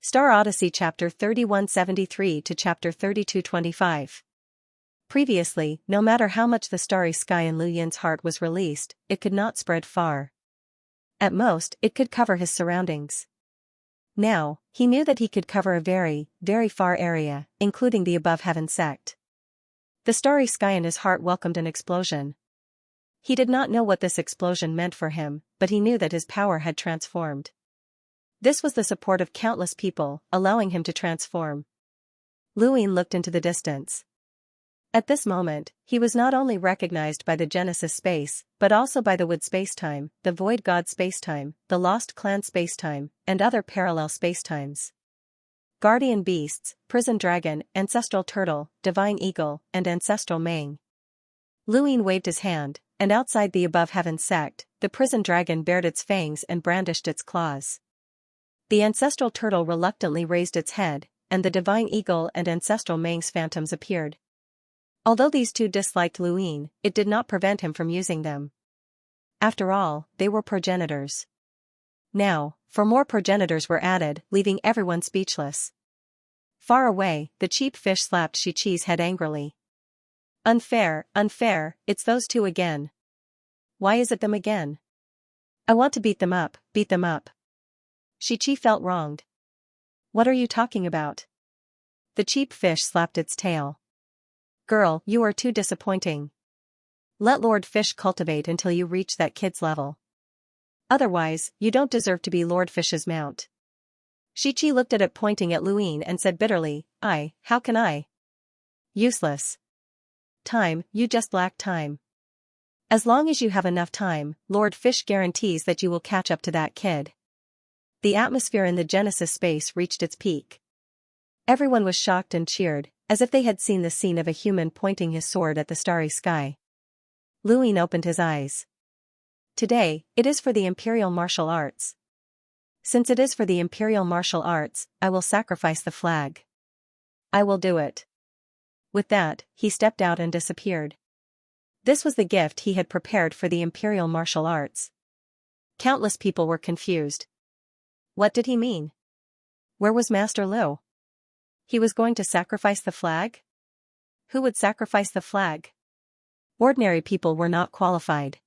Star Odyssey Chapter 3173 to Chapter 3225. Previously, no matter how much the starry sky in Lu Yin's heart was released, it could not spread far. At most, it could cover his surroundings. Now, he knew that he could cover a very, very far area, including the above heaven sect. The starry sky in his heart welcomed an explosion. He did not know what this explosion meant for him, but he knew that his power had transformed. This was the support of countless people, allowing him to transform. Lu Yin looked into the distance. At this moment, he was not only recognized by the Genesis space, but also by the Wood spacetime, the Void God spacetime, the Lost Clan spacetime, and other parallel spacetimes. Guardian beasts, prison dragon, ancestral turtle, divine eagle, and ancestral mang. Lu Yin waved his hand, and outside the above heaven sect, the prison dragon bared its fangs and brandished its claws. The ancestral turtle reluctantly raised its head, and the divine eagle and ancestral mang's phantoms appeared. Although these two disliked Lu Yin, it did not prevent him from using them. After all, they were progenitors. Now, more progenitors were added, leaving everyone speechless. Far away, the cheap fish slapped Xianxia's head angrily. Unfair, unfair, it's those two again. Why is it them again? I want to beat them up, beat them up. Xianxia felt wronged. What are you talking about? The cheap fish slapped its tail. Girl, you are too disappointing. Let Lord Fish cultivate until you reach that kid's level. Otherwise, you don't deserve to be Lord Fish's mount. Xianxia looked at it pointing at Lu Yin and said bitterly, how can I? Useless. Time, you just lack time. As long as you have enough time, Lord Fish guarantees that you will catch up to that kid. The atmosphere in the Genesis space reached its peak. Everyone was shocked and cheered, as if they had seen the scene of a human pointing his sword at the starry sky. Lu Yin opened his eyes. Today, it is for the Imperial Martial Arts. Since it is for the Imperial Martial Arts, I will sacrifice the flag. I will do it. With that, he stepped out and disappeared. This was the gift he had prepared for the Imperial Martial Arts. Countless people were confused. What did he mean? Where was Master Lu? He was going to sacrifice the flag? Who would sacrifice the flag? Ordinary people were not qualified.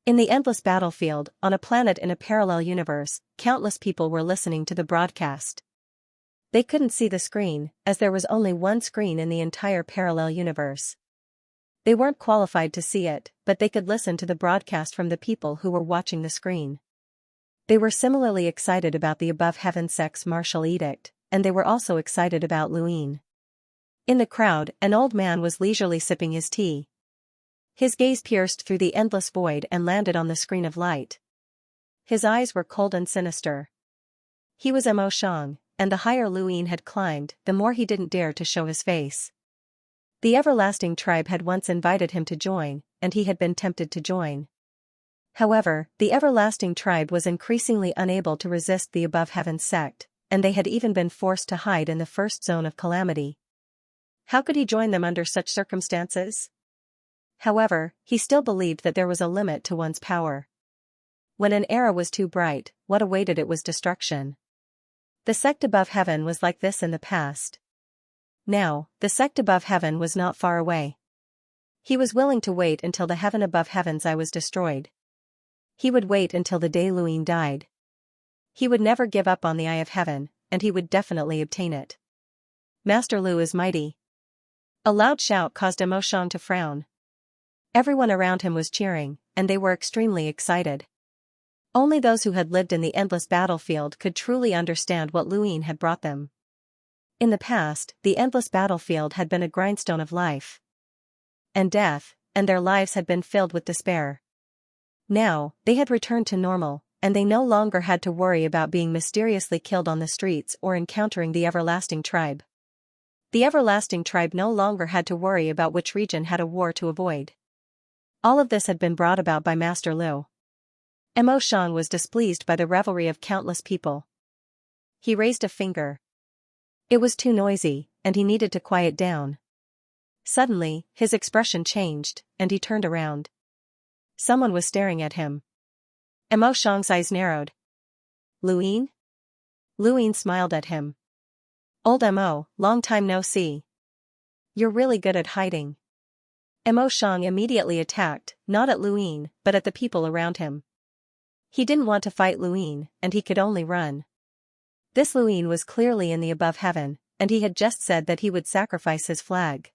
In the endless battlefield, on a planet in a parallel universe, countless people were listening to the broadcast. They couldn't see the screen, as there was only one screen in the entire parallel universe. They weren't qualified to see it, but they could listen to the broadcast from the people who were watching the screen. They were similarly excited about the above heaven sect's martial edict, and they were also excited about Lu Yin. In the crowd, an old man was leisurely sipping his tea. His gaze pierced through the endless void and landed on the screen of light. His eyes were cold and sinister. He was Mo Shang, and the higher Lu Yin had climbed, the more he didn't dare to show his face. The everlasting tribe had once invited him to join, and he had been tempted to join. However, the everlasting tribe was increasingly unable to resist the above heaven sect, and they had even been forced to hide in the first zone of calamity. How could he join them under such circumstances? However, he still believed that there was a limit to one's power. When an era was too bright, what awaited it was destruction. The sect above heaven was like this in the past. Now, the sect above heaven was not far away. He was willing to wait until the heaven above heaven's eye was destroyed. He would wait until the day Lu Yin died. He would never give up on the eye of heaven, and he would definitely obtain it. Master Lu is mighty. A loud shout caused Mo Shang to frown. Everyone around him was cheering, and they were extremely excited. Only those who had lived in the endless battlefield could truly understand what Lu Yin had brought them. In the past, the endless battlefield had been a grindstone of life and death, and their lives had been filled with despair. Now, they had returned to normal, and they no longer had to worry about being mysteriously killed on the streets or encountering the everlasting tribe. The everlasting tribe no longer had to worry about which region had a war to avoid. All of this had been brought about by Master Lu. Mo Shang was displeased by the revelry of countless people. He raised a finger. It was too noisy, and he needed to quiet down. Suddenly, his expression changed, and he turned around. Someone was staring at him. Mo Shang's eyes narrowed. Lu Yin? Luyin smiled at him. Old Mo, long time no see. You're really good at hiding. Mo Shang immediately attacked, not at Luyin, but at the people around him. He didn't want to fight Luyin, and he could only run. This Luyin was clearly in the above heaven, and he had just said that he would sacrifice his flag.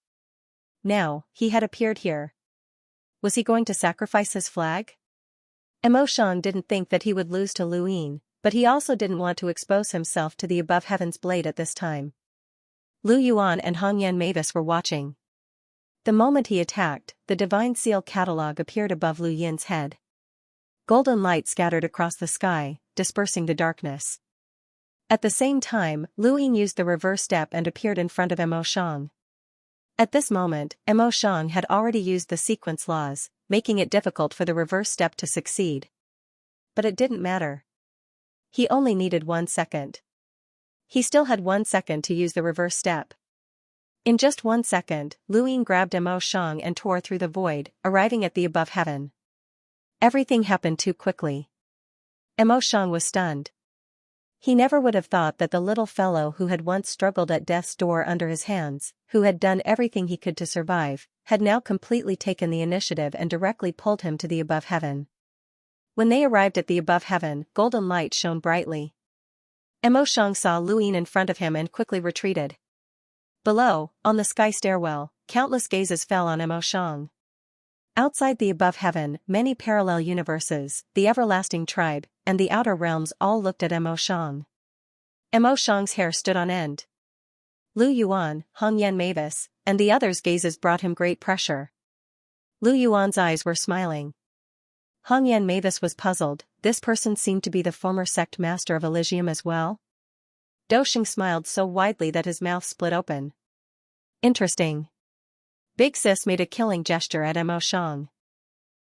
Now, he had appeared here. Was he going to sacrifice his flag? Mo Shang didn't think that he would lose to Luyin, but he also didn't want to expose himself to the above heaven's blade at this time. Lu Yuan and Hongyan Mavis were watching. The moment he attacked, the divine seal catalog appeared above Lu Yin's head. Golden light scattered across the sky, dispersing the darkness. At the same time, Lu Yin used the reverse step and appeared in front of Mo Shang. At this moment, Mo Shang had already used the sequence laws, making it difficult for the reverse step to succeed. But it didn't matter. He only needed 1 second. He still had 1 second to use the reverse step. In just 1 second, Lu Yin grabbed Mo Shang and tore through the void, arriving at the above heaven. Everything happened too quickly. Mo Shang was stunned. He never would have thought that the little fellow who had once struggled at death's door under his hands, who had done everything he could to survive, had now completely taken the initiative and directly pulled him to the above heaven. When they arrived at the above heaven, golden light shone brightly. Mo Shang saw Lu Yin in front of him and quickly retreated. Below, on the sky stairwell, countless gazes fell on Mo Shang. Outside the above heaven, many parallel universes, the everlasting tribe, and the outer realms all looked at Mo Shang. Mo Shang's hair stood on end. Lu Yuan, Hongyan Mavis, and the others' gazes brought him great pressure. Lu Yuan's eyes were smiling. Hongyan Mavis was puzzled. This person seemed to be the former sect master of Elysium as well. Dosheng smiled so widely that his mouth split open. Interesting. Big Sis made a killing gesture at Mo Shang.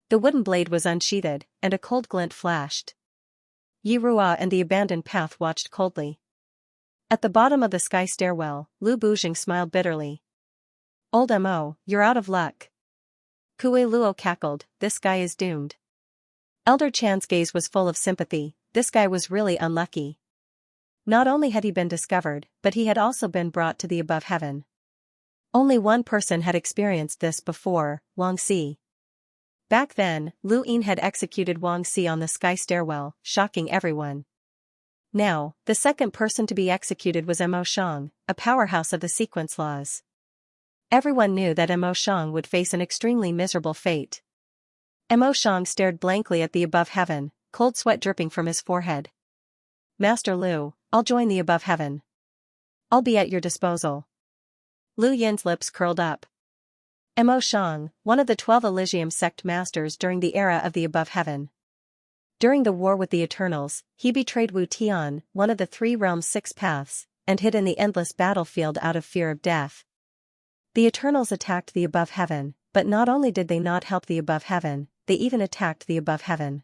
The wooden blade was unsheathed, and a cold glint flashed. Yi Rua and the abandoned path watched coldly. At the bottom of the sky stairwell, Lu Bujing smiled bitterly. Old Mo, you're out of luck. Kue Luo cackled, this guy is doomed. Elder Chan's gaze was full of sympathy, this guy was really unlucky. Not only had he been discovered, but he had also been brought to the above heaven. Only one person had experienced this before, Wang Si. Back then, Lu Yin had executed Wang Si on the sky stairwell, shocking everyone. Now, the second person to be executed was Mo Shang, a powerhouse of the sequence laws. Everyone knew that Mo Shang would face an extremely miserable fate. Mo Shang stared blankly at the above heaven, cold sweat dripping from his forehead. Master Lu, I'll join the above heaven. I'll be at your disposal. Lu Yin's lips curled up. Mo Shang, one of the 12 Elysium sect masters during the era of the above heaven. During the war with the Eternals, he betrayed Wu Tian, one of the 3 realms' 6 paths, and hid in the endless battlefield out of fear of death. The Eternals attacked the above heaven, but not only did they not help the above heaven, they even attacked the above heaven.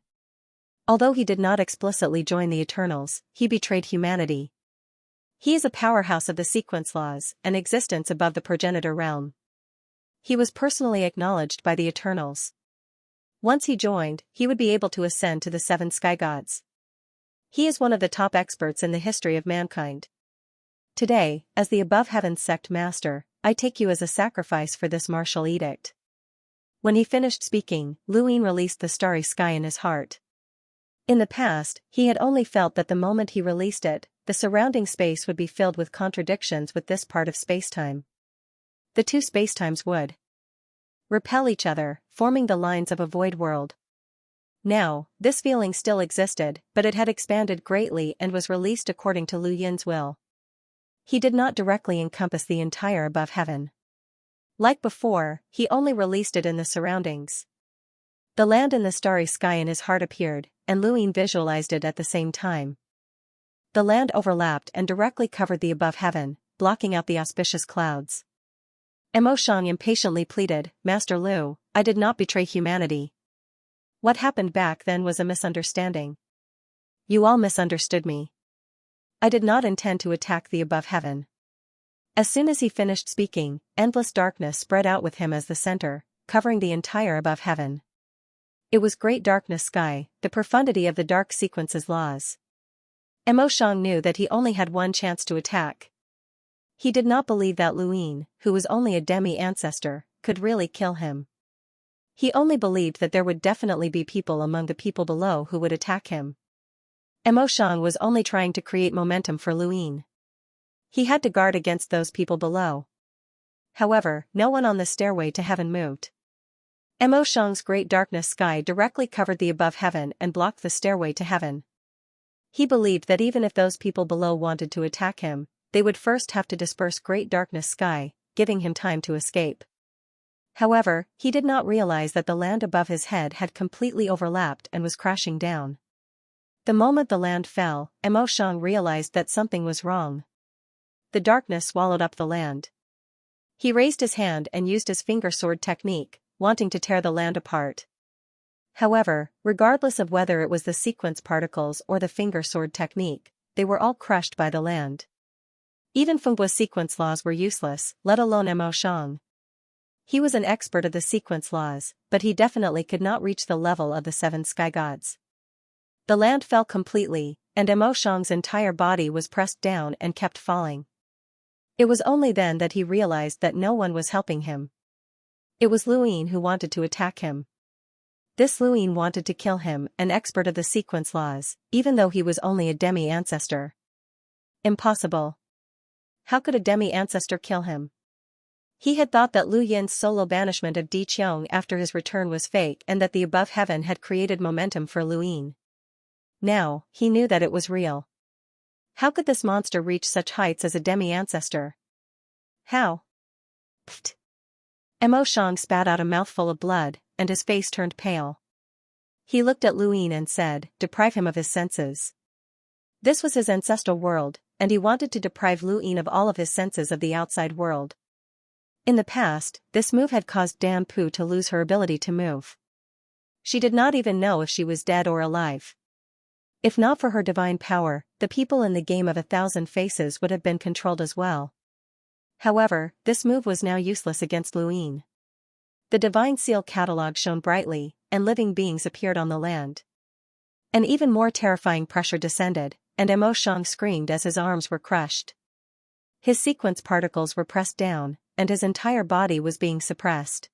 Although he did not explicitly join the Eternals, he betrayed humanity. He is a powerhouse of the sequence laws, an existence above the progenitor realm. He was personally acknowledged by the Eternals. Once he joined, he would be able to ascend to the 7 sky gods. He is one of the top experts in the history of mankind. Today, as the above heaven sect master, I take you as a sacrifice for this martial edict. When he finished speaking, Lu Yin released the starry sky in his heart. In the past, he had only felt that the moment he released it, the surrounding space would be filled with contradictions with this part of spacetime. The 2 spacetimes would repel each other, forming the lines of a void world. Now, this feeling still existed, but it had expanded greatly and was released according to Lu Yin's will. He did not directly encompass the entire above heaven. Like before, he only released it in the surroundings. The land and the starry sky in his heart appeared, and Lu Yin visualized it at the same time. The land overlapped and directly covered the above heaven, blocking out the auspicious clouds. Mo Shang impatiently pleaded, Master Lu, I did not betray humanity. What happened back then was a misunderstanding. You all misunderstood me. I did not intend to attack the above heaven. As soon as he finished speaking, endless darkness spread out with him as the center, covering the entire above heaven. It was great darkness sky, the profundity of the dark sequence's laws. Mo Shang knew that he only had one chance to attack. He did not believe that Luin, who was only a demi-ancestor, could really kill him. He only believed that there would definitely be people among the people below who would attack him. Mo Shang was only trying to create momentum for Luin. He had to guard against those people below. However, no one on the stairway to heaven moved. Mo Shang's great darkness sky directly covered the above heaven and blocked the stairway to heaven. He believed that even if those people below wanted to attack him, they would first have to disperse great darkness sky, giving him time to escape. However, he did not realize that the land above his head had completely overlapped and was crashing down. The moment the land fell, Mo Shang realized that something was wrong. The darkness swallowed up the land. He raised his hand and used his finger sword technique, wanting to tear the land apart. However, regardless of whether it was the sequence particles or the finger sword technique, they were all crushed by the land. Even Fengbu's sequence laws were useless, let alone Mo Shang. He was an expert of the sequence laws, but he definitely could not reach the level of the 7 sky gods. The land fell completely, and Mo Shang's entire body was pressed down and kept falling. It was only then that he realized that no one was helping him. It was Luin who wanted to attack him. This Luin wanted to kill him, an expert of the sequence laws, even though he was only a demi-ancestor. Impossible. How could a demi-ancestor kill him? He had thought that Lu Yin's solo banishment of Di Qiong after his return was fake and that the above heaven had created momentum for Luin. Now, he knew that it was real. How could this monster reach such heights as a demi-ancestor? How? Pfft. Mo Shang spat out a mouthful of blood, and his face turned pale. He looked at Luin and said, "Deprive him of his senses." This was his ancestral world, and he wanted to deprive Luin of all of his senses of the outside world. In the past, this move had caused Dan Pu to lose her ability to move. She did not even know if she was dead or alive. If not for her divine power, the people in the game of 1,000 faces would have been controlled as well. However, this move was now useless against Luin. The divine seal catalog shone brightly, and living beings appeared on the land. An even more terrifying pressure descended, and Mo Shang screamed as his arms were crushed. His sequence particles were pressed down, and his entire body was being suppressed.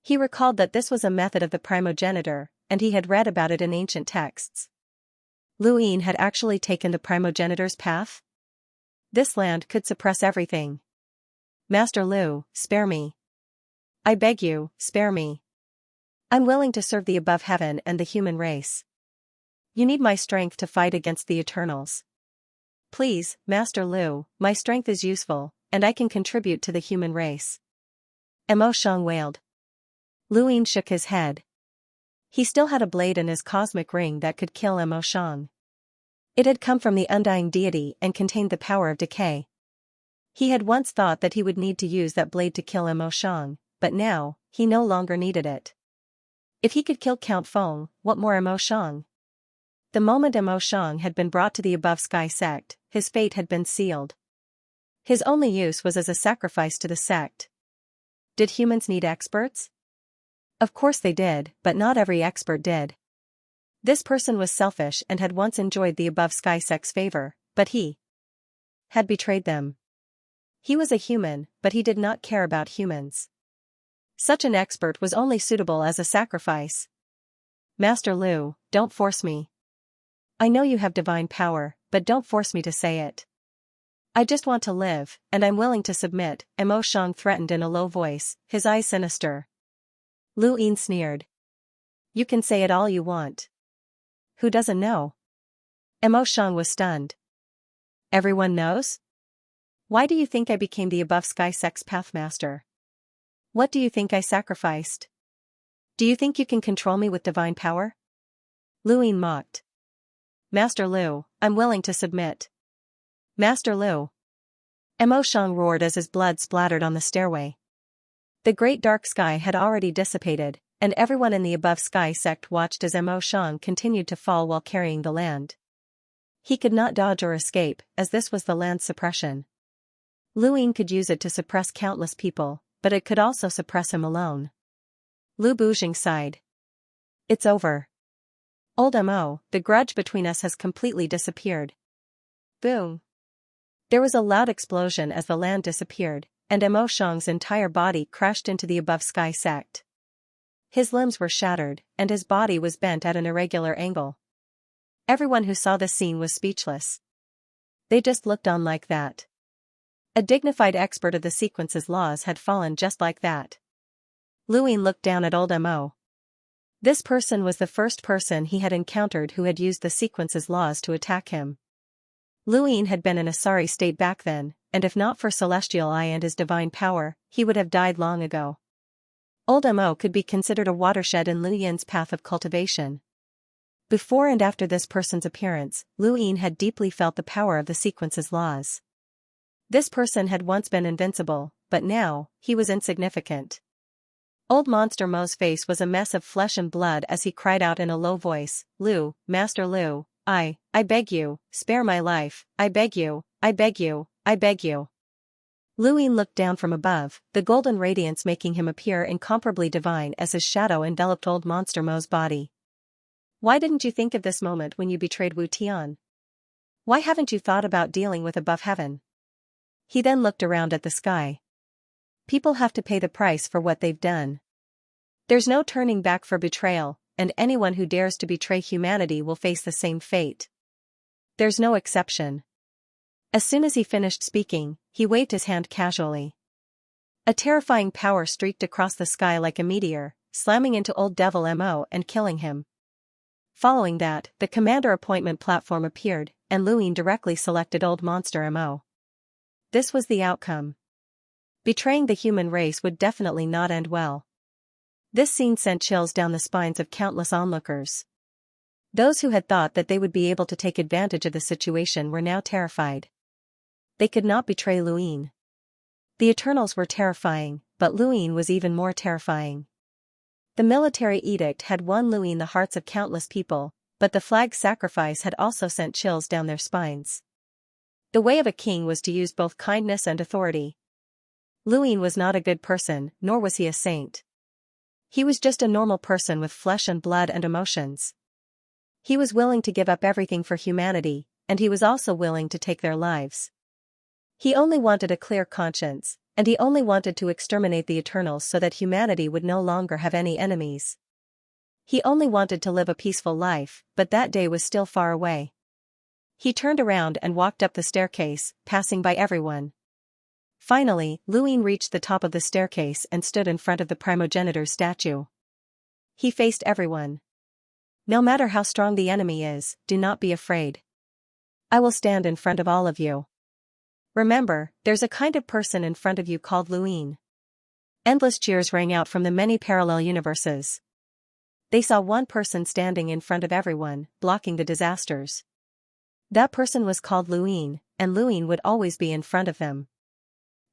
He recalled that this was a method of the primogenitor, and he had read about it in ancient texts. Luin had actually taken the primogenitor's path? This land could suppress everything. Master Lu, spare me. I beg you, spare me. I'm willing to serve the above heaven and the human race. You need my strength to fight against the Eternals. Please, Master Lu, my strength is useful, and I can contribute to the human race. Mo Shang wailed. Luin shook his head. He still had a blade in his cosmic ring that could kill Mo Shang. It had come from the undying deity and contained the power of decay. He had once thought that he would need to use that blade to kill Mo Shang, but now, he no longer needed it. If he could kill Count Feng, what more Mo Shang? The moment Mo Shang had been brought to the above sky sect, his fate had been sealed. His only use was as a sacrifice to the sect. Did humans need experts? Of course they did, but not every expert did. This person was selfish and had once enjoyed the above sky sect's favor, but he had betrayed them. He was a human, but he did not care about humans. Such an expert was only suitable as a sacrifice. Master Lu, don't force me. I know you have divine power, but don't force me to say it. I just want to live, and I'm willing to submit, Mo Shang threatened in a low voice, his eyes sinister. Luin sneered. You can say it all you want. Who doesn't know? Mo Shang was stunned. Everyone knows? Why do you think I became the above sky sect's pathmaster? What do you think I sacrificed? Do you think you can control me with divine power? Luin mocked. Master Lu, I'm willing to submit. Master Lu. Mo Shang roared as his blood splattered on the stairway. The great dark sky had already dissipated, and everyone in the above sky sect watched as Mo Shang continued to fall while carrying the land. He could not dodge or escape, as this was the land's suppression. Luin could use it to suppress countless people, but it could also suppress him alone. Lu Bujing sighed. It's over. Old Mo, the grudge between us has completely disappeared. Boom! There was a loud explosion as the land disappeared, and Mo Shang's entire body crashed into the above sky sect. His limbs were shattered, and his body was bent at an irregular angle. Everyone who saw this scene was speechless. They just looked on like that. A dignified expert of the sequence's laws had fallen just like that. Luin looked down at old Mo. This person was the first person he had encountered who had used the sequence's laws to attack him. Luin had been in a sorry state back then, and if not for Celestial Eye and his divine power, he would have died long ago. Old Mo could be considered a watershed in Luin's path of cultivation. Before and after this person's appearance, Luin had deeply felt the power of the sequence's laws. This person had once been invincible, but now, he was insignificant. Old Monster Mo's face was a mess of flesh and blood as he cried out in a low voice, "Lu, Master Lu, I beg you, spare my life, I beg you, I beg you, I beg you." Luin looked down from above, the golden radiance making him appear incomparably divine as his shadow enveloped old Monster Mo's body. "Why didn't you think of this moment when you betrayed Wu Tian? Why haven't you thought about dealing with above heaven?" He then looked around at the sky. People have to pay the price for what they've done. There's no turning back for betrayal, and anyone who dares to betray humanity will face the same fate. There's no exception. As soon as he finished speaking, he waved his hand casually. A terrifying power streaked across the sky like a meteor, slamming into old Devil Mo and killing him. Following that, the commander appointment platform appeared, and Luin directly selected old Monster Mo. This was the outcome. Betraying the human race would definitely not end well. This scene sent chills down the spines of countless onlookers. Those who had thought that they would be able to take advantage of the situation were now terrified. They could not betray Luin. The Eternals were terrifying, but Luin was even more terrifying. The military edict had won Luin the hearts of countless people, but the flag sacrifice had also sent chills down their spines. The way of a king was to use both kindness and authority. Luin was not a good person, nor was he a saint. He was just a normal person with flesh and blood and emotions. He was willing to give up everything for humanity, and he was also willing to take their lives. He only wanted a clear conscience, and he only wanted to exterminate the Eternals so that humanity would no longer have any enemies. He only wanted to live a peaceful life, but that day was still far away. He turned around and walked up the staircase, passing by everyone. Finally, Luin reached the top of the staircase and stood in front of the primogenitor's statue. He faced everyone. "No matter how strong the enemy is, do not be afraid. I will stand in front of all of you. Remember, there's a kind of person in front of you called Luin." Endless cheers rang out from the many parallel universes. They saw one person standing in front of everyone, blocking the disasters. That person was called Luin, and Luin would always be in front of them.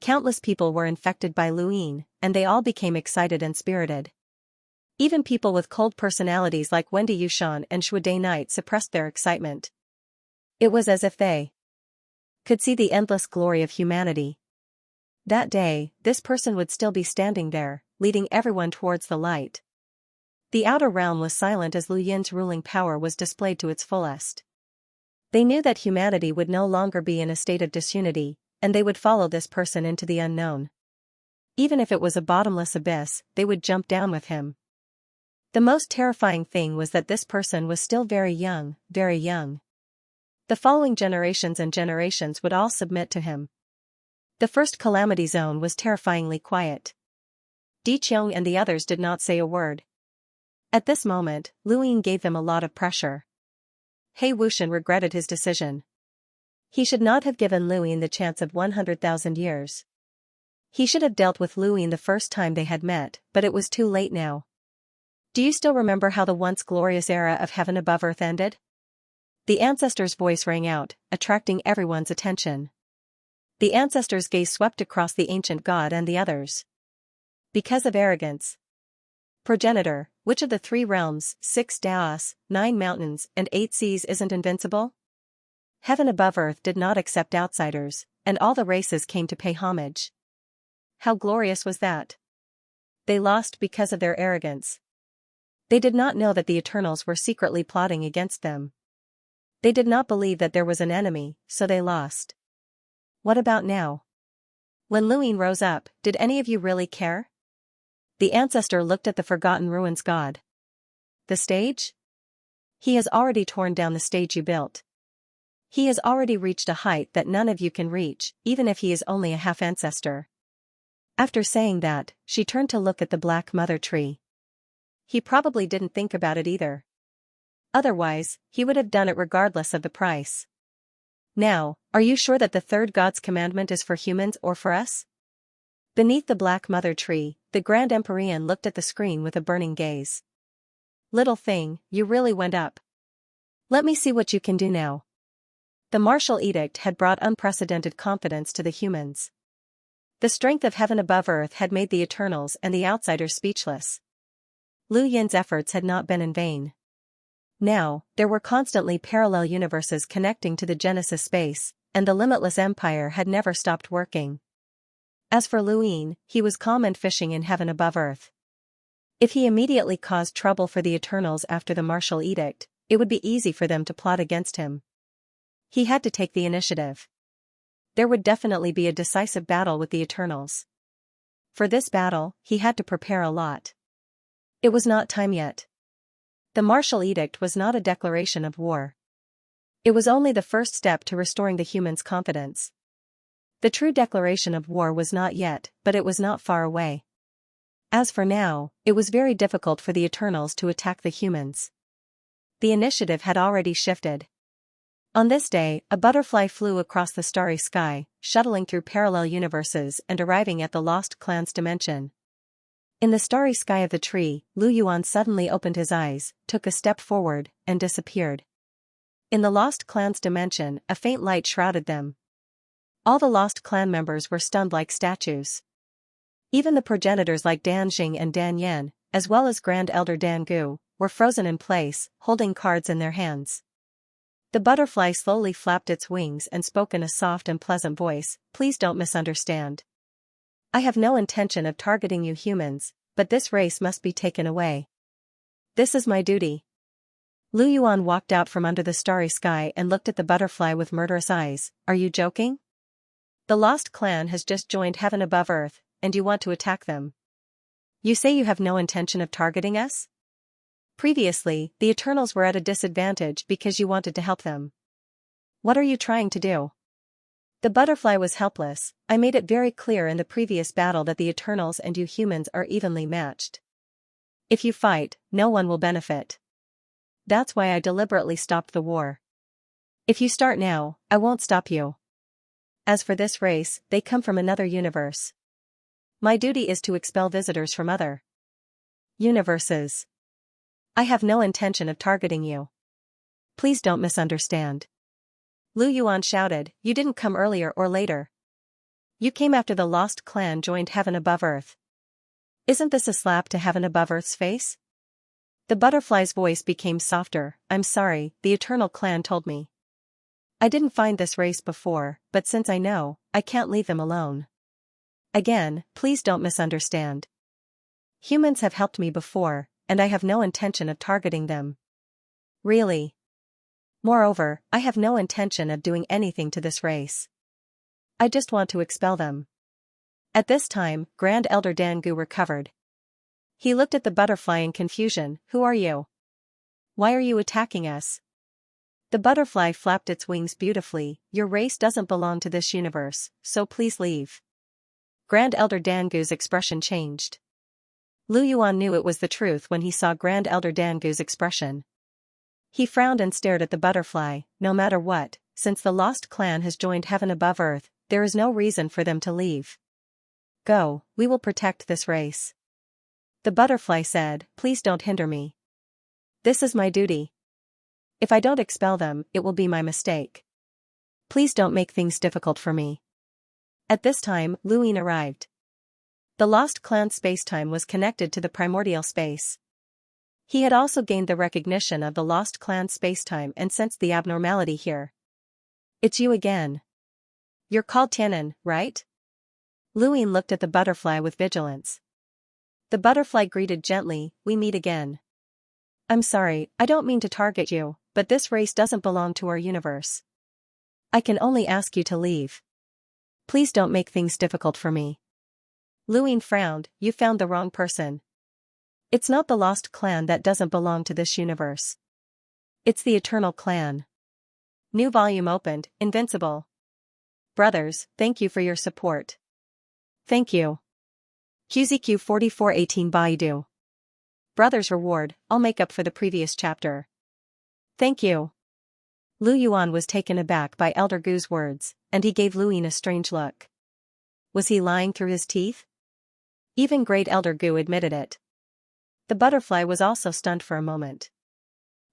Countless people were infected by Luin, and they all became excited and spirited. Even people with cold personalities like Wendy Yushan and Shuade Knight suppressed their excitement. It was as if they could see the endless glory of humanity. That day, this person would still be standing there, leading everyone towards the light. The outer realm was silent as Lu Yin's ruling power was displayed to its fullest. They knew that humanity would no longer be in a state of disunity, and they would follow this person into the unknown. Even if it was a bottomless abyss, they would jump down with him. The most terrifying thing was that this person was still very young, very young. The following generations and generations would all submit to him. The first calamity zone was terrifyingly quiet. Di Qiong and the others did not say a word. At this moment, Luin gave them a lot of pressure. He Wuxian regretted his decision. He should not have given Luin the chance of 100,000 years. He should have dealt with Luin the first time they had met, but it was too late now. Do you still remember how the once glorious era of heaven above earth ended? The ancestor's voice rang out, attracting everyone's attention. The ancestor's gaze swept across the ancient god and the others. Because of arrogance. Progenitor, which of the 3 realms, 6 daos, 9 mountains, and 8 seas isn't invincible? Heaven above earth did not accept outsiders, and all the races came to pay homage. How glorious was that? They lost because of their arrogance. They did not know that the Eternals were secretly plotting against them. They did not believe that there was an enemy, so they lost. What about now? When Luin rose up, did any of you really care? The ancestor looked at the forgotten ruins god. The stage? He has already torn down the stage you built. He has already reached a height that none of you can reach, even if he is only a half-ancestor. After saying that, she turned to look at the black mother tree. He probably didn't think about it either. Otherwise, he would have done it regardless of the price. Now, are you sure that the third god's commandment is for humans or for us? Beneath the black mother tree, the Grand Empyrean looked at the screen with a burning gaze. Little thing, you really went up. Let me see what you can do now. The martial edict had brought unprecedented confidence to the humans. The strength of heaven above earth had made the Eternals and the outsiders speechless. Lu Yin's efforts had not been in vain. Now, there were constantly parallel universes connecting to the Genesis space, and the limitless empire had never stopped working. As for Luin, he was calm and fishing in heaven above earth. If he immediately caused trouble for the Eternals after the martial edict, it would be easy for them to plot against him. He had to take the initiative. There would definitely be a decisive battle with the Eternals. For this battle, he had to prepare a lot. It was not time yet. The martial edict was not a declaration of war. It was only the first step to restoring the humans' confidence. The true declaration of war was not yet, but it was not far away. As for now, it was very difficult for the Eternals to attack the humans. The initiative had already shifted. On this day, a butterfly flew across the starry sky, shuttling through parallel universes and arriving at the Lost Clan's dimension. In the starry sky of the tree, Lu Yuan suddenly opened his eyes, took a step forward, and disappeared. In the Lost Clan's dimension, a faint light shrouded them. All the Lost Clan members were stunned like statues. Even the progenitors like Dan Jing and Dan Yan, as well as Grand Elder Dan Gu, were frozen in place, holding cards in their hands. The butterfly slowly flapped its wings and spoke in a soft and pleasant voice, "Please don't misunderstand. I have no intention of targeting you humans, but this race must be taken away. This is my duty." Lu Yuan walked out from under the starry sky and looked at the butterfly with murderous eyes. "Are you joking? The Lost Clan has just joined heaven above earth, and you want to attack them. You say you have no intention of targeting us? Previously, the Eternals were at a disadvantage because you wanted to help them. What are you trying to do?" The butterfly was helpless. "I made it very clear in the previous battle that the Eternals and you humans are evenly matched. If you fight, no one will benefit. That's why I deliberately stopped the war. If you start now, I won't stop you. As for this race, they come from another universe. My duty is to expel visitors from other universes. I have no intention of targeting you. Please don't misunderstand." Lu Yuan shouted, "You didn't come earlier or later. You came after the Lost Clan joined heaven above earth. Isn't this a slap to heaven above earth's face?" The butterfly's voice became softer. "I'm sorry, the Eternal Clan told me. I didn't find this race before, but since I know, I can't leave them alone. Again, please don't misunderstand. Humans have helped me before, and I have no intention of targeting them. Really. Moreover, I have no intention of doing anything to this race. I just want to expel them." At this time, Grand Elder Dan Gu recovered. He looked at the butterfly in confusion. "Who are you? Why are you attacking us?" The butterfly flapped its wings beautifully. "Your race doesn't belong to this universe, so please leave." Grand Elder Dan Gu's expression changed. Lu Yuan knew it was the truth when he saw Grand Elder Dan Gu's expression. He frowned and stared at the butterfly. "No matter what, since the Lost Clan has joined heaven above earth, there is no reason for them to leave. Go, we will protect this race." The butterfly said, "Please don't hinder me. This is my duty. If I don't expel them, it will be my mistake. Please don't make things difficult for me." At this time, Luin arrived. The Lost Clan spacetime was connected to the primordial space. He had also gained the recognition of the Lost Clan spacetime and sensed the abnormality here. "It's you again. You're called Tianan, right?" Luin looked at the butterfly with vigilance. The butterfly greeted gently, "We meet again. I'm sorry, I don't mean to target you, but this race doesn't belong to our universe. I can only ask you to leave. Please don't make things difficult for me. Luin frowned. You found the wrong person. It's not the lost clan that doesn't belong to this universe. It's the Eternal Clan. New volume opened, Invincible. Brothers, thank you for your support. Thank you. QZQ 4418 Baidu. Brothers reward, I'll make up for the previous chapter. Thank you. Lu Yuan was taken aback by Elder Gu's words, and he gave Luin a strange look. Was he lying through his teeth? Even great Elder Gu admitted it. The butterfly was also stunned for a moment.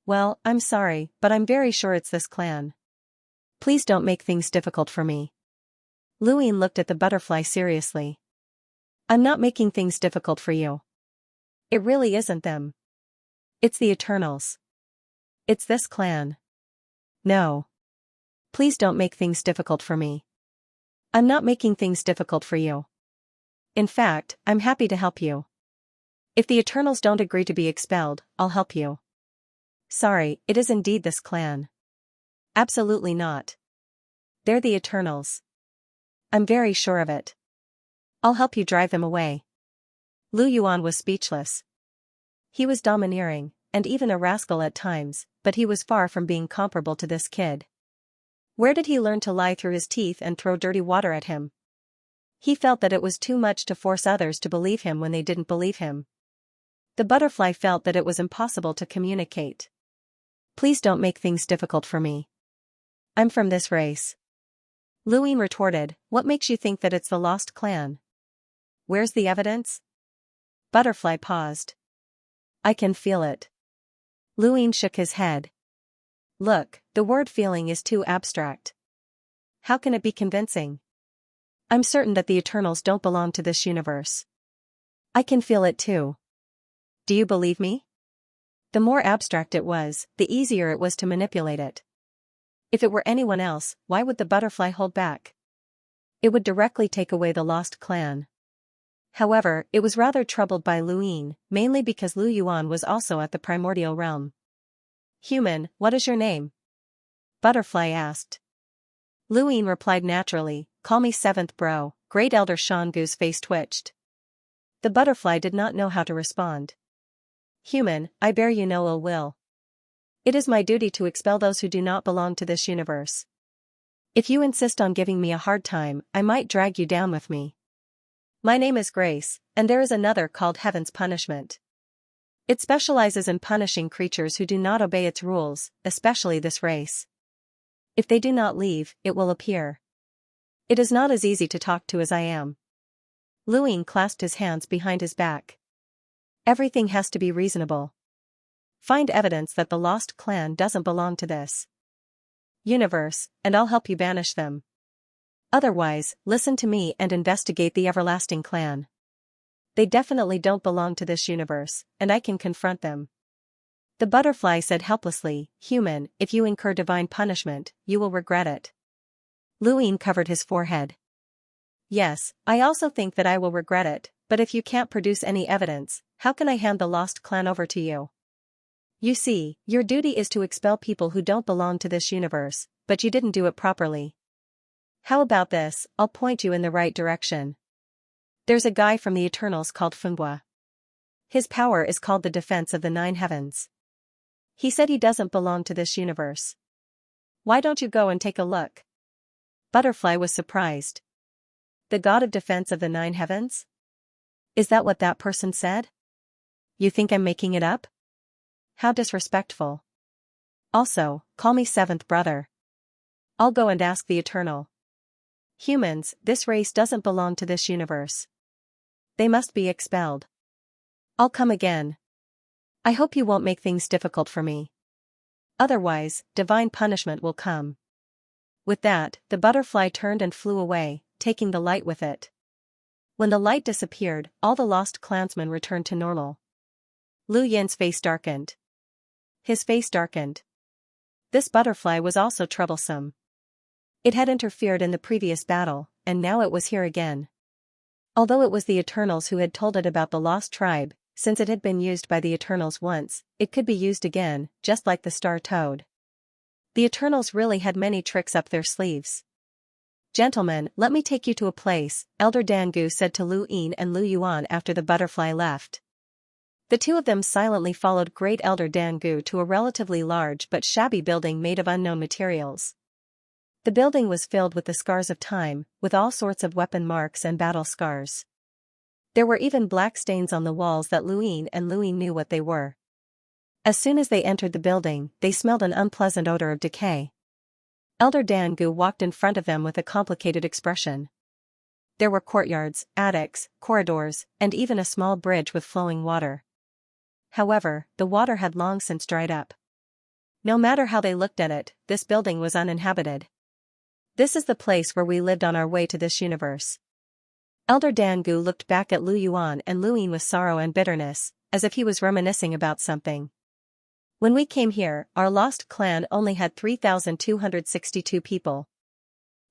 Well, I'm sorry, but I'm very sure it's this clan. Please don't make things difficult for me. Luin looked at the butterfly seriously. I'm not making things difficult for you. It really isn't them. It's the Eternals. It's this clan. No. Please don't make things difficult for me. I'm not making things difficult for you. In fact, I'm happy to help you. If the Eternals don't agree to be expelled, I'll help you. Sorry, it is indeed this clan. Absolutely not. They're the Eternals. I'm very sure of it. I'll help you drive them away. Lu Yuan was speechless. He was domineering, and even a rascal at times, but he was far from being comparable to this kid. Where did he learn to lie through his teeth and throw dirty water at him? He felt that it was too much to force others to believe him when they didn't believe him. The butterfly felt that it was impossible to communicate. Please don't make things difficult for me. I'm from this race. Luin retorted, what makes you think that it's the lost clan? Where's the evidence? Butterfly paused. I can feel it. Luin shook his head. Look, the word feeling is too abstract. How can it be convincing? I'm certain that the Eternals don't belong to this universe. I can feel it too. Do you believe me? The more abstract it was, the easier it was to manipulate it. If it were anyone else, why would the butterfly hold back? It would directly take away the lost clan. However, it was rather troubled by Luin, mainly because Lu Yuan was also at the primordial realm. Human, what is your name? Butterfly asked. Luin replied naturally, call me Seventh Bro. Great Elder Xiangu's face twitched. The butterfly did not know how to respond. Human, I bear you no ill will. It is my duty to expel those who do not belong to this universe. If you insist on giving me a hard time, I might drag you down with me. My name is Grace, and there is another called Heaven's Punishment. It specializes in punishing creatures who do not obey its rules, especially this race. If they do not leave, it will appear. It is not as easy to talk to as I am. Luin clasped his hands behind his back. Everything has to be reasonable. Find evidence that the lost clan doesn't belong to this universe, and I'll help you banish them. Otherwise, listen to me and investigate the Everlasting Clan. They definitely don't belong to this universe, and I can confront them. The butterfly said helplessly, Human, if you incur divine punishment, you will regret it. Luin covered his forehead. Yes, I also think that I will regret it, but if you can't produce any evidence, how can I hand the lost clan over to you? You see, your duty is to expel people who don't belong to this universe, but you didn't do it properly. How about this, I'll point you in the right direction. There's a guy from the Eternals called Funghua. His power is called the Defense of the Nine Heavens. He said he doesn't belong to this universe. Why don't you go and take a look? Butterfly was surprised. The God of Defense of the Nine Heavens? Is that what that person said? You think I'm making it up? How disrespectful. Also, call me Seventh Brother. I'll go and ask the Eternal. Humans, this race doesn't belong to this universe. They must be expelled. I'll come again. I hope you won't make things difficult for me. Otherwise, divine punishment will come. With that, the butterfly turned and flew away, taking the light with it. When the light disappeared, all the lost clansmen returned to normal. Lu Yin's face darkened. His face darkened. This butterfly was also troublesome. It had interfered in the previous battle, and now it was here again. Although it was the Eternals who had told it about the lost tribe, since it had been used by the Eternals once, it could be used again, just like the star toad. The Eternals really had many tricks up their sleeves. "Gentlemen, let me take you to a place," Elder Dangu said to Lu Yin and Lu Yuan after the butterfly left. The two of them silently followed Great Elder Dangu to a relatively large but shabby building made of unknown materials. The building was filled with the scars of time, with all sorts of weapon marks and battle scars. There were even black stains on the walls that Lu Yin and Lu Yin knew what they were. As soon as they entered the building, they smelled an unpleasant odor of decay. Elder Dangu walked in front of them with a complicated expression. There were courtyards, attics, corridors, and even a small bridge with flowing water. However, the water had long since dried up. No matter how they looked at it, this building was uninhabited. "This is the place where we lived on our way to this universe." Elder Dangu looked back at Lu Yuan and Lu Yin with sorrow and bitterness, as if he was reminiscing about something. "When we came here, our lost clan only had 3,262 people.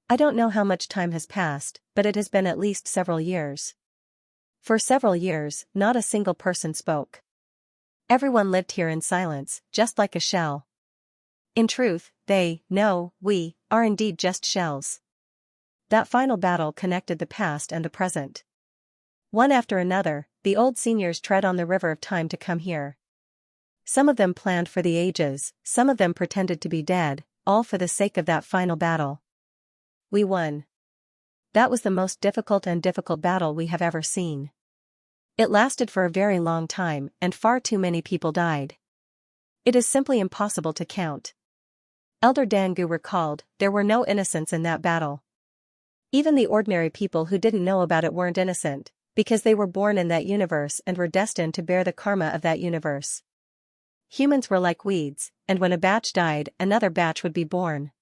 I don't know how much time has passed, but it has been at least several years. For several years, not a single person spoke. Everyone lived here in silence, just like a shell. In truth, we, are indeed just shells." That final battle connected the past and the present. One after another, the old seniors tread on the river of time to come here. Some of them planned for the ages, some of them pretended to be dead, all for the sake of that final battle. We won. That was the most difficult battle we have ever seen. It lasted for a very long time, and far too many people died. It is simply impossible to count. Elder Dangu recalled, there were no innocents in that battle. Even the ordinary people who didn't know about it weren't innocent, because they were born in that universe and were destined to bear the karma of that universe. Humans were like weeds, and when a batch died, another batch would be born.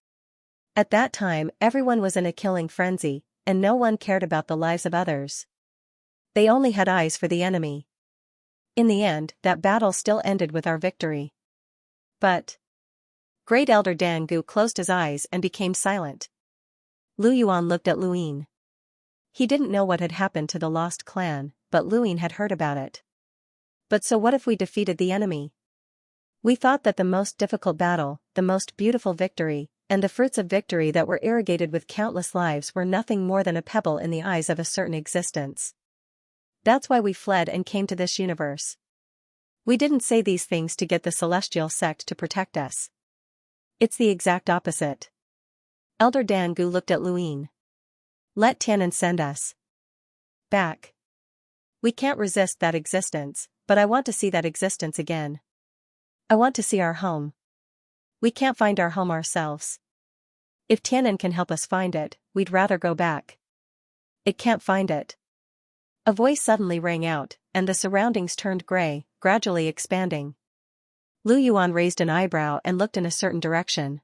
At that time, everyone was in a killing frenzy, and no one cared about the lives of others. They only had eyes for the enemy. In the end, that battle still ended with our victory. But Great Elder Dangu closed his eyes and became silent. Lu Yuan looked at Lu Yin. He didn't know what had happened to the lost clan, but Lu Yin had heard about it. "But so what if we defeated the enemy? We thought that the most difficult battle, the most beautiful victory, and the fruits of victory that were irrigated with countless lives were nothing more than a pebble in the eyes of a certain existence. That's why we fled and came to this universe. We didn't say these things to get the celestial sect to protect us. It's the exact opposite." Elder Dangu looked at Lu Yin. "Let Tianan send us back. We can't resist that existence, but I want to see that existence again. I want to see our home. We can't find our home ourselves. If Tianan can help us find it, we'd rather go back. It can't find it." A voice suddenly rang out, and the surroundings turned gray, gradually expanding. Lu Yuan raised an eyebrow and looked in a certain direction.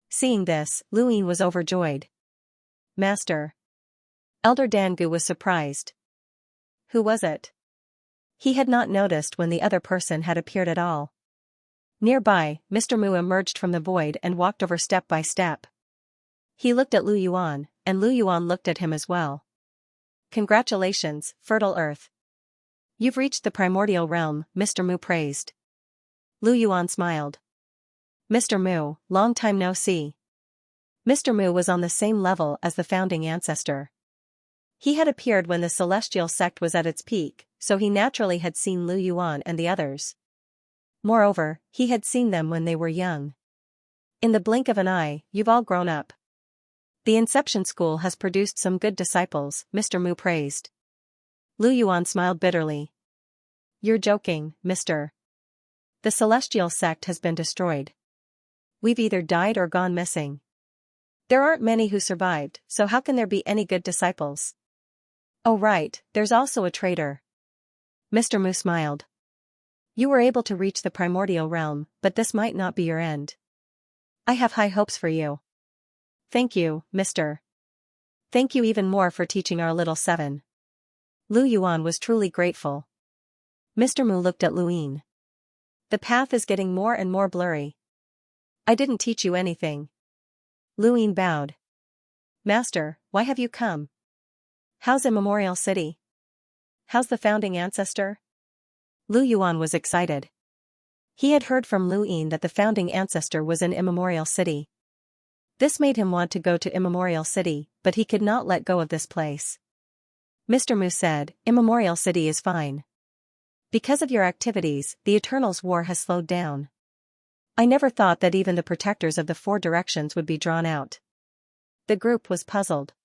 Seeing this, Lu Yin was overjoyed. "Master." Elder Dangu was surprised. Who was it? He had not noticed when the other person had appeared at all. Nearby, Mr. Mu emerged from the void and walked over step by step. He looked at Lu Yuan, and Lu Yuan looked at him as well. "Congratulations, fertile earth. You've reached the primordial realm," Mr. Mu praised. Lu Yuan smiled. "Mr. Mu, long time no see." Mr. Mu was on the same level as the founding ancestor. He had appeared when the celestial sect was at its peak, so he naturally had seen Lu Yuan and the others. Moreover, he had seen them when they were young. "In the blink of an eye, you've all grown up. The Inception School has produced some good disciples," Mr. Mu praised. Lu Yuan smiled bitterly. "You're joking, Mr. The celestial sect has been destroyed. We've either died or gone missing. There aren't many who survived, so how can there be any good disciples? Oh right, there's also a traitor." Mr. Mu smiled. "You were able to reach the primordial realm, but this might not be your end. I have high hopes for you." "Thank you, Mr. Thank you even more for teaching our little seven." Lu Yuan was truly grateful. Mr. Mu looked at Lu Yin. "The path is getting more and more blurry. I didn't teach you anything." Lu Yin bowed. "Master, why have you come? How's Immemorial City? How's the founding ancestor?" Lu Yuan was excited. He had heard from Lu Yin that the founding ancestor was in Immemorial City. This made him want to go to Immemorial City, but he could not let go of this place. Mr. Mu said, "Immemorial City is fine. Because of your activities, the Eternals' war has slowed down. I never thought that even the protectors of the four directions would be drawn out." The group was puzzled.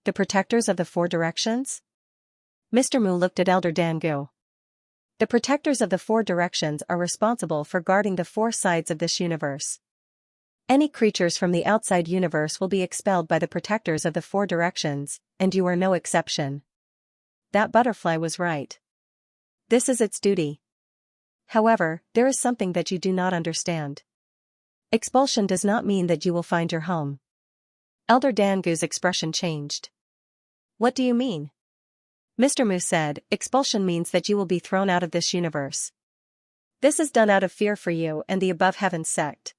The protectors of the four directions? Mr. Mu looked at Elder Dangu. The protectors of the four directions are responsible for guarding the four sides of this universe. Any creatures from the outside universe will be expelled by the protectors of the four directions, and you are no exception. That butterfly was right. This is its duty. However, there is something that you do not understand. Expulsion does not mean that you will find your home. Elder Dangu's expression changed. What do you mean? Mr. Mu said, expulsion means that you will be thrown out of this universe. This is done out of fear for you and the above heaven sect.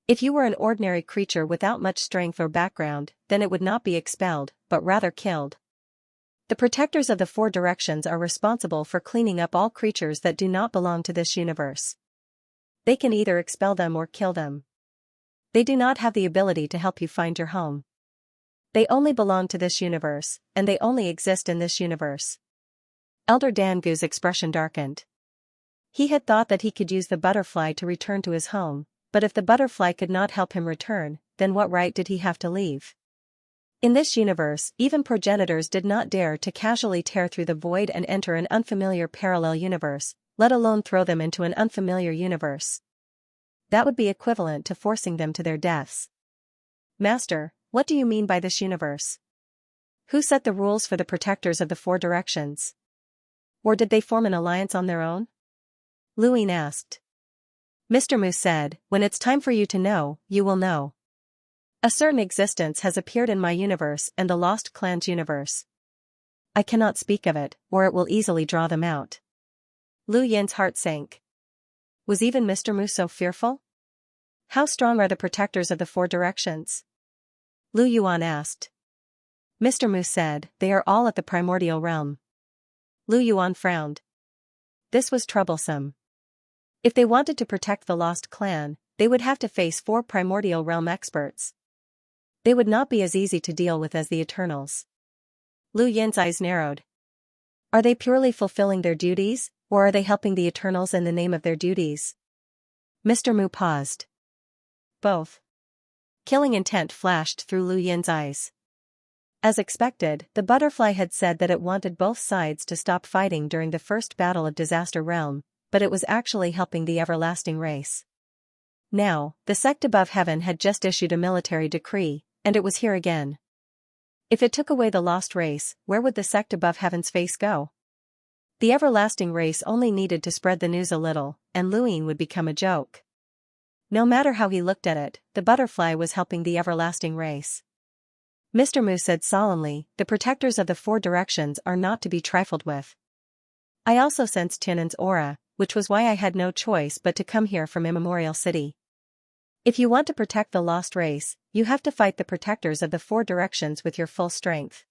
If you were an ordinary creature without much strength or background, then it would not be expelled, but rather killed. The protectors of the four directions are responsible for cleaning up all creatures that do not belong to this universe. They can either expel them or kill them. They do not have the ability to help you find your home. They only belong to this universe, and they only exist in this universe. Elder Dangu's expression darkened. He had thought that he could use the butterfly to return to his home, but if the butterfly could not help him return, then what right did he have to leave? In this universe, even progenitors did not dare to casually tear through the void and enter an unfamiliar parallel universe, let alone throw them into an unfamiliar universe. That would be equivalent to forcing them to their deaths. Master, what do you mean by this universe? Who set the rules for the protectors of the four directions? Or did they form an alliance on their own? Lu Yin asked. Mr. Mu said, when it's time for you to know, you will know. A certain existence has appeared in my universe and the Lost Clan's universe. I cannot speak of it, or it will easily draw them out. Lu Yin's heart sank. Was even Mr. Mu so fearful? How strong are the protectors of the four directions? Lu Yuan asked. Mr. Mu said, they are all at the primordial realm. Lu Yuan frowned. This was troublesome. If they wanted to protect the Lost Clan, they would have to face four primordial realm experts. They would not be as easy to deal with as the Eternals. Lu Yin's eyes narrowed. Are they purely fulfilling their duties, or are they helping the Eternals in the name of their duties? Mr. Mu paused. Both. Killing intent flashed through Lu Yin's eyes. As expected, the butterfly had said that it wanted both sides to stop fighting during the first battle of Disaster Realm, but it was actually helping the everlasting race. Now, the sect above heaven had just issued a military decree, and it was here again. If it took away the lost race, where would the sect above heaven's face go? The everlasting race only needed to spread the news a little, and Lu Yin would become a joke. No matter how he looked at it, the butterfly was helping the everlasting race. Mr. Mu said solemnly, the protectors of the four directions are not to be trifled with. I also sensed Tianan's aura, which was why I had no choice but to come here from Immemorial City. If you want to protect the lost race, you have to fight the protectors of the four directions with your full strength.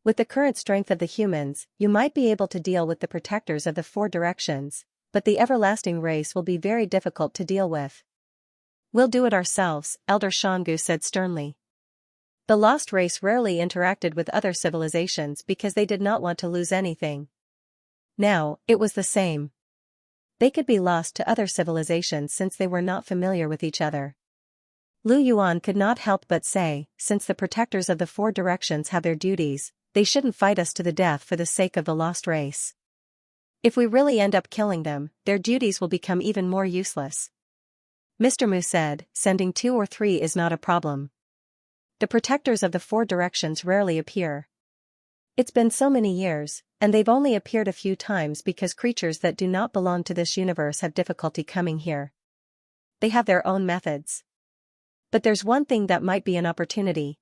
With the current strength of the humans, you might be able to deal with the protectors of the four directions, but the everlasting race will be very difficult to deal with. We'll do it ourselves, Elder Xianxia said sternly. The lost race rarely interacted with other civilizations because they did not want to lose anything. Now, it was the same. They could be lost to other civilizations since they were not familiar with each other. Lu Yuan could not help but say, since the protectors of the four directions have their duties, they shouldn't fight us to the death for the sake of the lost race. If we really end up killing them, their duties will become even more useless. Mr. Mu said, sending 2 or 3 is not a problem. The protectors of the four directions rarely appear. It's been so many years, and they've only appeared a few times because creatures that do not belong to this universe have difficulty coming here. They have their own methods. But there's one thing that might be an opportunity.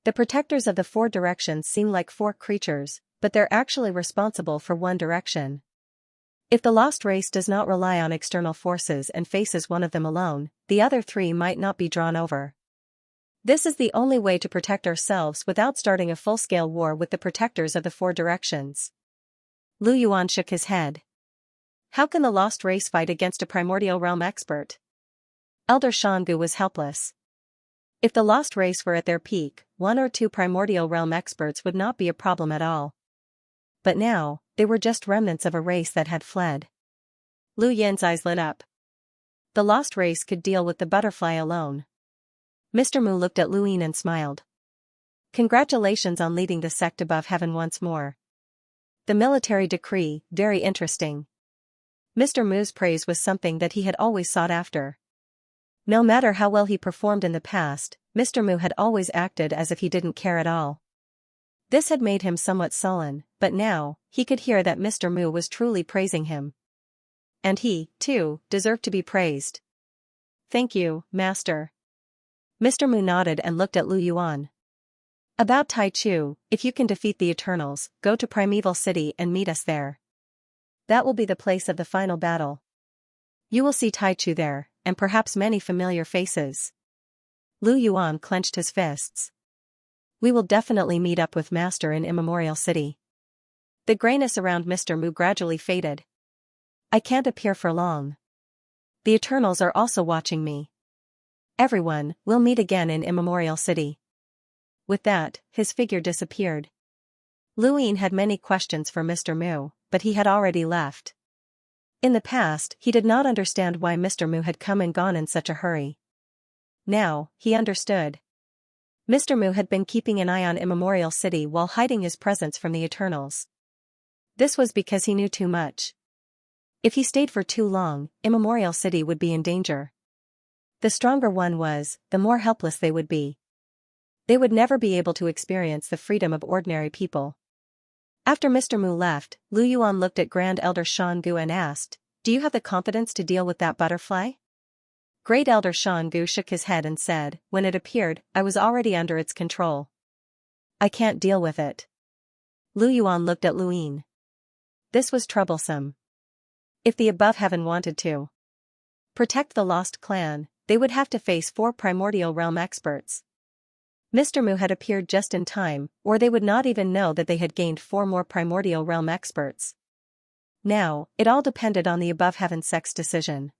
The protectors of the four directions seem like 4 creatures, but they're actually responsible for one direction. If the lost race does not rely on external forces and faces one of them alone, the other 3 might not be drawn over. This is the only way to protect ourselves without starting a full-scale war with the protectors of the four directions. Lu Yuan shook his head. How can the lost race fight against a primordial realm expert? Elder Xianxia was helpless. If the lost race were at their peak, 1 or 2 primordial realm experts would not be a problem at all. But now, they were just remnants of a race that had fled. Lu Yin's eyes lit up. The lost race could deal with the butterfly alone. Mr. Mu looked at Lu Yin and smiled. Congratulations on leading the sect above heaven once more. The military decree, very interesting. Mr. Mu's praise was something that he had always sought after. No matter how well he performed in the past, Mr. Mu had always acted as if he didn't care at all. This had made him somewhat sullen, but now, he could hear that Mr. Mu was truly praising him. And he, too, deserved to be praised. Thank you, Master. Mr. Mu nodded and looked at Lu Yuan. About Tai Chu, if you can defeat the Eternals, go to Primeval City and meet us there. That will be the place of the final battle. You will see Tai Chu there, and perhaps many familiar faces. Lu Yuan clenched his fists. We will definitely meet up with Master in Immemorial City. The grayness around Mr. Mu gradually faded. I can't appear for long. The Eternals are also watching me. Everyone, we'll meet again in Immemorial City. With that, his figure disappeared. Lu Yin had many questions for Mr. Mu, but he had already left. In the past, he did not understand why Mr. Mu had come and gone in such a hurry. Now, he understood. Mr. Mu had been keeping an eye on Immemorial City while hiding his presence from the Eternals. This was because he knew too much. If he stayed for too long, Immemorial City would be in danger. The stronger one was, the more helpless they would be. They would never be able to experience the freedom of ordinary people. After Mr. Mu left, Lu Yuan looked at Grand Elder Xianxia and asked, Do you have the confidence to deal with that butterfly? Great Elder Xianxia shook his head and said, When it appeared, I was already under its control. I can't deal with it. Lu Yuan looked at Lu Yin. This was troublesome. If the above heaven wanted to protect the lost clan, they would have to face 4 primordial realm experts. Mr. Mu had appeared just in time, or they would not even know that they had gained 4 more primordial realm experts. Now, it all depended on the above heaven sect's decision.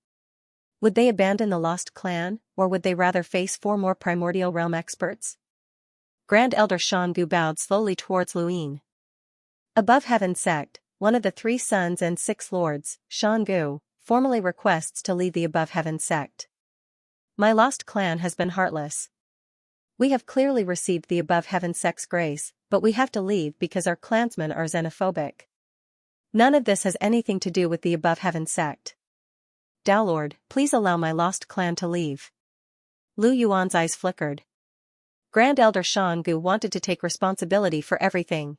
Would they abandon the lost clan, or would they rather face 4 more primordial realm experts? Grand Elder Xianxia bowed slowly towards Lu Yin. Above heaven sect, one of the 3 sons and 6 lords, Xianxia, formally requests to leave the above heaven sect. My lost clan has been heartless. We have clearly received the above heaven sect's grace, but we have to leave because our clansmen are xenophobic. None of this has anything to do with the above heaven sect. Downlord, please allow my lost clan to leave. Lu Yuan's eyes flickered. Grand Elder Xianxia wanted to take responsibility for everything.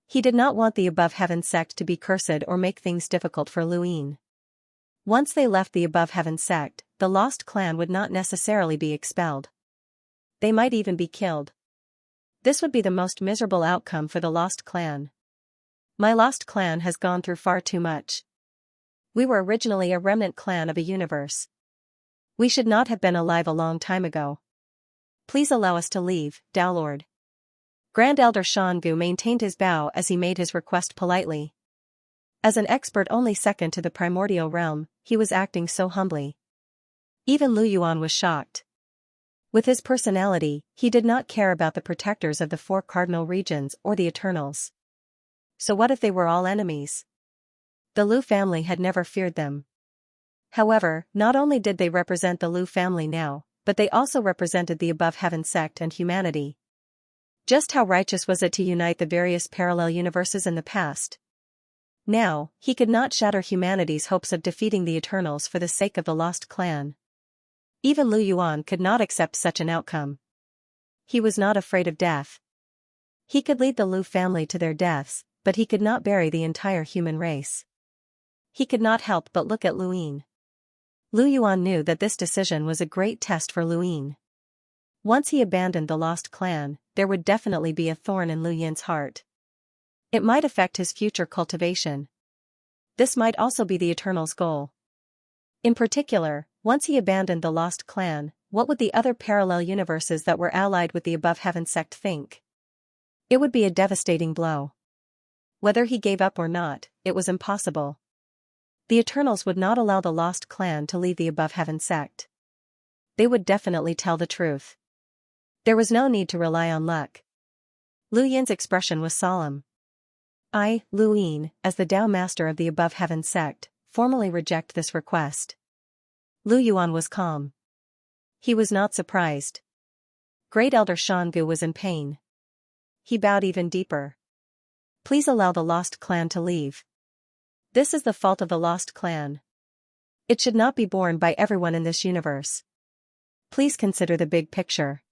He did not want the above heaven sect to be cursed or make things difficult for Lu Yin. Once they left the above heaven sect, the lost clan would not necessarily be expelled. They might even be killed. This would be the most miserable outcome for the lost clan. My lost clan has gone through far too much. We were originally a remnant clan of a universe. We should not have been alive a long time ago. Please allow us to leave, Downlord. Grand Elder Xianxia maintained his bow as he made his request politely. As an expert only second to the primordial realm, he was acting so humbly. Even Lu Yuan was shocked. With his personality, he did not care about the protectors of the 4 cardinal regions or the Eternals. So what if they were all enemies? The Lu family had never feared them. However, not only did they represent the Lu family now, but they also represented the above heaven sect and humanity. Just how righteous was it to unite the various parallel universes in the past? Now, he could not shatter humanity's hopes of defeating the Eternals for the sake of the lost clan. Even Lu Yuan could not accept such an outcome. He was not afraid of death. He could lead the Lu family to their deaths, but he could not bury the entire human race. He could not help but look at Lu Yin. Lu Yuan knew that this decision was a great test for Lu Yin. Once he abandoned the lost clan, there would definitely be a thorn in Lu Yin's heart. It might affect his future cultivation. This might also be the Eternal's goal. In particular, once he abandoned the lost clan, what would the other parallel universes that were allied with the above heaven sect think? It would be a devastating blow. Whether he gave up or not, it was impossible. The Eternals would not allow the Lost Clan to leave the Above Heaven sect. They would definitely tell the truth. There was no need to rely on luck. Lu Yin's expression was solemn. I, Lu Yin, as the Tao Master of the Above Heaven sect, formally reject this request. Lu Yuan was calm. He was not surprised. Great Elder Shangu was in pain. He bowed even deeper. Please allow the Lost Clan to leave. This is the fault of the Lost Clan. It should not be borne by everyone in this universe. Please consider the big picture.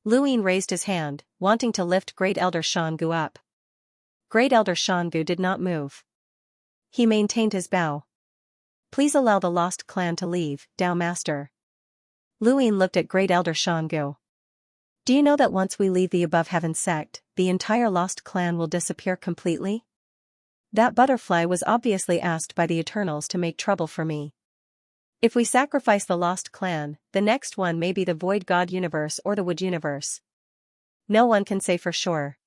Lu Yin raised his hand, wanting to lift Great Elder Shangu up. Great Elder Shangu did not move. He maintained his bow. Please allow the Lost Clan to leave, Tao Master. Lu Yin looked at Great Elder Shangu. Do you know that once we leave the Above Heaven sect, the entire Lost Clan will disappear completely? That butterfly was obviously asked by the Eternals to make trouble for me. If we sacrifice the Lost Clan, the next one may be the Void God universe or the Wood universe. No one can say for sure.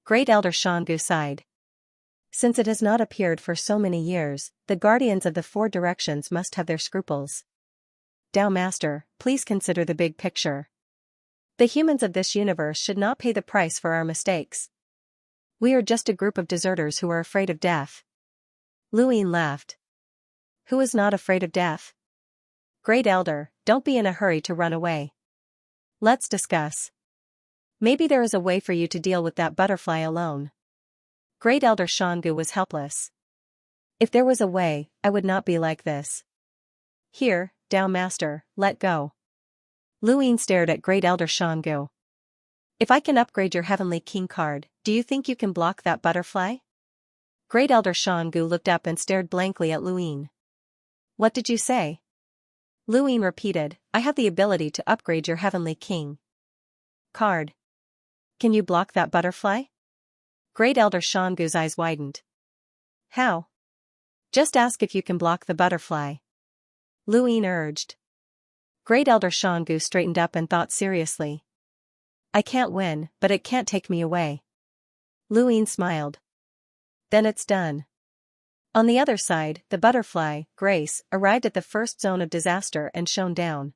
Great Elder Shangu sighed. Since it has not appeared for so many years, the guardians of the four directions must have their scruples. Tao Master, please consider the big picture. The humans of this universe should not pay the price for our mistakes. We are just a group of deserters who are afraid of death. Lu Yin laughed. Who is not afraid of death? Great Elder, don't be in a hurry to run away. Let's discuss. Maybe there is a way for you to deal with that butterfly alone. Great Elder Shangu was helpless. If there was a way, I would not be like this. Here, Tao Master, let go. Lu Yin stared at Great Elder Shangu. If I can upgrade your Heavenly King card, do you think you can block that butterfly? Great Elder Shangu looked up and stared blankly at Lu Yin. What did you say? Lu Yin repeated, I have the ability to upgrade your Heavenly King card. Can you block that butterfly? Great Elder Shangu's eyes widened. How? Just ask if you can block the butterfly. Lu Yin urged. Great Elder Shangu straightened up and thought seriously. I can't win, but it can't take me away. Lu Yin smiled. Then it's done. On the other side, the butterfly, Grace, arrived at the first zone of disaster and shone down.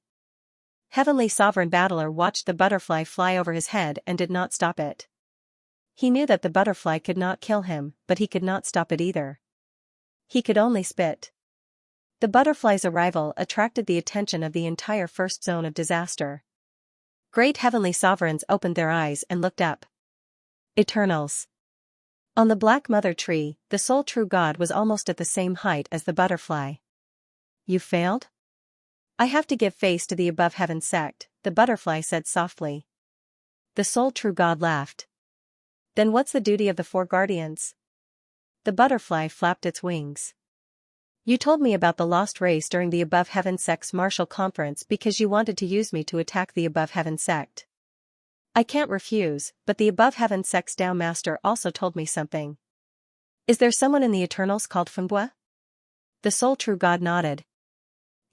Heavenly Sovereign Battler watched the butterfly fly over his head and did not stop it. He knew that the butterfly could not kill him, but he could not stop it either. He could only spit. The butterfly's arrival attracted the attention of the entire first zone of disaster. Great Heavenly Sovereigns opened their eyes and looked up. Eternals. On the Black Mother Tree, the sole true God was almost at the same height as the butterfly. You failed? I have to give face to the Above Heaven sect, the butterfly said softly. The sole true God laughed. Then what's the duty of the four guardians? The butterfly flapped its wings. You told me about the lost race during the Above Heaven sect's Martial Conference because you wanted to use me to attack the Above Heaven sect. I can't refuse, but the Above Heaven sect's Tao Master also told me something. Is there someone in the Eternals called Fengbua? The sole true God nodded.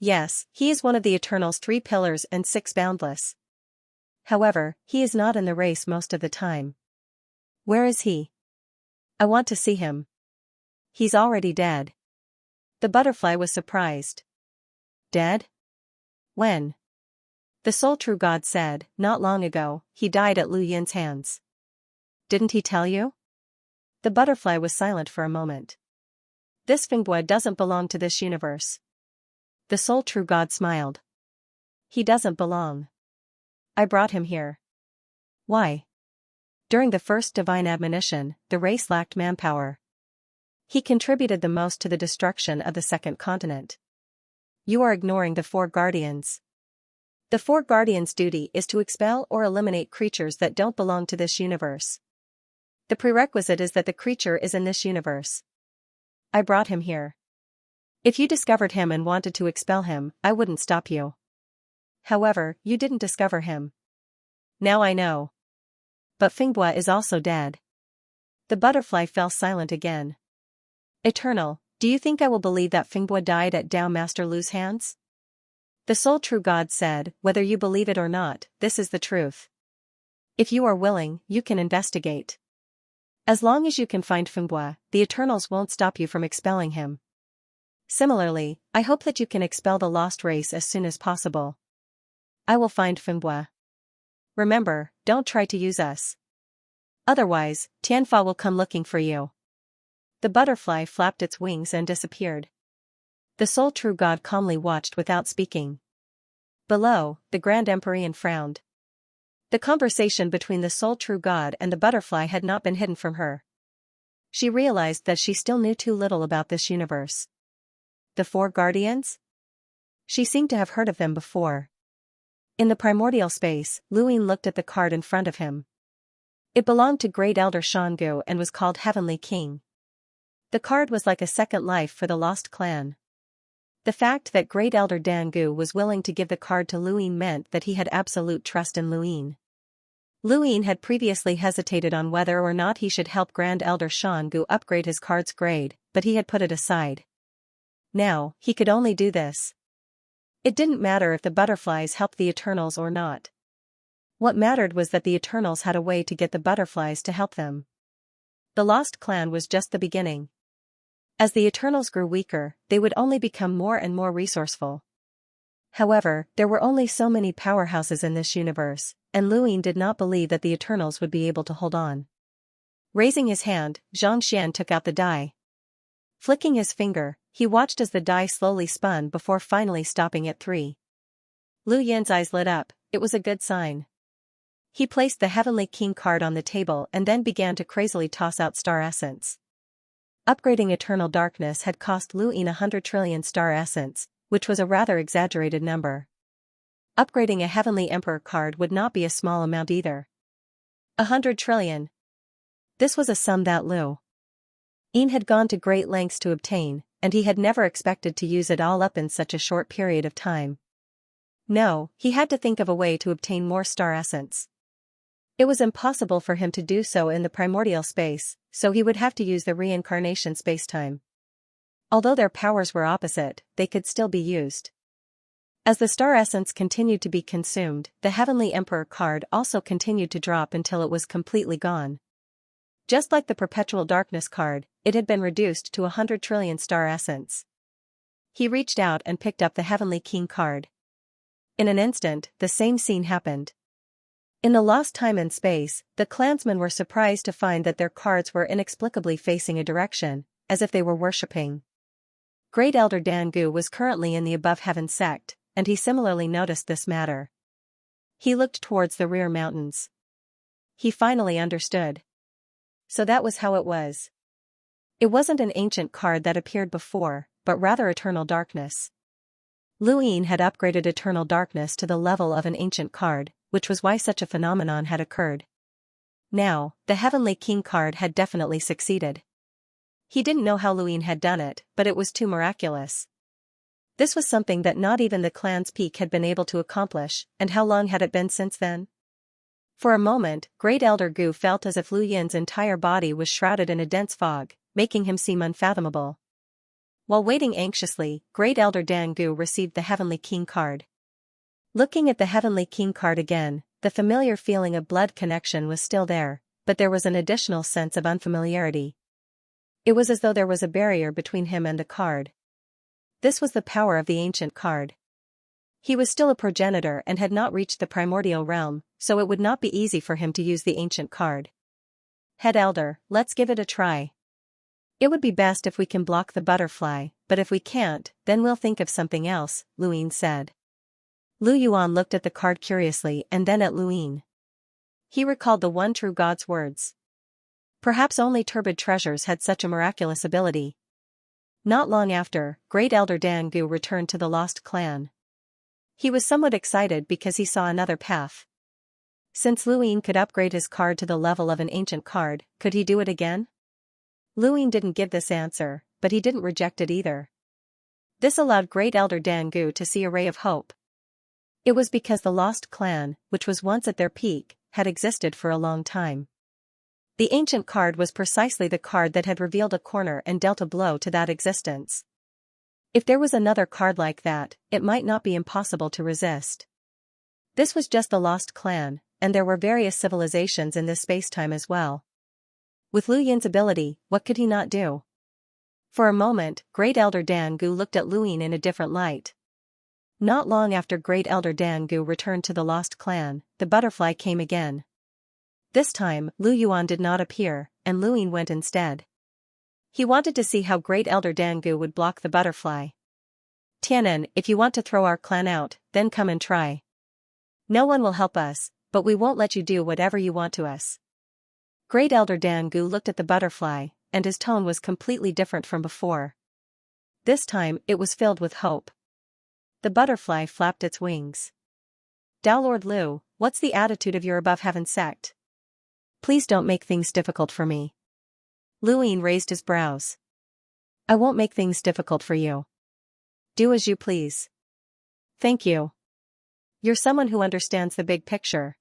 Yes, he is one of the Eternals' 3 pillars and 6 boundless. However, he is not in the race most of the time. Where is he? I want to see him. He's already dead. The butterfly was surprised. Dead? When? The sole true God said, not long ago, he died at Lu Yin's hands. Didn't he tell you? The butterfly was silent for a moment. This Fengbua doesn't belong to this universe. The sole true God smiled. He doesn't belong. I brought him here. Why? During the first divine admonition, the race lacked manpower. He contributed the most to the destruction of the second continent. You are ignoring the four guardians. The four guardians' duty is to expel or eliminate creatures that don't belong to this universe. The prerequisite is that the creature is in this universe. I brought him here. If you discovered him and wanted to expel him, I wouldn't stop you. However, you didn't discover him. Now I know. But Fengbua is also dead. The butterfly fell silent again. Eternal, do you think I will believe that Fengbua died at Tao Master Lu's hands? The sole true God said, whether you believe it or not, this is the truth. If you are willing, you can investigate. As long as you can find Fengbua, the Eternals won't stop you from expelling him. Similarly, I hope that you can expel the lost race as soon as possible. I will find Finbua. Remember, don't try to use us. Otherwise, Tianfa will come looking for you. The butterfly flapped its wings and disappeared. The sole true god calmly watched without speaking. Below, the Grand Empyrean frowned. The conversation between the sole true god and the butterfly had not been hidden from her. She realized that she still knew too little about this universe. The four guardians? She seemed to have heard of them before. In the primordial space, Luin looked at the card in front of him. It belonged to Great Elder Xianxia and was called Heavenly King. The card was like a second life for the lost clan. The fact that Great Elder Dangu was willing to give the card to Luin meant that he had absolute trust in Luin. Luin had previously hesitated on whether or not he should help Grand Elder Xianxia upgrade his card's grade, but he had put it aside. Now, he could only do this. It didn't matter if the butterflies helped the Eternals or not. What mattered was that the Eternals had a way to get the butterflies to help them. The Lost Clan was just the beginning. As the Eternals grew weaker, they would only become more and more resourceful. However, there were only so many powerhouses in this universe, and Luin did not believe that the Eternals would be able to hold on. Raising his hand, Xianxia took out the die. Flicking his finger, he watched as the die slowly spun before finally stopping at 3. Lu Yin's eyes lit up. It was a good sign. He placed the Heavenly King card on the table and then began to crazily toss out star essence. Upgrading Eternal Darkness had cost Luin 100 trillion star essence, which was a rather exaggerated number. Upgrading a Heavenly Emperor card would not be a small amount either. 100 trillion. This was a sum that Lu Yin had gone to great lengths to obtain, and he had never expected to use it all up in such a short period of time. No, he had to think of a way to obtain more star essence. It was impossible for him to do so in the primordial space, so he would have to use the reincarnation spacetime. Although their powers were opposite, they could still be used. As the star essence continued to be consumed, the Heavenly Emperor card also continued to drop until it was completely gone. Just like the Perpetual Darkness card, it had been reduced to 100 trillion star essence. He reached out and picked up the Heavenly King card. In an instant, the same scene happened. In the lost time and space, the clansmen were surprised to find that their cards were inexplicably facing a direction, as if they were worshipping. Great Elder Dangu was currently in the Above Heaven sect, and he similarly noticed this matter. He looked towards the rear mountains. He finally understood. So that was how it was. It wasn't an ancient card that appeared before, but rather Eternal Darkness. Luin had upgraded Eternal Darkness to the level of an ancient card, which was why such a phenomenon had occurred. Now, the Heavenly King card had definitely succeeded. He didn't know how Luin had done it, but it was too miraculous. This was something that not even the clan's peak had been able to accomplish, and how long had it been since then? For a moment, Great Elder Gu felt as if Lu Yin's entire body was shrouded in a dense fog, making him seem unfathomable. While waiting anxiously, Great Elder Dangu received the Heavenly King card. Looking at the Heavenly King card again, the familiar feeling of blood connection was still there, but there was an additional sense of unfamiliarity. It was as though there was a barrier between him and the card. This was the power of the ancient card. He was still a progenitor and had not reached the primordial realm, so it would not be easy for him to use the ancient card. Head Elder, let's give it a try. It would be best if we can block the butterfly, but if we can't, then we'll think of something else, Luin said. Lu Yuan looked at the card curiously and then at Luin. He recalled the one true god's words. Perhaps only turbid treasures had such a miraculous ability. Not long after, Great Elder Dangu returned to the Lost Clan. He was somewhat excited because he saw another path. Since Luin could upgrade his card to the level of an ancient card, could he do it again? Luin didn't give this answer, but he didn't reject it either. This allowed Great Elder Dangu to see a ray of hope. It was because the Lost Clan, which was once at their peak, had existed for a long time. The ancient card was precisely the card that had revealed a corner and dealt a blow to that existence. If there was another card like that, it might not be impossible to resist. This was just the Lost Clan, and there were various civilizations in this spacetime as well. With Lu Yin's ability, what could he not do? For a moment, Great Elder Dan-gu looked at Luin in a different light. Not long after Great Elder Dan-gu returned to the Lost Clan, the butterfly came again. This time, Lu Yuan did not appear, and Luin went instead. He wanted to see how Great Elder Dan-gu would block the butterfly. Tianan, if you want to throw our clan out, then come and try. No one will help us, but we won't let you do whatever you want to us. Great Elder Dan-gu looked at the butterfly, and his tone was completely different from before. This time, it was filled with hope. The butterfly flapped its wings. Dao Lord Lu, what's the attitude of your above heaven sect? Please don't make things difficult for me. Luin raised his brows. I won't make things difficult for you. Do as you please. Thank you. You're someone who understands the big picture.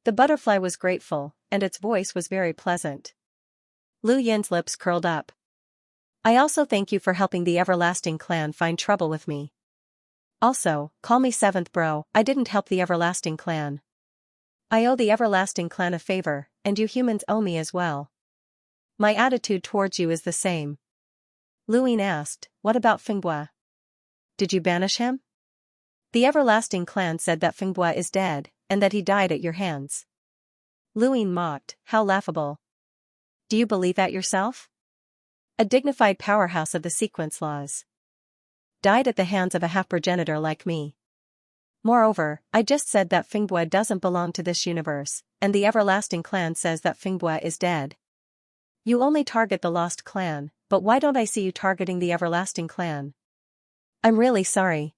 The butterfly was grateful, and its voice was very pleasant. Lu Yin's lips curled up. I also thank you for helping the Everlasting Clan find trouble with me. Also, call me Seventh Bro, I didn't help the Everlasting Clan. I owe the Everlasting Clan a favor, and you humans owe me as well. My attitude towards you is the same. Luin asked, what about Fingbua? Did you banish him? The Everlasting Clan said that Fingbua is dead, and that he died at your hands. Luin mocked, how laughable. Do you believe that yourself? A dignified powerhouse of the sequence laws. Died at the hands of a half-progenitor like me. Moreover, I just said that Fingbua doesn't belong to this universe, and the Everlasting Clan says that Fingbua is dead. You only target the Lost Clan, but why don't I see you targeting the Everlasting Clan? I'm really sorry.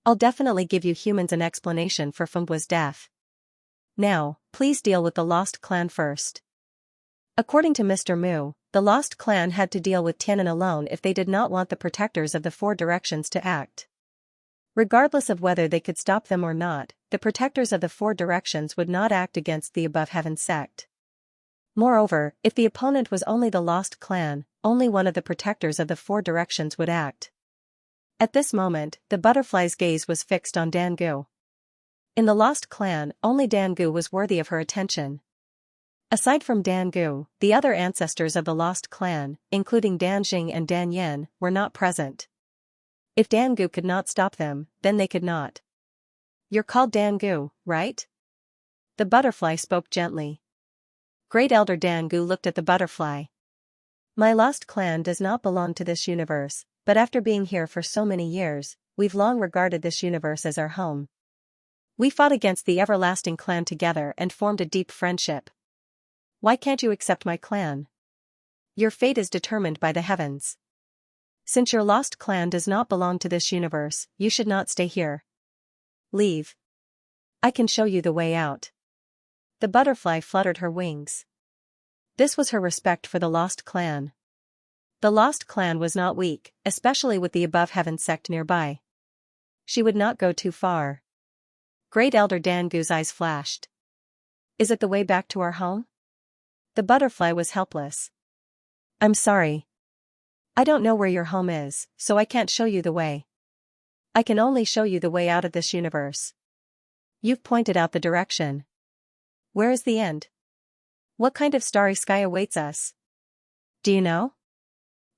I'll definitely give you humans an explanation for Fengbua's death. Now, please deal with the Lost Clan first. According to Mr. Mu, the Lost Clan had to deal with Tianan alone if they did not want the protectors of the Four Directions to act. Regardless of whether they could stop them or not, the protectors of the Four Directions would not act against the Above Heaven sect. Moreover, if the opponent was only the Lost Clan, only one of the protectors of the Four Directions would act. At this moment, the butterfly's gaze was fixed on Dan-gu. In the Lost Clan, only Dan-gu was worthy of her attention. Aside from Dan-gu, the other ancestors of the Lost Clan, including Dan-jing and Dan-yen, were not present. If Dan-gu could not stop them, then they could not. You're called Dan-gu, right? The butterfly spoke gently. Great Elder Dan-gu looked at the butterfly. My Lost Clan does not belong to this universe, but after being here for so many years, we've long regarded this universe as our home. We fought against the Everlasting Clan together and formed a deep friendship. Why can't you accept my clan? Your fate is determined by the heavens. Since your Lost Clan does not belong to this universe, you should not stay here. Leave. I can show you the way out. The butterfly fluttered her wings. This was her respect for the Lost Clan. The Lost Clan was not weak, especially with the Above Heaven sect nearby. She would not go too far. Great Elder Dan-gu's eyes flashed. Is it the way back to our home? The butterfly was helpless. I'm sorry. I don't know where your home is, so I can't show you the way. I can only show you the way out of this universe. You've pointed out the direction. Where is the end? What kind of starry sky awaits us? Do you know?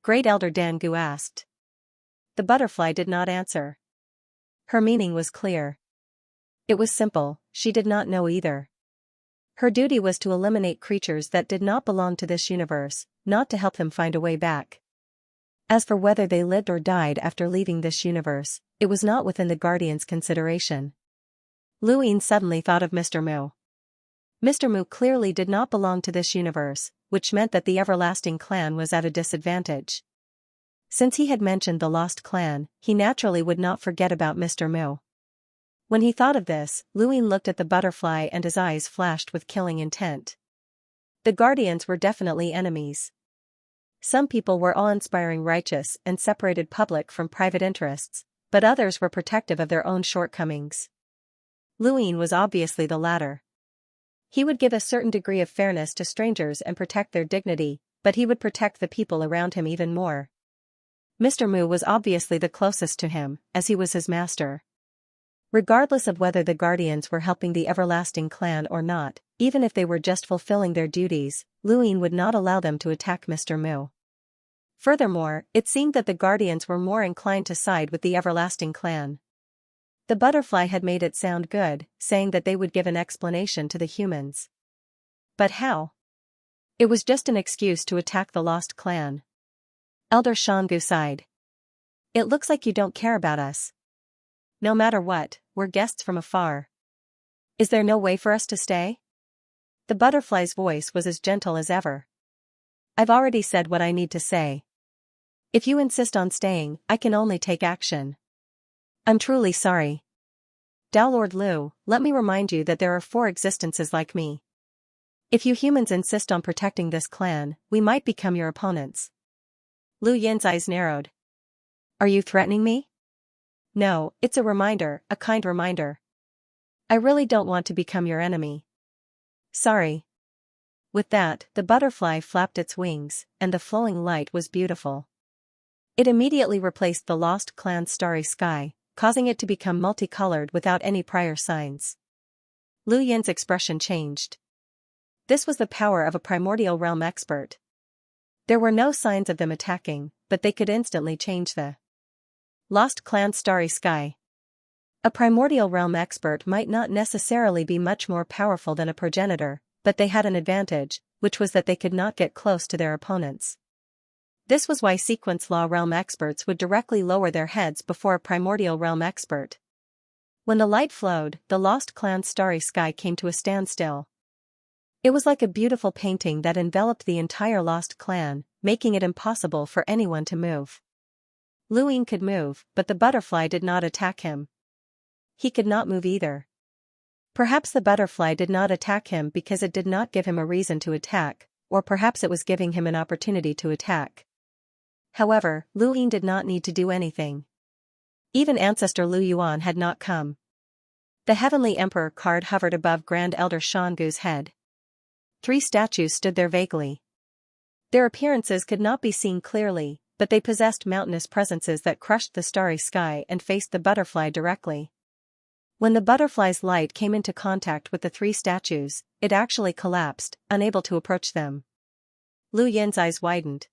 Great Elder Dan-gu asked. The butterfly did not answer. Her meaning was clear. It was simple, she did not know either. Her duty was to eliminate creatures that did not belong to this universe, not to help them find a way back. As for whether they lived or died after leaving this universe, it was not within the Guardian's consideration. Luin suddenly thought of Mr. Mu. Mr. Mu clearly did not belong to this universe, which meant that the Everlasting Clan was at a disadvantage. Since he had mentioned the Lost Clan, he naturally would not forget about Mr. Mu. When he thought of this, Luin looked at the butterfly and his eyes flashed with killing intent. The Guardians were definitely enemies. Some people were awe-inspiring righteous and separated public from private interests, but others were protective of their own shortcomings. Luin was obviously the latter. He would give a certain degree of fairness to strangers and protect their dignity, but he would protect the people around him even more. Mr. Mu was obviously the closest to him, as he was his master. Regardless of whether the Guardians were helping the Everlasting Clan or not, even if they were just fulfilling their duties, Luin would not allow them to attack Mr. Mu. Furthermore, it seemed that the guardians were more inclined to side with the everlasting clan. The butterfly had made it sound good, saying that they would give an explanation to the humans. But how? It was just an excuse to attack the lost clan. Elder Xianxia sighed. It looks like you don't care about us. No matter what, we're guests from afar. Is there no way for us to stay? The butterfly's voice was as gentle as ever. I've already said what I need to say. If you insist on staying, I can only take action. I'm truly sorry. Lord Lu, let me remind you that there are 4 existences like me. If you humans insist on protecting this clan, we might become your opponents. Lu Yin's eyes narrowed. Are you threatening me? No, it's a reminder, a kind reminder. I really don't want to become your enemy. Sorry. With that, the butterfly flapped its wings, and the flowing light was beautiful. It immediately replaced the lost clan's starry sky, causing it to become multicolored without any prior signs. Lu Yin's expression changed. This was the power of a primordial realm expert. There were no signs of them attacking, but they could instantly change the lost clan's starry sky. A primordial realm expert might not necessarily be much more powerful than a progenitor, but they had an advantage, which was that they could not get close to their opponents. This was why sequence law realm experts would directly lower their heads before a primordial realm expert. When the light flowed, the lost clan's starry sky came to a standstill. It was like a beautiful painting that enveloped the entire lost clan, making it impossible for anyone to move. Lu Ying could move, but the butterfly did not attack him. He could not move either. Perhaps the butterfly did not attack him because it did not give him a reason to attack, or perhaps it was giving him an opportunity to attack. However, Lu Ying did not need to do anything. Even Ancestor Lu Yuan had not come. The Heavenly Emperor card hovered above Grand Elder Xianxua's head. 3 statues stood there vaguely. Their appearances could not be seen clearly, but they possessed mountainous presences that crushed the starry sky and faced the butterfly directly. When the butterfly's light came into contact with the 3 statues, it actually collapsed, unable to approach them. Lu Yin's eyes widened.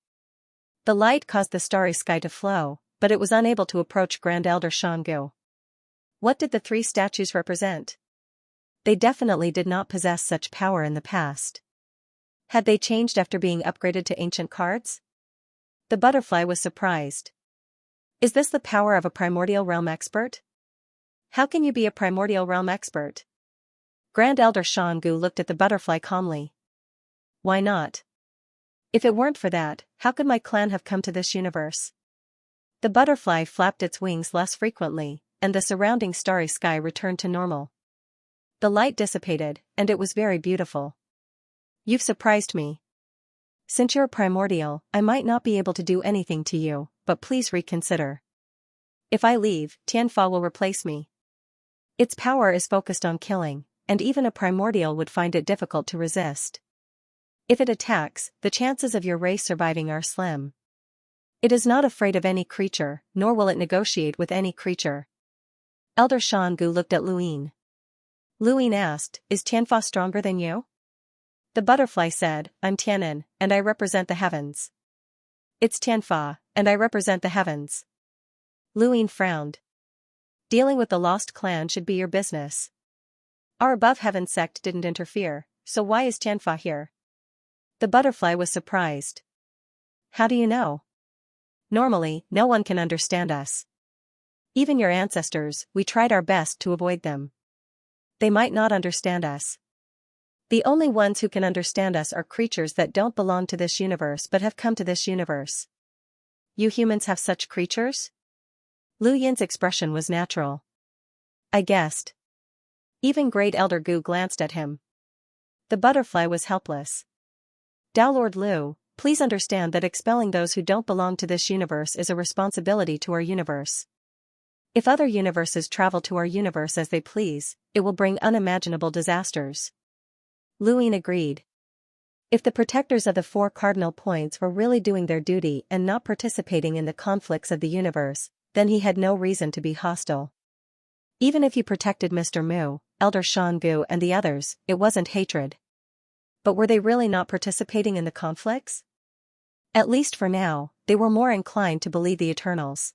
The light caused the starry sky to flow, but it was unable to approach Grand Elder Xianxia. What did the 3 statues represent? They definitely did not possess such power in the past. Had they changed after being upgraded to ancient cards? The butterfly was surprised. Is this the power of a primordial realm expert? How can you be a primordial realm expert? Grand Elder Xianxia looked at the butterfly calmly. Why not? If it weren't for that, how could my clan have come to this universe? The butterfly flapped its wings less frequently, and the surrounding starry sky returned to normal. The light dissipated, and it was very beautiful. You've surprised me. Since you're primordial, I might not be able to do anything to you, but please reconsider. If I leave, Tianfa will replace me. Its power is focused on killing, and even a primordial would find it difficult to resist. If it attacks, the chances of your race surviving are slim. It is not afraid of any creature, nor will it negotiate with any creature. Elder Xianxia looked at Lu Ying. Lu Ying asked, is Tianfa stronger than you? The butterfly said, I'm Tianan, and I represent the heavens. It's Tianfa, and I represent the heavens. Lu Ying frowned. Dealing with the lost clan should be your business. Our above heaven sect didn't interfere, so why is Tianfa here? The butterfly was surprised. How do you know? Normally, no one can understand us. Even your ancestors, we tried our best to avoid them. They might not understand us. The only ones who can understand us are creatures that don't belong to this universe but have come to this universe. You humans have such creatures? Lu Yin's expression was natural. I guessed. Even Great Elder Gu glanced at him. The butterfly was helpless. Lord Lu, please understand that expelling those who don't belong to this universe is a responsibility to our universe. If other universes travel to our universe as they please, it will bring unimaginable disasters. Lu Ying agreed. If the protectors of the 4 cardinal points were really doing their duty and not participating in the conflicts of the universe, then he had no reason to be hostile. Even if he protected Mr. Mu, Elder Xianxia and the others, it wasn't hatred. But were they really not participating in the conflicts? At least for now, they were more inclined to believe the Eternals.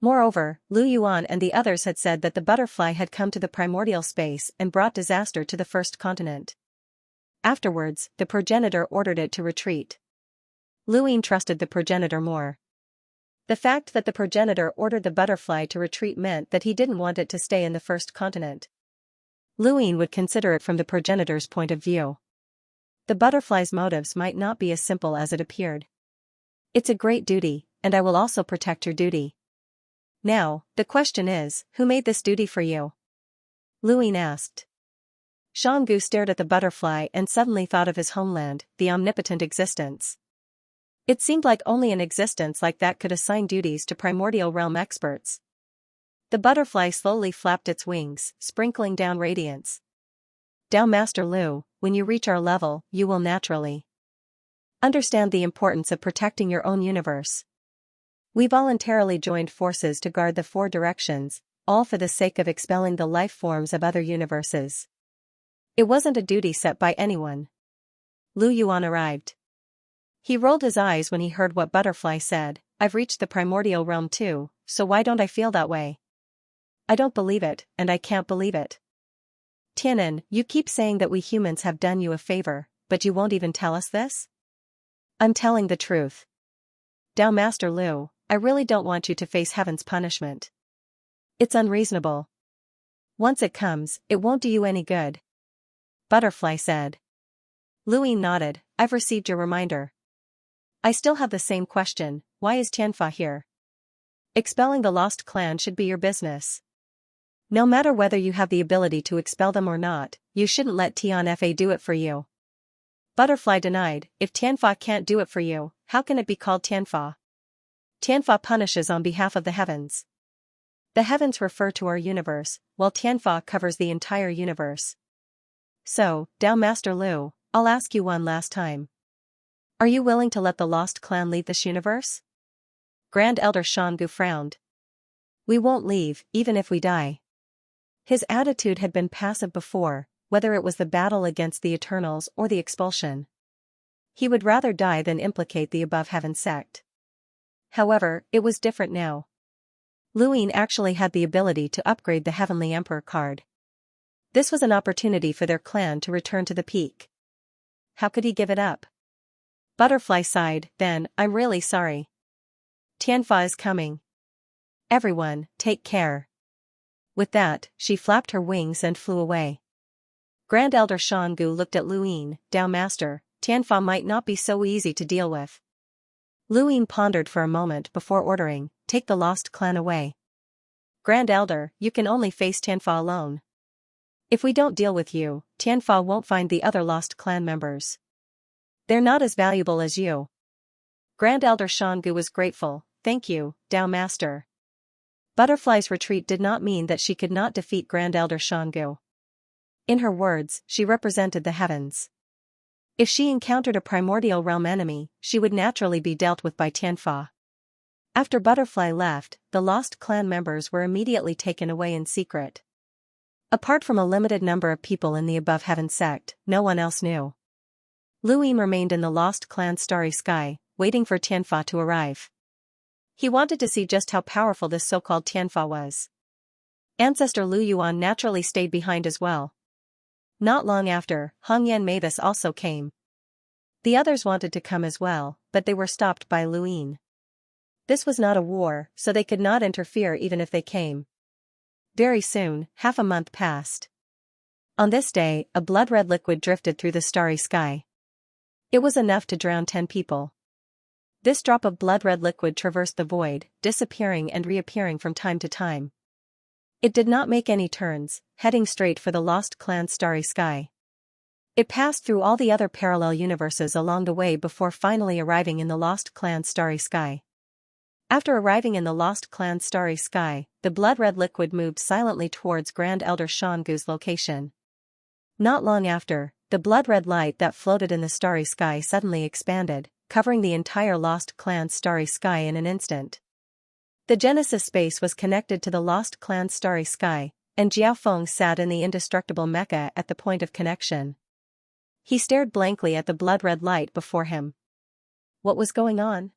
Moreover, Lu Yuan and the others had said that the butterfly had come to the primordial space and brought disaster to the first continent. Afterwards, the progenitor ordered it to retreat. Lu Ying trusted the progenitor more. The fact that the progenitor ordered the butterfly to retreat meant that he didn't want it to stay in the first continent. Lu Ying would consider it from the progenitor's point of view. The butterfly's motives might not be as simple as it appeared. It's a great duty, and I will also protect your duty. Now, the question is, who made this duty for you? Lu Ying asked. Xianxia stared at the butterfly and suddenly thought of his homeland, the omnipotent existence. It seemed like only an existence like that could assign duties to primordial realm experts. The butterfly slowly flapped its wings, sprinkling down radiance. Dao Master Lu, when you reach our level, you will naturally understand the importance of protecting your own universe. We voluntarily joined forces to guard the four directions, all for the sake of expelling the life forms of other universes. It wasn't a duty set by anyone. Lu Yuan arrived. He rolled his eyes when he heard what Butterfly said. I've reached the primordial realm too, so why don't I feel that way? I don't believe it, and I can't believe it. Tianan, you keep saying that we humans have done you a favor, but you won't even tell us this? I'm telling the truth. Dao Master Lu, I really don't want you to face heaven's punishment. It's unreasonable. Once it comes, it won't do you any good. Butterfly said. Lu Ying nodded. I've received your reminder. I still have the same question, why is Tianfa here? Expelling the lost clan should be your business. No matter whether you have the ability to expel them or not, you shouldn't let Tianfa do it for you. Butterfly denied, if Tianfa can't do it for you, how can it be called Tianfa? Tianfa punishes on behalf of the heavens. The heavens refer to our universe, while Tianfa covers the entire universe. So, Dao Master Lu, I'll ask you one last time. Are you willing to let the lost clan leave this universe? Grand Elder Xianxia frowned. We won't leave, even if we die. His attitude had been passive before, whether it was the battle against the Eternals or the expulsion. He would rather die than implicate the above heaven sect. However, it was different now. Lu Ying actually had the ability to upgrade the Heavenly Emperor card. This was an opportunity for their clan to return to the peak. How could he give it up? Butterfly sighed, then, I'm really sorry. Tianfa is coming. Everyone, take care. With that, she flapped her wings and flew away. Grand Elder Xianxia looked at Lu Ying, Dao Master, Tianfa might not be so easy to deal with. Lu Ying pondered for a moment before ordering, take the lost clan away. Grand Elder, you can only face Tianfa alone. If we don't deal with you, Tianfa won't find the other lost clan members. They're not as valuable as you. Grand Elder Xianxia was grateful, thank you, Dao Master. Butterfly's retreat did not mean that she could not defeat Grand Elder Xianxia. In her words, she represented the heavens. If she encountered a primordial realm enemy, she would naturally be dealt with by Tianfa. After Butterfly left, the lost clan members were immediately taken away in secret. Apart from a limited number of people in the above heaven sect, no one else knew. Lu Ying remained in the lost clan's starry sky, waiting for Tianfa to arrive. He wanted to see just how powerful this so-called Tianfa was. Ancestor Lu Yuan naturally stayed behind as well. Not long after, Hongyan Mavis also came. The others wanted to come as well, but they were stopped by Lu Ying. This was not a war, so they could not interfere even if they came. Very soon, half a month passed. On this day, a blood-red liquid drifted through the starry sky. It was enough to drown 10 people. This drop of blood-red liquid traversed the void, disappearing and reappearing from time to time. It did not make any turns, heading straight for the lost clan's starry sky. It passed through all the other parallel universes along the way before finally arriving in the lost clan's starry sky. After arriving in the lost clan's starry sky, the blood-red liquid moved silently towards Grand Elder Xianxia's location. Not long after, the blood-red light that floated in the starry sky suddenly expanded, covering the entire lost clan's starry sky in an instant. The Genesis space was connected to the lost clan's starry sky, and Jiaofeng sat in the indestructible mecha at the point of connection. He stared blankly at the blood-red light before him. What was going on?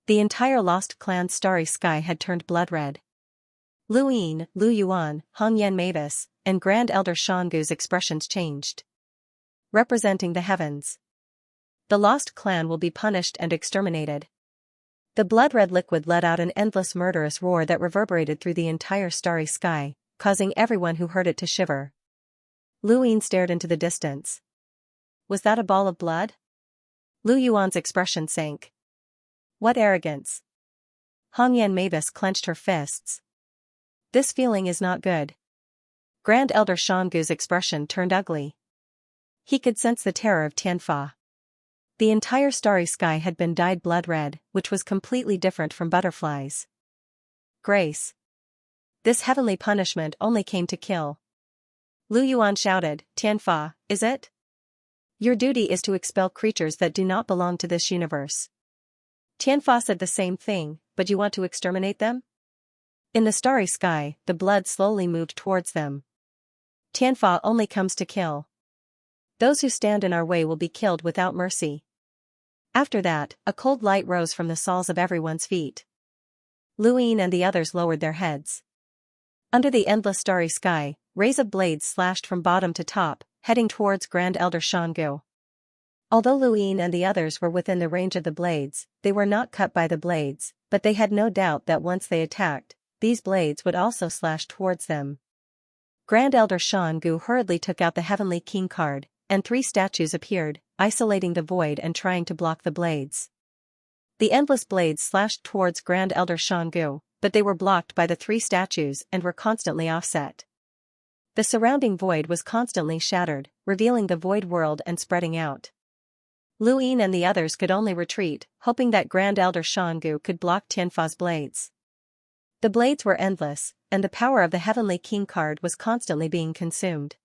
The entire Lost Clan's starry sky had turned blood-red. Lu Yin, Lu Yuan, Hong Yan Mavis, and Grand Elder Shangu's expressions changed. Representing the heavens. The Lost Clan will be punished and exterminated. The blood-red liquid let out an endless murderous roar that reverberated through the entire starry sky, causing everyone who heard it to shiver. Lu Yin stared into the distance. Was that a ball of blood? Lu Yuan's expression sank. What arrogance! Hong Yan Mavis clenched her fists. This feeling is not good. Grand Elder Shangu's expression turned ugly. He could sense the terror of Tianfa. The entire starry sky had been dyed blood-red, which was completely different from butterflies. Grace. This heavenly punishment only came to kill. Lu Yuan shouted, Tianfa, is it? Your duty is to expel creatures that do not belong to this universe. Tianfa said the same thing, but you want to exterminate them? In the starry sky, the blood slowly moved towards them. Tianfa only comes to kill. Those who stand in our way will be killed without mercy. After that, a cold light rose from the soles of everyone's feet. Lu Yin and the others lowered their heads. Under the endless starry sky, rays of blades slashed from bottom to top, heading towards Grand Elder Shangu. Although Lu Yin and the others were within the range of the blades, they were not cut by the blades, but they had no doubt that once they attacked, these blades would also slash towards them. Grand Elder Shangu hurriedly took out the Heavenly King card, and 3 statues appeared, isolating the void and trying to block the blades. The endless blades slashed towards Grand Elder Shangu, but they were blocked by the 3 statues and were constantly offset. The surrounding void was constantly shattered, revealing the void world and spreading out. Lu Yin and the others could only retreat, hoping that Grand Elder Shangu could block Tianfa's blades. The blades were endless, and the power of the Heavenly King card was constantly being consumed.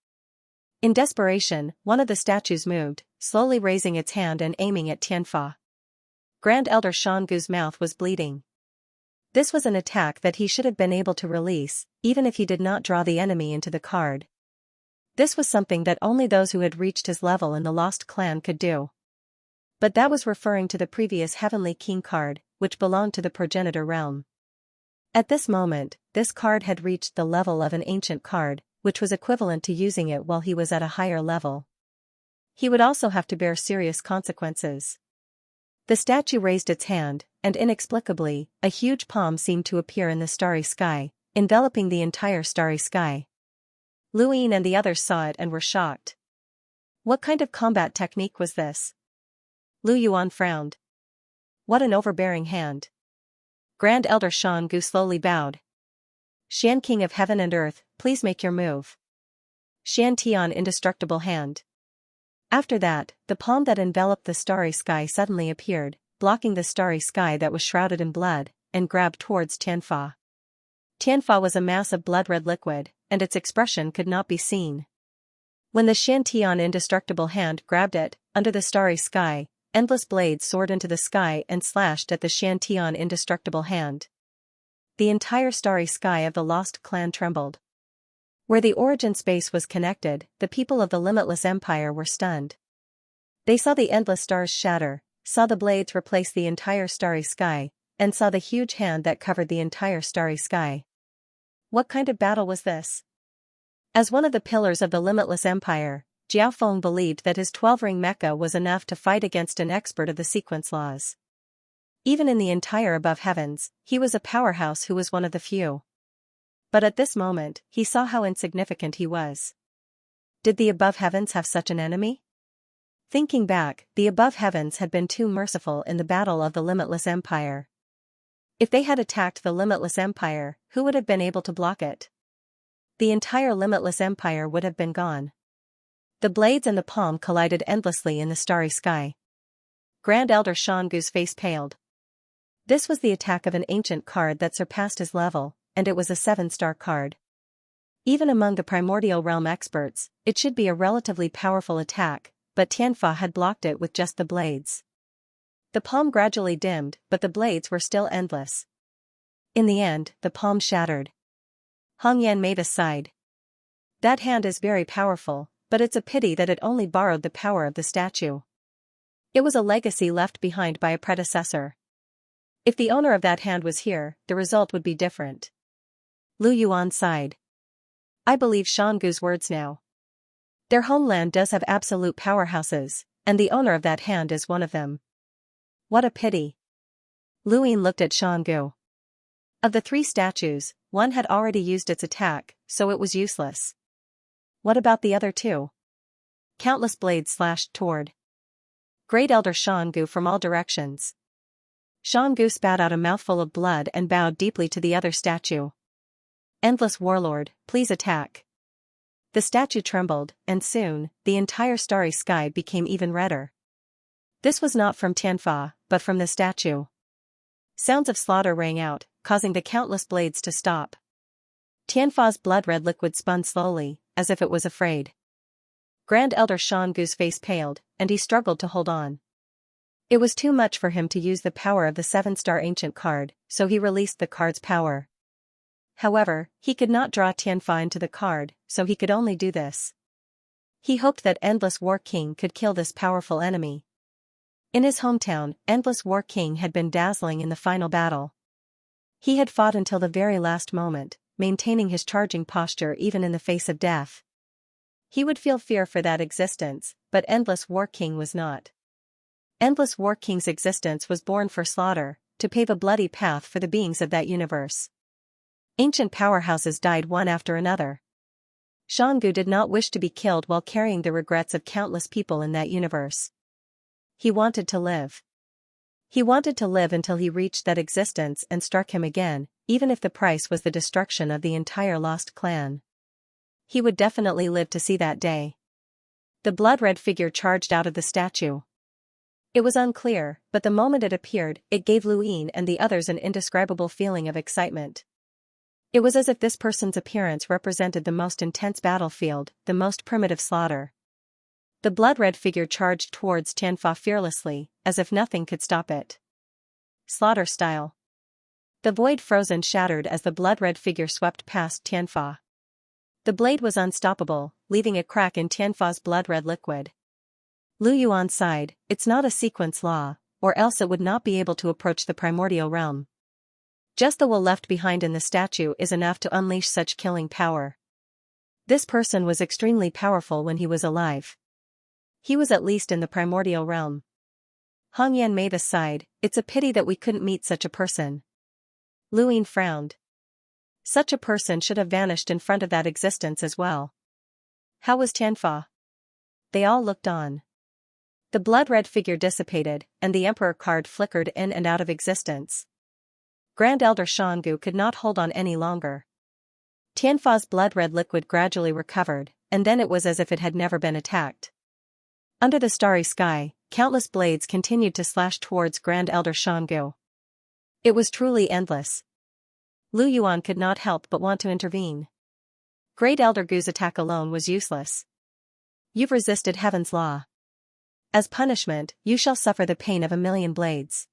In desperation, one of the statues moved, slowly raising its hand and aiming at Tianfa. Grand Elder Shangu's mouth was bleeding. This was an attack that he should have been able to release, even if he did not draw the enemy into the card. This was something that only those who had reached his level in the Lost Clan could do. But that was referring to the previous Heavenly King card, which belonged to the progenitor realm. At this moment, this card had reached the level of an ancient card, which was equivalent to using it while he was at a higher level. He would also have to bear serious consequences. The statue raised its hand, and inexplicably, a huge palm seemed to appear in the starry sky, enveloping the entire starry sky. Lu Yin and the others saw it and were shocked. What kind of combat technique was this? Lu Yuan frowned. What an overbearing hand. Grand Elder Shangu slowly bowed. Xian King of Heaven and Earth, please make your move. Xian Tian Indestructible Hand. After that, the palm that enveloped the starry sky suddenly appeared, blocking the starry sky that was shrouded in blood, and grabbed towards Tianfa. Tianfa was a mass of blood-red liquid, and its expression could not be seen. When the Xian Tian Indestructible Hand grabbed it, under the starry sky, endless blades soared into the sky and slashed at the Xian Tian Indestructible Hand. The entire starry sky of the Lost Clan trembled. Where the origin space was connected, the people of the Limitless Empire were stunned. They saw the endless stars shatter, saw the blades replace the entire starry sky, and saw the huge hand that covered the entire starry sky. What kind of battle was this? As one of the pillars of the Limitless Empire, Jiao Feng believed that his 12-ring mecha was enough to fight against an expert of the sequence laws. Even in the entire above heavens, he was a powerhouse who was one of the few. But at this moment, he saw how insignificant he was. Did the above heavens have such an enemy? Thinking back, the above heavens had been too merciful in the battle of the Limitless Empire. If they had attacked the Limitless Empire, who would have been able to block it? The entire Limitless Empire would have been gone. The blades and the palm collided endlessly in the starry sky. Grand Elder Shangu's face paled. This was the attack of an ancient card that surpassed his level, and it was a 7-star card. Even among the primordial realm experts, it should be a relatively powerful attack, but Tianfa had blocked it with just the blades. The palm gradually dimmed, but the blades were still endless. In the end, the palm shattered. Hong Yan made a sigh. That hand is very powerful, but it's a pity that it only borrowed the power of the statue. It was a legacy left behind by a predecessor. If the owner of that hand was here, the result would be different. Lu Yuan sighed. I believe Xiangu's words now. Their homeland does have absolute powerhouses, and the owner of that hand is one of them. What a pity. Lu Ying looked at Xiangu. Of the 3 statues, one had already used its attack, so it was useless. What about the other 2? Countless blades slashed toward Great Elder Xiangu from all directions. Xiangu spat out a mouthful of blood and bowed deeply to the other statue. Endless Warlord, please attack. The statue trembled, and soon, the entire starry sky became even redder. This was not from Tianfa, but from the statue. Sounds of slaughter rang out, causing the countless blades to stop. Tianfa's blood-red liquid spun slowly, as if it was afraid. Grand Elder Xiangu's face paled, and he struggled to hold on. It was too much for him to use the power of the 7-star ancient card, so he released the card's power. However, he could not draw Tianfa into the card, so he could only do this. He hoped that Endless War King could kill this powerful enemy. In his hometown, Endless War King had been dazzling in the final battle. He had fought until the very last moment, maintaining his charging posture even in the face of death. He would feel fear for that existence, but Endless War King was not. Endless War King's existence was born for slaughter, to pave a bloody path for the beings of that universe. Ancient powerhouses died one after another. Xiangu did not wish to be killed while carrying the regrets of countless people in that universe. He wanted to live. He wanted to live until he reached that existence and struck him again, even if the price was the destruction of the entire lost clan. He would definitely live to see that day. The blood-red figure charged out of the statue. It was unclear, but the moment it appeared, it gave Lu Ying and the others an indescribable feeling of excitement. It was as if this person's appearance represented the most intense battlefield, the most primitive slaughter. The blood-red figure charged towards Tianfa fearlessly, as if nothing could stop it. Slaughter style. The void froze and shattered as the blood-red figure swept past Tianfa. The blade was unstoppable, leaving a crack in Tianfa's blood-red liquid. Lu Yuan sighed, it's not a sequence law, or else it would not be able to approach the primordial realm. Just the will left behind in the statue is enough to unleash such killing power. This person was extremely powerful when he was alive. He was at least in the primordial realm. Hong Yan Mavis sighed, it's a pity that we couldn't meet such a person. Lu Ying frowned. Such a person should have vanished in front of that existence as well. How was Tianfa? They all looked on. The blood-red figure dissipated, and the Emperor card flickered in and out of existence. Grand Elder Xiangu could not hold on any longer. Tianfa's blood-red liquid gradually recovered, and then it was as if it had never been attacked. Under the starry sky, countless blades continued to slash towards Grand Elder Xiangu. It was truly endless. Lu Yuan could not help but want to intervene. Great Elder Gu's attack alone was useless. You've resisted heaven's law. As punishment, you shall suffer the pain of 1,000,000 blades.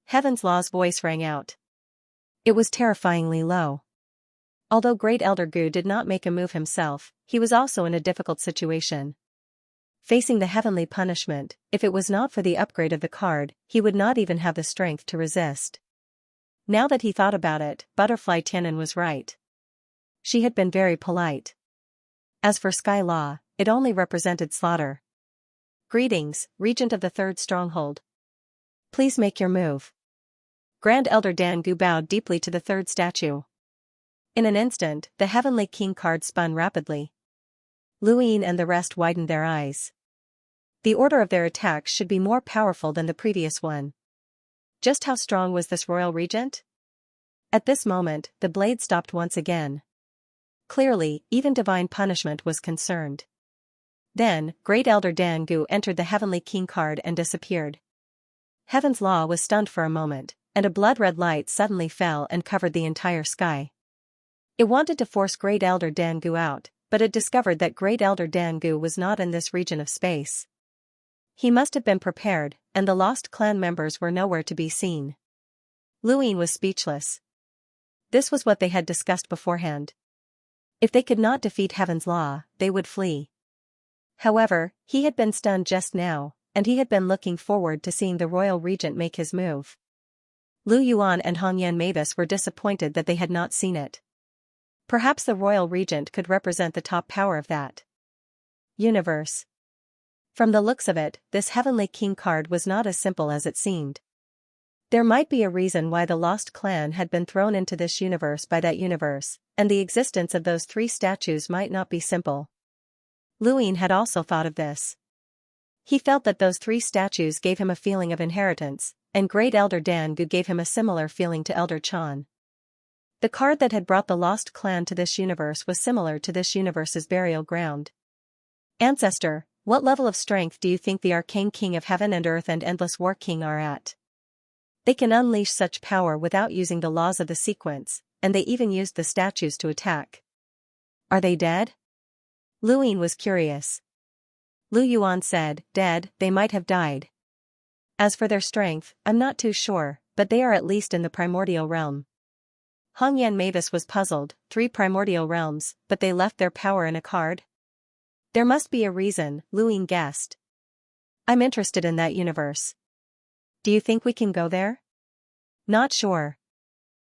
Heaven's law's voice rang out. It was terrifyingly low. Although Great Elder Gu did not make a move himself, he was also in a difficult situation. Facing the heavenly punishment, if it was not for the upgrade of the card, he would not even have the strength to resist. Now that he thought about it, Butterfly Tianan was right. She had been very polite. As for Sky Law, it only represented slaughter. Greetings, Regent of the Third Stronghold. Please make your move. Grand Elder Dan Gu bowed deeply to the third statue. In an instant, the Heavenly King card spun rapidly. Lu Ying and the rest widened their eyes. The order of their attacks should be more powerful than the previous one. Just how strong was this royal regent? At this moment, the blade stopped once again. Clearly, even divine punishment was concerned. Then, Great Elder Dan Gu entered the Heavenly King card and disappeared. Heaven's Law was stunned for a moment, and a blood-red light suddenly fell and covered the entire sky. It wanted to force Great Elder Dan Gu out, but it discovered that Great Elder Dan Gu was not in this region of space. He must have been prepared, and the lost clan members were nowhere to be seen. Lu Ying was speechless. This was what they had discussed beforehand. If they could not defeat Heaven's Law, they would flee. However, he had been stunned just now, and he had been looking forward to seeing the royal regent make his move. Lu Yuan and Hongyan Mavis were disappointed that they had not seen it. Perhaps the royal regent could represent the top power of that universe. From the looks of it, this Heavenly King card was not as simple as it seemed. There might be a reason why the lost clan had been thrown into this universe by that universe, and the existence of those 3 statues might not be simple. Luin had also thought of this. He felt that those 3 statues gave him a feeling of inheritance, and Great Elder Dan Gu gave him a similar feeling to Elder Chan. The card that had brought the lost clan to this universe was similar to this universe's burial ground. Ancestor, what level of strength do you think the Arcane King of Heaven and Earth and Endless War King are at? They can unleash such power without using the laws of the sequence, and they even used the statues to attack. Are they dead? Luin was curious. Lu Yuan said, dead, they might have died. As for their strength, I'm not too sure, but they are at least in the primordial realm. Hongyan Mavis was puzzled, 3 primordial realms, but they left their power in a card? There must be a reason, Luin guessed. I'm interested in that universe. Do you think we can go there? Not sure.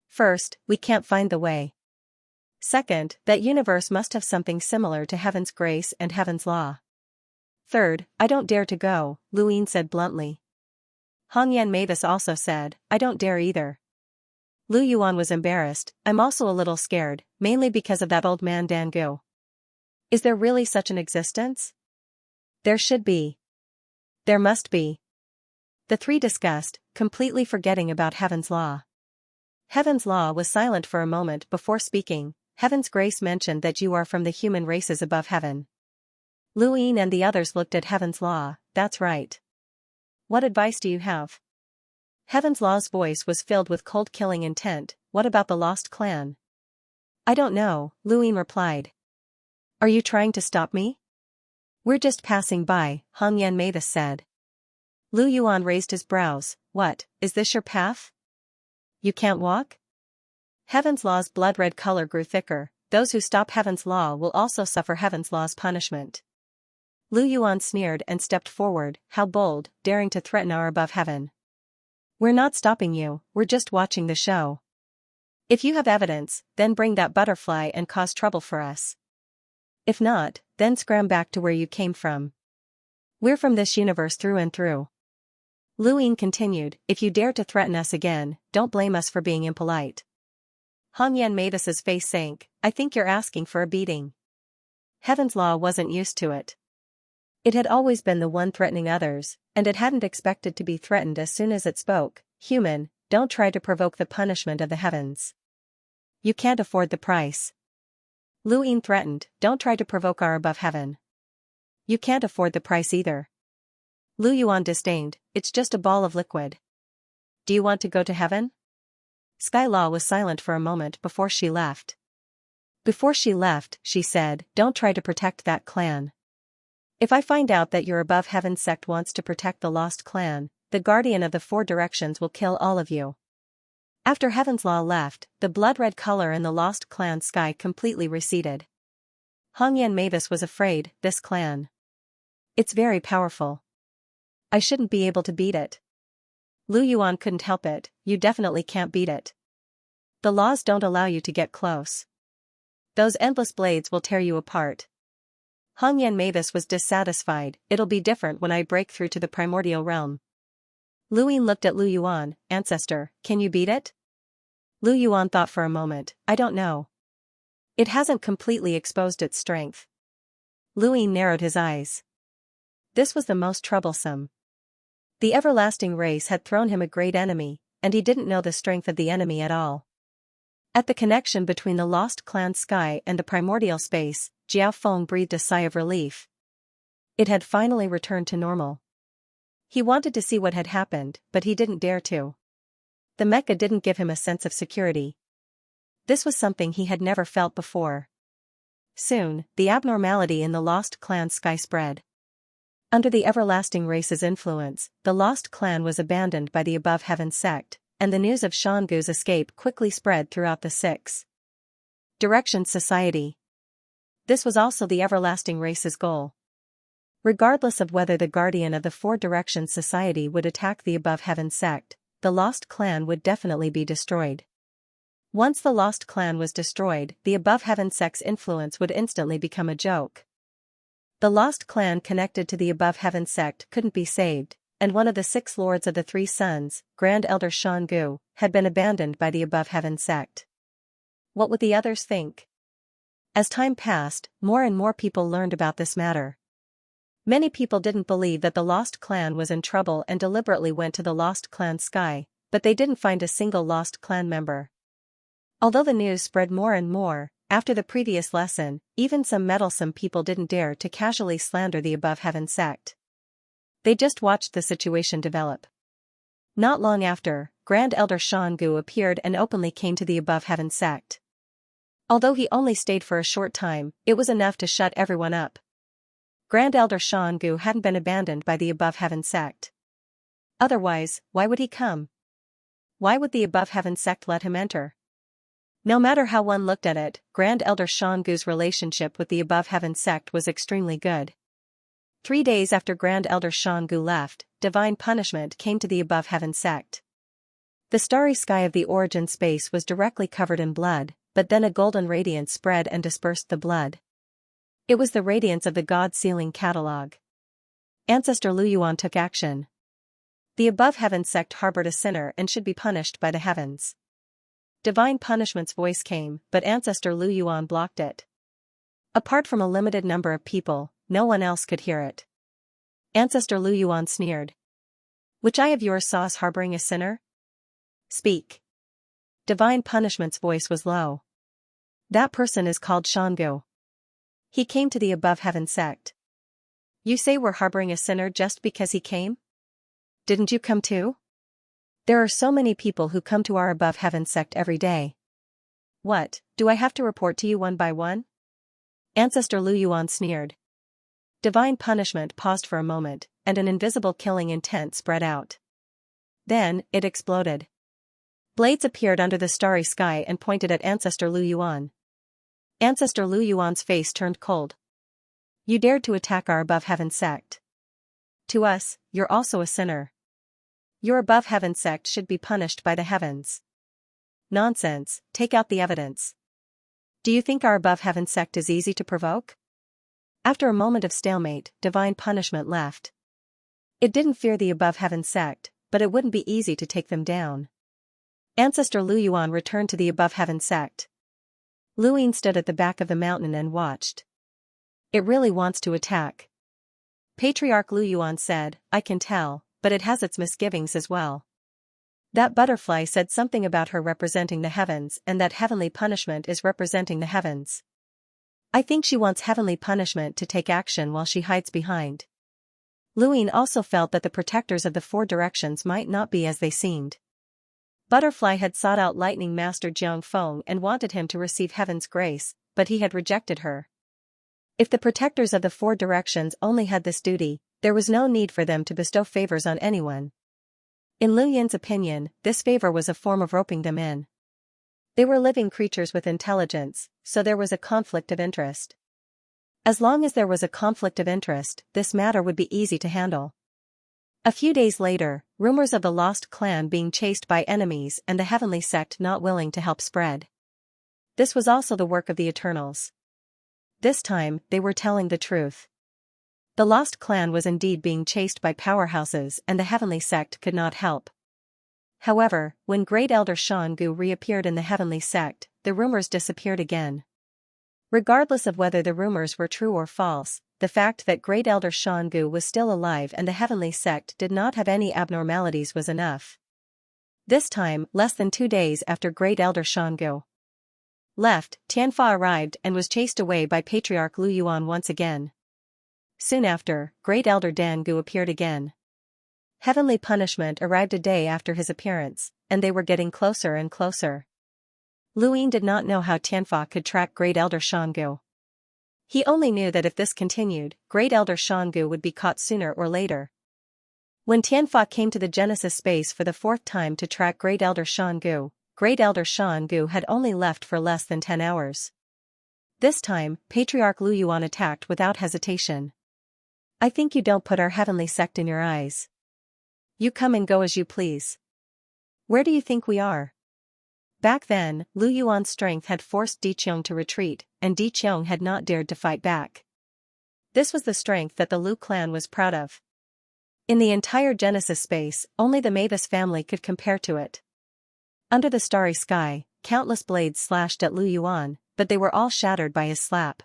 First, we can't find the way. Second, that universe must have something similar to Heaven's grace and Heaven's law. Third, I don't dare to go, Luin said bluntly. Hongyan Mavis also said, I don't dare either. Lu Yuan was embarrassed, I'm also a little scared, mainly because of that old man Dan Gu. Is there really such an existence? There should be. There must be. The 3 discussed, completely forgetting about Heaven's law. Heaven's law was silent for a moment before speaking. Heaven's grace mentioned that you are from the human races above heaven. Luin and the others looked at Heaven's law, that's right. What advice do you have? Heaven's law's voice was filled with cold killing intent, what about the lost clan? I don't know, Luin replied. Are you trying to stop me? We're just passing by, Hongyan Mavis said. Lu Yuan raised his brows, what, is this your path? You can't walk? Heaven's law's blood-red color grew thicker, those who stop Heaven's law will also suffer Heaven's law's punishment. Lu Yuan sneered and stepped forward, how bold, daring to threaten our above heaven. We're not stopping you, we're just watching the show. If you have evidence, then bring that butterfly and cause trouble for us. If not, then scram back to where you came from. We're from this universe through and through. Luin continued, if you dare to threaten us again, don't blame us for being impolite. Hongyan Mavis's face sank, I think you're asking for a beating. Heaven's law wasn't used to it. It had always been the one threatening others, and it hadn't expected to be threatened as soon as it spoke. Human, don't try to provoke the punishment of the heavens. You can't afford the price. Luin threatened, don't try to provoke our above heaven. You can't afford the price either. Lu Yuan disdained, it's just a ball of liquid. Do you want to go to heaven? Sky Law was silent for a moment before she left. Before she left, she said, don't try to protect that clan. If I find out that your above heaven sect wants to protect the lost clan, the guardian of the 4 directions will kill all of you. After Heaven's law left, the blood-red color in the lost clan's sky completely receded. Hongyan Mavis was afraid, this clan. It's very powerful. I shouldn't be able to beat it. Lu Yuan couldn't help it, you definitely can't beat it. The laws don't allow you to get close. Those endless blades will tear you apart. Hongyan Mavis was dissatisfied, it'll be different when I break through to the primordial realm. Luin looked at Lu Yuan, ancestor, can you beat it? Lu Yuan thought for a moment, I don't know. It hasn't completely exposed its strength. Luin narrowed his eyes. This was the most troublesome. The everlasting race had thrown him a great enemy, and he didn't know the strength of the enemy at all. At the connection between the lost clan sky and the primordial space, Jiao Feng breathed a sigh of relief. It had finally returned to normal. He wanted to see what had happened, but he didn't dare to. The mecha didn't give him a sense of security. This was something he had never felt before. Soon, the abnormality in the lost clan sky spread. Under the everlasting race's influence, the lost clan was abandoned by the above heaven sect, and the news of Shangu's escape quickly spread throughout the 6 Directions Society. This was also the everlasting race's goal. Regardless of whether the guardian of the 4 Directions Society would attack the above heaven sect, the lost clan would definitely be destroyed. Once the lost clan was destroyed, the above heaven sect's influence would instantly become a joke. The lost clan connected to the above heaven sect couldn't be saved, and one of the 6 lords of the 3 sons, Grand Elder Xianxia, had been abandoned by the above heaven sect. What would the others think? As time passed, more and more people learned about this matter. Many people didn't believe that the lost clan was in trouble and deliberately went to the lost clan sky, but they didn't find a single lost clan member. Although the news spread more and more, after the previous lesson, even some meddlesome people didn't dare to casually slander the above heaven sect. They just watched the situation develop. Not long after, Grand Elder Xianxia appeared and openly came to the above heaven sect. Although he only stayed for a short time, it was enough to shut everyone up. Grand Elder Xianxia hadn't been abandoned by the above heaven sect. Otherwise, why would he come? Why would the above heaven sect let him enter? No matter how one looked at it, Grand Elder Xianxia's relationship with the above heaven sect was extremely good. 3 days after Grand Elder Xianxia left, divine punishment came to the above heaven sect. The starry sky of the origin space was directly covered in blood, but then a golden radiance spread and dispersed the blood. It was the radiance of the God-sealing catalog. Ancestor Lu Yuan took action. The above heaven sect harbored a sinner and should be punished by the heavens. Divine punishment's voice came, but Ancestor Lu Yuan blocked it. Apart from a limited number of people, no one else could hear it. Ancestor Lu Yuan sneered. Which eye of yours saw us harboring a sinner? Speak. Divine punishment's voice was low. That person is called Xianxia. He came to the above heaven sect. You say we're harboring a sinner just because he came? Didn't you come too? There are so many people who come to our above heaven sect every day. What, do I have to report to you one by one? Ancestor Lu Yuan sneered. Divine punishment paused for a moment, and an invisible killing intent spread out. Then, it exploded. Blades appeared under the starry sky and pointed at Ancestor Lu Yuan. Ancestor Lu Yuan's face turned cold. You dared to attack our above heaven sect. To us, you're also a sinner. Your above heaven sect should be punished by the heavens. Nonsense, take out the evidence. Do you think our above heaven sect is easy to provoke? After a moment of stalemate, divine punishment left. It didn't fear the above heaven sect, but it wouldn't be easy to take them down. Ancestor Lu Yuan returned to the above heaven sect. Lu Yin stood at the back of the mountain and watched. It really wants to attack. Patriarch Lu Yuan said, I can tell, but it has its misgivings as well. That butterfly said something about her representing the heavens and that heavenly punishment is representing the heavens. I think she wants heavenly punishment to take action while she hides behind. Lu Yin also felt that the protectors of the 4 directions might not be as they seemed. Butterfly had sought out Lightning Master Jiang Feng and wanted him to receive heaven's grace, but he had rejected her. If the protectors of the 4 directions only had this duty, there was no need for them to bestow favors on anyone. In Lu Yin's opinion, this favor was a form of roping them in. They were living creatures with intelligence, so there was a conflict of interest. As long as there was a conflict of interest, this matter would be easy to handle. A few days later, rumors of the lost clan being chased by enemies and the heavenly sect not willing to help spread. This was also the work of the Eternals. This time, they were telling the truth. The lost clan was indeed being chased by powerhouses and the heavenly sect could not help. However, when Great Elder Xianxia reappeared in the heavenly sect, the rumors disappeared again. Regardless of whether the rumors were true or false, the fact that Great Elder Xianxia was still alive and the heavenly sect did not have any abnormalities was enough. This time, less than 2 days after Great Elder Xianxia left, Tianfa arrived and was chased away by Patriarch Lu Yuan once again. Soon after, Great Elder Dangu appeared again. Heavenly punishment arrived a day after his appearance, and they were getting closer and closer. Lu Yin did not know how Tianfa could track Great Elder Xianxia. He only knew that if this continued, Great Elder Xianxia would be caught sooner or later. When Tianfa came to the Genesis space for the 4th time to track Great Elder Xianxia, Great Elder Xianxia had only left for less than 10 hours. This time, Patriarch Lu Yuan attacked without hesitation. I think you don't put our heavenly sect in your eyes. You come and go as you please. Where do you think we are? Back then, Lu Yuan's strength had forced Di Qiong to retreat, and Di Qiong had not dared to fight back. This was the strength that the Lu clan was proud of. In the entire Genesis space, only the Mavis family could compare to it. Under the starry sky, countless blades slashed at Lu Yuan, but they were all shattered by his slap.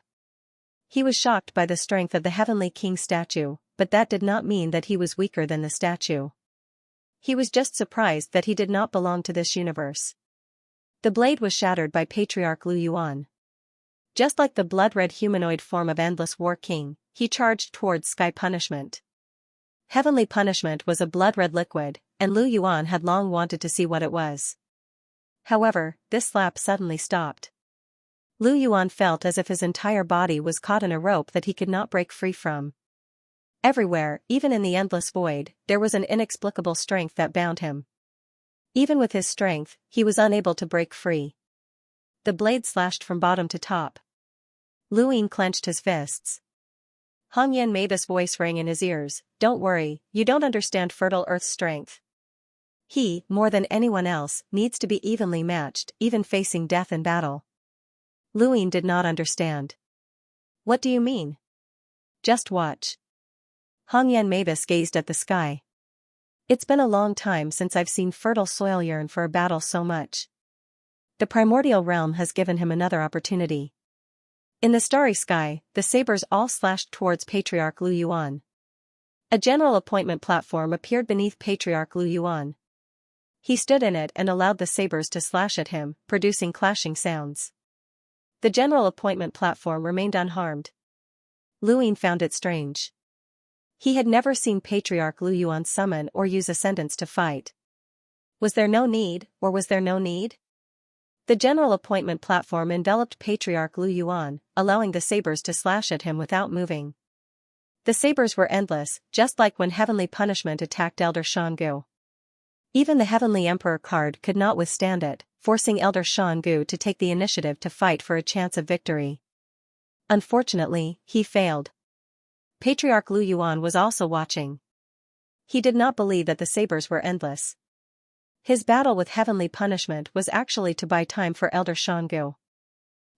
He was shocked by the strength of the Heavenly King statue, but that did not mean that he was weaker than the statue. He was just surprised that he did not belong to this universe. The blade was shattered by Patriarch Lu Yuan. Just like the blood-red humanoid form of Endless War King, he charged towards Sky Punishment. Heavenly Punishment was a blood-red liquid, and Lu Yuan had long wanted to see what it was. However, this slap suddenly stopped. Lu Yuan felt as if his entire body was caught in a rope that he could not break free from. Everywhere, even in the endless void, there was an inexplicable strength that bound him. Even with his strength, he was unable to break free. The blade slashed from bottom to top. Lu Ying clenched his fists. Hong Yan Mavis' voice rang in his ears, "Don't worry, you don't understand Fertile Earth's strength. He, more than anyone else, needs to be evenly matched, even facing death in battle." Lu Ying did not understand. "What do you mean?" "Just watch." Hong Yan Mavis gazed at the sky. "It's been a long time since I've seen fertile soil yearn for a battle so much. The primordial realm has given him another opportunity." In the starry sky, the sabers all slashed towards Patriarch Lu Yuan. A general appointment platform appeared beneath Patriarch Lu Yuan. He stood in it and allowed the sabers to slash at him, producing clashing sounds. The general appointment platform remained unharmed. Lu Ying found it strange. He had never seen Patriarch Lu Yuan summon or use ascendants to fight. Was there no need, or was there no need? The general appointment platform enveloped Patriarch Lu Yuan, allowing the sabers to slash at him without moving. The sabers were endless, just like when Heavenly Punishment attacked Elder Shangu. Even the Heavenly Emperor card could not withstand it, forcing Elder Shangu to take the initiative to fight for a chance of victory. Unfortunately, he failed. Patriarch Lu Yuan was also watching. He did not believe that the sabers were endless. His battle with Heavenly Punishment was actually to buy time for Elder Shangu.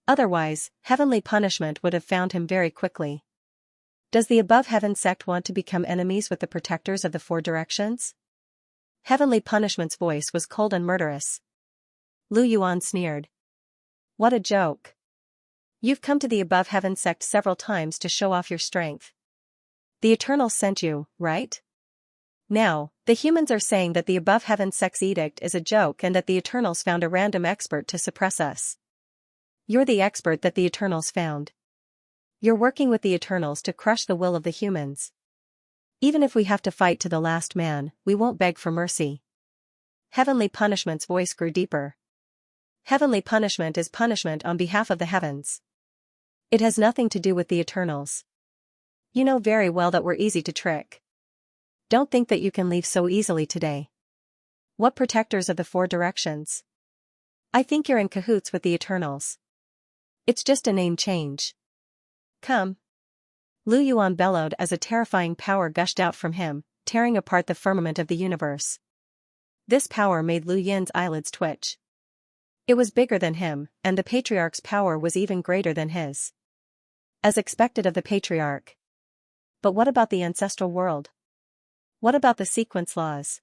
Otherwise, Heavenly Punishment would have found him very quickly. Does the Above Heaven sect want to become enemies with the protectors of the Four Directions? Heavenly Punishment's voice was cold and murderous. Lu Yuan sneered. "What a joke. You've come to the Above Heaven sect several times to show off your strength. The Eternals sent you, right? Now, the humans are saying that the Above Heaven sect's edict is a joke and that the Eternals found a random expert to suppress us. You're the expert that the Eternals found. You're working with the Eternals to crush the will of the humans. Even if we have to fight to the last man, we won't beg for mercy." Heavenly Punishment's voice grew deeper. Heavenly Punishment is punishment on behalf of the heavens. It has nothing to do with the Eternals. You know very well that we're easy to trick. Don't think that you can leave so easily today. What protectors of the Four Directions? I think you're in cahoots with the Eternals. It's just a name change. Come. Lu Yuan bellowed as a terrifying power gushed out from him, tearing apart the firmament of the universe. This power made Lu Yin's eyelids twitch. It was bigger than him, and the Patriarch's power was even greater than his. As expected of the Patriarch. But what about the ancestral world? What about the sequence laws?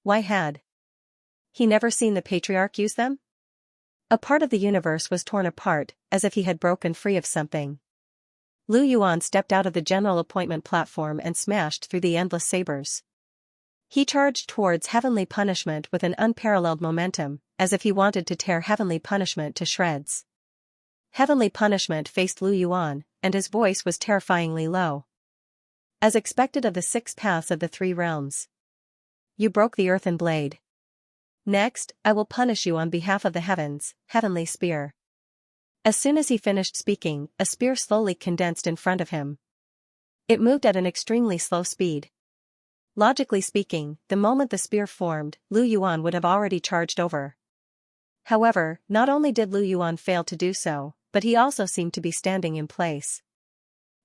Why had he never seen the Patriarch use them? A part of the universe was torn apart, as if he had broken free of something. Lu Yuan stepped out of the general appointment platform and smashed through the endless sabers. He charged towards Heavenly Punishment with an unparalleled momentum, as if he wanted to tear Heavenly Punishment to shreds. Heavenly Punishment faced Lu Yuan, and his voice was terrifyingly low. As expected of the 6 paths of the 3 realms. You broke the earthen blade. Next, I will punish you on behalf of the heavens, Heavenly Spear. As soon as he finished speaking, a spear slowly condensed in front of him. It moved at an extremely slow speed. Logically speaking, the moment the spear formed, Lu Yuan would have already charged over. However, not only did Lu Yuan fail to do so, but he also seemed to be standing in place.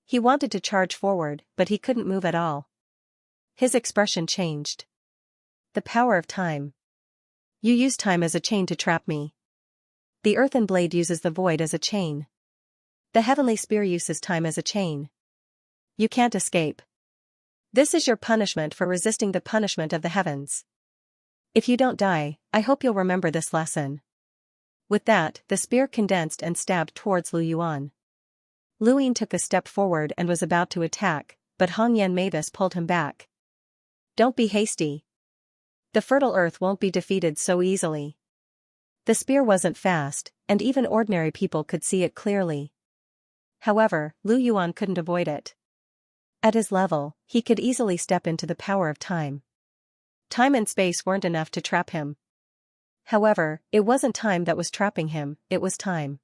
He wanted to charge forward, but he couldn't move at all. His expression changed. The power of time. You use time as a chain to trap me. The earthen blade uses the void as a chain. The heavenly spear uses time as a chain. You can't escape. This is your punishment for resisting the punishment of the heavens. If you don't die, I hope you'll remember this lesson. With that, the spear condensed and stabbed towards Lu Yuan. Lu Ying took a step forward and was about to attack, but Hongyan Mavis pulled him back. Don't be hasty. The fertile earth won't be defeated so easily. The spear wasn't fast, and even ordinary people could see it clearly. However, Lu Yuan couldn't avoid it. At his level, he could easily step into the power of time. Time and space weren't enough to trap him. However, it wasn't time that was trapping him, it was time.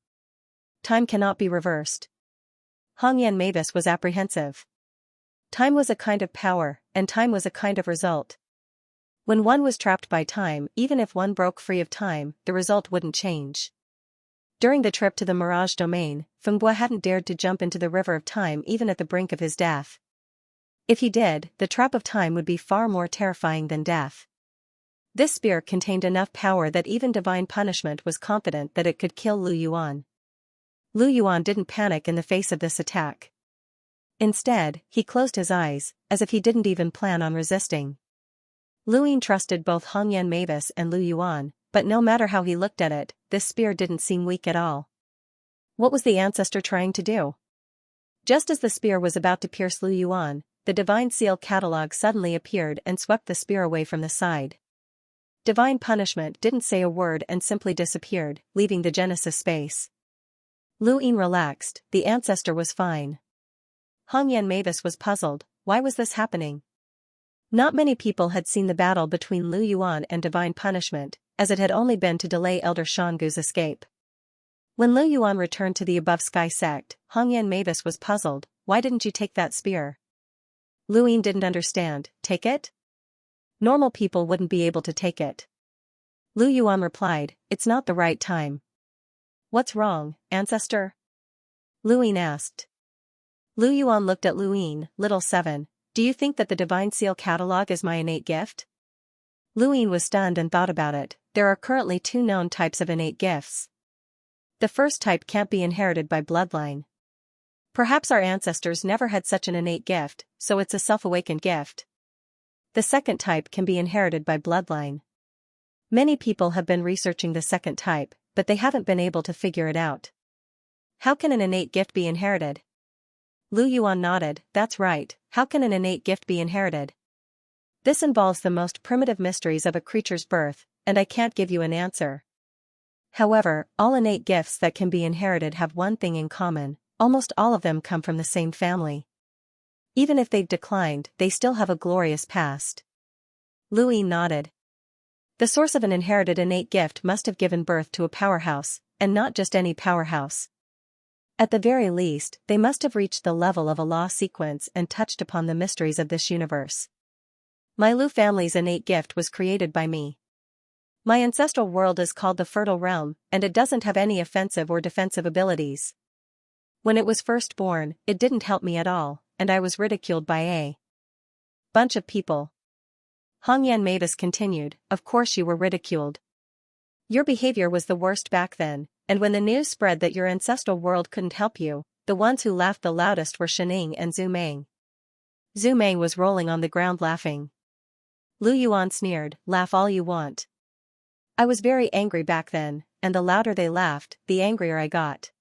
Time cannot be reversed. Hongyan Mavis was apprehensive. Time was a kind of power, and time was a kind of result. When one was trapped by time, even if one broke free of time, the result wouldn't change. During the trip to the Mirage Domain, Fenghua hadn't dared to jump into the river of time even at the brink of his death. If he did, the trap of time would be far more terrifying than death. This spear contained enough power that even divine punishment was confident that it could kill Lu Yuan. Lu Yuan didn't panic in the face of this attack. Instead, he closed his eyes, as if he didn't even plan on resisting. Lu Ying trusted both Hongyan Mavis and Lu Yuan, but no matter how he looked at it, this spear didn't seem weak at all. What was the ancestor trying to do? Just as the spear was about to pierce Lu Yuan, the Divine Seal catalog suddenly appeared and swept the spear away from the side. Divine Punishment didn't say a word and simply disappeared, leaving the Genesis space. Lu Ying relaxed, the ancestor was fine. Hongyan Mavis was puzzled, why was this happening? Not many people had seen the battle between Lu Yuan and Divine Punishment, as it had only been to delay Elder Shangu's escape. When Lu Yuan returned to the Above Sky sect, Hongyan Mavis was puzzled, why didn't you take that spear? Lu Ying didn't understand, take it? Normal people wouldn't be able to take it. Lu Yuan replied, it's not the right time. What's wrong, ancestor? Lu Ying asked. Lu Yuan looked at Lu Ying, Little 7, do you think that the Divine Seal catalog is my innate gift? Lu Ying was stunned and thought about it, there are currently 2 known types of innate gifts. The first type can't be inherited by bloodline. Perhaps our ancestors never had such an innate gift, so it's a self-awakened gift. The second type can be inherited by bloodline. Many people have been researching the second type, but they haven't been able to figure it out. How can an innate gift be inherited? Lu Yuan nodded, that's right, how can an innate gift be inherited? This involves the most primitive mysteries of a creature's birth, and I can't give you an answer. However, all innate gifts that can be inherited have one thing in common, almost all of them come from the same family. Even if they've declined, they still have a glorious past. Lu Ying nodded. The source of an inherited innate gift must have given birth to a powerhouse, and not just any powerhouse. At the very least, they must have reached the level of a law sequence and touched upon the mysteries of this universe. My Lu family's innate gift was created by me. My ancestral world is called the Fertile Realm, and it doesn't have any offensive or defensive abilities. When it was first born, it didn't help me at all, and I was ridiculed by a bunch of people. Hongyan Mavis continued, of course you were ridiculed. Your behavior was the worst back then, and when the news spread that your ancestral world couldn't help you, the ones who laughed the loudest were Shening and Zhu Meng. Zhu Meng was rolling on the ground laughing. Lu Yuan sneered, laugh all you want. I was very angry back then, and the louder they laughed, the angrier I got.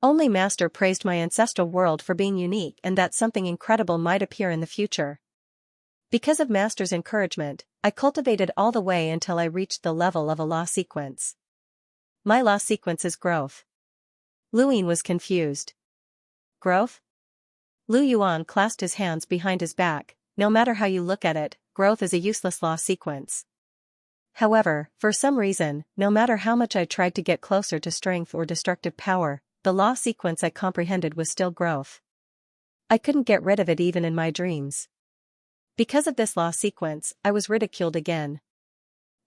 Only Master praised my ancestral world for being unique and that something incredible might appear in the future. Because of Master's encouragement, I cultivated all the way until I reached the level of a law sequence. My law sequence is growth. Lu Ying was confused. Growth? Lu Yuan clasped his hands behind his back, no matter how you look at it, growth is a useless law sequence. However, for some reason, no matter how much I tried to get closer to strength or destructive power, the law sequence I comprehended was still growth. I couldn't get rid of it even in my dreams. Because of this law sequence, I was ridiculed again.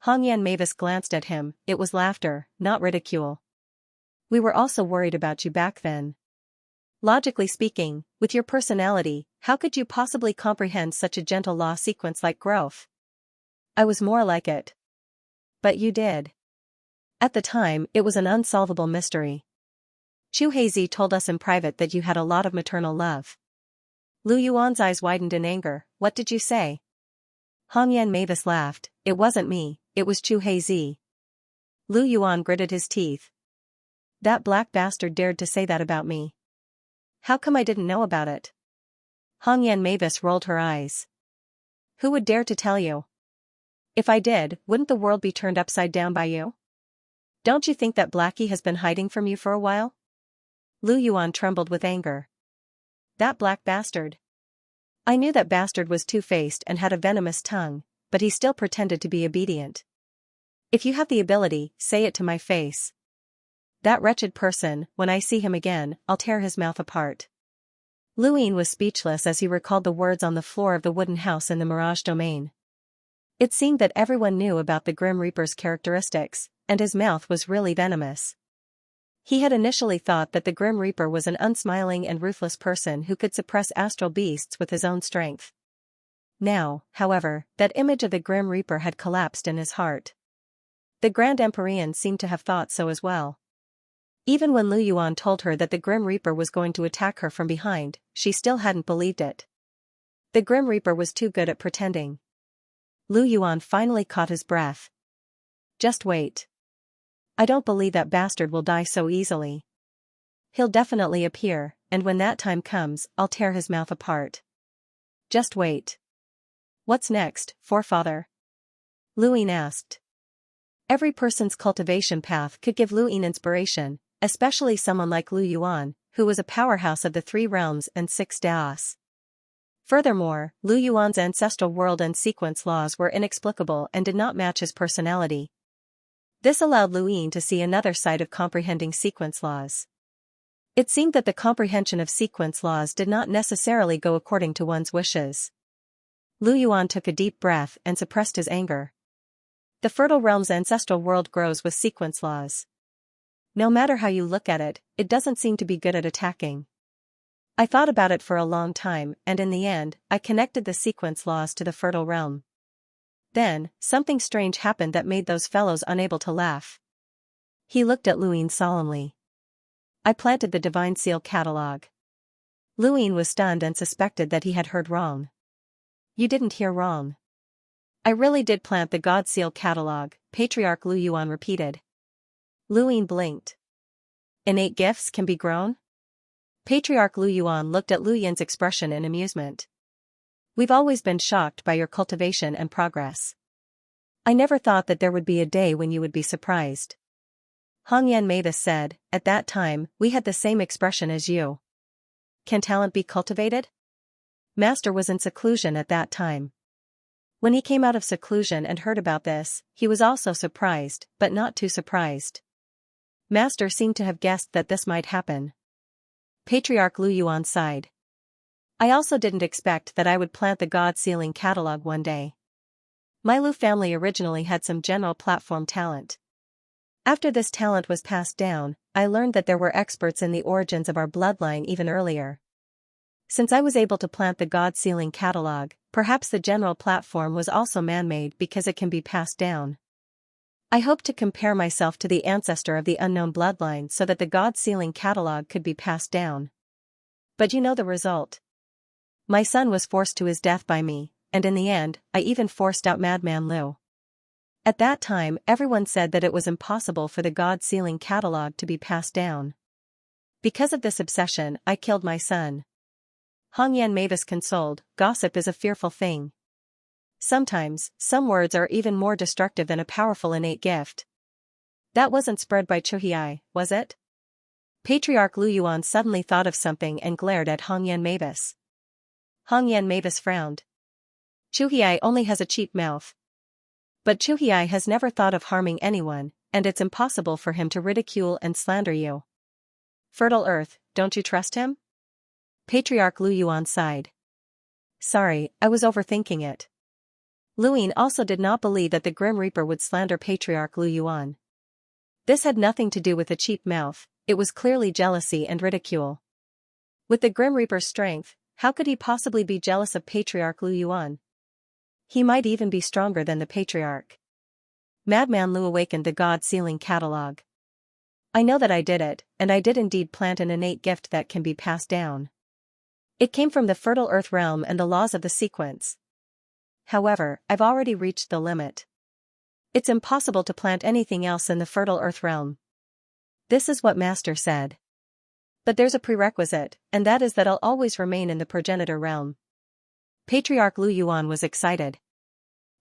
Hongyan Mavis glanced at him, it was laughter, not ridicule. We were also worried about you back then. Logically speaking, with your personality, how could you possibly comprehend such a gentle law sequence like growth? I was more like it. But you did. At the time, it was an unsolvable mystery. Chu Heizi told us in private that you had a lot of maternal love. Lu Yuan's eyes widened in anger. What did you say? Hongyan Mavis laughed. It wasn't me, it was Chu Heizi. Lu Yuan gritted his teeth. That black bastard dared to say that about me. How come I didn't know about it? Hongyan Mavis rolled her eyes. Who would dare to tell you? If I did, wouldn't the world be turned upside down by you? Don't you think that Blackie has been hiding from you for a while? Lu Yuan trembled with anger. That black bastard. I knew that bastard was two-faced and had a venomous tongue, but he still pretended to be obedient. If you have the ability, say it to my face. That wretched person, when I see him again, I'll tear his mouth apart. Lu Yin was speechless as he recalled the words on the floor of the wooden house in the Mirage domain. It seemed that everyone knew about the Grim Reaper's characteristics, and his mouth was really venomous. He had initially thought that the Grim Reaper was an unsmiling and ruthless person who could suppress astral beasts with his own strength. Now, however, that image of the Grim Reaper had collapsed in his heart. The Grand Empyrean seemed to have thought so as well. Even when Lu Yuan told her that the Grim Reaper was going to attack her from behind, she still hadn't believed it. The Grim Reaper was too good at pretending. Lu Yuan finally caught his breath. Just wait. I don't believe that bastard will die so easily. He'll definitely appear, and when that time comes, I'll tear his mouth apart. Just wait. What's next, forefather? Lu Yin asked. Every person's cultivation path could give Lu Yin inspiration, especially someone like Lu Yuan, who was a powerhouse of the 3 realms and 6 daos. Furthermore, Lu Yuan's ancestral world and sequence laws were inexplicable and did not match his personality. This allowed Lu Yin to see another side of comprehending sequence laws. It seemed that the comprehension of sequence laws did not necessarily go according to one's wishes. Lu Yuan took a deep breath and suppressed his anger. The fertile realm's ancestral world grows with sequence laws. No matter how you look at it, it doesn't seem to be good at attacking. I thought about it for a long time, and in the end, I connected the sequence laws to the fertile realm. Then, something strange happened that made those fellows unable to laugh. He looked at Lu Yin solemnly. I planted the Divine Seal catalog. Lu Yin was stunned and suspected that he had heard wrong. You didn't hear wrong. I really did plant the God Seal catalog, Patriarch Lu Yuan repeated. Lu Yin blinked. Innate gifts can be grown? Patriarch Lu Yuan looked at Lu Yin's expression in amusement. We've always been shocked by your cultivation and progress. I never thought that there would be a day when you would be surprised. Hongyan Mavis said, at that time, we had the same expression as you. Can talent be cultivated? Master was in seclusion at that time. When he came out of seclusion and heard about this, he was also surprised, but not too surprised. Master seemed to have guessed that this might happen. Patriarch Lu Yuan sighed. I also didn't expect that I would plant the God Sealing catalog one day. My Lu family originally had some general platform talent. After this talent was passed down, I learned that there were experts in the origins of our bloodline even earlier. Since I was able to plant the God Sealing catalog, perhaps the general platform was also man-made because it can be passed down. I hoped to compare myself to the ancestor of the unknown bloodline so that the God Sealing catalog could be passed down. But you know the result. My son was forced to his death by me, and in the end, I even forced out Madman Lu. At that time, everyone said that it was impossible for the God Sealing catalog to be passed down. Because of this obsession, I killed my son. Hongyan Mavis consoled, gossip is a fearful thing. Sometimes, some words are even more destructive than a powerful innate gift. That wasn't spread by Chuhiai, was it? Patriarch Lu Yuan suddenly thought of something and glared at Hongyan Mavis. Hongyan Mavis frowned. Chuhiai only has a cheap mouth. But Chuhiai has never thought of harming anyone, and it's impossible for him to ridicule and slander you. Fertile Earth, don't you trust him? Patriarch Lu Yuan sighed. Sorry, I was overthinking it. Lu Yin also did not believe that the Grim Reaper would slander Patriarch Lu Yuan. This had nothing to do with a cheap mouth, it was clearly jealousy and ridicule. With the Grim Reaper's strength, how could he possibly be jealous of Patriarch Lu Yuan? He might even be stronger than the Patriarch. Madman Lu awakened the God-sealing catalog. I know that I did it, and I did indeed plant an innate gift that can be passed down. It came from the fertile earth realm and the laws of the sequence. However, I've already reached the limit. It's impossible to plant anything else in the fertile earth realm. This is what Master said. But there's a prerequisite, and that is that I'll always remain in the progenitor realm. Patriarch Lu Yuan was excited.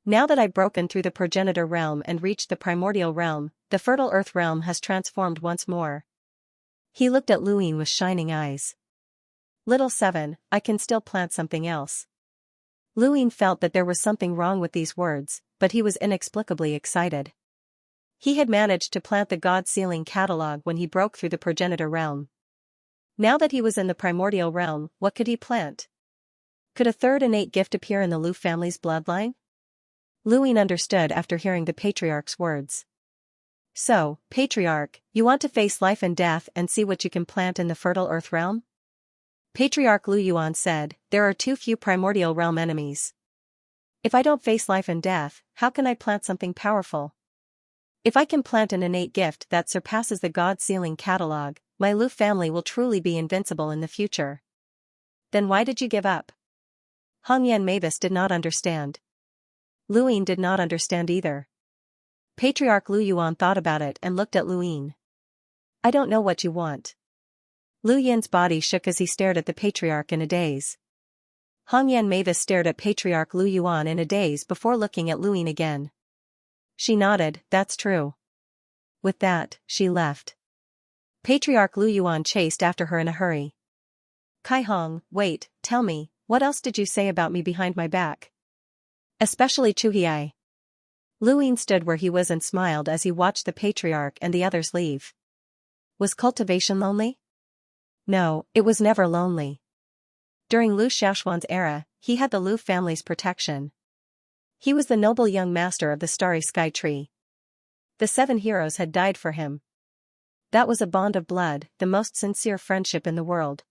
Now that I've broken through the progenitor realm and reached the primordial realm, the fertile earth realm has transformed once more. He looked at Luyin with shining eyes. Little 7, I can still plant something else. Luyin felt that there was something wrong with these words, but he was inexplicably excited. He had managed to plant the God-sealing catalog when he broke through the progenitor realm. Now that he was in the primordial realm, what could he plant? Could a third innate gift appear in the Lu family's bloodline? Luyin understood after hearing the Patriarch's words. So, Patriarch, you want to face life and death and see what you can plant in the fertile earth realm? Patriarch Lu Yuan said, there are too few primordial realm enemies. If I don't face life and death, how can I plant something powerful? If I can plant an innate gift that surpasses the God-sealing catalog, my Lu family will truly be invincible in the future. Then why did you give up? Hongyan Mavis did not understand. Luyin did not understand either. Patriarch Lu Yuan thought about it and looked at Luyin. I don't know what you want. Lu Yin's body shook as he stared at the Patriarch in a daze. Hongyan Mavis stared at Patriarch Lu Yuan in a daze before looking at Luyin again. She nodded, that's true. With that, she left. Patriarch Lu Yuan chased after her in a hurry. Kai Hong, wait, tell me, what else did you say about me behind my back? Especially Chuhiai. Luyin stood where he was and smiled as he watched the Patriarch and the others leave. Was Cultivation lonely? No, it was never lonely. During Lu Xiaoshuan's era, he had the Lu family's protection. He was the noble young master of the starry sky tree. The 7 heroes had died for him. That was a bond of blood, the most sincere friendship in the world.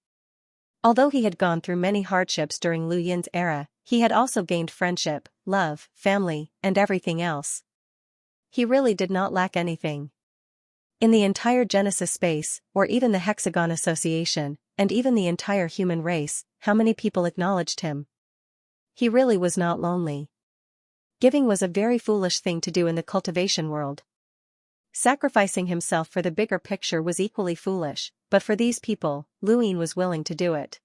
Although he had gone through many hardships during Lu Yin's era, he had also gained friendship, love, family, and everything else. He really did not lack anything. In the entire Genesis space, or even the Hexagon Association, and even the entire human race, how many people acknowledged him? He really was not lonely. Giving was a very foolish thing to do in the cultivation world. Sacrificing himself for the bigger picture was equally foolish, but for these people, Luyin was willing to do it.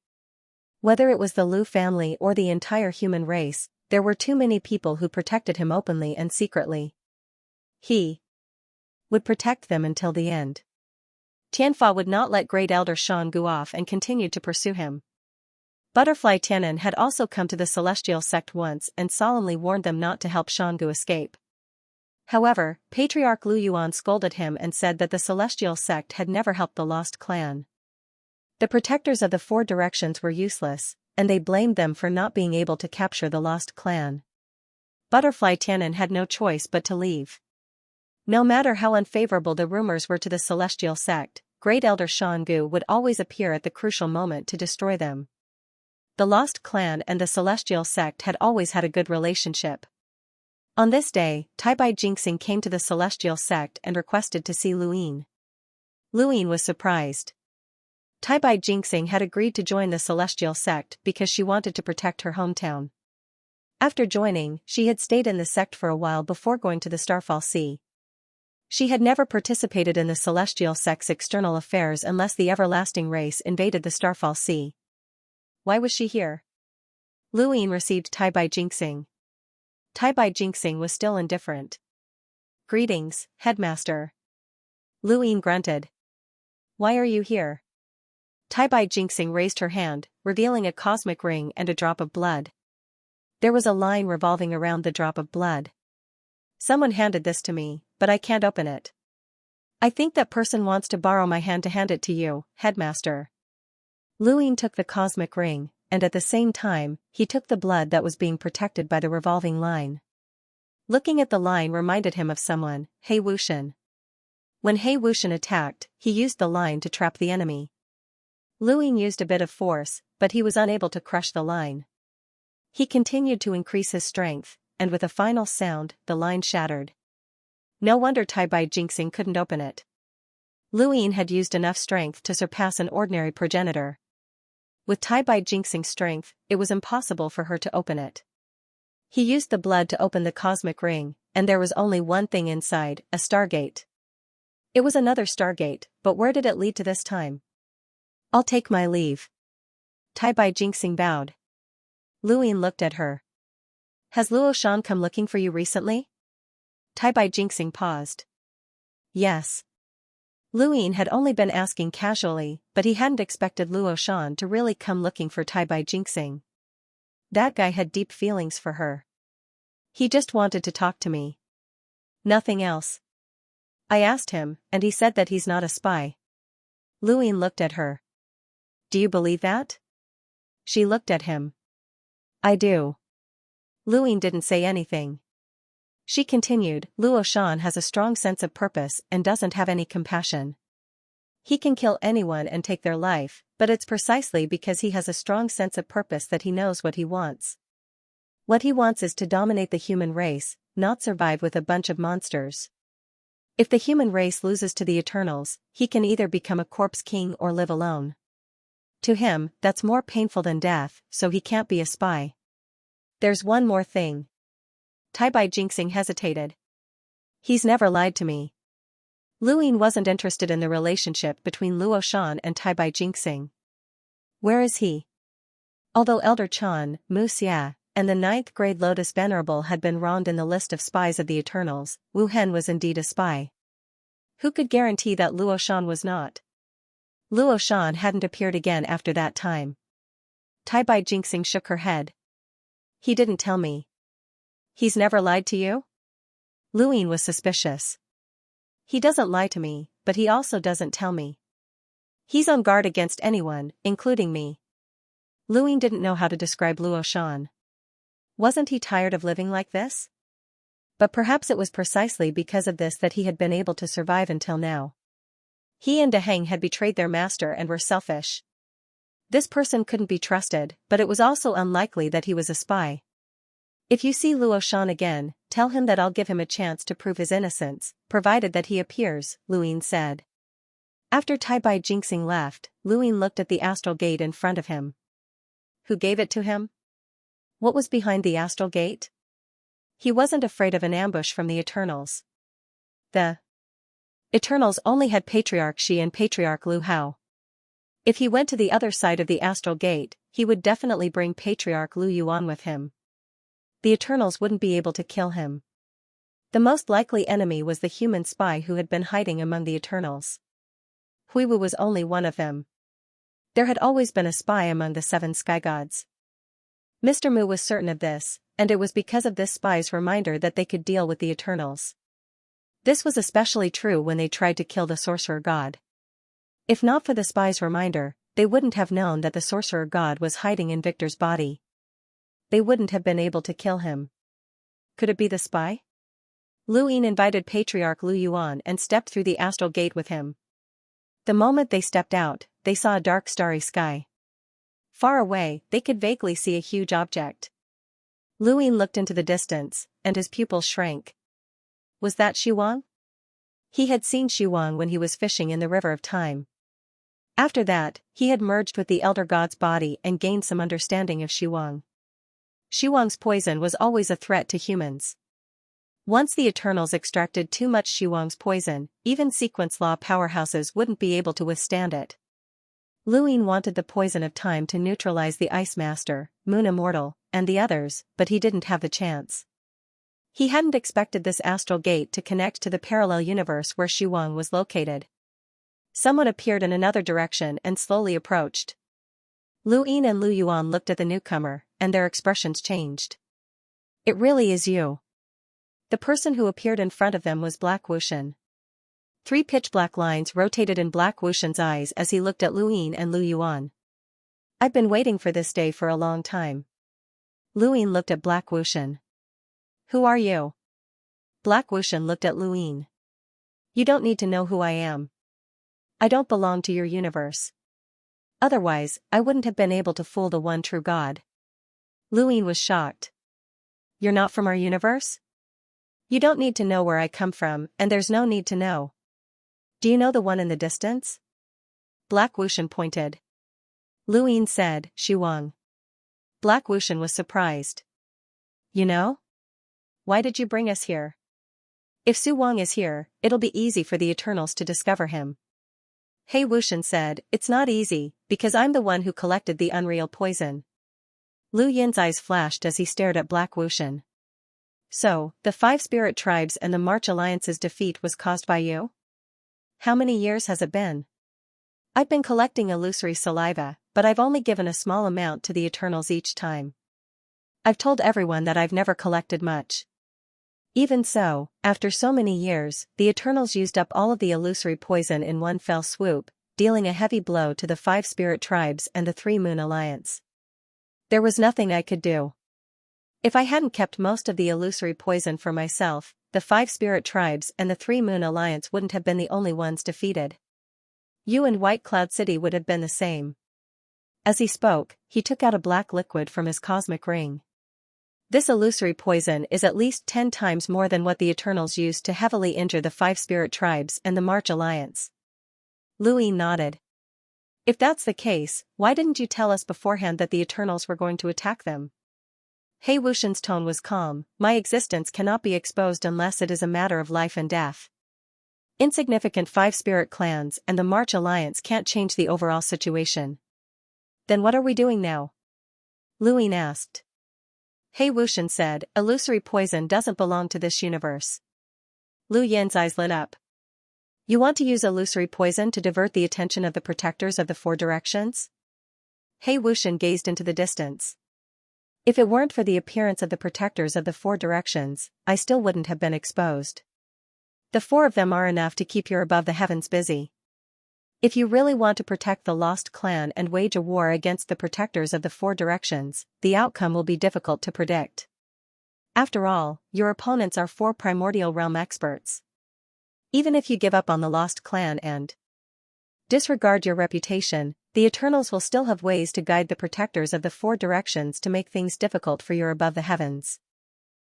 Whether it was the Lu family or the entire human race, there were too many people who protected him openly and secretly. He would protect them until the end. Tianfa would not let Great Elder Shan go off and continued to pursue him. Butterfly Tianan had also come to the Celestial sect once and solemnly warned them not to help Shangu escape. However, Patriarch Lu Yuan scolded him and said that the Celestial sect had never helped the Lost Clan. The protectors of the 4 directions were useless, and they blamed them for not being able to capture the Lost Clan. Butterfly Tianan had no choice but to leave. No matter how unfavorable the rumors were to the Celestial sect, Great Elder Shangu would always appear at the crucial moment to destroy them. The Lost Clan and the Celestial sect had always had a good relationship. On this day, Taibai Jinxing came to the Celestial sect and requested to see Luyin. Luyin was surprised. Taibai Jinxing had agreed to join the Celestial sect because she wanted to protect her hometown. After joining, she had stayed in the sect for a while before going to the Starfall Sea. She had never participated in the Celestial sect's external affairs unless the everlasting race invaded the Starfall Sea. Why was she here? Luyin received Taibai Jinxing. Taibai Jinxing was still indifferent. Greetings, Headmaster. Luyin grunted. Why are you here? Taibai Jinxing raised her hand, revealing a cosmic ring and a drop of blood. There was a line revolving around the drop of blood. Someone handed this to me, but I can't open it. I think that person wants to borrow my hand to hand it to you, Headmaster. Luyin took the cosmic ring, and at the same time, he took the blood that was being protected by the revolving line. Looking at the line reminded him of someone, He Wuxian. When He Wuxian attacked, he used the line to trap the enemy. Luyin used a bit of force, but he was unable to crush the line. He continued to increase his strength, and with a final sound, the line shattered. No wonder Tai Bai Jinxing couldn't open it. Lu Yin had used enough strength to surpass an ordinary progenitor. With Tai Bai Jinxing's strength, it was impossible for her to open it. He used the blood to open the cosmic ring, and there was only one thing inside, a stargate. It was another stargate, but where did it lead to this time? I'll take my leave. Tai Bai Jinxing bowed. Lu Yin looked at her. Has Luo Shan come looking for you recently? Tai Bai Jinxing paused. Yes. Lu Yin had only been asking casually, but he hadn't expected Luo Shan to really come looking for Tai Bai Jinxing. That guy had deep feelings for her. He just wanted to talk to me. Nothing else. I asked him, and he said that he's not a spy. Lu Yin looked at her. Do you believe that? She looked at him. I do. Lu Yin didn't say anything. She continued, Luo Shan has a strong sense of purpose and doesn't have any compassion. He can kill anyone and take their life, but it's precisely because he has a strong sense of purpose that he knows what he wants. What he wants is to dominate the human race, not survive with a bunch of monsters. If the human race loses to the Eternals, he can either become a corpse king or live alone. To him, that's more painful than death, so he can't be a spy. There's one more thing. Tai Bai Jinxing hesitated. He's never lied to me. Lu Yin wasn't interested in the relationship between Luo Shan and Tai Bai Jinxing. Where is he? Although Elder Chan, Mu Xia, and the 9th grade Lotus Venerable had been wronged in the list of spies of the Eternals, Wu Hen was indeed a spy. Who could guarantee that Luo Shan was not? Luo Shan hadn't appeared again after that time. Tai Bai Jinxing shook her head. He didn't tell me. He's never lied to you? Lu Yin was suspicious. He doesn't lie to me, but he also doesn't tell me. He's on guard against anyone, including me. Lu Yin didn't know how to describe Luo Shan. Wasn't he tired of living like this? But perhaps it was precisely because of this that he had been able to survive until now. He and De Heng had betrayed their master and were selfish. This person couldn't be trusted, but it was also unlikely that he was a spy. If you see Luo Shan again, tell him that I'll give him a chance to prove his innocence, provided that he appears, Lu Yin said. After Tai Bai Jinxing left, Lu Yin looked at the astral gate in front of him. Who gave it to him? What was behind the astral gate? He wasn't afraid of an ambush from the Eternals. The Eternals only had Patriarch Shi and Patriarch Lu Hao. If he went to the other side of the astral gate, he would definitely bring Patriarch Lu Yuan with him. The Eternals wouldn't be able to kill him. The most likely enemy was the human spy who had been hiding among the Eternals. Hui Wu was only one of them. There had always been a spy among the 7 sky gods. Mr. Mu was certain of this, and it was because of this spy's reminder that they could deal with the Eternals. This was especially true when they tried to kill the sorcerer god. If not for the spy's reminder, they wouldn't have known that the sorcerer god was hiding in Victor's body. They wouldn't have been able to kill him. Could it be the spy? Lu Yin invited Patriarch Lu Yuan and stepped through the astral gate with him. The moment they stepped out, they saw a dark starry sky. Far away, they could vaguely see a huge object. Lu Yin looked into the distance, and his pupils shrank. Was that Xiwang? He had seen Xiwang when he was fishing in the River of Time. After that, he had merged with the Elder God's body and gained some understanding of Xiwang. Xiwang's poison was always a threat to humans. Once the Eternals extracted too much Xiwang's poison, even sequence law powerhouses wouldn't be able to withstand it. Lu Yin wanted the poison of time to neutralize the Ice Master, Moon Immortal, and the others, but he didn't have the chance. He hadn't expected this astral gate to connect to the parallel universe where Xiwang was located. Someone appeared in another direction and slowly approached. Lu Yin and Lu Yuan looked at the newcomer, and their expressions changed. It really is you. The person who appeared in front of them was Black Wushan. 3 pitch-black lines rotated in Black Wushan's eyes as he looked at Lu Yin and Lu Yuan. I've been waiting for this day for a long time. Lu Yin looked at Black Wushan. Who are you? Black Wushan looked at Lu Yin. You don't need to know who I am. I don't belong to your universe. Otherwise, I wouldn't have been able to fool the one true God. Lu Yin was shocked. You're not from our universe? You don't need to know where I come from, and there's no need to know. Do you know the one in the distance? Black Wushan pointed. Lu Yin said, Xu Wang. Black Wushan was surprised. You know? Why did you bring us here? If Su Wang is here, it'll be easy for the Eternals to discover him. He Wushan said, it's not easy, because I'm the one who collected the unreal poison. Lu Yin's eyes flashed as he stared at Black Wushan. So, the 5 spirit tribes and the March Alliance's defeat was caused by you? How many years has it been? I've been collecting illusory saliva, but I've only given a small amount to the Eternals each time. I've told everyone that I've never collected much. Even so, after so many years, the Eternals used up all of the illusory poison in one fell swoop, dealing a heavy blow to the 5 spirit tribes and the 3 Moon Alliance. There was nothing I could do. If I hadn't kept most of the illusory poison for myself, the 5 spirit tribes and the 3 Moon Alliance wouldn't have been the only ones defeated. You and White Cloud City would have been the same. As he spoke, he took out a black liquid from his cosmic ring. This illusory poison is at least 10 times more than what the Eternals used to heavily injure the 5 spirit tribes and the March Alliance. Lu Yin nodded. If that's the case, why didn't you tell us beforehand that the Eternals were going to attack them? He Wushan's tone was calm. My existence cannot be exposed unless it is a matter of life and death. Insignificant 5 spirit clans and the March Alliance can't change the overall situation. Then what are we doing now? Lu Yin asked. He Wushan said, illusory poison doesn't belong to this universe. Lu Yin's eyes lit up. You want to use illusory poison to divert the attention of the protectors of the 4 directions? He Wushan gazed into the distance. If it weren't for the appearance of the protectors of the 4 directions, I still wouldn't have been exposed. The 4 of them are enough to keep your above the heavens busy. If you really want to protect the lost clan and wage a war against the protectors of the 4 directions, the outcome will be difficult to predict. After all, your opponents are 4 primordial realm experts. Even if you give up on the lost clan and disregard your reputation, the Eternals will still have ways to guide the protectors of the 4 directions to make things difficult for your above the heavens.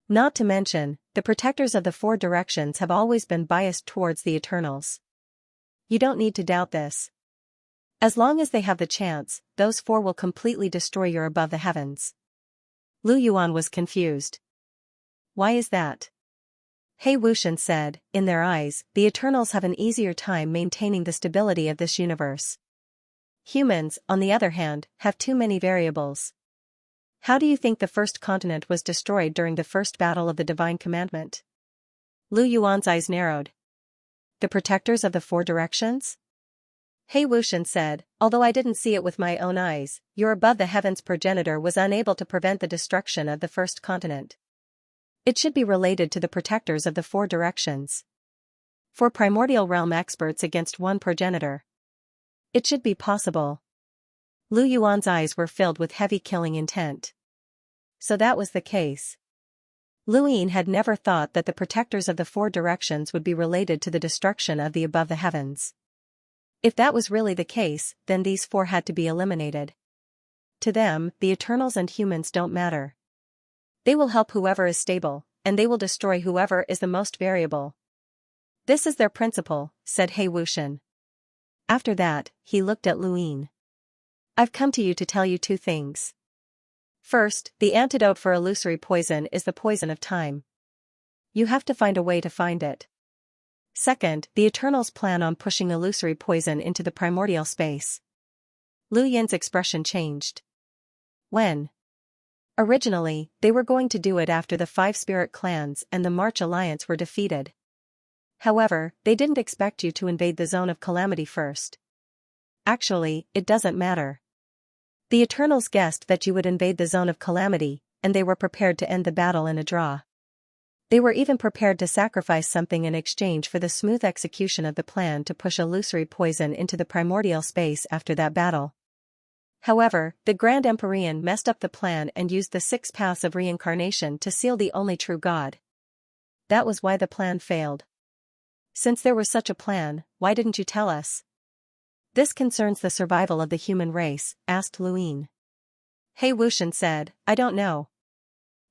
Not to mention, the protectors of the 4 directions have always been biased towards the Eternals. You don't need to doubt this. As long as they have the chance, those 4 will completely destroy your above the heavens. Lu Yuan was confused. Why is that? He Wushan said, in their eyes, the Eternals have an easier time maintaining the stability of this universe. Humans, on the other hand, have too many variables. How do you think the first continent was destroyed during the first battle of the Divine Commandment? Lu Yuan's eyes narrowed. The protectors of the 4 directions? He Wushan said, although I didn't see it with my own eyes, your above the heavens progenitor was unable to prevent the destruction of the first continent. It should be related to the protectors of the 4 directions. 4 primordial realm experts against 1 progenitor. It should be possible. Lu Yuan's eyes were filled with heavy killing intent. So that was the case. Lu Yin had never thought that the protectors of the 4 directions would be related to the destruction of the above the heavens. If that was really the case, then these 4 had to be eliminated. To them, the Eternals and humans don't matter. They will help whoever is stable, and they will destroy whoever is the most variable. This is their principle, said He Wushan. After that, he looked at Lu Yin. I've come to you to tell you 2 things. First, the antidote for illusory poison is the poison of time. You have to find a way to find it. Second, the Eternals plan on pushing illusory poison into the primordial space. Lu Yin's expression changed. When? Originally, they were going to do it after the 5 spirit clans and the March Alliance were defeated. However, they didn't expect you to invade the zone of calamity first. Actually, it doesn't matter. The Eternals guessed that you would invade the zone of calamity, and they were prepared to end the battle in a draw. They were even prepared to sacrifice something in exchange for the smooth execution of the plan to push illusory poison into the primordial space after that battle. However, the Grand Empyrean messed up the plan and used the 6 paths of reincarnation to seal the only true God. That was why the plan failed. Since there was such a plan, why didn't you tell us? This concerns the survival of the human race, asked Lu Yin. He Wushan said, I don't know.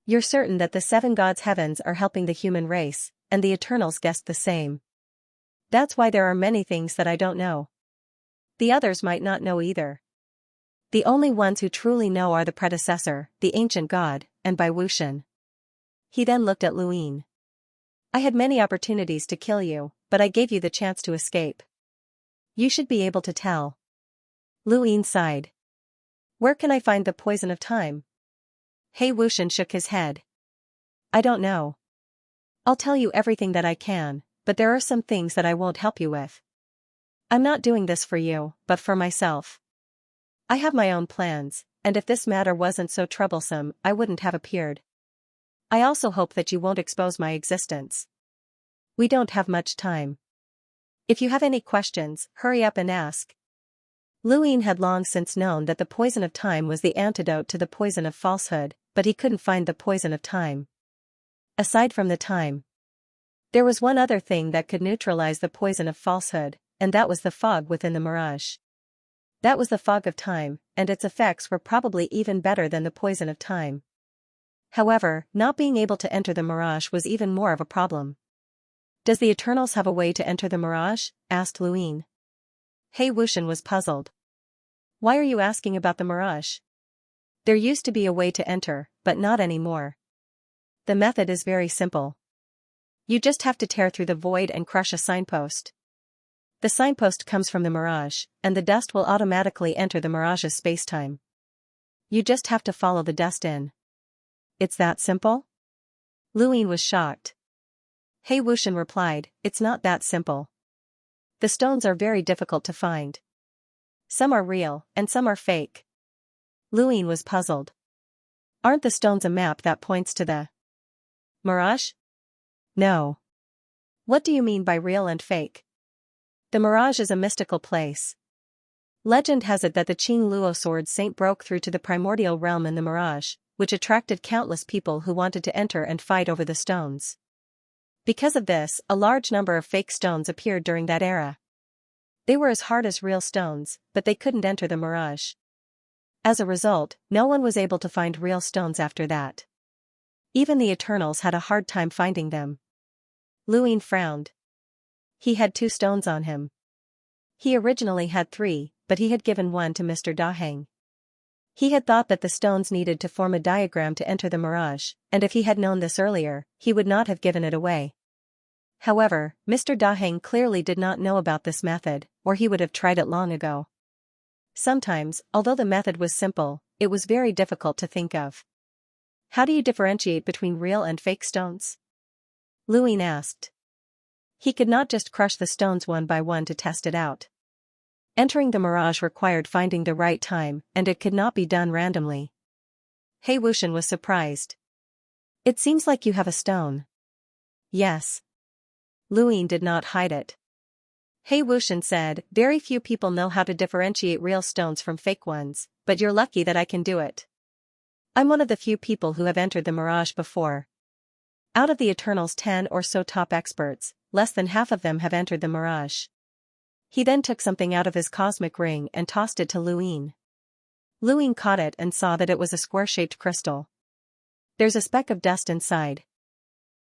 You're certain that the seven gods' heavens are helping the human race, and the Eternals guessed the same. That's why there are many things that I don't know. The others might not know either. The only ones who truly know are the predecessor, the ancient god, and Bai Wuxian. He then looked at Luin. I had many opportunities to kill you, but I gave you the chance to escape. You should be able to tell. Luin sighed. Where can I find the poison of time? Bai Wuxian shook his head. I don't know. I'll tell you everything that I can, but there are some things that I won't help you with. I'm not doing this for you, but for myself. I have my own plans, and if this matter wasn't so troublesome, I wouldn't have appeared. I also hope that you won't expose my existence. We don't have much time. If you have any questions, hurry up and ask. Luin had long since known that the poison of time was the antidote to the poison of falsehood, but he couldn't find the poison of time. Aside from the time, there was one other thing that could neutralize the poison of falsehood, and that was the fog within the mirage. That was the fog of time, and its effects were probably even better than the poison of time. However, not being able to enter the mirage was even more of a problem. Does the Eternals have a way to enter the mirage? Asked Luin. Bai Wuxian was puzzled. Why are you asking about the mirage? There used to be a way to enter, but not anymore. The method is very simple. You just have to tear through the void and crush a signpost. The signpost comes from the mirage, and the dust will automatically enter the mirage's spacetime. You just have to follow the dust in. It's that simple? Luin was shocked. Bai Wuxian replied, it's not that simple. The stones are very difficult to find. Some are real, and some are fake. Luin was puzzled. Aren't the stones a map that points to the mirage? No. What do you mean by real and fake? The mirage is a mystical place. Legend has it that the Qing Luo sword saint broke through to the primordial realm in the mirage, which attracted countless people who wanted to enter and fight over the stones. Because of this, a large number of fake stones appeared during that era. They were as hard as real stones, but they couldn't enter the mirage. As a result, no one was able to find real stones after that. Even the Eternals had a hard time finding them. Luin frowned. He had 2 stones on him. He originally had 3, but he had given one to Mr. Daheng. He had thought that the stones needed to form a diagram to enter the mirage, and if he had known this earlier, he would not have given it away. However, Mr. Daheng clearly did not know about this method, or he would have tried it long ago. Sometimes, although the method was simple, it was very difficult to think of. How do you differentiate between real and fake stones? Luin asked. He could not just crush the stones one by one to test it out. Entering the mirage required finding the right time, and it could not be done randomly. Bai Wuxian was surprised. It seems like you have a stone. Yes. Luin did not hide it. Bai Wuxian said, very few people know how to differentiate real stones from fake ones, but you're lucky that I can do it. I'm one of the few people who have entered the mirage before. Out of the Eternals' 10 or so top experts, less than half of them have entered the mirage. He then took something out of his cosmic ring and tossed it to Luin. Luin caught it and saw that it was a square-shaped crystal. There's a speck of dust inside.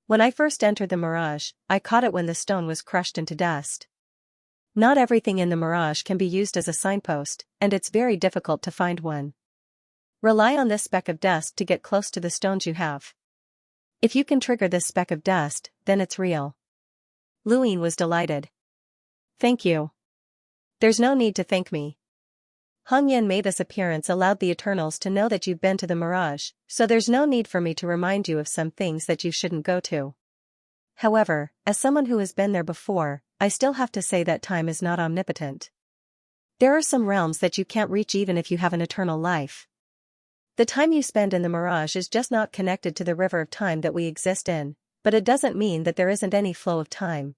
When I first entered the mirage, I caught it when the stone was crushed into dust. Not everything in the mirage can be used as a signpost, and it's very difficult to find one. Rely on this speck of dust to get close to the stones you have. If you can trigger this speck of dust, then it's real. Luin was delighted. Thank you. There's no need to thank me. Hong Yan Mei, this appearance allowed the Eternals to know that you've been to the mirage, so there's no need for me to remind you of some things that you shouldn't go to. However, as someone who has been there before, I still have to say that time is not omnipotent. There are some realms that you can't reach even if you have an eternal life. The time you spend in the mirage is just not connected to the river of time that we exist in, but it doesn't mean that there isn't any flow of time.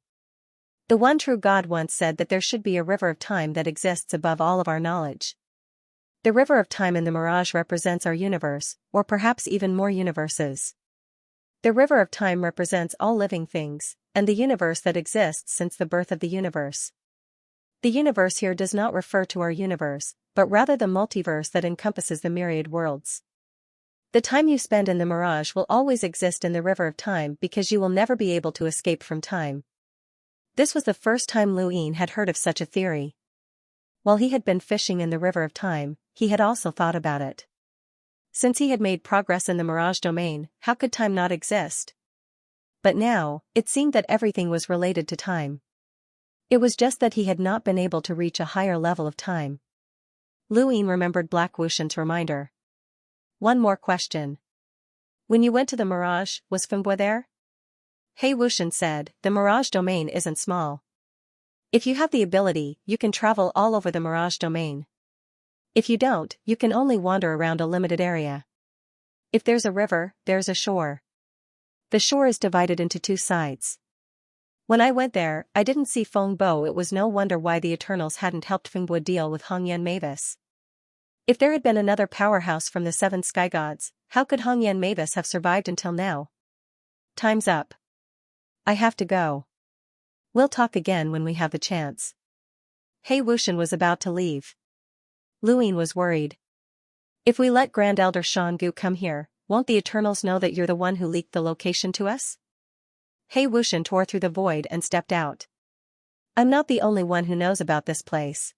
The one true God once said that there should be a river of time that exists above all of our knowledge. The river of time in the mirage represents our universe, or perhaps even more universes. The river of time represents all living things, and the universe that exists since the birth of the universe. The universe here does not refer to our universe, but rather the multiverse that encompasses the myriad worlds. The time you spend in the mirage will always exist in the river of time because you will never be able to escape from time. This was the first time Lu Yin had heard of such a theory. While he had been fishing in the river of time, he had also thought about it. Since he had made progress in the mirage domain, how could time not exist? But now, it seemed that everything was related to time. It was just that he had not been able to reach a higher level of time. Lu Yin remembered Black Wushan's reminder. One more question. When you went to the mirage, was Fengbo there? He Wushan said, the mirage domain isn't small. If you have the ability, you can travel all over the mirage domain. If you don't, you can only wander around a limited area. If there's a river, there's a shore. The shore is divided into two sides. When I went there, I didn't see Fengbo. It was no wonder why the Eternals hadn't helped Fengbo deal with Hongyan Mavis. If there had been another powerhouse from the seven sky gods, how could Hongyan Mavis have survived until now? Time's up. I have to go. We'll talk again when we have the chance. He Wushan was about to leave. Lu Yin was worried. If we let Grand Elder Xianxia come here, won't the Eternals know that you're the one who leaked the location to us? He Wushan tore through the void and stepped out. I'm not the only one who knows about this place.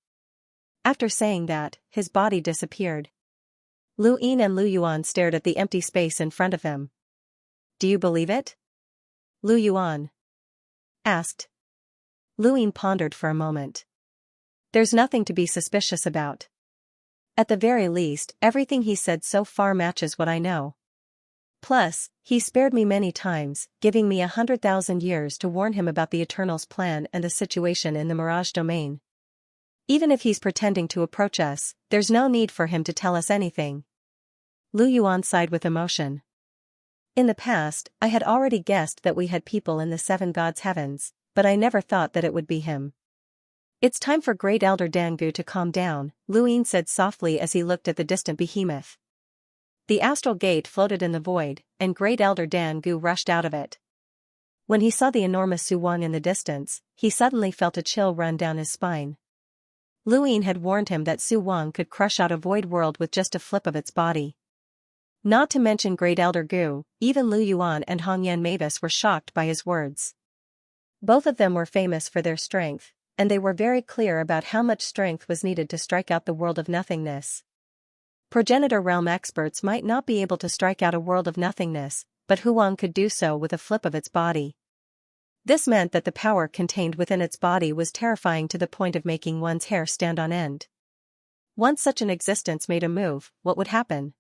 After saying that, his body disappeared. Lu Yin and Lu Yuan stared at the empty space in front of them. Do you believe it? Lu Yuan asked. Lu Yin pondered for a moment. There's nothing to be suspicious about. At the very least, everything he said so far matches what I know. Plus, he spared me many times, giving me 100,000 years to warn him about the Eternals' plan and the situation in the Mirage domain. Even if he's pretending to approach us, there's no need for him to tell us anything. Lu Yuan sighed with emotion. In the past, I had already guessed that we had people in the seven gods' heavens, but I never thought that it would be him. It's time for Great Elder Dangu to calm down, Lu Yin said softly as he looked at the distant behemoth. The astral gate floated in the void, and Great Elder Dangu rushed out of it. When he saw the enormous Su Wang in the distance, he suddenly felt a chill run down his spine. Lu Yin had warned him that Su Wang could crush out a void world with just a flip of its body. Not to mention Great Elder Gu, even Lu Yuan and Hongyan Mavis were shocked by his words. Both of them were famous for their strength, and they were very clear about how much strength was needed to strike out the world of nothingness. Progenitor realm experts might not be able to strike out a world of nothingness, but Huang could do so with a flip of its body. This meant that the power contained within its body was terrifying to the point of making one's hair stand on end. Once such an existence made a move, what would happen?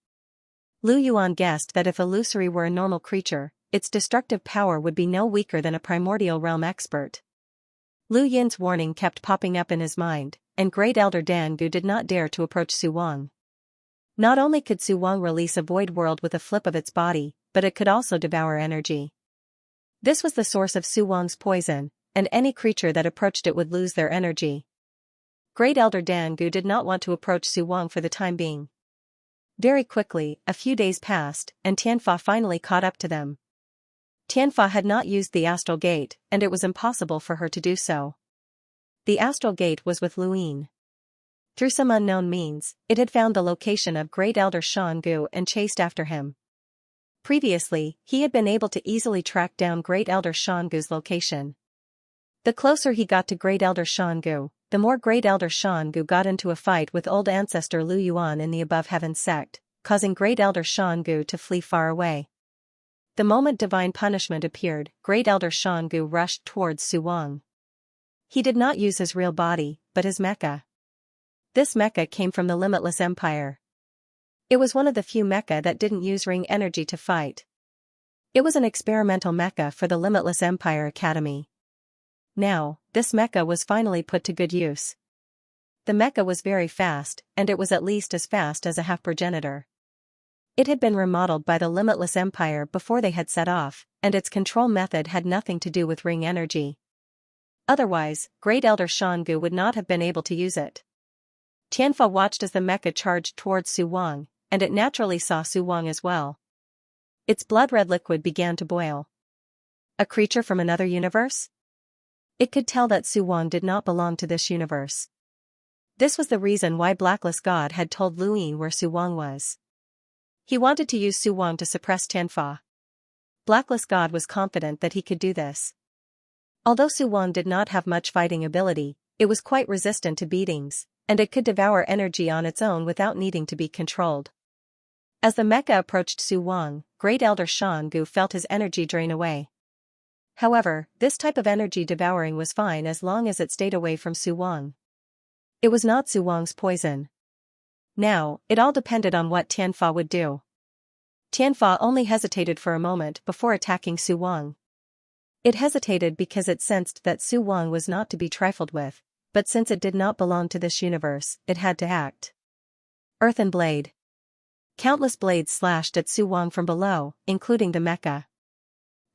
Lu Yuan guessed that if Illusory were a normal creature, its destructive power would be no weaker than a primordial realm expert. Lu Yin's warning kept popping up in his mind, and Great Elder Dangu did not dare to approach Su Wang. Not only could Su Wang release a void world with a flip of its body, but it could also devour energy. This was the source of Su Wang's poison, and any creature that approached it would lose their energy. Great Elder Dangu did not want to approach Su Wang for the time being. Very quickly, a few days passed, and Tianfa finally caught up to them. Tianfa had not used the astral gate, and it was impossible for her to do so. The astral gate was with Lu Yin. Through some unknown means, it had found the location of Great Elder Xianxia and chased after him. Previously, he had been able to easily track down Great Elder Xianxia's location. The closer he got to Great Elder Xianxia, the more Great Elder Xianxia got into a fight with old ancestor Lu Yuan in the Above Heaven sect, causing Great Elder Xianxia to flee far away. The moment divine punishment appeared, Great Elder Xianxia rushed towards Su Wang. He did not use his real body, but his mecha. This mecha came from the Limitless Empire. It was one of the few mecha that didn't use ring energy to fight. It was an experimental mecha for the Limitless Empire Academy. Now, this mecha was finally put to good use. The mecha was very fast, and it was at least as fast as a half-progenitor. It had been remodeled by the Limitless Empire before they had set off, and its control method had nothing to do with ring energy. Otherwise, Great Elder Xianxia would not have been able to use it. Tianfa watched as the mecha charged towards Su Wang, and it naturally saw Su Wang as well. Its blood-red liquid began to boil. A creature from another universe? It could tell that Su Wang did not belong to this universe. This was the reason why Blacklist God had told Lu Yin where Su Wang was. He wanted to use Su Wang to suppress Tianfa. Blacklist God was confident that he could do this. Although Su Wang did not have much fighting ability, it was quite resistant to beatings, and it could devour energy on its own without needing to be controlled. As the mecha approached Su Wang, Great Elder Xianxia felt his energy drain away. However, this type of energy devouring was fine as long as it stayed away from Su Wang. It was not Su Wang's poison. Now, it all depended on what Tianfa would do. Tianfa only hesitated for a moment before attacking Su Wang. It hesitated because it sensed that Su Wang was not to be trifled with, but since it did not belong to this universe, it had to act. Earthen Blade. Countless blades slashed at Su Wang from below, including the mecha.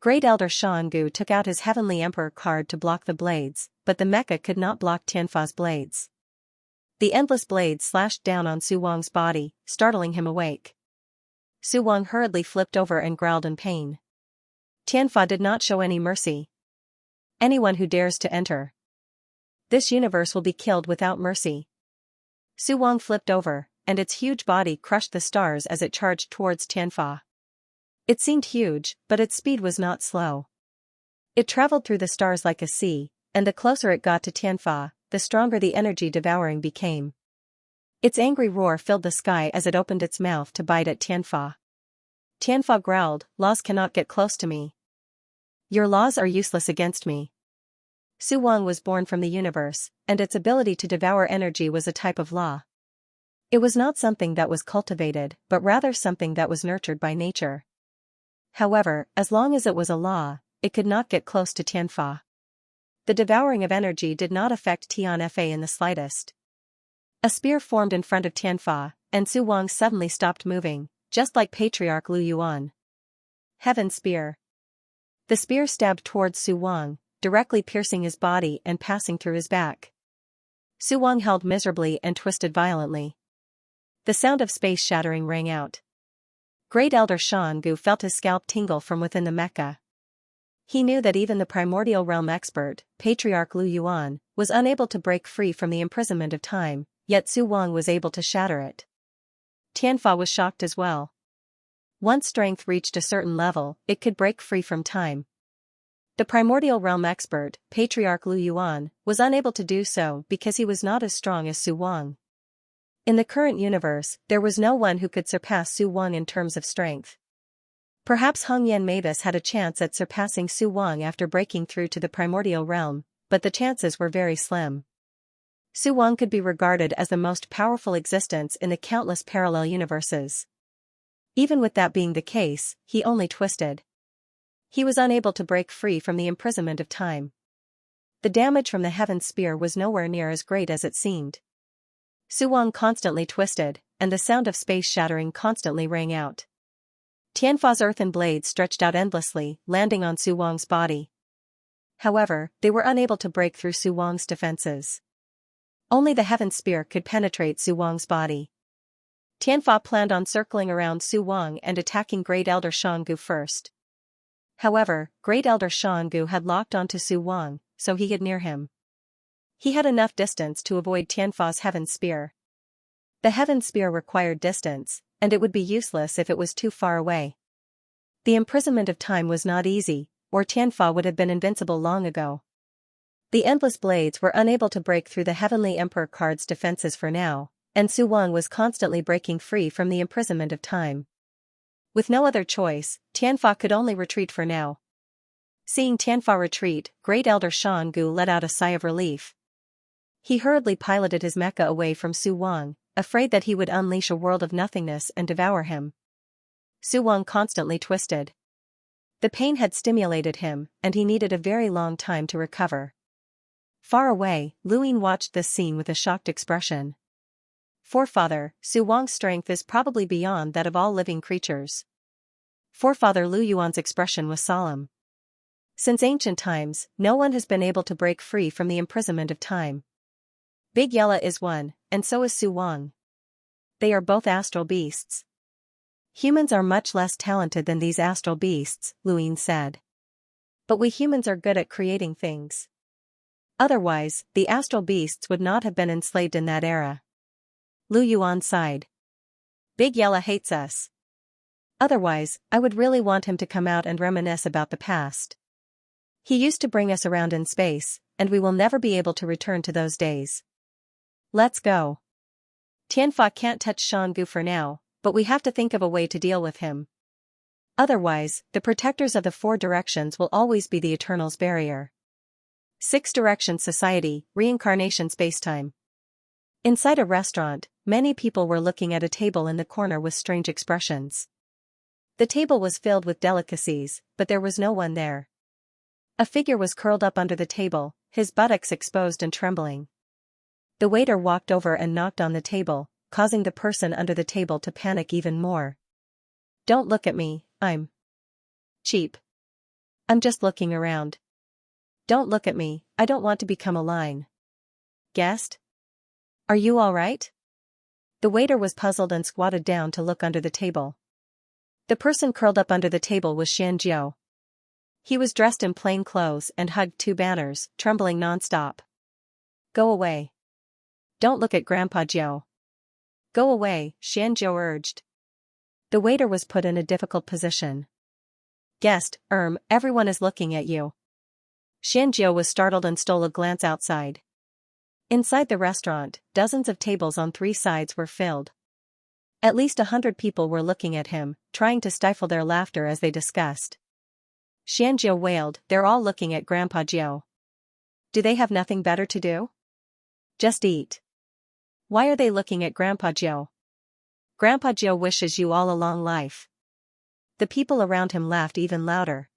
Great Elder Xianxia took out his Heavenly Emperor card to block the blades, but the mecha could not block Tianfa's blades. The endless blades slashed down on Su Wang's body, startling him awake. Su Wang hurriedly flipped over and growled in pain. Tianfa did not show any mercy. Anyone who dares to enter this universe will be killed without mercy. Su Wang flipped over, and its huge body crushed the stars as it charged towards Tianfa. It seemed huge, but its speed was not slow. It traveled through the stars like a sea, and the closer it got to Tianfa, the stronger the energy devouring became. Its angry roar filled the sky as it opened its mouth to bite at Tianfa. Tianfa growled, "Laws cannot get close to me. Your laws are useless against me." Su Wang was born from the universe, and its ability to devour energy was a type of law. It was not something that was cultivated, but rather something that was nurtured by nature. However, as long as it was a law, it could not get close to Tianfa. The devouring of energy did not affect Tianfa in the slightest. A spear formed in front of Tianfa, and Su Wang suddenly stopped moving, just like Patriarch Lu Yuan. Heaven Spear. The spear stabbed towards Su Wang, directly piercing his body and passing through his back. Su Wang held miserably and twisted violently. The sound of space shattering rang out. Great Elder Xianxia felt his scalp tingle from within the mecha. He knew that even the primordial realm expert, Patriarch Lu Yuan, was unable to break free from the imprisonment of time, yet Su Wang was able to shatter it. Tianfa was shocked as well. Once strength reached a certain level, it could break free from time. The primordial realm expert, Patriarch Lu Yuan, was unable to do so because he was not as strong as Su Wang. In the current universe, there was no one who could surpass Su Wang in terms of strength. Perhaps Hongyan Mavis had a chance at surpassing Su Wang after breaking through to the primordial realm, but the chances were very slim. Su Wang could be regarded as the most powerful existence in the countless parallel universes. Even with that being the case, he only twisted. He was unable to break free from the imprisonment of time. The damage from the Heaven Spear was nowhere near as great as it seemed. Su Wang constantly twisted, and the sound of space shattering constantly rang out. Tianfa's earthen blades stretched out endlessly, landing on Su Wang's body. However, they were unable to break through Su Wang's defenses. Only the Heaven Spear could penetrate Su Wang's body. Tianfa planned on circling around Su Wang and attacking Great Elder Xianxia first. However, Great Elder Xianxia had locked onto Su Wang, so he hid near him. He had enough distance to avoid Tianfa's Heaven Spear. The Heaven Spear required distance, and it would be useless if it was too far away. The imprisonment of time was not easy, or Tianfa would have been invincible long ago. The endless blades were unable to break through the Heavenly Emperor card's defenses for now, and Su Wang was constantly breaking free from the imprisonment of time. With no other choice, Tianfa could only retreat for now. Seeing Tianfa retreat, Great Elder Xianxia let out a sigh of relief. He hurriedly piloted his mecha away from Su Wang, afraid that he would unleash a world of nothingness and devour him. Su Wang constantly twisted. The pain had stimulated him, and he needed a very long time to recover. Far away, Luin watched this scene with a shocked expression. Forefather, Su Wang's strength is probably beyond that of all living creatures. Forefather Lu Yuan's expression was solemn. Since ancient times, no one has been able to break free from the imprisonment of time. Big Yella is one, and so is Su Wang. They are both astral beasts. Humans are much less talented than these astral beasts, Luin said. But we humans are good at creating things. Otherwise, the astral beasts would not have been enslaved in that era. Lu Yuan sighed. Big Yella hates us. Otherwise, I would really want him to come out and reminisce about the past. He used to bring us around in space, and we will never be able to return to those days. Let's go. Tianfa can't touch Xiangu for now, but we have to think of a way to deal with him. Otherwise, the protectors of the four directions will always be the Eternal's barrier. 6 Directions Society, Reincarnation Spacetime. Inside a restaurant, many people were looking at a table in the corner with strange expressions. The table was filled with delicacies, but there was no one there. A figure was curled up under the table, his buttocks exposed and trembling. The waiter walked over and knocked on the table, causing the person under the table to panic even more. Don't look at me, I'm cheap. I'm just looking around. Don't look at me, I don't want to become a line. Guest? Are you all right? The waiter was puzzled and squatted down to look under the table. The person curled up under the table was Xianxia. He was dressed in plain clothes and hugged 2 banners, trembling non-stop. Go away. Don't look at Grandpa Jiao. Go away, Xianxia urged. The waiter was put in a difficult position. Guest, everyone is looking at you. Xianxia was startled and stole a glance outside. Inside the restaurant, dozens of tables on 3 sides were filled. At least 100 people were looking at him, trying to stifle their laughter as they discussed. Xianxia wailed, they're all looking at Grandpa Jiao. Do they have nothing better to do? Just eat. Why are they looking at Grandpa Jiao? Grandpa Jiao wishes you all a long life. The people around him laughed even louder.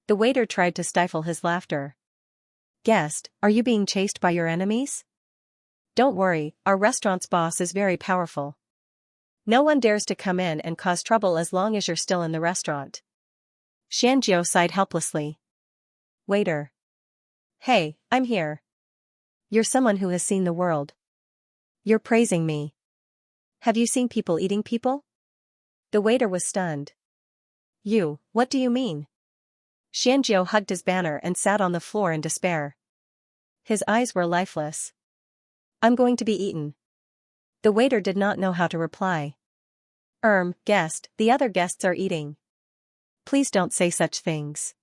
The waiter tried to stifle his laughter. Guest, are you being chased by your enemies? Don't worry, our restaurant's boss is very powerful. No one dares to come in and cause trouble as long as you're still in the restaurant. Xianxia sighed helplessly. Waiter. Hey, I'm here. You're someone who has seen the world. You're praising me. Have you seen people eating people? The waiter was stunned. You, what do you mean? Xianxia hugged his banner and sat on the floor in despair. His eyes were lifeless. I'm going to be eaten. The waiter did not know how to reply. Guest, the other guests are eating. Please don't say such things.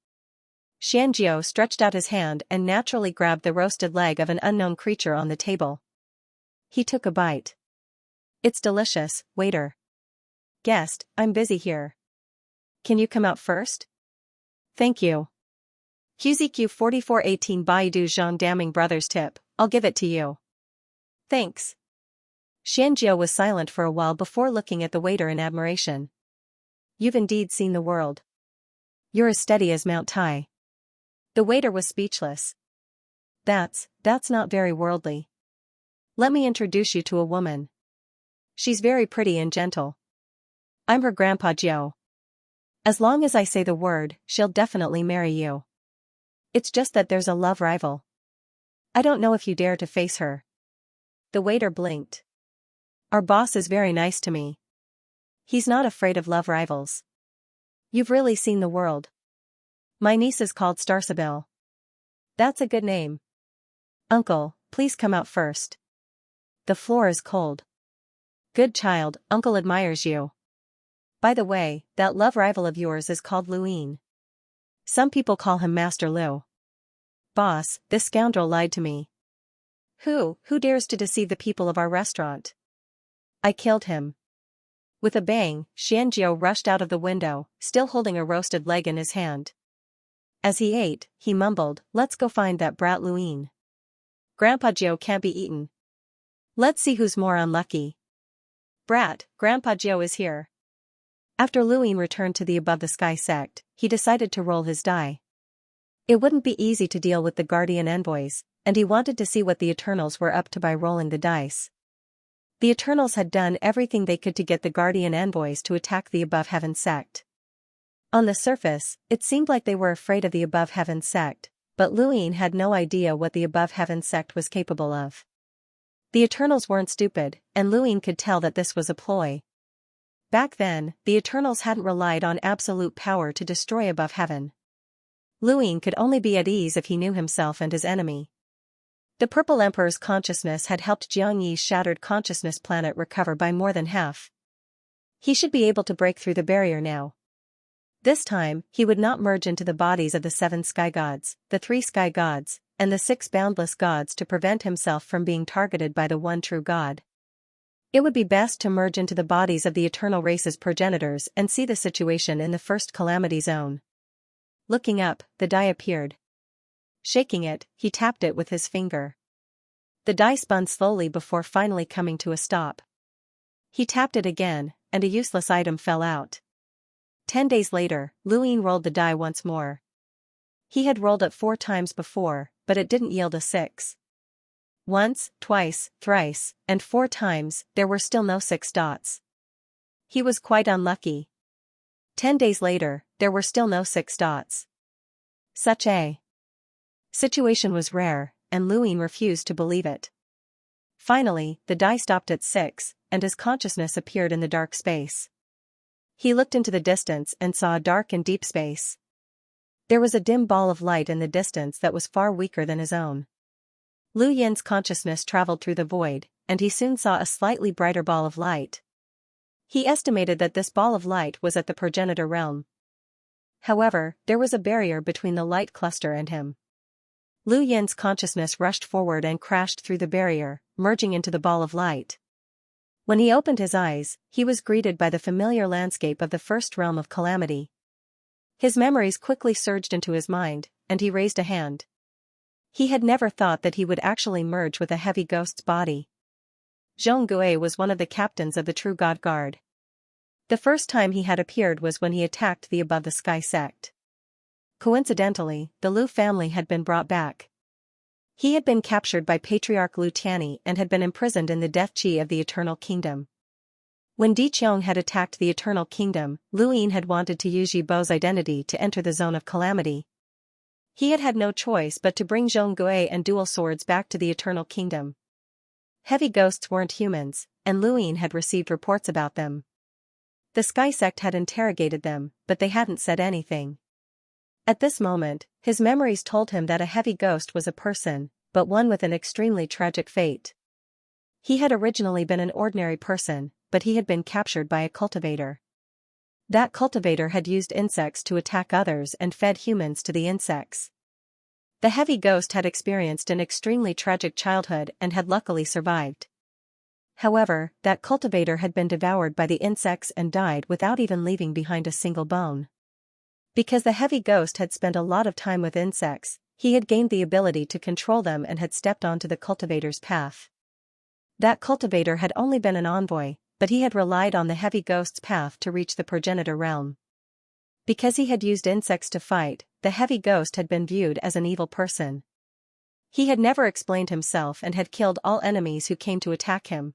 Xianxia stretched out his hand and naturally grabbed the roasted leg of an unknown creature on the table. He took a bite. It's delicious, waiter. Guest, I'm busy here. Can you come out first? Thank you. QZQ 4418 Baidu Zhang Daming Brothers tip, I'll give it to you. Thanks. Xianxia was silent for a while before looking at the waiter in admiration. You've indeed seen the world. You're as steady as Mount Tai. The waiter was speechless. That's not very worldly. Let me introduce you to a woman. She's very pretty and gentle. I'm her Grandpa Jiao. As long as I say the word, she'll definitely marry you. It's just that there's a love rival. I don't know if you dare to face her. The waiter blinked. Our boss is very nice to me. He's not afraid of love rivals. You've really seen the world. My niece is called Starsabil. That's a good name. Uncle, please come out first. The floor is cold. Good child, Uncle admires you. By the way, that love rival of yours is called Luin. Some people call him Master Lu. Boss, this scoundrel lied to me. Who dares to deceive the people of our restaurant? I killed him. With a bang, Xianxia rushed out of the window, still holding a roasted leg in his hand. As he ate, he mumbled, let's go find that brat Luin. Grandpa Jiao can't be eaten. Let's see who's more unlucky. Brat, Grandpa Jiao is here. After Luin returned to the above-the-sky sect, he decided to roll his die. It wouldn't be easy to deal with the guardian envoys, and he wanted to see what the Eternals were up to by rolling the dice. The Eternals had done everything they could to get the guardian envoys to attack the above heaven sect. On the surface, it seemed like they were afraid of the above heaven sect, but Luin had no idea what the above heaven sect was capable of. The Eternals weren't stupid, and Luin could tell that this was a ploy. Back then, the Eternals hadn't relied on absolute power to destroy above heaven. Luin could only be at ease if he knew himself and his enemy. The Purple Emperor's consciousness had helped Jiang Yi's shattered consciousness planet recover by more than half. He should be able to break through the barrier now. This time, he would not merge into the bodies of the 7 sky gods, the 3 sky gods, and the 6 boundless gods to prevent himself from being targeted by the one true god. It would be best to merge into the bodies of the eternal race's progenitors and see the situation in the first calamity zone. Looking up, the die appeared. Shaking it, he tapped it with his finger. The die spun slowly before finally coming to a stop. He tapped it again, and a useless item fell out. 10 days later, Luin rolled the die once more. He had rolled it 4 times before, but it didn't yield a 6. Once, twice, thrice, and 4 times, there were still no 6 dots. He was quite unlucky. 10 days later, there were still no 6 dots. Such a situation was rare, and Luin refused to believe it. Finally, the die stopped at 6, and his consciousness appeared in the dark space. He looked into the distance and saw a dark and deep space. There was a dim ball of light in the distance that was far weaker than his own. Lu Yin's consciousness traveled through the void, and he soon saw a slightly brighter ball of light. He estimated that this ball of light was at the progenitor realm. However, there was a barrier between the light cluster and him. Lu Yin's consciousness rushed forward and crashed through the barrier, merging into the ball of light. When he opened his eyes, he was greeted by the familiar landscape of the first realm of calamity. His memories quickly surged into his mind, and he raised a hand. He had never thought that he would actually merge with a heavy ghost's body. Zhong Gui was one of the captains of the True God Guard. The first time he had appeared was when he attacked the Above the Sky sect. Coincidentally, the Lu family had been brought back. He had been captured by Patriarch Lu Tianyi and had been imprisoned in the Death Chi of the Eternal Kingdom. When Di Qiong had attacked the Eternal Kingdom, Lu Yin had wanted to use Yi Bo's identity to enter the zone of calamity. He had had no choice but to bring Zhong Gui and dual swords back to the Eternal Kingdom. Heavy ghosts weren't humans, and Lu Yin had received reports about them. The Sky Sect had interrogated them, but they hadn't said anything. At this moment, his memories told him that a heavy ghost was a person, but one with an extremely tragic fate. He had originally been an ordinary person, but he had been captured by a cultivator. That cultivator had used insects to attack others and fed humans to the insects. The heavy ghost had experienced an extremely tragic childhood and had luckily survived. However, that cultivator had been devoured by the insects and died without even leaving behind a single bone. Because the heavy ghost had spent a lot of time with insects, he had gained the ability to control them and had stepped onto the cultivator's path. That cultivator had only been an envoy, but he had relied on the heavy ghost's path to reach the progenitor realm. Because he had used insects to fight, the heavy ghost had been viewed as an evil person. He had never explained himself and had killed all enemies who came to attack him.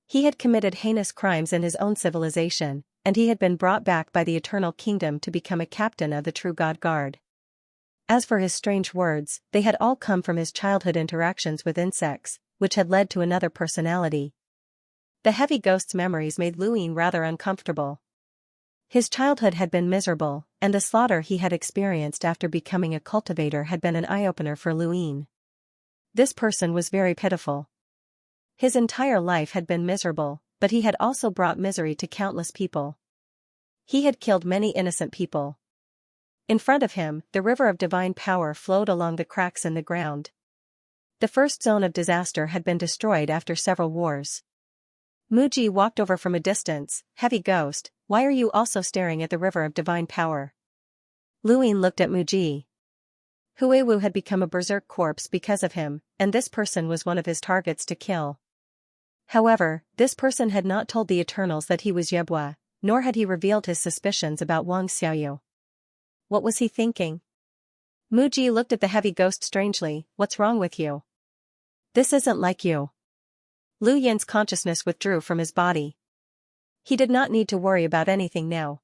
He had committed heinous crimes in his own civilization, and he had been brought back by the Eternal Kingdom to become a captain of the True God Guard. As for his strange words, they had all come from his childhood interactions with insects, which had led to another personality. The heavy ghost's memories made Lu Yin rather uncomfortable. His childhood had been miserable, and the slaughter he had experienced after becoming a cultivator had been an eye-opener for Lu Yin. This person was very pitiful. His entire life had been miserable, but he had also brought misery to countless people. He had killed many innocent people. In front of him, the river of divine power flowed along the cracks in the ground. The first zone of disaster had been destroyed after several wars. Muji walked over from a distance. Heavy ghost, why are you also staring at the river of divine power? Lu Yin looked at Muji. Huiwu had become a berserk corpse because of him, and this person was one of his targets to kill. However, this person had not told the Eternals that he was Yebua, nor had he revealed his suspicions about Wang Xiaoyu. What was he thinking? Muji looked at the heavy ghost strangely. What's wrong with you? This isn't like you. Lu Yin's consciousness withdrew from his body. He did not need to worry about anything now.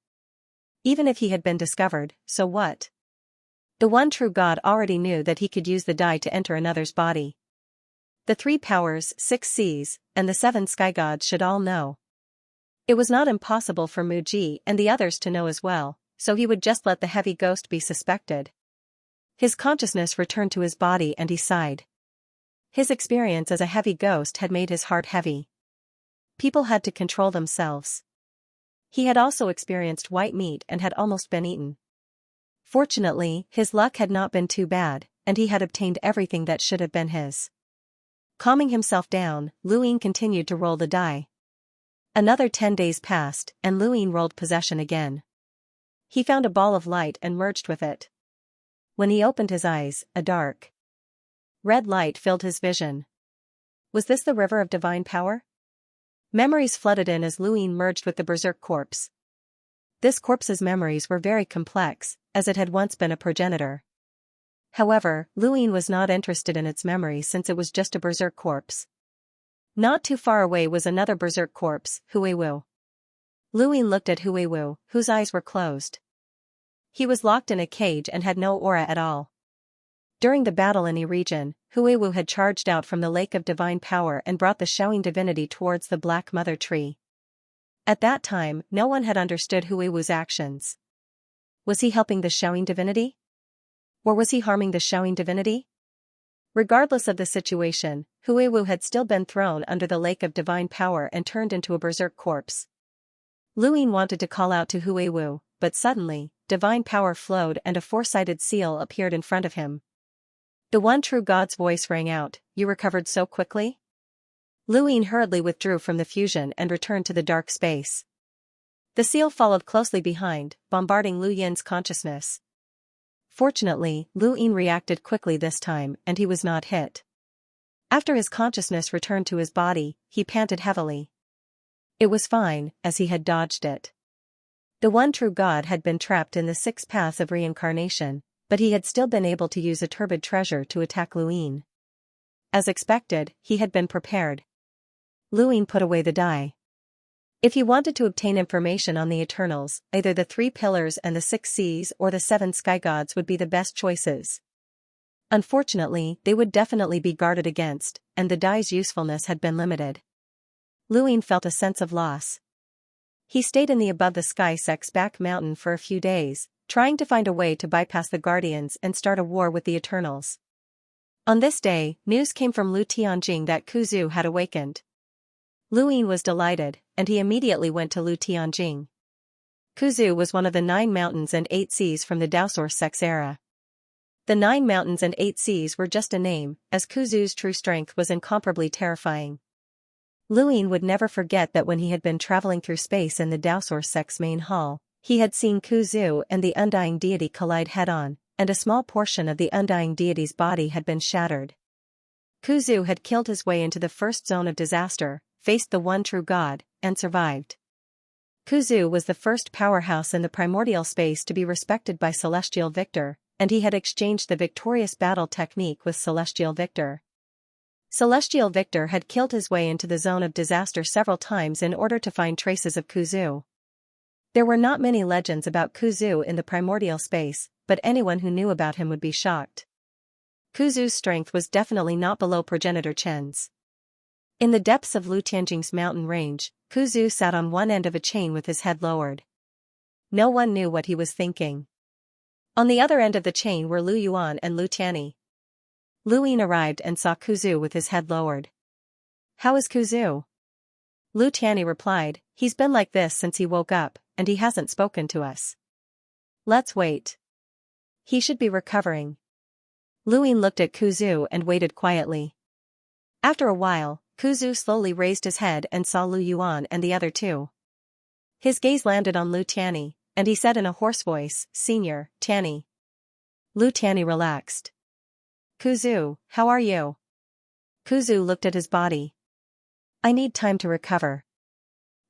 Even if he had been discovered, so what? The one true God already knew that he could use the die to enter another's body. The 3 powers, 6 seas, and the 7 sky gods should all know. It was not impossible for Muji and the others to know as well, so he would just let the heavy ghost be suspected. His consciousness returned to his body and he sighed. His experience as a heavy ghost had made his heart heavy. People had to control themselves. He had also experienced white meat and had almost been eaten. Fortunately, his luck had not been too bad, and he had obtained everything that should have been his. Calming himself down, Luin continued to roll the die. Another 10 days passed, and Luin rolled possession again. He found a ball of light and merged with it. When he opened his eyes, a dark red light filled his vision. Was this the river of divine power? Memories flooded in as Luin merged with the berserk corpse. This corpse's memories were very complex, as it had once been a progenitor. However, Luin was not interested in its memory since it was just a berserk corpse. Not too far away was another berserk corpse, Huiwu. Luin looked at Huiwu, whose eyes were closed. He was locked in a cage and had no aura at all. During the battle in the region, Huiwu had charged out from the lake of divine power and brought the Xiaoying divinity towards the Black Mother Tree. At that time, no one had understood Huiwu's actions. Was he helping the Xiaoying divinity? Or was he harming the Xiaoying divinity? Regardless of the situation, Huiwu had still been thrown under the lake of divine power and turned into a berserk corpse. Luin wanted to call out to Huiwu, but suddenly, divine power flowed and a four-sided seal appeared in front of him. The one true God's voice rang out, "You recovered so quickly?" Luin hurriedly withdrew from the fusion and returned to the dark space. The seal followed closely behind, bombarding Lu Yin's consciousness. Fortunately, Luin reacted quickly this time and he was not hit. After his consciousness returned to his body, he panted heavily. It was fine, as he had dodged it. The one true God had been trapped in the 6 paths of reincarnation, but he had still been able to use a turbid treasure to attack Luin. As expected, he had been prepared. Luin put away the die. If he wanted to obtain information on the Eternals, either the 3 pillars and the 6 seas or the 7 sky gods would be the best choices. Unfortunately, they would definitely be guarded against, and the die's usefulness had been limited. Luin felt a sense of loss. He stayed in the above-the-sky Back mountain for a few days, trying to find a way to bypass the Guardians and start a war with the Eternals. On this day, news came from Lu Tianjing that Kuzu had awakened. Luin was delighted, and he immediately went to Lu Tianjing. Kuzu was one of the 9 mountains and 8 seas from the Daosaur Sex era. The 9 mountains and 8 seas were just a name, as Kuzu's true strength was incomparably terrifying. Luin would never forget that when he had been traveling through space in the Daosaur Sex main hall, he had seen Kuzu and the Undying Deity collide head-on, and a small portion of the Undying Deity's body had been shattered. Kuzu had killed his way into the first zone of disaster, faced the one true God, and survived. Kuzu was the first powerhouse in the primordial space to be respected by Celestial Victor, and he had exchanged the victorious battle technique with Celestial Victor. Celestial Victor had killed his way into the zone of disaster several times in order to find traces of Kuzu. There were not many legends about Kuzu in the primordial space, but anyone who knew about him would be shocked. Kuzu's strength was definitely not below progenitor Chen's. In the depths of Lu Tianjing's mountain range, Kuzu sat on one end of a chain with his head lowered. No one knew what he was thinking. On the other end of the chain were Lu Yuan and Lu Tianyi. Luin arrived and saw Kuzu with his head lowered. "How is Kuzu?" Lu Tianyi replied, "He's been like this since he woke up, and he hasn't spoken to us. Let's wait. He should be recovering." Luin looked at Kuzu and waited quietly. After a while, Kuzu slowly raised his head and saw Lu Yuan and the other 2. His gaze landed on Lu Tianyi, and he said in a hoarse voice, "Senior, Tianyi." Lu Tianyi relaxed. "Kuzu, how are you?" Kuzu looked at his body. "I need time to recover.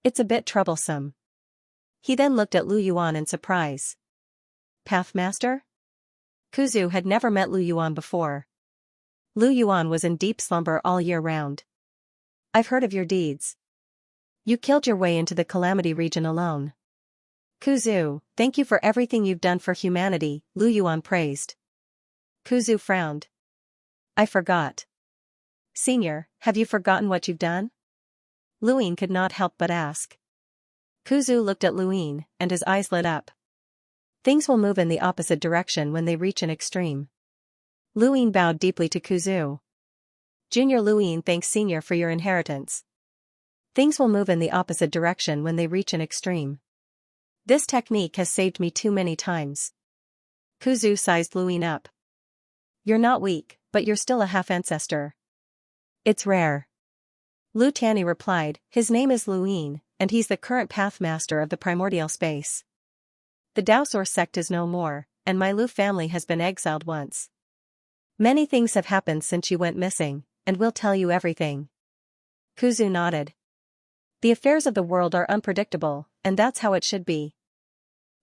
It's a bit troublesome." He then looked at Lu Yuan in surprise. "Pathmaster?" Kuzu had never met Lu Yuan before. Lu Yuan was in deep slumber all year round. "I've heard of your deeds. You killed your way into the Calamity region alone." "Kuzu, thank you for everything you've done for humanity," Lu Yuan praised. Kuzu frowned. "I forgot." "Senior, have you forgotten what you've done?" Luin could not help but ask. Kuzu looked at Luin, and his eyes lit up. "Things will move in the opposite direction when they reach an extreme." Luin bowed deeply to Kuzu. "Junior Luin thanks Senior for your inheritance. Things will move in the opposite direction when they reach an extreme." This technique has saved me too many times. Kuzu sized Luin up. You're not weak, but you're still a half-ancestor. It's rare. Lu Tianyi replied, his name is Luin, and he's the current pathmaster of the primordial space. The Daosor sect is no more, and my Lu family has been exiled once. Many things have happened since you went missing, and we'll tell you everything. Kuzu nodded. The affairs of the world are unpredictable, and that's how it should be.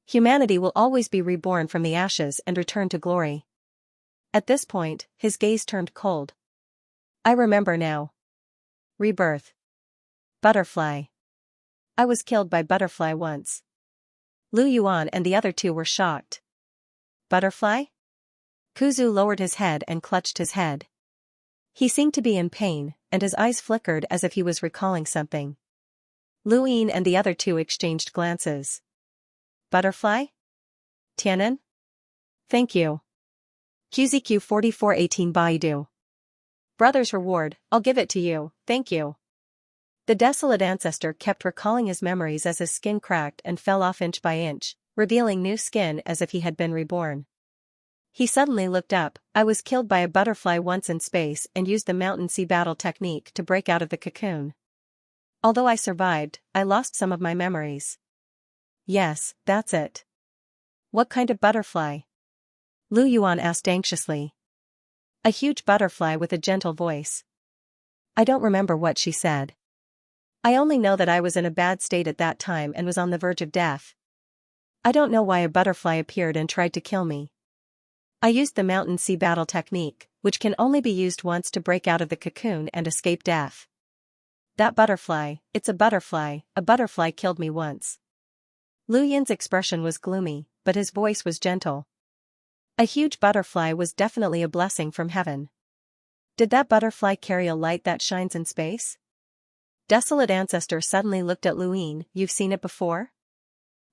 Humanity will always be reborn from the ashes and return to glory. At this point, his gaze turned cold. I remember now. Rebirth. Butterfly. I was killed by Butterfly once. Lu Yuan and the other two were shocked. Butterfly? Kuzu lowered his head and clutched his head. He seemed to be in pain, and his eyes flickered as if he was recalling something. Luin and the other two exchanged glances. Butterfly? Tianan? Thank you. QZQ 4418 Baidu. Brother's reward, I'll give it to you, thank you. The desolate ancestor kept recalling his memories as his skin cracked and fell off inch by inch, revealing new skin as if he had been reborn. He suddenly looked up. I was killed by a butterfly once in space and used the mountain sea battle technique to break out of the cocoon. Although I survived, I lost some of my memories. Yes, that's it. What kind of butterfly? Lu Yuan asked anxiously. A huge butterfly with a gentle voice. I don't remember what she said. I only know that I was in a bad state at that time and was on the verge of death. I don't know why a butterfly appeared and tried to kill me. I used the mountain sea battle technique, which can only be used once to break out of the cocoon and escape death. That butterfly, it's a butterfly killed me once. Lu Yin's expression was gloomy, but his voice was gentle. A huge butterfly was definitely a blessing from heaven. Did that butterfly carry a light that shines in space? Desolate ancestor suddenly looked at Luin. You've seen it before?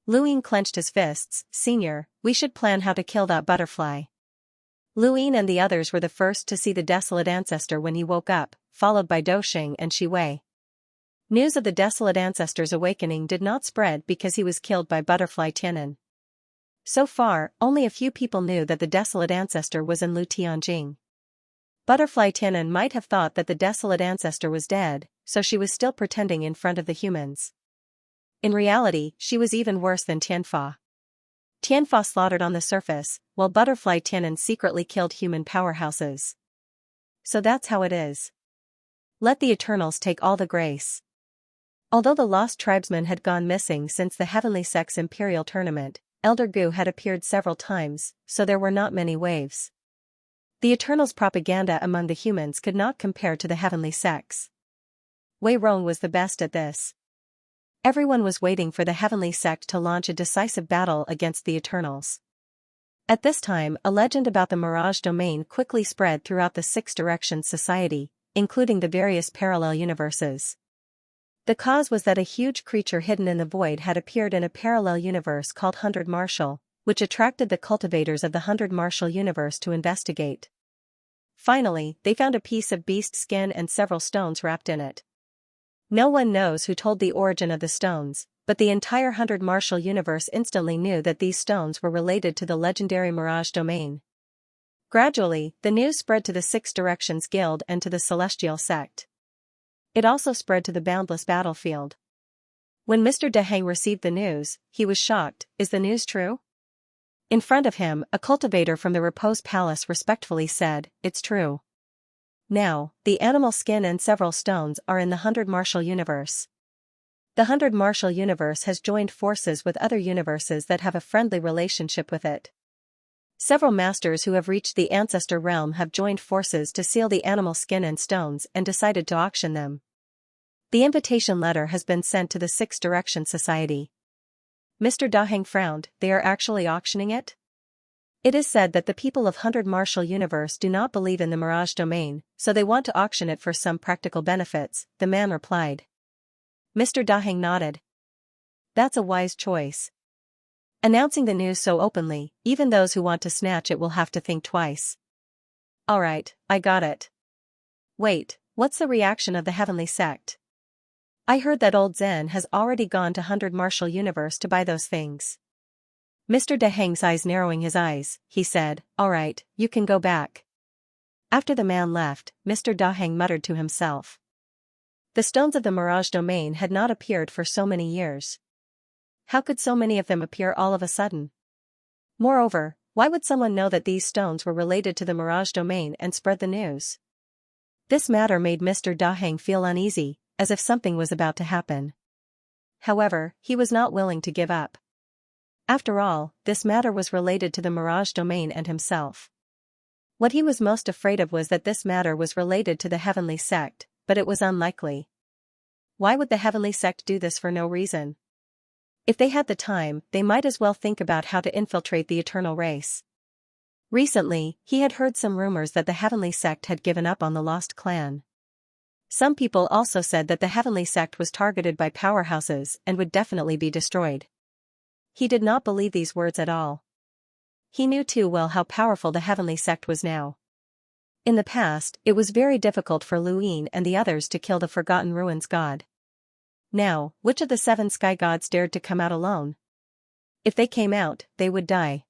Luin clenched his fists. Senior, we should plan how to kill that butterfly. Luin and the others were the first to see the desolate ancestor when he woke up, followed by Dosheng and Shiwei. News of the desolate ancestor's awakening did not spread because he was killed by Butterfly Tianan. So far, only a few people knew that the desolate ancestor was in Lu Tianjing. Butterfly Tianan might have thought that the desolate ancestor was dead, so she was still pretending in front of the humans. In reality, she was even worse than Tianfa. Tianfa slaughtered on the surface, while Butterfly Tianan secretly killed human powerhouses. So that's how it is. Let the Eternals take all the grace. Although the lost tribesmen had gone missing since the Heavenly Sect's Imperial Tournament, Elder Gu had appeared several times, so there were not many waves. The Eternals' propaganda among the humans could not compare to the Heavenly Sects. Wei Rong was the best at this. Everyone was waiting for the Heavenly Sect to launch a decisive battle against the Eternals. At this time, a legend about the Mirage Domain quickly spread throughout the Six Directions Society, including the various parallel universes. The cause was that a huge creature hidden in the void had appeared in a parallel universe called 100 Martial, which attracted the cultivators of the 100 Martial universe to investigate. Finally, they found a piece of beast skin and several stones wrapped in it. No one knows who told the origin of the stones, but the entire 100 Martial universe instantly knew that these stones were related to the legendary Mirage Domain. Gradually, the news spread to the Six Directions Guild and to the Celestial Sect. It also spread to the Boundless Battlefield. When Mr. Deheng received the news, he was shocked. Is the news true? In front of him, a cultivator from the Repose Palace respectfully said, It's true. Now, the animal skin and several stones are in the 100 Martial universe. The 100 Martial universe has joined forces with other universes that have a friendly relationship with it. Several masters who have reached the Ancestor realm have joined forces to seal the animal skin and stones and decided to auction them. The invitation letter has been sent to the Six Directions Society. Mr. Daheng frowned. They are actually auctioning it? It is said that the people of 100 Martial universe do not believe in the Mirage Domain, so they want to auction it for some practical benefits, the man replied. Mr. Daheng nodded. That's a wise choice. Announcing the news so openly, even those who want to snatch it will have to think twice. Alright, I got it. Wait, what's the reaction of the Heavenly Sect? I heard that old Zen has already gone to 100 Martial Universe to buy those things. Mr. Daheng's eyes narrowing his eyes, he said, "Alright, you can go back." After the man left, Mr. Daheng muttered to himself. The stones of the Mirage Domain had not appeared for so many years. How could so many of them appear all of a sudden? Moreover, why would someone know that these stones were related to the Mirage Domain and spread the news? This matter made Mr. Daheng feel uneasy, as if something was about to happen. However, he was not willing to give up. After all, this matter was related to the Mirage Domain and himself. What he was most afraid of was that this matter was related to the Heavenly Sect, but it was unlikely. Why would the Heavenly Sect do this for no reason? If they had the time, they might as well think about how to infiltrate the Eternal Race. Recently, he had heard some rumors that the Heavenly Sect had given up on the Lost Clan. Some people also said that the Heavenly Sect was targeted by powerhouses and would definitely be destroyed. He did not believe these words at all. He knew too well how powerful the Heavenly Sect was now. In the past, it was very difficult for Luin and the others to kill the Forgotten Ruins god. Now, which of the 7 sky gods dared to come out alone? If they came out, they would die.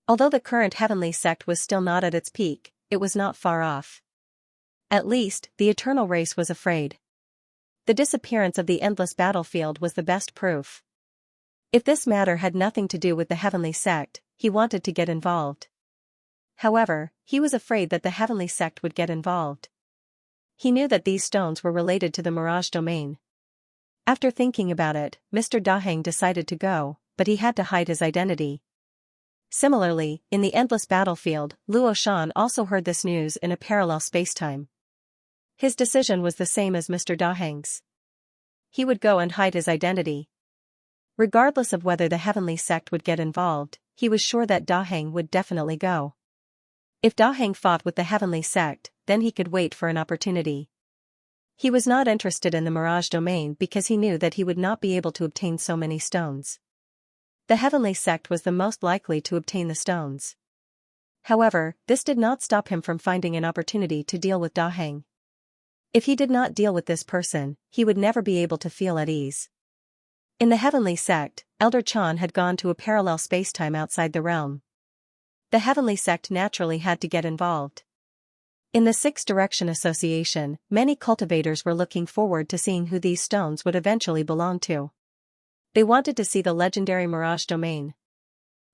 Although the current Heavenly Sect was still not at its peak, it was not far off. At least, the Eternal Race was afraid. The disappearance of the endless battlefield was the best proof. If this matter had nothing to do with the Heavenly Sect, he wanted to get involved. However, he was afraid that the Heavenly Sect would get involved. He knew that these stones were related to the Mirage Domain. After thinking about it, Mr. Daheng decided to go, but he had to hide his identity. Similarly, in the endless battlefield, Luo Shan also heard this news in a parallel spacetime. His decision was the same as Mr. Daheng's. He would go and hide his identity. Regardless of whether the Heavenly Sect would get involved, he was sure that Daheng would definitely go. If Daheng fought with the Heavenly Sect, then he could wait for an opportunity. He was not interested in the Mirage Domain because he knew that he would not be able to obtain so many stones. The Heavenly Sect was the most likely to obtain the stones. However, this did not stop him from finding an opportunity to deal with Daheng. If he did not deal with this person, he would never be able to feel at ease. In the Heavenly Sect, Elder Chan had gone to a parallel spacetime outside the realm. The Heavenly Sect naturally had to get involved. In the Sixth Direction Association, many cultivators were looking forward to seeing who these stones would eventually belong to. They wanted to see the legendary Mirage Domain.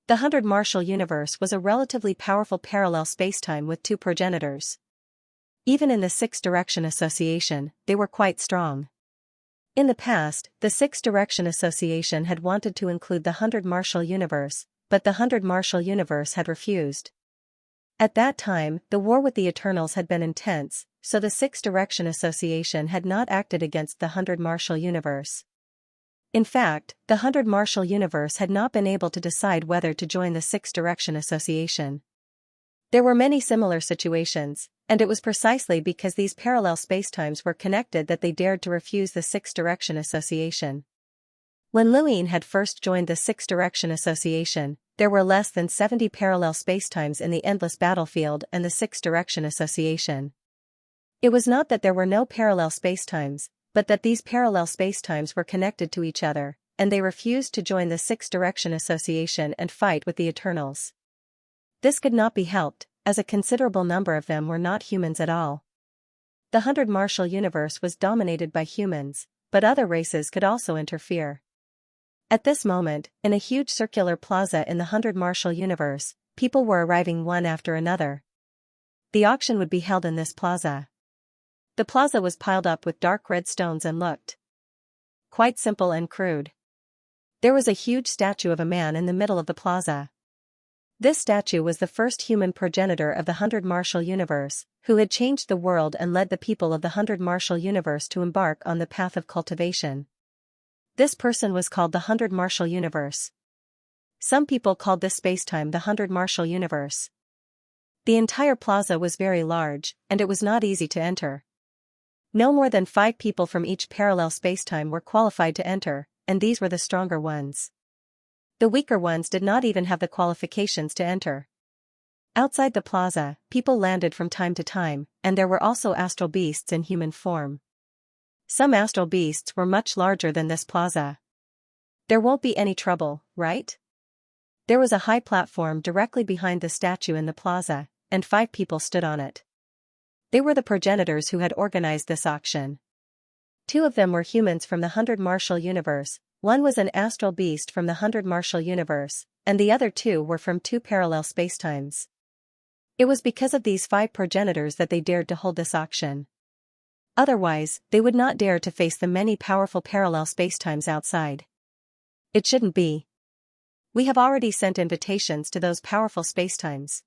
The 100 Martial Universe was a relatively powerful parallel spacetime with 2 progenitors. Even in the Sixth Direction Association, they were quite strong. In the past, the Sixth Direction Association had wanted to include the 100 Martial Universe, but the 100 Martial Universe had refused. At that time, the war with the Eternals had been intense, so the Sixth Direction Association had not acted against the 100 Martial Universe. In fact, the 100 Martial Universe had not been able to decide whether to join the Sixth Direction Association. There were many similar situations, and it was precisely because these parallel spacetimes were connected that they dared to refuse the Sixth Direction Association. When Luin had first joined the Sixth Direction Association, there were less than 70 parallel spacetimes in the Endless Battlefield and the Sixth Direction Association. It was not that there were no parallel spacetimes, but that these parallel spacetimes were connected to each other, and they refused to join the Sixth Direction Association and fight with the Eternals. This could not be helped, as a considerable number of them were not humans at all. The 100 Martial Universe was dominated by humans, but other races could also interfere. At this moment, in a huge circular plaza in the 100 Martial Universe, people were arriving one after another. The auction would be held in this plaza. The plaza was piled up with dark red stones and looked quite simple and crude. There was a huge statue of a man in the middle of the plaza. This statue was the first human progenitor of the 100 Martial Universe, who had changed the world and led the people of the 100 Martial Universe to embark on the path of cultivation. This person was called the 100 Martial Universe. Some people called this spacetime the 100 Martial Universe. The entire plaza was very large, and it was not easy to enter. No more than 5 people from each parallel spacetime were qualified to enter, and these were the stronger ones. The weaker ones did not even have the qualifications to enter. Outside the plaza, people landed from time to time, and there were also astral beasts in human form. Some astral beasts were much larger than this plaza. There won't be any trouble, right? There was a high platform directly behind the statue in the plaza, and 5 people stood on it. They were the progenitors who had organized this auction. 2 of them were humans from the 100 Martial Universe, 1 was an astral beast from the 100 Martial Universe, and the other 2 were from 2 parallel spacetimes. It was because of these 5 progenitors that they dared to hold this auction. Otherwise, they would not dare to face the many powerful parallel spacetimes outside. It shouldn't be. We have already sent invitations to those powerful spacetimes.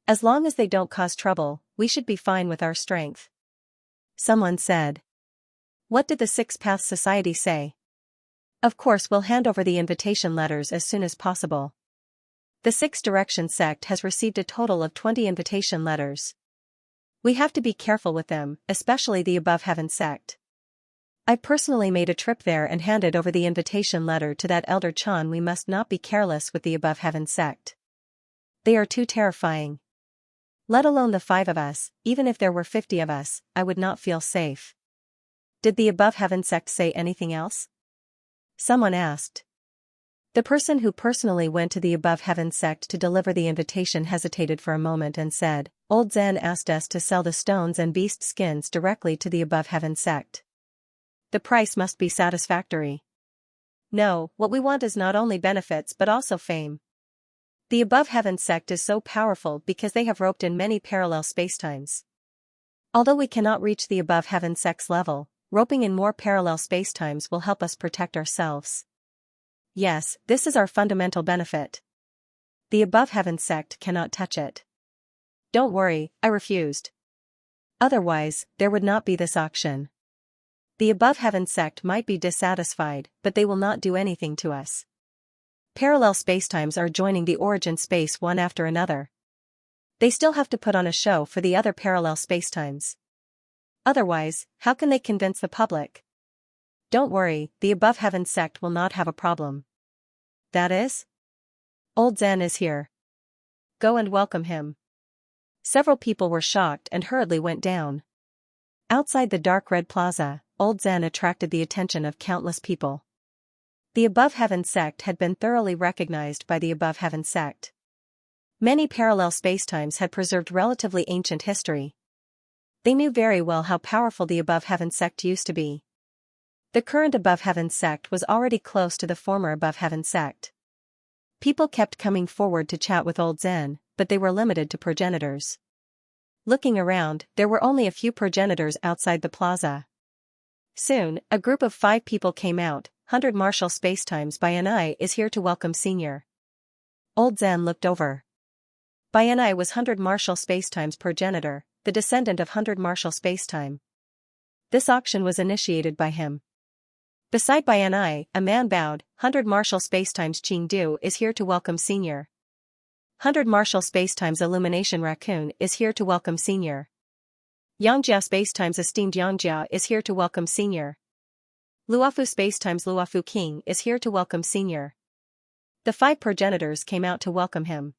As long as they don't cause trouble, we should be fine with our strength. Someone said. What did the Six Paths Society say? Of course we'll hand over the invitation letters as soon as possible. The Six Direction sect has received a total of 20 invitation letters. We have to be careful with them, especially the Above Heaven sect. I personally made a trip there and handed over the invitation letter to that Elder Chan. We must not be careless with the Above Heaven sect. They are too terrifying. Let alone the 5 of us, even if there were 50 of us, I would not feel safe. Did the Above Heaven sect say anything else? Someone asked. The person who personally went to the Above Heaven sect to deliver the invitation hesitated for a moment and said, Old Zen asked us to sell the stones and beast skins directly to the Above Heaven sect. The price must be satisfactory. No, what we want is not only benefits but also fame. The Above Heaven sect is so powerful because they have roped in many parallel spacetimes. Although we cannot reach the Above Heaven sect's level, roping in more parallel spacetimes will help us protect ourselves. Yes, this is our fundamental benefit. The Above Heaven sect cannot touch it. Don't worry, I refused. Otherwise, there would not be this auction. The Above Heaven sect might be dissatisfied, but they will not do anything to us. Parallel spacetimes are joining the origin space one after another. They still have to put on a show for the other parallel spacetimes. Otherwise, how can they convince the public? Don't worry, the Above Heaven sect will not have a problem. That is? Old Zen is here. Go and welcome him. Several people were shocked and hurriedly went down. Outside the dark red plaza, Old Zen attracted the attention of countless people. The Above Heaven sect had been thoroughly recognized by the Above Heaven sect. Many parallel spacetimes had preserved relatively ancient history. They knew very well how powerful the Above Heaven sect used to be. The current Above Heaven sect was already close to the former Above Heaven sect. People kept coming forward to chat with Old Zen, but they were limited to progenitors. Looking around, there were only a few progenitors outside the plaza. Soon, a group of 5 people came out. 100 Martial Spacetimes Bayanai is here to welcome Senior. Old Zen looked over. Bayanai was 100 Martial Spacetimes progenitor, the descendant of 100 Martial Spacetime. This auction was initiated by him. Beside Bayanai, a man bowed. 100 Martial Spacetimes Chengdu is here to welcome Senior. 100 Martial Spacetimes Illumination Raccoon is here to welcome Senior. Xianxia Spacetimes Esteemed Xianxia is here to welcome Senior. Luofu Spacetimes Luofu King is here to welcome Senior. The 5 progenitors came out to welcome him.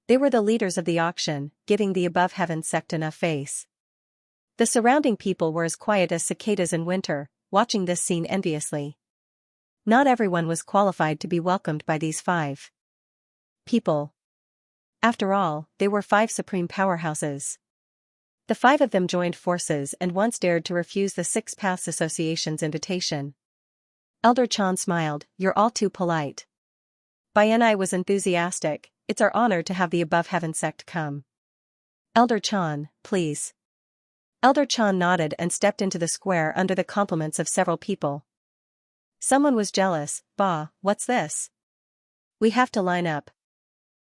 They were the leaders of the auction, giving the Above Heaven sect enough face. The surrounding people were as quiet as cicadas in winter, watching this scene enviously. Not everyone was qualified to be welcomed by these 5 people. After all, they were 5 supreme powerhouses. The 5 of them joined forces and once dared to refuse the Six Paths Association's invitation. Elder Chan smiled, "You're all too polite." Bayanai was enthusiastic, "It's our honor to have the Above Heaven sect come." Elder Chan, please. Elder Chan nodded and stepped into the square under the compliments of several people. Someone was jealous. "Bah, what's this? We have to line up."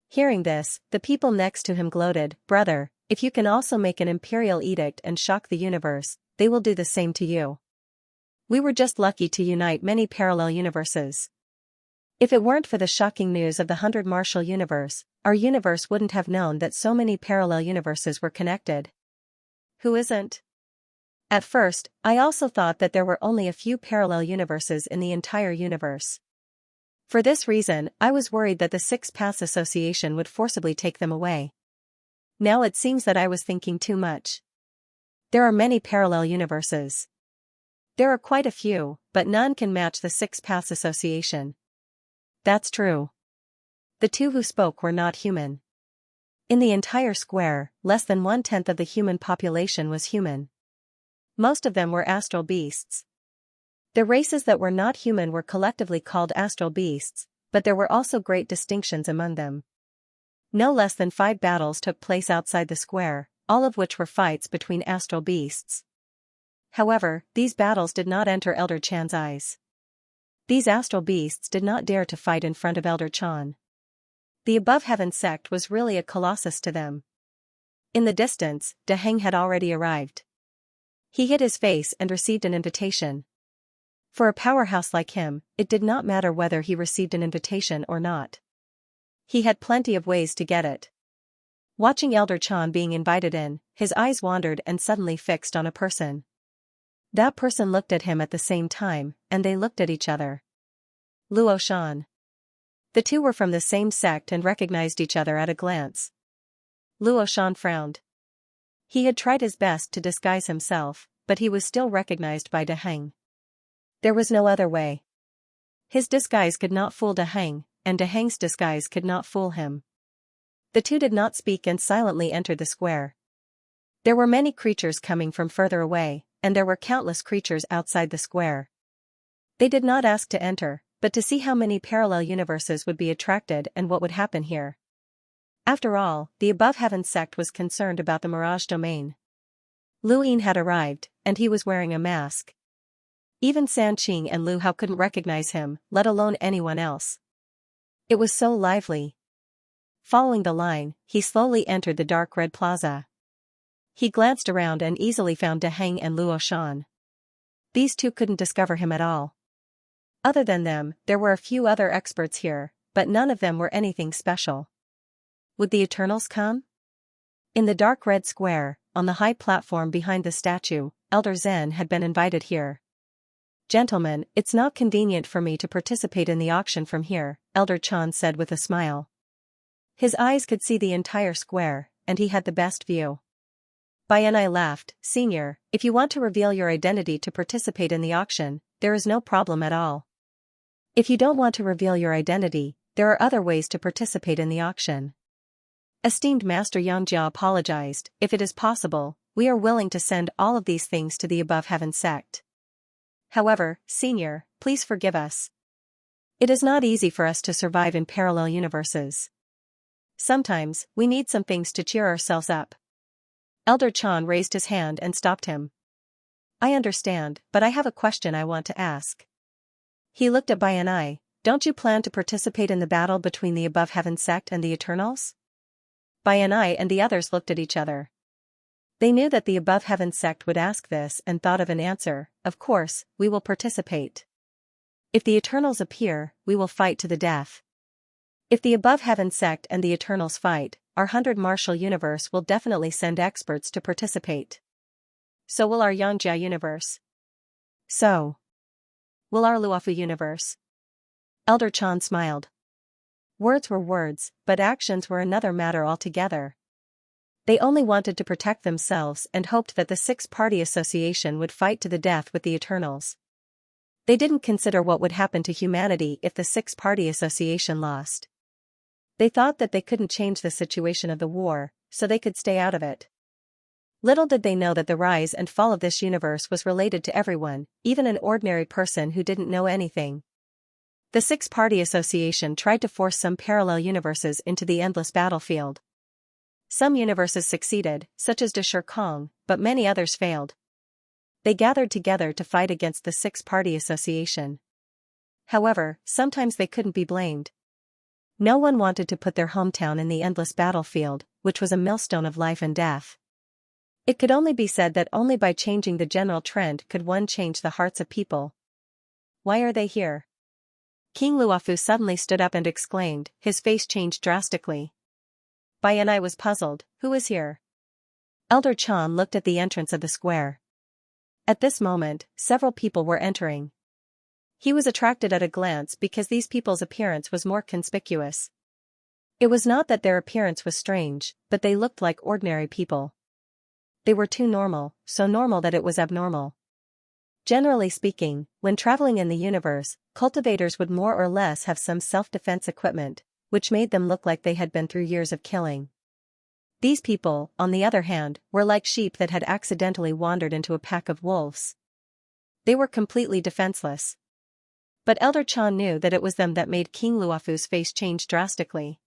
Hearing this, the people next to him gloated, "Brother, if you can also make an imperial edict and shock the universe, they will do the same to you. We were just lucky to unite many parallel universes. If it weren't for the shocking news of the 100 Martial Universe, our universe wouldn't have known that so many parallel universes were connected." Who isn't? At first, I also thought that there were only a few parallel universes in the entire universe. For this reason, I was worried that the Six Paths Association would forcibly take them away. Now it seems that I was thinking too much. There are many parallel universes. There are quite a few, but none can match the Six Paths Association. That's true. The two who spoke were not human. In the entire square, less than 1/10 of the human population was human. Most of them were astral beasts. The races that were not human were collectively called astral beasts, but there were also great distinctions among them. No less than 5 battles took place outside the square, all of which were fights between astral beasts. However, these battles did not enter Elder Chan's eyes. These astral beasts did not dare to fight in front of Elder Chan. The above heaven sect was really a colossus to them. In the distance, De Heng had already arrived. He hid his face and received an invitation. For a powerhouse like him, it did not matter whether he received an invitation or not. He had plenty of ways to get it. Watching Elder Chan being invited in, his eyes wandered and suddenly fixed on a person. That person looked at him at the same time, and they looked at each other. Luo Shan. The two were from the same sect and recognized each other at a glance. Luo Shan frowned. He had tried his best to disguise himself, but he was still recognized by De Heng. There was no other way. His disguise could not fool De Heng, and De Heng's disguise could not fool him. The two did not speak and silently entered the square. There were many creatures coming from further away, and there were countless creatures outside the square. They did not ask to enter, but to see how many parallel universes would be attracted and what would happen here. After all, the above heaven sect was concerned about the Mirage domain. Lu Yin had arrived, and he was wearing a mask. Even San Qing and Lu Hao couldn't recognize him, let alone anyone else. It was so lively. Following the line, he slowly entered the dark red plaza. He glanced around and easily found De Heng and Luo Shan. These two couldn't discover him at all. Other than them, there were a few other experts here, but none of them were anything special. Would the Eternals come? In the dark red square, on the high platform behind the statue, Elder Zen had been invited here. Gentlemen, it's not convenient for me to participate in the auction from here, Elder Chan said with a smile. His eyes could see the entire square, and he had the best view. Bayanai laughed, Senior, if you want to reveal your identity to participate in the auction, there is no problem at all. If you don't want to reveal your identity, there are other ways to participate in the auction. Esteemed Master Xianxia apologized, if it is possible, we are willing to send all of these things to the above heaven sect. However, Senior, please forgive us. It is not easy for us to survive in parallel universes. Sometimes, we need some things to cheer ourselves up. Elder Chan raised his hand and stopped him. I understand, but I have a question I want to ask. He looked at Bayanai. Don't you plan to participate in the battle between the above heaven sect and the Eternals? Bayanai and the others looked at each other. They knew that the above heaven sect would ask this and thought of an answer. Of course, we will participate. If the Eternals appear, we will fight to the death. If the above heaven sect and the Eternals fight, our 100 Martial universe will definitely send experts to participate. So will our Xianxia universe. So will our Luofu universe. Elder Chan smiled. Words were words, but actions were another matter altogether. They only wanted to protect themselves and hoped that the Six-Party Association would fight to the death with the Eternals. They didn't consider what would happen to humanity if the Six-Party Association lost. They thought that they couldn't change the situation of the war, so they could stay out of it. Little did they know that the rise and fall of this universe was related to everyone, even an ordinary person who didn't know anything. The Six-Party Association tried to force some parallel universes into the endless battlefield. Some universes succeeded, such as De Kong, but many others failed. They gathered together to fight against the Six-Party Association. However, sometimes they couldn't be blamed. No one wanted to put their hometown in the endless battlefield, which was a millstone of life and death. It could only be said that only by changing the general trend could one change the hearts of people. Why are they here? King Luofu suddenly stood up and exclaimed, his face changed drastically. Bayanai was puzzled, who is here? Elder Chan looked at the entrance of the square. At this moment, several people were entering. He was attracted at a glance because these people's appearance was more conspicuous. It was not that their appearance was strange, but they looked like ordinary people. They were too normal, so normal that it was abnormal. Generally speaking, when traveling in the universe, cultivators would more or less have some self-defense equipment, which made them look like they had been through years of killing. These people, on the other hand, were like sheep that had accidentally wandered into a pack of wolves. They were completely defenseless. But Elder Chan knew that it was them that made King Luofu's face change drastically.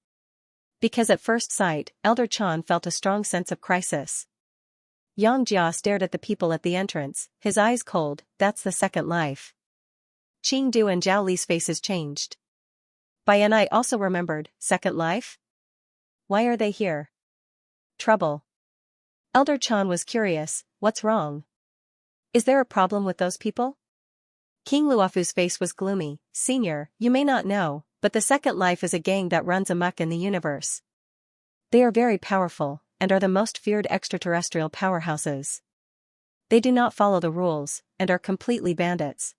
Because at first sight, Elder Chan felt a strong sense of crisis. Xianxia stared at the people at the entrance, his eyes cold. That's the second life. Qingdu and Zhao Li's faces changed. Baiyanai also remembered, second life? Why are they here? Trouble. Elder Chan was curious, what's wrong? Is there a problem with those people? King Luofu's face was gloomy. Senior, you may not know, but the Second Life is a gang that runs amok in the universe. They are very powerful, and are the most feared extraterrestrial powerhouses. They do not follow the rules, and are completely bandits.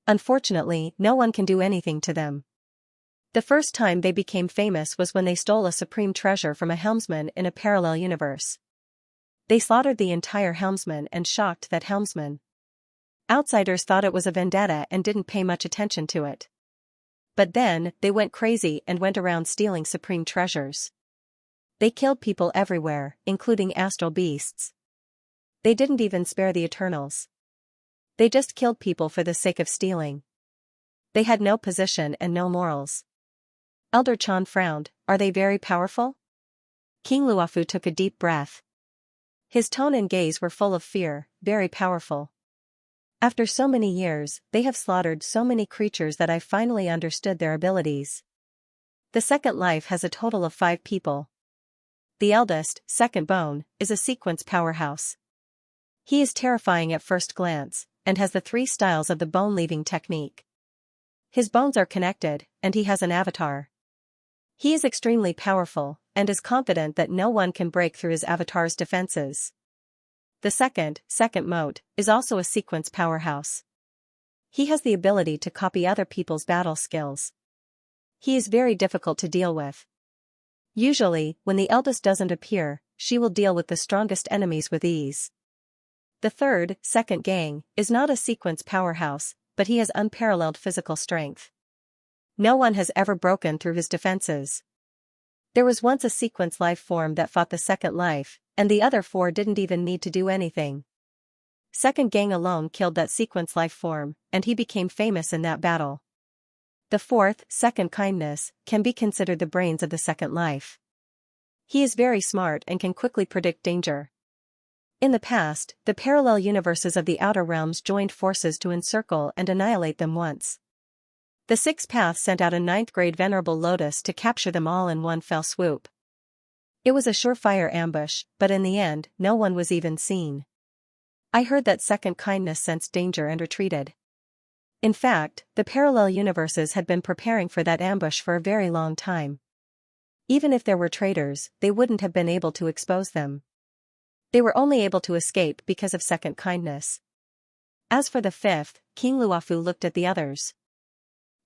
Unfortunately, no one can do anything to them. The first time they became famous was when they stole a supreme treasure from a helmsman in a parallel universe. They slaughtered the entire helmsman and shocked that helmsman. Outsiders thought it was a vendetta and didn't pay much attention to it. But then, they went crazy and went around stealing supreme treasures. They killed people everywhere, including astral beasts. They didn't even spare the Eternals. They just killed people for the sake of stealing. They had no position and no morals. Elder Chan frowned, are they very powerful? King Luofu took a deep breath. His tone and gaze were full of fear, very powerful. After so many years, they have slaughtered so many creatures that I finally understood their abilities. The Second Life has a total of 5 people. The eldest, Second Bone, is a sequence powerhouse. He is terrifying at first glance, and has the 3 styles of the bone-leaving technique. His bones are connected, and he has an avatar. He is extremely powerful, and is confident that no one can break through his avatar's defenses. The second Moat, is also a sequence powerhouse. He has the ability to copy other people's battle skills. He is very difficult to deal with. Usually, when the eldest doesn't appear, she will deal with the strongest enemies with ease. The Second Gang, is not a sequence powerhouse, but he has unparalleled physical strength. No one has ever broken through his defenses. There was once a sequence life form that fought the Second Life, and the other 4 didn't even need to do anything. Second Gang alone killed that sequence life form, and he became famous in that battle. The 4th, Second Kindness, can be considered the brains of the Second Life. He is very smart and can quickly predict danger. In the past, the parallel universes of the Outer Realms joined forces to encircle and annihilate them once. The 6th Path sent out a 9th-grade Venerable Lotus to capture them all in one fell swoop. It was a surefire ambush, but in the end, no one was even seen. I heard that Second Kindness sensed danger and retreated. In fact, the parallel universes had been preparing for that ambush for a very long time. Even if there were traitors, they wouldn't have been able to expose them. They were only able to escape because of Second Kindness. As for the 5th, King Luofu looked at the others.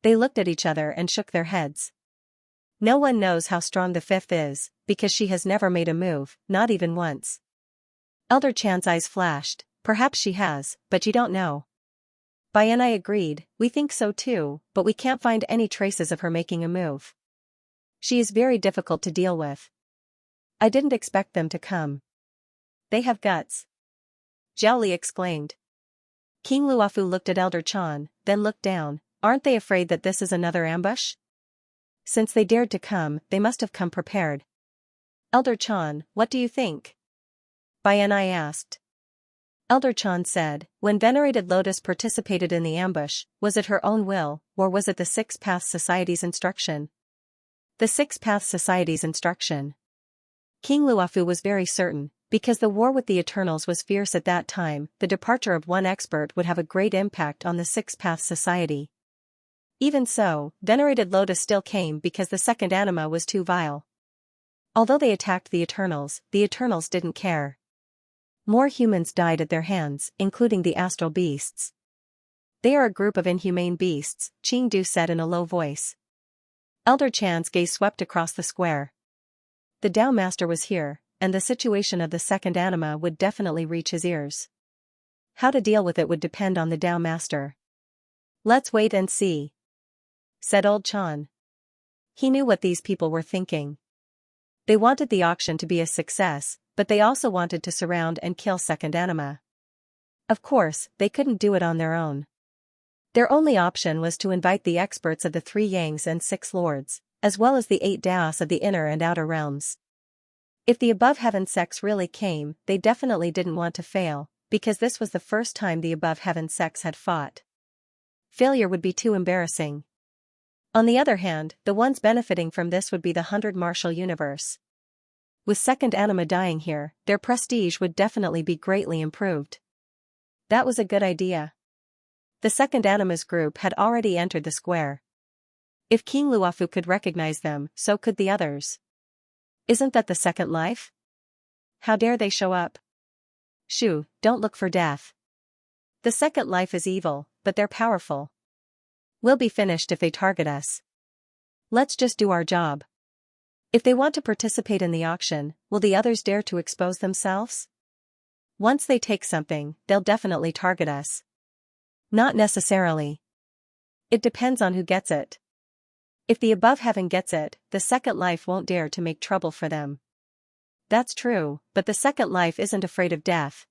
They looked at each other and shook their heads. No one knows how strong the 5th is, because she has never made a move, not even once. Elder Chan's eyes flashed, perhaps she has, but you don't know. Baiyanai agreed, we think so too, but we can't find any traces of her making a move. She is very difficult to deal with. I didn't expect them to come. They have guts. Zhao Li exclaimed. King Luofu looked at Elder Chan, then looked down. Aren't they afraid that this is another ambush? Since they dared to come, they must have come prepared. Elder Chan, what do you think? Baiyanai asked. Elder Chan said, when Venerated Lotus participated in the ambush, was it her own will, or was it the 6th Path Society's instruction? The 6th Path Society's instruction. King Luofu was very certain, because the war with the Eternals was fierce at that time, the departure of one expert would have a great impact on the 6th Path Society. Even so, Venerated Lotus still came because the second anima was too vile. Although they attacked the Eternals didn't care. More humans died at their hands, including the astral beasts. They are a group of inhumane beasts, Qingdu said in a low voice. Elder Chan's gaze swept across the square. The Tao Master was here, and the situation of the second anima would definitely reach his ears. How to deal with it would depend on the Dao master. Let's wait and see, said old Chan. He knew what these people were thinking. They wanted the auction to be a success, but they also wanted to surround and kill second anima. Of course, they couldn't do it on their own. Their only option was to invite the experts of the 3 Yangs and 6 lords, as well as the 8 Daos of the inner and outer realms. If the above heaven sects really came, they definitely didn't want to fail, because this was the first time the above heaven sects had fought. Failure would be too embarrassing. On the other hand, the ones benefiting from this would be the 100 martial universe. With second anima dying here, their prestige would definitely be greatly improved. That was a good idea. The second anima's group had already entered the square. If King Luofu could recognize them, so could the others. Isn't that the second life? How dare they show up? Shoo, don't look for death. The second life is evil, but they're powerful. We'll be finished if they target us. Let's just do our job. If they want to participate in the auction, will the others dare to expose themselves? Once they take something, they'll definitely target us. Not necessarily. It depends on who gets it. If the above heaven gets it, the second life won't dare to make trouble for them. That's true, but the second life isn't afraid of death.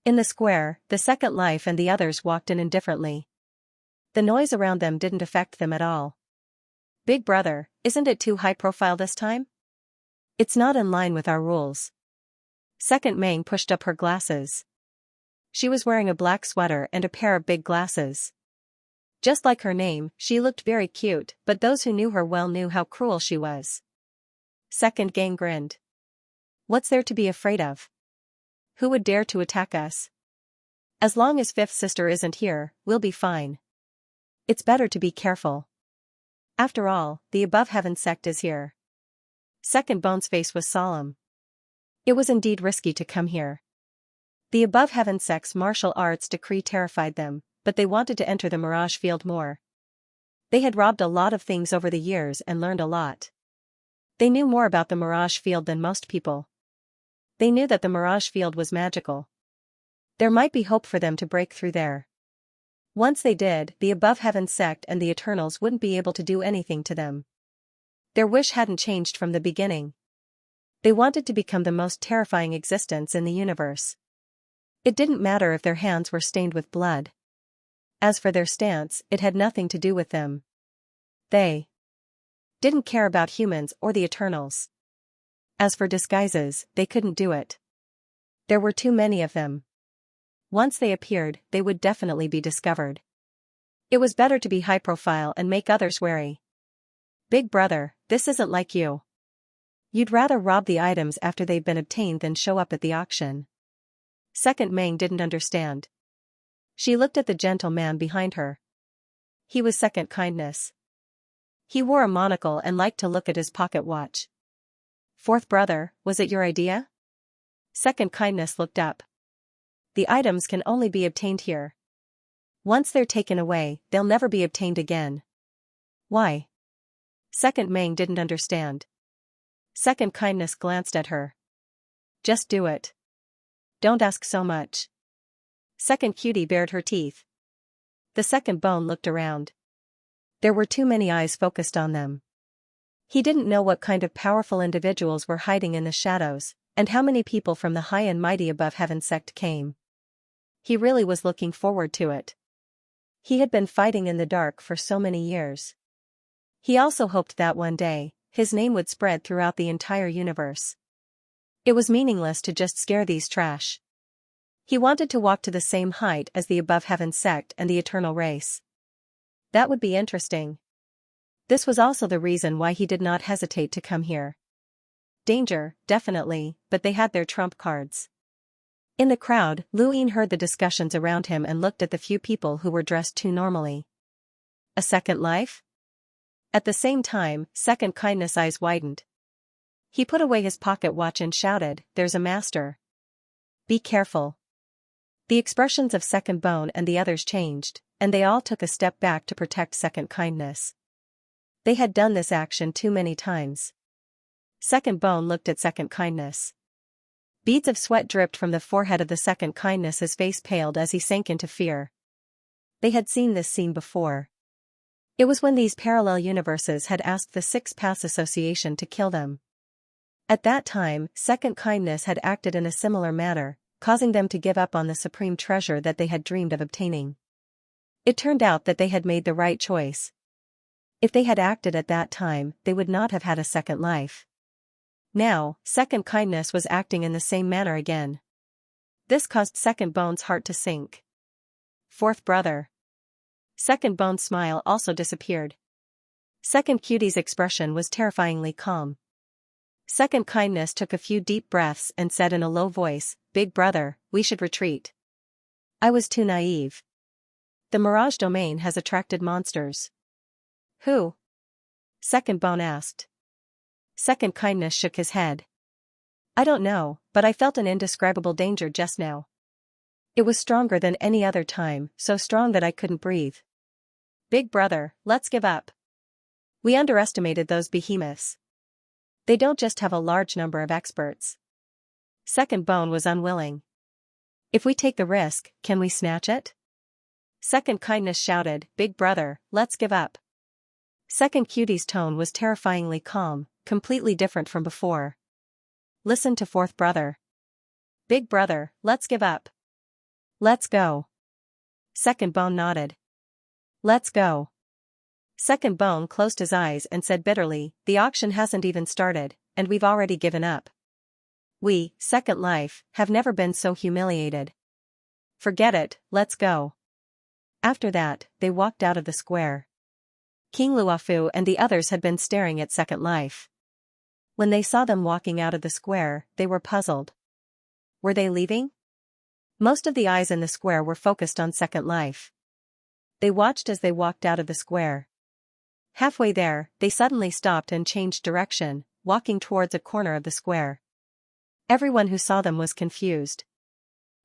In the square, the second life and the others walked in indifferently. The noise around them didn't affect them at all. Big brother, isn't it too high profile this time? It's not in line with our rules. Second Meng pushed up her glasses. She was wearing a black sweater and a pair of big glasses. Just like her name, she looked very cute, but those who knew her well knew how cruel she was. Second Gang grinned. What's there to be afraid of? Who would dare to attack us? As long as fifth sister isn't here, we'll be fine. It's better to be careful. After all, the above heaven sect is here. Second Bone's face was solemn. It was indeed risky to come here. The above heaven sect's martial arts decree terrified them, but they wanted to enter the Mirage Field more. They had robbed a lot of things over the years and learned a lot. They knew more about the Mirage Field than most people. They knew that the Mirage Field was magical. There might be hope for them to break through there. Once they did, the above heaven sect and the Eternals wouldn't be able to do anything to them. Their wish hadn't changed from the beginning. They wanted to become the most terrifying existence in the universe. It didn't matter if their hands were stained with blood. As for their stance, it had nothing to do with them. They didn't care about humans or the Eternals. As for disguises, they couldn't do it. There were too many of them. Once they appeared, they would definitely be discovered. It was better to be high profile and make others wary. Big brother, this isn't like you. You'd rather rob the items after they've been obtained than show up at the auction. Second Meng didn't understand. She looked at the gentleman behind her. He was Second Kindness. He wore a monocle and liked to look at his pocket watch. Fourth brother, was it your idea? Second Kindness looked up. The items can only be obtained here. Once they're taken away, they'll never be obtained again. Why? Second Meng didn't understand. Second Kindness glanced at her. Just do it. Don't ask so much. Second Cutie bared her teeth. The second Bone looked around. There were too many eyes focused on them. He didn't know what kind of powerful individuals were hiding in the shadows, and how many people from the high and mighty above heaven sect came. He really was looking forward to it. He had been fighting in the dark for so many years. He also hoped that one day, his name would spread throughout the entire universe. It was meaningless to just scare these trash. He wanted to walk to the same height as the above heaven sect and the eternal race. That would be interesting. This was also the reason why he did not hesitate to come here. Danger, definitely, but they had their trump cards. In the crowd, Lu Yin heard the discussions around him and looked at the few people who were dressed too normally. A second life? At the same time, Second Kindness' eyes widened. He put away his pocket watch and shouted, "There's a master. Be careful." The expressions of Second Bone and the others changed, and they all took a step back to protect Second Kindness. They had done this action too many times. Second Bone looked at Second Kindness. Beads of sweat dripped from the forehead of the second kindness. His face paled as he sank into fear. They had seen this scene before. It was when these parallel universes had asked the Six Paths Association to kill them. At that time, second kindness had acted in a similar manner, causing them to give up on the supreme treasure that they had dreamed of obtaining. It turned out that they had made the right choice. If they had acted at that time, they would not have had a second life. Now, second kindness was acting in the same manner again. This caused Second Bone's heart to sink. Fourth brother. Second Bone's smile also disappeared. Second Cutie's expression was terrifyingly calm. Second kindness took a few deep breaths and said in a low voice, "Big brother, we should retreat. I was too naive. The Mirage Domain has attracted monsters." "Who?" Second Bone asked. Second kindness shook his head. "I don't know, but I felt an indescribable danger just now. It was stronger than any other time, so strong that I couldn't breathe. Big brother, let's give up. We underestimated those behemoths. They don't just have a large number of experts." Second Bone was unwilling. "If we take the risk, can we snatch it?" Second kindness shouted, "Big brother, let's give up." Second Cutie's tone was terrifyingly calm, completely different from before. "Listen to fourth brother. Big brother, let's give up. Let's go." Second Bone nodded. "Let's go." Second Bone closed his eyes and said bitterly, "The auction hasn't even started, and we've already given up. We, Second Life, have never been so humiliated. Forget it, let's go." After that, they walked out of the square. King Luofu and the others had been staring at Second Life. When they saw them walking out of the square, they were puzzled. Were they leaving? Most of the eyes in the square were focused on Second Life. They watched as they walked out of the square. Halfway there, they suddenly stopped and changed direction, walking towards a corner of the square. Everyone who saw them was confused.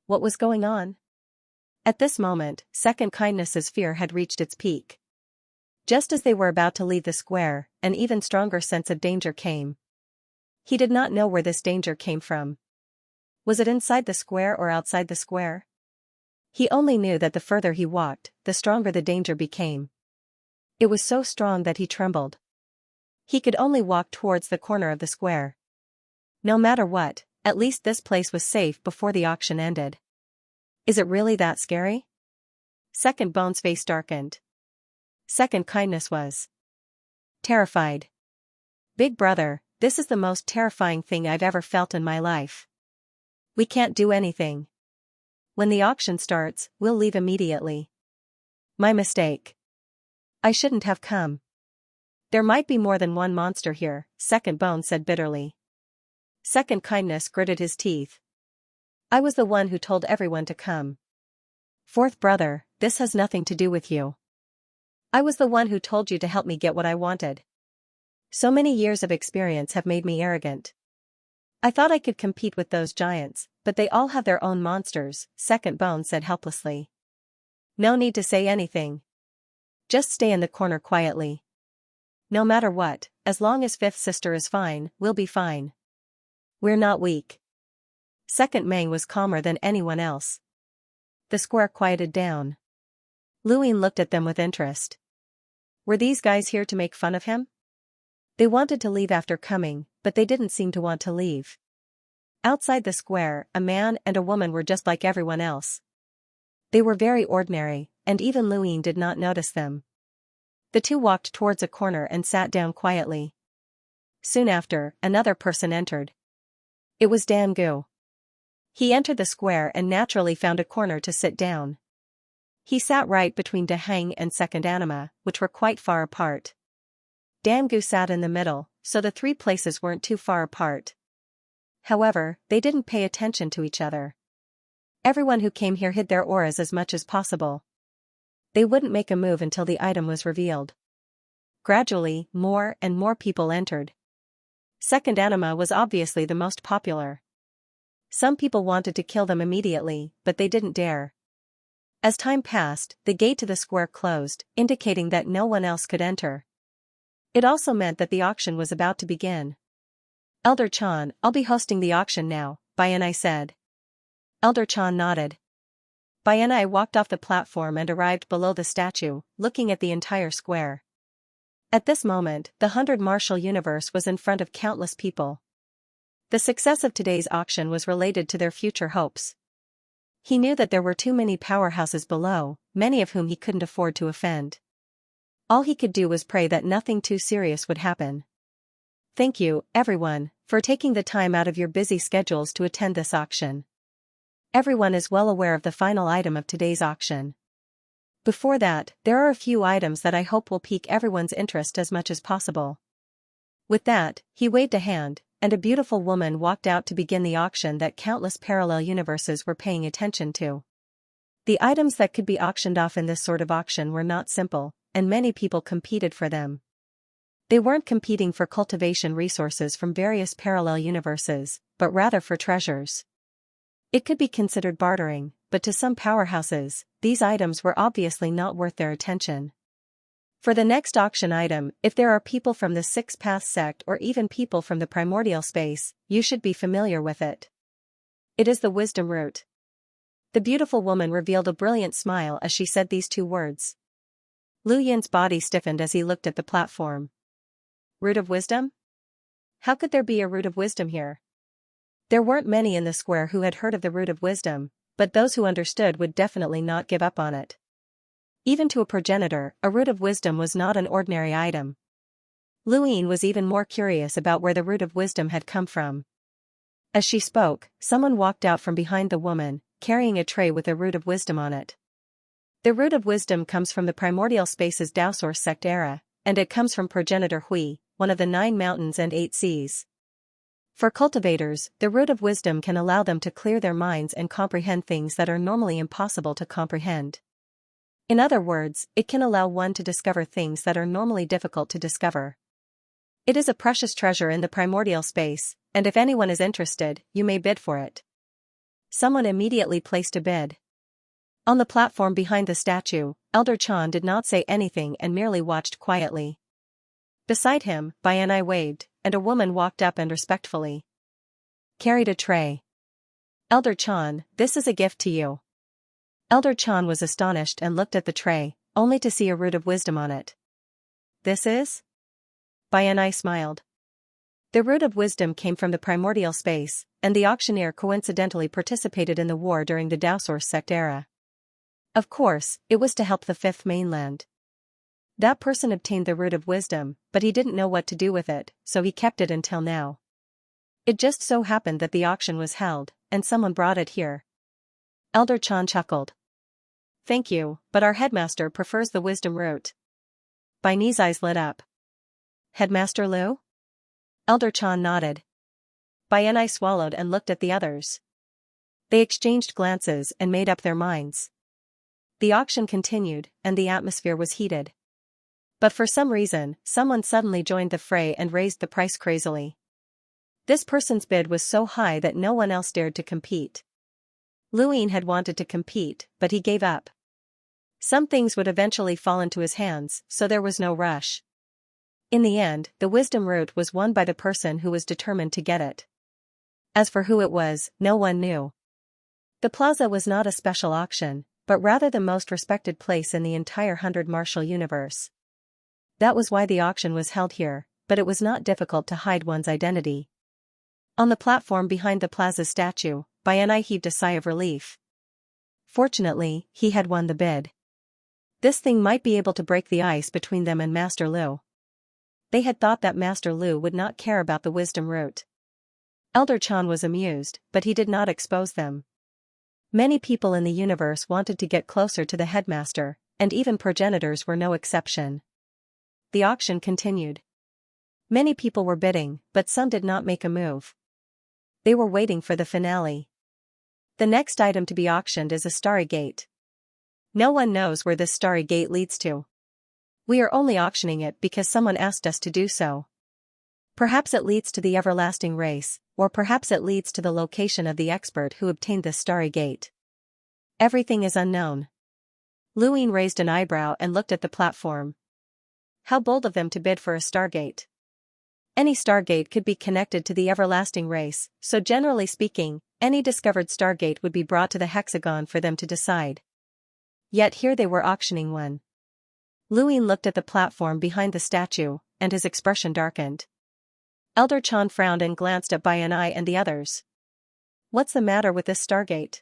What was going on? At this moment, Second Kindness's fear had reached its peak. Just as they were about to leave the square, an even stronger sense of danger came. He did not know where this danger came from. Was it inside the square or outside the square? He only knew that the further he walked, the stronger the danger became. It was so strong that he trembled. He could only walk towards the corner of the square. No matter what, at least this place was safe before the auction ended. Is it really that scary? Second Bone's face darkened. Second Kindness was terrified. "Big brother, this is the most terrifying thing I've ever felt in my life. We can't do anything. When the auction starts, we'll leave immediately. My mistake. I shouldn't have come. There might be more than one monster here," Second Bone said bitterly. Second Kindness gritted his teeth. "I was the one who told everyone to come. Fourth brother, this has nothing to do with you. I was the one who told you to help me get what I wanted. So many years of experience have made me arrogant. I thought I could compete with those giants, but they all have their own monsters," Second Bone said helplessly. "No need to say anything. Just stay in the corner quietly. No matter what, as long as Fifth Sister is fine, we'll be fine. We're not weak." Second Mang was calmer than anyone else. The square quieted down. Luin looked at them with interest. Were these guys here to make fun of him? They wanted to leave after coming, but they didn't seem to want to leave. Outside the square, a man and a woman were just like everyone else. They were very ordinary, and even Luin did not notice them. The two walked towards a corner and sat down quietly. Soon after, another person entered. It was Dan Gu. He entered the square and naturally found a corner to sit down. He sat right between De Heng and Second Anima, which were quite far apart. Dan Gu sat in the middle, so the three places weren't too far apart. However, they didn't pay attention to each other. Everyone who came here hid their auras as much as possible. They wouldn't make a move until the item was revealed. Gradually, more and more people entered. Second Anima was obviously the most popular. Some people wanted to kill them immediately, but they didn't dare. As time passed, the gate to the square closed, indicating that no one else could enter. It also meant that the auction was about to begin. "Elder Chan, I'll be hosting the auction now," Bayanai said. Elder Chan nodded. Bayanai walked off the platform and arrived below the statue, looking at the entire square. At this moment, the 100 Martial Universe was in front of countless people. The success of today's auction was related to their future hopes. He knew that there were too many powerhouses below, many of whom he couldn't afford to offend. All he could do was pray that nothing too serious would happen. Thank you, everyone, for taking the time out of your busy schedules to attend this auction. Everyone is well aware of the final item of today's auction. Before that, there are a few items that I hope will pique everyone's interest as much as possible. With that, he waved a hand, and a beautiful woman walked out to begin the auction that countless parallel universes were paying attention to. The items that could be auctioned off in this sort of auction were not simple, and many people competed for them. They weren't competing for cultivation resources from various parallel universes, but rather for treasures. It could be considered bartering, but to some powerhouses, these items were obviously not worth their attention. For the next auction item, if there are people from the Six Path sect or even people from the primordial space, you should be familiar with it. It is the wisdom root. The beautiful woman revealed a brilliant smile as she said these two words. Lu Yin's body stiffened as he looked at the platform. Root of wisdom? How could there be a root of wisdom here? There weren't many in the square who had heard of the root of wisdom, but those who understood would definitely not give up on it. Even to a progenitor, a root of wisdom was not an ordinary item. Lu Yin was even more curious about where the root of wisdom had come from. As she spoke, someone walked out from behind the woman, carrying a tray with a root of wisdom on it. The root of wisdom comes from the primordial space's Tao Source sect era, and it comes from progenitor Hui, one of the 9 mountains and 8 seas. For cultivators, the root of wisdom can allow them to clear their minds and comprehend things that are normally impossible to comprehend. In other words, it can allow one to discover things that are normally difficult to discover. It is a precious treasure in the primordial space, and if anyone is interested, you may bid for it. Someone immediately placed a bid. On the platform behind the statue, Elder Chan did not say anything and merely watched quietly. Beside him, Bayanai waved, and a woman walked up and respectfully carried a tray. Elder Chan, this is a gift to you. Elder Chan was astonished and looked at the tray, only to see a root of wisdom on it. This is? Bayanai smiled. The root of wisdom came from the primordial space, and the auctioneer coincidentally participated in the war during the Tao Source sect era. Of course, it was to help the Fifth Mainland. That person obtained the root of wisdom, but he didn't know what to do with it, so he kept it until now. It just so happened that the auction was held, and someone brought it here. Elder Chan chuckled. Thank you, but our headmaster prefers the wisdom root. Bainai's eyes lit up. Headmaster Liu? Elder Chan nodded. Bayanai swallowed and looked at the others. They exchanged glances and made up their minds. The auction continued, and the atmosphere was heated. But for some reason, someone suddenly joined the fray and raised the price crazily. This person's bid was so high that no one else dared to compete. Lu Yin had wanted to compete, but he gave up. Some things would eventually fall into his hands, so there was no rush. In the end, the wisdom root was won by the person who was determined to get it. As for who it was, no one knew. The plaza was not a special auction, but rather the most respected place in the entire 100 Martial Universe. That was why the auction was held here, but it was not difficult to hide one's identity. On the platform behind the plaza's statue, Bayanai heaved a sigh of relief. Fortunately, he had won the bid. This thing might be able to break the ice between them and Master Liu. They had thought that Master Liu would not care about the wisdom root. Elder Chan was amused, but he did not expose them. Many people in the universe wanted to get closer to the headmaster, and even progenitors were no exception. The auction continued. Many people were bidding, but some did not make a move. They were waiting for the finale. The next item to be auctioned is a starry gate. No one knows where this starry gate leads to. We are only auctioning it because someone asked us to do so. Perhaps it leads to the everlasting race, or perhaps it leads to the location of the expert who obtained this starry gate. Everything is unknown. Lu Yin raised an eyebrow and looked at the platform. How bold of them to bid for a stargate. Any stargate could be connected to the everlasting race, so generally speaking, any discovered stargate would be brought to the hexagon for them to decide. Yet here they were auctioning one. Luin looked at the platform behind the statue, and his expression darkened. Elder Chan frowned and glanced at Bayanai and the others. What's the matter with this stargate?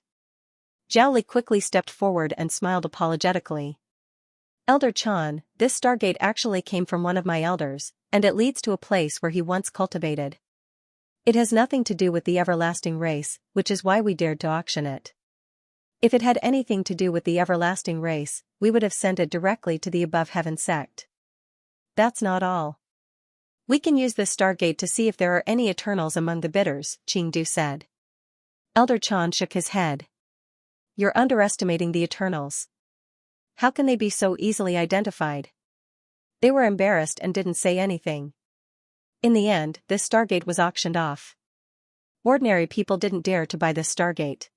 Zhao Li quickly stepped forward and smiled apologetically. Elder Chan, this stargate actually came from one of my elders, and it leads to a place where he once cultivated. It has nothing to do with the everlasting race, which is why we dared to auction it. If it had anything to do with the everlasting race, we would have sent it directly to the above heaven sect. That's not all. We can use this stargate to see if there are any Eternals among the bidders, Qingdu said. Elder Chan shook his head. You're underestimating the Eternals. How can they be so easily identified? They were embarrassed and didn't say anything. In the end, this stargate was auctioned off. Ordinary people didn't dare to buy this stargate.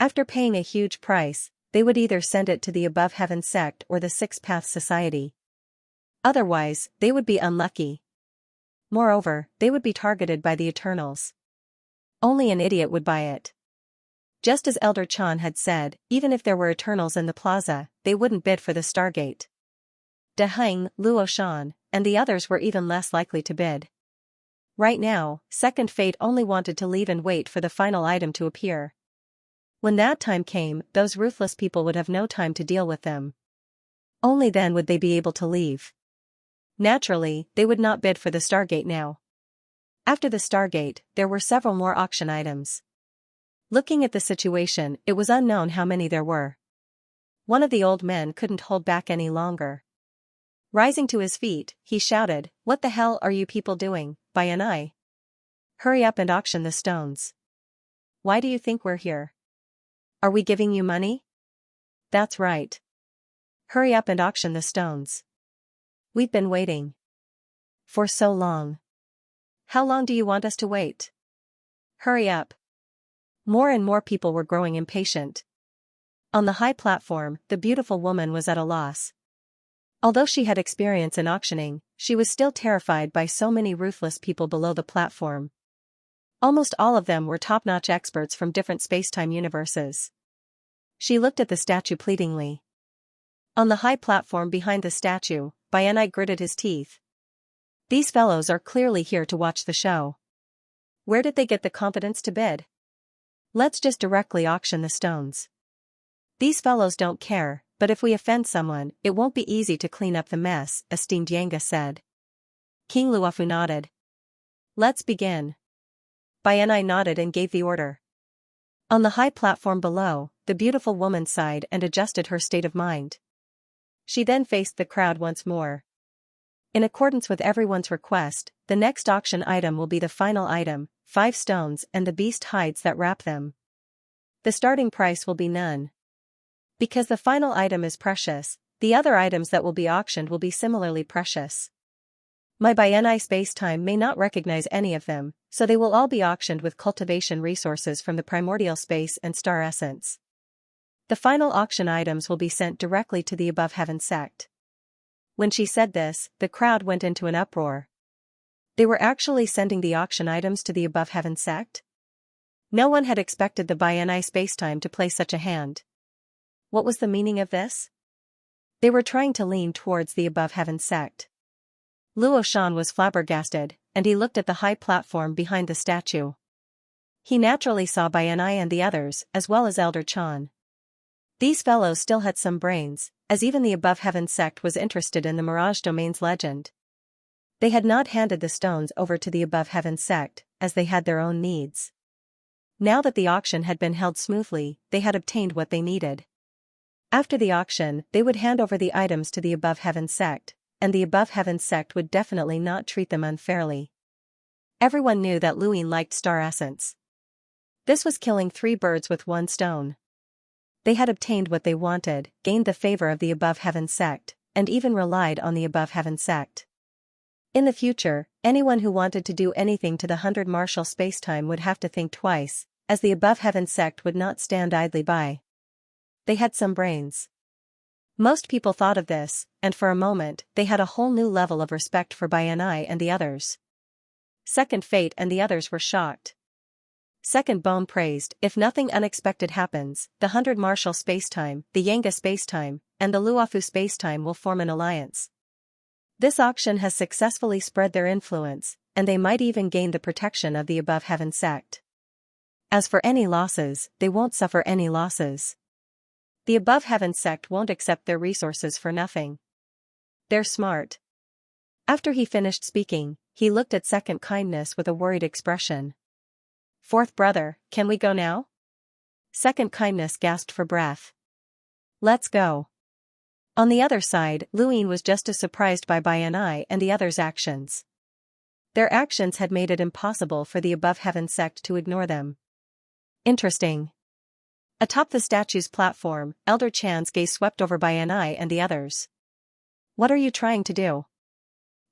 After paying a huge price, they would either send it to the above heaven sect or the Six Paths Society. Otherwise, they would be unlucky. Moreover, they would be targeted by the Eternals. Only an idiot would buy it. Just as Elder Chan had said, even if there were Eternals in the plaza, they wouldn't bid for the stargate. De Heng, Luo Shan, and the others were even less likely to bid. Right now, Second Fate only wanted to leave and wait for the final item to appear. When that time came, those ruthless people would have no time to deal with them. Only then would they be able to leave. Naturally, they would not bid for the stargate now. After the stargate, there were several more auction items. Looking at the situation, it was unknown how many there were. One of the old men couldn't hold back any longer. Rising to his feet, he shouted, "What the hell are you people doing, Bayanai? Hurry up and auction the stones. Why do you think we're here? Are we giving you money? That's right. Hurry up and auction the stones. We've been waiting. For so long. How long do you want us to wait? Hurry up." More and more people were growing impatient. On the high platform, the beautiful woman was at a loss. Although she had experience in auctioning, she was still terrified by so many ruthless people below the platform. Almost all of them were top-notch experts from different space-time universes. She looked at the statue pleadingly. On the high platform behind the statue, Bayanai gritted his teeth. These fellows are clearly here to watch the show. Where did they get the confidence to bid? Let's just directly auction the stones. These fellows don't care, but if we offend someone, it won't be easy to clean up the mess, esteemed Yanga said. King Luofu nodded. Let's begin. Bayanai nodded and gave the order. On the high platform below, the beautiful woman sighed and adjusted her state of mind. She then faced the crowd once more. In accordance with everyone's request, the next auction item will be the final item, 5 stones and the beast hides that wrap them. The starting price will be none. Because the final item is precious, the other items that will be auctioned will be similarly precious. My Bayanai space-time may not recognize any of them, so they will all be auctioned with cultivation resources from the primordial space and star essence. The final auction items will be sent directly to the above heaven sect. When she said this, the crowd went into an uproar. They were actually sending the auction items to the above heaven sect? No one had expected the Bayanai space-time to play such a hand. What was the meaning of this? They were trying to lean towards the above heaven sect. Luo Shan was flabbergasted, and he looked at the high platform behind the statue. He naturally saw Bayanai and the others, as well as Elder Chan. These fellows still had some brains, as even the above heaven sect was interested in the Mirage Domain's legend. They had not handed the stones over to the above heaven sect, as they had their own needs. Now that the auction had been held smoothly, they had obtained what they needed. After the auction, they would hand over the items to the above heaven sect, and the above heaven sect would definitely not treat them unfairly. Everyone knew that Luin liked star essence. This was killing 3 birds with 1 stone. They had obtained what they wanted, gained the favor of the above heaven sect, and even relied on the above heaven sect. In the future, anyone who wanted to do anything to the 100 Martial spacetime would have to think twice, as the above heaven sect would not stand idly by. They had some brains. Most people thought of this, and for a moment, they had a whole new level of respect for Bayanai and the others. Second Fate and the others were shocked. Second Bone praised, if nothing unexpected happens, the 100 Marshall spacetime, the Yanga spacetime, and the Luofu spacetime will form an alliance. This auction has successfully spread their influence, and they might even gain the protection of the Above Heaven sect. As for any losses, they won't suffer any losses. The Above Heaven sect won't accept their resources for nothing. They're smart. After he finished speaking, he looked at Second Kindness with a worried expression. Fourth brother, can we go now? Second Kindness gasped for breath. Let's go. On the other side, Luin was just as surprised by Bayanai and the others' actions. Their actions had made it impossible for the Above Heaven sect to ignore them. Interesting. Atop the statue's platform, Elder Chan's gaze swept over Bayanai and the others. What are you trying to do?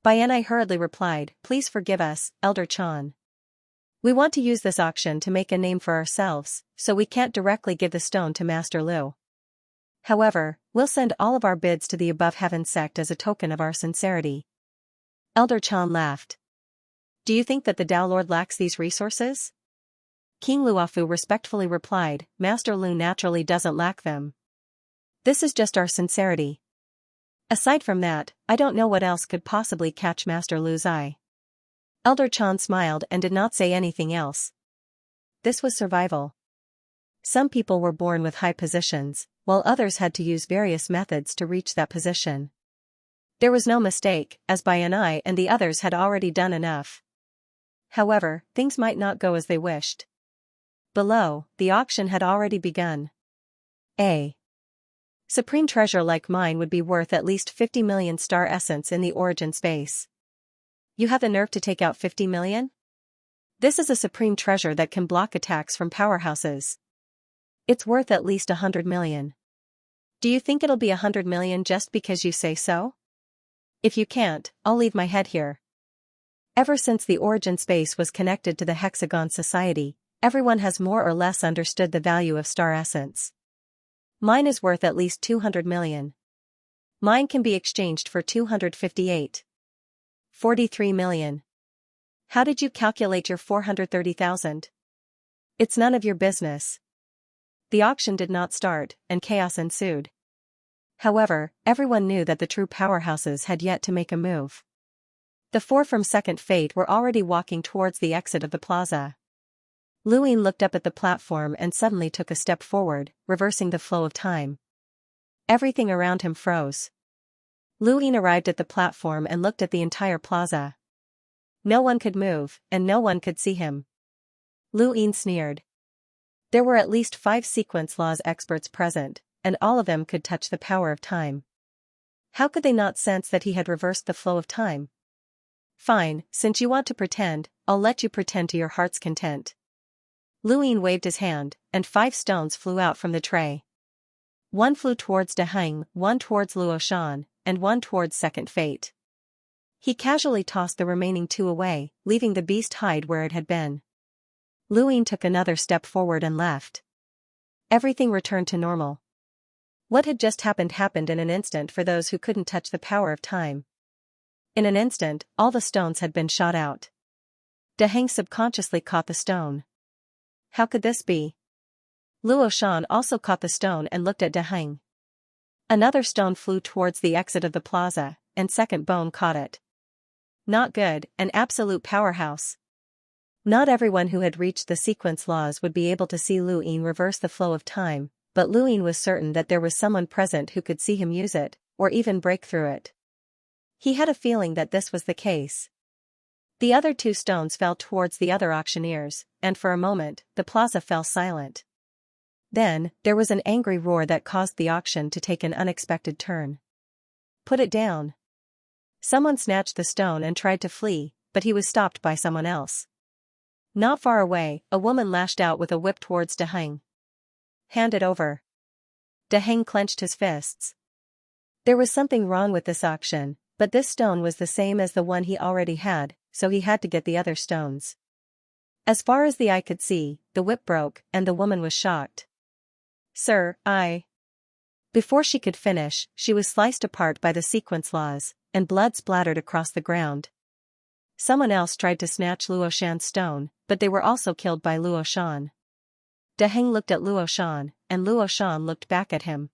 Bayanai hurriedly replied, please forgive us, Elder Chan. We want to use this auction to make a name for ourselves, so we can't directly give the stone to Master Lu. However, we'll send all of our bids to the Above Heaven sect as a token of our sincerity. Elder Chan laughed. Do you think that the Tao Lord lacks these resources? King Luofu respectfully replied, Master Lu naturally doesn't lack them. This is just our sincerity. Aside from that, I don't know what else could possibly catch Master Lu's eye. Elder Chan smiled and did not say anything else. This was survival. Some people were born with high positions, while others had to use various methods to reach that position. There was no mistake, as Bayanai and the others had already done enough. However, things might not go as they wished. Below, the auction had already begun. A supreme treasure like mine would be worth at least 50 million star essence in the origin space. You have the nerve to take out 50 million? This is a supreme treasure that can block attacks from powerhouses. It's worth at least 100 million. Do you think it'll be 100 million just because you say so? If you can't, I'll leave my head here. Ever since the origin space was connected to the Hexagon Society, everyone has more or less understood the value of star essence. Mine is worth at least 200 million. Mine can be exchanged for 258.43 million. How did you calculate your 430,000? It's none of your business. The auction did not start, and chaos ensued. However, everyone knew that the true powerhouses had yet to make a move. The four from Second Fate were already walking towards the exit of the plaza. Luin looked up at the platform and suddenly took a step forward, reversing the flow of time. Everything around him froze. Luin arrived at the platform and looked at the entire plaza. No one could move, and no one could see him. Luin sneered. There were at least 5 sequence laws experts present, and all of them could touch the power of time. How could they not sense that he had reversed the flow of time? Fine, since you want to pretend, I'll let you pretend to your heart's content. Luin waved his hand, and 5 stones flew out from the tray. One flew towards De Heng, one towards Luo Shan, and one towards Second Fate. He casually tossed the remaining 2 away, leaving the beast hide where it had been. Luin took another step forward and left. Everything returned to normal. What had just happened in an instant for those who couldn't touch the power of time. In an instant, all the stones had been shot out. De Heng subconsciously caught the stone. How could this be? Luo Shan also caught the stone and looked at De Heng. Another stone flew towards the exit of the plaza, and Second Bone caught it. Not good, an absolute powerhouse. Not everyone who had reached the sequence laws would be able to see Luin reverse the flow of time, but Luin was certain that there was someone present who could see him use it, or even break through it. He had a feeling that this was the case. The other 2 stones fell towards the other auctioneers, and for a moment, the plaza fell silent. Then, there was an angry roar that caused the auction to take an unexpected turn. Put it down. Someone snatched the stone and tried to flee, but he was stopped by someone else. Not far away, a woman lashed out with a whip towards De Heng. Hand it over. De Heng clenched his fists. There was something wrong with this auction, but this stone was the same as the one he already had, so he had to get the other stones. As far as the eye could see, the whip broke, and the woman was shocked. Sir, Before she could finish, she was sliced apart by the sequence laws, and blood splattered across the ground. Someone else tried to snatch Luo Shan's stone, but they were also killed by Luo Shan. De Heng looked at Luo Shan, and Luo Shan looked back at him.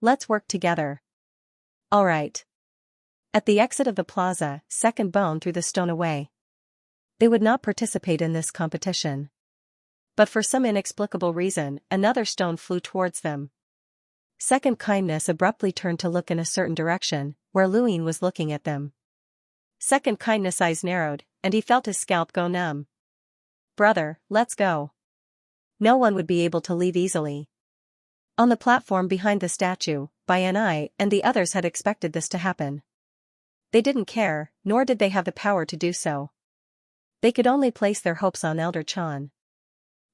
Let's work together. Alright. At the exit of the plaza, Second Bone threw the stone away. They would not participate in this competition. But for some inexplicable reason, another stone flew towards them. Second Kindness abruptly turned to look in a certain direction, where Luyin was looking at them. Second Kindness' eyes narrowed, and he felt his scalp go numb. Brother, let's go. No one would be able to leave easily. On the platform behind the statue, Bayanai and the others had expected this to happen. They didn't care, nor did they have the power to do so. They could only place their hopes on Elder Chan.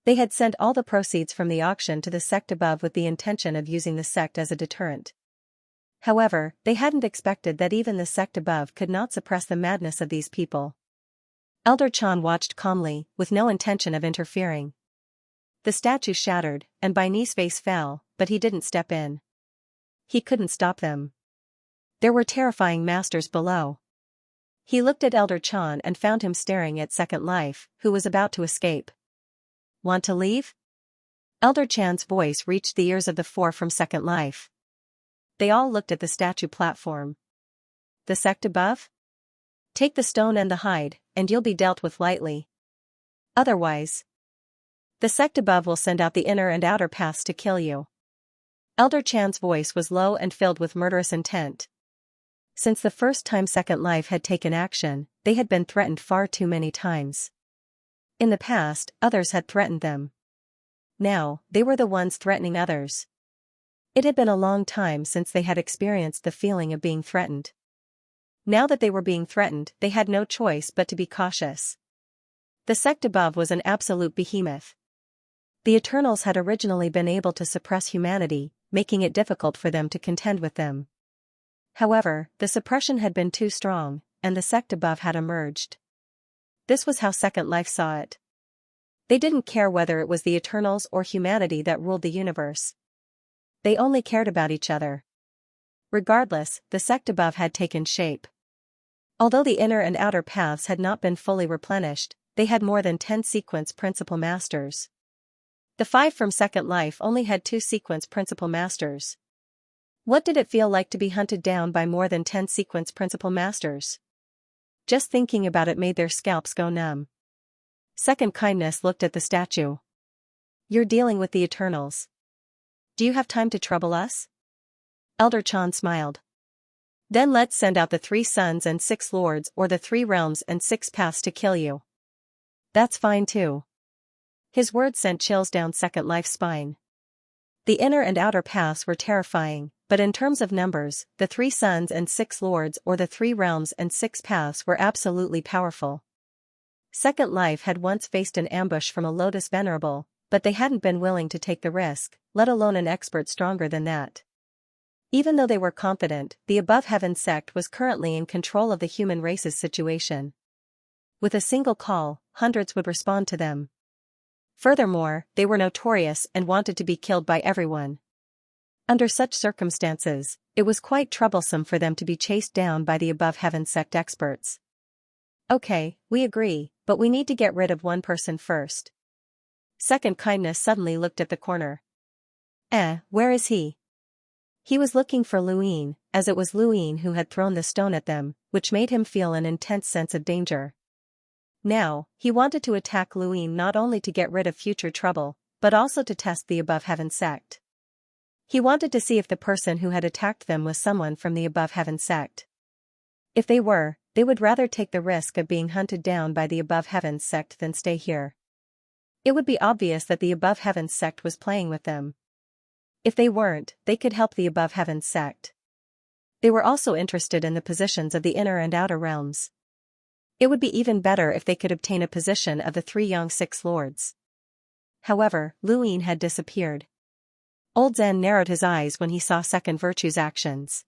They had sent all the proceeds from the auction to the sect above with the intention of using the sect as a deterrent. However, they hadn't expected that even the sect above could not suppress the madness of these people. Elder Chan watched calmly, with no intention of interfering. The statue shattered, and Bai's face fell, but he didn't step in. He couldn't stop them. There were terrifying masters below. He looked at Elder Chan and found him staring at Second Life, who was about to escape. Want to leave? Elder Chan's voice reached the ears of the four from Second Life. They all looked at the statue platform. The sect above? Take the stone and the hide, and you'll be dealt with lightly. Otherwise, the sect above will send out the inner and outer paths to kill you. Elder Chan's voice was low and filled with murderous intent. Since the first time Second Life had taken action, they had been threatened far too many times. In the past, others had threatened them. Now, they were the ones threatening others. It had been a long time since they had experienced the feeling of being threatened. Now that they were being threatened, they had no choice but to be cautious. The sect above was an absolute behemoth. The Eternals had originally been able to suppress humanity, making it difficult for them to contend with them. However, the suppression had been too strong, and the sect above had emerged. This was how Second Life saw it. They didn't care whether it was the Eternals or humanity that ruled the universe. They only cared about each other. Regardless, the sect above had taken shape. Although the inner and outer paths had not been fully replenished, they had more than 10 sequence principal masters. The 5 from Second Life only had 2 sequence principal masters. What did it feel like to be hunted down by more than 10 sequence principal masters? Just thinking about it made their scalps go numb. Second Kindness looked at the statue. You're dealing with the Eternals. Do you have time to trouble us? Elder Chan smiled. Then let's send out the 3 suns and 6 lords or the 3 realms and 6 paths to kill you. That's fine too. His words sent chills down Second Life's spine. The inner and outer paths were terrifying, but in terms of numbers, the 3 suns and 6 lords or the 3 realms and 6 paths were absolutely powerful. Second Life had once faced an ambush from a Lotus Venerable, but they hadn't been willing to take the risk, let alone an expert stronger than that. Even though they were confident, the Above Heaven sect was currently in control of the human race's situation. With a single call, hundreds would respond to them. Furthermore, they were notorious and wanted to be killed by everyone. Under such circumstances, it was quite troublesome for them to be chased down by the Above Heaven sect experts. Okay, we agree, but we need to get rid of one person first. Second Kindness suddenly looked at the corner. Where is he? He was looking for Luyin, as it was Luyin who had thrown the stone at them, which made him feel an intense sense of danger. Now, he wanted to attack Luyin not only to get rid of future trouble, but also to test the Above Heaven sect. He wanted to see if the person who had attacked them was someone from the Above Heaven sect. If they were, they would rather take the risk of being hunted down by the Above Heaven sect than stay here. It would be obvious that the Above Heaven sect was playing with them. If they weren't, they could help the Above Heaven sect. They were also interested in the positions of the inner and outer realms. It would be even better if they could obtain a position of the 3 young 6 lords. However, Luyin had disappeared. Old Zen narrowed his eyes when he saw Second Virtue's actions.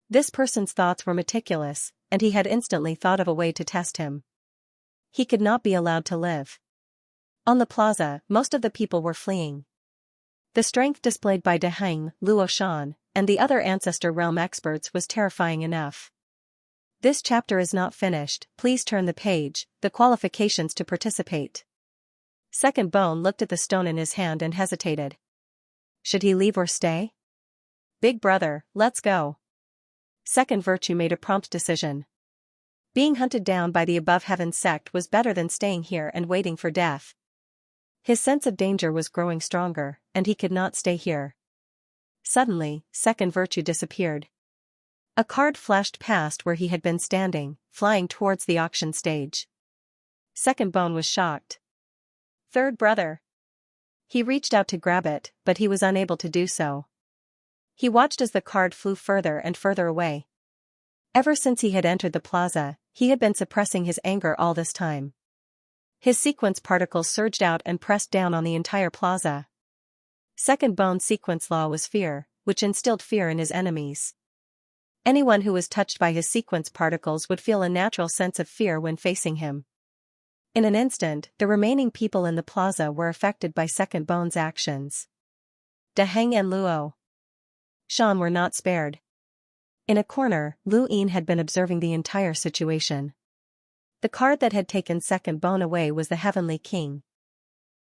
This person's thoughts were meticulous, and he had instantly thought of a way to test him. He could not be allowed to live. On the plaza, most of the people were fleeing. The strength displayed by De Heng, Luo Shan, and the other Ancestor Realm experts was terrifying enough. This chapter is not finished, please turn the page. The qualifications to participate. Second Bone looked at the stone in his hand and hesitated. Should he leave or stay? Big brother, let's go. Second Virtue made a prompt decision. Being hunted down by the Above Heaven sect was better than staying here and waiting for death. His sense of danger was growing stronger, and he could not stay here. Suddenly, Second Virtue disappeared. A card flashed past where he had been standing, flying towards the auction stage. Second Bone was shocked. Third brother. He reached out to grab it, but he was unable to do so. He watched as the card flew further and further away. Ever since he had entered the plaza, he had been suppressing his anger all this time. His sequence particles surged out and pressed down on the entire plaza. Second Bone's sequence law was fear, which instilled fear in his enemies. Anyone who was touched by his sequence particles would feel a natural sense of fear when facing him. In an instant, the remaining people in the plaza were affected by Second Bone's actions. Daheng and Luo Shan were not spared. In a corner, Lu Yin had been observing the entire situation. The card that had taken Second Bone away was the Heavenly King.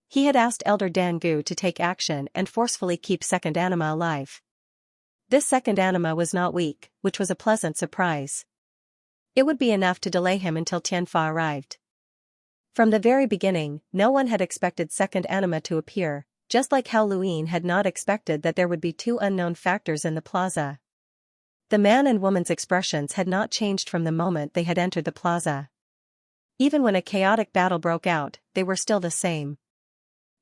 He had asked Elder Dangu to take action and forcefully keep Second Anima alive. This second anima was not weak, which was a pleasant surprise. It would be enough to delay him until Tianfa arrived. From the very beginning, no one had expected second anima to appear, just like how Luin had not expected that there would be two unknown factors in the plaza. The man and woman's expressions had not changed from the moment they had entered the plaza. Even when a chaotic battle broke out, they were still the same.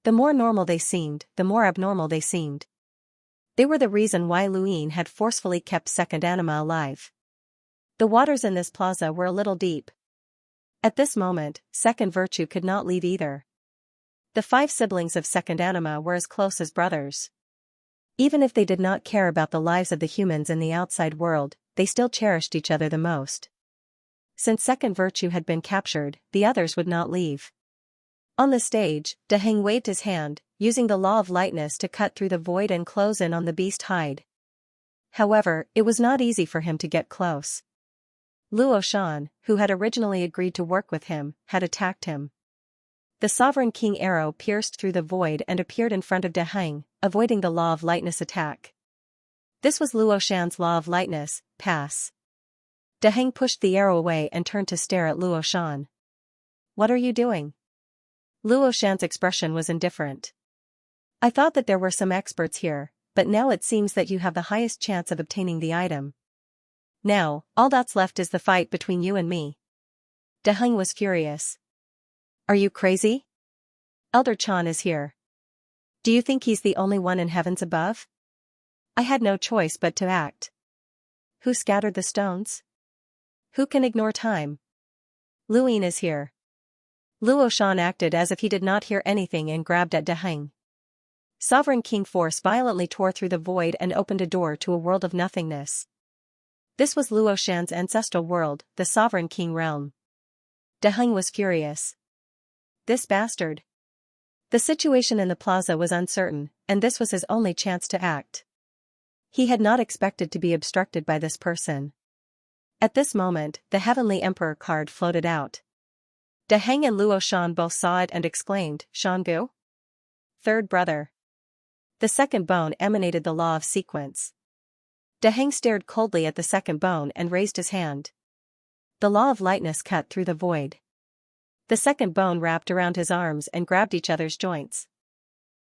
The more normal they seemed, the more abnormal they seemed. They were the reason why Luin had forcefully kept Second Anima alive. The waters in this plaza were a little deep. At this moment, Second Virtue could not leave either. The 5 siblings of Second Anima were as close as brothers. Even if they did not care about the lives of the humans in the outside world, they still cherished each other the most. Since Second Virtue had been captured, the others would not leave. On the stage, Daheng waved his hand, using the law of lightness to cut through the void and close in on the beast hide. However, it was not easy for him to get close. Luo Shan, who had originally agreed to work with him, had attacked him. The Sovereign King arrow pierced through the void and appeared in front of Daheng, avoiding the law of lightness attack. This was Luo Shan's law of lightness, pass. Daheng pushed the arrow away and turned to stare at Luo Shan. What are you doing? Luo Shan's expression was indifferent. I thought that there were some experts here, but now it seems that you have the highest chance of obtaining the item. Now, all that's left is the fight between you and me. Daheng was furious. Are you crazy? Elder Chan is here. Do you think he's the only one in heavens above? I had no choice but to act. Who scattered the stones? Who can ignore time? Luin is here. Luo Shan acted as if he did not hear anything and grabbed at Daheng. Sovereign King Force violently tore through the void and opened a door to a world of nothingness. This was Luo Shan's ancestral world, the Sovereign King realm. Daheng was furious. This bastard. The situation in the plaza was uncertain, and this was his only chance to act. He had not expected to be obstructed by this person. At this moment, the Heavenly Emperor card floated out. Daheng and Luo Shan both saw it and exclaimed, Shangu? Third brother. The second bone emanated the law of sequence. Daheng stared coldly at the second bone and raised his hand. The law of lightness cut through the void. The second bone wrapped around his arms and grabbed each other's joints.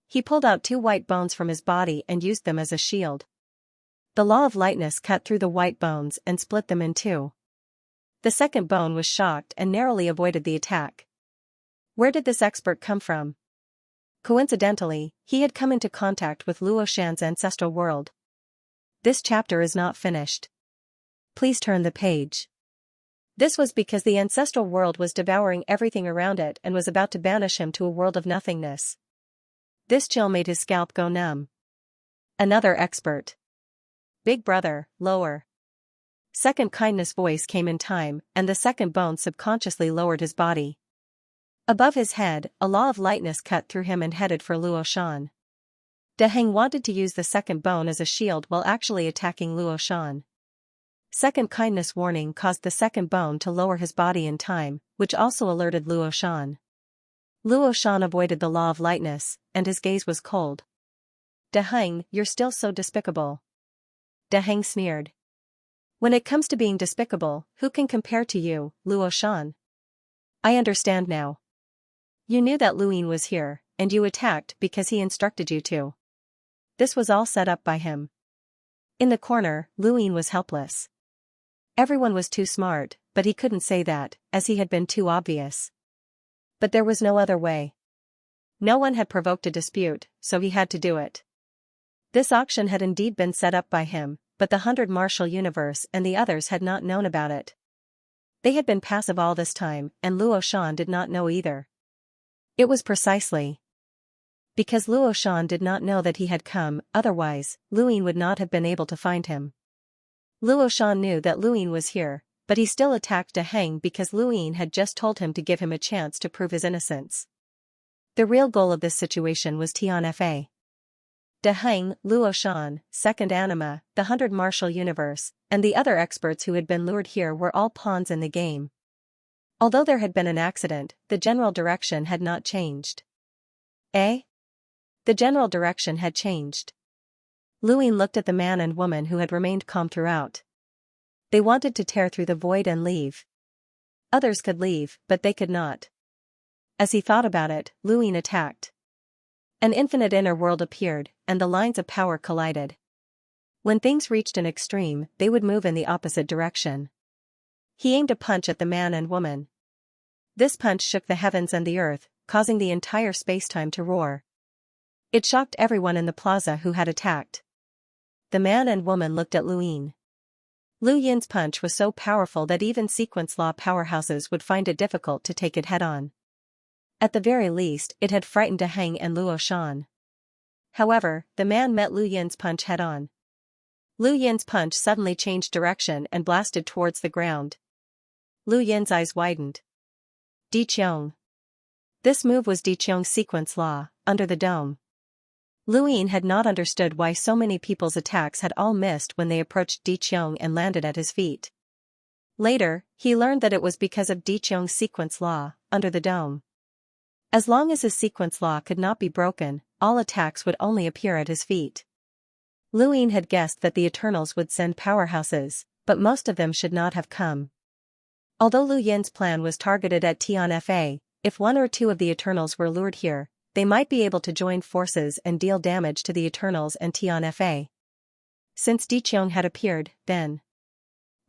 He pulled out 2 white bones from his body and used them as a shield. The law of lightness cut through the white bones and split them in 2. The second bone was shocked and narrowly avoided the attack. Where did this expert come from? Coincidentally, he had come into contact with Luo Shan's ancestral world. This chapter is not finished. Please turn the page. This was because the ancestral world was devouring everything around it and was about to banish him to a world of nothingness. This chill made his scalp go numb. Another expert. Big brother, lower. Second kindness voice came in time, and the second bone subconsciously lowered his body. Above his head, a law of lightness cut through him and headed for Luo Shan. Daheng wanted to use the second bone as a shield while actually attacking Luo Shan. Second kindness warning caused the second bone to lower his body in time, which also alerted Luo Shan. Luo Shan avoided the law of lightness, and his gaze was cold. "De Heng, you're still so despicable." De Heng sneered. "When it comes to being despicable, who can compare to you, Luo Shan? I understand now. You knew that Luyin was here, and you attacked because he instructed you to. This was all set up by him." In the corner, Luyin was helpless. Everyone was too smart, but he couldn't say that, as he had been too obvious. But there was no other way. No one had provoked a dispute, so he had to do it. This auction had indeed been set up by him, but the 100 Martial Universe and the others had not known about it. They had been passive all this time, and Luo Shan did not know either. It was precisely because Luo Shan did not know that he had come, otherwise, Luyin would not have been able to find him. Luo Shan knew that Luyin was here, but he still attacked De Heng because Luyin had just told him to give him a chance to prove his innocence. The real goal of this situation was Tianfa. De Heng, Luo Shan, Second Anima, the 100 Martial Universe, and the other experts who had been lured here were all pawns in the game. Although there had been an accident, the general direction had not changed. Eh? The general direction had changed. Luyin looked at the man and woman who had remained calm throughout. They wanted to tear through the void and leave. Others could leave, but they could not. As he thought about it, Luyin attacked. An infinite inner world appeared, and the lines of power collided. When things reached an extreme, they would move in the opposite direction. He aimed a punch at the man and woman. This punch shook the heavens and the earth, causing the entire spacetime to roar. It shocked everyone in the plaza who had attacked. The man and woman looked at Luyin. Luyin's punch was so powerful that even sequence law powerhouses would find it difficult to take it head-on. At the very least, it had frightened De Heng and Luo Shan. However, the man met Luyin's punch head-on. Luyin's punch suddenly changed direction and blasted towards the ground. Luyin's eyes widened. Di Qiong. This move was Di Qiong's sequence law, under the dome. Luyin had not understood why so many people's attacks had all missed when they approached Di Qiong and landed at his feet. Later, he learned that it was because of Di Qiong's sequence law, under the dome. As long as his sequence law could not be broken, all attacks would only appear at his feet. Luyin had guessed that the Eternals would send powerhouses, but most of them should not have come. Although Luyin's plan was targeted at Tianfa, if one or two of the Eternals were lured here, they might be able to join forces and deal damage to the Eternals and Tianfa. Since Di Qiong had appeared, then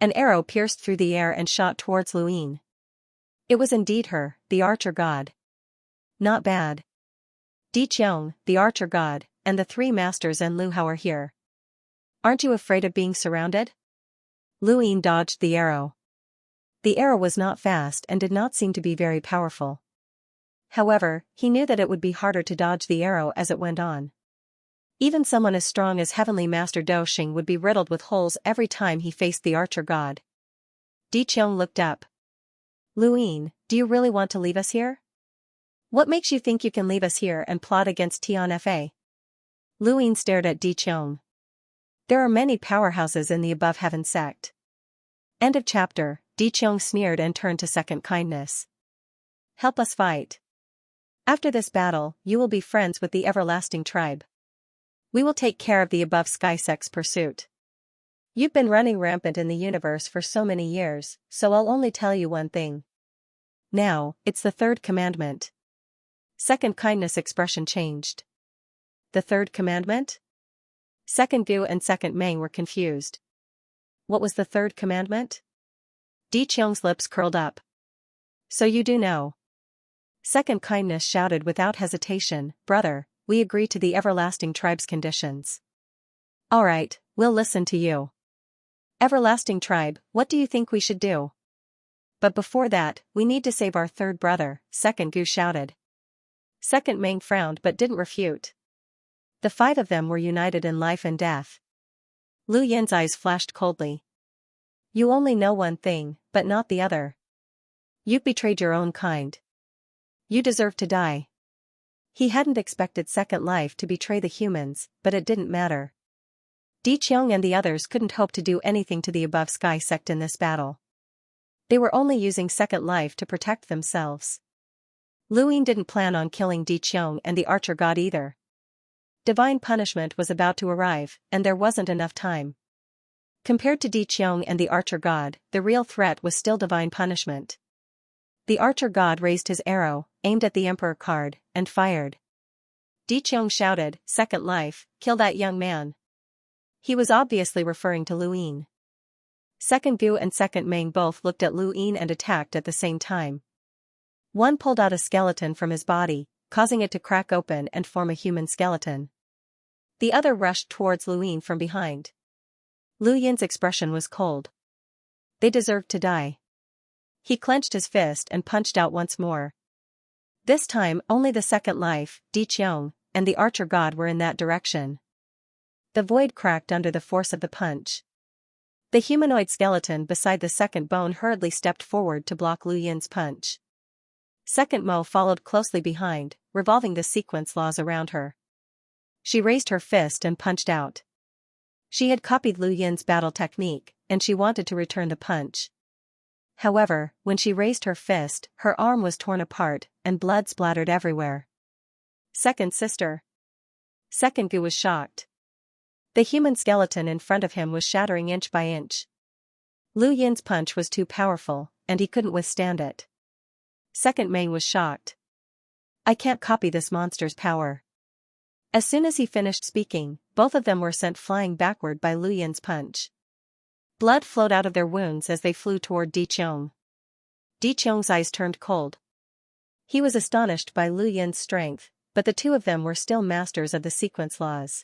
an arrow pierced through the air and shot towards Luyin. It was indeed her, the Archer God. Not bad. Di Qiong, the Archer God, and the three masters and Lu Hao are here. Aren't you afraid of being surrounded? Luyin dodged the arrow. The arrow was not fast and did not seem to be very powerful. However, he knew that it would be harder to dodge the arrow as it went on. Even someone as strong as Heavenly Master Do Xing would be riddled with holes every time he faced the Archer God. Di Qiong looked up. Luyin, do you really want to leave us here? What makes you think you can leave us here and plot against Tianfa? Luyin stared at Di Qiong. There are many powerhouses in the Above Heaven sect. End of chapter. Di Qiong sneered and turned to Second Kindness. Help us fight. After this battle, you will be friends with the Everlasting Tribe. We will take care of the Above Sky Sect's pursuit. You've been running rampant in the universe for so many years, so I'll only tell you one thing. Now, it's the third commandment. Second Kindness' expression changed. The third commandment? Second Gu and Second Meng were confused. What was the third commandment? Di Qiong's lips curled up. So you do know. Second Kindness shouted without hesitation, brother, we agree to the Everlasting Tribe's conditions. All right, we'll listen to you. Everlasting Tribe, what do you think we should do? But before that, we need to save our third brother, Second Gu shouted. Second Meng frowned but didn't refute. The five of them were united in life and death. Luyin's eyes flashed coldly. You only know one thing, but not the other. You've betrayed your own kind. You deserve to die. He hadn't expected Second Life to betray the humans, but it didn't matter. Di Qiong and the others couldn't hope to do anything to the above sky sect in this battle. They were only using Second Life to protect themselves. Lu Ying didn't plan on killing Di Qiong and the Archer God either. Divine punishment was about to arrive, and there wasn't enough time. Compared to Di Qiong and the Archer God, the real threat was still divine punishment. The Archer God raised his arrow, aimed at the Emperor card, and fired. Di Qiong shouted, "Second Life, kill that young man." He was obviously referring to Lu Ying. Second Gu and Second Meng both looked at Lu Ying and attacked at the same time. One pulled out a skeleton from his body, causing it to crack open and form a human skeleton. The other rushed towards Lu Ying from behind. Lu Ying's expression was cold. They deserved to die. He clenched his fist and punched out once more. This time only the Second Life, Di Qiong, and the Archer God were in that direction. The void cracked under the force of the punch. The humanoid skeleton beside the second bone hurriedly stepped forward to block Lu Ying's punch. Second Mo followed closely behind, revolving the sequence laws around her. She raised her fist and punched out. She had copied Lu Ying's battle technique, and she wanted to return the punch. However, when she raised her fist, her arm was torn apart, and blood splattered everywhere. Second sister. Second Gu was shocked. The human skeleton in front of him was shattering inch by inch. Lu Ying's punch was too powerful, and he couldn't withstand it. Second Meng was shocked. "I can't copy this monster's power." As soon as he finished speaking, both of them were sent flying backward by Lu Ying's punch. Blood flowed out of their wounds as they flew toward Di Qiong. Di Qiong's eyes turned cold. He was astonished by Lu Ying's strength, but the two of them were still masters of the sequence laws.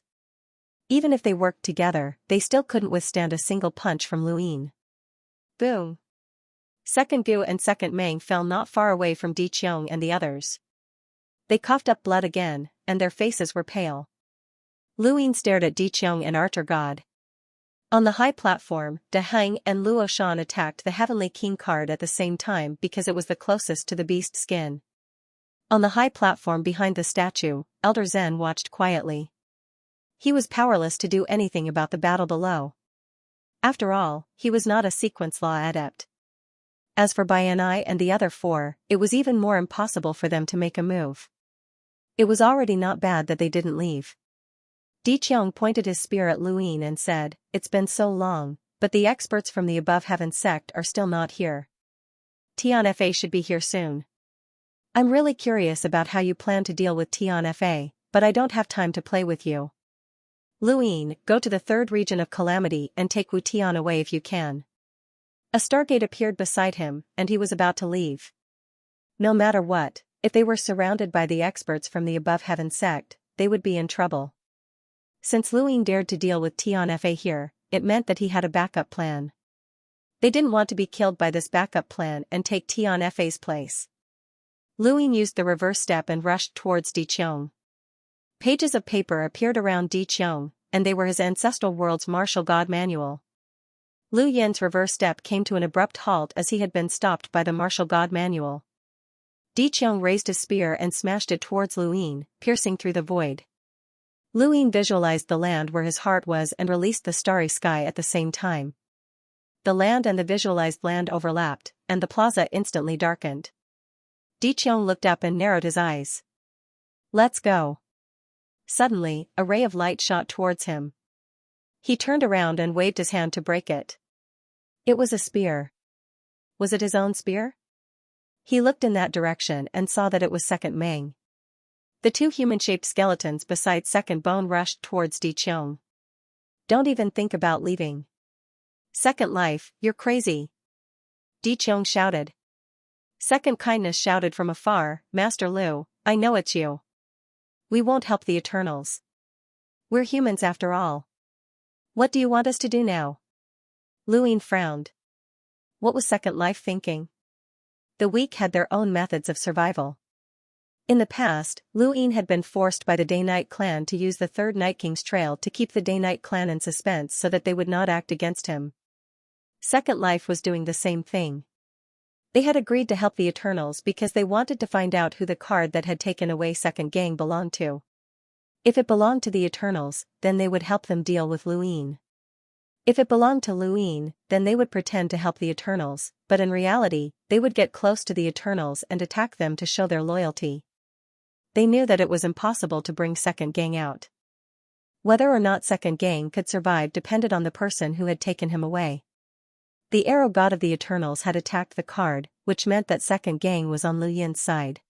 Even if they worked together, they still couldn't withstand a single punch from Lu Ying. Boom! Second Gu and Second Meng fell not far away from Di Qiong and the others. They coughed up blood again, and their faces were pale. Lu Ying stared at Di Qiong and Archer God. On the high platform, De Heng and Luo Shan attacked the Heavenly King card at the same time because it was the closest to the beast skin. On the high platform behind the statue, Elder Zen watched quietly. He was powerless to do anything about the battle below. After all, he was not a sequence law adept. As for Bayanai and the other four, it was even more impossible for them to make a move. It was already not bad that they didn't leave. Di Qiong pointed his spear at Lu Ying and said, "It's been so long, but the experts from the Above Heaven sect are still not here. Tian Fa should be here soon. I'm really curious about how you plan to deal with Tian Fa, but I don't have time to play with you. Lu Ying, go to the third region of Calamity and take Wu Tian away if you can." A stargate appeared beside him, and he was about to leave. No matter what, if they were surrounded by the experts from the Above Heaven sect, they would be in trouble. Since Lu Ying dared to deal with Tian Fa here, it meant that he had a backup plan. They didn't want to be killed by this backup plan and take Tian Fa's place. Lu Ying used the reverse step and rushed towards Di Qiong. Pages of paper appeared around Di Qiong, and they were his ancestral world's martial god manual. Lu Ying's reverse step came to an abrupt halt as he had been stopped by the martial god manual. Di Qiong raised his spear and smashed it towards Lu Ying, piercing through the void. Lu Ying visualized the land where his heart was and released the starry sky at the same time. The land and the visualized land overlapped, and the plaza instantly darkened. Di Qiong looked up and narrowed his eyes. "Let's go." Suddenly, a ray of light shot towards him. He turned around and waved his hand to break it. It was a spear. Was it his own spear? He looked in that direction and saw that it was Second Meng. The two human-shaped skeletons beside Second Bone rushed towards Di Qiong. "Don't even think about leaving. Second Life, you're crazy!" Di Qiong shouted. Second Kindness shouted from afar, "Master Lu, I know it's you. We won't help the Eternals. We're humans after all. What do you want us to do now?" Lu Ying frowned. What was Second Life thinking? The weak had their own methods of survival. In the past, Lu Ying had been forced by the Day-Night clan to use the Third Night King's trail to keep the Day-Night clan in suspense so that they would not act against him. Second Life was doing the same thing. They had agreed to help the Eternals because they wanted to find out who the card that had taken away Second Gang belonged to. If it belonged to the Eternals, then they would help them deal with Luin. If it belonged to Luin, then they would pretend to help the Eternals, but in reality, they would get close to the Eternals and attack them to show their loyalty. They knew that it was impossible to bring Second Gang out. Whether or not Second Gang could survive depended on the person who had taken him away. The arrow god of the Eternals had attacked the card, which meant that Second Gang was on Lu Yin's side.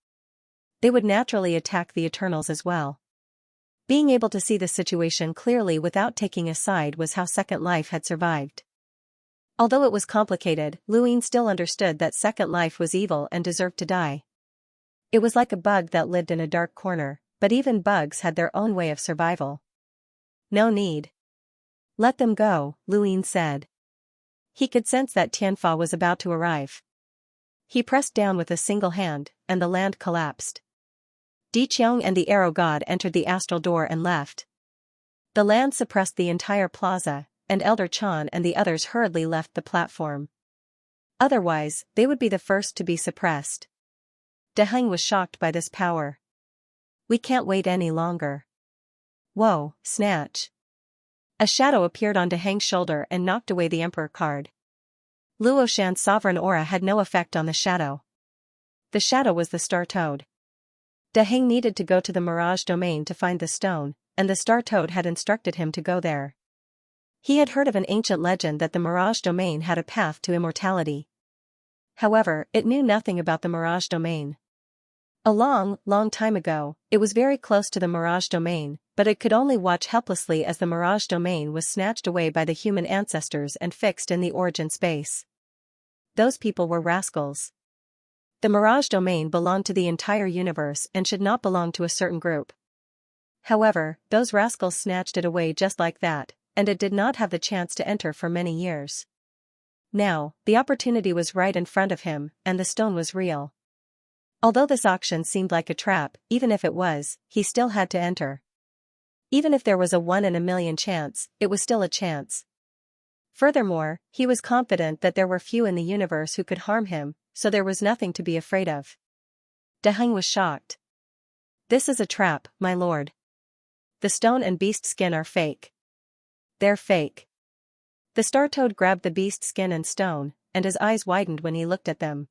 They would naturally attack the Eternals as well. Being able to see the situation clearly without taking a side was how Second Life had survived. Although it was complicated, Lu Yin still understood that Second Life was evil and deserved to die. It was like a bug that lived in a dark corner, but even bugs had their own way of survival. No need. Let them go, Lu Yin said. He could sense that Tianfa was about to arrive. He pressed down with a single hand, and the land collapsed. Di Qiong and the arrow god entered the astral door and left. The land suppressed the entire plaza, and Elder Chan and the others hurriedly left the platform. Otherwise, they would be the first to be suppressed. De Heng was shocked by this power. We can't wait any longer. Whoa, snatch. A shadow appeared on De Heng's shoulder and knocked away the Emperor card. Luo Shan's sovereign aura had no effect on the shadow. The shadow was the Star Toad. De Heng needed to go to the Mirage Domain to find the stone, and the Star Toad had instructed him to go there. He had heard of an ancient legend that the Mirage Domain had a path to immortality. However, it knew nothing about the Mirage Domain. A long, long time ago, it was very close to the Mirage Domain, but it could only watch helplessly as the Mirage Domain was snatched away by the human ancestors and fixed in the origin space. Those people were rascals. The Mirage Domain belonged to the entire universe and should not belong to a certain group. However, those rascals snatched it away just like that, and it did not have the chance to enter for many years. Now, the opportunity was right in front of him, and the stone was real. Although this auction seemed like a trap, even if it was, he still had to enter. Even if there was a 1 in a million chance, it was still a chance. Furthermore, he was confident that there were few in the universe who could harm him, so there was nothing to be afraid of. De Heng was shocked. This is a trap, my lord. The stone and beast skin are fake. They're fake. The Star Toad grabbed the beast skin and stone, and his eyes widened when he looked at them.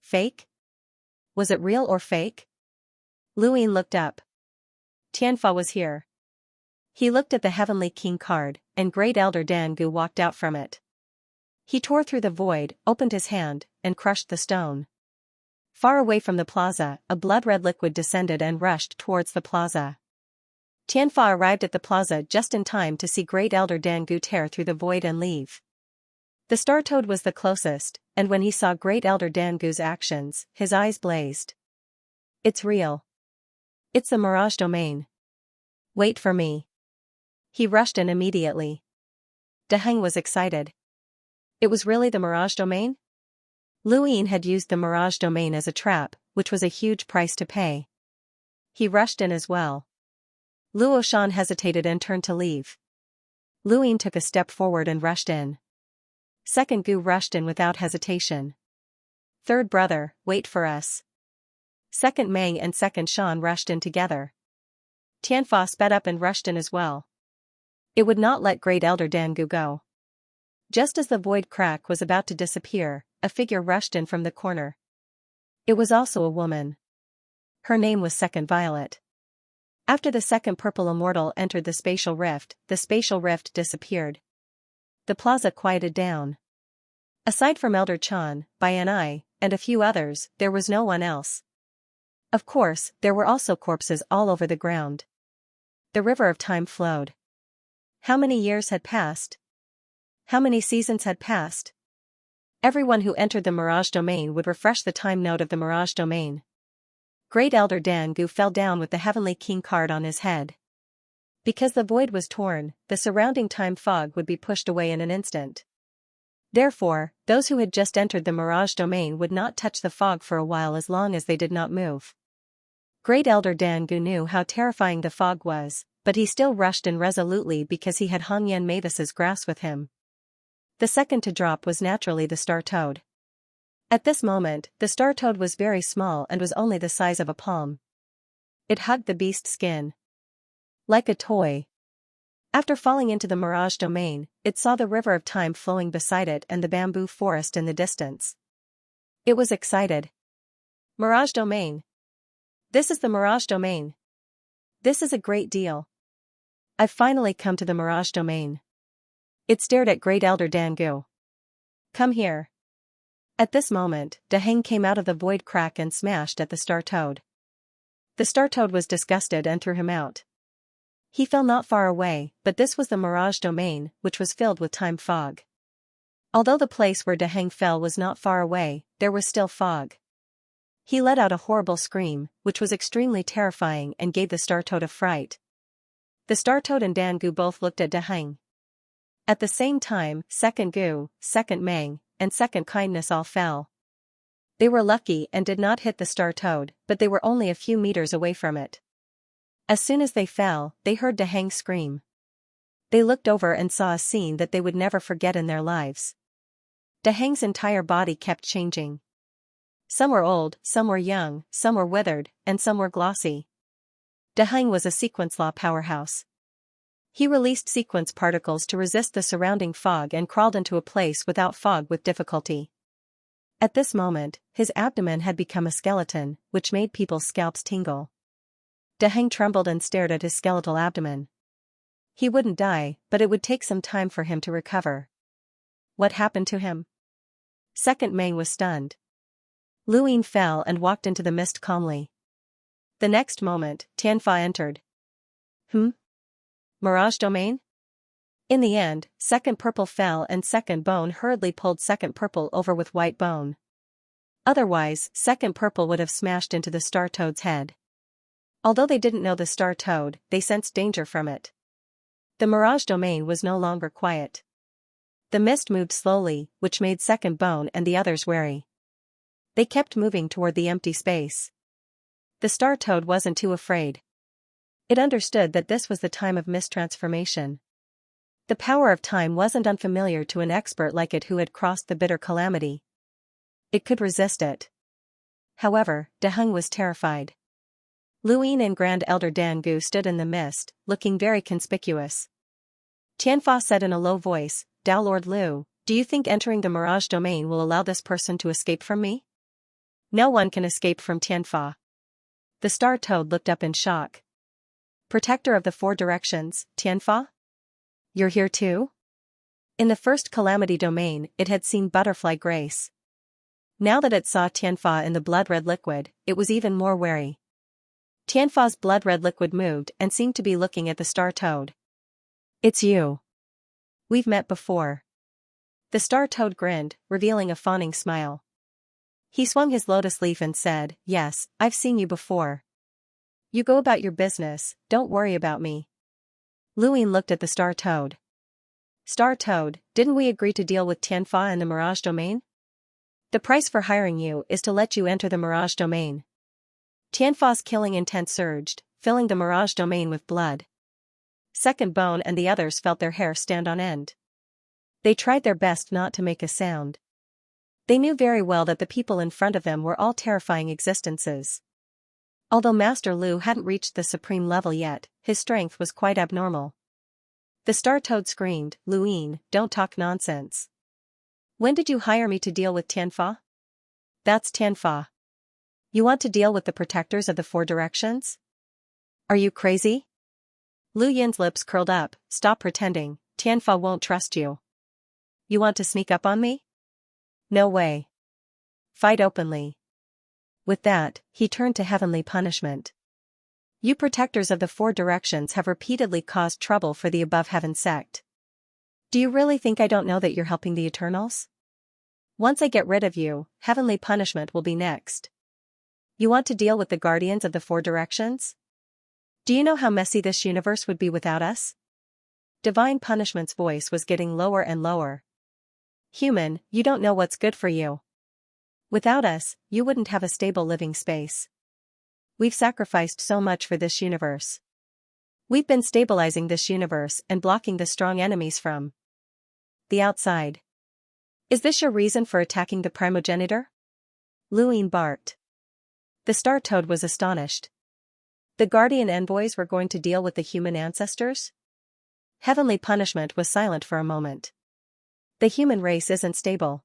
Fake? Was it real or fake? Lu Yin looked up. Tianfa was here. He looked at the Heavenly King card, and Great Elder Dangu walked out from it. He tore through the void, opened his hand, and crushed the stone. Far away from the plaza, a blood-red liquid descended and rushed towards the plaza. Tianfa arrived at the plaza just in time to see Great Elder Dangu tear through the void and leave. The Star Toad was the closest, and when he saw Great Elder Dangu's actions, his eyes blazed. It's real. It's the Mirage Domain. Wait for me. He rushed in immediately. De Heng was excited. It was really the Mirage Domain? Lu Yin had used the Mirage Domain as a trap, which was a huge price to pay. He rushed in as well. Luo Shan hesitated and turned to leave. Lu Yin took a step forward and rushed in. Second Gu rushed in without hesitation. Third brother, wait for us. Second Meng and Second Shan rushed in together. Tianfa sped up and rushed in as well. It would not let Great Elder Dangu go. Just as the void crack was about to disappear, a figure rushed in from the corner. It was also a woman. Her name was Second Violet. After the second purple immortal entered the spatial rift disappeared. The plaza quieted down. Aside from Elder Chan, Bayanai, and a few others, there was no one else. Of course, there were also corpses all over the ground. The river of time flowed. How many years had passed? How many seasons had passed? Everyone who entered the Mirage Domain would refresh the time node of the Mirage Domain. Great Elder Dangu fell down with the Heavenly King card on his head. Because the void was torn, the surrounding time fog would be pushed away in an instant. Therefore, those who had just entered the Mirage Domain would not touch the fog for a while as long as they did not move. Great Elder Dangu knew how terrifying the fog was, but he still rushed in resolutely because he had Hongyan Mavis's grass with him. The second to drop was naturally the Star Toad. At this moment, the Star Toad was very small and was only the size of a palm. It hugged the beast's skin like a toy. After falling into the Mirage Domain, it saw the river of time flowing beside it and the bamboo forest in the distance. It was excited. Mirage Domain. This is the Mirage Domain. This is a great deal. I've finally come to the Mirage Domain. It stared at Great Elder Dangu. Come here. At this moment, Daheng came out of the void crack and smashed at the star toad. The star toad was disgusted and threw him out. He fell not far away, but this was the Mirage Domain, which was filled with time fog. Although the place where Daheng fell was not far away, there was still fog. He let out a horrible scream, which was extremely terrifying and gave the star toad a fright. The star toad and Dangu both looked at Daheng. At the same time, Second Gu, Second Mang, and Second Kindness all fell. They were lucky and did not hit the star toad, but they were only a few meters away from it. As soon as they fell, they heard Daheng scream. They looked over and saw a scene that they would never forget in their lives. Daheng's entire body kept changing. Some were old, some were young, some were withered, and some were glossy. Daheng was a sequence law powerhouse. He released sequence particles to resist the surrounding fog and crawled into a place without fog with difficulty. At this moment, his abdomen had become a skeleton, which made people's scalps tingle. Daheng trembled and stared at his skeletal abdomen. He wouldn't die, but it would take some time for him to recover. What happened to him? Second Mang was stunned. Luyin fell and walked into the mist calmly. The next moment, Tianfa entered. Mirage Domain? In the end, Second Purple fell and Second Bone hurriedly pulled Second Purple over with White Bone. Otherwise, Second Purple would have smashed into the star toad's head. Although they didn't know the star toad, they sensed danger from it. The Mirage Domain was no longer quiet. The mist moved slowly, which made Second Bone and the others wary. They kept moving toward the empty space. The star toad wasn't too afraid. It understood that this was the time of mist transformation. The power of time wasn't unfamiliar to an expert like it who had crossed the bitter calamity. It could resist it. However, Daheng was terrified. Luyin and Grand Elder Dangu stood in the mist, looking very conspicuous. Tianfa said in a low voice, "Dao Lord Lu, do you think entering the Mirage Domain will allow this person to escape from me?" No one can escape from Tianfa. The star toad looked up in shock. Protector of the Four Directions, Tianfa? You're here too? In the first Calamity Domain, it had seen Butterfly Grace. Now that it saw Tianfa in the blood-red liquid, it was even more wary. Tianfa's blood-red liquid moved and seemed to be looking at the star toad. It's you. We've met before. The star toad grinned, revealing a fawning smile. He swung his lotus leaf and said, "Yes, I've seen you before. You go about your business, don't worry about me." Luyin looked at the star toad. Star toad, didn't we agree to deal with Tianfa in the Mirage Domain? The price for hiring you is to let you enter the Mirage Domain. Tianfa's killing intent surged, filling the Mirage Domain with blood. Second Bone and the others felt their hair stand on end. They tried their best not to make a sound. They knew very well that the people in front of them were all terrifying existences. Although Master Lu hadn't reached the supreme level yet, his strength was quite abnormal. The star toad screamed, "Luyin, don't talk nonsense. When did you hire me to deal with Tianfa?" That's Tianfa. You want to deal with the protectors of the Four Directions? Are you crazy? Lu Yin's lips curled up. Stop pretending, Tianfa won't trust you. You want to sneak up on me? No way. Fight openly. With that, he turned to heavenly punishment. You protectors of the Four Directions have repeatedly caused trouble for the above heaven sect. Do you really think I don't know that you're helping the Eternals? Once I get rid of you, heavenly punishment will be next. You want to deal with the guardians of the Four Directions? Do you know how messy this universe would be without us? Divine Punishment's voice was getting lower and lower. Human, you don't know what's good for you. Without us, you wouldn't have a stable living space. We've sacrificed so much for this universe. We've been stabilizing this universe and blocking the strong enemies from the outside. Is this your reason for attacking the primogenitor? Luyin barked. The star toad was astonished. The guardian envoys were going to deal with the human ancestors? Heavenly punishment was silent for a moment. The human race isn't stable.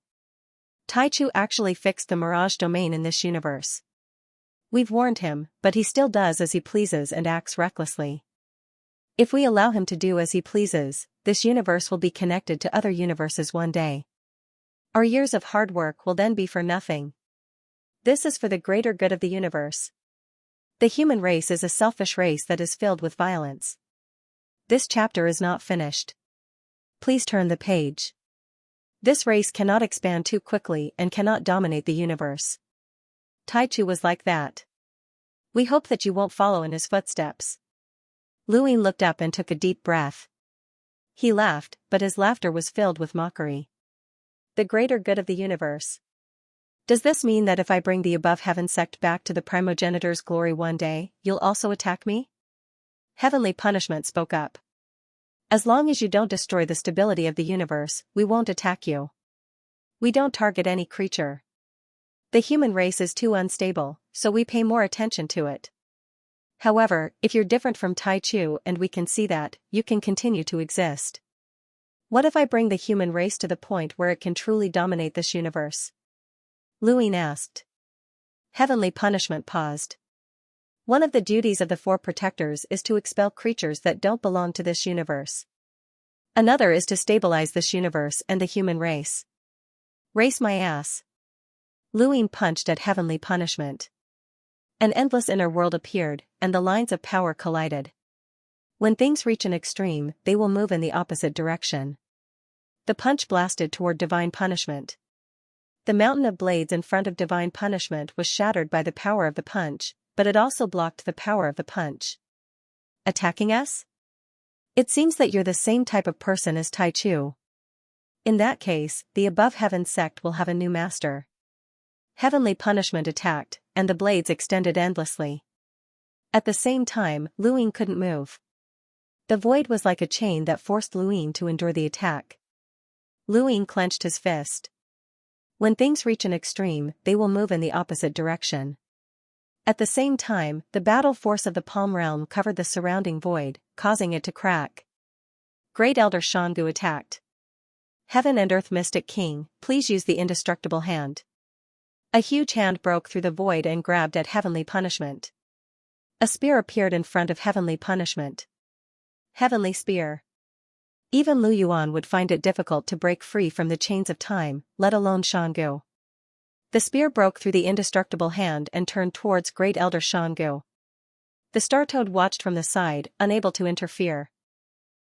Taichu actually fixed the mirage domain in this universe. We've warned him, but he still does as he pleases and acts recklessly. If we allow him to do as he pleases, this universe will be connected to other universes one day. Our years of hard work will then be for nothing. This is for the greater good of the universe. The human race is a selfish race that is filled with violence. This chapter is not finished. Please turn the page. This race cannot expand too quickly and cannot dominate the universe. Taichu was like that. We hope that you won't follow in his footsteps. Luin looked up and took a deep breath. He laughed, but his laughter was filled with mockery. The greater good of the universe. Does this mean that if I bring the above heaven sect back to the primogenitor's glory one day, you'll also attack me? Heavenly punishment spoke up. As long as you don't destroy the stability of the universe, we won't attack you. We don't target any creature. The human race is too unstable, so we pay more attention to it. However, if you're different from Taichu and we can see that, you can continue to exist. What if I bring the human race to the point where it can truly dominate this universe? Luin asked. Heavenly punishment paused. One of the duties of the four protectors is to expel creatures that don't belong to this universe. Another is to stabilize this universe and the human race. Race my ass. Luin punched at heavenly punishment. An endless inner world appeared, and the lines of power collided. When things reach an extreme, they will move in the opposite direction. The punch blasted toward divine punishment. The mountain of blades in front of divine punishment was shattered by the power of the punch, but it also blocked the power of the punch. Attacking us? It seems that you're the same type of person as Taichu. In that case, the above heaven sect will have a new master. Heavenly punishment attacked, and the blades extended endlessly. At the same time, Luin couldn't move. The void was like a chain that forced Luin to endure the attack. Luin clenched his fist. When things reach an extreme, they will move in the opposite direction. At the same time, the battle force of the Palm Realm covered the surrounding void, causing it to crack. Great Elder Shangu attacked. Heaven and Earth Mystic King, please use the indestructible hand. A huge hand broke through the void and grabbed at heavenly punishment. A spear appeared in front of heavenly punishment. Heavenly spear. Even Lu Yuan would find it difficult to break free from the chains of time, let alone Shangu. The spear broke through the indestructible hand and turned towards Great Elder Shangu. The Star Toad watched from the side, unable to interfere.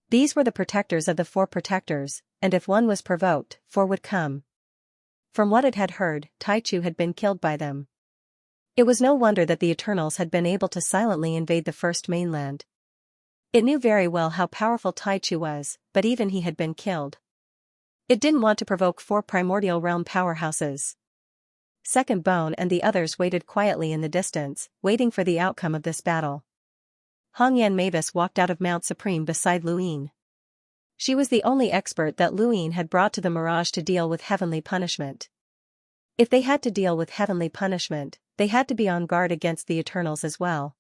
These were the protectors of the four protectors, and if one was provoked, four would come. From what it had heard, Taichu had been killed by them. It was no wonder that the Eternals had been able to silently invade the first mainland. It knew very well how powerful Taichu was, but even he had been killed. It didn't want to provoke four primordial realm powerhouses. Second Bone and the others waited quietly in the distance, waiting for the outcome of this battle. Hongyan Mavis walked out of Mount Supreme beside Luin. She was the only expert that Luin had brought to the Mirage to deal with heavenly punishment. If they had to deal with heavenly punishment, they had to be on guard against the Eternals as well.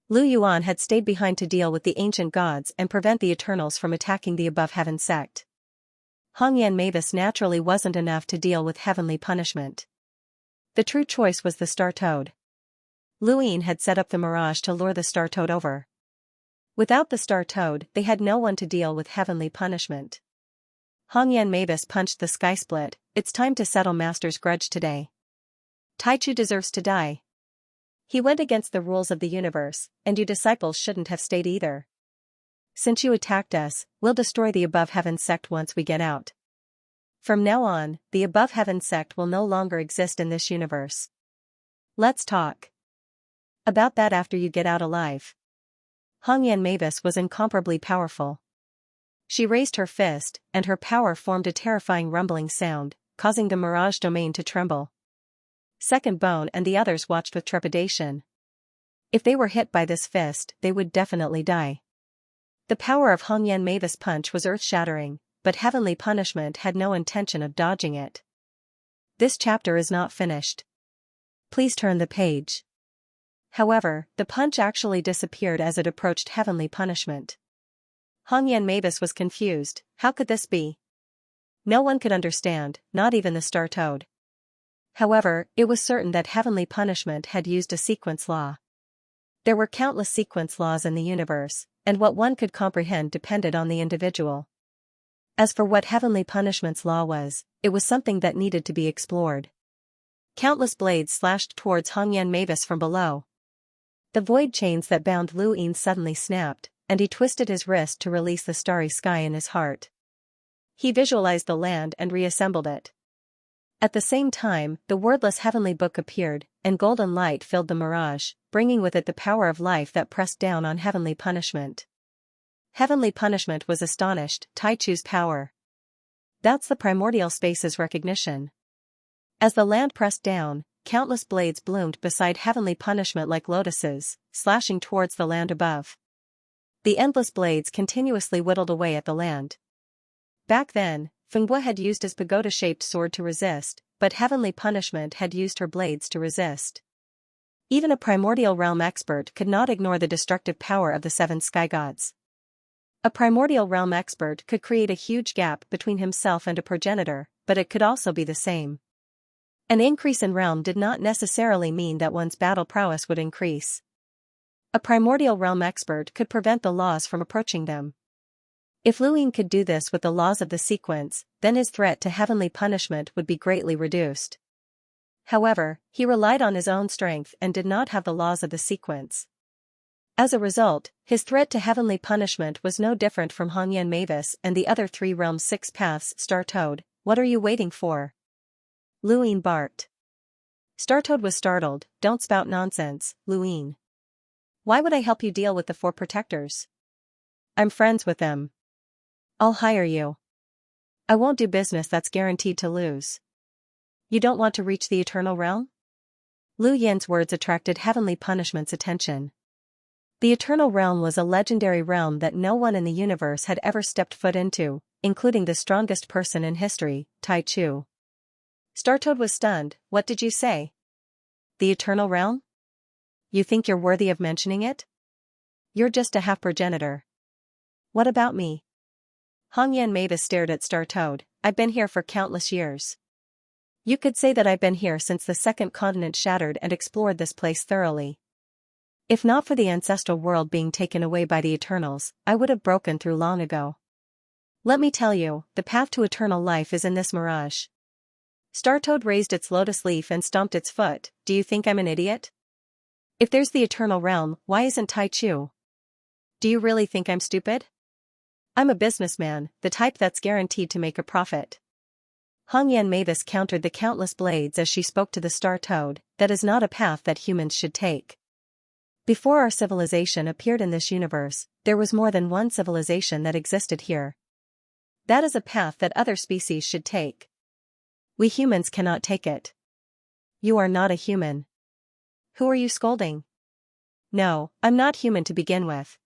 Lu Yuan had stayed behind to deal with the ancient gods and prevent the Eternals from attacking the above heaven sect. Hongyan Mavis naturally wasn't enough to deal with heavenly punishment. The true choice was the Star Toad. Luin had set up the Mirage to lure the Star Toad over. Without the Star Toad, they had no one to deal with heavenly punishment. Hongyan Mavis punched the sky split. It's time to settle Master's grudge today. Taichu deserves to die. He went against the rules of the universe, and you disciples shouldn't have stayed either. Since you attacked us, we'll destroy the above heaven sect once we get out. From now on, the above heaven sect will no longer exist in this universe. Let's talk about that after you get out alive. Hongyan Mavis was incomparably powerful. She raised her fist, and her power formed a terrifying rumbling sound, causing the Mirage domain to tremble. Second Bone and the others watched with trepidation. If they were hit by this fist, they would definitely die. The power of Hongyan Mavis' punch was earth-shattering, but heavenly punishment had no intention of dodging it. This chapter is not finished. Please turn the page. However, the punch actually disappeared as it approached heavenly punishment. Hongyan Mavis was confused. How could this be? No one could understand, not even the star toad. However, it was certain that heavenly punishment had used a sequence law. There were countless sequence laws in the universe, and what one could comprehend depended on the individual. As for what heavenly punishment's law was, it was something that needed to be explored. Countless blades slashed towards Hongyan Mavis from below. The void chains that bound Lu Yin suddenly snapped, and he twisted his wrist to release the starry sky in his heart. He visualized the land and reassembled it. At the same time, the wordless heavenly book appeared, and golden light filled the mirage, bringing with it the power of life that pressed down on heavenly punishment. Heavenly punishment was astonished. Taichu's power. That's the primordial space's recognition. As the land pressed down, countless blades bloomed beside heavenly punishment like lotuses, slashing towards the land above. The endless blades continuously whittled away at the land. Back then, Fengbo had used his pagoda-shaped sword to resist, but heavenly punishment had used her blades to resist. Even a primordial realm expert could not ignore the destructive power of the seven sky gods. A primordial realm expert could create a huge gap between himself and a progenitor, but it could also be the same. An increase in realm did not necessarily mean that one's battle prowess would increase. A primordial realm expert could prevent the laws from approaching them. If Lu Yin could do this with the laws of the sequence, then his threat to heavenly punishment would be greatly reduced. However, he relied on his own strength and did not have the laws of the sequence. As a result, his threat to heavenly punishment was no different from Hongyan Mavis and the other three realms' six paths. Star Toad, what are you waiting for? Lu Yin barked. Star Toad was startled. Don't spout nonsense, Lu Yin. Why would I help you deal with the four protectors? I'm friends with them. I'll hire you. I won't do business that's guaranteed to lose. You don't want to reach the eternal realm? Lu Yin's words attracted heavenly punishment's attention. The eternal realm was a legendary realm that no one in the universe had ever stepped foot into, including the strongest person in history, Taichu. Star Toad was stunned. What did you say? The eternal realm? You think you're worthy of mentioning it? You're just a half-progenitor. What about me? Hongyan Mavis stared at Star Toad. I've been here for countless years. You could say that I've been here since the second continent shattered and explored this place thoroughly. If not for the ancestral world being taken away by the Eternals, I would have broken through long ago. Let me tell you, the path to eternal life is in this mirage. Star Toad raised its lotus leaf and stomped its foot. Do you think I'm an idiot? If there's the eternal realm, why isn't Taichu? Do you really think I'm stupid? I'm a businessman, the type that's guaranteed to make a profit. Hongyan Mavis countered the countless blades as she spoke to the Star Toad. That is not a path that humans should take. Before our civilization appeared in this universe, there was more than one civilization that existed here. That is a path that other species should take. We humans cannot take it. You are not a human. Who are you scolding? No, I'm not human to begin with.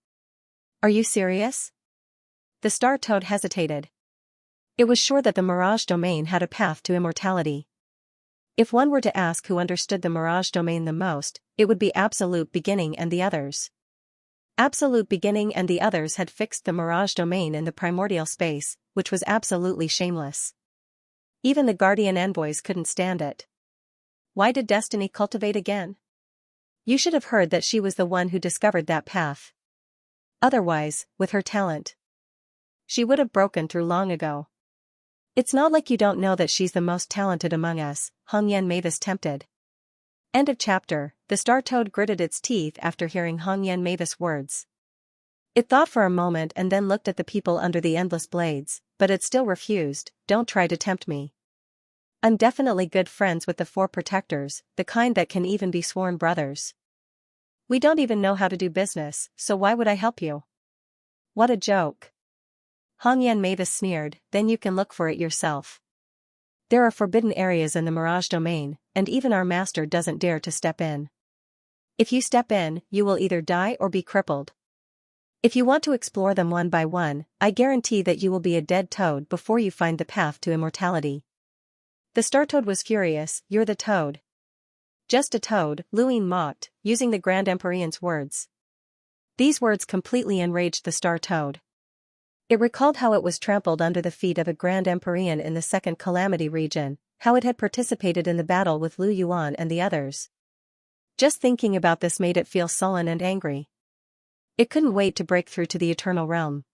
Are you serious? The Star Toad hesitated. It was sure that the Mirage Domain had a path to immortality. If one were to ask who understood the Mirage Domain the most, it would be Absolute Beginning and the others. Absolute Beginning and the others had fixed the Mirage Domain in the primordial space, which was absolutely shameless. Even the Guardian Envoys couldn't stand it. Why did Destiny cultivate again? You should have heard that she was the one who discovered that path. Otherwise, with her talent, she would have broken through long ago. It's not like you don't know that she's the most talented among us, Hongyan Mavis tempted. End of chapter. The Star Toad gritted its teeth after hearing Hongyan Mavis' words. It thought for a moment and then looked at the people under the endless blades, but it still refused. Don't try to tempt me. I'm definitely good friends with the four protectors, the kind that can even be sworn brothers. We don't even know how to do business, so why would I help you? What a joke. Hongyan Mavis sneered. Then you can look for it yourself. There are forbidden areas in the Mirage Domain, and even our master doesn't dare to step in. If you step in, you will either die or be crippled. If you want to explore them one by one, I guarantee that you will be a dead toad before you find the path to immortality. The Star Toad was furious. You're the toad. Just a toad, Luine mocked, using the Grand Empyrean's words. These words completely enraged the Star Toad. It recalled how it was trampled under the feet of a Grand Empyrean in the Second Calamity region, how it had participated in the battle with Lu Yuan and the others. Just thinking about this made it feel sullen and angry. It couldn't wait to break through to the Eternal Realm.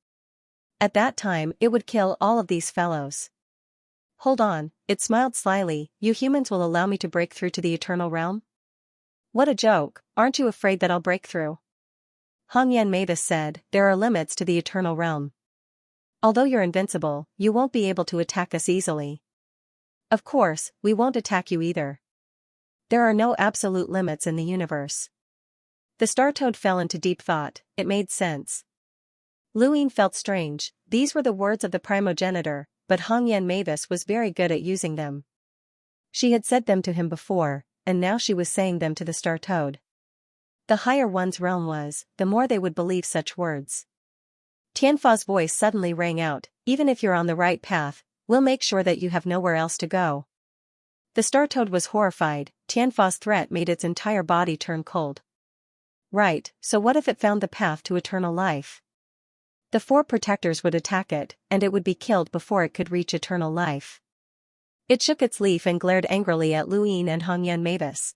At that time, it would kill all of these fellows. Hold on, it smiled slyly, you humans will allow me to break through to the Eternal Realm? What a joke, aren't you afraid that I'll break through? Hongyan Mavis said, there are limits to the Eternal Realm. Although you're invincible, you won't be able to attack us easily. Of course, we won't attack you either. There are no absolute limits in the universe. The Star Toad fell into deep thought, it made sense. Luine felt strange, these were the words of the primogenitor, but Hongyan Mavis was very good at using them. She had said them to him before, and now she was saying them to the Star Toad. The higher one's realm was, the more they would believe such words. Tianfa's voice suddenly rang out, even if you're on the right path, we'll make sure that you have nowhere else to go. The Star Toad was horrified, Tianfa's threat made its entire body turn cold. Right, so what if it found the path to eternal life? The 4 protectors would attack it, and it would be killed before it could reach eternal life. It shook its leaf and glared angrily at Luine and Hongyan Mavis.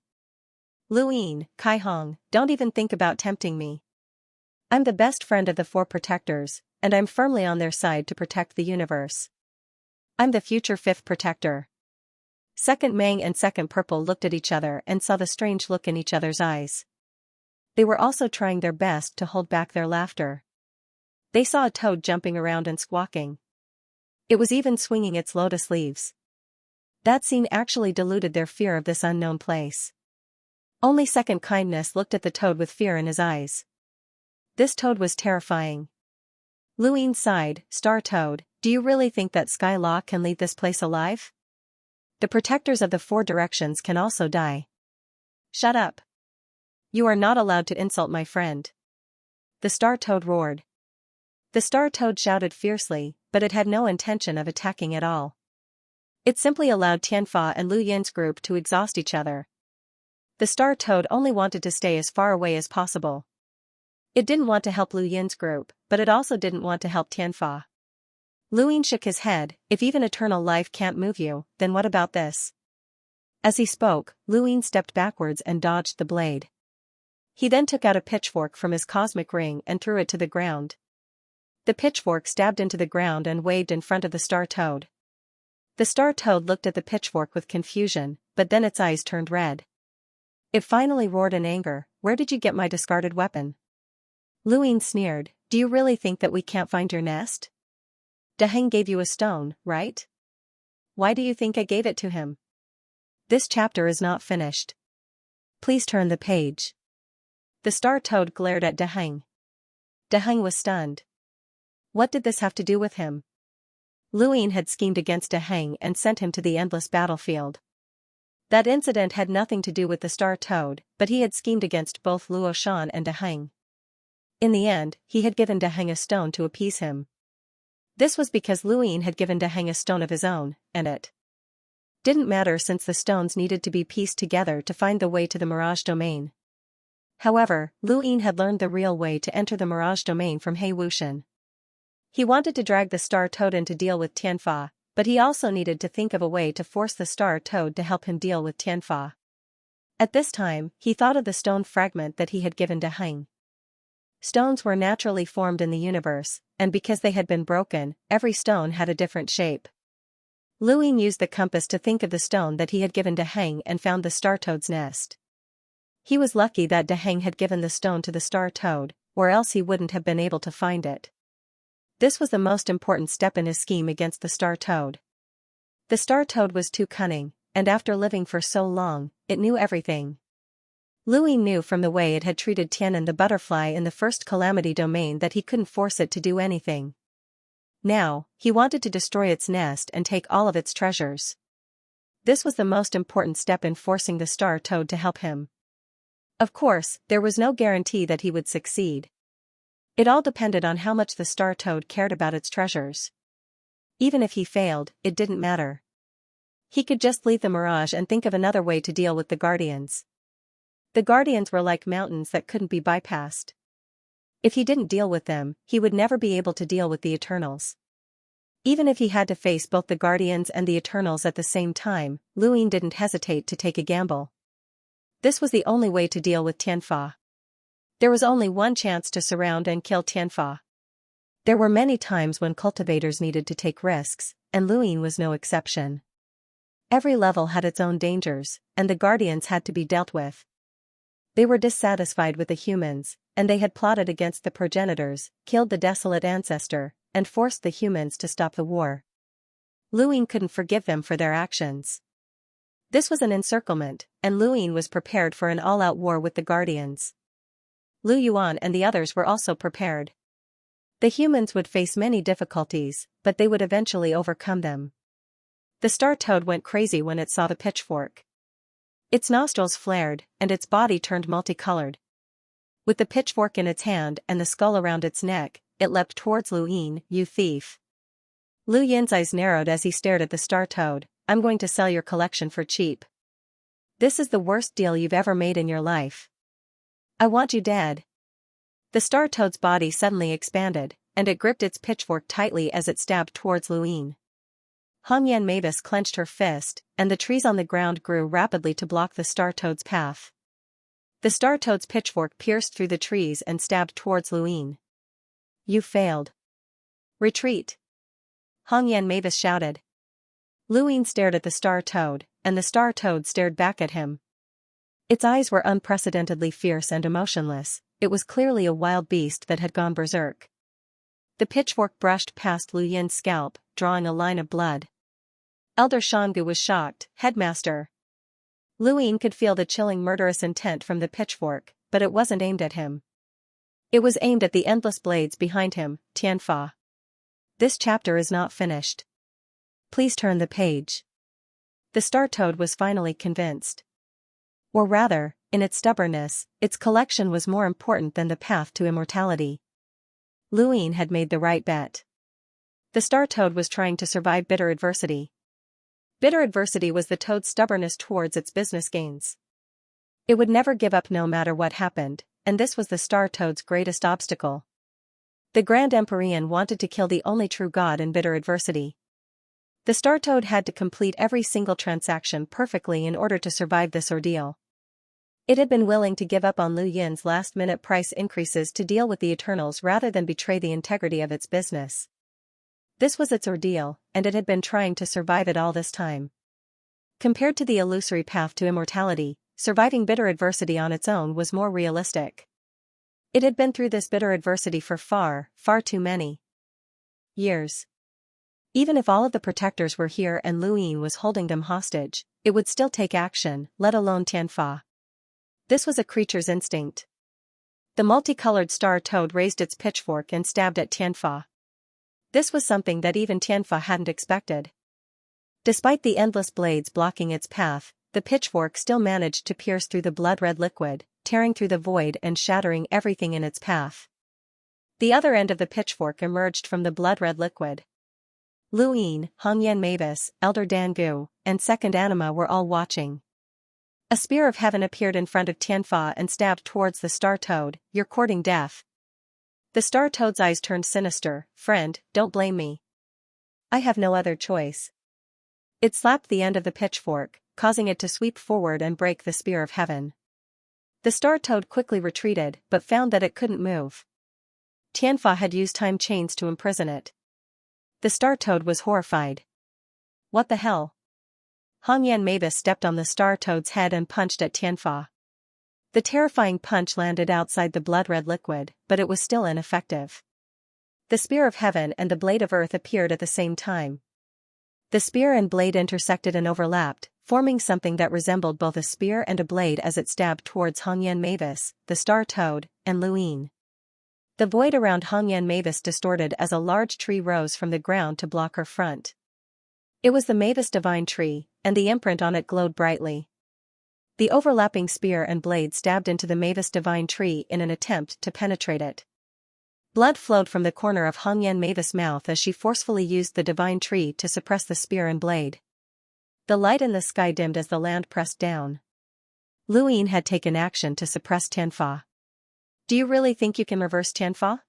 Luine, Kai Hong, don't even think about tempting me. I'm the best friend of the 4 protectors, and I'm firmly on their side to protect the universe. I'm the future 5th protector. Second Mang and Second Purple looked at each other and saw the strange look in each other's eyes. They were also trying their best to hold back their laughter. They saw a toad jumping around and squawking. It was even swinging its lotus leaves. That scene actually diluted their fear of this unknown place. Only Second Kindness looked at the toad with fear in his eyes. This toad was terrifying. Luine sighed, Star Toad, do you really think that Sky Law can leave this place alive? The protectors of the 4 directions can also die. Shut up. You are not allowed to insult my friend. The Star Toad roared. The Star Toad shouted fiercely, but it had no intention of attacking at all. It simply allowed Tianfa and Lu Yin's group to exhaust each other. The Star Toad only wanted to stay as far away as possible. It didn't want to help Lu Yin's group, but it also didn't want to help Tianfa. Luine shook his head, if even eternal life can't move you, then what about this? As he spoke, Luine stepped backwards and dodged the blade. He then took out a pitchfork from his cosmic ring and threw it to the ground. The pitchfork stabbed into the ground and waved in front of the Star Toad. The Star Toad looked at the pitchfork with confusion, but then its eyes turned red. It finally roared in anger, where did you get my discarded weapon? Luine sneered, do you really think that we can't find your nest? Daheng gave you a stone, right? Why do you think I gave it to him? This chapter is not finished. Please turn the page. The Star Toad glared at Daheng. Daheng was stunned. What did this have to do with him? Luine had schemed against Daheng and sent him to the endless battlefield. That incident had nothing to do with the Star Toad, but he had schemed against both Luo Shan and Daheng. In the end, he had given Daheng a stone to appease him. This was because Luine had given Daheng a stone of his own, and it didn't matter since the stones needed to be pieced together to find the way to the Mirage Domain. However, Luine had learned the real way to enter the Mirage Domain from He Wuxian. He wanted to drag the Star Toad in to deal with Tianfa, but he also needed to think of a way to force the Star Toad to help him deal with Tianfa. At this time, he thought of the stone fragment that he had given Daheng. Stones were naturally formed in the universe, and because they had been broken, every stone had a different shape. Luine used the compass to think of the stone that he had given Daheng and found the Star Toad's nest. He was lucky that Daheng had given the stone to the Star Toad, or else he wouldn't have been able to find it. This was the most important step in his scheme against the Star Toad. The Star Toad was too cunning, and after living for so long, it knew everything. Luine knew from the way it had treated Tianan the butterfly in the first Calamity Domain that he couldn't force it to do anything. Now, he wanted to destroy its nest and take all of its treasures. This was the most important step in forcing the Star Toad to help him. Of course, there was no guarantee that he would succeed. It all depended on how much the Star Toad cared about its treasures. Even if he failed, it didn't matter. He could just leave the Mirage and think of another way to deal with the Guardians. The guardians were like mountains that couldn't be bypassed. If he didn't deal with them, he would never be able to deal with the Eternals. Even if he had to face both the Guardians and the Eternals at the same time, Luin didn't hesitate to take a gamble. This was the only way to deal with Tianfa. There was only one chance to surround and kill Tianfa. There were many times when cultivators needed to take risks, and Luin was no exception. Every level had its own dangers, and the Guardians had to be dealt with. They were dissatisfied with the humans, and they had plotted against the progenitors, killed the desolate ancestor, and forced the humans to stop the war. Luin couldn't forgive them for their actions. This was an encirclement, and Luin was prepared for an all-out war with the Guardians. Lu Yuan and the others were also prepared. The humans would face many difficulties, but they would eventually overcome them. The star toad went crazy when it saw the pitchfork. Its nostrils flared, and its body turned multicolored. With the pitchfork in its hand and the skull around its neck, it leapt towards Luin. "You thief." Lu Yin's eyes narrowed as he stared at the star toad. "I'm going to sell your collection for cheap. This is the worst deal you've ever made in your life. I want you dead." The star toad's body suddenly expanded, and it gripped its pitchfork tightly as it stabbed towards Luin. Hongyan Mavis clenched her fist, and the trees on the ground grew rapidly to block the star toad's path. The star toad's pitchfork pierced through the trees and stabbed towards Luin. "You failed. Retreat!" Hongyan Mavis shouted. Luin stared at the star toad, and the star toad stared back at him. Its eyes were unprecedentedly fierce and emotionless. It was clearly a wild beast that had gone berserk. The pitchfork brushed past Lu Yin's scalp, drawing a line of blood. Elder Shangu was shocked. "Headmaster." Luin could feel the chilling murderous intent from the pitchfork, but it wasn't aimed at him. It was aimed at the endless blades behind him. Tianfa. This chapter is not finished. Please turn the page. The star toad was finally convinced. Or rather, in its stubbornness, its collection was more important than the path to immortality. Luin had made the right bet. The star toad was trying to survive bitter adversity. Bitter adversity was the toad's stubbornness towards its business gains. It would never give up no matter what happened, and this was the star toad's greatest obstacle. The Grand Empyrean wanted to kill the only true god in bitter adversity. The star toad had to complete every single transaction perfectly in order to survive this ordeal. It had been willing to give up on Lu Yin's last-minute price increases to deal with the Eternals rather than betray the integrity of its business. This was its ordeal, and it had been trying to survive it all this time. Compared to the illusory path to immortality, surviving bitter adversity on its own was more realistic. It had been through this bitter adversity for far, far too many years. Even if all of the protectors were here and Luin was holding them hostage, it would still take action, let alone Tianfa. This was a creature's instinct. The multicolored star toad raised its pitchfork and stabbed at Tianfa. This was something that even Tianfa hadn't expected. Despite the endless blades blocking its path, the pitchfork still managed to pierce through the blood-red liquid, tearing through the void and shattering everything in its path. The other end of the pitchfork emerged from the blood-red liquid. Luin, Hongyan Mavis, Elder Dangu, and Second Anima were all watching. A spear of heaven appeared in front of Tianfa and stabbed towards the star toad. "You're courting death." The star toad's eyes turned sinister. "Friend, don't blame me. I have no other choice." It slapped the end of the pitchfork, causing it to sweep forward and break the spear of heaven. The star toad quickly retreated, but found that it couldn't move. Tianfa had used time chains to imprison it. The star toad was horrified. "What the hell?" Hongyan Mavis stepped on the star toad's head and punched at Tianfa. The terrifying punch landed outside the blood-red liquid, but it was still ineffective. The spear of heaven and the blade of earth appeared at the same time. The spear and blade intersected and overlapped, forming something that resembled both a spear and a blade as it stabbed towards Hongyan Mavis, the star toad, and Luin. The void around Hongyan Mavis distorted as a large tree rose from the ground to block her front. It was the Mavis divine tree, and the imprint on it glowed brightly. The overlapping spear and blade stabbed into the Mavis divine tree in an attempt to penetrate it. Blood flowed from the corner of Hongyan Mavis' mouth as she forcefully used the divine tree to suppress the spear and blade. The light in the sky dimmed as the land pressed down. Luyin had taken action to suppress Tianfa. Do you really think you can reverse Tianfa?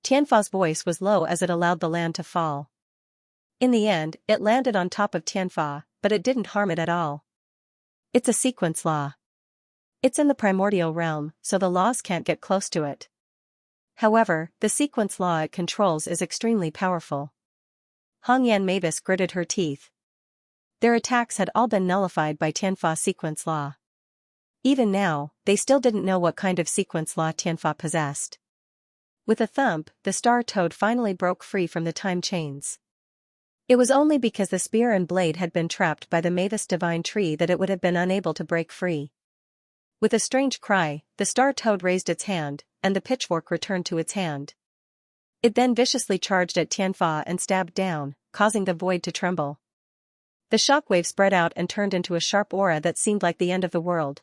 Tianfa's voice was low as it allowed the land to fall. In the end, it landed on top of Tianfa, but it didn't harm it at all. It's a sequence law. It's in the primordial realm, so the laws can't get close to it. However, the sequence law it controls is extremely powerful. Hongyan Mavis gritted her teeth. Their attacks had all been nullified by Tianfa's sequence law. Even now, they still didn't know what kind of sequence law Tianfa possessed. With a thump, the star toad finally broke free from the time chains. It was only because the spear and blade had been trapped by the Mavis divine tree that it would have been unable to break free. With a strange cry, the star toad raised its hand, and the pitchfork returned to its hand. It then viciously charged at Tianfa and stabbed down, causing the void to tremble. The shockwave spread out and turned into a sharp aura that seemed like the end of the world.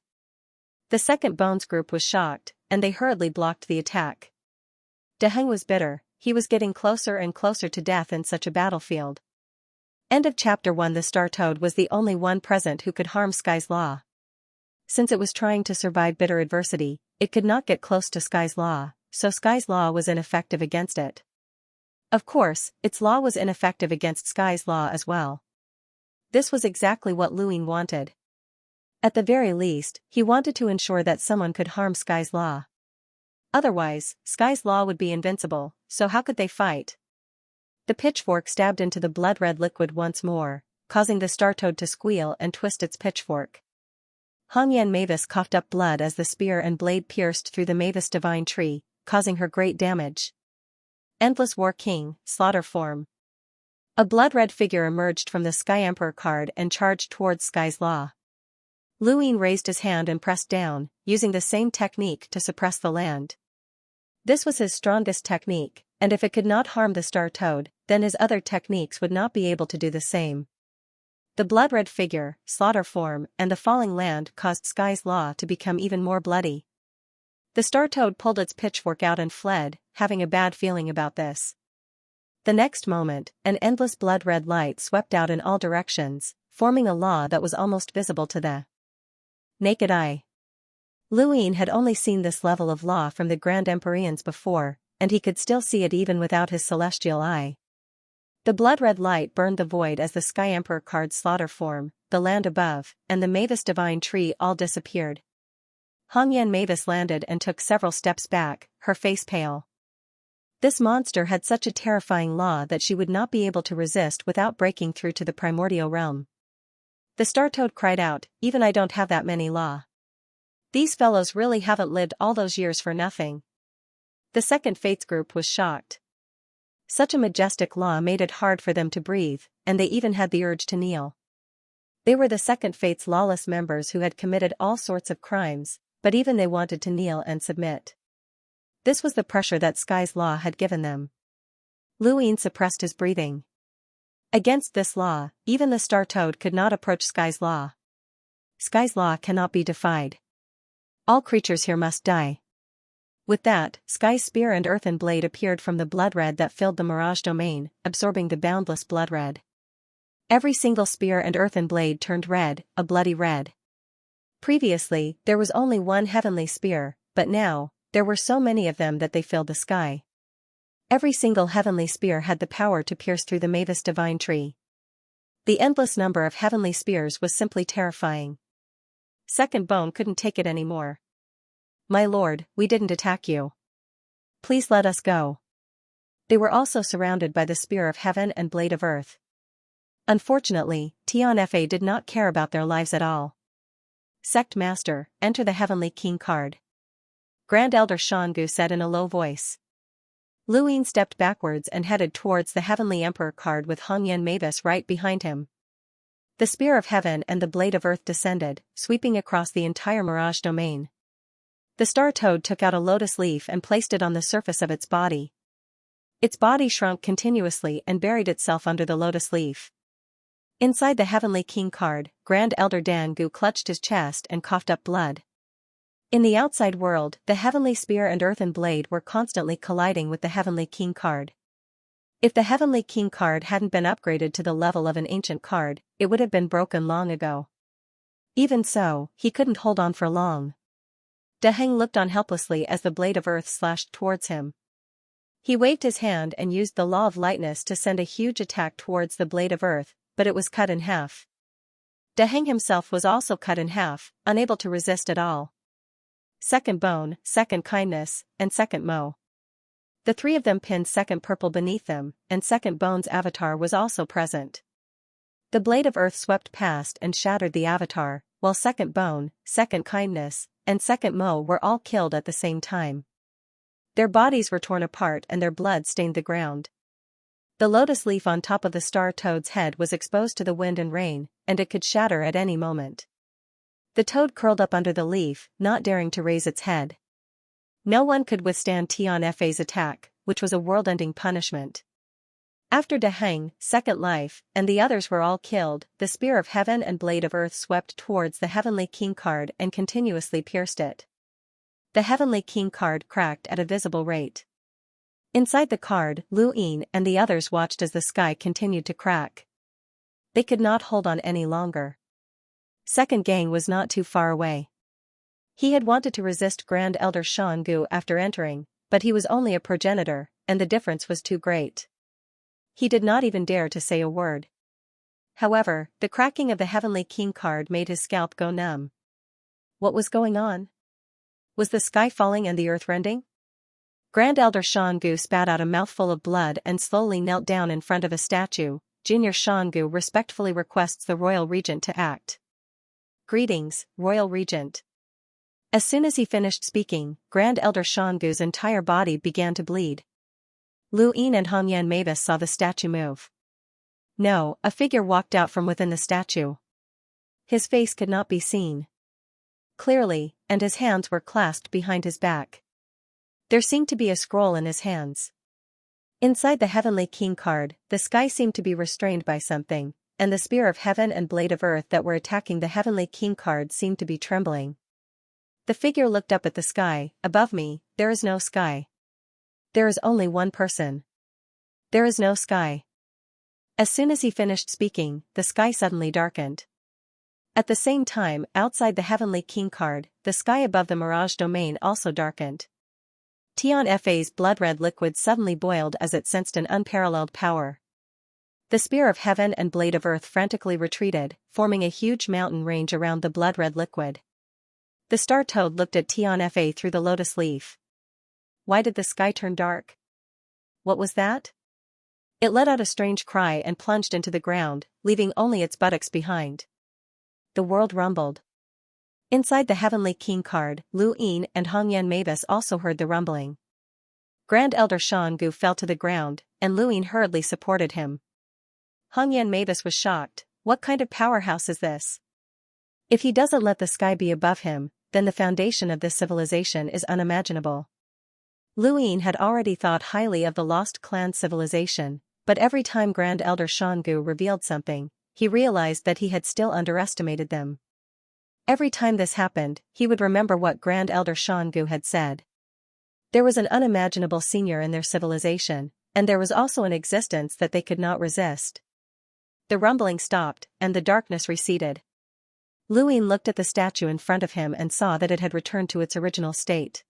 The second Bones group was shocked, and they hurriedly blocked the attack. Deheng was bitter. He was getting closer and closer to death in such a battlefield. End of Chapter 1. The Star Toad was the only one present who could harm Sky's Law. Since it was trying to survive bitter adversity, it could not get close to Sky's Law, so Sky's Law was ineffective against it. Of course, its law was ineffective against Sky's Law as well. This was exactly what Luyin wanted. At the very least, he wanted to ensure that someone could harm Sky's Law. Otherwise, Sky's Law would be invincible, so how could they fight? The pitchfork stabbed into the blood-red liquid once more, causing the star toad to squeal and twist its pitchfork. Hongyan Mavis coughed up blood as the spear and blade pierced through the Mavis divine tree, causing her great damage. Endless War King, Slaughter Form. A blood-red figure emerged from the Sky Emperor card and charged towards Sky's Law. Luyin raised his hand and pressed down, using the same technique to suppress the land. This was his strongest technique, and if it could not harm the star toad, then his other techniques would not be able to do the same. The blood-red figure, Slaughter Form, and the falling land caused Sky's Law to become even more bloody. The star toad pulled its pitchfork out and fled, having a bad feeling about this. The next moment, an endless blood-red light swept out in all directions, forming a law that was almost visible to the naked eye. Luyin had only seen this level of law from the Grand Empyreans before, and he could still see it even without his celestial eye. The blood-red light burned the void as the Sky Emperor card's Slaughter Form, the land above, and the Mavis divine tree all disappeared. Hongyan Mavis landed and took several steps back, her face pale. This monster had such a terrifying law that she would not be able to resist without breaking through to the primordial realm. The star toad cried out, "Even I don't have that many law. These fellows really haven't lived all those years for nothing." The second Fates group was shocked. Such a majestic law made it hard for them to breathe, and they even had the urge to kneel. They were the second Fate's lawless members who had committed all sorts of crimes, but even they wanted to kneel and submit. This was the pressure that Sky's Law had given them. Luyin suppressed his breathing. Against this law, even the star toad could not approach Sky's Law. Sky's Law cannot be defied. All creatures here must die. With that, Sky's spear and earthen blade appeared from the blood red that filled the mirage domain, absorbing the boundless blood red. Every single spear and earthen blade turned red, a bloody red. Previously, there was only one heavenly spear, but now, there were so many of them that they filled the sky. Every single heavenly spear had the power to pierce through the Mavis divine tree. The endless number of heavenly spears was simply terrifying. Second Bone couldn't take it anymore. "My lord, we didn't attack you. Please let us go." They were also surrounded by the Spear of Heaven and Blade of Earth. Unfortunately, Tianfa did not care about their lives at all. Sect Master, enter the Heavenly King card. Grand Elder Xianxia said in a low voice. Luyin stepped backwards and headed towards the Heavenly Emperor card with Hongyan Mavis right behind him. The Spear of Heaven and the Blade of Earth descended, sweeping across the entire mirage domain. The star toad took out a lotus leaf and placed it on the surface of its body. Its body shrunk continuously and buried itself under the lotus leaf. Inside the Heavenly King card, Grand Elder Dangu clutched his chest and coughed up blood. In the outside world, the Heavenly Spear and Earthen Blade were constantly colliding with the Heavenly King card. If the Heavenly King card hadn't been upgraded to the level of an ancient card, it would have been broken long ago. Even so, he couldn't hold on for long. Daheng looked on helplessly as the blade of earth slashed towards him. He waved his hand and used the law of lightness to send a huge attack towards the blade of earth, but it was cut in half. Daheng himself was also cut in half, unable to resist at all. Second Bone, Second Kindness, and Second Mo. The three of them pinned Second Purple beneath them, and Second Bone's avatar was also present. The blade of earth swept past and shattered the avatar, while Second Bone, Second Kindness, and Second Mo were all killed at the same time. Their bodies were torn apart and their blood stained the ground. The lotus leaf on top of the star toad's head was exposed to the wind and rain, and it could shatter at any moment. The toad curled up under the leaf, not daring to raise its head. No one could withstand Tianfei's attack, which was a world-ending punishment. After Daheng, Second Life, and the others were all killed, the Spear of Heaven and Blade of Earth swept towards the Heavenly King card and continuously pierced it. The Heavenly King card cracked at a visible rate. Inside the card, Lu Yin and the others watched as the sky continued to crack. They could not hold on any longer. Second Gang was not too far away. He had wanted to resist Grand Elder Shan Gu after entering, but he was only a progenitor, and the difference was too great. He did not even dare to say a word. However, the cracking of the Heavenly King card made his scalp go numb. What was going on? Was the sky falling and the earth rending? Grand Elder Shan Gu spat out a mouthful of blood and slowly knelt down in front of a statue. Junior Shan Gu respectfully requests the Royal Regent to act. Greetings, Royal Regent. As soon as he finished speaking, Grand Elder Shan Gu's entire body began to bleed. Lu Yin and Hongyan Mavis saw the statue move. No, a figure walked out from within the statue. His face could not be seen clearly, and his hands were clasped behind his back. There seemed to be a scroll in his hands. Inside the Heavenly King card, the sky seemed to be restrained by something, and the Spear of Heaven and Blade of Earth that were attacking the Heavenly King card seemed to be trembling. The figure looked up at the sky. Above me, there is no sky. There is only one person. There is no sky. As soon as he finished speaking, the sky suddenly darkened. At the same time, outside the Heavenly King card, the sky above the Mirage domain also darkened. Tianfei's blood-red liquid suddenly boiled as it sensed an unparalleled power. The Spear of Heaven and Blade of Earth frantically retreated, forming a huge mountain range around the blood-red liquid. The Star Toad looked at Tianfei through the lotus leaf. Why did the sky turn dark? What was that? It let out a strange cry and plunged into the ground, leaving only its buttocks behind. The world rumbled. Inside the Heavenly King card, Lu Yin and Hongyan Mavis also heard the rumbling. Grand Elder Shan Gu fell to the ground, and Lu Yin hurriedly supported him. Hongyan Mavis was shocked. What kind of powerhouse is this? If he doesn't let the sky be above him, then the foundation of this civilization is unimaginable. Lu Yin had already thought highly of the Lost Clan civilization, but every time Grand Elder Shan Gu revealed something, he realized that he had still underestimated them. Every time this happened, he would remember what Grand Elder Shan Gu had said. There was an unimaginable senior in their civilization, and there was also an existence that they could not resist. The rumbling stopped, and the darkness receded. Lu Yin looked at the statue in front of him and saw that it had returned to its original state.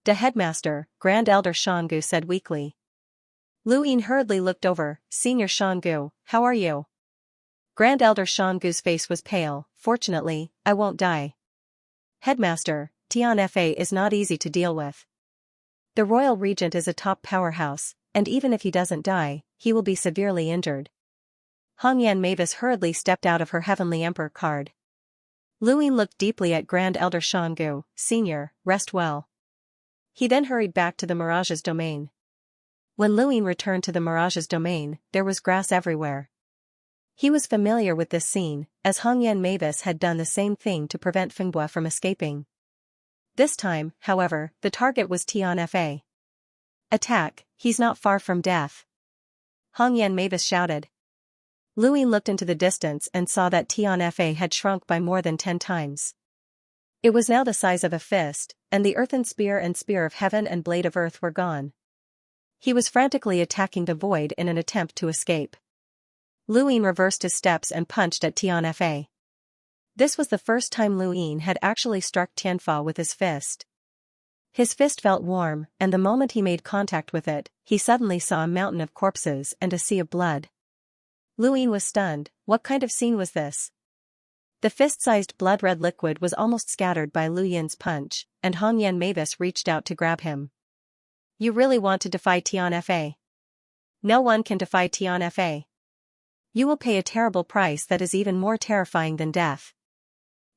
"The headmaster," Grand Elder Shan Gu said weakly. Lu Yin hurriedly looked over. "Senior Shan Gu, how are you?" Grand Elder Shan Gu's face was pale. "Fortunately, I won't die." "Headmaster, Tianfei is not easy to deal with. The Royal Regent is a top powerhouse, and even if he doesn't die, he will be severely injured." Hongyan Mavis hurriedly stepped out of her Heavenly Emperor card. Lu Yin looked deeply at Grand Elder Shan Gu. "Senior, rest well." He then hurried back to the Mirage's domain. When Lu Yin returned to the Mirage's domain, there was grass everywhere. He was familiar with this scene, as Hongyan Mavis had done the same thing to prevent Fingbua from escaping. This time, however, the target was Tianfei. "Attack, he's not far from death," Hongyan Mavis shouted. Lu Yin looked into the distance and saw that Tianfei had shrunk by more than 10 times. It was now the size of a fist, and the earthen spear and Spear of Heaven and Blade of Earth were gone. He was frantically attacking the void in an attempt to escape. Lu Yin reversed his steps and punched at Tianfei. This was the first time Lu Yin had actually struck Tianfa with his fist. His fist felt warm, and the moment he made contact with it, he suddenly saw a mountain of corpses and a sea of blood. Lu Yin was stunned. What kind of scene was this? The fist-sized blood-red liquid was almost scattered by Lu Yin's punch, and Hongyan Mavis reached out to grab him. You really want to defy Tianfa? No one can defy Tianfa. You will pay a terrible price that is even more terrifying than death.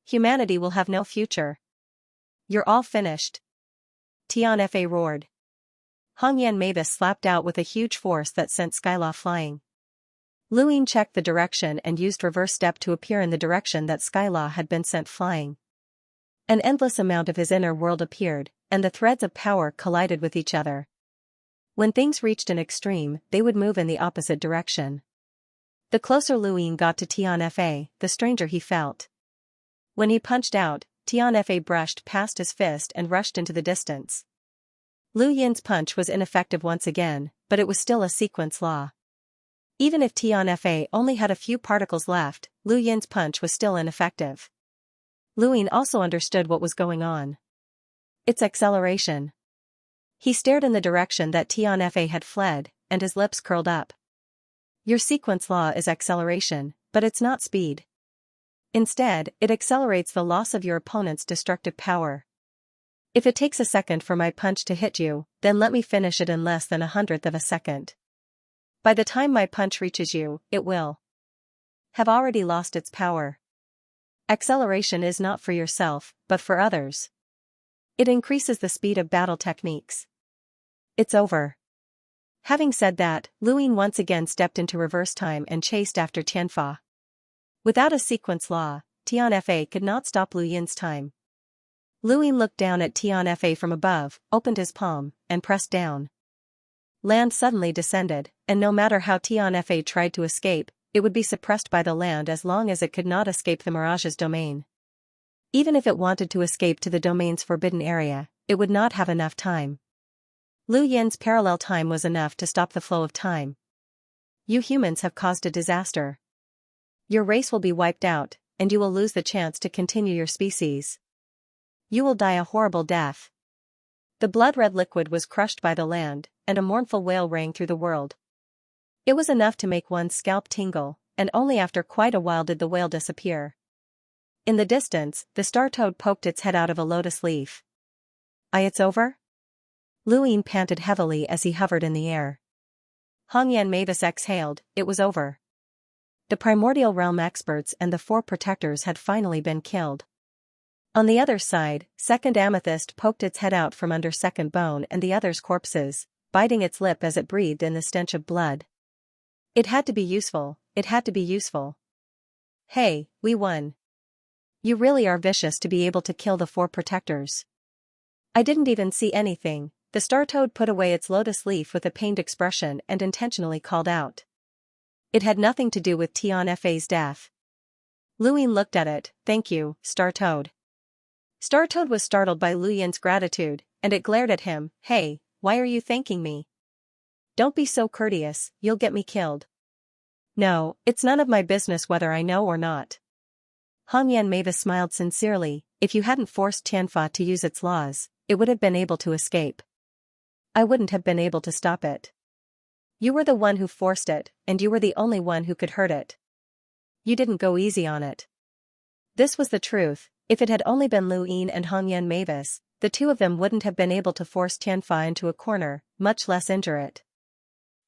Humanity will have no future. You're all finished. Tianfa roared. Hongyan Mavis slapped out with a huge force that sent Skylaw flying. Lu Yin checked the direction and used reverse step to appear in the direction that Skylaw had been sent flying. An endless amount of his inner world appeared, and the threads of power collided with each other. When things reached an extreme, they would move in the opposite direction. The closer Lu Yin got to Tianfa, the stranger he felt. When he punched out, Tianfa brushed past his fist and rushed into the distance. Lu Yin's punch was ineffective once again, but it was still a sequence law. Even if Tianfa only had a few particles left, Lu Yin's punch was still ineffective. Lu Yin also understood what was going on. It's acceleration. He stared in the direction that Tianfa had fled, and his lips curled up. Your sequence law is acceleration, but it's not speed. Instead, it accelerates the loss of your opponent's destructive power. If it takes a second for my punch to hit you, then let me finish it in less than 1/100th of a second. By the time my punch reaches you, it will have already lost its power. Acceleration is not for yourself, but for others. It increases the speed of battle techniques. It's over. Having said that, Lu Yin once again stepped into reverse time and chased after Tianfa. Without a sequence law, Tianfa could not stop Lu Yin's time. Lu Yin looked down at Tianfa from above, opened his palm, and pressed down. Land suddenly descended, and no matter how Tianfa tried to escape, it would be suppressed by the land as long as it could not escape the Mirage's domain. Even if it wanted to escape to the domain's forbidden area, it would not have enough time. Lu Yin's parallel time was enough to stop the flow of time. You humans have caused a disaster. Your race will be wiped out, and you will lose the chance to continue your species. You will die a horrible death. The blood-red liquid was crushed by the land, and a mournful wail rang through the world. It was enough to make one's scalp tingle, and only after quite a while did the wail disappear. In the distance, the star toad poked its head out of a lotus leaf. It's over? Lu Yin panted heavily as he hovered in the air. Hongyan Mavis exhaled. It was over. The primordial realm experts and the 4 protectors had finally been killed. On the other side, Second Amethyst poked its head out from under Second Bone and the others' corpses, biting its lip as it breathed in the stench of blood. It had to be useful, it had to be useful. Hey, we won. You really are vicious to be able to kill the 4 protectors. I didn't even see anything. The star toad put away its lotus leaf with a pained expression and intentionally called out. It had nothing to do with Tianfa's death. Lu Yin looked at it. Thank you, Star Toad. Star Toad was startled by Lu Yin's gratitude, and it glared at him. Hey, why are you thanking me? Don't be so courteous, you'll get me killed. No, it's none of my business whether I know or not. Hongyan Mavis smiled sincerely. If you hadn't forced Tianfa to use its laws, it would have been able to escape. I wouldn't have been able to stop it. You were the one who forced it, and you were the only one who could hurt it. You didn't go easy on it. This was the truth. If it had only been Lu Yin and Hongyan Mavis, the 2 of them wouldn't have been able to force Tianfa into a corner, much less injure it.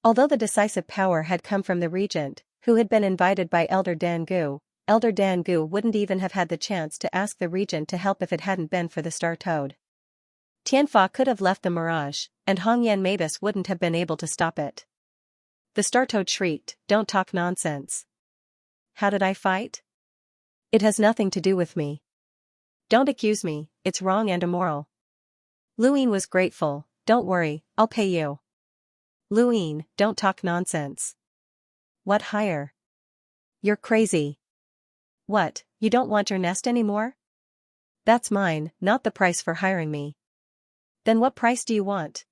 Although the decisive power had come from the regent, who had been invited by Elder Dangu wouldn't even have had the chance to ask the regent to help if it hadn't been for the Star Toad. Tianfa could have left the Mirage, and Hongyan Mavis wouldn't have been able to stop it. The Star Toad shrieked, "Don't talk nonsense. How did I fight? It has nothing to do with me. Don't accuse me, it's wrong and immoral." Lu Yin was grateful. "Don't worry, I'll pay you." Lu Yin, don't talk nonsense. What hire? You're crazy. What, you don't want your nest anymore? That's mine, not the price for hiring me. Then what price do you want?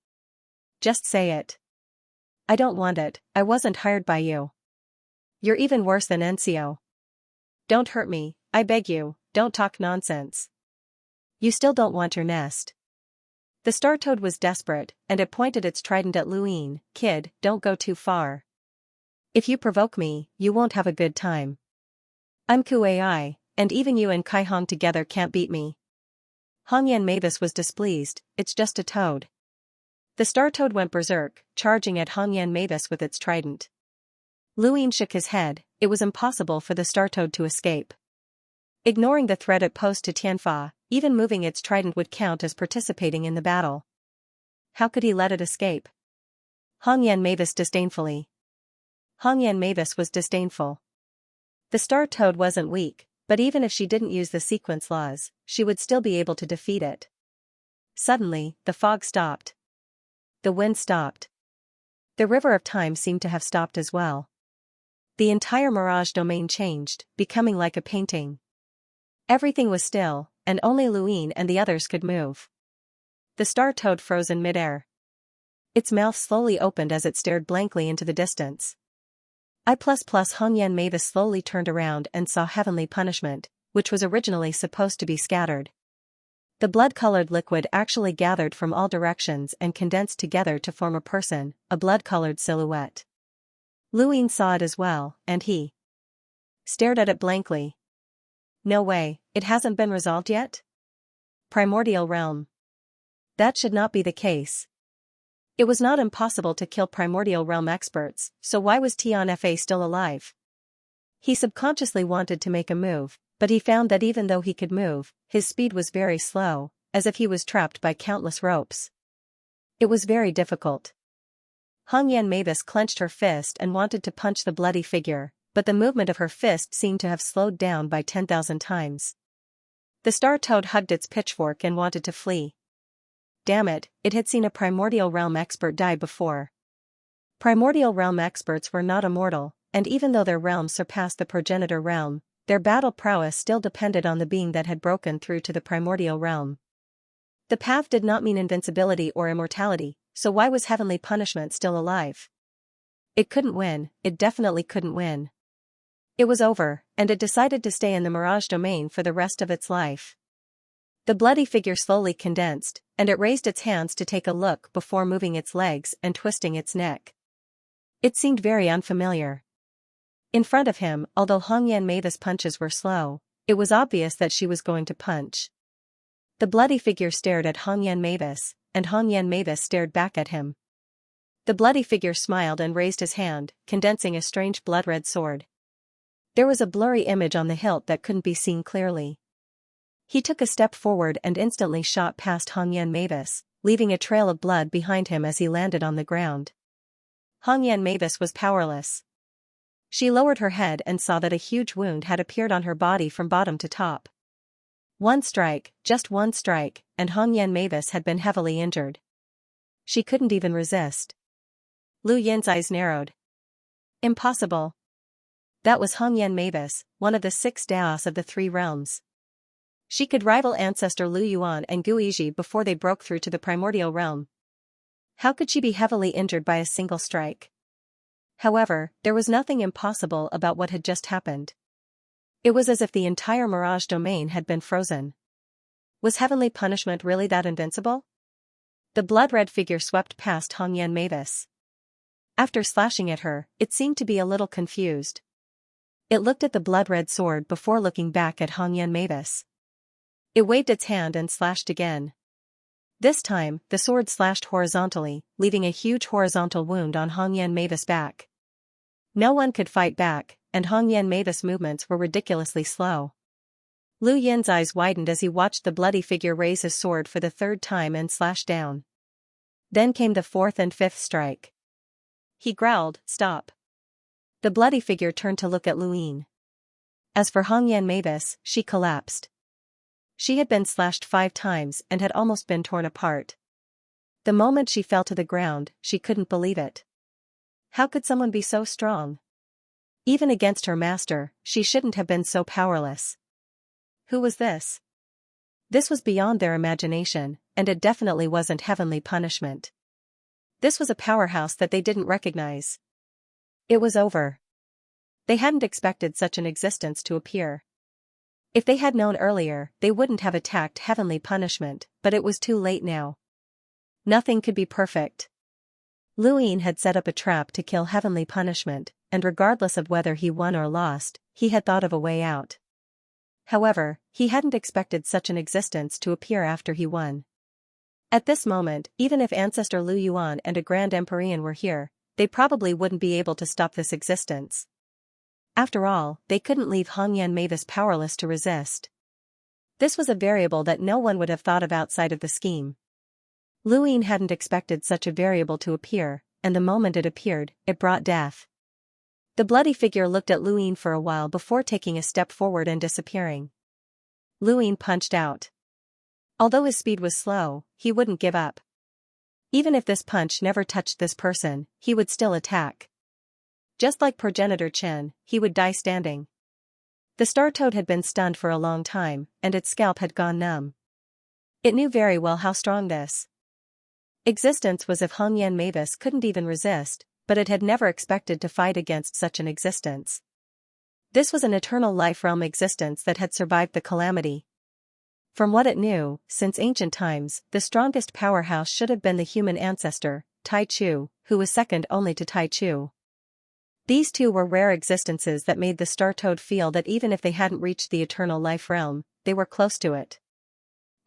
Just say it. I don't want it, I wasn't hired by you. You're even worse than Xianxia. Don't hurt me, I beg you, don't talk nonsense. You still don't want your nest. The star toad was desperate, and it pointed its trident at Luin. Kid, don't go too far. If you provoke me, you won't have a good time. I'm Kuai, and even you and Kai Hong together can't beat me. Hongyan Mavis was displeased. It's just a toad. The star toad went berserk, charging at Hongyan Mavis with its trident. Luin shook his head. It was impossible for the star toad to escape. Ignoring the threat it posed to Tianfa, even moving its trident would count as participating in the battle. How could he let it escape? Hongyan Mavis disdainfully. Hongyan Mavis was disdainful. The star toad wasn't weak, but even if she didn't use the sequence laws, she would still be able to defeat it. Suddenly, the fog stopped. The wind stopped. The river of time seemed to have stopped as well. The entire mirage domain changed, becoming like a painting. Everything was still, and only Luin and the others could move. The star toad froze in midair. Its mouth slowly opened as it stared blankly into the distance. Hongyan Mavis slowly turned around and saw heavenly punishment, which was originally supposed to be scattered. The blood-colored liquid actually gathered from all directions and condensed together to form a person, a blood-colored silhouette. Luin saw it as well, and he stared at it blankly. No way, it hasn't been resolved yet? Primordial realm. That should not be the case. It was not impossible to kill primordial realm experts, so why was Tianfa still alive? He subconsciously wanted to make a move, but he found that even though he could move, his speed was very slow, as if he was trapped by countless ropes. It was very difficult. Hongyan Mavis clenched her fist and wanted to punch the bloody figure, but the movement of her fist seemed to have slowed down by 10,000 times. The star toad hugged its pitchfork and wanted to flee. Damn it, it had seen a primordial realm expert die before. Primordial realm experts were not immortal, and even though their realm surpassed the progenitor realm, their battle prowess still depended on the being that had broken through to the primordial realm. The path did not mean invincibility or immortality, so why was heavenly punishment still alive? It couldn't win, it definitely couldn't win. It was over, and it decided to stay in the mirage domain for the rest of its life. The bloody figure slowly condensed, and it raised its hands to take a look before moving its legs and twisting its neck. It seemed very unfamiliar. In front of him, although Hongyan Mavis' punches were slow, it was obvious that she was going to punch. The bloody figure stared at Hongyan Mavis, and Hongyan Mavis stared back at him. The bloody figure smiled and raised his hand, condensing a strange blood-red sword. There was a blurry image on the hilt that couldn't be seen clearly. He took a step forward and instantly shot past Hongyan Mavis, leaving a trail of blood behind him as he landed on the ground. Hongyan Mavis was powerless. She lowered her head and saw that a huge wound had appeared on her body from bottom to top. One strike, just one strike, and Hongyan Mavis had been heavily injured. She couldn't even resist. Lu Yin's eyes narrowed. Impossible. That was Hongyan Mavis, one of the 6 Daos of the 3 realms. She could rival ancestor Lu Yuan and Gu Yizhi before they broke through to the primordial realm. How could she be heavily injured by a single strike? However, there was nothing impossible about what had just happened. It was as if the entire mirage domain had been frozen. Was heavenly punishment really that invincible? The blood-red figure swept past Hongyan Mavis. After slashing at her, it seemed to be a little confused. It looked at the blood-red sword before looking back at Hongyan Mavis. It waved its hand and slashed again. This time, the sword slashed horizontally, leaving a huge horizontal wound on Hongyan Mavis' back. No one could fight back, and Hongyan Mavis' movements were ridiculously slow. Lu Yin's eyes widened as he watched the bloody figure raise his sword for the 3rd time and slash down. Then came the 4th and 5th strike. He growled, "Stop." The bloody figure turned to look at Luin. As for Hongyan Mavis, she collapsed. She had been slashed 5 times and had almost been torn apart. The moment she fell to the ground, she couldn't believe it. How could someone be so strong? Even against her master, she shouldn't have been so powerless. Who was this? This was beyond their imagination, and it definitely wasn't heavenly punishment. This was a powerhouse that they didn't recognize. It was over. They hadn't expected such an existence to appear. If they had known earlier, they wouldn't have attacked Heavenly Punishment, but it was too late now. Nothing could be perfect. Luyin had set up a trap to kill Heavenly Punishment, and regardless of whether he won or lost, he had thought of a way out. However, he hadn't expected such an existence to appear after he won. At this moment, even if Ancestor Lu Yuan and a Grand Empyrean were here, they probably wouldn't be able to stop this existence. After all, they couldn't leave Hongyan Mavis powerless to resist. This was a variable that no one would have thought of outside of the scheme. Luyin hadn't expected such a variable to appear, and the moment it appeared, it brought death. The bloody figure looked at Luyin for a while before taking a step forward and disappearing. Luyin punched out. Although his speed was slow, he wouldn't give up. Even if this punch never touched this person, he would still attack. Just like Progenitor Chen, he would die standing. The star toad had been stunned for a long time, and its scalp had gone numb. It knew very well how strong this existence was if Hongyan Mavis couldn't even resist, but it had never expected to fight against such an existence. This was an eternal life realm existence that had survived the calamity. From what it knew, since ancient times, the strongest powerhouse should have been the human ancestor, Tai Chu, who was second only to Tai Chu. These two were rare existences that made the star toad feel that even if they hadn't reached the eternal life realm, they were close to it.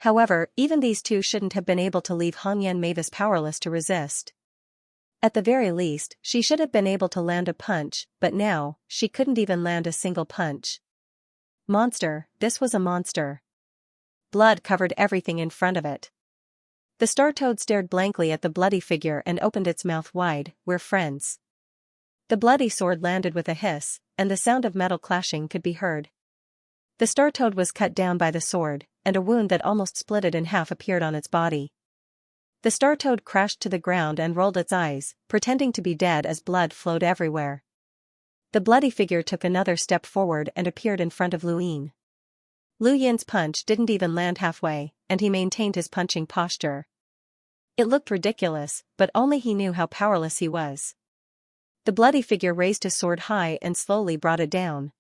However, even these two shouldn't have been able to leave Hongyan Mavis powerless to resist. At the very least, she should have been able to land a punch, but now, she couldn't even land a single punch. Monster, this was a monster. Blood covered everything in front of it. The star toad stared blankly at the bloody figure and opened its mouth wide. "We're friends." The bloody sword landed with a hiss, and the sound of metal clashing could be heard. The star toad was cut down by the sword, and a wound that almost split it in half appeared on its body. The star toad crashed to the ground and rolled its eyes, pretending to be dead as blood flowed everywhere. The bloody figure took another step forward and appeared in front of Luyin. Luyin's punch didn't even land halfway, and he maintained his punching posture. It looked ridiculous, but only he knew how powerless he was. The bloody figure raised his sword high and slowly brought it down.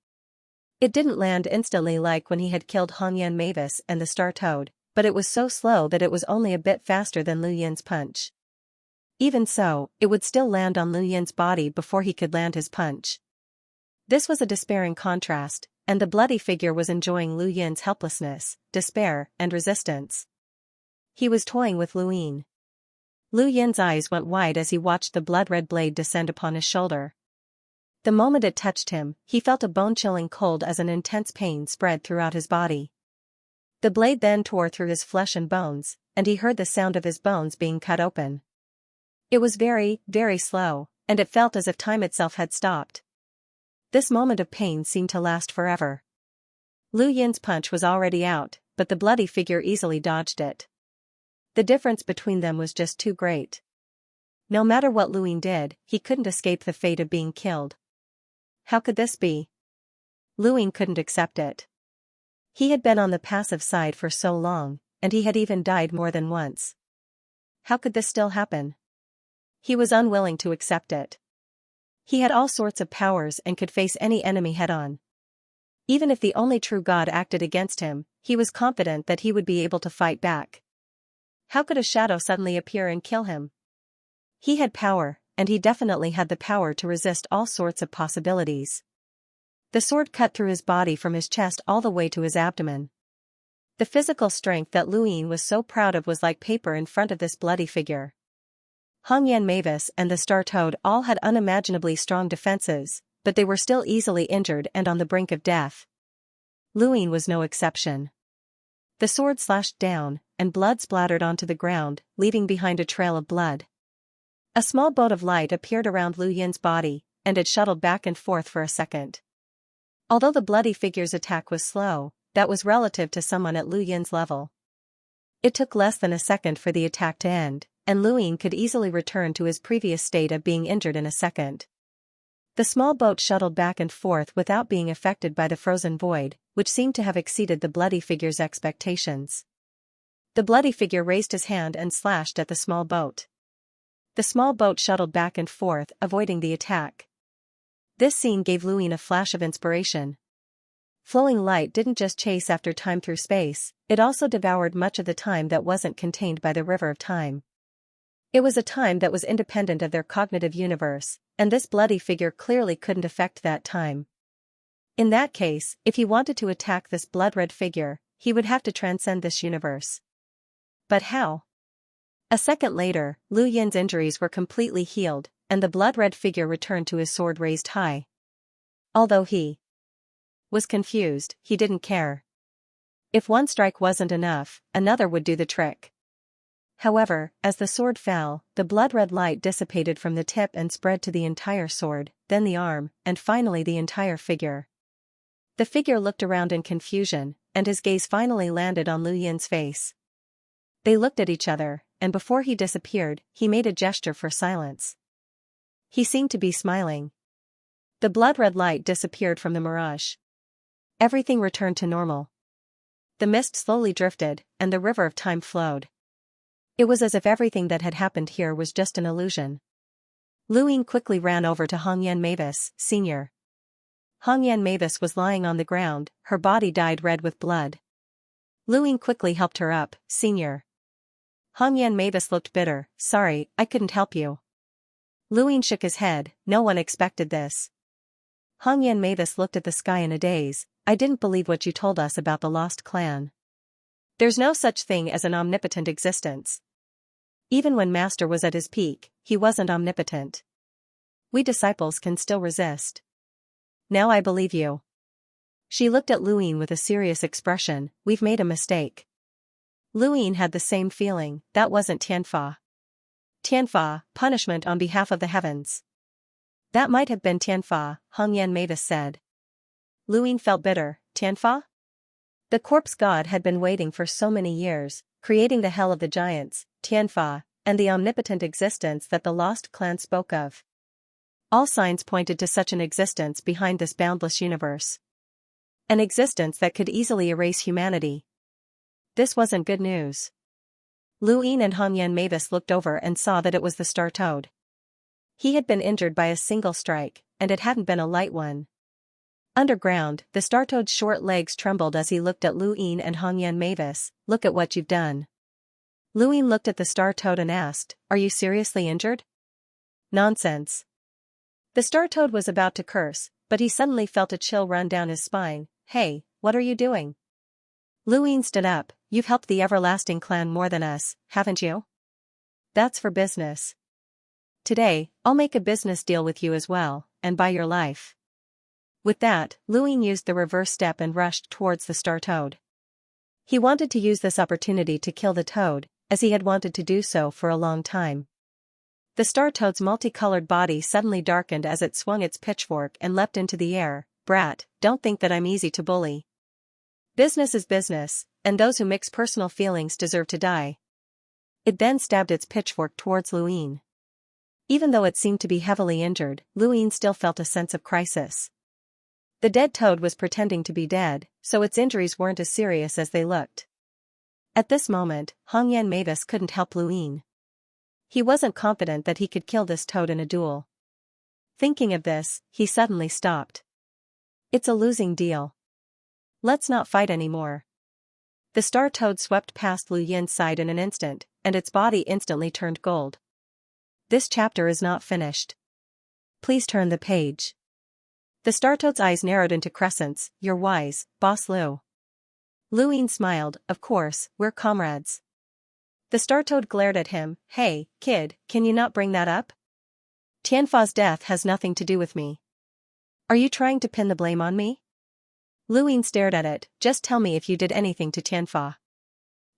It didn't land instantly like when he had killed Hongyan Mavis and the star toad, but it was so slow that it was only a bit faster than Luyin's punch. Even so, it would still land on Luyin's body before he could land his punch. This was a despairing contrast, and the bloody figure was enjoying Luyin's helplessness, despair, and resistance. He was toying with Luyin. Luyin's eyes went wide as he watched the blood-red blade descend upon his shoulder. The moment it touched him, he felt a bone-chilling cold as an intense pain spread throughout his body. The blade then tore through his flesh and bones, and he heard the sound of his bones being cut open. It was very, very slow, and it felt as if time itself had stopped. This moment of pain seemed to last forever. Luyin's punch was already out, but the bloody figure easily dodged it. The difference between them was just too great. No matter what Luyin did, he couldn't escape the fate of being killed. How could this be? Luyin couldn't accept it. He had been on the passive side for so long, and he had even died more than once. How could this still happen? He was unwilling to accept it. He had all sorts of powers and could face any enemy head-on. Even if the only true god acted against him, he was confident that he would be able to fight back. How could a shadow suddenly appear and kill him? He had power, and he definitely had the power to resist all sorts of possibilities. The sword cut through his body from his chest all the way to his abdomen. The physical strength that Luyin was so proud of was like paper in front of this bloody figure. Hongyan Mavis and the star toad all had unimaginably strong defenses, but they were still easily injured and on the brink of death. Luyin was no exception. The sword slashed down, and blood splattered onto the ground, leaving behind a trail of blood. A small bolt of light appeared around Luyin's body, and it shuttled back and forth for a second. Although the bloody figure's attack was slow, that was relative to someone at Luyin's level. It took less than a second for the attack to end, and Luyin could easily return to his previous state of being injured in a second. The small boat shuttled back and forth without being affected by the frozen void, which seemed to have exceeded the bloody figure's expectations. The bloody figure raised his hand and slashed at the small boat. The small boat shuttled back and forth, avoiding the attack. This scene gave Luyin a flash of inspiration. flowing light didn't just chase after time through space, it also devoured much of the time that wasn't contained by the river of time. It was a time that was independent of their cognitive universe, and this bloody figure clearly couldn't affect that time. In that case, if he wanted to attack this blood-red figure, he would have to transcend this universe. But how? A second later, Lu Yin's injuries were completely healed, and the blood-red figure returned to his sword raised high. Although he was confused, he didn't care. If one strike wasn't enough, another would do the trick. However, as the sword fell, the blood-red light dissipated from the tip and spread to the entire sword, then the arm, and finally the entire figure. The figure looked around in confusion, and his gaze finally landed on Lu Yin's face. They looked at each other, and before he disappeared, he made a gesture for silence. He seemed to be smiling. The blood-red light disappeared from the mirage. Everything returned to normal. The mist slowly drifted, and the river of time flowed. It was as if everything that had happened here was just an illusion. Lu Yin quickly ran over to Hongyan Mavis, Sr. Hongyan Mavis was lying on the ground, her body dyed red with blood. Lu Yin quickly helped her up, Sr. Hongyan Mavis looked bitter. Sorry, I couldn't help you. Lu Yin shook his head, no one expected this. Hongyan Mavis looked at the sky in a daze. I didn't believe what you told us about the lost clan. There's no such thing as an omnipotent existence. Even when Master was at his peak, he wasn't omnipotent. We disciples can still resist. Now I believe you. She looked at Lu Yin with a serious expression. We've made a mistake. Lu Yin had the same feeling. That wasn't Tianfa. Tianfa, punishment on behalf of the heavens. That might have been Tianfa, Hongyan Mavis said. Lu Yin felt bitter. Tianfa? The corpse god had been waiting for so many years, creating the hell of the giants, Tianfa, and the omnipotent existence that the lost clan spoke of. All signs pointed to such an existence behind this boundless universe. An existence that could easily erase humanity. This wasn't good news. Lu Yin and Hongyan Mavis looked over and saw that it was the Star Toad. He had been injured by a single strike, and it hadn't been a light one. Underground, the Star Toad's short legs trembled as he looked at Lu Yin and Hongyan Mavis. Look at what you've done. Lu Yin looked at the Star Toad and asked, are you seriously injured? Nonsense. The Star Toad was about to curse, but he suddenly felt a chill run down his spine. Hey, what are you doing? Lu Yin stood up. You've helped the Everlasting Clan more than us, haven't you? That's for business. Today, I'll make a business deal with you as well, and buy your life. With that, Lu Yin used the reverse step and rushed towards the Star Toad. He wanted to use this opportunity to kill the toad, as he had wanted to do so for a long time. The Star Toad's multicolored body suddenly darkened as it swung its pitchfork and leapt into the air. Brat, don't think that I'm easy to bully. Business is business, and those who mix personal feelings deserve to die. It then stabbed its pitchfork towards Lu Yin. Even though it seemed to be heavily injured, Lu Yin still felt a sense of crisis. The dead toad was pretending to be dead, so its injuries weren't as serious as they looked. At this moment, Hongyan Mavis couldn't help Lu Yin. He wasn't confident that he could kill this toad in a duel. Thinking of this, he suddenly stopped. It's a losing deal. Let's not fight anymore. The Star Toad swept past Lu Yin's side in an instant, and its body instantly turned gold. This chapter is not finished. Please turn the page. The Star Toad's eyes narrowed into crescents. You're wise, Boss Lu. Lu Yin smiled. Of course, we're comrades. The Star Toad glared at him. Hey, kid, can you not bring that up? Tianfa's death has nothing to do with me. Are you trying to pin the blame on me? Lu Yin stared at it. Just tell me if you did anything to Tianfa.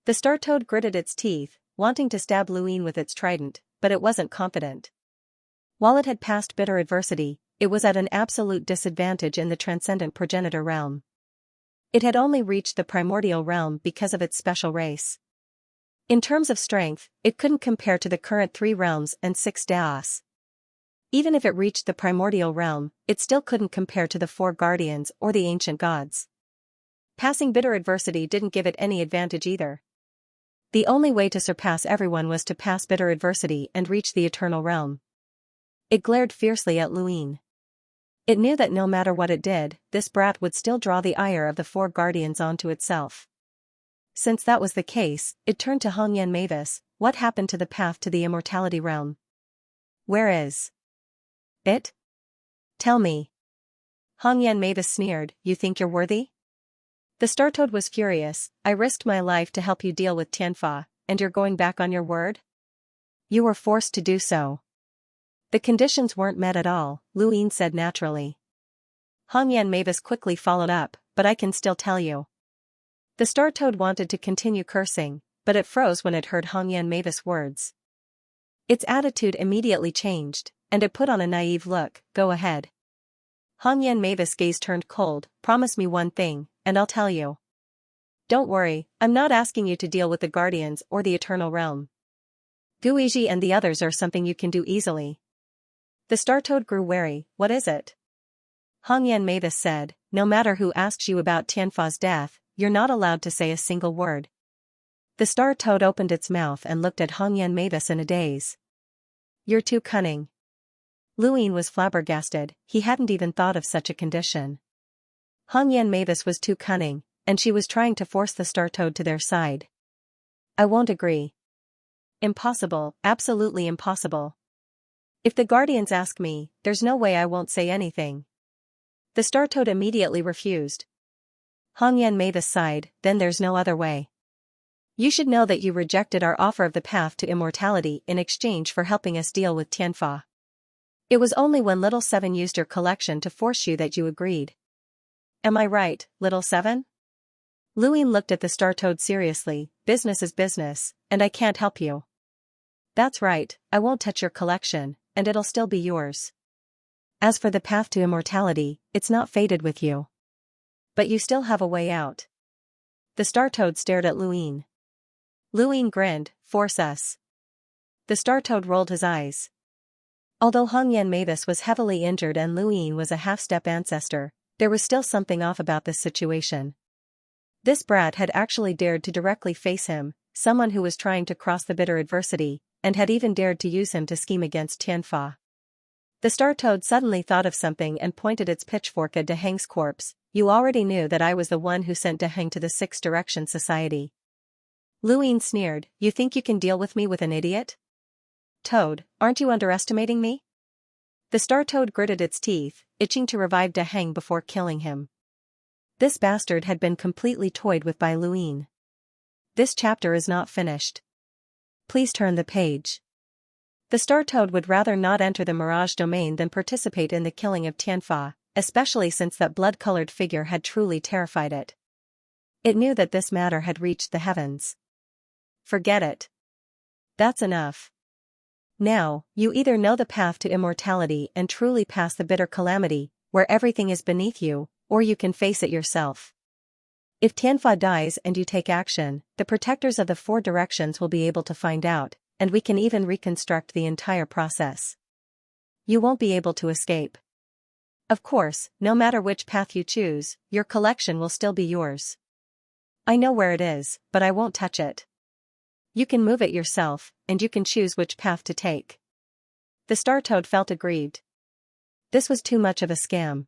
The Star Toad gritted its teeth, wanting to stab Lu Yin with its trident, but it wasn't confident. While it had passed bitter adversity, it was at an absolute disadvantage in the transcendent progenitor realm. It had only reached the primordial realm because of its special race. In terms of strength, it couldn't compare to the current 3 realms and 6 daos. Even if it reached the primordial realm, it still couldn't compare to the 4 guardians or the ancient gods. Passing bitter adversity didn't give it any advantage either. The only way to surpass everyone was to pass bitter adversity and reach the eternal realm. It glared fiercely at Lu Yin. It knew that no matter what it did, this brat would still draw the ire of the four guardians onto itself. Since that was the case, it turned to Hongyan Mavis. What happened to the path to the immortality realm? Where is it? Tell me. Hongyan Mavis sneered, you think you're worthy? The Star Toad was furious. I risked my life to help you deal with Tianfa, and you're going back on your word? You were forced to do so. The conditions weren't met at all, Lu Yin said naturally. Hongyan Mavis quickly followed up, but I can still tell you. The Star Toad wanted to continue cursing, but it froze when it heard Hongyan Mavis' words. Its attitude immediately changed, and it put on a naive look. Go ahead. Hongyan Mavis' gaze turned cold. Promise me one thing, and I'll tell you. Don't worry, I'm not asking you to deal with the Guardians or the Eternal Realm. Guizhi and the others are something you can do easily. The Star Toad grew wary. What is it? Hongyan Mavis said, no matter who asks you about Tianfa's death, you're not allowed to say a single word. The Star Toad opened its mouth and looked at Hongyan Mavis in a daze. You're too cunning. Lu Yin was flabbergasted. He hadn't even thought of such a condition. Hongyan Mavis was too cunning, and she was trying to force the Star Toad to their side. I won't agree. Impossible, absolutely impossible. If the Guardians ask me, there's no way I won't say anything. The Star Toad immediately refused. Hongyan Mavis sighed, then there's no other way. You should know that you rejected our offer of the path to immortality in exchange for helping us deal with Tianfa. It was only when Little Seven used your collection to force you that you agreed. Am I right, Little Seven? Lu Yin looked at the Star Toad seriously. Business is business, and I can't help you. That's right, I won't touch your collection, and it'll still be yours. As for the path to immortality, it's not fated with you. But you still have a way out. The Star Toad stared at Lu Yin. Lu Yin grinned, force us. The Star Toad rolled his eyes. Although Hongyan Mavis was heavily injured and Lu Yin was a half-step ancestor, there was still something off about this situation. This brat had actually dared to directly face him, someone who was trying to cross the bitter adversity, and had even dared to use him to scheme against Tianfa. The Star Toad suddenly thought of something and pointed its pitchfork at Deheng's corpse. You already knew that I was the one who sent Deheng to the Six Direction Society. Lu Yin sneered, you think you can deal with me with an idiot? Toad, aren't you underestimating me? The Star Toad gritted its teeth, itching to revive Deheng before killing him. This bastard had been completely toyed with by Lu Yin. This chapter is not finished. Please turn the page. The Star Toad would rather not enter the Mirage domain than participate in the killing of Tianfa, especially since that blood-colored figure had truly terrified it. It knew that this matter had reached the heavens. Forget it. That's enough. Now, you either know the path to immortality and truly pass the bitter calamity, where everything is beneath you, or you can face it yourself. If Tianfa dies and you take action, the protectors of the four directions will be able to find out, and we can even reconstruct the entire process. You won't be able to escape. Of course, no matter which path you choose, your collection will still be yours. I know where it is, but I won't touch it. You can move it yourself, and you can choose which path to take. The Star Toad felt aggrieved. This was too much of a scam.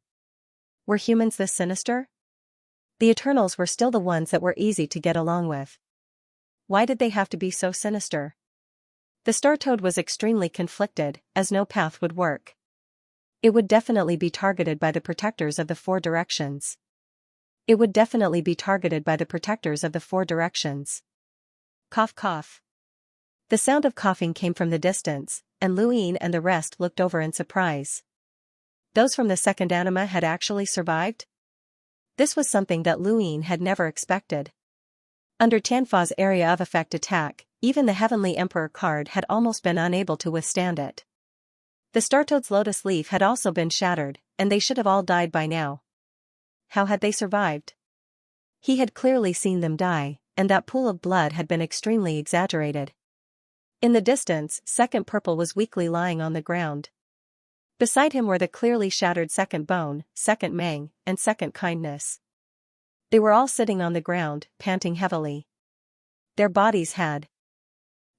Were humans this sinister? The Eternals were still the ones that were easy to get along with. Why did they have to be so sinister? The Star Toad was extremely conflicted, as no path would work. It would definitely be targeted by the protectors of the four directions. It would definitely be targeted by the protectors of the four directions. Cough cough. The sound of coughing came from the distance, and Lu Yin and the rest looked over in surprise. Those from the second anima had actually survived? This was something that Lu Yin had never expected. Under Tianfa's area of effect attack, even the Heavenly Emperor card had almost been unable to withstand it. The Star Toad's lotus leaf had also been shattered, and they should have all died by now. How had they survived? He had clearly seen them die, and that pool of blood had been extremely exaggerated. In the distance, Second Purple was weakly lying on the ground. Beside him were the clearly shattered Second Bone, Second Mang, and Second Kindness. They were all sitting on the ground, panting heavily. Their bodies had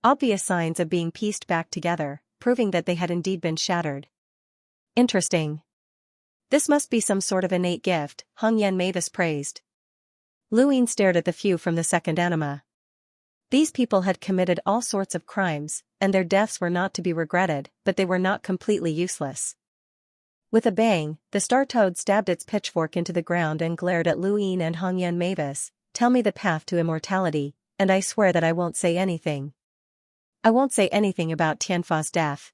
obvious signs of being pieced back together, proving that they had indeed been shattered. Interesting. This must be some sort of innate gift, Hong Yan Mavis praised. Luin stared at the few from the second anima. These people had committed all sorts of crimes, and their deaths were not to be regretted, but they were not completely useless. With a bang, the star toad stabbed its pitchfork into the ground and glared at Luin and Hong Yan Mavis. Tell me the path to immortality, and I swear that I won't say anything. I won't say anything about Tianfa's death.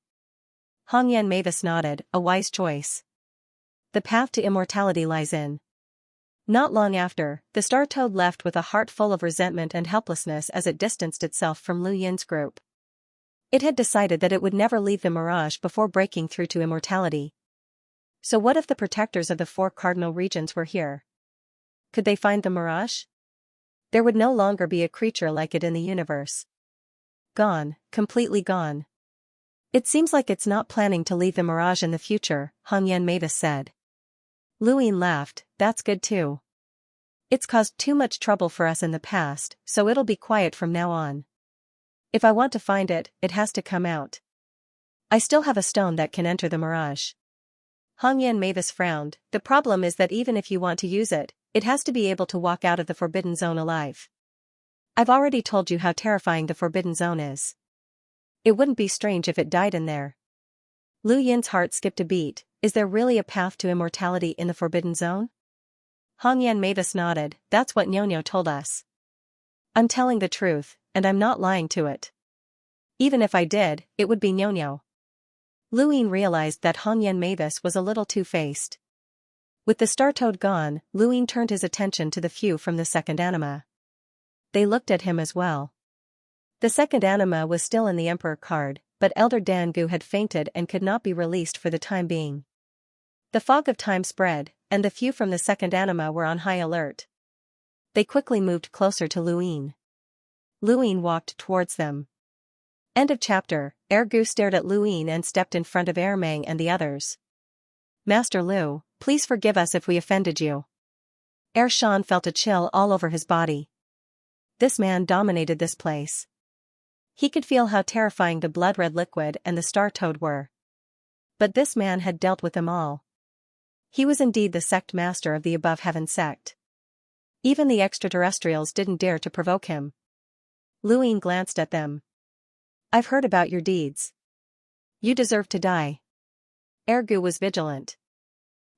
Hong Yan Mavis nodded, a wise choice. The path to immortality lies in. Not long after, the star toad left with a heart full of resentment and helplessness as it distanced itself from Lu Yin's group. It had decided that it would never leave the mirage before breaking through to immortality. So what if the protectors of the four cardinal regions were here? Could they find the mirage? There would no longer be a creature like it in the universe. Gone, completely gone. It seems like it's not planning to leave the mirage in the future, Hong Yan Mavis said. Luin laughed, that's good too. It's caused too much trouble for us in the past, so it'll be quiet from now on. If I want to find it, it has to come out. I still have a stone that can enter the mirage. Hong Yan Mavis frowned. The problem is that even if you want to use it, it has to be able to walk out of the Forbidden Zone alive. I've already told you how terrifying the Forbidden Zone is. It wouldn't be strange if it died in there. Lu Yin's heart skipped a beat. Is there really a path to immortality in the Forbidden Zone? Hong Yan Mavis nodded. That's what Nyo told us. I'm telling the truth, and I'm not lying to it. Even if I did, it would be Nyo. Luin realized that Hong Yan Mavis was a little two-faced. With the star toad gone, Luin turned his attention to the few from the second anima. They looked at him as well. The second anima was still in the Emperor card, but Elder Dangu had fainted and could not be released for the time being. The fog of time spread, and the few from the second anima were on high alert. They quickly moved closer to Luin. Luin walked towards them. End of chapter. Ergu stared at Luin and stepped in front of Ermang and the others. Master Lu, please forgive us if we offended you. Shan felt a chill all over his body. This man dominated this place. He could feel how terrifying the blood-red liquid and the star toad were. But this man had dealt with them all. He was indeed the sect master of the above heaven sect. Even the extraterrestrials didn't dare to provoke him. Luin glanced at them. I've heard about your deeds. You deserve to die. Ergu was vigilant.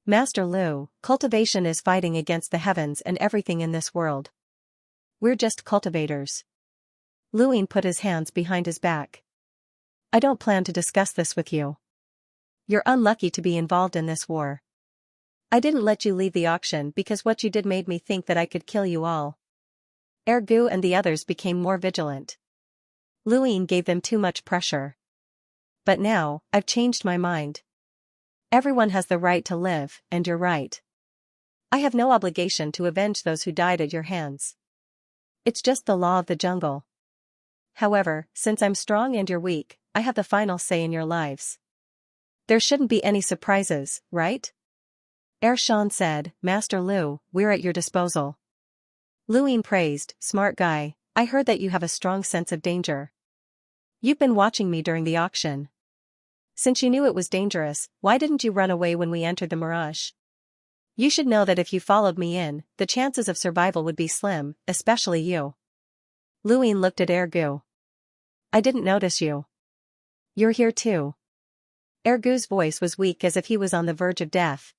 Master Lu, cultivation is fighting against the heavens and everything in this world. We're just cultivators. Luin put his hands behind his back. I don't plan to discuss this with you. You're unlucky to be involved in this war. I didn't let you leave the auction because what you did made me think that I could kill you all. Ergu and the others became more vigilant. Luin gave them too much pressure. But now, I've changed my mind. Everyone has the right to live, and you're right. I have no obligation to avenge those who died at your hands. It's just the law of the jungle. However, since I'm strong and you're weak, I have the final say in your lives. There shouldn't be any surprises, right? Shan said, Master Lu, we're at your disposal. Luin praised, smart guy, I heard that you have a strong sense of danger. You've been watching me during the auction. Since you knew it was dangerous, why didn't you run away when we entered the mirage? You should know that if you followed me in, the chances of survival would be slim, especially you. Luin looked at Ergu. I didn't notice you. You're here too. Ergu's voice was weak as if he was on the verge of death.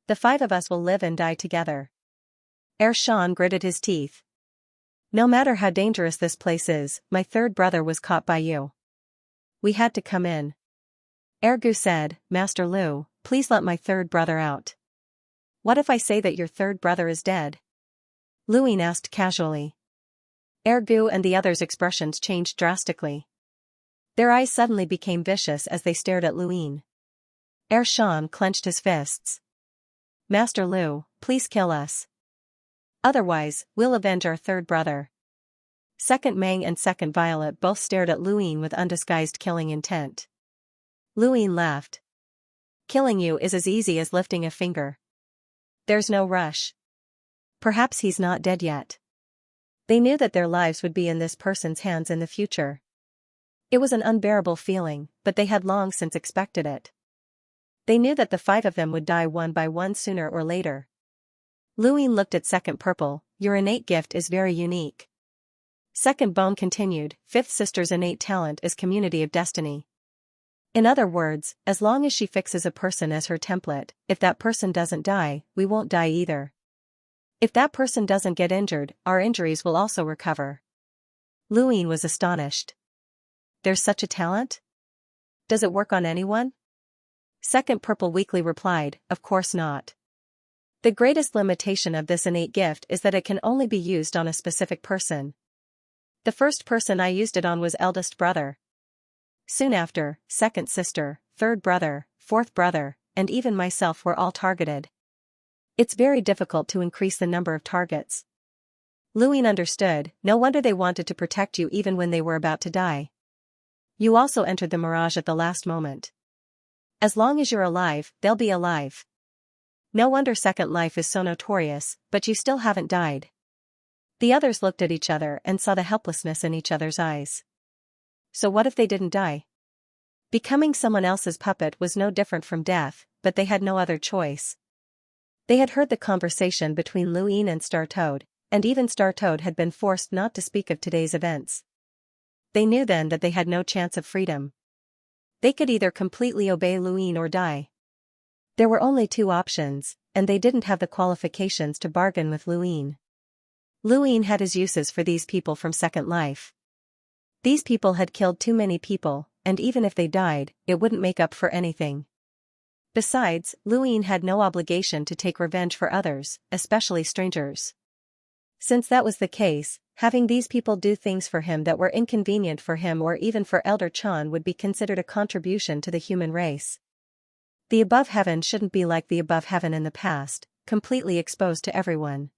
The five of us will live and die together. Shan gritted his teeth. No matter how dangerous this place is, my third brother was caught by you. We had to come in. Ergu said, Master Lu, please let my third brother out. What if I say that your third brother is dead? Luin asked casually. Ergu and the others' expressions changed drastically. Their eyes suddenly became vicious as they stared at Luin. Shan clenched his fists. Master Lu, please kill us. Otherwise, we'll avenge our third brother. Second Meng and Second Violet both stared at Luin with undisguised killing intent. Luin laughed. Killing you is as easy as lifting a finger. There's no rush. Perhaps he's not dead yet. They knew that their lives would be in this person's hands in the future. It was an unbearable feeling, but they had long since expected it. They knew that the 5 of them would die one by one sooner or later. Luyin looked at Second Purple. Your innate gift is very unique. Second Bone continued, Fifth Sister's innate talent is community of destiny. In other words, as long as she fixes a person as her template, if that person doesn't die, we won't die either. If that person doesn't get injured, our injuries will also recover. Luyin was astonished. There's such a talent? Does it work on anyone? Second Purple weakly replied, of course not. The greatest limitation of this innate gift is that it can only be used on a specific person. The first person I used it on was eldest brother. Soon after, second sister, third brother, fourth brother, and even myself were all targeted. It's very difficult to increase the number of targets. Luyin understood, no wonder they wanted to protect you even when they were about to die. You also entered the mirage at the last moment. As long as you're alive, they'll be alive. No wonder Second Life is so notorious, but you still haven't died. The others looked at each other and saw the helplessness in each other's eyes. So what if they didn't die? Becoming someone else's puppet was no different from death, but they had no other choice. They had heard the conversation between Luyin and Star Toad, and even Star Toad had been forced not to speak of today's events. They knew then that they had no chance of freedom. They could either completely obey Luyin or die. There were only 2 options, and they didn't have the qualifications to bargain with Luyin. Luyin had his uses for these people from Second Life. These people had killed too many people, and even if they died, it wouldn't make up for anything. Besides, Luyin had no obligation to take revenge for others, especially strangers. Since that was the case, having these people do things for him that were inconvenient for him or even for Elder Chan would be considered a contribution to the human race. The above heaven shouldn't be like the above heaven in the past, completely exposed to everyone.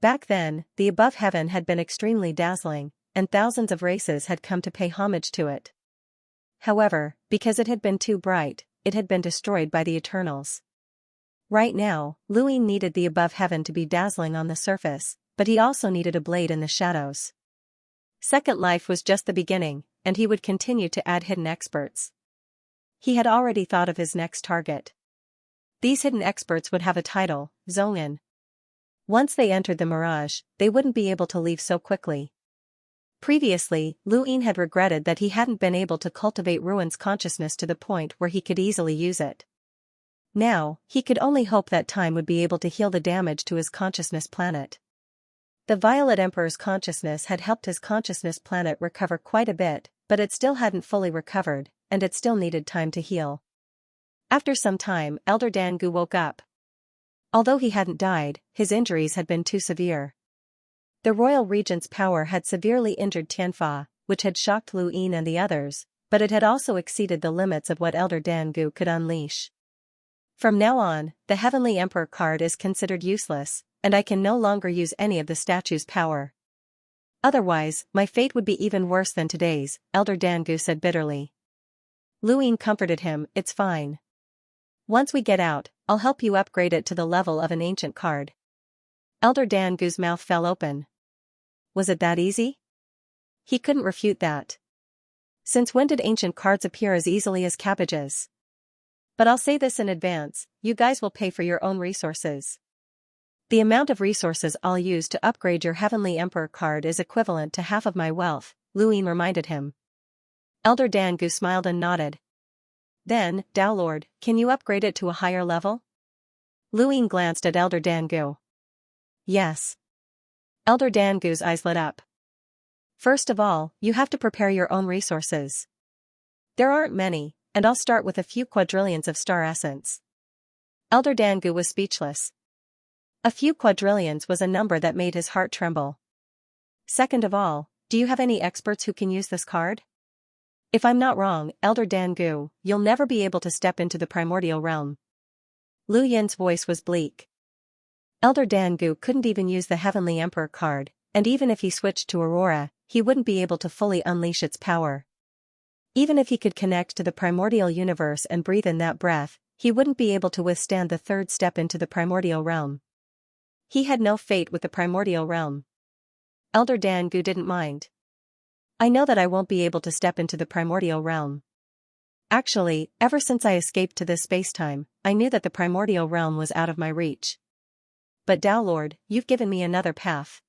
Back then, the above heaven had been extremely dazzling, and thousands of races had come to pay homage to it. However, because it had been too bright, it had been destroyed by the Eternals. Right now, Luyin needed the above heaven to be dazzling on the surface, but he also needed a blade in the shadows. Second Life was just the beginning, and he would continue to add hidden experts. He had already thought of his next target. These hidden experts would have a title, Zongan. Once they entered the mirage, they wouldn't be able to leave so quickly. Previously, Luyin had regretted that he hadn't been able to cultivate Ruin's consciousness to the point where he could easily use it. Now, he could only hope that time would be able to heal the damage to his consciousness planet. The Violet Emperor's consciousness had helped his consciousness planet recover quite a bit, but it still hadn't fully recovered, and it still needed time to heal. After some time, Elder Dangu woke up. Although he hadn't died, his injuries had been too severe. The Royal Regent's power had severely injured Tianfa, which had shocked Luyin and the others, but it had also exceeded the limits of what Elder Dangu could unleash. From now on, the Heavenly Emperor card is considered useless, and I can no longer use any of the statue's power. Otherwise, my fate would be even worse than today's, Elder Dangu said bitterly. Luyin comforted him, it's fine. Once we get out, I'll help you upgrade it to the level of an ancient card. Elder Dangu's mouth fell open. Was it that easy? He couldn't refute that. Since when did ancient cards appear as easily as cabbages? But I'll say this in advance, you guys will pay for your own resources. The amount of resources I'll use to upgrade your Heavenly Emperor card is equivalent to half of my wealth, Luyin reminded him. Elder Dangu smiled and nodded. Then, Dowlord, can you upgrade it to a higher level? Luyin glanced at Elder Dangu. Yes. Elder Dangu's eyes lit up. First of all, you have to prepare your own resources. There aren't many, and I'll start with a few quadrillions of star essence. Elder Dangu was speechless. A few quadrillions was a number that made his heart tremble. Second of all, do you have any experts who can use this card? If I'm not wrong, Elder Dangu, you'll never be able to step into the primordial realm. Lu Yin's voice was bleak. Elder Dangu couldn't even use the Heavenly Emperor card, and even if he switched to Aurora, he wouldn't be able to fully unleash its power. Even if he could connect to the primordial universe and breathe in that breath, he wouldn't be able to withstand the third step into the primordial realm. He had no fate with the primordial realm. Elder Dangu didn't mind. I know that I won't be able to step into the primordial realm. Actually, ever since I escaped to this spacetime, I knew that the primordial realm was out of my reach. But Tao Lord, you've given me another path.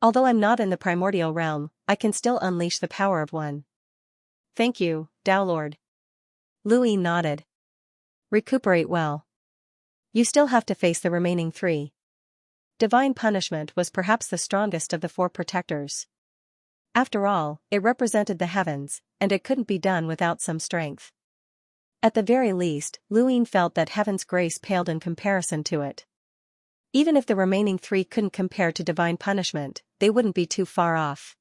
Although I'm not in the primordial realm, I can still unleash the power of one. Thank you, Tao Lord. Lui nodded. Recuperate well. You still have to face the remaining three. Divine punishment was perhaps the strongest of the four protectors. After all, it represented the heavens, and it couldn't be done without some strength. At the very least, Luin felt that heaven's grace paled in comparison to it. Even if the remaining three couldn't compare to divine punishment, they wouldn't be too far off.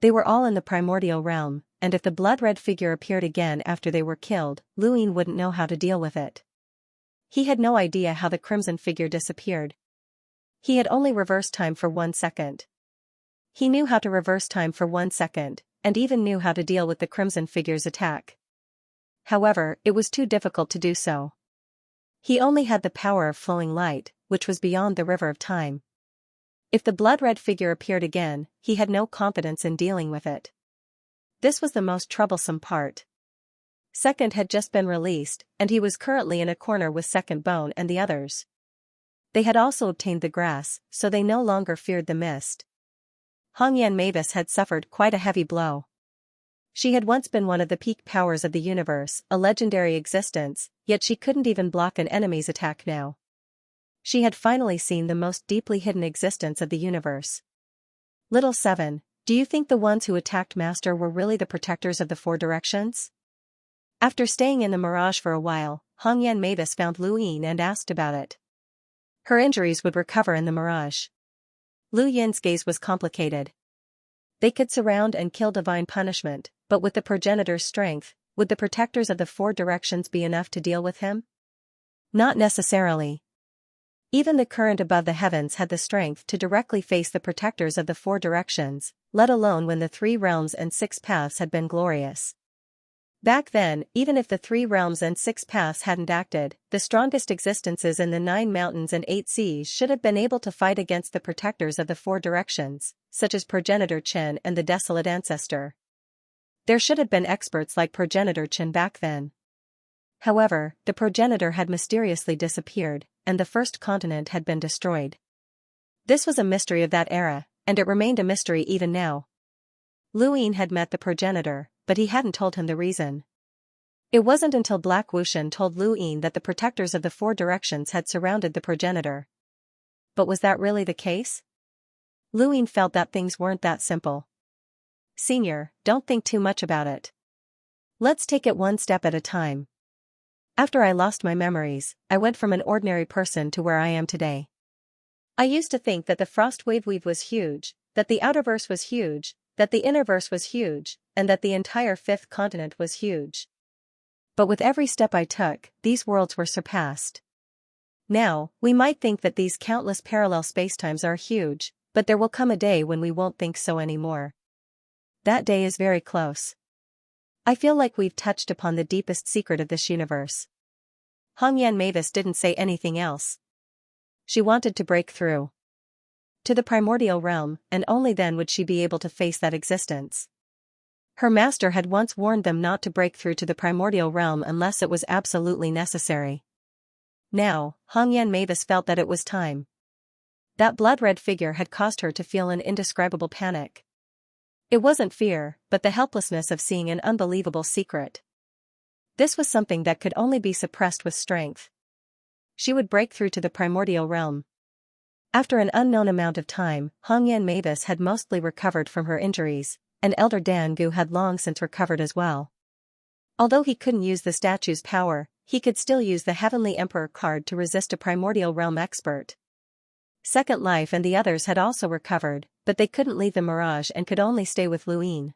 They were all in the primordial realm, and if the blood-red figure appeared again after they were killed, Luin wouldn't know how to deal with it. He had no idea how the crimson figure disappeared. He had only reversed time for 1 second. He knew how to reverse time for 1 second, and even knew how to deal with the crimson figure's attack. However, it was too difficult to do so. He only had the power of flowing light, which was beyond the river of time. If the blood-red figure appeared again, he had no confidence in dealing with it. This was the most troublesome part. Second had just been released, and he was currently in a corner with Second Bone and the others. They had also obtained the grass, so they no longer feared the mist. Hongyan Mavis had suffered quite a heavy blow. She had once been one of the peak powers of the universe, a legendary existence, yet she couldn't even block an enemy's attack now. She had finally seen the most deeply hidden existence of the universe. Little Seven, do you think the ones who attacked Master were really the protectors of the four directions? After staying in the mirage for a while, Hongyan Mavis found Luin and asked about it. Her injuries would recover in the mirage. Lu Yin's gaze was complicated. They could surround and kill divine punishment, but with the progenitor's strength, would the protectors of the four directions be enough to deal with him? Not necessarily. Even the current above the heavens had the strength to directly face the protectors of the four directions, let alone when the 3 realms and 6 paths had been glorious. Back then, even if the 3 realms and 6 paths hadn't acted, the strongest existences in the 9 mountains and 8 seas should have been able to fight against the protectors of the 4 directions, such as Progenitor Chen and the Desolate Ancestor. There should have been experts like Progenitor Chen back then. However, the progenitor had mysteriously disappeared, and the first continent had been destroyed. This was a mystery of that era, and it remained a mystery even now. Luin had met the progenitor, but he hadn't told him the reason. It wasn't until Black Wushan told Luin that the protectors of the 4 directions had surrounded the progenitor. But was that really the case? Luin felt that things weren't that simple. Senior, don't think too much about it. Let's take it one step at a time. After I lost my memories, I went from an ordinary person to where I am today. I used to think that the frost wave weave was huge, that the outerverse was huge, that the innerverse was huge, and that the entire 5th continent was huge. But with every step I took, these worlds were surpassed. Now, we might think that these countless parallel spacetimes are huge, but there will come a day when we won't think so anymore. That day is very close. I feel like we've touched upon the deepest secret of this universe. Hongyan Mavis didn't say anything else. She wanted to break through to the primordial realm, and only then would she be able to face that existence. Her master had once warned them not to break through to the primordial realm unless it was absolutely necessary. Now, Hongyan Mavis felt that it was time. That blood-red figure had caused her to feel an indescribable panic. It wasn't fear, but the helplessness of seeing an unbelievable secret. This was something that could only be suppressed with strength. She would break through to the primordial realm. After an unknown amount of time, Hongyan Mavis had mostly recovered from her injuries, and Elder Dan Gu had long since recovered as well. Although he couldn't use the statue's power, he could still use the Heavenly Emperor card to resist a primordial realm expert. Second Life and the others had also recovered, but they couldn't leave the mirage and could only stay with Luin.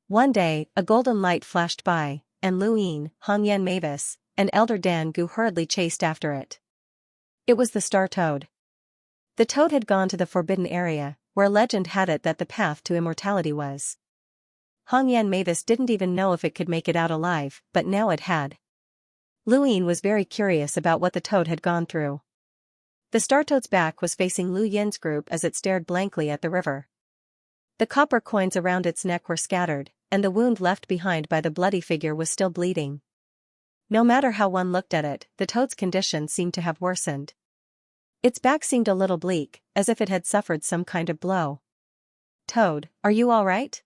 One day, a golden light flashed by, and Luin, Hongyan Mavis, and Elder Dan Gu hurriedly chased after it. It was the Star Toad. The toad had gone to the forbidden area, where legend had it that the path to immortality was. Hongyan Mavis didn't even know if it could make it out alive, but now it had. Luin was very curious about what the toad had gone through. The Star Toad's back was facing Lu Yin's group as it stared blankly at the river. The copper coins around its neck were scattered, and the wound left behind by the bloody figure was still bleeding. No matter how one looked at it, the toad's condition seemed to have worsened. Its back seemed a little bleak, as if it had suffered some kind of blow. "Toad, are you all right?"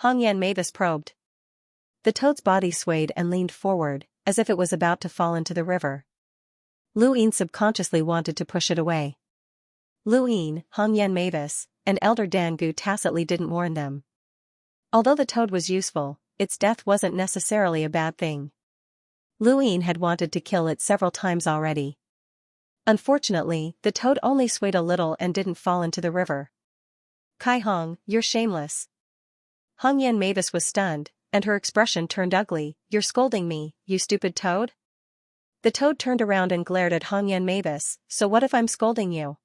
Hongyan Mavis probed. The toad's body swayed and leaned forward, as if it was about to fall into the river. Lu Yin subconsciously wanted to push it away. Lu Yin, Hongyan Mavis, and Elder Dangu tacitly didn't warn them. Although the toad was useful, its death wasn't necessarily a bad thing. Lu Yin had wanted to kill it several times already. Unfortunately, the toad only swayed a little and didn't fall into the river. "Kai Hong, you're shameless." Hongyan Mavis was stunned, and her expression turned ugly. "You're scolding me, you stupid toad?" The toad turned around and glared at Hongyan Mavis. "So what if I'm scolding you?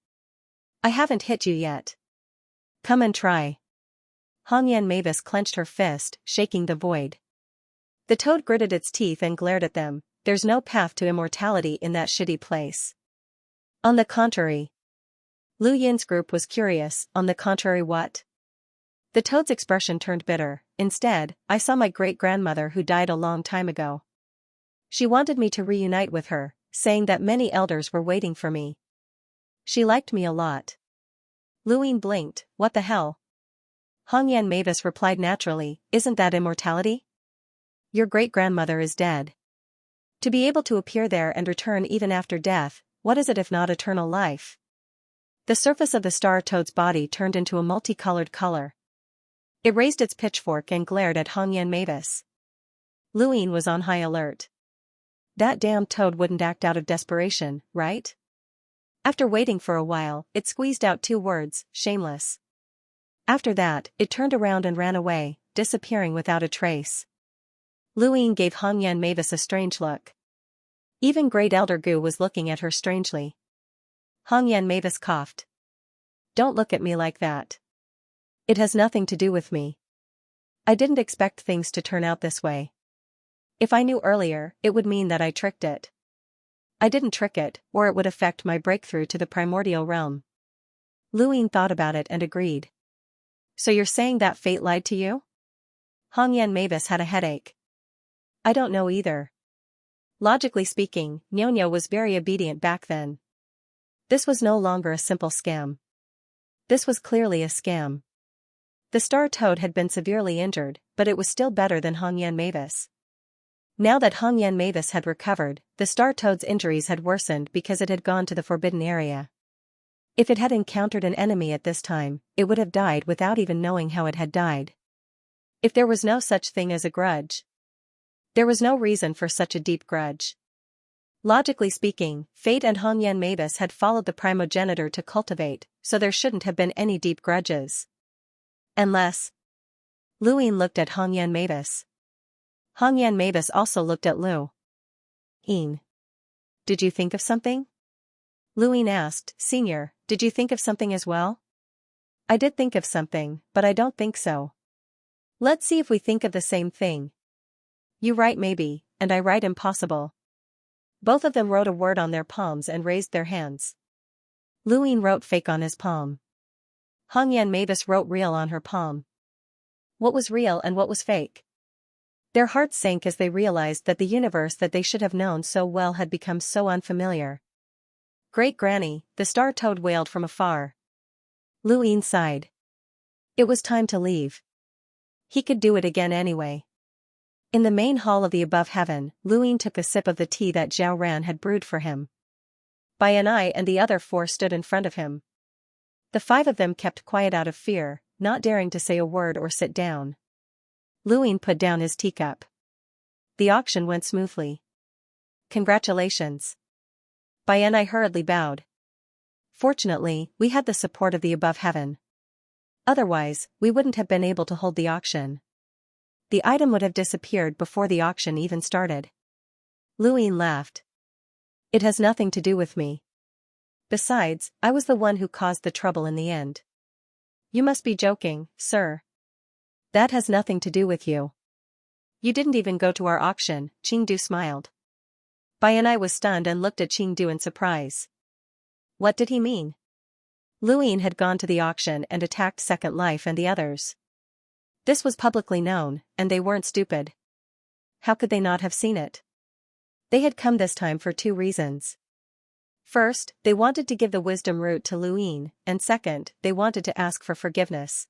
I haven't hit you yet. Come and try." Hongyan Mavis clenched her fist, shaking the void. The toad gritted its teeth and glared at them. "There's no path to immortality in that shitty place." On the contrary. Lu Yin's group was curious. On the contrary what? The toad's expression turned bitter. "Instead, I saw my great-grandmother who died a long time ago. She wanted me to reunite with her, saying that many elders were waiting for me. She liked me a lot." Lu Yin blinked. "What the hell?" Hongyan Mavis replied naturally, "Isn't that immortality? Your great-grandmother is dead. To be able to appear there and return even after death, what is it if not eternal life?" The surface of the star toad's body turned into a multicolored color. It raised its pitchfork and glared at Hongyan Mavis. Lu Yin was on high alert. That damn toad wouldn't act out of desperation, right? After waiting for a while, it squeezed out 2 words, "shameless." After that, it turned around and ran away, disappearing without a trace. Lu Yin gave Hongyan Mavis a strange look. Even Great Elder Gu was looking at her strangely. Hongyan Mavis coughed. "Don't look at me like that. It has nothing to do with me. I didn't expect things to turn out this way. If I knew earlier, it would mean that I tricked it. I didn't trick it, or it would affect my breakthrough to the primordial realm." Lu Yin thought about it and agreed. "So you're saying that fate lied to you?" Hongyan Mavis had a headache. "I don't know either. Logically speaking, Nyonya was very obedient back then. This was no longer a simple scam. This was clearly a scam. The star toad had been severely injured, but it was still better than Hongyan Mavis. Now that Hongyan Mavis had recovered, the star toad's injuries had worsened because it had gone to the forbidden area. If it had encountered an enemy at this time, it would have died without even knowing how it had died. If there was no such thing as a grudge. There was no reason for such a deep grudge. Logically speaking, Fate and Hongyan Mavis had followed the primogenitor to cultivate, so there shouldn't have been any deep grudges. Unless. Lu Yin looked at Hongyan Mavis. Hongyan Mavis also looked at Lu Yin. "Did you think of something?" Lu Yin asked. "Senior, did you think of something as well?" "I did think of something, but I don't think so. Let's see if we think of the same thing. You write maybe, and I write impossible." Both of them wrote a word on their palms and raised their hands. Lu Yin wrote fake on his palm. Hongyan Mavis wrote real on her palm. What was real and what was fake? Their hearts sank as they realized that the universe that they should have known so well had become so unfamiliar. "Great Granny," the star toad wailed from afar. Lu Yin sighed. It was time to leave. He could do it again anyway. In the main hall of the above heaven, Lu Yin took a sip of the tea that Zhao Ran had brewed for him. Bai and I and the other 4 stood in front of him. The 5 of them kept quiet out of fear, not daring to say a word or sit down. Lu Yin put down his teacup. The auction went smoothly. "Congratulations." Bai and I hurriedly bowed. Fortunately, we had the support of the above heaven. Otherwise, we wouldn't have been able to hold the auction. The item would have disappeared before the auction even started. Lu Yin laughed. "It has nothing to do with me. Besides, I was the one who caused the trouble in the end." "You must be joking, sir." "That has nothing to do with you. You didn't even go to our auction." Qingdu smiled. Bai and I was stunned and looked at Qingdu in surprise. What did he mean? Lu Yin had gone to the auction and attacked Second Life and the others. This was publicly known, and they weren't stupid. How could they not have seen it? They had come this time for two reasons. First, they wanted to give the wisdom root to Luin, and second, they wanted to ask for forgiveness.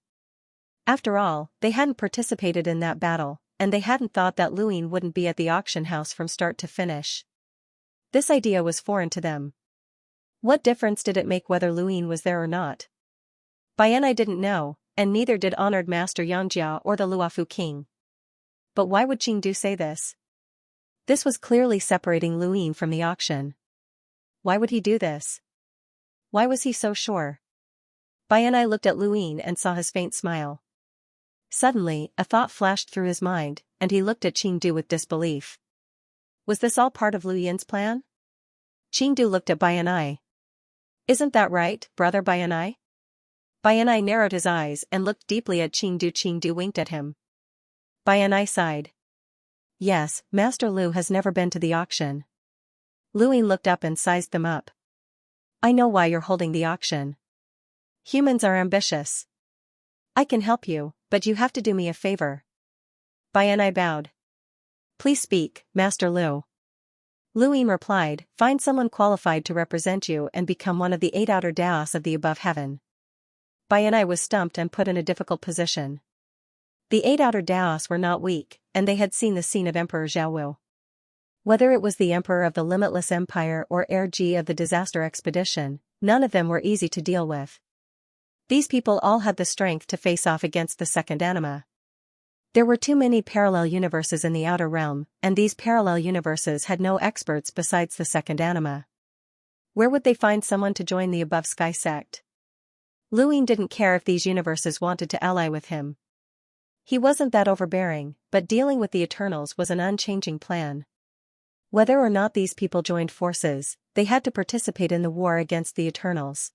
After all, they hadn't participated in that battle, and they hadn't thought that Luin wouldn't be at the auction house from start to finish. This idea was foreign to them. What difference did it make whether Luin was there or not? Baianai didn't know, and neither did honored Master Xianxia or the Luofu king. But why would Qingdu say this? This was clearly separating Luin from the auction. Why would he do this? Why was he so sure? Baianai looked at Luin and saw his faint smile. Suddenly, a thought flashed through his mind, and he looked at Qingdu with disbelief. Was this all part of Luyin's plan? Qingdu looked at Baianai. Isn't that right, brother Baianai? Baianai narrowed his eyes and looked deeply at Qingdu. Qingdu winked at him. Baianai sighed. Yes, Master Lu has never been to the auction. Luin looked up and sized them up. I know why you're holding the auction. Humans are ambitious. I can help you, but you have to do me a favor. Baianai bowed. Please speak, Master Lu. Luin replied, find someone qualified to represent you and become one of the 8 outer Daos of the above heaven. Baianai was stumped and put in a difficult position. The 8 outer Daos were not weak, and they had seen the scene of Emperor Xiaowu. Whether it was the Emperor of the Limitless Empire or Heir Ji of the Disaster Expedition, none of them were easy to deal with. These people all had the strength to face off against the second anima. There were too many parallel universes in the outer realm, and these parallel universes had no experts besides the second anima. Where would they find someone to join the above sky sect? Luin didn't care if these universes wanted to ally with him. He wasn't that overbearing, but dealing with the Eternals was an unchanging plan. Whether or not these people joined forces, they had to participate in the war against the Eternals.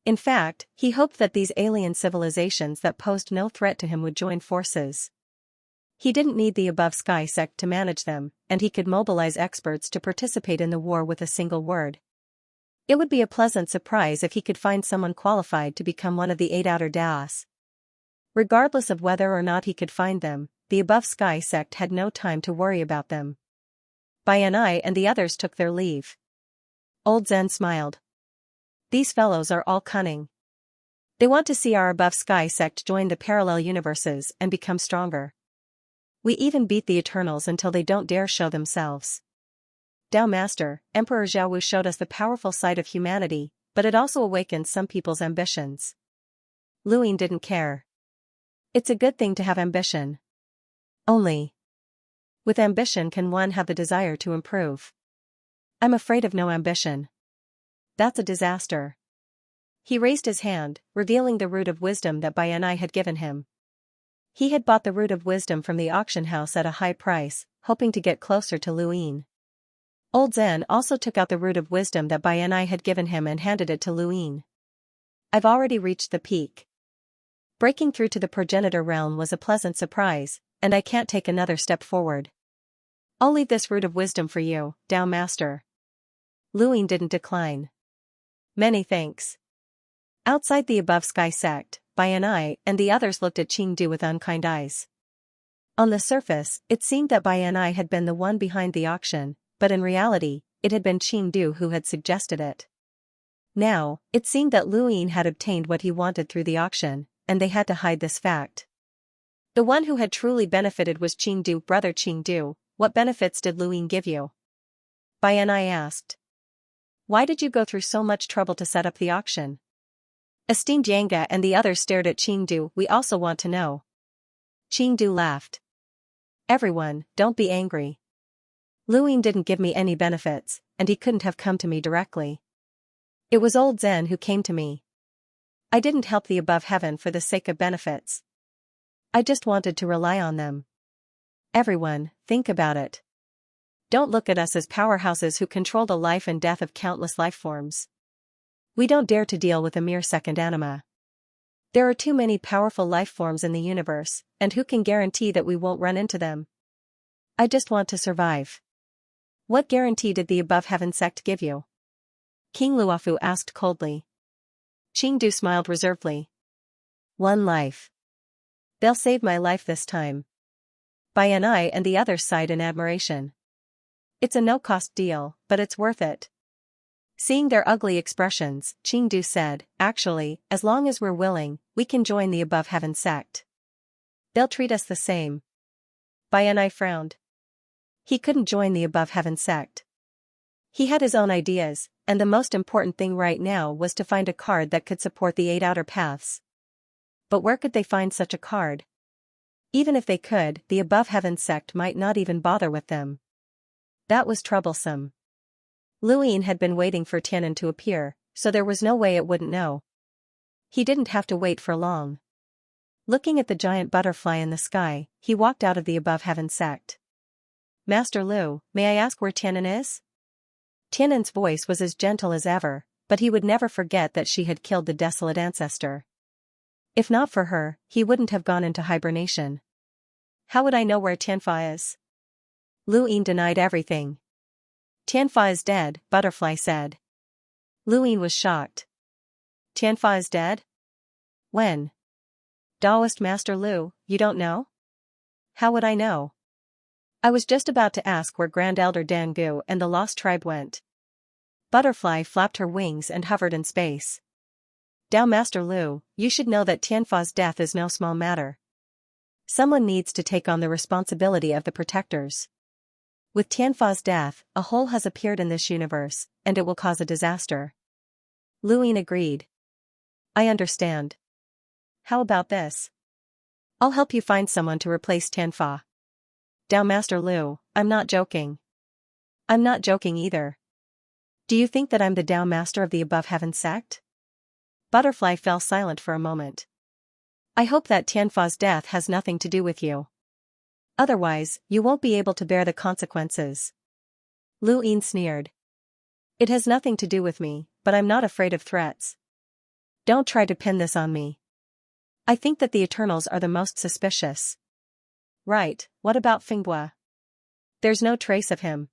In fact, he hoped that these alien civilizations that posed no threat to him would join forces. He didn't need the above sky sect to manage them, and he could mobilize experts to participate in the war with a single word. It would be a pleasant surprise if he could find someone qualified to become one of the 8 outer Daos. Regardless of whether or not he could find them, the above sky sect had no time to worry about them. Baianai and the others took their leave. Old Zen smiled. These fellows are all cunning. They want to see our above sky sect join the parallel universes and become stronger. We even beat the Eternals until they don't dare show themselves. Tao Master, Emperor Xiaowu showed us the powerful side of humanity, but it also awakened some people's ambitions. Luin didn't care. It's a good thing to have ambition. Only with ambition can one have the desire to improve. I'm afraid of no ambition. That's a disaster. He raised his hand, revealing the root of wisdom that Baianai had given him. He had bought the root of wisdom from the auction house at a high price, hoping to get closer to Luin. Old Zen also took out the root of wisdom that Baianai had given him and handed it to Luin. I've already reached the peak. Breaking through to the progenitor realm was a pleasant surprise, and I can't take another step forward. I'll leave this root of wisdom for you, Tao Master. Luin didn't decline. Many thanks. Outside the above sky sect, Baianai and the others looked at Qingdu with unkind eyes. On the surface, it seemed that Baianai had been the one behind the auction, but in reality, it had been Qingdu who had suggested it. Now, it seemed that Luin had obtained what he wanted through the auction, and they had to hide this fact. The one who had truly benefited was Qingdu. Brother Qingdu, what benefits did Luin give you? Baianai asked. Why did you go through so much trouble to set up the auction? Esteemed Yanga and the others stared at Qingdu. We also want to know. Qingdu laughed. Everyone, don't be angry. Luin didn't give me any benefits, and he couldn't have come to me directly. It was old Zen who came to me. I didn't help the above heaven for the sake of benefits. I just wanted to rely on them. Everyone, think about it. Don't look at us as powerhouses who control the life and death of countless life forms. We don't dare to deal with a mere second anima. There are too many powerful life forms in the universe, and who can guarantee that we won't run into them? I just want to survive. What guarantee did the above heaven sect give you? King Luofu asked coldly. Qingdu smiled reservedly. One life. They'll save my life this time. Bayanai and the others sighed in admiration. It's a no-cost deal, but it's worth it. Seeing their ugly expressions, Chengdu said, actually, as long as we're willing, we can join the Above Heaven sect. They'll treat us the same. Bayanai frowned. He couldn't join the Above Heaven sect. He had his own ideas, and the most important thing right now was to find a card that could support the 8 outer paths. But where could they find such a card? Even if they could, the Above Heaven sect might not even bother with them. That was troublesome. Luyin had been waiting for Tianan to appear, so there was no way it wouldn't know. He didn't have to wait for long. Looking at the giant butterfly in the sky, he walked out of the Above Heaven sect. Master Lu, may I ask where Tianan is? Tianan's voice was as gentle as ever, but he would never forget that she had killed the desolate ancestor. If not for her, he wouldn't have gone into hibernation. How would I know where Tianfa is? Luyin denied everything. Tianfa is dead, Butterfly said. Luyin was shocked. Tianfa is dead? When? Daoist Master Lu, you don't know? How would I know? I was just about to ask where Grand Elder Dangu and the Lost Tribe went. Butterfly flapped her wings and hovered in space. Dao Master Lu, you should know that Tianfa's death is no small matter. Someone needs to take on the responsibility of the protectors. With Tianfa's death, a hole has appeared in this universe, and it will cause a disaster. Luyin agreed. I understand. How about this? I'll help you find someone to replace Tianfa. Dao Master Lu, I'm not joking. I'm not joking either. Do you think that I'm the Dao Master of the Above Heaven sect? Butterfly fell silent for a moment. I hope that Tianfa's death has nothing to do with you. Otherwise, you won't be able to bear the consequences. Luyin sneered. It has nothing to do with me, but I'm not afraid of threats. Don't try to pin this on me. I think that the Eternals are the most suspicious. Right, what about Fingbua? There's no trace of him.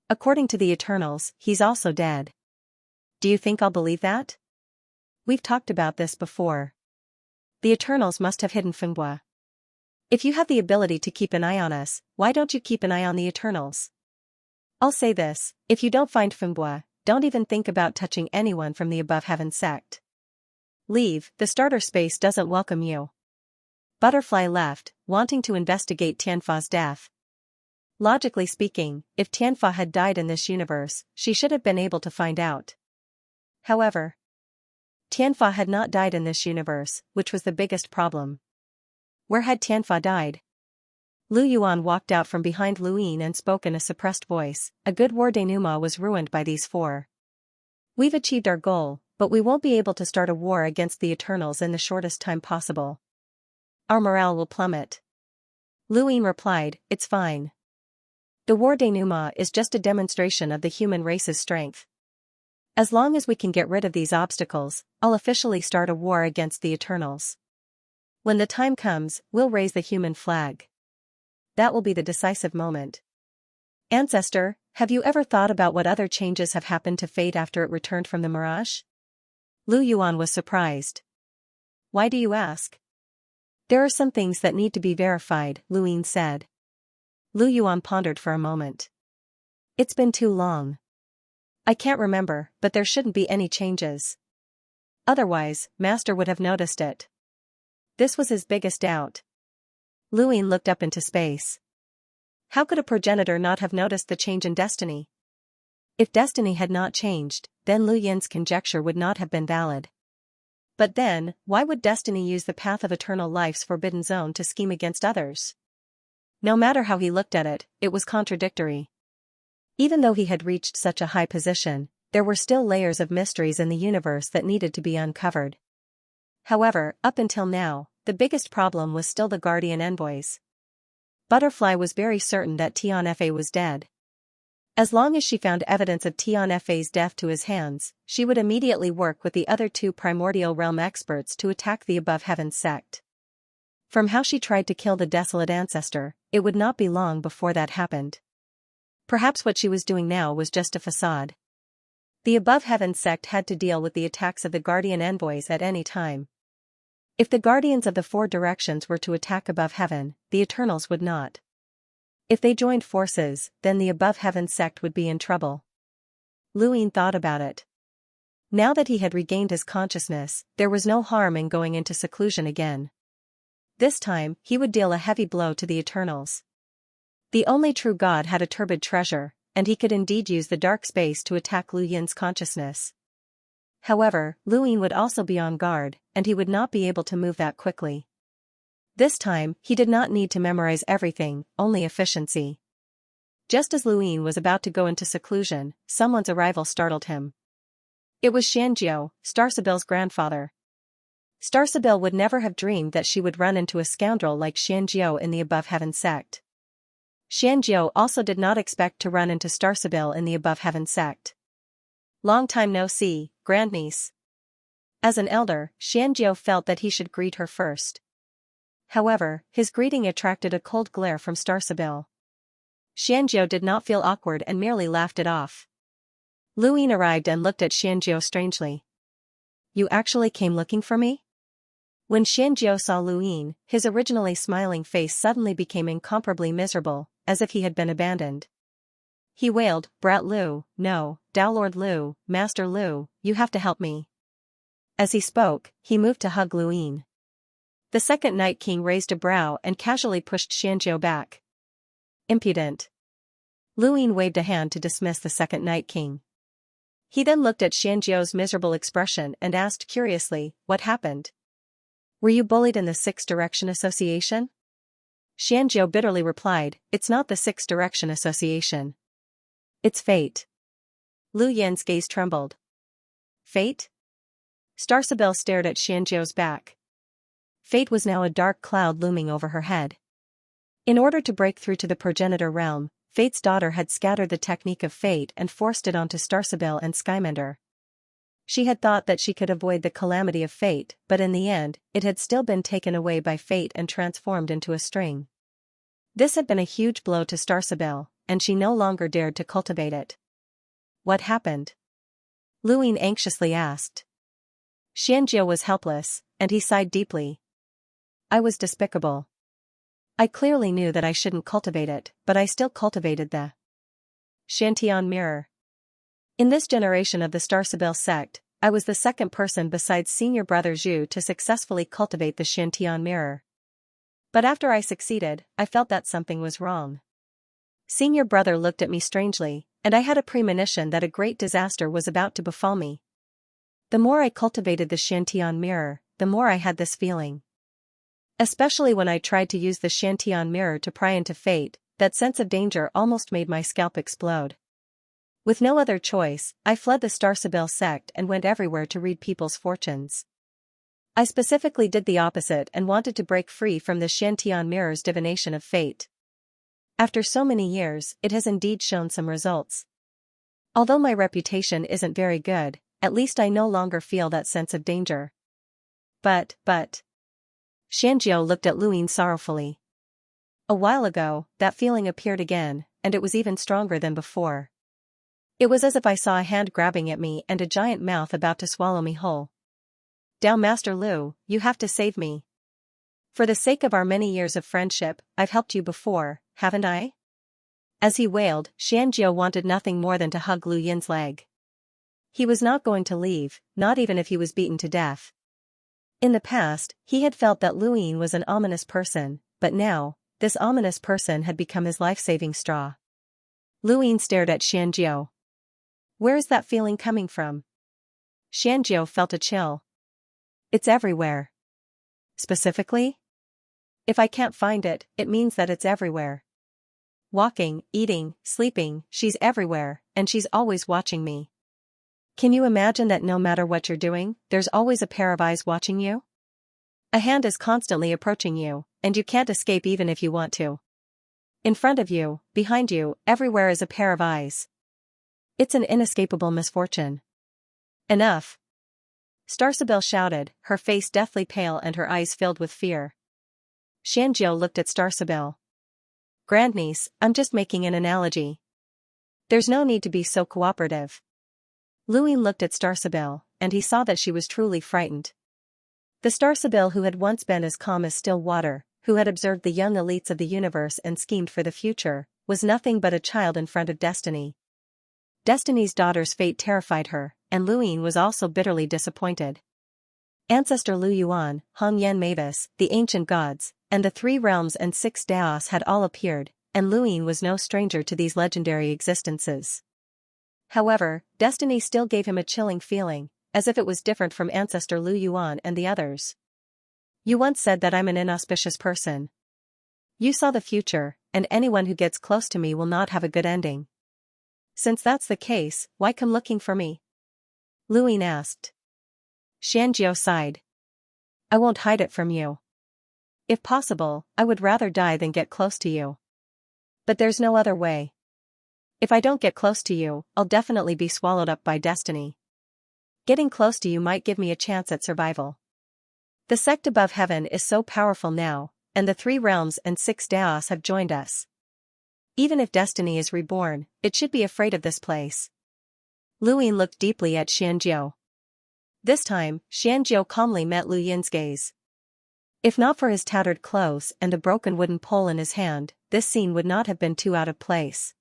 According to the Eternals, he's also dead. Do you think I'll believe that? We've talked about this before. The Eternals must have hidden Fingbua. If you have the ability to keep an eye on us, why don't you keep an eye on the Eternals? I'll say this, if you don't find Fingbua, don't even think about touching anyone from the Above Heaven sect. Leave, the starter space doesn't welcome you. Butterfly left, wanting to investigate Tianfa's death. Logically speaking, if Tianfa had died in this universe, she should have been able to find out. However, Tianfa had not died in this universe, which was the biggest problem. Where had Tianfa died? Lu Yuan walked out from behind Luyin and spoke in a suppressed voice. A good war denouement was ruined by these 4. We've achieved our goal, but we won't be able to start a war against the Eternals in the shortest time possible. Our morale will plummet. Luyin replied, it's fine. The war denouement is just a demonstration of the human race's strength. As long as we can get rid of these obstacles, I'll officially start a war against the Eternals. When the time comes, we'll raise the human flag. That will be the decisive moment. Ancestor, have you ever thought about what other changes have happened to Fate after it returned from the Mirage? Lu Yuan was surprised. Why do you ask? There are some things that need to be verified, Luyin said. Lu Yuan pondered for a moment. It's been too long. I can't remember, but there shouldn't be any changes. Otherwise, Master would have noticed it. This was his biggest doubt. Luyin looked up into space. How could a progenitor not have noticed the change in destiny? If destiny had not changed, then Lu Yin's conjecture would not have been valid. But then, why would destiny use the path of eternal life's forbidden zone to scheme against others? No matter how he looked at it, it was contradictory. Even though he had reached such a high position, there were still layers of mysteries in the universe that needed to be uncovered. However, up until now, the biggest problem was still the Guardian Envoys. Butterfly was very certain that Tianfa was dead. As long as she found evidence of Tianfa's death to his hands, she would immediately work with the other 2 primordial realm experts to attack the Above Heaven sect. From how she tried to kill the desolate ancestor, it would not be long before that happened. Perhaps what she was doing now was just a facade. The Above Heaven sect had to deal with the attacks of the Guardian Envoys at any time. If the guardians of the four directions were to attack above heaven, the Eternals would not. If they joined forces, then the above heaven sect would be in trouble. Luin thought about it. Now that he had regained his consciousness, there was no harm in going into seclusion again. This time, he would deal a heavy blow to the Eternals. The only true God had a turbid treasure, and he could indeed use the dark space to attack Lu Yin's consciousness. However, Luin would also be on guard, and he would not be able to move that quickly. This time, he did not need to memorize everything, only efficiency. Just as Luin was about to go into seclusion, someone's arrival startled him. It was Xianxia, Starsabil's grandfather. Starsabil would never have dreamed that she would run into a scoundrel like Xianxia in the above heaven sect. Xianxia also did not expect to run into Starsabil in the above heaven sect. Long time no see, grandniece. As an elder, Xianxia felt that he should greet her first. However, his greeting attracted a cold glare from Starsabil. Xianxia did not feel awkward and merely laughed it off. Luin arrived and looked at Xianxia strangely. You actually came looking for me? When Xianxia saw Luin, his originally smiling face suddenly became incomparably miserable, as if he had been abandoned. He wailed, Brat Lu, no, Downlord Lu, Master Lu, you have to help me. As he spoke, he moved to hug Luin. The second Night King raised a brow and casually pushed Xianxia back. Impudent. Luin waved a hand to dismiss the second Night King. He then looked at Xianxia's miserable expression and asked curiously, what happened? Were you bullied in the Six Direction Association? Xianxia bitterly replied, it's not the Six Direction Association. It's fate. Lu Yin's gaze trembled. Fate? Starsabil stared at Xianxia's back. Fate was now a dark cloud looming over her head. In order to break through to the progenitor realm, Fate's daughter had scattered the technique of fate and forced it onto Starsabil and Skymender. She had thought that she could avoid the calamity of fate, but in the end, it had still been taken away by fate and transformed into a string. This had been a huge blow to Starsabil, and she no longer dared to cultivate it. What happened? Luin anxiously asked. Xianxia was helpless, and he sighed deeply. I was despicable. I clearly knew that I shouldn't cultivate it, but I still cultivated the Shantian mirror. In this generation of the Starsabil sect, I was the second person besides senior brother Zhu to successfully cultivate the Shantian mirror. But after I succeeded, I felt that something was wrong. Senior brother looked at me strangely, and I had a premonition that a great disaster was about to befall me. The more I cultivated the Shantian mirror, the more I had this feeling. Especially when I tried to use the Shantian mirror to pry into fate, that sense of danger almost made my scalp explode. With no other choice, I fled the Starsabil sect and went everywhere to read people's fortunes. I specifically did the opposite and wanted to break free from the Shantian mirror's divination of fate. After so many years, it has indeed shown some results. Although my reputation isn't very good, at least I no longer feel that sense of danger. But. Xianxia looked at Luin sorrowfully. A while ago, that feeling appeared again, and it was even stronger than before. It was as if I saw a hand grabbing at me and a giant mouth about to swallow me whole. Down Master Lu, you have to save me. For the sake of our many years of friendship, I've helped you before, haven't I? As he wailed, Xianxia wanted nothing more than to hug Lu Yin's leg. He was not going to leave, not even if he was beaten to death. In the past, he had felt that Lu Yin was an ominous person, but now, this ominous person had become his life-saving straw. Lu Yin stared at Xianxia. Where is that feeling coming from? Xianxia felt a chill. It's everywhere. Specifically? If I can't find it, it means that it's everywhere. Walking, eating, sleeping, she's everywhere, and she's always watching me. Can you imagine that no matter what you're doing, there's always a pair of eyes watching you? A hand is constantly approaching you, and you can't escape even if you want to. In front of you, behind you, everywhere is a pair of eyes. It's an inescapable misfortune. Enough. Starsabil shouted, her face deathly pale and her eyes filled with fear. Xianxia looked at Starsabil. Grandniece, I'm just making an analogy. There's no need to be so cooperative. Luin looked at Starsabil, and he saw that she was truly frightened. The Star Sibyl who had once been as calm as still water, who had observed the young elites of the universe and schemed for the future, was nothing but a child in front of Destiny. Destiny's daughter's fate terrified her, and Luyin was also bitterly disappointed. Ancestor Lu Yuan, Hong Yan Mavis, the ancient gods, and the 3 realms and 6 Daos had all appeared, and Luyin was no stranger to these legendary existences. However, Destiny still gave him a chilling feeling, as if it was different from Ancestor Lu Yuan and the others. You once said that I'm an inauspicious person. You saw the future, and anyone who gets close to me will not have a good ending. Since that's the case, why come looking for me? Luyin asked. Xianxia sighed. I won't hide it from you. If possible, I would rather die than get close to you. But there's no other way. If I don't get close to you, I'll definitely be swallowed up by Destiny. Getting close to you might give me a chance at survival. The sect above heaven is so powerful now, and the 3 realms and 6 Daos have joined us. Even if Destiny is reborn, it should be afraid of this place. Luyin looked deeply at Xianxia. This time, Xianxia calmly met Lu Yin's gaze. If not for his tattered clothes and the broken wooden pole in his hand, this scene would not have been too out of place.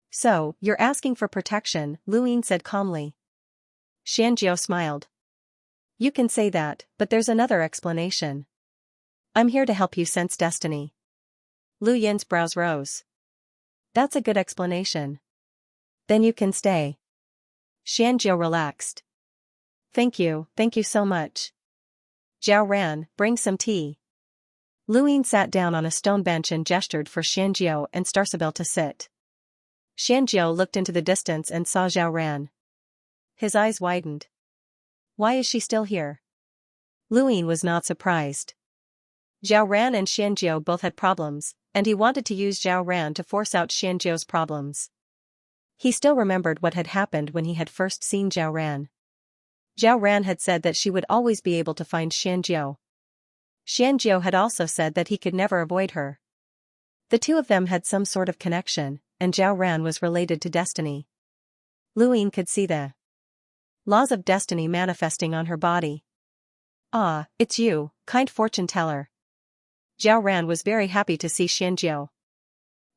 So, you're asking for protection, Lu Yin said calmly. Xianxia smiled. You can say that, but there's another explanation. I'm here to help you sense Destiny. Lu Yin's brows rose. That's a good explanation. Then you can stay. Xianxia relaxed. Thank you so much. Zhao Ran, bring some tea. Luyin sat down on a stone bench and gestured for Xianxia and Star Sibyl to sit. Xianxia looked into the distance and saw Zhao Ran. His eyes widened. Why is she still here? Luyin was not surprised. Zhao Ran and Xianxia both had problems, and he wanted to use Zhao Ran to force out Xianxia's problems. He still remembered what had happened when he had first seen Zhao Ran. Zhao Ran had said that she would always be able to find Xianxia. Xianxia had also said that he could never avoid her. The two of them had some sort of connection, and Zhao Ran was related to Destiny. Luyin could see the laws of Destiny manifesting on her body. Ah, it's you, kind fortune teller. Zhao Ran was very happy to see Xianxia.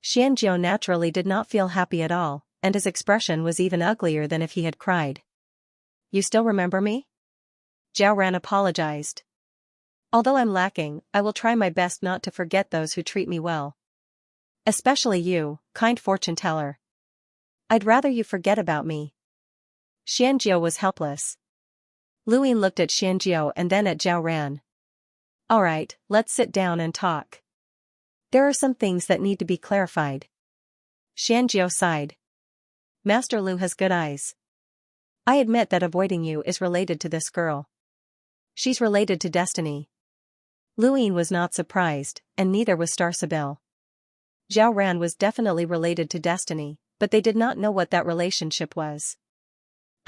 Xianxia naturally did not feel happy at all, and his expression was even uglier than if he had cried. You still remember me? Zhao Ran apologized. Although I'm lacking, I will try my best not to forget those who treat me well. Especially you, kind fortune teller. I'd rather you forget about me. Xianxia was helpless. Luyin looked at Xianxia and then at Zhao Ran. Alright, let's sit down and talk. There are some things that need to be clarified. Xianxia sighed. Master Lu has good eyes. I admit that avoiding you is related to this girl. She's related to Destiny. Luyin was not surprised, and neither was Star Sibyl. Zhao Ran was definitely related to Destiny, but they did not know what that relationship was.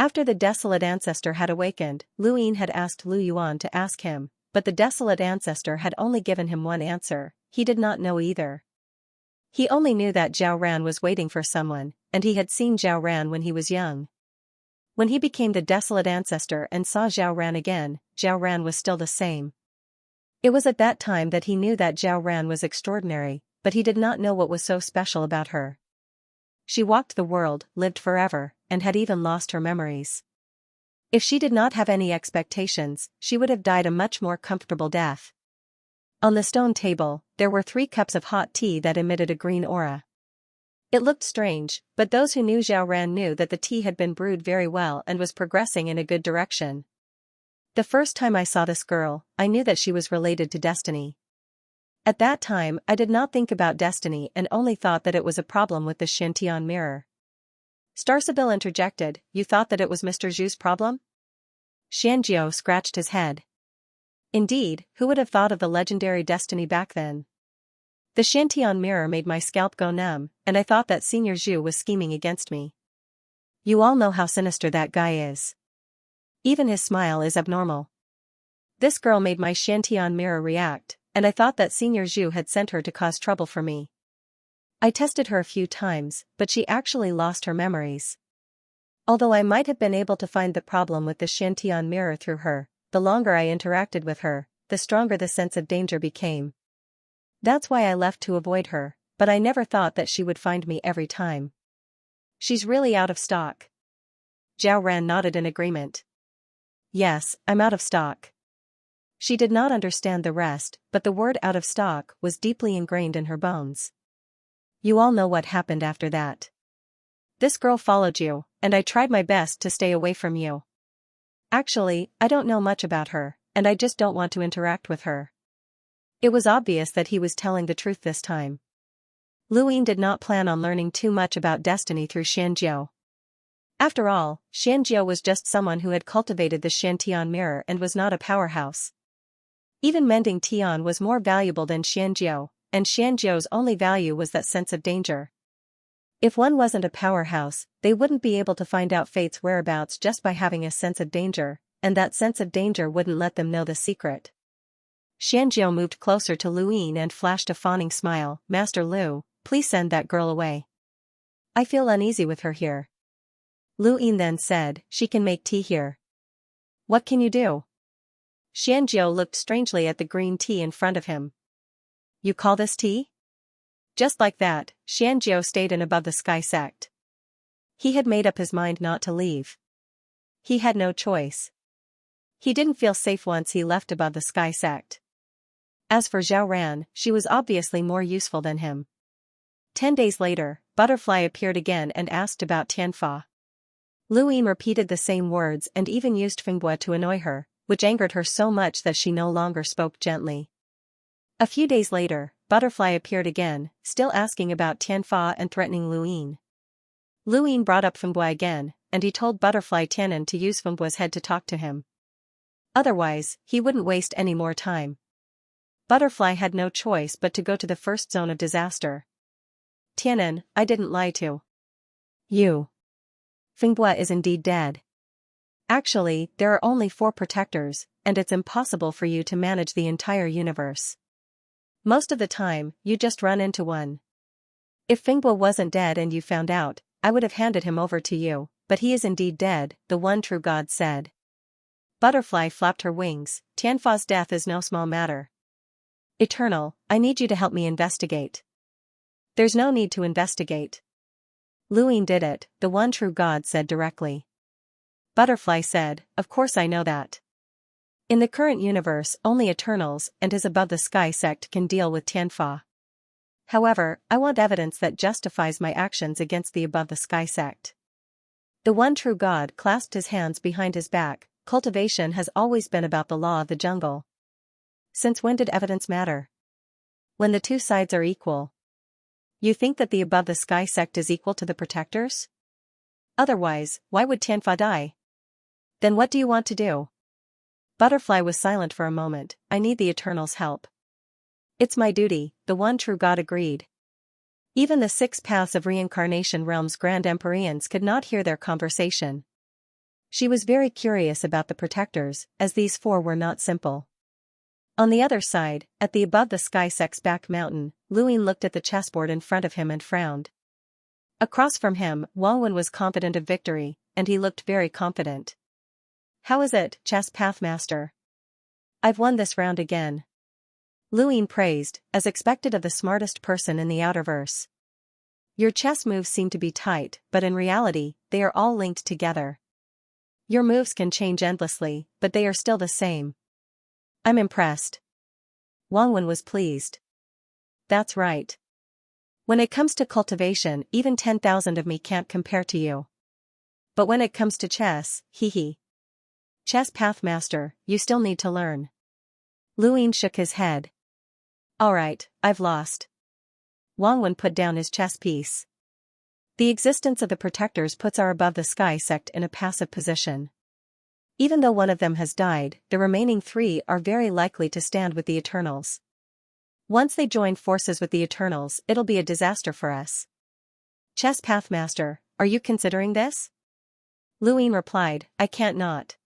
After the desolate ancestor had awakened, Luyin had asked Lu Yuan to ask him, but the desolate ancestor had only given him one answer. He did not know either. He only knew that Zhao Ran was waiting for someone, and he had seen Zhao Ran when he was young. When he became the desolate ancestor and saw Zhao Ran again, Zhao Ran was still the same. It was at that time that he knew that Zhao Ran was extraordinary, but he did not know what was so special about her. She walked the world, lived forever, and had even lost her memories. If she did not have any expectations, she would have died a much more comfortable death. On the stone table, there were 3 cups of hot tea that emitted a green aura. It looked strange, but those who knew Zhao Ran knew that the tea had been brewed very well and was progressing in a good direction. The first time I saw this girl, I knew that she was related to Destiny. At that time, I did not think about Destiny and only thought that it was a problem with the Xiantian mirror. Star Sibyl interjected, you thought that it was Mr. Zhu's problem? Xianxia scratched his head. Indeed, who would have thought of the legendary Destiny back then? The Xiantian mirror made my scalp go numb, and I thought that Senior Zhu was scheming against me. You all know how sinister that guy is. Even his smile is abnormal. This girl made my Xiantian mirror react, and I thought that Senior Zhu had sent her to cause trouble for me. I tested her a few times, but she actually lost her memories. Although I might have been able to find the problem with the Xiantian mirror through her, the longer I interacted with her, the stronger the sense of danger became. That's why I left to avoid her, but I never thought that she would find me every time. She's really out of stock. Zhao Ran nodded in agreement. Yes, I'm out of stock. She did not understand the rest, but the word out of stock was deeply ingrained in her bones. You all know what happened after that. This girl followed you, and I tried my best to stay away from you. Actually, I don't know much about her, and I just don't want to interact with her. It was obvious that he was telling the truth this time. Lu Ying did not plan on learning too much about destiny through Xianxia. After all, Xianxia was just someone who had cultivated the Shantian mirror and was not a powerhouse. Even mending Tian was more valuable than Xianxia, and Xianxia's only value was that sense of danger. If one wasn't a powerhouse, they wouldn't be able to find out Fate's whereabouts just by having a sense of danger, and that sense of danger wouldn't let them know the secret. Xianxia moved closer to Lu Ying and flashed a fawning smile. Master Lu, please send that girl away. I feel uneasy with her here. Lu Ying then said, she can make tea here. What can you do? Xianxia looked strangely at the green tea in front of him. You call this tea? Just like that, Xianxia stayed in Above the Sky sect. He had made up his mind not to leave. He had no choice. He didn't feel safe once he left Above the Sky sect. As for Zhao Ran, she was obviously more useful than him. 10 days later, Butterfly appeared again and asked about Tianfa. Lu Ying repeated the same words and even used Fingbua to annoy her, which angered her so much that she no longer spoke gently. A few days later, Butterfly appeared again, still asking about Tianfa and threatening Lu Ying. Lu Ying brought up Fingbua again, and he told Butterfly Tianan to use Fengbua's head to talk to him. Otherwise, he wouldn't waste any more time. Butterfly had no choice but to go to the first zone of disaster. Tianan, I didn't lie to you. Fingbua is indeed dead. Actually, there are only 4 protectors, and it's impossible for you to manage the entire universe. Most of the time, you just run into one. If Fingbua wasn't dead and you found out, I would have handed him over to you, but he is indeed dead, the one true God said. Butterfly flapped her wings. Tianfa's death is no small matter. Eternal, I need you to help me investigate. There's no need to investigate. Lu Ying did it, the one true God said directly. Butterfly said, of course I know that. In the current universe only Eternals and his Above the Sky sect can deal with Tianfa. However, I want evidence that justifies my actions against the Above the Sky sect. The one true God clasped his hands behind his back. Cultivation has always been about the law of the jungle. Since when did evidence matter? When the two sides are equal. You think that the Above the Sky sect is equal to the Protectors? Otherwise, why would Tianfa die? Then what do you want to do? Butterfly was silent for a moment. I need the Eternals' help. It's my duty, the one true God agreed. Even the 6 paths of reincarnation realm's Grand Empyreans could not hear their conversation. She was very curious about the Protectors, as these 4 were not simple. On the other side, at the Above the Sky sect's back mountain, Lu Ying looked at the chessboard in front of him and frowned. Across from him, Wang Wen was confident of victory, and he looked very confident. How is it, Chess Pathmaster? I've won this round again. Lu Ying praised, as expected of the smartest person in the Outerverse. Your chess moves seem to be tight, but in reality, they are all linked together. Your moves can change endlessly, but they are still the same. I'm impressed. Wang Wen was pleased. That's right. When it comes to cultivation, even 10,000 of me can't compare to you. But when it comes to chess, hee. Chess Pathmaster, you still need to learn. Lu Ying shook his head. Alright, I've lost. Wang Wen put down his chess piece. The existence of the Protectors puts our Above the Sky sect in a passive position. Even though one of them has died, the remaining 3 are very likely to stand with the Eternals. Once they join forces with the Eternals, it'll be a disaster for us. Chess Pathmaster, are you considering this? Lu Ying replied, I can't not.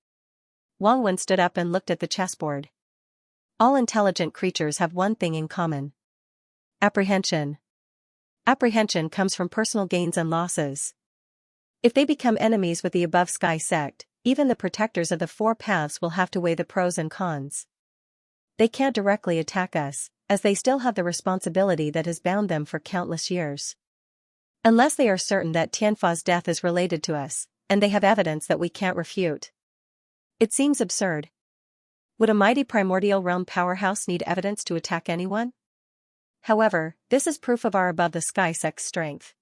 Wang Wen stood up and looked at the chessboard. All intelligent creatures have one thing in common. Apprehension. Apprehension comes from personal gains and losses. If they become enemies with the Above Sky sect, even the protectors of the four paths will have to weigh the pros and cons. They can't directly attack us, as they still have the responsibility that has bound them for countless years. Unless they are certain that Tianfa's death is related to us, and they have evidence that we can't refute. It seems absurd. Would a mighty primordial realm powerhouse need evidence to attack anyone? However, this is proof of our above-the-sky sect's strength.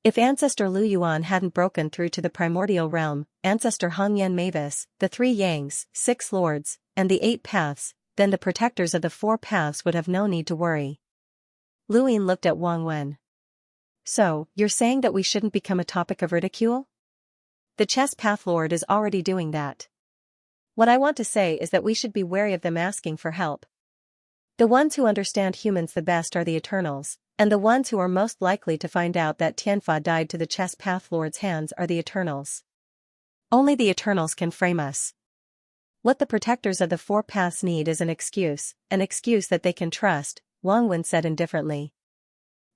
If Ancestor Lu Yuan hadn't broken through to the primordial realm, Ancestor Hongyan Mavis, the 3 Yangs, 6 Lords, and the 8 Paths, then the protectors of the 4 Paths would have no need to worry. Lu Yin looked at Wang Wen. So, you're saying that we shouldn't become a topic of ridicule? The Chess Path Lord is already doing that. What I want to say is that we should be wary of them asking for help. The ones who understand humans the best are the Eternals, and the ones who are most likely to find out that Tianfa died to the Chess Path Lord's hands are the Eternals. Only the Eternals can frame us. What the protectors of the 4 Paths need is an excuse that they can trust, Wang Wen said indifferently.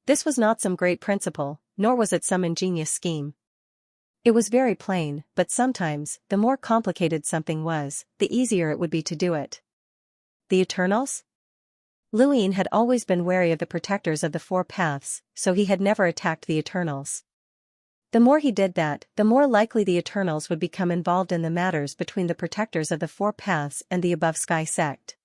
This was not some great principle, nor was it some ingenious scheme. It was very plain, but sometimes, the more complicated something was, the easier it would be to do it. The Eternals? Lu Yin had always been wary of the protectors of the 4 Paths, so he had never attacked the Eternals. The more he did that, the more likely the Eternals would become involved in the matters between the protectors of the 4 Paths and the above-sky sect.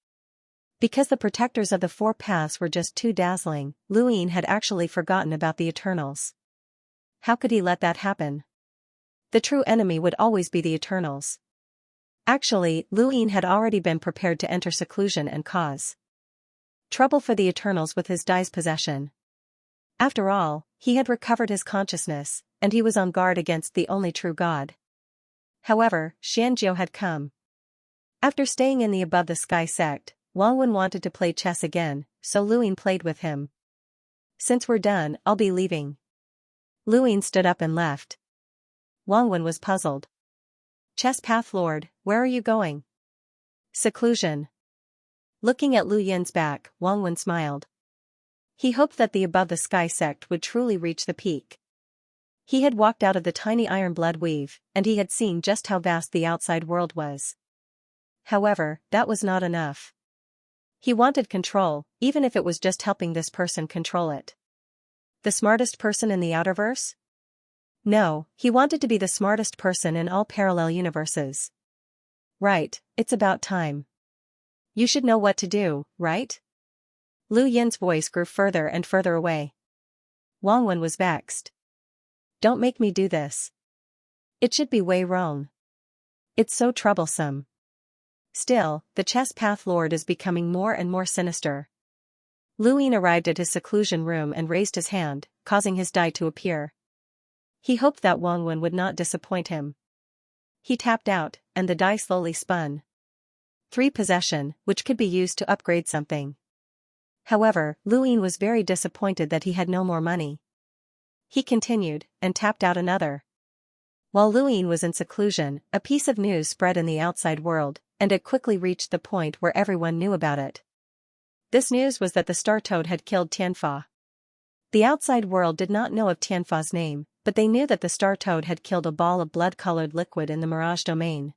Because the protectors of the 4 Paths were just too dazzling, Lu Yin had actually forgotten about the Eternals. How could he let that happen? The true enemy would always be the Eternals. Actually, Lu Yin had already been prepared to enter seclusion and cause trouble for the Eternals with his Dai's possession. After all, he had recovered his consciousness, and he was on guard against the only true God. However, Xianxia had come. After staying in the above-the-sky sect, Wang Wen wanted to play chess again, so Lu Yin played with him. Since we're done, I'll be leaving. Lu Yin stood up and left. Wang Wen was puzzled. Chess Path Lord, where are you going? Seclusion. Looking at Lu Yin's back, Wang Wen smiled. He hoped that the above-the-sky sect would truly reach the peak. He had walked out of the tiny iron blood weave, and he had seen just how vast the outside world was. However, that was not enough. He wanted control, even if it was just helping this person control it. The smartest person in the outerverse? No, he wanted to be the smartest person in all parallel universes. Right, it's about time. You should know what to do, right? Lu Yin's voice grew further and further away. Wang Wen was vexed. Don't make me do this. It should be way wrong. It's so troublesome. Still, the Chess Path Lord is becoming more and more sinister. Lu Yin arrived at his seclusion room and raised his hand, causing his die to appear. He hoped that Wang Wen would not disappoint him. He tapped out, and the die slowly spun. 3 possession, which could be used to upgrade something. However, Lu Yin was very disappointed that he had no more money. He continued, and tapped out another. While Lu Yin was in seclusion, a piece of news spread in the outside world, and it quickly reached the point where everyone knew about it. This news was that the Star Toad had killed Tianfa. The outside world did not know of Tianfa's name, but they knew that the Star Toad had killed a ball of blood-colored liquid in the Mirage domain.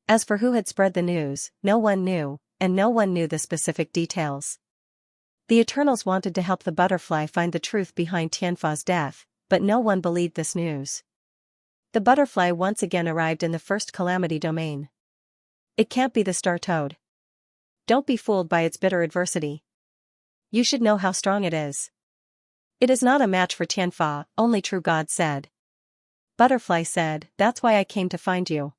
As for who had spread the news, no one knew, and no one knew the specific details. The Eternals wanted to help the butterfly find the truth behind Tianfa's death, but no one believed this news. The butterfly once again arrived in the first calamity domain. It can't be the Star Toad. Don't be fooled by its bitter adversity. You should know how strong it is. It is not a match for Tianfa, only true God said. Butterfly said, that's why I came to find you.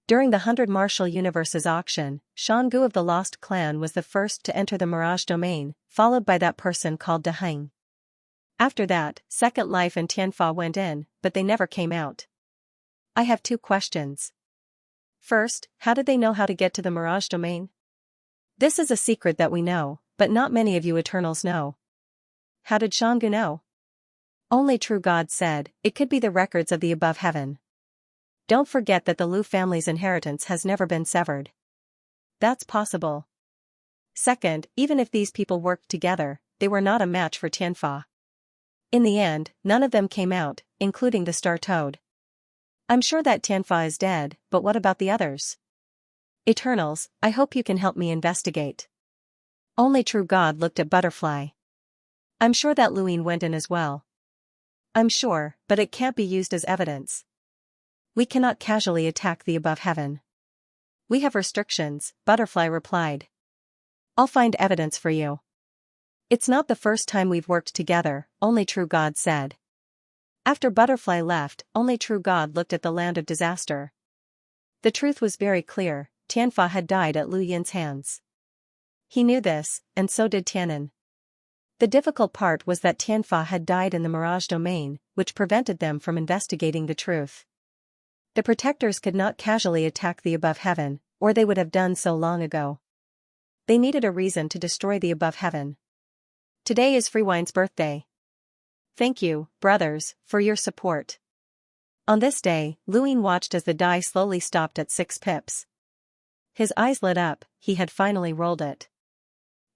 During the 100 Martial Universes auction, Shangu of the Lost Clan was the first to enter the Mirage domain, followed by that person called De Heng. After that, Second Life and Tianfa went in, but they never came out. I have 2 questions. First, how did they know how to get to the Mirage domain? This is a secret that we know, but not many of you Eternals know. How did Shangu know? Only true God said, it could be the records of the above heaven. Don't forget that the Lu family's inheritance has never been severed. That's possible. Second, even if these people worked together, they were not a match for Tianfa. In the end, none of them came out, including the Star Toad. I'm sure that Tianfa is dead, but what about the others? Eternals, I hope you can help me investigate. Only True God looked at Butterfly. I'm sure that Luin went in as well. I'm sure, but it can't be used as evidence. We cannot casually attack the above heaven. We have restrictions, Butterfly replied. I'll find evidence for you. It's not the first time we've worked together, Only True God said. After Butterfly left, Only True God looked at the land of disaster. The truth was very clear, Tianfa had died at Lu Yin's hands. He knew this, and so did Tianan. The difficult part was that Tianfa had died in the Mirage domain, which prevented them from investigating the truth. The protectors could not casually attack the above heaven, or they would have done so long ago. They needed a reason to destroy the above heaven. Today is Freewine's birthday. Thank you, brothers, for your support. On this day, Luin watched as the die slowly stopped at 6 pips. His eyes lit up, he had finally rolled it.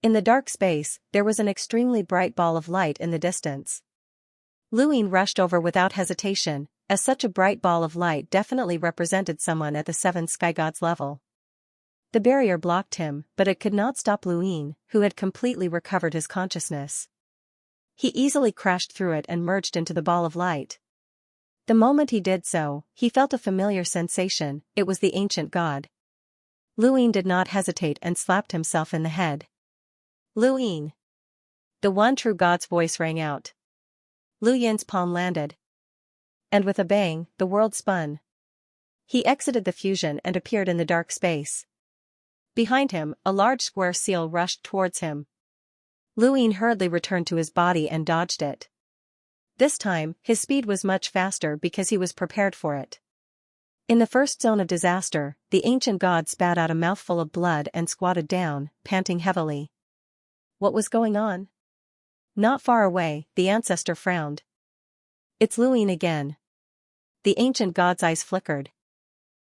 In the dark space, there was an extremely bright ball of light in the distance. Luin rushed over without hesitation, as such a bright ball of light definitely represented someone at the 7 sky gods level. The barrier blocked him, but it could not stop Luin, who had completely recovered his consciousness. He easily crashed through it and merged into the ball of light. The moment he did so, he felt a familiar sensation, it was the ancient god. Luin did not hesitate and slapped himself in the head. Luin! The one true god's voice rang out. Lu Yin's palm landed. And with a bang, the world spun. He exited the fusion and appeared in the dark space. Behind him, a large square seal rushed towards him. Luin hurriedly returned to his body and dodged it. This time, his speed was much faster because he was prepared for it. In the first zone of disaster, the ancient god spat out a mouthful of blood and squatted down, panting heavily. What was going on? Not far away, the ancestor frowned. It's Luin again. The ancient god's eyes flickered.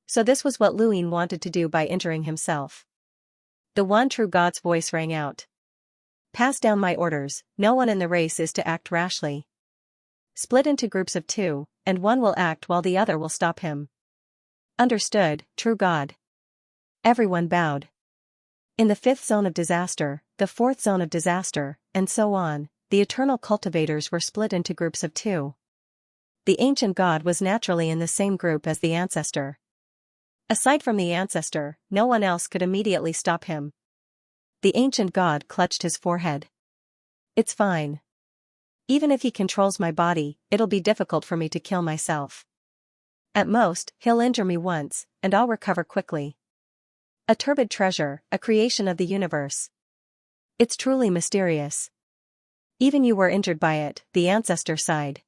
So this was what Luin wanted to do by injuring himself. The one true god's voice rang out. Pass down my orders, no one in the race is to act rashly. Split into groups of 2, and one will act while the other will stop him. Understood, true god. Everyone bowed. In the 5th zone of disaster, the 4th zone of disaster, and so on, the eternal cultivators were split into groups of 2. The ancient god was naturally in the same group as the ancestor. Aside from the ancestor, no one else could immediately stop him. The ancient god clutched his forehead. It's fine. Even if he controls my body, it'll be difficult for me to kill myself. At most, he'll injure me once, and I'll recover quickly. A turbid treasure, a creation of the universe. It's truly mysterious. Even you were injured by it, the ancestor sighed.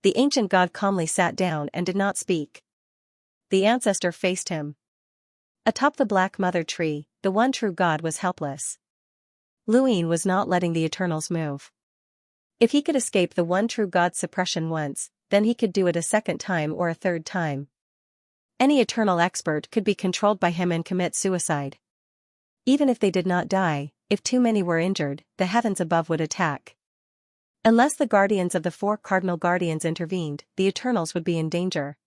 The ancient god calmly sat down and did not speak. The ancestor faced him. Atop the black mother tree, the one true god was helpless. Luin was not letting the Eternals move. If he could escape the one true god's suppression once, then he could do it a second time or a third time. Any Eternal expert could be controlled by him and commit suicide. Even if they did not die, if too many were injured, the heavens above would attack. Unless the guardians of the 4 cardinal guardians intervened, the Eternals would be in danger.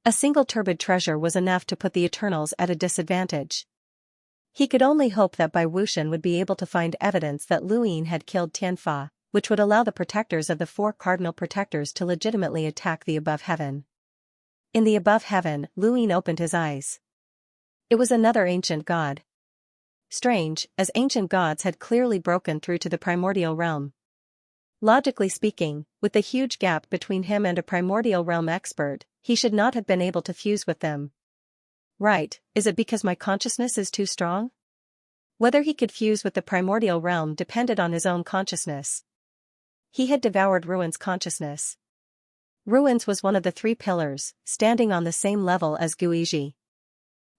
A single turbid treasure was enough to put the Eternals at a disadvantage. He could only hope that Bai Wuxian would be able to find evidence that Luin had killed Tianfa, which would allow the protectors of the 4 cardinal protectors to legitimately attack the above heaven. In the above heaven, Luin opened his eyes. It was another ancient god. Strange, as ancient gods had clearly broken through to the primordial realm. Logically speaking, with the huge gap between him and a primordial realm expert, he should not have been able to fuse with them. Right, is it because my consciousness is too strong? Whether he could fuse with the primordial realm depended on his own consciousness. He had devoured Ruin's consciousness. Ruins was one of the 3 pillars, standing on the same level as Guiji.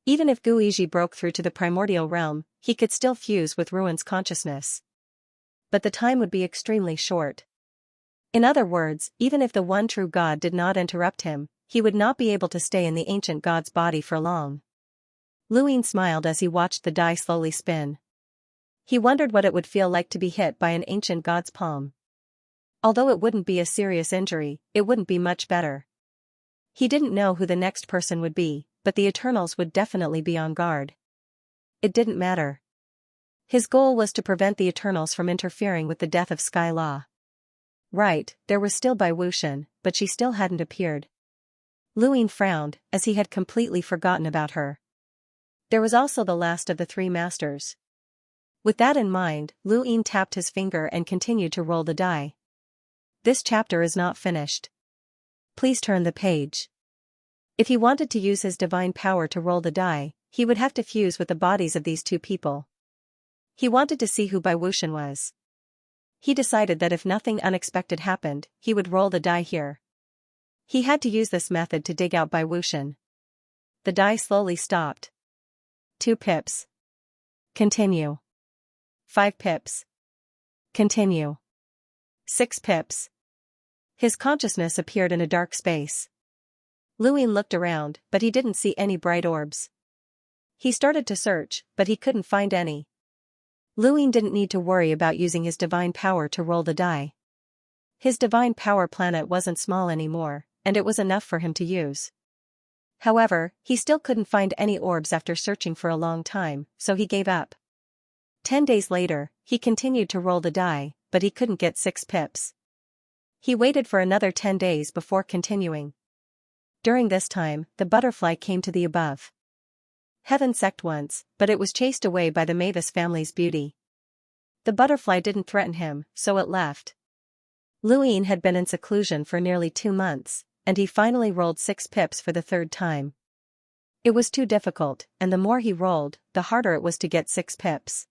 Even if Guiji broke through to the primordial realm, he could still fuse with Ruin's consciousness. But the time would be extremely short. In other words, even if the one true god did not interrupt him, he would not be able to stay in the ancient god's body for long. Luin smiled as he watched the die slowly spin. He wondered what it would feel like to be hit by an ancient god's palm. Although it wouldn't be a serious injury, it wouldn't be much better. He didn't know who the next person would be, but the Eternals would definitely be on guard. It didn't matter. His goal was to prevent the Eternals from interfering with the death of Sky Law. Right, there was still Bai Wuxian, but she still hadn't appeared. Lu Ying frowned, as he had completely forgotten about her. There was also the last of the three masters. With that in mind, Lu Ying tapped his finger and continued to roll the die. This chapter is not finished. Please turn the page. If he wanted to use his divine power to roll the die, he would have to fuse with the bodies of these two people. He wanted to see who Bai Wuxian was. He decided that if nothing unexpected happened, he would roll the die here. He had to use this method to dig out Bai Wuxian. The die slowly stopped. 2 pips. Continue. 5 pips. Continue. 6 pips. His consciousness appeared in a dark space. Lu Ying looked around, but he didn't see any bright orbs. He started to search, but he couldn't find any. Lu Ying didn't need to worry about using his divine power to roll the die. His divine power planet wasn't small anymore, and it was enough for him to use. However, he still couldn't find any orbs after searching for a long time, so he gave up. 10 days later, he continued to roll the die, but he couldn't get 6 pips. He waited for another 10 days before continuing. During this time, the butterfly came to the above heaven sect once, but it was chased away by the Mavis family's beauty. The butterfly didn't threaten him, so it left. Lu Ying had been in seclusion for nearly 2 months, and he finally rolled 6 pips for the 3rd time. It was too difficult, and the more he rolled, the harder it was to get 6 pips.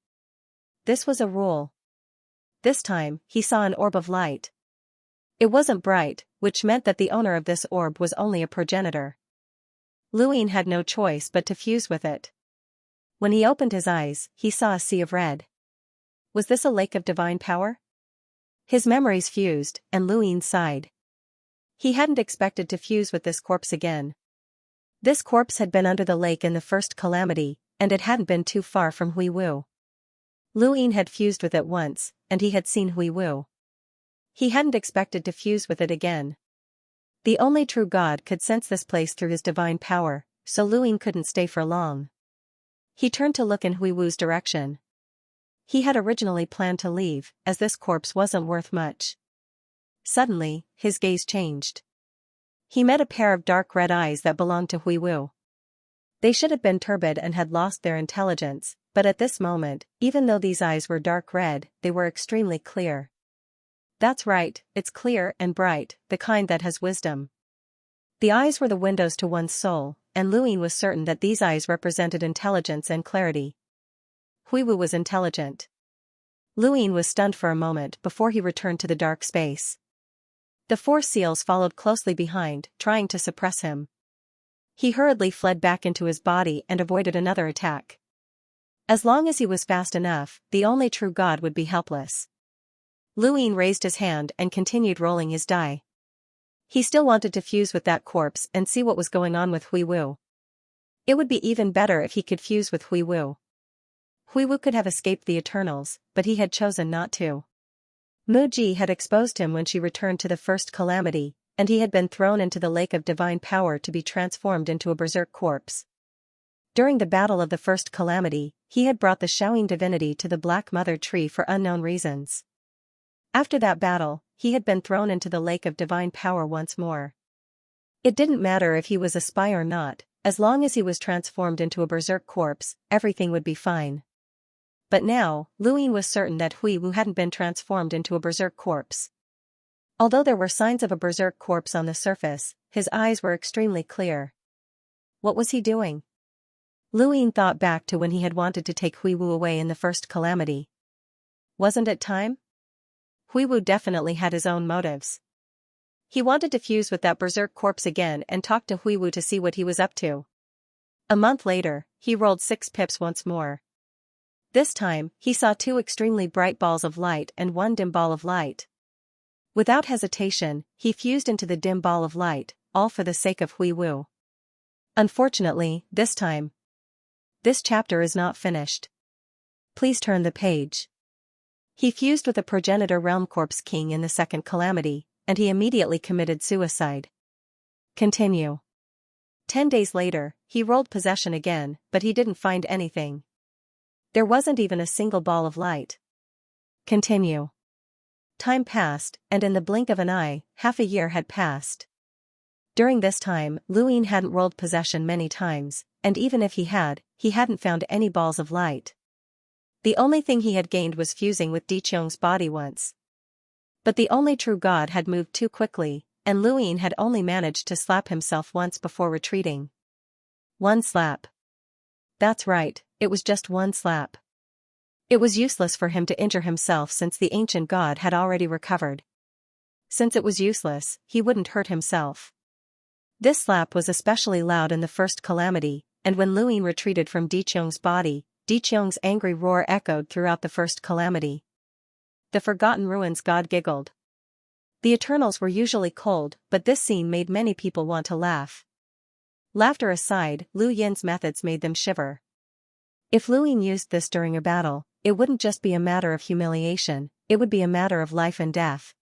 This was a rule. This time, he saw an orb of light. It wasn't bright, which meant that the owner of this orb was only a progenitor. Lu Ying had no choice but to fuse with it. When he opened his eyes, he saw a sea of red. Was this a lake of divine power? His memories fused, and Lu Ying sighed. He hadn't expected to fuse with this corpse again. This corpse had been under the lake in the first calamity, and it hadn't been too far from Hui Wu. Lu Ying had fused with it once, and he had seen Hui Wu. He hadn't expected to fuse with it again. The only true God could sense this place through his divine power, so Lu Ying couldn't stay for long. He turned to look in Hui Wu's direction. He had originally planned to leave, as this corpse wasn't worth much. Suddenly, his gaze changed. He met a pair of dark red eyes that belonged to Hui Wu. They should have been turbid and had lost their intelligence, but at this moment, even though these eyes were dark red, they were extremely clear. That's right, it's clear and bright, the kind that has wisdom. The eyes were the windows to one's soul, and Lu Ying was certain that these eyes represented intelligence and clarity. Hui Wu was intelligent. Lu Ying was stunned for a moment before he returned to the dark space. The 4 seals followed closely behind, trying to suppress him. He hurriedly fled back into his body and avoided another attack. As long as he was fast enough, the only true God would be helpless. Lu Ying raised his hand and continued rolling his die. He still wanted to fuse with that corpse and see what was going on with Hui Wu. It would be even better if he could fuse with Hui Wu. Hui Wu could have escaped the Eternals, but he had chosen not to. Mu Ji had exposed him when she returned to the first calamity, and he had been thrown into the lake of divine power to be transformed into a berserk corpse. During the battle of the first calamity, he had brought the Shaoying divinity to the Black Mother tree for unknown reasons. After that battle, he had been thrown into the lake of divine power once more. It didn't matter if he was a spy or not, as long as he was transformed into a berserk corpse, everything would be fine. But now, Lu Ying was certain that Hui Wu hadn't been transformed into a berserk corpse. Although there were signs of a berserk corpse on the surface, his eyes were extremely clear. What was he doing? Lu Ying thought back to when he had wanted to take Hui Wu away in the first calamity. Wasn't it time? Hui Wu definitely had his own motives. He wanted to fuse with that berserk corpse again and talk to Hui Wu to see what he was up to. A month later, he rolled 6 pips once more. This time, he saw 2 extremely bright balls of light and 1 dim ball of light. Without hesitation, he fused into the dim ball of light, all for the sake of Hui Wu. Unfortunately, this time, this chapter is not finished. Please turn the page. He fused with a progenitor realm corpse king in the second calamity, and he immediately committed suicide. Continue. 10 days later, he rolled possession again, but he didn't find anything. There wasn't even a single ball of light. Continue. Time passed, and in the blink of an eye, half a year had passed. During this time, Luin hadn't rolled possession many times, and even if he hadn't found any balls of light. The only thing he had gained was fusing with Diqiong's body once. But the only true god had moved too quickly, and Luin had only managed to slap himself once before retreating. One slap. That's right, it was just one slap. It was useless for him to injure himself since the ancient god had already recovered. Since it was useless, he wouldn't hurt himself. This slap was especially loud in the first calamity, and when Luin retreated from Diqiong's body, Diqiong's angry roar echoed throughout the first calamity. The Forgotten Ruins god giggled. The Eternals were usually cold, but this scene made many people want to laugh. Laughter aside, Lu Yin's methods made them shiver. If Luin used this during a battle, it wouldn't just be a matter of humiliation, it would be a matter of life and death.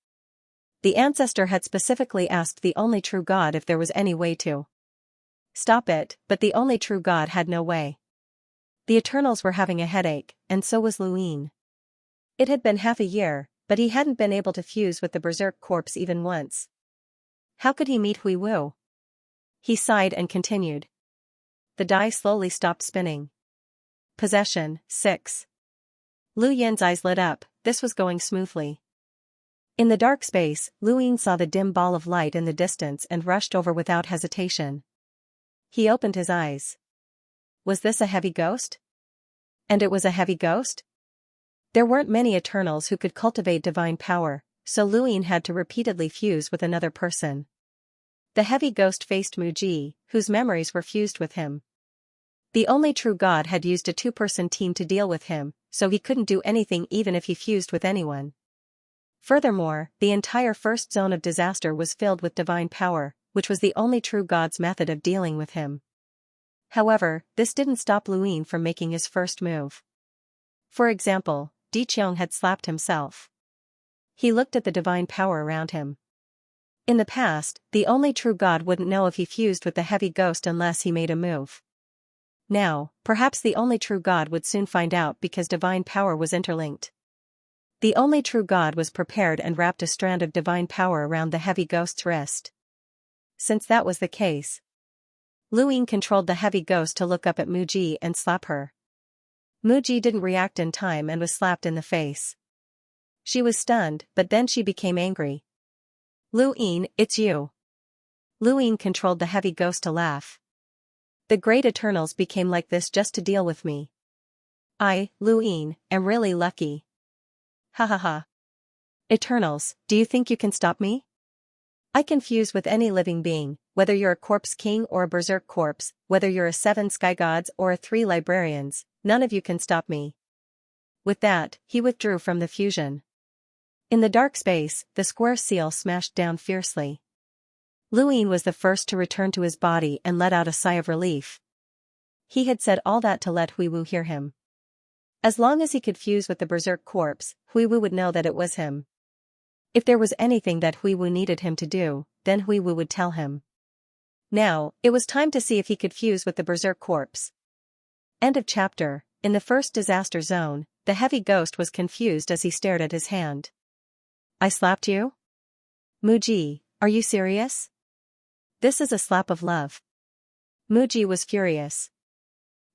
The ancestor had specifically asked the only true god if there was any way to stop it, but the only true god had no way. The Eternals were having a headache, and so was Luin. It had been half a year, but he hadn't been able to fuse with the berserk corpse even once. How could he meet Hui Wu? He sighed and continued. The die slowly stopped spinning. Possession, 6. Lu Yin's eyes lit up, this was going smoothly. In the dark space, Luin saw the dim ball of light in the distance and rushed over without hesitation. He opened his eyes. Was this a heavy ghost? And it was a heavy ghost? There weren't many Eternals who could cultivate divine power, so Luin had to repeatedly fuse with another person. The heavy ghost faced Muji, whose memories were fused with him. The only true god had used a two-person team to deal with him, so he couldn't do anything even if he fused with anyone. Furthermore, the entire first zone of disaster was filled with divine power, which was the only true god's method of dealing with him. However, this didn't stop Luin from making his first move. For example, Diqiong had slapped himself. He looked at the divine power around him. In the past, the only true god wouldn't know if he fused with the heavy ghost unless he made a move. Now, perhaps the only true god would soon find out because divine power was interlinked. The only true god was prepared and wrapped a strand of divine power around the heavy ghost's wrist. Since that was the case, Luin controlled the heavy ghost to look up at Muji and slap her. Muji didn't react in time and was slapped in the face. She was stunned, but then she became angry. Luin, it's you. Luin controlled the heavy ghost to laugh. The great Eternals became like this just to deal with me. I, Luin, am really lucky. Ha ha ha. Eternals, do you think you can stop me? I can fuse with any living being, whether you're a corpse king or a berserk corpse, whether you're a 7 sky gods or a 3 librarians, none of you can stop me. With that, he withdrew from the fusion. In the dark space, the square seal smashed down fiercely. Luin was the first to return to his body and let out a sigh of relief. He had said all that to let Hui Wu hear him. As long as he could fuse with the berserk corpse, Hui Wu would know that it was him. If there was anything that Hui Wu needed him to do, then Hui Wu would tell him. Now, it was time to see if he could fuse with the berserk corpse. End of chapter. In the first disaster zone, the heavy ghost was confused as he stared at his hand. I slapped you? Muji, are you serious? This is a slap of love. Muji was furious.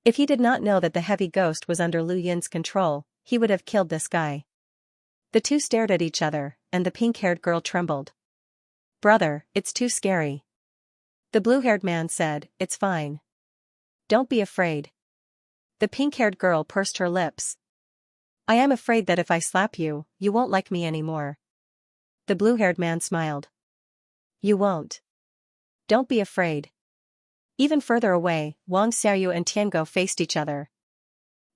If he did not know that the heavy ghost was under Lu Yin's control, he would have killed this guy. The two stared at each other, and the pink-haired girl trembled. Brother, it's too scary. The blue-haired man said, it's fine. Don't be afraid. The pink-haired girl pursed her lips. I am afraid that if I slap you, you won't like me anymore. The blue-haired man smiled. You won't. Don't be afraid. Even further away, Wang Xiaoyu and Tiango faced each other.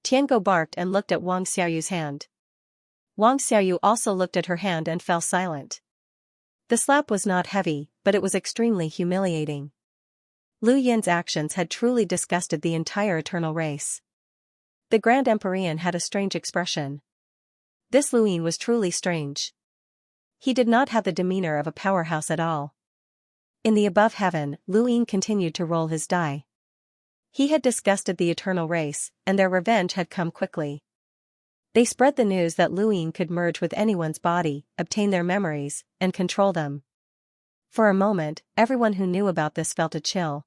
Tiango barked and looked at Wang Xiaoyu's hand. Wang Xiaoyu also looked at her hand and fell silent. The slap was not heavy, but it was extremely humiliating. Lu Yin's actions had truly disgusted the entire Eternal race. The Grand Empyrean had a strange expression. This Luin was truly strange. He did not have the demeanor of a powerhouse at all. In the above heaven, Luin continued to roll his die. He had disgusted the eternal race, and their revenge had come quickly. They spread the news that Luin could merge with anyone's body, obtain their memories, and control them. For a moment, everyone who knew about this felt a chill.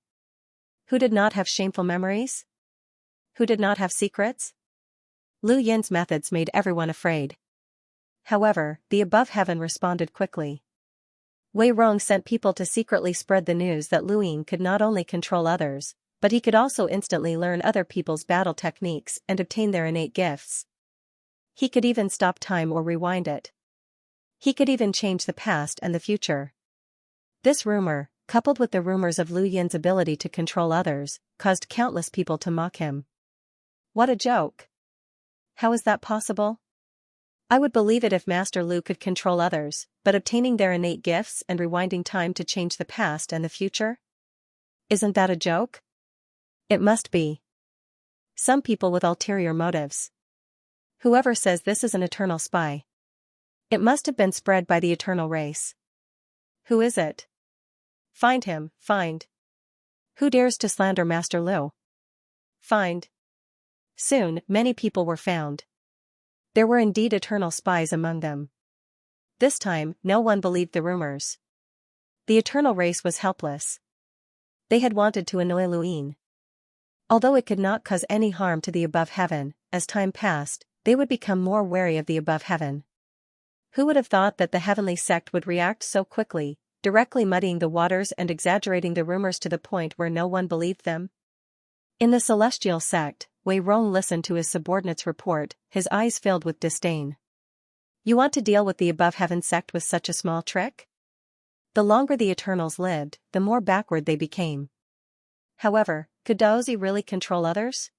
Who did not have shameful memories? Who did not have secrets? Lu Yin's methods made everyone afraid. However, the above heaven responded quickly. Wei Rong sent people to secretly spread the news that Luin could not only control others, but he could also instantly learn other people's battle techniques and obtain their innate gifts. He could even stop time or rewind it. He could even change the past and the future. This rumor, coupled with the rumors of Lu Yin's ability to control others, caused countless people to mock him. What a joke! How is that possible? I would believe it if Master Lu could control others, but obtaining their innate gifts and rewinding time to change the past and the future? Isn't that a joke? It must be. Some people with ulterior motives. Whoever says this is an eternal spy. It must have been spread by the eternal race. Who is it? Find him, find. Who dares to slander Master Lu? Find. Soon, many people were found. There were indeed eternal spies among them. This time, no one believed the rumors. The eternal race was helpless. They had wanted to annoy Luin. Although it could not cause any harm to the above heaven, as time passed, they would become more wary of the above heaven. Who would have thought that the heavenly sect would react so quickly, directly muddying the waters and exaggerating the rumors to the point where no one believed them? In the celestial sect, Wei Rong listened to his subordinate's report, his eyes filled with disdain. You want to deal with the above heaven sect with such a small trick? The longer the Eternals lived, the more backward they became. However, could Daozi really control others?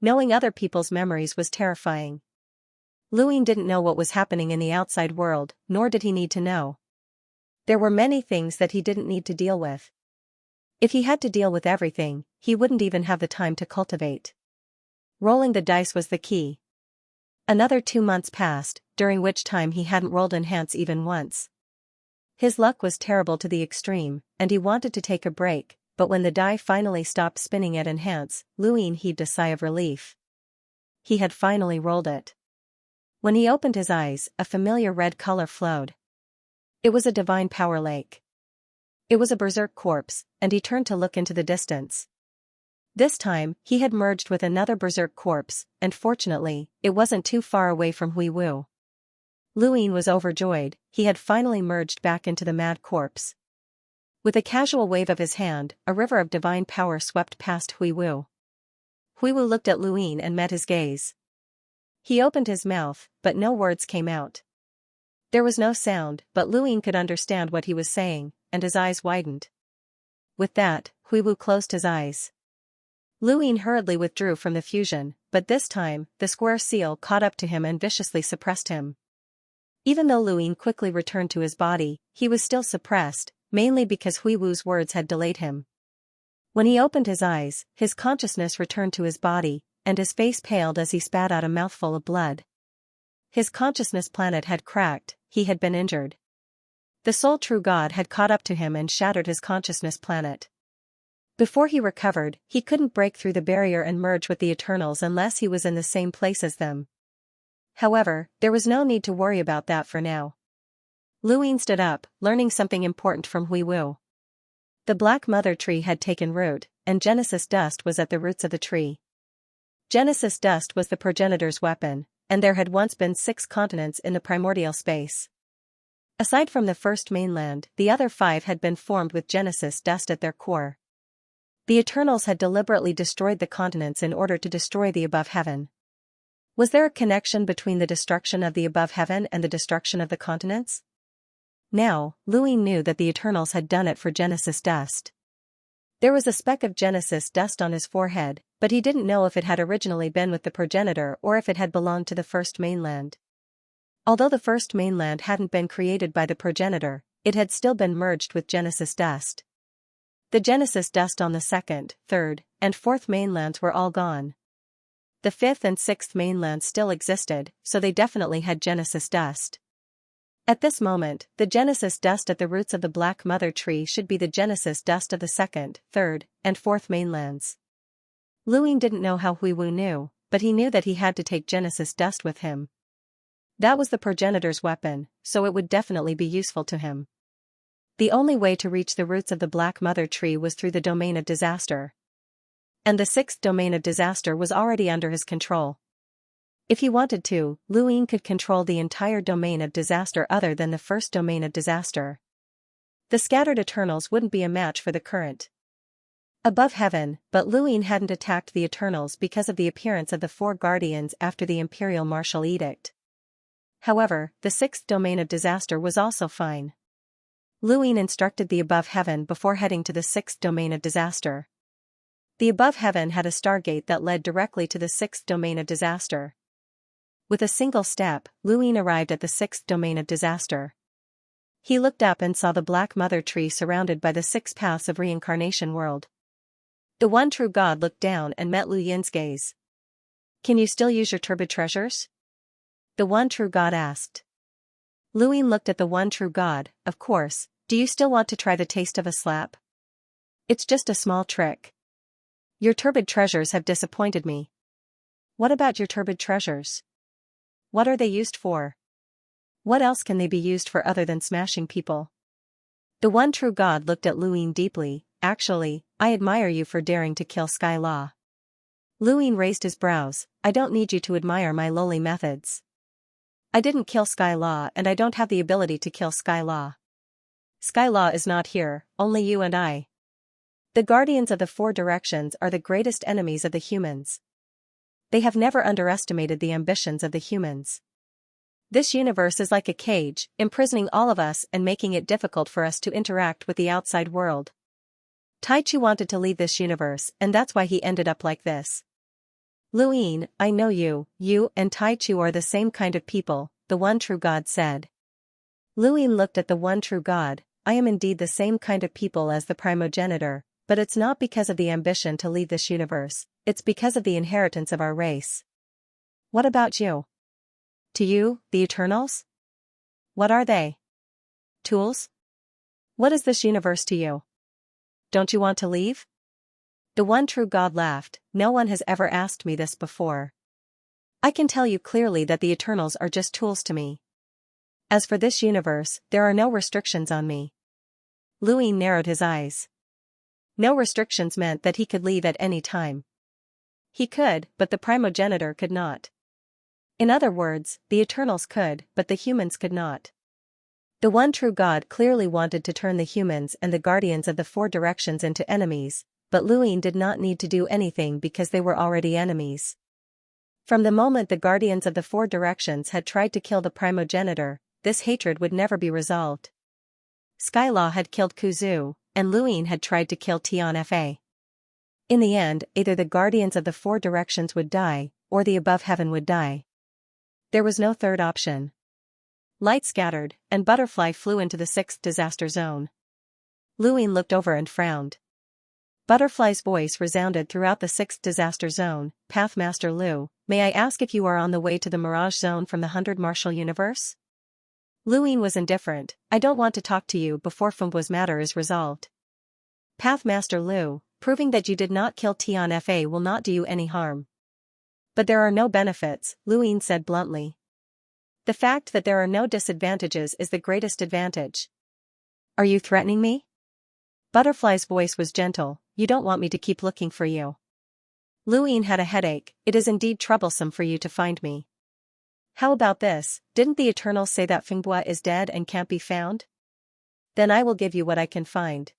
Knowing other people's memories was terrifying. Luin didn't know what was happening in the outside world, nor did he need to know. There were many things that he didn't need to deal with. If he had to deal with everything, he wouldn't even have the time to cultivate. Rolling the dice was the key. Another 2 months passed, during which time he hadn't rolled enhance even once. His luck was terrible to the extreme, and he wanted to take a break, but when the die finally stopped spinning at enhance, Luin heaved a sigh of relief. He had finally rolled it. When he opened his eyes, a familiar red color flowed. It was a divine power lake. It was a berserk corpse, and he turned to look into the distance. This time, he had merged with another berserk corpse, and fortunately, it wasn't too far away from Hui Wu. Luin was overjoyed, he had finally merged back into the mad corpse. With a casual wave of his hand, a river of divine power swept past Hui Wu. Hui Wu looked at Luin and met his gaze. He opened his mouth, but no words came out. There was no sound, but Luin could understand what he was saying, and his eyes widened. With that, Hui Wu closed his eyes. Luin hurriedly withdrew from the fusion, but this time, the square seal caught up to him and viciously suppressed him. Even though Luin quickly returned to his body, he was still suppressed, mainly because Hui Wu's words had delayed him. When he opened his eyes, his consciousness returned to his body, and his face paled as he spat out a mouthful of blood. His consciousness planet had cracked, he had been injured. The sole true God had caught up to him and shattered his consciousness planet. Before he recovered, he couldn't break through the barrier and merge with the Eternals unless he was in the same place as them. However, there was no need to worry about that for now. Luin stood up, learning something important from Hui Wu. The Black Mother Tree had taken root, and Genesis dust was at the roots of the tree. Genesis dust was the progenitor's weapon, and there had once been 6 continents in the primordial space. Aside from the first mainland, the other 5 had been formed with Genesis dust at their core. The Eternals had deliberately destroyed the continents in order to destroy the above heaven. Was there a connection between the destruction of the above heaven and the destruction of the continents? Now, Luin knew that the Eternals had done it for Genesis dust. There was a speck of Genesis dust on his forehead, but he didn't know if it had originally been with the progenitor or if it had belonged to the first mainland. Although the first mainland hadn't been created by the progenitor, it had still been merged with Genesis dust. The Genesis dust on the 2nd, 3rd, and 4th mainlands were all gone. The 5th and 6th mainlands still existed, so they definitely had Genesis dust. At this moment, the Genesis dust at the roots of the Black Mother tree should be the Genesis dust of the second, third, and fourth mainlands. Luing didn't know how Huiwu knew, but he knew that he had to take Genesis dust with him. That was the progenitor's weapon, so it would definitely be useful to him. The only way to reach the roots of the Black Mother tree was through the domain of disaster. And the sixth domain of disaster was already under his control. If he wanted to, Luing could control the entire domain of disaster other than the first domain of disaster. The scattered Eternals wouldn't be a match for the current above heaven, but Luing hadn't attacked the Eternals because of the appearance of the four guardians after the Imperial Martial Edict. However, the sixth domain of disaster was also fine. Luing instructed the above heaven before heading to the sixth domain of disaster. The above heaven had a stargate that led directly to the sixth domain of disaster. With a single step, Luing arrived at the sixth domain of disaster. He looked up and saw the Black Mother tree surrounded by the six paths of reincarnation world. The one true God looked down and met Lu Yin's gaze. "Can you still use your turbid treasures?" the one true God asked. Luing looked at the one true God. "Of course, do you still want to try the taste of a slap? It's just a small trick. Your turbid treasures have disappointed me." "What about your turbid treasures? What are they used for? What else can they be used for other than smashing people?" The one true God looked at Luing deeply. "Actually, I admire you for daring to kill Sky Law." Luing raised his brows. "I don't need you to admire my lowly methods. I didn't kill Sky Law and I don't have the ability to kill Sky Law. Sky Law is not here, only you and I. The guardians of the four directions are the greatest enemies of the humans. They have never underestimated the ambitions of the humans. This universe is like a cage, imprisoning all of us and making it difficult for us to interact with the outside world. Taichu wanted to leave this universe, and that's why he ended up like this." "Luing, I know you and Taichu are the same kind of people," the one true God said. Luing looked at the one true God. "I am indeed the same kind of people as the primogenitor, but it's not because of the ambition to leave this universe, it's because of the inheritance of our race." "What about you? To you, the Eternals? What are they? Tools? What is this universe to you? Don't you want to leave?" The one true God laughed. "No one has ever asked me this before. I can tell you clearly that the Eternals are just tools to me. As for this universe, there are no restrictions on me." Luing narrowed his eyes. No restrictions meant that he could leave at any time. He could, but the primogenitor could not. In other words, the Eternals could, but the humans could not. The one true God clearly wanted to turn the humans and the guardians of the four directions into enemies, but Luing did not need to do anything because they were already enemies. From the moment the guardians of the four directions had tried to kill the primogenitor, this hatred would never be resolved. Skylaw had killed Kuzu, and Luing had tried to kill Tianfa. In the end, either the guardians of the four directions would die, or the above heaven would die. There was no third option. Light scattered, and Butterfly flew into the sixth disaster zone. Luing looked over and frowned. Butterfly's voice resounded throughout the sixth disaster zone. "Pathmaster Lu, may I ask if you are on the way to the Mirage Zone from the 100 Martial Universe?" Luing was indifferent. "I don't want to talk to you before Fumbua's matter is resolved." "Pathmaster Lu, proving that you did not kill Tianfa will not do you any harm." "But there are no benefits," Luing said bluntly. "The fact that there are no disadvantages is the greatest advantage." "Are you threatening me?" Butterfly's voice was gentle. "You don't want me to keep looking for you." Luing had a headache. "It is indeed troublesome for you to find me. How about this, didn't the Eternals say that Fingbua is dead and can't be found? Then I will give you what I can find."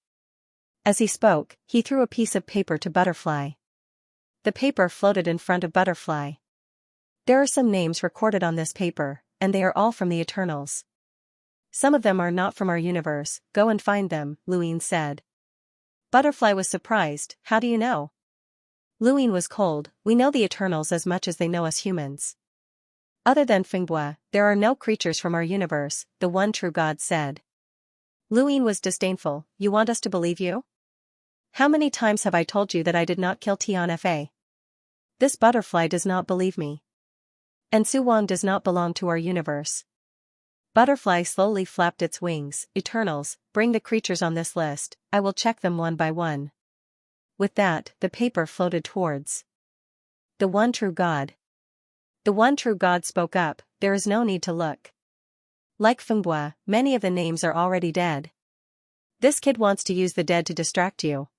As he spoke, he threw a piece of paper to Butterfly. The paper floated in front of Butterfly. "There are some names recorded on this paper, and they are all from the Eternals. Some of them are not from our universe, go and find them," Luing said. Butterfly was surprised. "How do you know?" Luing was cold. "We know the Eternals as much as they know us humans. Other than Fingbua, there are no creatures from our universe," the one true God said. Luing was disdainful. "You want us to believe you? How many times have I told you that I did not kill Tianfa? This Butterfly does not believe me. And Suwon does not belong to our universe. Butterfly slowly flapped its wings. Eternals, bring the creatures on this list, I will check them one by one. With that, the paper floated towards the one true God. The one true God spoke up, there is no need to look. Like Fengbua, many of the names are already dead. This kid wants to use the dead to distract you.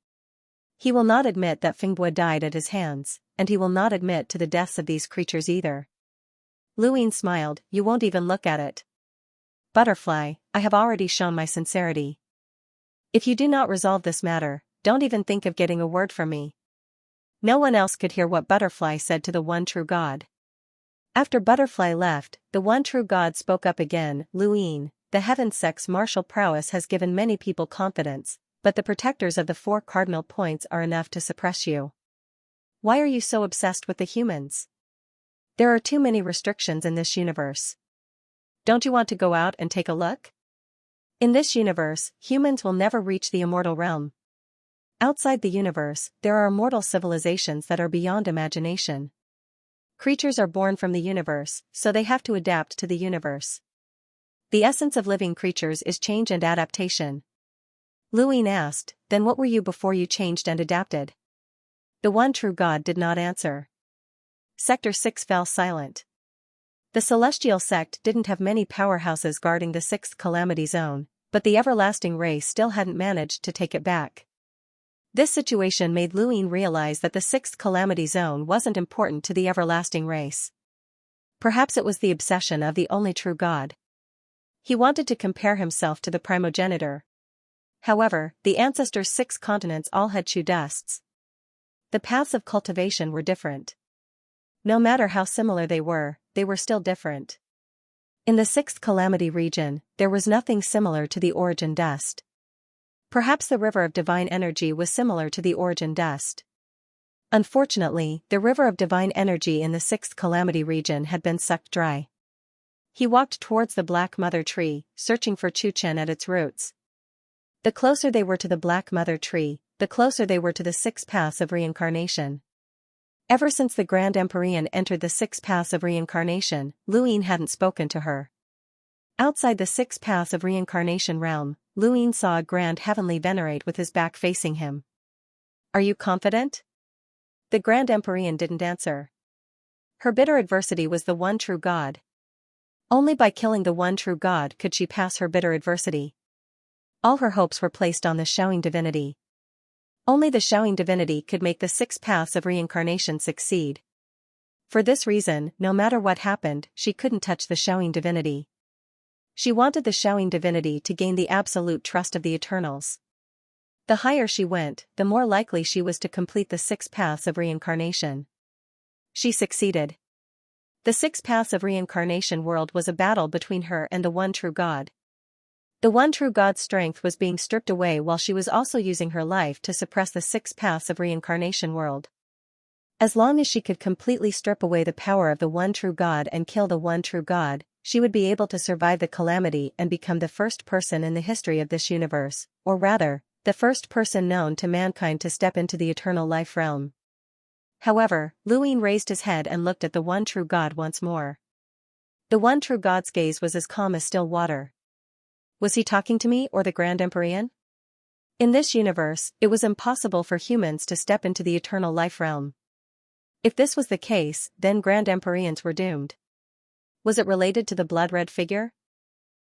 He will not admit that Fengbua died at his hands, and he will not admit to the deaths of these creatures either. Luin smiled, you won't even look at it. Butterfly, I have already shown my sincerity. If you do not resolve this matter, don't even think of getting a word from me. No one else could hear what Butterfly said to the one true God. After Butterfly left, the one true God spoke up again. Luin, the Heaven Sect's martial prowess has given many people confidence, but the protectors of the 4 cardinal points are enough to suppress you. Why are you so obsessed with the humans? There are too many restrictions in this universe. Don't you want to go out and take a look? In this universe, humans will never reach the immortal realm. Outside the universe, there are immortal civilizations that are beyond imagination. Creatures are born from the universe, so they have to adapt to the universe. The essence of living creatures is change and adaptation. Luin asked, then what were you before you changed and adapted? The one true God did not answer. Sector 6 fell silent. The celestial sect didn't have many powerhouses guarding the 6th calamity zone, but the everlasting race still hadn't managed to take it back. This situation made Luin realize that the 6th calamity zone wasn't important to the everlasting race. Perhaps it was the obsession of the only true God. He wanted to compare himself to the primogenitor. However, the ancestors' 6 continents all had chew dusts. The paths of cultivation were different. No matter how similar they were still different. In the 6th calamity region, there was nothing similar to the origin dust. Perhaps the river of divine energy was similar to the origin dust. Unfortunately, the river of divine energy in the 6th calamity region had been sucked dry. He walked towards the Black Mother Tree, searching for Chuchen at its roots. The closer they were to the Black Mother Tree, the closer they were to the 6 paths of reincarnation. Ever since the Grand Empyrean entered the 6 paths of reincarnation, Luin hadn't spoken to her. Outside the 6 paths of reincarnation realm, Luin saw a grand heavenly venerate with his back facing him. Are you confident? The Grand Empyrean didn't answer. Her bitter adversity was the one true God. Only by killing the one true God could she pass her bitter adversity. All her hopes were placed on the Xiaoying divinity. Only the Xiaoying divinity could make the 6 paths of reincarnation succeed. For this reason, no matter what happened, she couldn't touch the Xiaoying divinity. She wanted the Xiaoying divinity to gain the absolute trust of the Eternals. The higher she went, the more likely she was to complete the 6 paths of reincarnation. She succeeded. The 6 paths of reincarnation world was a battle between her and the one true God. The one true God's strength was being stripped away while she was also using her life to suppress the 6 paths of reincarnation world. As long as she could completely strip away the power of the one true God and kill the one true God, she would be able to survive the calamity and become the first person in the history of this universe, or rather, the first person known to mankind to step into the eternal life realm. However, Luin raised his head and looked at the one true God once more. The one true God's gaze was as calm as still water. Was he talking to me or the Grand Empyrean? In this universe, it was impossible for humans to step into the eternal life realm. If this was the case, then Grand Empyreans were doomed. Was it related to the blood-red figure?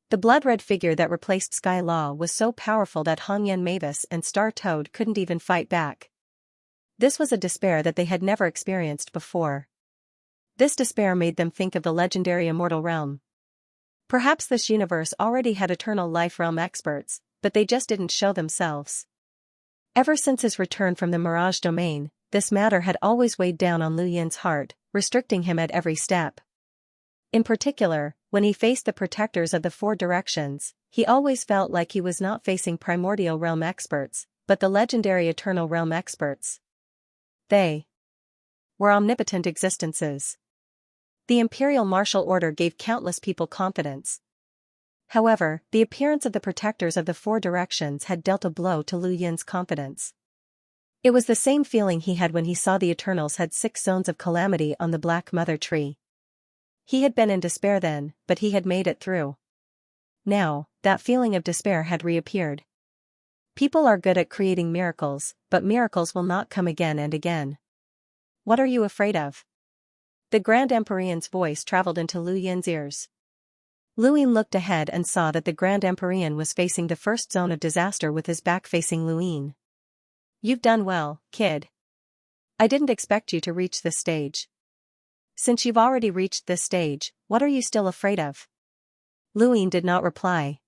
The blood-red figure that replaced Sky Law was so powerful that Hongyan Mavis and Star Toad couldn't even fight back. This was a despair that they had never experienced before. This despair made them think of the legendary immortal realm. Perhaps this universe already had eternal life realm experts, but they just didn't show themselves. Ever since his return from the Mirage Domain, this matter had always weighed down on Lu Yin's heart, restricting him at every step. In particular, when he faced the protectors of the 4 directions, he always felt like he was not facing primordial realm experts, but the legendary eternal realm experts. They were omnipotent existences. The Imperial Martial Order gave countless people confidence. However, the appearance of the protectors of the 4 directions had dealt a blow to Lu Yin's confidence. It was the same feeling he had when he saw the Eternals had 6 zones of calamity on the Black Mother Tree. He had been in despair then, but he had made it through. Now, that feeling of despair had reappeared. People are good at creating miracles, but miracles will not come again and again. What are you afraid of? The Grand Empyrean's voice traveled into Lu Yin's ears. Lu Yin looked ahead and saw that the Grand Empyrean was facing the first zone of disaster with his back facing Lu Yin. You've done well, kid. I didn't expect you to reach this stage. Since you've already reached this stage, what are you still afraid of? Lu Yin did not reply.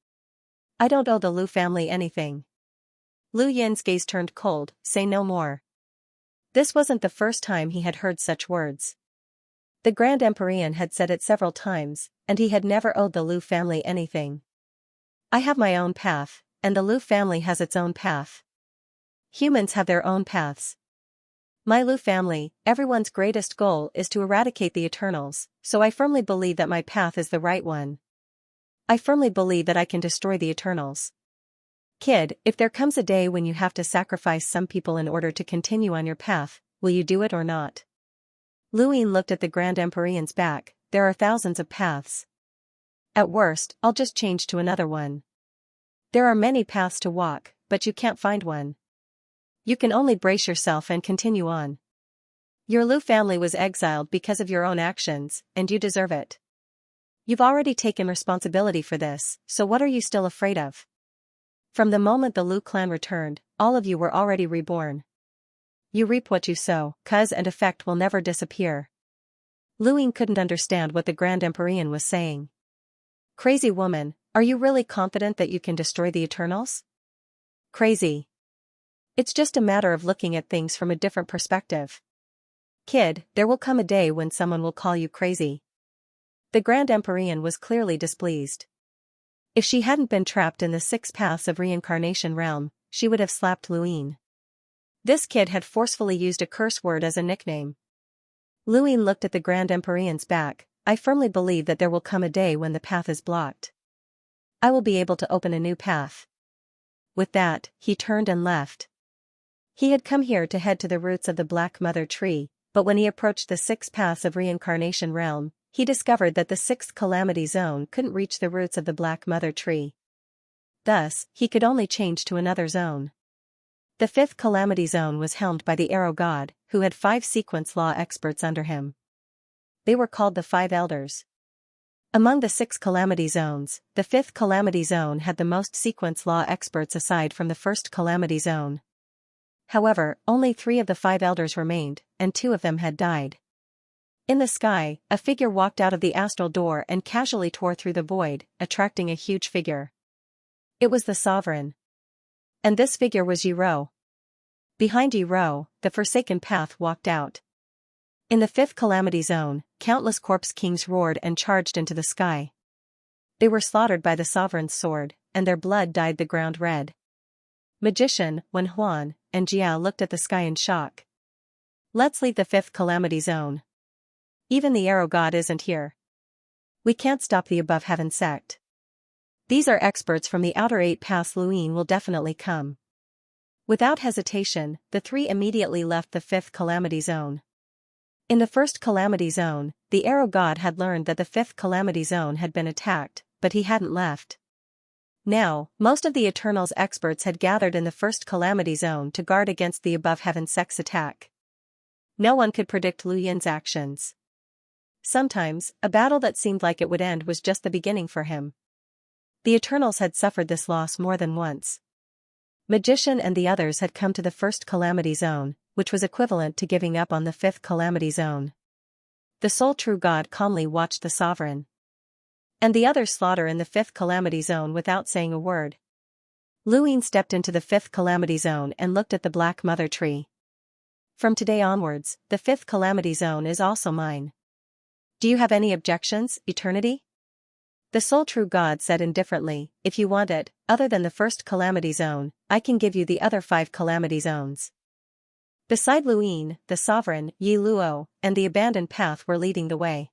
I don't owe the Lu family anything. Lu Yin's gaze turned cold, say no more. This wasn't the first time he had heard such words. The Grand Empyrean had said it several times, and he had never owed the Lu family anything. I have my own path, and the Lu family has its own path. Humans have their own paths. My Lu family, everyone's greatest goal is to eradicate the Eternals, so I firmly believe that my path is the right one. I firmly believe that I can destroy the Eternals. Kid, if there comes a day when you have to sacrifice some people in order to continue on your path, will you do it or not? Lu Yin looked at the Grand Empyrean's back. There are thousands of paths. At worst, I'll just change to another one. There are many paths to walk, but you can't find one. You can only brace yourself and continue on. Your Lu family was exiled because of your own actions, and you deserve it. You've already taken responsibility for this, so what are you still afraid of? From the moment the Lu clan returned, all of you were already reborn. You reap what you sow, cause and effect will never disappear. Lu Yin couldn't understand what the Grand Empyrean was saying. Crazy woman, are you really confident that you can destroy the Eternals? Crazy. It's just a matter of looking at things from a different perspective. Kid, there will come a day when someone will call you crazy. The Grand Empyrean was clearly displeased. If she hadn't been trapped in the 6 paths of reincarnation realm, she would have slapped Lu Yin. This kid had forcefully used a curse word as a nickname. Lu Yin looked at the Grand Empyrean's back. I firmly believe that there will come a day when the path is blocked. I will be able to open a new path. With that, he turned and left. He had come here to head to the roots of the Black Mother Tree, but when he approached the 6 paths of reincarnation realm, he discovered that the 6th Calamity Zone couldn't reach the roots of the Black Mother Tree. Thus, he could only change to another zone. The 5th Calamity Zone was helmed by the Arrow God, who had 5 sequence law experts under him. They were called the 5 Elders. Among the 6 Calamity Zones, the 5th Calamity Zone had the most sequence law experts aside from the 1st Calamity Zone. However, only 3 of the 5 Elders remained, and 2 of them had died. In the sky, a figure walked out of the astral door and casually tore through the void, attracting a huge figure. It was the Sovereign. And this figure was Yiro. Behind Yiro, the Forsaken Path walked out. In the 5th Calamity Zone, countless corpse kings roared and charged into the sky. They were slaughtered by the Sovereign's sword, and their blood dyed the ground red. Magician, Wen Huan, and Jiao looked at the sky in shock. Let's leave the 5th Calamity Zone. Even the Arrow God isn't here. We can't stop the Above Heaven sect. These are experts from the outer 8 paths. Lu Yin will definitely come. Without hesitation, the 3 immediately left the 5th Calamity Zone. In the 1st Calamity Zone, the Arrow God had learned that the 5th Calamity Zone had been attacked, but he hadn't left. Now, most of the Eternals experts had gathered in the 1st Calamity Zone to guard against the Above Heaven sect's attack. No one could predict Lu Yin's actions. Sometimes, a battle that seemed like it would end was just the beginning for him. The Eternals had suffered this loss more than once. Magician and the others had come to the 1st Calamity Zone, which was equivalent to giving up on the 5th Calamity Zone. The sole true God calmly watched the Sovereign and the others slaughter in the 5th Calamity Zone without saying a word. Lu Yin stepped into the 5th Calamity Zone and looked at the Black Mother Tree. From today onwards, the 5th Calamity Zone is also mine. Do you have any objections, Eternity? The sole true God said indifferently, if you want it, other than the 1st Calamity Zone, I can give you the other 5 Calamity Zones. Beside Lu Yin, the Sovereign, Yi Luo, and the Abandoned Path were leading the way.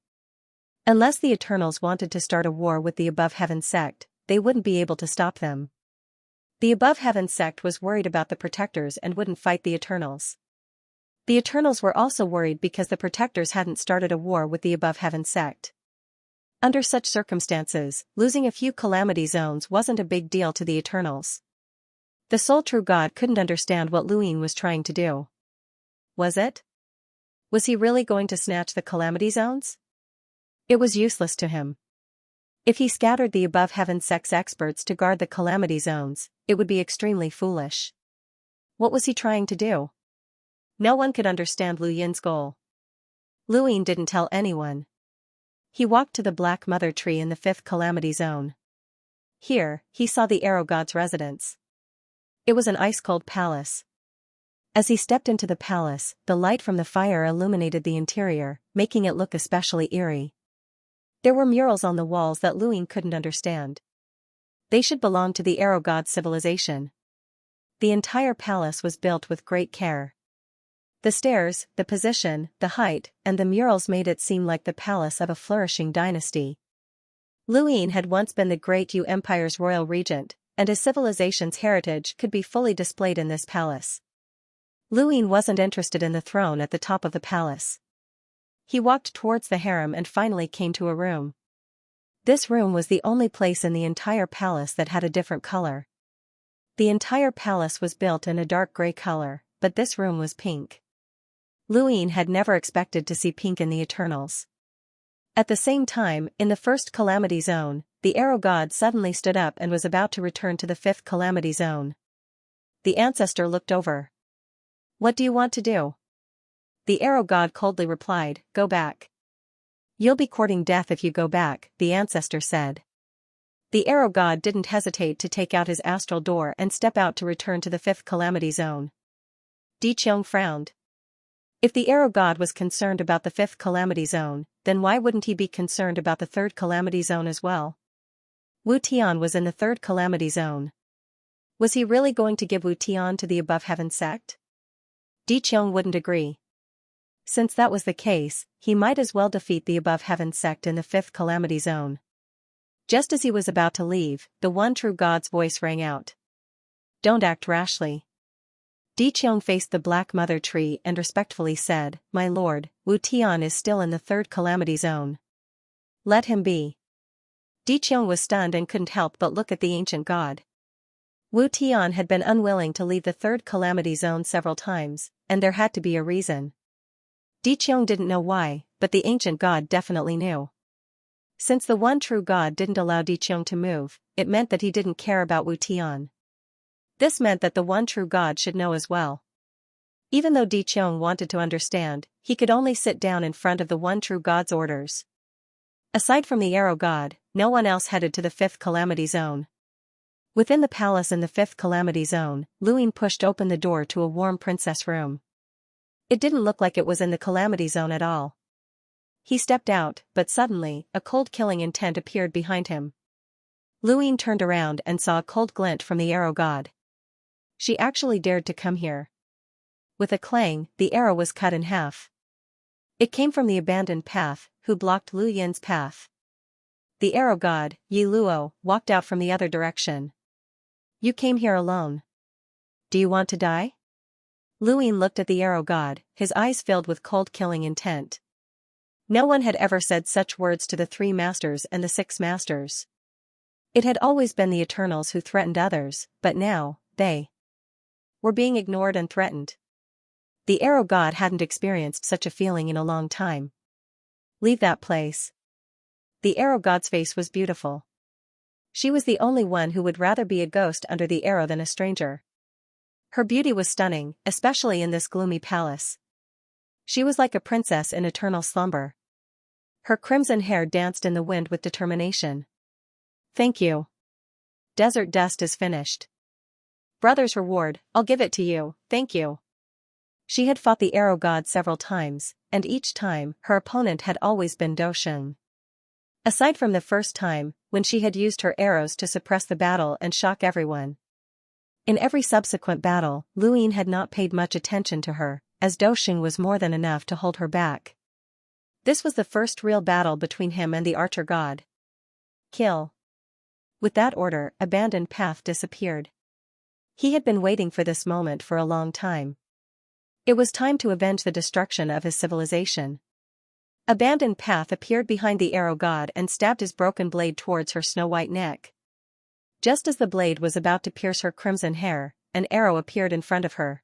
Unless the Eternals wanted to start a war with the Above Heaven sect, they wouldn't be able to stop them. The Above Heaven sect was worried about the Protectors and wouldn't fight the Eternals. The Eternals were also worried because the Protectors hadn't started a war with the Above Heaven sect. Under such circumstances, losing a few calamity zones wasn't a big deal to the Eternals. The sole true god couldn't understand what Luin was trying to do. Was it? Was he really going to snatch the calamity zones? It was useless to him. If he scattered the above heaven sex experts to guard the calamity zones, it would be extremely foolish. What was he trying to do? No one could understand Lu Yin's goal. Luin didn't tell anyone. He walked to the Black Mother Tree in the 5th Calamity Zone. Here, he saw the Arrow God's residence. It was an ice-cold palace. As he stepped into the palace, the light from the fire illuminated the interior, making it look especially eerie. There were murals on the walls that Luin couldn't understand. They should belong to the Arrow God's civilization. The entire palace was built with great care. The stairs, the position, the height, and the murals made it seem like the palace of a flourishing dynasty. Luin had once been the Great Yu Empire's royal regent, and his civilization's heritage could be fully displayed in this palace. Luin wasn't interested in the throne at the top of the palace. He walked towards the harem and finally came to a room. This room was the only place in the entire palace that had a different color. The entire palace was built in a dark gray color, but this room was pink. Luin had never expected to see pink in the Eternals. At the same time, in the 1st Calamity Zone, the Arrow God suddenly stood up and was about to return to the 5th Calamity Zone. The ancestor looked over. "What do you want to do?" The Arrow God coldly replied, "Go back. You'll be courting death if you go back," the ancestor said. The Arrow God didn't hesitate to take out his astral door and step out to return to the 5th Calamity Zone. Di Qiong frowned. If the Arrow God was concerned about the 5th Calamity Zone, then why wouldn't he be concerned about the 3rd Calamity Zone as well? Wu Tian was in the 3rd Calamity Zone. Was he really going to give Wu Tian to the Above Heaven sect? Di Qiong wouldn't agree. Since that was the case, he might as well defeat the Above Heaven sect in the 5th Calamity Zone. Just as he was about to leave, the one true God's voice rang out. "Don't act rashly." Di Qiong faced the Black Mother Tree and respectfully said, "My lord, Wu Tian is still in the 3rd Calamity Zone. Let him be." Di Qiong was stunned and couldn't help but look at the ancient god. Wu Tian had been unwilling to leave the 3rd Calamity Zone several times, and there had to be a reason. Di Qiong didn't know why, but the ancient god definitely knew. Since the one true god didn't allow Di Qiong to move, it meant that he didn't care about Wu Tian. This meant that the one true god should know as well. Even though Di Qiong wanted to understand, he could only sit down in front of the one true god's orders. Aside from the Arrow God, no one else headed to the 5th Calamity Zone. Within the palace in the 5th Calamity Zone, Luin pushed open the door to a warm princess room. It didn't look like it was in the Calamity Zone at all. He stepped out, but suddenly, a cold killing intent appeared behind him. Luin turned around and saw a cold glint from the Arrow God. She actually dared to come here. With a clang, the arrow was cut in half. It came from the abandoned path, who blocked Lu Yin's path. The Arrow God, Yi Luo, walked out from the other direction. "You came here alone. Do you want to die?" Luin looked at the Arrow God, his eyes filled with cold killing intent. No one had ever said such words to the 3 masters and the 6 masters. It had always been the Eternals who threatened others, but now, they were being ignored and threatened. The Arrow God hadn't experienced such a feeling in a long time. "Leave that place." The Arrow God's face was beautiful. She was the only one who would rather be a ghost under the arrow than a stranger. Her beauty was stunning, especially in this gloomy palace. She was like a princess in eternal slumber. Her crimson hair danced in the wind with determination. "Thank you. Desert dust is finished. Brother's reward, I'll give it to you, thank you." She had fought the Arrow God several times, and each time, her opponent had always been Do Sheng. Aside from the first time, when she had used her arrows to suppress the battle and shock everyone. In every subsequent battle, Luin had not paid much attention to her, as Do Sheng was more than enough to hold her back. This was the first real battle between him and the Archer God. Kill. With that order, abandoned path disappeared. He had been waiting for this moment for a long time. It was time to avenge the destruction of his civilization. Abandoned path appeared behind the arrow god and stabbed his broken blade towards her snow-white neck. Just as the blade was about to pierce her crimson hair, an arrow appeared in front of her.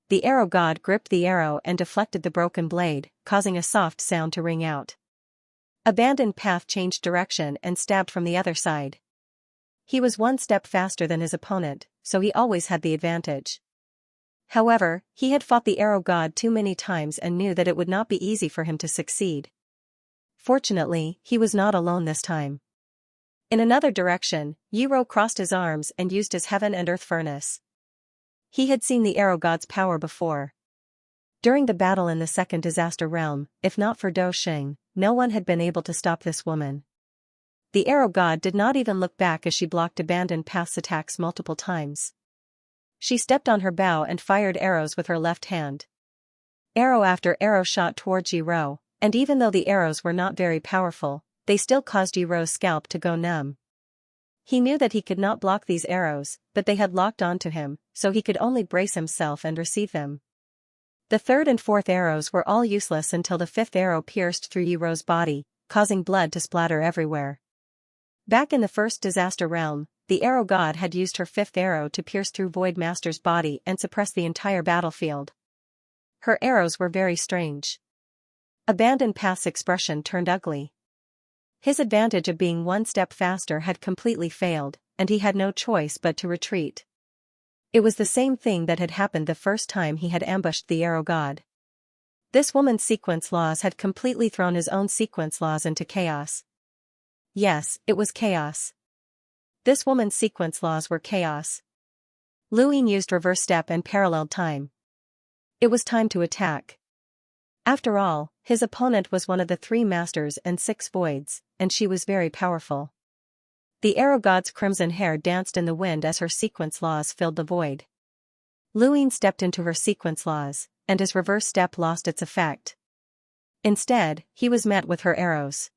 The arrow god gripped the arrow and deflected the broken blade, causing a soft sound to ring out. Abandoned path changed direction and stabbed from the other side. He was one step faster than his opponent, so he always had the advantage. However, he had fought the arrow god too many times and knew that it would not be easy for him to succeed. Fortunately, he was not alone this time. In another direction, Yiro crossed his arms and used his heaven and earth furnace. He had seen the arrow god's power before. During the battle in the second disaster realm, if not for Do Xing, no one had been able to stop this woman. The arrow god did not even look back as she blocked abandoned path's attacks multiple times. She stepped on her bow and fired arrows with her left hand. Arrow after arrow shot towards Yiro, and even though the arrows were not very powerful, they still caused Yiro's scalp to go numb. He knew that he could not block these arrows, but they had locked onto him, so he could only brace himself and receive them. The third and fourth arrows were all useless until the fifth arrow pierced through Yiro's body, causing blood to splatter everywhere. Back in the first disaster realm, the arrow god had used her fifth arrow to pierce through Void Master's body and suppress the entire battlefield. Her arrows were very strange. Abandoned path's expression turned ugly. His advantage of being one step faster had completely failed, and he had no choice but to retreat. It was the same thing that had happened the first time he had ambushed the arrow god. This woman's sequence laws had completely thrown his own sequence laws into chaos. Yes, it was chaos. This woman's sequence laws were chaos. Luyin used reverse step and paralleled time. It was time to attack. After all, his opponent was one of the 3 masters and 6 voids, and she was very powerful. The arrow god's crimson hair danced in the wind as her sequence laws filled the void. Luyin stepped into her sequence laws, and his reverse step lost its effect. Instead, he was met with her arrows.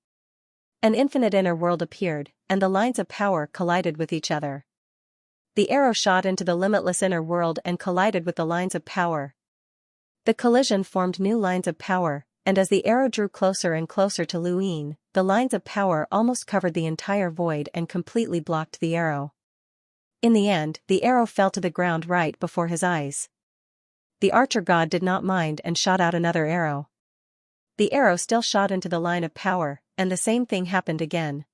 An infinite inner world appeared, and the lines of power collided with each other. The arrow shot into the limitless inner world and collided with the lines of power. The collision formed new lines of power, and as the arrow drew closer and closer to Luyin, the lines of power almost covered the entire void and completely blocked the arrow. In the end, the arrow fell to the ground right before his eyes. The archer god did not mind and shot out another arrow. The arrow still shot into the line of power, and the same thing happened again.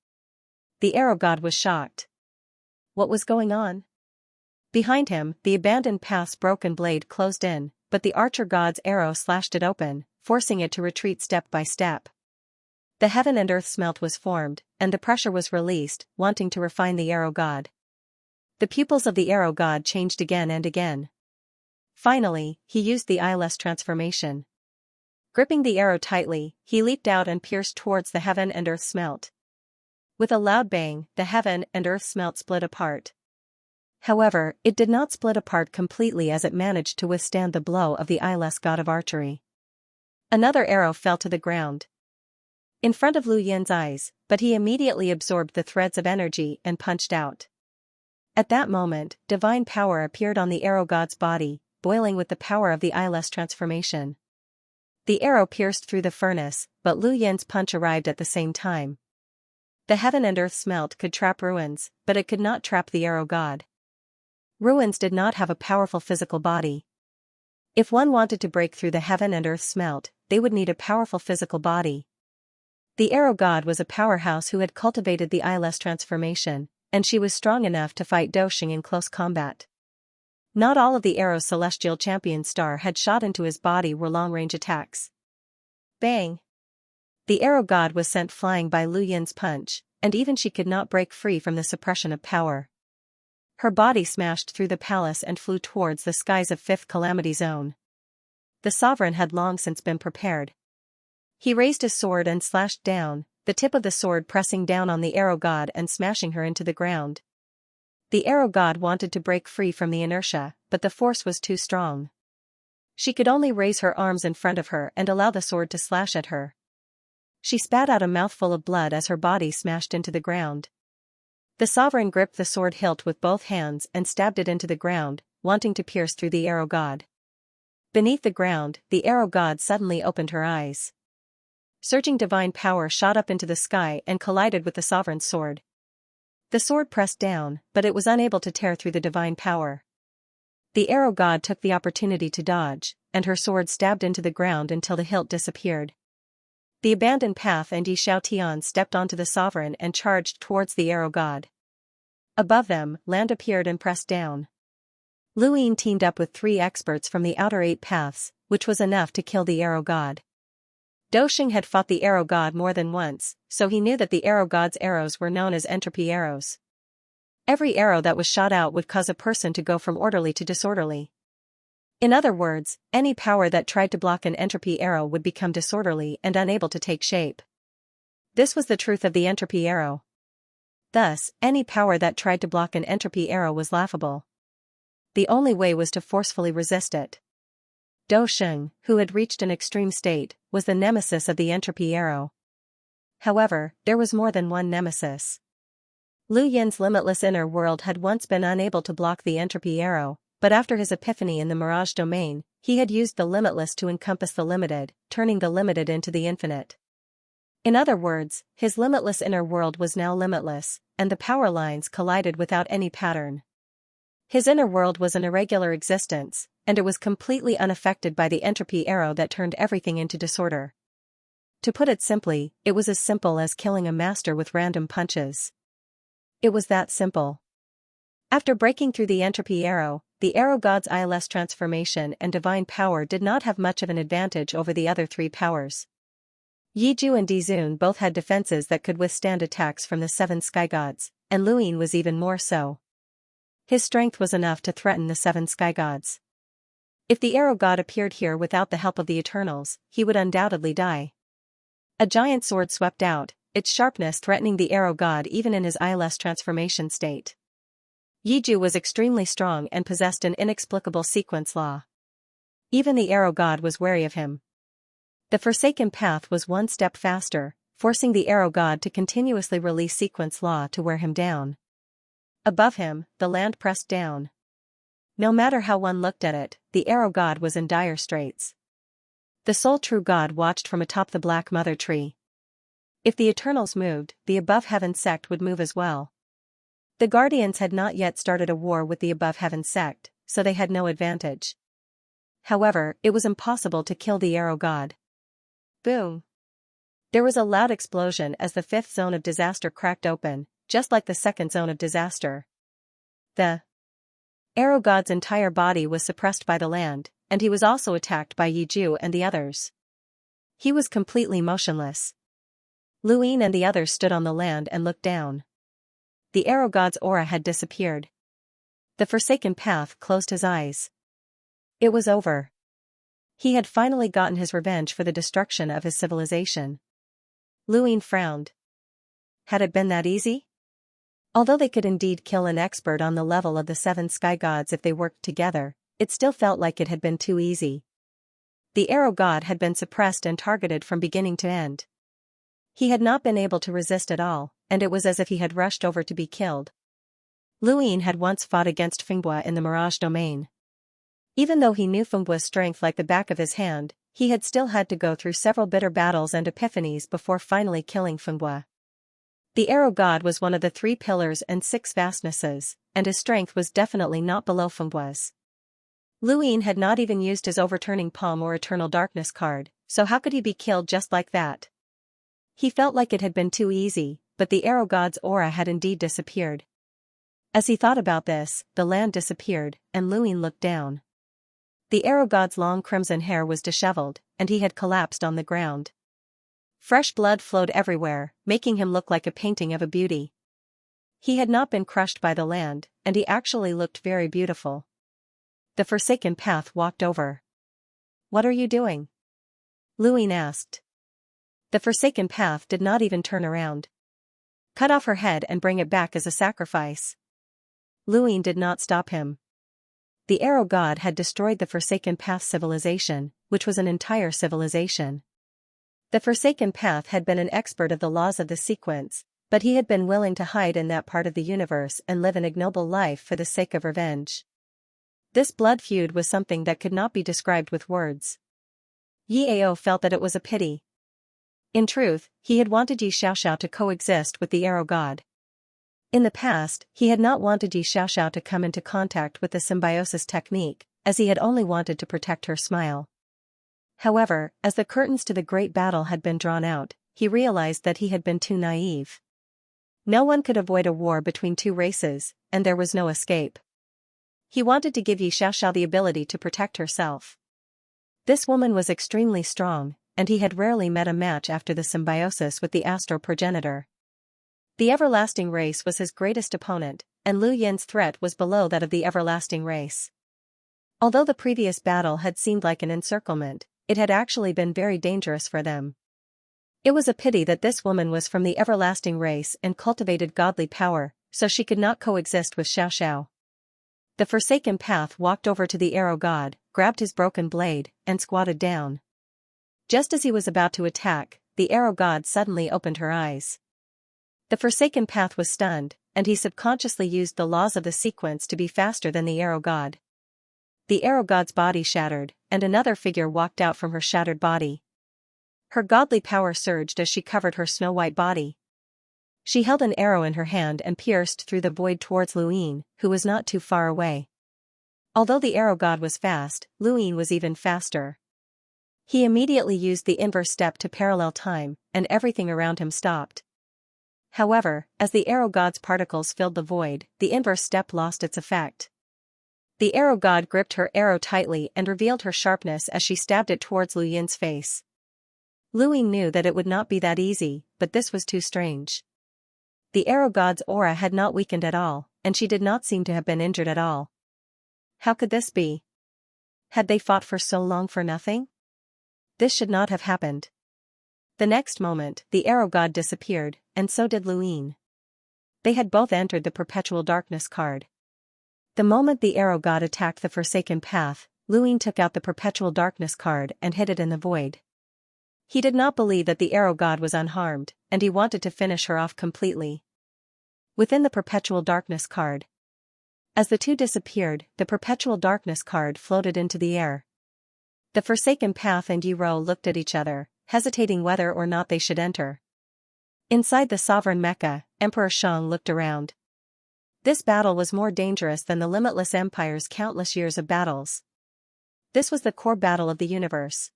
The arrow god was shocked. What was going on? Behind him, the abandoned path's broken blade closed in, but the archer god's arrow slashed it open, forcing it to retreat step by step. The heaven and earth smelt was formed, and the pressure was released, wanting to refine the arrow god. The pupils of the arrow god changed again and again. Finally, he used the eyeless transformation. Gripping the arrow tightly, he leaped out and pierced towards the heaven and earth smelt. With a loud bang, the heaven and earth smelt split apart. However, it did not split apart completely as it managed to withstand the blow of the eyeless god of archery. Another arrow fell to the ground. In front of Luyin's eyes, but he immediately absorbed the threads of energy and punched out. At that moment, divine power appeared on the arrow god's body, boiling with the power of the eyeless transformation. The arrow pierced through the furnace, but Luyin's punch arrived at the same time. The heaven and earth smelt could trap ruins, but it could not trap the arrow god. Ruins did not have a powerful physical body. If one wanted to break through the heaven and earth smelt, they would need a powerful physical body. The arrow god was a powerhouse who had cultivated the eyeless transformation, and she was strong enough to fight Do Xing in close combat. Not all of the arrows Celestial Champion Star had shot into his body were long-range attacks. Bang! The arrow god was sent flying by Luyin's punch, and even she could not break free from the suppression of power. Her body smashed through the palace and flew towards the skies of Fifth Calamity Zone. The sovereign had long since been prepared. He raised his sword and slashed down, the tip of the sword pressing down on the arrow god and smashing her into the ground. The arrow god wanted to break free from the inertia, but the force was too strong. She could only raise her arms in front of her and allow the sword to slash at her. She spat out a mouthful of blood as her body smashed into the ground. The sovereign gripped the sword hilt with both hands and stabbed it into the ground, wanting to pierce through the arrow god. Beneath the ground, the arrow god suddenly opened her eyes. surging divine power shot up into the sky and collided with the sovereign's sword. The sword pressed down, but it was unable to tear through the divine power. The arrow god took the opportunity to dodge, and her sword stabbed into the ground until the hilt disappeared. The abandoned path and Yi Xiaotian stepped onto the sovereign and charged towards the arrow god. Above them, land appeared and pressed down. Lu Yin teamed up with 3 experts from the outer 8 paths, which was enough to kill the arrow god. Dosheng had fought the arrow god more than once, so he knew that the arrow god's arrows were known as entropy arrows. Every arrow that was shot out would cause a person to go from orderly to disorderly. In other words, any power that tried to block an entropy arrow would become disorderly and unable to take shape. This was the truth of the entropy arrow. Thus, any power that tried to block an entropy arrow was laughable. The only way was to forcefully resist it. Dosheng, who had reached an extreme state, was the nemesis of the entropy arrow. However, there was more than one nemesis. Lu Yin's limitless inner world had once been unable to block the entropy arrow, but after his epiphany in the Mirage domain, he had used the limitless to encompass the limited, turning the limited into the infinite. In other words, his limitless inner world was now limitless, and the power lines collided without any pattern. His inner world was an irregular existence, and it was completely unaffected by the entropy arrow that turned everything into disorder. To put it simply, it was as simple as killing a master with random punches. It was that simple. After breaking through the entropy arrow, the arrow god's ILS transformation and divine power did not have much of an advantage over the other 3 powers. Yiju and Dizun both had defenses that could withstand attacks from the 7 sky gods, and Lu Yin was even more so. His strength was enough to threaten the 7 sky gods. If the arrow god appeared here without the help of the Eternals, he would undoubtedly die. A giant sword swept out, its sharpness threatening the arrow god even in his ILS transformation state. Yiju was extremely strong and possessed an inexplicable sequence law. Even the arrow god was wary of him. The Forsaken Path was one step faster, forcing the arrow god to continuously release sequence law to wear him down. Above him, the land pressed down. No matter how one looked at it, the arrow god was in dire straits. The sole true god watched from atop the Black Mother tree. If the Eternals moved, the Above Heaven sect would move as well. The Guardians had not yet started a war with the Above Heaven sect, so they had no advantage. However, it was impossible to kill the arrow god. Boom! There was a loud explosion as the 5th zone of disaster cracked open, just like the 2nd zone of disaster. The arrow god's entire body was suppressed by the land, and he was also attacked by Yiju and the others. He was completely motionless. Lu Yin and the others stood on the land and looked down. The arrow god's aura had disappeared. The Forsaken Path closed his eyes. It was over. He had finally gotten his revenge for the destruction of his civilization. Lu Yin frowned. Had it been that easy? Although they could indeed kill an expert on the level of the 7 sky gods if they worked together, it still felt like it had been too easy. The arrow god had been suppressed and targeted from beginning to end. He had not been able to resist at all, and it was as if he had rushed over to be killed. Lu Yin had once fought against Fenghua in the Mirage domain. Even though he knew Fenghua's strength like the back of his hand, he had still had to go through several bitter battles and epiphanies before finally killing Fenghua. The arrow god was one of the 3 pillars and 6 vastnesses, and his strength was definitely not below Fenghua's. Lu Yin had not even used his overturning palm or eternal darkness card, so how could he be killed just like that? He felt like it had been too easy, but the arrow god's aura had indeed disappeared. As he thought about this, the land disappeared, and Lu Yin looked down. The arrow god's long crimson hair was disheveled, and he had collapsed on the ground. Fresh blood flowed everywhere, making him look like a painting of a beauty. He had not been crushed by the land, and he actually looked very beautiful. The Forsaken Path walked over. "What are you doing?" Lu Yin asked. The Forsaken Path did not even turn around. "Cut off her head and bring it back as a sacrifice." Lu Yin did not stop him. The arrow god had destroyed the Forsaken Path civilization, which was an entire civilization. The Forsaken Path had been an expert of the laws of the sequence, but he had been willing to hide in that part of the universe and live an ignoble life for the sake of revenge. This blood feud was something that could not be described with words. Yi Ao felt that it was a pity. In truth, he had wanted Xianxia to coexist with the arrow god. In the past, he had not wanted Xianxia to come into contact with the symbiosis technique, as he had only wanted to protect her smile. However, as the curtains to the great battle had been drawn out, he realized that he had been too naive. No one could avoid a war between two races, and there was no escape. He wanted to give Xianxia the ability to protect herself. This woman was extremely strong, and he had rarely met a match after the symbiosis with the astral progenitor. The everlasting race was his greatest opponent, and Lu Yin's threat was below that of the everlasting race. Although the previous battle had seemed like an encirclement, it had actually been very dangerous for them. It was a pity that this woman was from the everlasting race and cultivated godly power, so she could not coexist with Xianxia. The Forsaken Path walked over to the arrow god, grabbed his broken blade, and squatted down. Just as he was about to attack, the arrow god suddenly opened her eyes. The Forsaken Path was stunned, and he subconsciously used the laws of the sequence to be faster than the arrow god. The arrow god's body shattered, and another figure walked out from her shattered body. Her godly power surged as she covered her snow-white body. She held an arrow in her hand and pierced through the void towards Lu Yin, who was not too far away. Although the arrow god was fast, Lu Yin was even faster. He immediately used the inverse step to parallel time, and everything around him stopped. However, as the arrow god's particles filled the void, the inverse step lost its effect. The arrow god gripped her arrow tightly and revealed her sharpness as she stabbed it towards Lu Yin's face. Lu Yin knew that it would not be that easy, but this was too strange. The arrow god's aura had not weakened at all, and she did not seem to have been injured at all. How could this be? Had they fought for so long for nothing? This should not have happened. The next moment, the arrow god disappeared, and so did Lu Yin. They had both entered the Perpetual Darkness card. The moment the arrow god attacked the Forsaken Path, Lu Yin took out the Perpetual Darkness card and hid it in the void. He did not believe that the arrow god was unharmed, and he wanted to finish her off completely. Within the Perpetual Darkness card. As the two disappeared, the Perpetual Darkness card floated into the air. The Forsaken Path and Yi Ro looked at each other, hesitating whether or not they should enter. Inside the sovereign Mecca, Emperor Shang looked around. This battle was more dangerous than the Limitless Empire's countless years of battles. This was the core battle of the universe.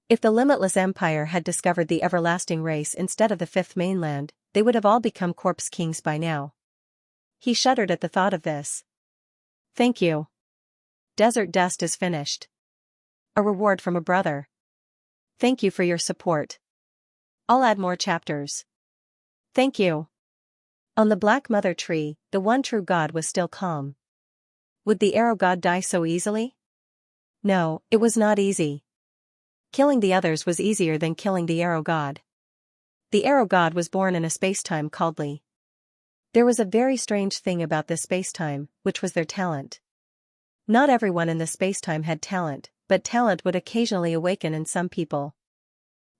If the Limitless Empire had discovered the everlasting race instead of the Fifth Mainland, they would have all become corpse kings by now. He shuddered at the thought of this. Thank you. Desert Dust is finished. A reward from a brother. Thank you for your support. I'll add more chapters. Thank you. On the Black Mother Tree, the one true god was still calm. Would the arrow god die so easily? No, it was not easy. Killing the others was easier than killing the arrow god. The arrow god was born in a spacetime called Li. There was a very strange thing about this spacetime, which was their talent. Not everyone in the spacetime had talent, but talent would occasionally awaken in some people.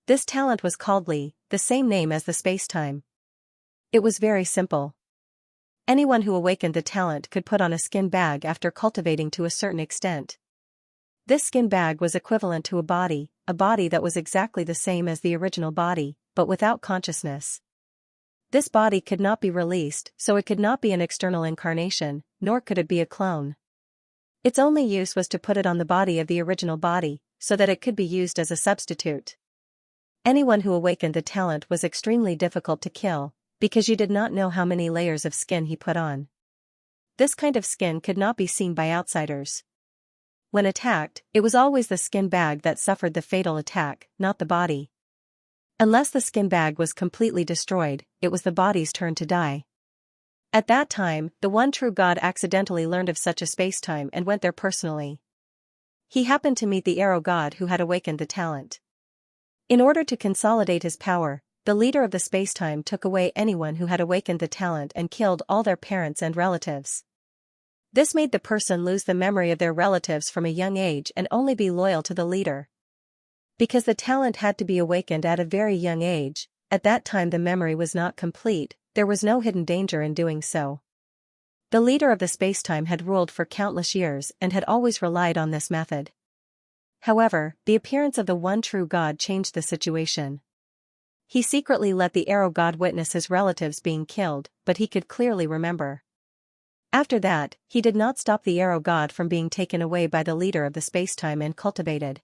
This talent was called Li, the same name as the spacetime. It was very simple. Anyone who awakened the talent could put on a skin bag after cultivating to a certain extent. This skin bag was equivalent to a body that was exactly the same as the original body, but without consciousness. This body could not be released, so it could not be an external incarnation, nor could it be a clone. Its only use was to put it on the body of the original body, so that it could be used as a substitute. Anyone who awakened the talent was extremely difficult to kill, because you did not know how many layers of skin he put on. This kind of skin could not be seen by outsiders. When attacked, it was always the skin bag that suffered the fatal attack, not the body. Unless the skin bag was completely destroyed, it was the body's turn to die. At that time, the one true god accidentally learned of such a spacetime and went there personally. He happened to meet the arrow god who had awakened the talent. In order to consolidate his power, the leader of the spacetime took away anyone who had awakened the talent and killed all their parents and relatives. This made the person lose the memory of their relatives from a young age and only be loyal to the leader. Because the talent had to be awakened at a very young age, at that time the memory was not complete, there was no hidden danger in doing so. The leader of the spacetime had ruled for countless years and had always relied on this method. However, the appearance of the one true god changed the situation. He secretly let the arrow god witness his relatives being killed, but he could clearly remember. After that, he did not stop the arrow god from being taken away by the leader of the spacetime and cultivated.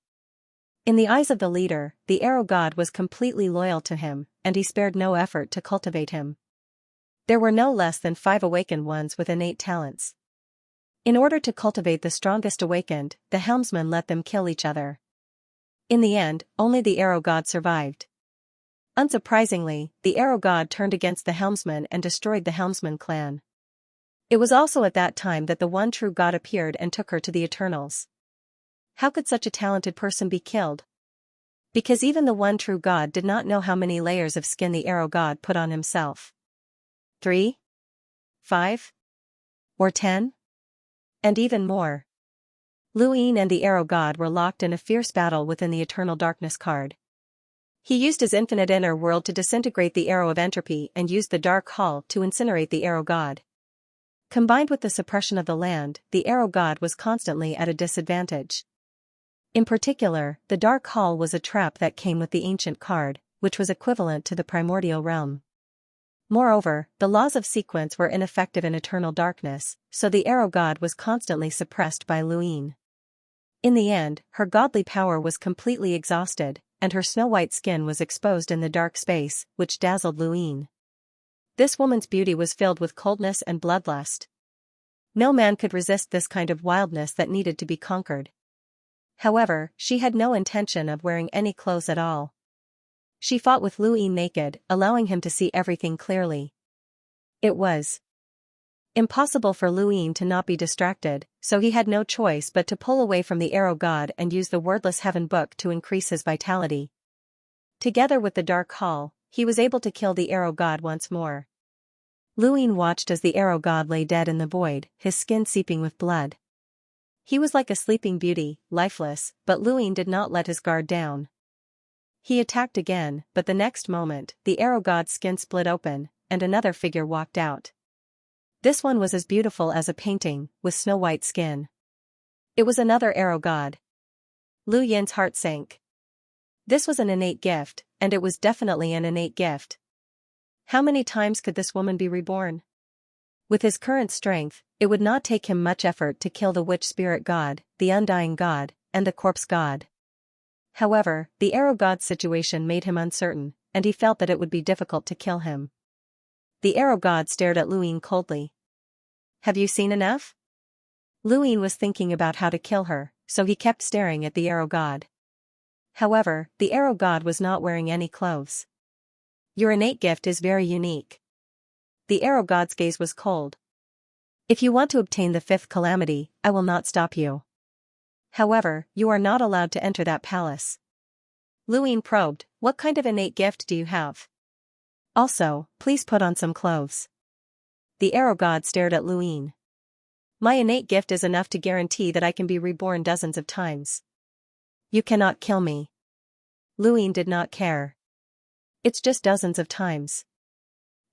In the eyes of the leader, the arrow god was completely loyal to him, and he spared no effort to cultivate him. There were no less than 5 awakened ones with innate talents. In order to cultivate the strongest awakened, the helmsman let them kill each other. In the end, only the arrow god survived. Unsurprisingly, the arrow god turned against the helmsman and destroyed the helmsman clan. It was also at that time that the one true god appeared and took her to the Eternals. How could such a talented person be killed? Because even the one true god did not know how many layers of skin the arrow god put on himself. 3? 5? Or 10? And even more. Luin and the arrow god were locked in a fierce battle within the Eternal Darkness card. He used his infinite inner world to disintegrate the arrow of entropy and used the dark hall to incinerate the arrow god. Combined with the suppression of the land, the arrow god was constantly at a disadvantage. In particular, the dark hall was a trap that came with the ancient card, which was equivalent to the primordial realm. Moreover, the laws of sequence were ineffective in eternal darkness, so the arrow god was constantly suppressed by Luin. In the end, her godly power was completely exhausted, and her snow-white skin was exposed in the dark space, which dazzled Luin. This woman's beauty was filled with coldness and bloodlust. No man could resist this kind of wildness that needed to be conquered. However, she had no intention of wearing any clothes at all. She fought with Luin naked, allowing him to see everything clearly. It was impossible for Luin to not be distracted, so he had no choice but to pull away from the arrow god and use the wordless heaven book to increase his vitality. Together with the dark hall, he was able to kill the arrow god once more. Luin watched as the arrow god lay dead in the void, his skin seeping with blood. He was like a sleeping beauty, lifeless, but Luin did not let his guard down. He attacked again, but the next moment, the arrow god's skin split open, and another figure walked out. This one was as beautiful as a painting, with snow-white skin. It was another arrow god. Lu Yin's heart sank. This was an innate gift, and it was definitely an innate gift. How many times could this woman be reborn? With his current strength, it would not take him much effort to kill the witch spirit god, the undying god, and the corpse god. However, the arrow god's situation made him uncertain, and he felt that it would be difficult to kill him. The arrow god stared at Luin coldly. Have you seen enough? Luin was thinking about how to kill her, so he kept staring at the arrow god. However, the arrow god was not wearing any clothes. Your innate gift is very unique. The arrow god's gaze was cold. If you want to obtain the 5th calamity, I will not stop you. However, you are not allowed to enter that palace. Luin probed, what kind of innate gift do you have? Also, please put on some clothes. The arrow god stared at Luin. My innate gift is enough to guarantee that I can be reborn dozens of times. You cannot kill me. Luin did not care. It's just dozens of times.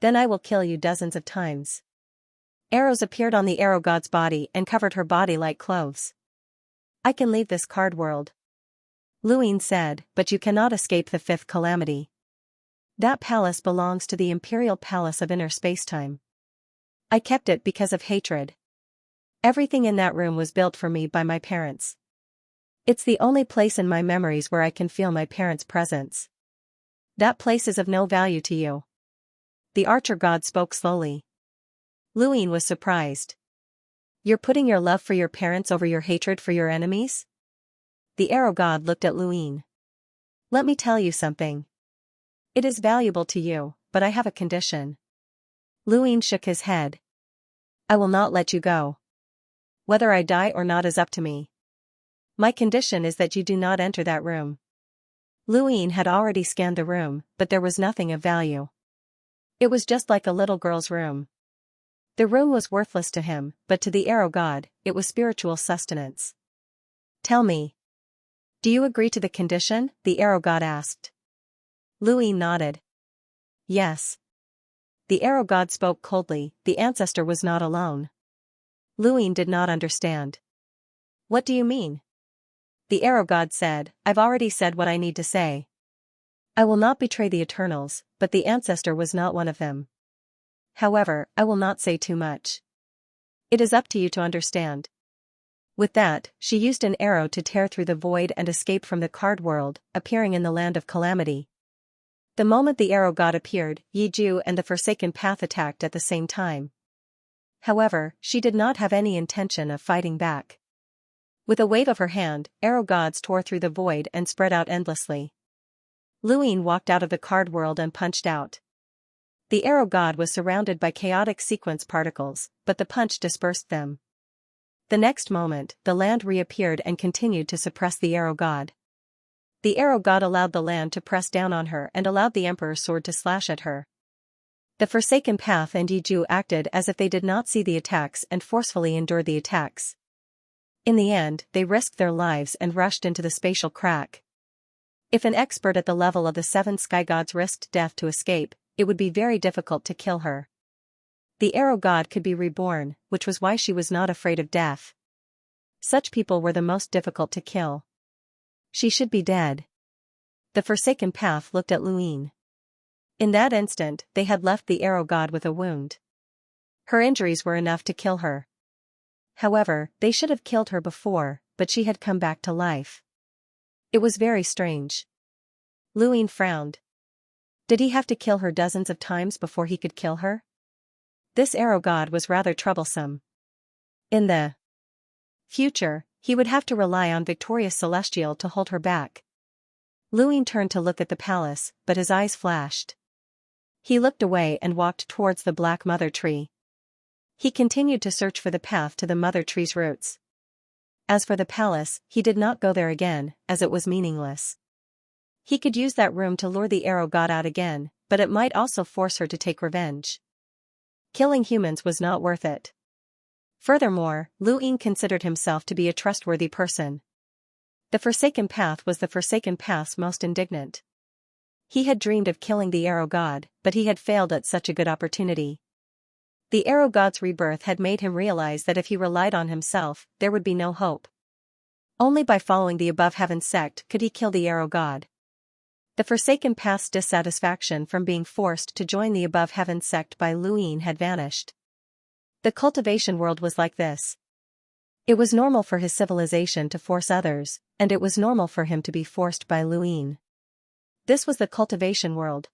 Then I will kill you dozens of times. Arrows appeared on the arrow god's body and covered her body like clothes. I can leave this card world. Luin said, but you cannot escape the 5th calamity. That palace belongs to the Imperial Palace of Inner Spacetime. I kept it because of hatred. Everything in that room was built for me by my parents. It's the only place in my memories where I can feel my parents' presence. That place is of no value to you. The archer god spoke slowly. Luin was surprised. You're putting your love for your parents over your hatred for your enemies? The arrow god looked at Luin. Let me tell you something. It is valuable to you, but I have a condition. Luin shook his head. I will not let you go. Whether I die or not is up to me. My condition is that you do not enter that room. Luin had already scanned the room, but there was nothing of value. It was just like a little girl's room. The room was worthless to him, but to the arrow god, it was spiritual sustenance. Tell me. Do you agree to the condition? The arrow god asked. Luin nodded. Yes. The arrow god spoke coldly, the ancestor was not alone. Luin did not understand. What do you mean? The arrow god said, I've already said what I need to say. I will not betray the Eternals, but the ancestor was not one of them. However, I will not say too much. It is up to you to understand. With that, she used an arrow to tear through the void and escape from the card world, appearing in the land of calamity. The moment the arrow god appeared, Yiju and the Forsaken Path attacked at the same time. However, she did not have any intention of fighting back. With a wave of her hand, arrow gods tore through the void and spread out endlessly. Luine walked out of the card world and punched out. The arrow god was surrounded by chaotic sequence particles, but the punch dispersed them. The next moment, the land reappeared and continued to suppress the arrow god. The arrow god allowed the land to press down on her and allowed the emperor's sword to slash at her. The Forsaken Path and Yiju acted as if they did not see the attacks and forcefully endured the attacks. In the end, they risked their lives and rushed into the spatial crack. If an expert at the level of the 7 sky gods risked death to escape, it would be very difficult to kill her. The arrow god could be reborn, which was why she was not afraid of death. Such people were the most difficult to kill. She should be dead. The Forsaken Path looked at Luine. In that instant, they had left the arrow god with a wound. Her injuries were enough to kill her. However, they should have killed her before, but she had come back to life. It was very strange. Luine frowned. Did he have to kill her dozens of times before he could kill her? This arrow god was rather troublesome. In the future, he would have to rely on Victorious Celestial to hold her back. Luine turned to look at the palace, but his eyes flashed. He looked away and walked towards the Black Mother Tree. He continued to search for the path to the Mother Tree's roots. As for the palace, he did not go there again, as it was meaningless. He could use that room to lure the arrow god out again, but it might also force her to take revenge. Killing humans was not worth it. Furthermore, Luine considered himself to be a trustworthy person. The Forsaken Path was the Forsaken Path's most indignant. He had dreamed of killing the arrow god, but he had failed at such a good opportunity. The arrow god's rebirth had made him realize that if he relied on himself, there would be no hope. Only by following the Above Heaven sect could he kill the arrow god. The Forsaken Path's dissatisfaction from being forced to join the Above Heaven sect by Luine had vanished. The cultivation world was like this. It was normal for his civilization to force others, and it was normal for him to be forced by Luine. This was the cultivation world.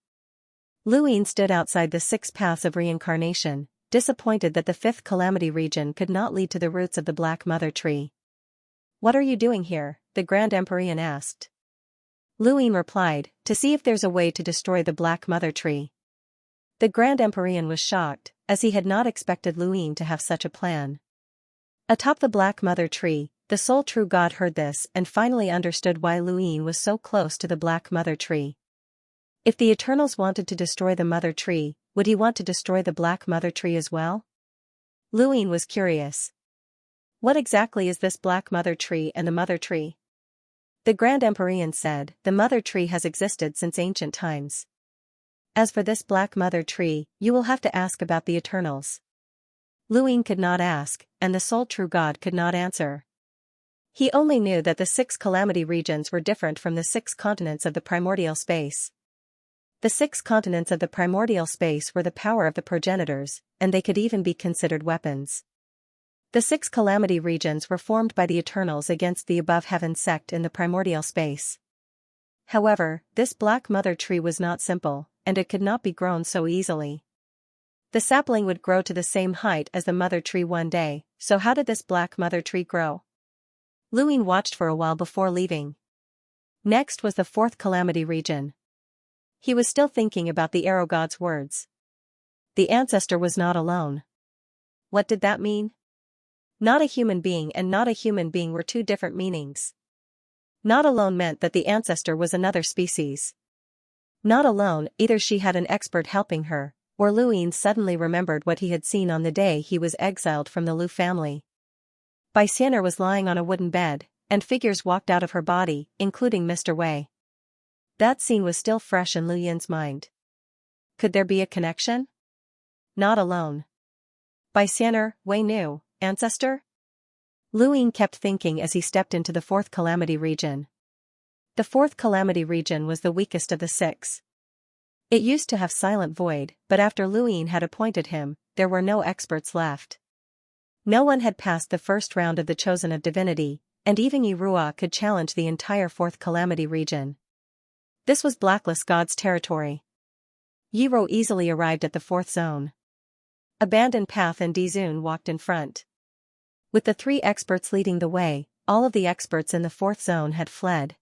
Luine stood outside the 6 paths of reincarnation, disappointed that the 5th calamity region could not lead to the roots of the Black Mother Tree. "What are you doing here?" the Grand Empyrean asked. Luine replied, "To see if there's a way to destroy the Black Mother Tree." The Grand Empyrean was shocked, as he had not expected Luine to have such a plan. Atop the Black Mother Tree, the sole true god heard this and finally understood why Luine was so close to the Black Mother Tree. If the Eternals wanted to destroy the Mother Tree, would he want to destroy the Black Mother Tree as well? Luine was curious. What exactly is this Black Mother Tree and the Mother Tree? The Grand Empyrean said, "The Mother Tree has existed since ancient times. As for this Black Mother Tree, you will have to ask about the Eternals." Luine could not ask, and the sole true god could not answer. He only knew that the 6 calamity regions were different from the 6 continents of the primordial space. The 6 continents of the primordial space were the power of the progenitors, and they could even be considered weapons. The 6 calamity regions were formed by the Eternals against the Above Heaven sect in the primordial space. However, this Black Mother Tree was not simple, and it could not be grown so easily. The sapling would grow to the same height as the Mother Tree one day, so how did this Black Mother Tree grow? Luine watched for a while before leaving. Next was the 4th calamity region. He was still thinking about the arrow god's words. The ancestor was not alone. What did that mean? Not a human being and not a human being were 2 different meanings. Not alone meant that the ancestor was another species. Not alone, either she had an expert helping her, or Luine suddenly remembered what he had seen on the day he was exiled from the Lu family. Xianxia was lying on a wooden bed, and figures walked out of her body, including Mr. Wei. That scene was still fresh in Lu Yin's mind. Could there be a connection? Not alone. Xianxia, Wei knew, ancestor? Luine kept thinking as he stepped into the 4th calamity region. The fourth calamity region was the weakest of the six. It used to have Silent Void, but after Luin had appointed him, there were no experts left. No one had passed the first round of the Chosen of Divinity, and even Yi could challenge the entire fourth calamity region. This was Blacklist God's territory. Yi easily arrived at the fourth zone. Abandoned Path and Dizun walked in front. With the three experts leading the way, all of the experts in the fourth zone had fled.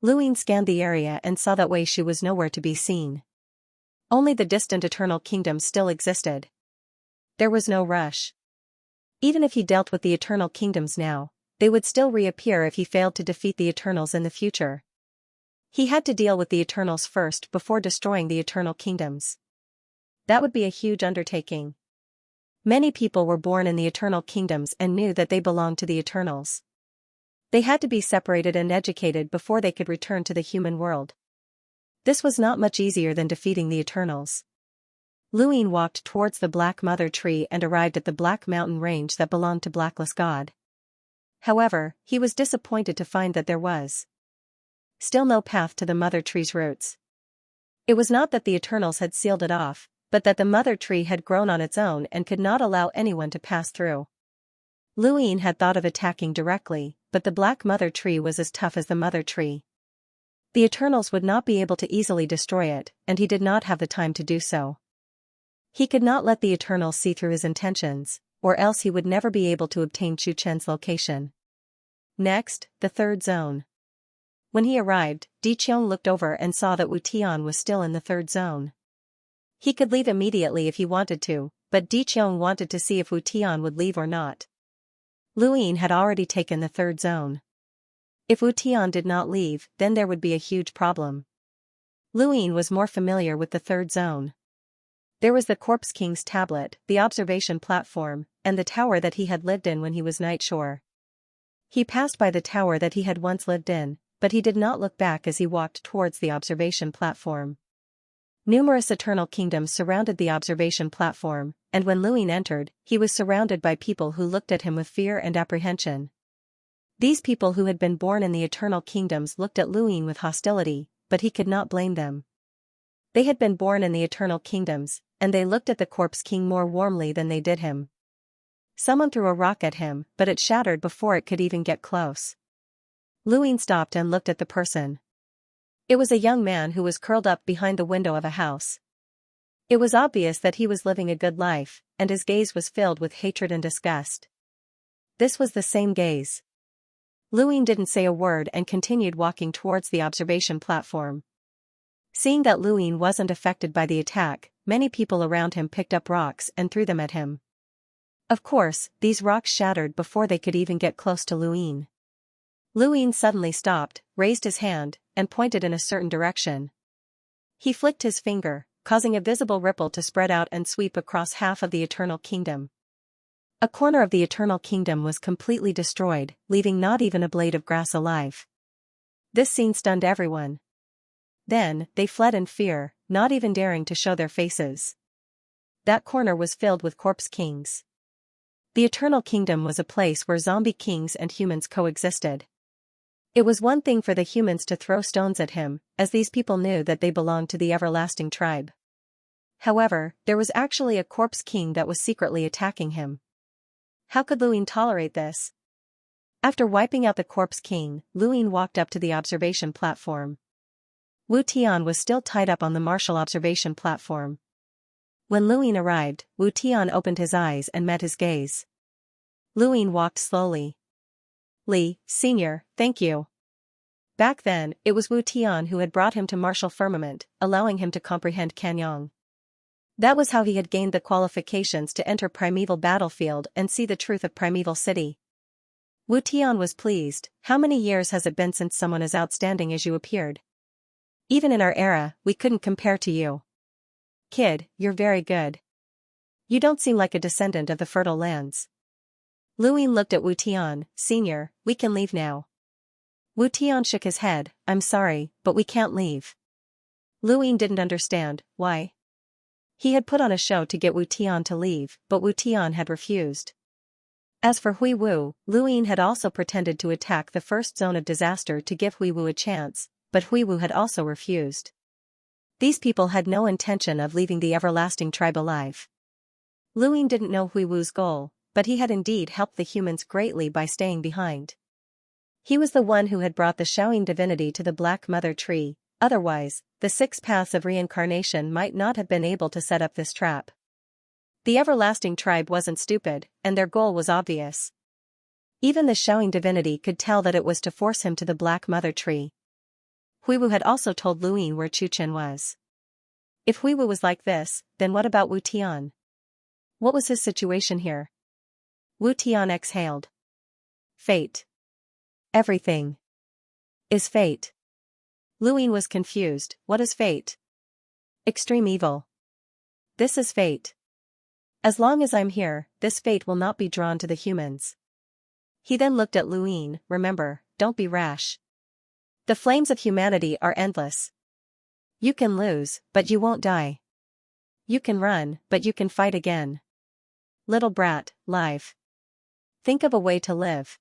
Luin scanned the area and saw that Wei Shu was nowhere to be seen. Only the distant Eternal Kingdom still existed. There was no rush. Even if he dealt with the Eternal Kingdoms now, they would still reappear if he failed to defeat the Eternals in the future. He had to deal with the Eternals first before destroying the Eternal Kingdoms. That would be a huge undertaking. Many people were born in the Eternal Kingdoms and knew that they belonged to the Eternals. They had to be separated and educated before they could return to the human world. This was not much easier than defeating the Eternals. Luin walked towards the Black Mother Tree and arrived at the Black Mountain Range that belonged to Blacklist God. However, he was disappointed to find that there was still no path to the Mother Tree's roots. It was not that the Eternals had sealed it off, but that the Mother Tree had grown on its own and could not allow anyone to pass through. Luin had thought of attacking directly, but the Black Mother Tree was as tough as the Mother Tree. The Eternals would not be able to easily destroy it, and he did not have the time to do so. He could not let the Eternals see through his intentions, or else he would never be able to obtain Chu Chen's location. Next, the third zone. When he arrived, Di Qiong looked over and saw that Wu Tian was still in the third zone. He could leave immediately if he wanted to, but Di Qiong wanted to see if Wu Tian would leave or not. Luin had already taken the third zone. If Wu Tian did not leave, then there would be a huge problem. Luin was more familiar with the third zone. There was the Corpse King's tablet, the observation platform, and the tower that he had lived in when he was Nightshore. He passed by the tower that he had once lived in, but he did not look back as he walked towards the observation platform. Numerous Eternal Kingdoms surrounded the observation platform, and when Luin entered, he was surrounded by people who looked at him with fear and apprehension. These people who had been born in the Eternal Kingdoms looked at Luin with hostility, but he could not blame them. They had been born in the Eternal Kingdoms, and they looked at the Corpse King more warmly than they did him. Someone threw a rock at him, but it shattered before it could even get close. Luin stopped and looked at the person. It was a young man who was curled up behind the window of a house. It was obvious that he was living a good life, and his gaze was filled with hatred and disgust. This was the same gaze. Luin didn't say a word and continued walking towards the observation platform. Seeing that Luin wasn't affected by the attack, many people around him picked up rocks and threw them at him. Of course, these rocks shattered before they could even get close to Luin. Luin suddenly stopped, raised his hand, and pointed in a certain direction. He flicked his finger, causing a visible ripple to spread out and sweep across half of the Eternal Kingdom. A corner of the Eternal Kingdom was completely destroyed, leaving not even a blade of grass alive. This scene stunned everyone. Then, they fled in fear, not even daring to show their faces. That corner was filled with Corpse Kings. The Eternal Kingdom was a place where zombie kings and humans coexisted. It was one thing for the humans to throw stones at him, as these people knew that they belonged to the Everlasting Tribe. However, there was actually a Corpse King that was secretly attacking him. How could Luin tolerate this? After wiping out the Corpse King, Luin walked up to the observation platform. Wu Tian was still tied up on the martial observation platform. When Luin arrived, Wu Tian opened his eyes and met his gaze. Luin walked slowly. Li, Senior, thank you. Back then, it was Wu Tian who had brought him to martial firmament, allowing him to comprehend Canyong. That was how he had gained the qualifications to enter Primeval Battlefield and see the truth of Primeval City. Wu Tian was pleased. How many years has it been since someone as outstanding as you appeared? Even in our era, we couldn't compare to you. Kid, you're very good. You don't seem like a descendant of the fertile lands. Luin looked at Wu Tian. Senior, we can leave now. Wu Tian shook his head. I'm sorry, but we can't leave. Luin didn't understand. Why? He had put on a show to get Wu Tian to leave, but Wu Tian had refused. As for Hui Wu, Lu Yin had also pretended to attack the first zone of disaster to give Hui Wu a chance, but Hui Wu had also refused. These people had no intention of leaving the everlasting tribe alive. Lu Yin didn't know Hui Wu's goal, but he had indeed helped the humans greatly by staying behind. He was the one who had brought the Shaoyin divinity to the Black Mother Tree, otherwise, the 6 paths of reincarnation might not have been able to set up this trap. The everlasting tribe wasn't stupid, and their goal was obvious. Even the Shaoyin divinity could tell that it was to force him to the Black Mother Tree. Hui Wu had also told Lu Yin where Chu Chen was. If Hui Wu was like this, then what about Wu Tian? What was his situation here? Wu Tian exhaled. Fate. Everything is fate. Lu Yin was confused. What is fate? Extreme evil. This is fate. As long as I'm here, this fate will not be drawn to the humans. He then looked at Lu Yin. Remember, don't be rash. The flames of humanity are endless. You can lose, but you won't die. You can run, but you can fight again. Little brat, live. Think of a way to live.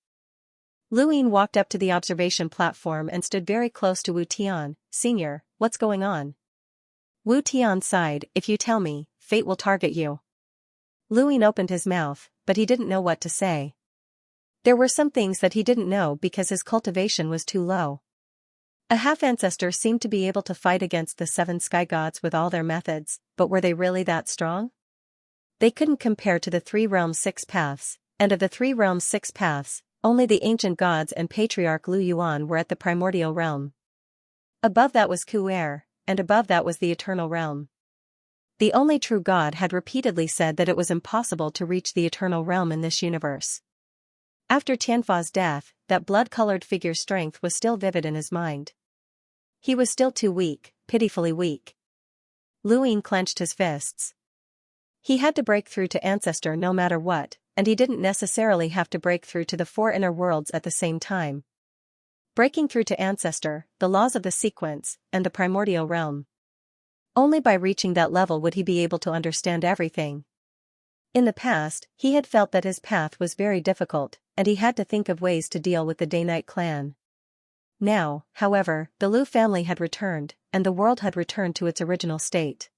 Lu Yin walked up to the observation platform and stood very close to Wu Tian. Senior, what's going on? Wu Tian sighed. If you tell me, fate will target you. Lu Yin opened his mouth, but he didn't know what to say. There were some things that he didn't know because his cultivation was too low. A half-ancestor seemed to be able to fight against the 7 sky gods with all their methods, but were they really that strong? They couldn't compare to the 3 realms 6 paths, and of the 3 realms 6 paths, only the ancient gods and patriarch Lu Yuan were at the primordial realm. Above that was Ku'er, and above that was the eternal realm. The only true God had repeatedly said that it was impossible to reach the eternal realm in this universe. After Tianfa's death, that blood-colored figure's strength was still vivid in his mind. He was still too weak, pitifully weak. Lu Yin clenched his fists. He had to break through to Ancestor no matter what, and he didn't necessarily have to break through to the 4 inner worlds at the same time. Breaking through to Ancestor, the laws of the sequence, and the primordial realm. Only by reaching that level would he be able to understand everything. In the past, he had felt that his path was very difficult, and he had to think of ways to deal with the Day-Night clan. Now, however, the Lu family had returned, and the world had returned to its original state.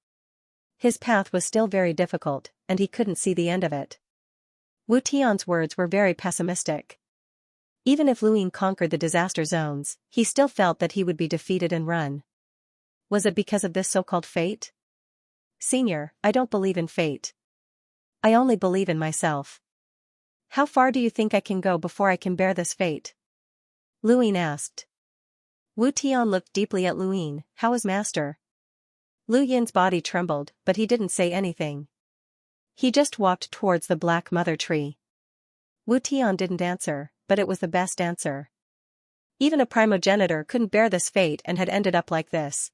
His path was still very difficult, and he couldn't see the end of it. Wu Tian's words were very pessimistic. Even if Lu Yin conquered the disaster zones, he still felt that he would be defeated and run. Was it because of this so-called fate? Senior, I don't believe in fate. I only believe in myself. How far do you think I can go before I can bear this fate? Lu Yin asked. Wu Tian looked deeply at Lu Yin. How is master? Lu Yin's body trembled, but he didn't say anything. He just walked towards the Black Mother Tree. Wu Tian didn't answer, but it was the best answer. Even a primogenitor couldn't bear this fate and had ended up like this.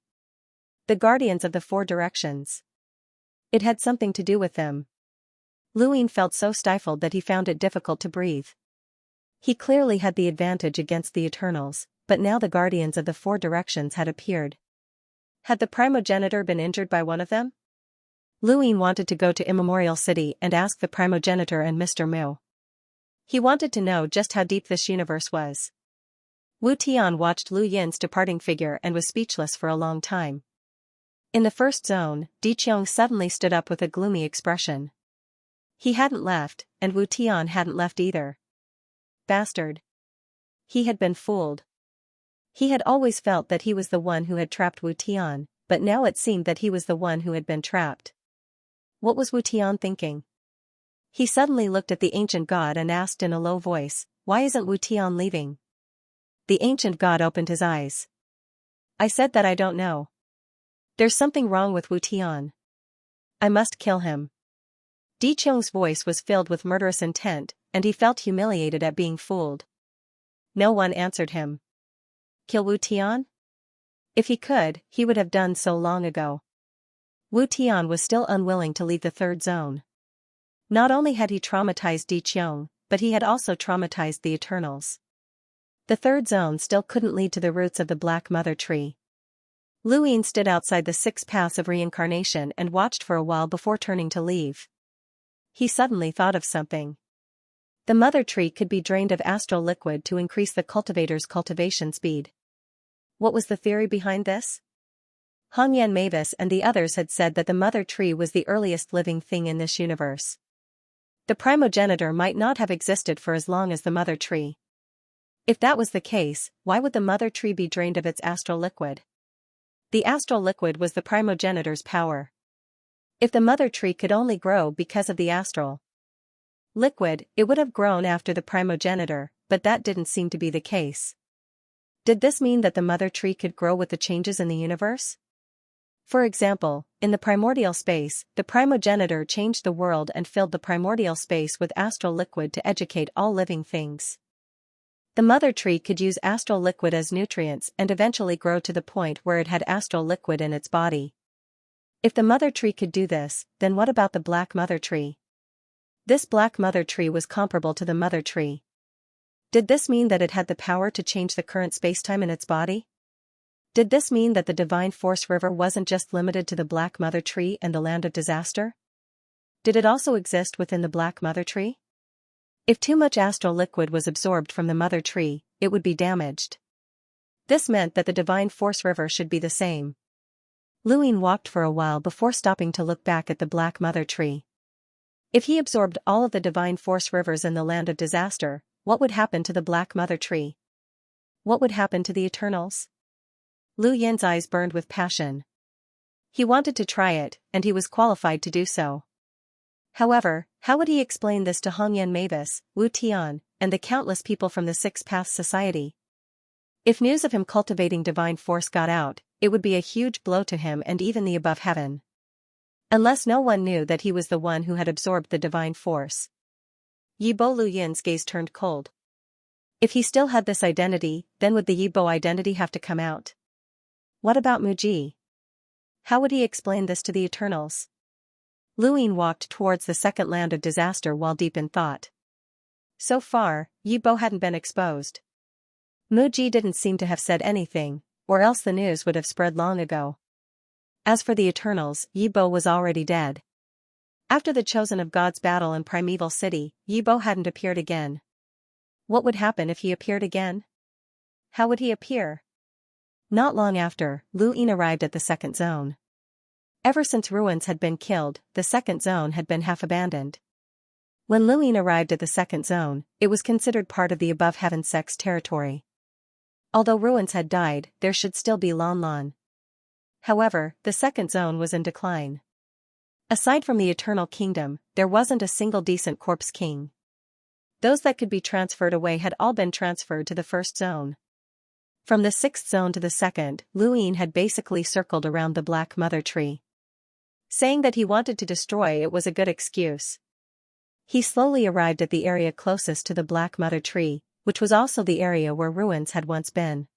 The guardians of the 4 directions. It had something to do with them. Lu Yin felt so stifled that he found it difficult to breathe. He clearly had the advantage against the Eternals, but now the guardians of the 4 directions had appeared. Had the primogenitor been injured by one of them? Lu Yin wanted to go to Immemorial City and ask the primogenitor and Mr. Mu. He wanted to know just how deep this universe was. Wu Tian watched Lu Yin's departing figure and was speechless for a long time. In the first zone, Di Qiong suddenly stood up with a gloomy expression. He hadn't left, and Wu Tian hadn't left either. Bastard. He had been fooled. He had always felt that he was the one who had trapped Wu Tian, but now it seemed that he was the one who had been trapped. What was Wu Tian thinking? He suddenly looked at the ancient god and asked in a low voice, why isn't Wu Tian leaving? The ancient god opened his eyes. I said that I don't know. There's something wrong with Wu Tian. I must kill him. Di Qiong's voice was filled with murderous intent, and he felt humiliated at being fooled. No one answered him. Kill Wu Tian? If he could, he would have done so long ago. Wu Tian was still unwilling to leave the 3rd zone. Not only had he traumatized Di Qiong, but he had also traumatized the Eternals. The 3rd zone still couldn't lead to the roots of the Black Mother Tree. Lu Yin stood outside the 6 paths of reincarnation and watched for a while before turning to leave. He suddenly thought of something. The mother tree could be drained of astral liquid to increase the cultivator's cultivation speed. What was the theory behind this? Hongyan Mavis and the others had said that the mother tree was the earliest living thing in this universe. The primogenitor might not have existed for as long as the mother tree. If that was the case, why would the mother tree be drained of its astral liquid? The astral liquid was the primogenitor's power. If the mother tree could only grow because of the astral liquid, it would have grown after the primogenitor, but that didn't seem to be the case. Did this mean that the mother tree could grow with the changes in the universe? For example, in the primordial space, the primogenitor changed the world and filled the primordial space with astral liquid to educate all living things. The mother tree could use astral liquid as nutrients and eventually grow to the point where it had astral liquid in its body. If the mother tree could do this, then what about the black mother tree? This black mother tree was comparable to the mother tree. Did this mean that it had the power to change the current spacetime in its body? Did this mean that the divine force river wasn't just limited to the black mother tree and the land of disaster? Did it also exist within the black mother tree? If too much astral liquid was absorbed from the mother tree, it would be damaged. This meant that the divine force river should be the same. Luin walked for a while before stopping to look back at the black mother tree. If he absorbed all of the divine force rivers in the land of disaster, what would happen to the black mother tree? What would happen to the Eternals? Lu Yin's eyes burned with passion. He wanted to try it, and he was qualified to do so. However, how would he explain this to Hongyan Mavis, Wu Tian, and the countless people from the Six Paths Society? If news of him cultivating divine force got out, it would be a huge blow to him and even the above heaven. Unless no one knew that he was the one who had absorbed the divine force. Yibo Lu Yin's gaze turned cold. If he still had this identity, then would the Yibo identity have to come out? What about Muji? How would he explain this to the Eternals? Luin walked towards the second land of disaster while deep in thought. So far, Yibo hadn't been exposed. Muji didn't seem to have said anything, or else the news would have spread long ago. As for the Eternals, Yibo was already dead. After the Chosen of God's battle in Primeval City, Yibo hadn't appeared again. What would happen if he appeared again? How would he appear? Not long after, Lu Yin arrived at the second zone. Ever since Ruins had been killed, the second zone had been half abandoned. When Lu Yin arrived at the second zone, it was considered part of the above heaven sect's territory. Although Ruins had died, there should still be Lan Lan. However, the second zone was in decline. Aside from the Eternal Kingdom, there wasn't a single decent corpse king. Those that could be transferred away had all been transferred to the first zone. From the sixth zone to the second, Lu Yin had basically circled around the Black Mother Tree. Saying that he wanted to destroy it was a good excuse. He slowly arrived at the area closest to the Black Mother Tree, which was also the area where Ruins had once been.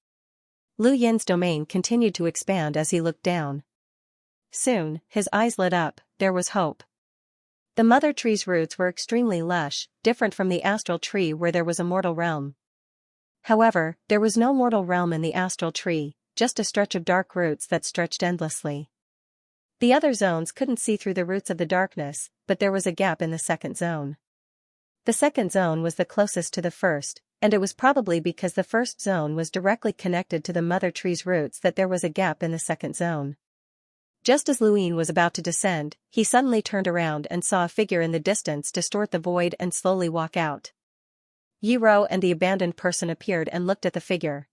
Lu Yin's domain continued to expand as he looked down. Soon, his eyes lit up, there was hope. The mother tree's roots were extremely lush, different from the astral tree where there was a mortal realm. However, there was no mortal realm in the astral tree, just a stretch of dark roots that stretched endlessly. The other zones couldn't see through the roots of the darkness, but there was a gap in the second zone. The second zone was the closest to the first, and it was probably because the first zone was directly connected to the mother tree's roots that there was a gap in the second zone. Just as Lu Yin was about to descend, he suddenly turned around and saw a figure in the distance distort the void and slowly walk out. Yiro and the abandoned person appeared and looked at the figure.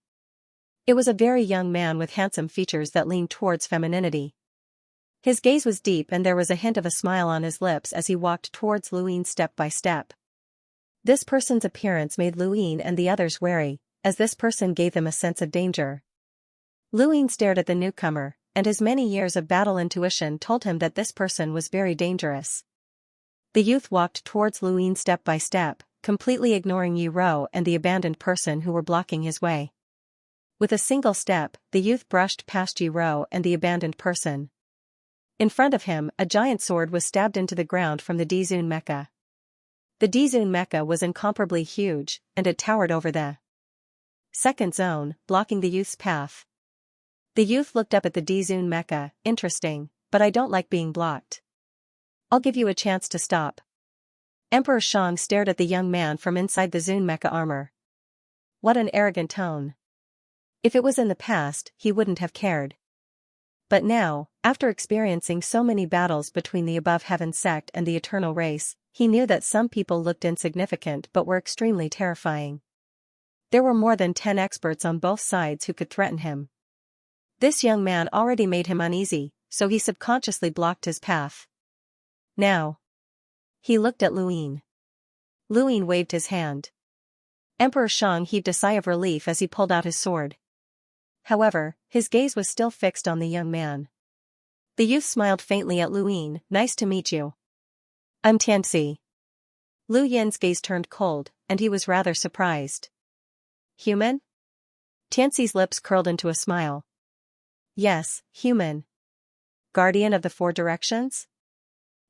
It was a very young man with handsome features that leaned towards femininity. His gaze was deep and there was a hint of a smile on his lips as he walked towards Lu Yin step by step. This person's appearance made Lu Yin and the others wary, as this person gave them a sense of danger. Lu Yin stared at the newcomer, and his many years of battle intuition told him that this person was very dangerous. The youth walked towards Lu Yin step by step, completely ignoring Yiro and the abandoned person who were blocking his way. With a single step, the youth brushed past Yiro and the abandoned person. In front of him, a giant sword was stabbed into the ground from the Dizun Mecha. The Dizun Mecha was incomparably huge, and it towered over the second zone, blocking the youth's path. The youth looked up at the Dizun Mecha. Interesting, but I don't like being blocked. I'll give you a chance to stop. Emperor Shang stared at the young man from inside the Zune mecha armor. What an arrogant tone. If it was in the past, he wouldn't have cared. But now, after experiencing so many battles between the Above Heaven sect and the Eternal Race, he knew that some people looked insignificant but were extremely terrifying. There were more than 10 experts on both sides who could threaten him. This young man already made him uneasy, so he subconsciously blocked his path. Now. He looked at Luin. Luin waved his hand. Emperor Shang heaved a sigh of relief as he pulled out his sword. However, his gaze was still fixed on the young man. The youth smiled faintly at Luin. Nice to meet you. I'm Tianxia. Lu Yin's gaze turned cold, and he was rather surprised. Human? Tianxi's lips curled into a smile. Yes, human. Guardian of the Four Directions?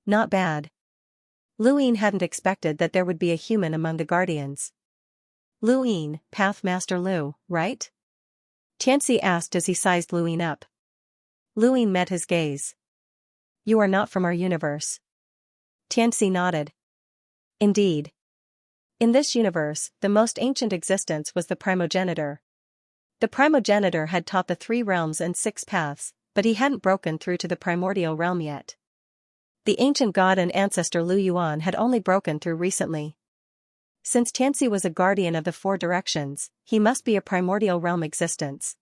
Not bad. Luin hadn't expected that there would be a human among the guardians. Luin, Pathmaster Lu, right? Xianxia asked as he sized Luin up. Luin met his gaze. You are not from our universe. Xianxia nodded. Indeed. In this universe, the most ancient existence was the primogenitor. The primogenitor had taught the 3 realms and 6 paths, but he hadn't broken through to the primordial realm yet. The ancient god and ancestor Lu Yuan had only broken through recently. Since Xianxia was a guardian of the 4 directions, he must be a primordial realm existence.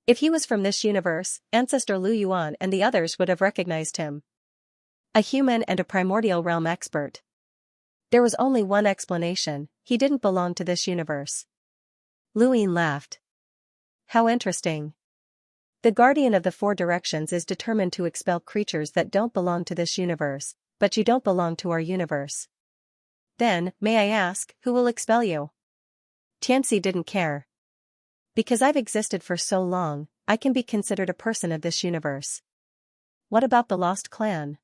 If he was from this universe, ancestor Lu Yuan and the others would have recognized him. A human and a primordial realm expert. There was only one explanation: he didn't belong to this universe. Luin laughed. How interesting. The guardian of the 4 directions is determined to expel creatures that don't belong to this universe, but you don't belong to our universe. Then, may I ask, who will expel you? Xianxia didn't care. Because I've existed for so long, I can be considered a person of this universe. What about the Lost Clan?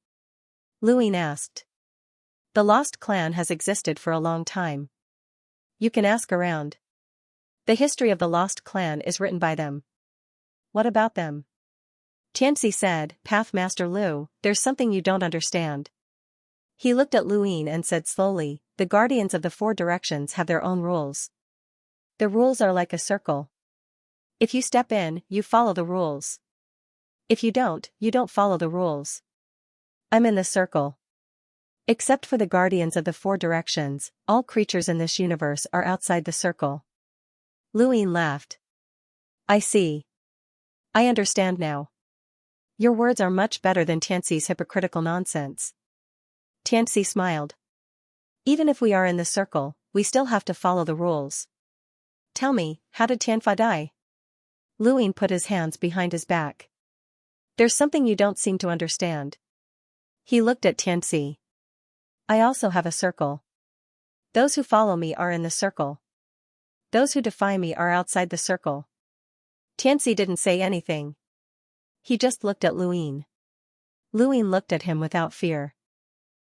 Luin asked. The Lost Clan has existed for a long time. You can ask around. The history of the Lost Clan is written by them. What about them? Xianxia said, Pathmaster Lu, there's something you don't understand. He looked at Luin and said slowly, the guardians of the 4 directions have their own rules. The rules are like a circle. If you step in, you follow the rules. If you don't follow the rules. I'm in the circle. Except for the guardians of the 4 directions, all creatures in this universe are outside the circle. Luin laughed. I see. I understand now. Your words are much better than Tianxi's hypocritical nonsense. Xianxia smiled. Even if we are in the circle, we still have to follow the rules. Tell me, how did Tianfa die? Luin put his hands behind his back. There's something you don't seem to understand. He looked at Xianxia. I also have a circle. Those who follow me are in the circle. Those who defy me are outside the circle. Xianxia didn't say anything. He just looked at Luin. Luin looked at him without fear.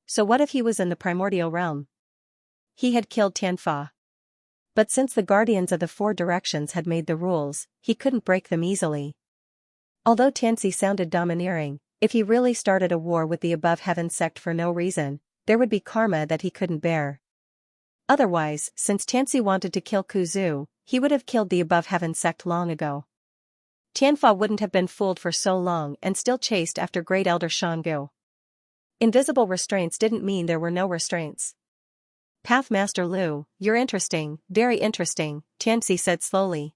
So what if he was in the primordial realm? He had killed Tianfa. But since the guardians of the 4 directions had made the rules, he couldn't break them easily. Although Xianxia sounded domineering, if he really started a war with the Above Heaven sect for no reason, there would be karma that he couldn't bear. Otherwise, since Xianxia wanted to kill Kuzu, he would have killed the Above Heaven sect long ago. Tianfa wouldn't have been fooled for so long and still chased after Great Elder Shangu. Invisible restraints didn't mean there were no restraints. Pathmaster Lu, you're interesting, very interesting, Xianxia said slowly.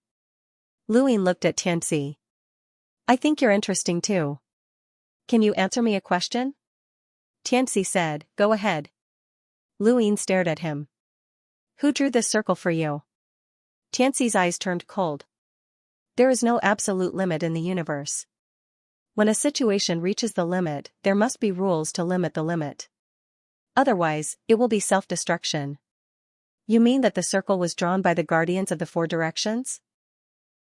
Luin looked at Xianxia. I think you're interesting too. Can you answer me a question? Xianxia said, go ahead. Luin stared at him. Who drew this circle for you? Xianxi's eyes turned cold. There is no absolute limit in the universe. When a situation reaches the limit, there must be rules to limit the limit. Otherwise, it will be self-destruction. You mean that the circle was drawn by the guardians of the 4 directions?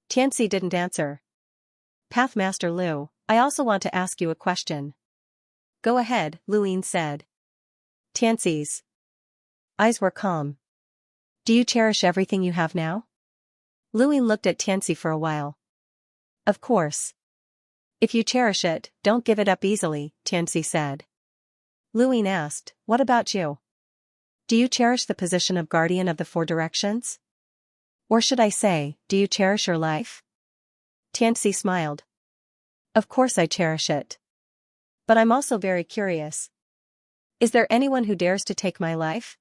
Xianxia didn't answer. Pathmaster Lu, I also want to ask you a question. Go ahead, Luin said. Xianxi's eyes were calm. Do you cherish everything you have now? Luin looked at Xianxia for a while. Of course. If you cherish it, don't give it up easily, Xianxia said. Luin asked, what about you? Do you cherish the position of guardian of the four directions? Or should I say, do you cherish your life? Xianxia smiled. Of course I cherish it. But I'm also very curious. Is there anyone who dares to take my life?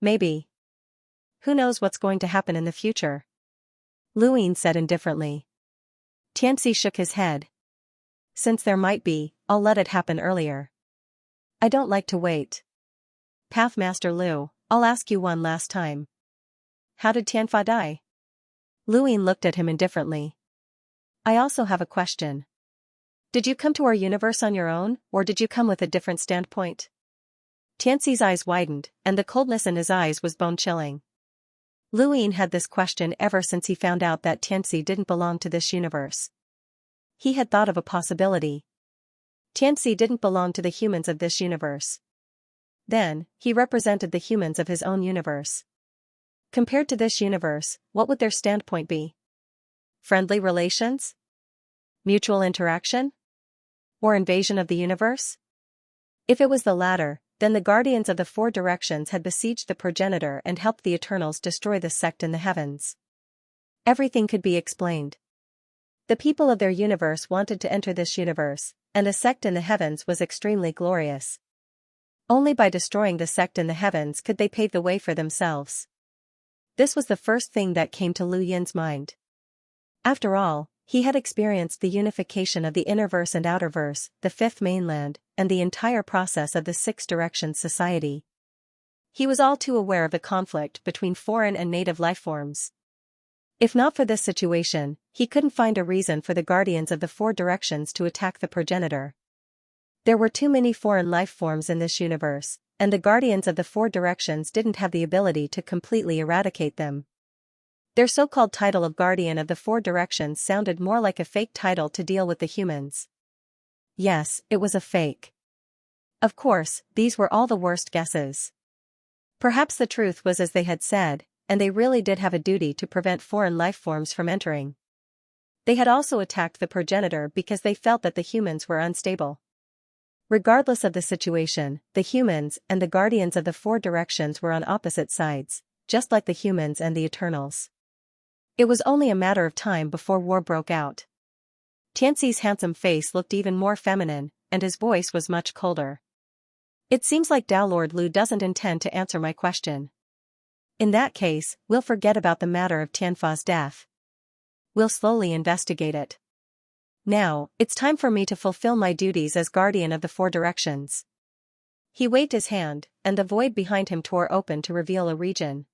Maybe. Who knows what's going to happen in the future? Luin said indifferently. Xianxia shook his head. Since there might be, I'll let it happen earlier. I don't like to wait. Pathmaster Lu, I'll ask you one last time. How did Tianfa die? Luin looked at him indifferently. I also have a question. Did you come to our universe on your own, or did you come with a different standpoint? Tianxi's eyes widened, and the coldness in his eyes was bone-chilling. Luin had this question ever since he found out that Xianxia didn't belong to this universe. He had thought of a possibility. Xianxia didn't belong to the humans of this universe. Then, he represented the humans of his own universe. Compared to this universe, what would their standpoint be? Friendly relations? Mutual interaction? Or invasion of the universe? If it was the latter, then the guardians of the four directions had besieged the progenitor and helped the Eternals destroy the sect in the heavens. Everything could be explained. The people of their universe wanted to enter this universe, and the sect in the heavens was extremely glorious. Only by destroying the sect in the heavens could they pave the way for themselves. This was the first thing that came to Lu Yin's mind. After all, he had experienced the unification of the innerverse and outerverse, the fifth mainland, and the entire process of the Six Directions Society. He was all too aware of the conflict between foreign and native lifeforms. If not for this situation, he couldn't find a reason for the guardians of the four directions to attack the progenitor. There were too many foreign lifeforms in this universe, and the guardians of the four directions didn't have the ability to completely eradicate them. Their so-called title of Guardian of the Four Directions sounded more like a fake title to deal with the humans. Yes, it was a fake. Of course, these were all the worst guesses. Perhaps the truth was as they had said, and they really did have a duty to prevent foreign lifeforms from entering. They had also attacked the progenitor because they felt that the humans were unstable. Regardless of the situation, the humans and the guardians of the four directions were on opposite sides, just like the humans and the Eternals. It was only a matter of time before war broke out. Tianxi's handsome face looked even more feminine, and his voice was much colder. It seems like Tao Lord Lu doesn't intend to answer my question. In that case, we'll forget about the matter of Tianfa's death. We'll slowly investigate it. Now, it's time for me to fulfill my duties as guardian of the four directions. He waved his hand, and the void behind him tore open to reveal a region.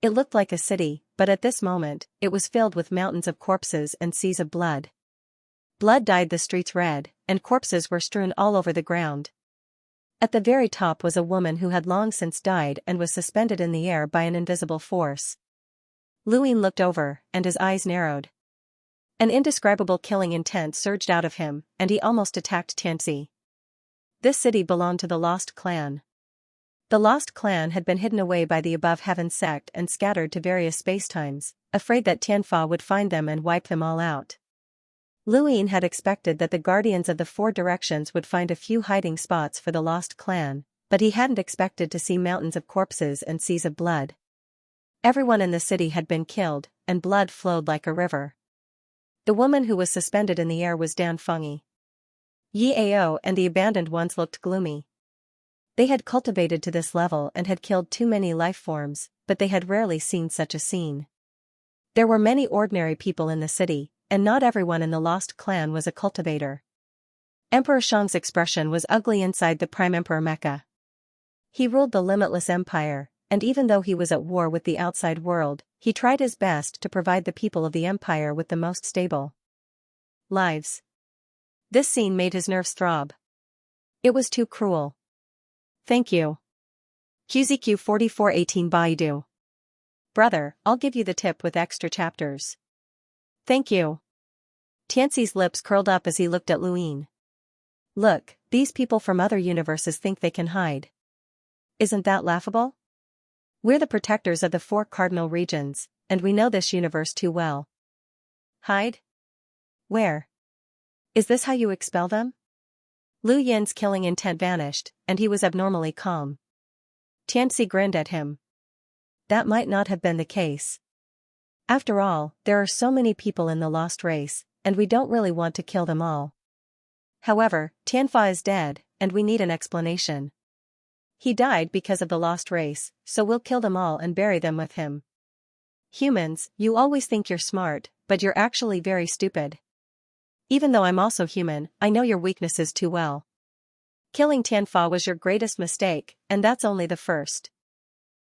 It looked like a city, but at this moment, it was filled with mountains of corpses and seas of blood. Blood dyed the streets red, and corpses were strewn all over the ground. At the very top was a woman who had long since died and was suspended in the air by an invisible force. Luin looked over, and his eyes narrowed. An indescribable killing intent surged out of him, and he almost attacked Xianxia. This city belonged to the Lost Clan. The Lost Clan had been hidden away by the Above Heaven sect and scattered to various spacetimes, afraid that Tianfa would find them and wipe them all out. Luin had expected that the guardians of the four directions would find a few hiding spots for the Lost Clan, but he hadn't expected to see mountains of corpses and seas of blood. Everyone in the city had been killed, and blood flowed like a river. The woman who was suspended in the air was Dan Fengyi. Yi Ao and the abandoned ones looked gloomy. They had cultivated to this level and had killed too many life forms, but they had rarely seen such a scene. There were many ordinary people in the city, and not everyone in the Lost Clan was a cultivator. Emperor Shang's expression was ugly inside the Prime Emperor Mecha. He ruled the limitless empire, and even though he was at war with the outside world, he tried his best to provide the people of the empire with the most stable lives. This scene made his nerves throb. It was too cruel. Thank you. QZQ 4418 Baidu. Brother, I'll give you the tip with extra chapters. Thank you. Tianxi's lips curled up as he looked at Luin. Look, these people from other universes think they can hide. Isn't that laughable? We're the protectors of the four cardinal regions, and we know this universe too well. Hide? Where? Is this how you expel them? Lu Yin's killing intent vanished, and he was abnormally calm. Tianxi grinned at him. That might not have been the case. After all, there are so many people in the lost race, and we don't really want to kill them all. However, Tianfa is dead, and we need an explanation. He died because of the lost race, so we'll kill them all and bury them with him. Humans, you always think you're smart, but you're actually very stupid. Even though I'm also human, I know your weaknesses too well. Killing Tianfa was your greatest mistake, and that's only the first.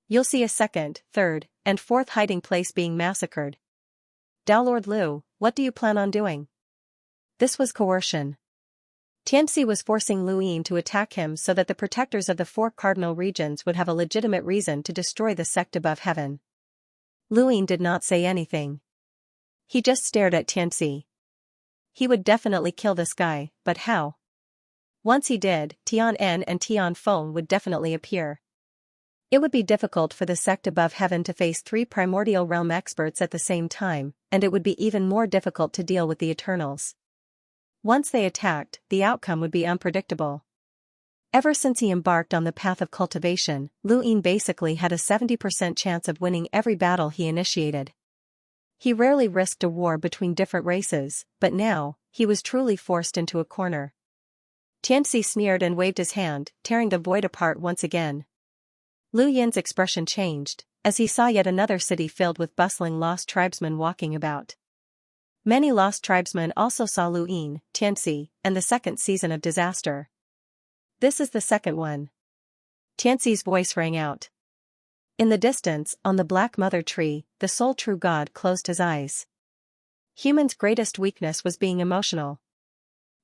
You'll see a second, third, and fourth hiding place being massacred. Dao Lord Lu, what do you plan on doing? This was coercion. Tianxi was forcing Lu Yin to attack him so that the protectors of the four cardinal regions would have a legitimate reason to destroy the sect above heaven. Lu Yin did not say anything. He just stared at Tianxi. He would definitely kill this guy, but how? Once he did, Tian En and Tian Feng would definitely appear. It would be difficult for the sect above heaven to face 3 primordial realm experts at the same time, and it would be even more difficult to deal with the Eternals. Once they attacked, the outcome would be unpredictable. Ever since he embarked on the path of cultivation, Lu Yin basically had a 70% chance of winning every battle he initiated. He rarely risked a war between different races, but now, he was truly forced into a corner. Tianxi sneered and waved his hand, tearing the void apart once again. Lu Yin's expression changed, as he saw yet another city filled with bustling lost tribesmen walking about. Many lost tribesmen also saw Lu Yin, Tianxi, and the second season of disaster. This is the second one. Tianxi's voice rang out. In the distance, on the Black Mother tree, the sole true god closed his eyes. Human's greatest weakness was being emotional.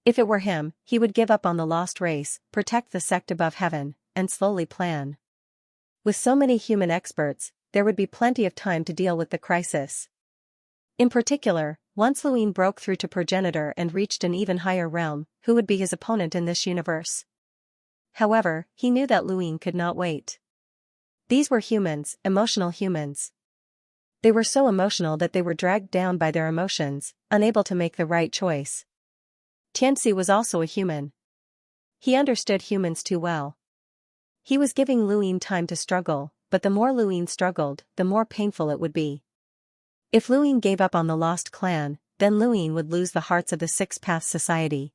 If it were him, he would give up on the lost race, protect the sect above heaven, and slowly plan. With so many human experts, there would be plenty of time to deal with the crisis. In particular, once Lu Yin broke through to progenitor and reached an even higher realm, who would be his opponent in this universe? However, he knew that Lu Yin could not wait. These were humans, emotional humans. They were so emotional that they were dragged down by their emotions, unable to make the right choice. Tianxi was also a human. He understood humans too well. He was giving Lu Yin time to struggle, but the more Lu Yin struggled, the more painful it would be. If Lu Yin gave up on the lost clan, then Lu Yin would lose the hearts of the Six Paths Society.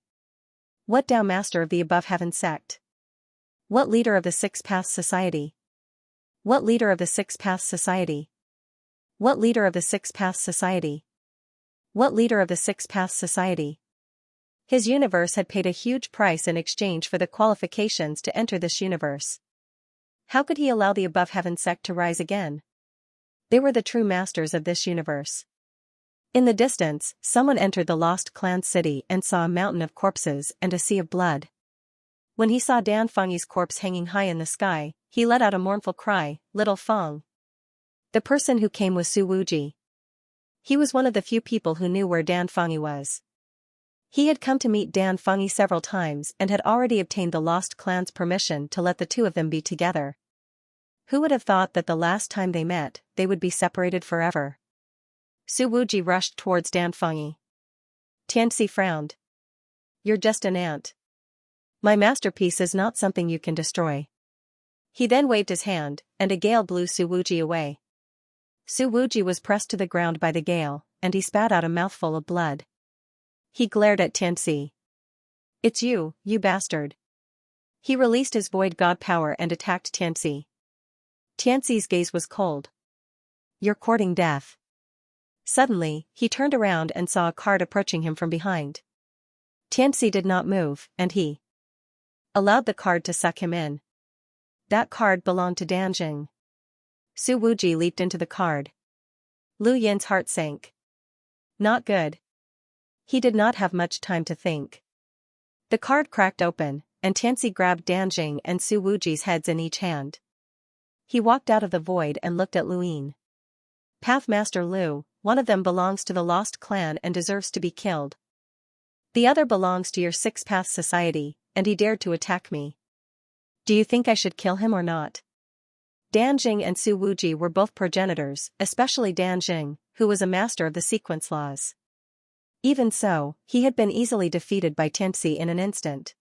What Dao Master of the Above Heaven sect? What leader of the Six Paths Society? What leader of the Six Paths Society? What leader of the Six Paths Society? What leader of the Six Paths Society? His universe had paid a huge price in exchange for the qualifications to enter this universe. How could he allow the Above Heaven sect to rise again? They were the true masters of this universe. In the distance, someone entered the lost clan city and saw a mountain of corpses and a sea of blood. When he saw Dan Fengyi's corpse hanging high in the sky, he let out a mournful cry, "Little Feng." The person who came was Su Wuji. He was one of the few people who knew where Dan Fengyi was. He had come to meet Dan Fengyi several times and had already obtained the lost clan's permission to let the two of them be together. Who would have thought that the last time they met, they would be separated forever? Su Wuji rushed towards Dan Fengyi. Tianxi frowned. You're just an ant. My masterpiece is not something you can destroy. He then waved his hand, and a gale blew Su Wuji away. Su Wuji was pressed to the ground by the gale, and he spat out a mouthful of blood. He glared at Tianxi. It's you, you bastard. He released his void god power and attacked Tianxi. Tianxi's gaze was cold. You're courting death. Suddenly, he turned around and saw a card approaching him from behind. Tianxi did not move, and he allowed the card to suck him in. That card belonged to Danjing. Su Wuji leaped into the card. Lu Yin's heart sank. Not good. He did not have much time to think. The card cracked open, and Tianxi grabbed Danjing and Su Wuji's heads in each hand. He walked out of the void and looked at Lu Yin. Pathmaster Lu, one of them belongs to the Lost Clan and deserves to be killed. The other belongs to your Six Paths Society, and he dared to attack me. Do you think I should kill him or not? Danjing and Su Wuji were both progenitors, especially Danjing, who was a master of the sequence laws. Even so, he had been easily defeated by Tianxi in an instant.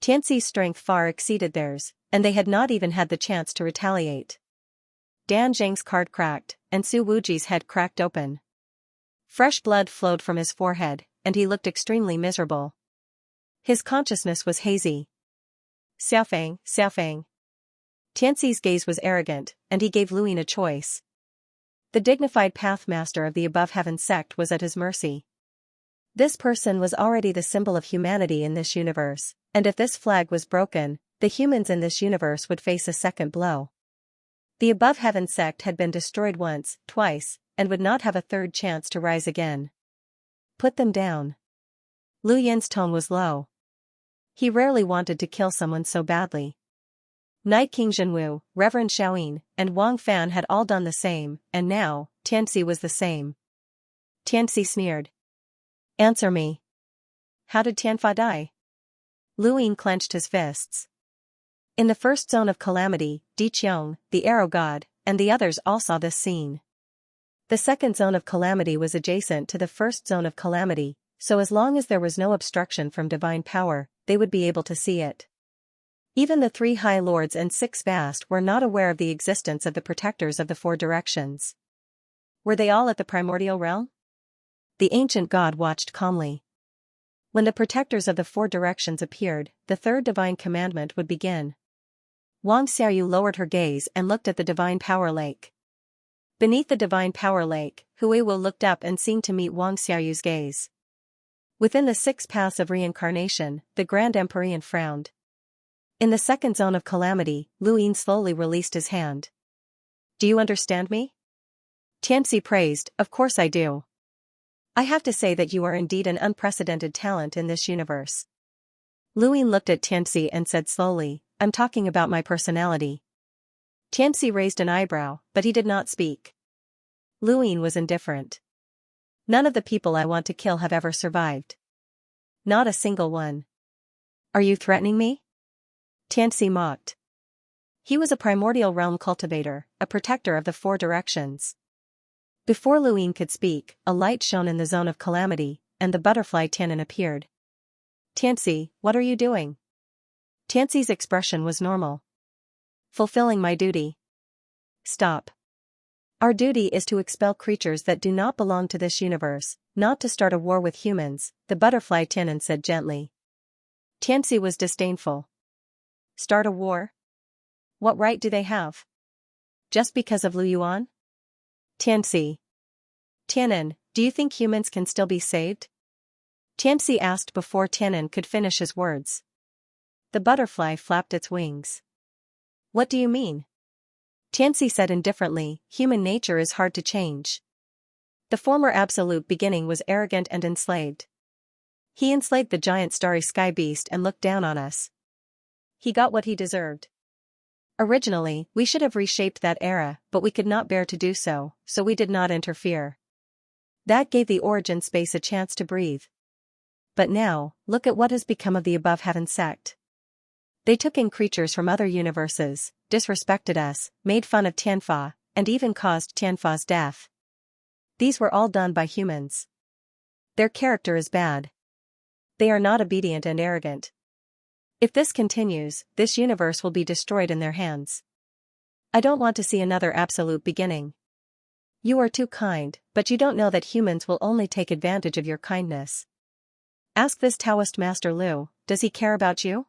Tianxi's strength far exceeded theirs, and they had not even had the chance to retaliate. Dan Zhang's card cracked, and Su Wuji's head cracked open. Fresh blood flowed from his forehead, and he looked extremely miserable. His consciousness was hazy. Xiaofang, Xiaofang. Tianxi's gaze was arrogant, and he gave Luyin a choice. The dignified pathmaster of the above heaven sect was at his mercy. This person was already the symbol of humanity in this universe, and if this flag was broken, the humans in this universe would face a second blow. The above heaven sect had been destroyed once, twice, and would not have a third chance to rise again. Put them down. Lu Yin's tone was low. He rarely wanted to kill someone so badly. Night King Zhenwu, Reverend Xiaoyin, and Wang Fan had all done the same, and now, Tianxi was the same. Tianxi sneered. Answer me. How did Tianfa die? Lu Yin clenched his fists. In the first zone of calamity, Di Qiong, the arrow god, and the others all saw this scene. The second zone of calamity was adjacent to the first zone of calamity, so as long as there was no obstruction from divine power, they would be able to see it. Even the 3 high lords and 6 vast were not aware of the existence of the protectors of the 4 directions. Were they all at the primordial realm? The ancient god watched calmly. When the protectors of the 4 directions appeared, the third divine commandment would begin. Wang Xiaoyu lowered her gaze and looked at the divine power lake. Beneath the divine power lake, Hui Wu looked up and seemed to meet Wang Xiaoyu's gaze. Within the 6 paths of reincarnation, the Grand Empyrean frowned. In the second zone of calamity, Lu Yin slowly released his hand. Do you understand me? Tianxi praised, of course I do. I have to say that you are indeed an unprecedented talent in this universe. Lu Yin looked at Tianxi and said slowly, I'm talking about my personality. Tianxi raised an eyebrow, but he did not speak. Lu Yin was indifferent. None of the people I want to kill have ever survived. Not a single one. Are you threatening me? Tianxi mocked. He was a primordial realm cultivator, a protector of the 4 directions. Before Lu Yin could speak, a light shone in the zone of calamity, and the butterfly Tianan appeared. Tianxi, what are you doing? Tianxi's expression was normal. Fulfilling my duty. Stop. Our duty is to expel creatures that do not belong to this universe, not to start a war with humans, the butterfly Tianan said gently. Tianxi was disdainful. Start a war? What right do they have? Just because of Lu Yuan? Tianxi. Tianan, do you think humans can still be saved? Tianxi asked before Tianan could finish his words. The butterfly flapped its wings. What do you mean? Tianxi said indifferently, human nature is hard to change. The former absolute beginning was arrogant and enslaved. He enslaved the giant starry sky beast and looked down on us. He got what he deserved. Originally, we should have reshaped that era, but we could not bear to do so, so we did not interfere. That gave the origin space a chance to breathe. But now, look at what has become of the above heaven sect. They took in creatures from other universes, disrespected us, made fun of Tianfa, and even caused Tianfa's death. These were all done by humans. Their character is bad. They are not obedient and arrogant. If this continues, this universe will be destroyed in their hands. I don't want to see another absolute beginning. You are too kind, but you don't know that humans will only take advantage of your kindness. Ask this Taoist Master Lu, does he care about you?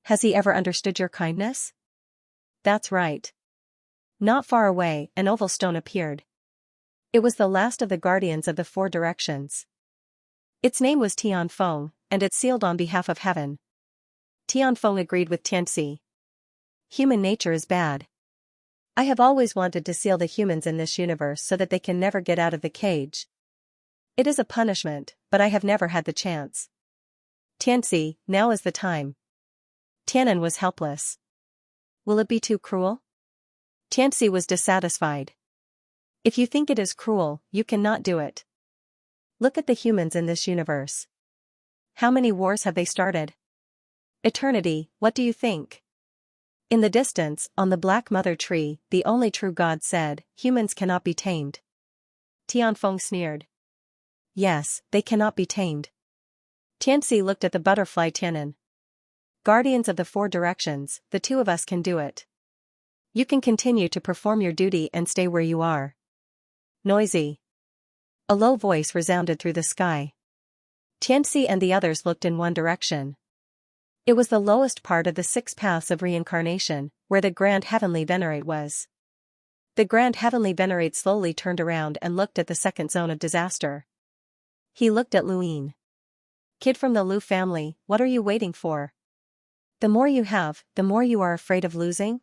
Has he ever understood your kindness? That's right. Not far away, an oval stone appeared. It was the last of the guardians of the 4 directions. Its name was Tianfeng, and it sealed on behalf of heaven. Tianfeng agreed with Tianxi. Human nature is bad. I have always wanted to seal the humans in this universe so that they can never get out of the cage. It is a punishment, but I have never had the chance. Tianxi, now is the time. Tianan was helpless. Will it be too cruel? Tianxi was dissatisfied. If you think it is cruel, you cannot do it. Look at the humans in this universe. How many wars have they started? Eternity, what do you think? In the distance, on the black mother tree, the only true God said, humans cannot be tamed. Tianfeng sneered. Yes, they cannot be tamed. Tianxi looked at the butterfly Tianan. Guardians of the Four Directions, the two of us can do it. You can continue to perform your duty and stay where you are. Noisy. A low voice resounded through the sky. Xianxia and the others looked in one direction. It was the lowest part of the 6 paths of reincarnation, where the Grand Heavenly Venerate was. The Grand Heavenly Venerate slowly turned around and looked at the second zone of disaster. He looked at Luyin. Kid from the Lu family, what are you waiting for? The more you have, the more you are afraid of losing?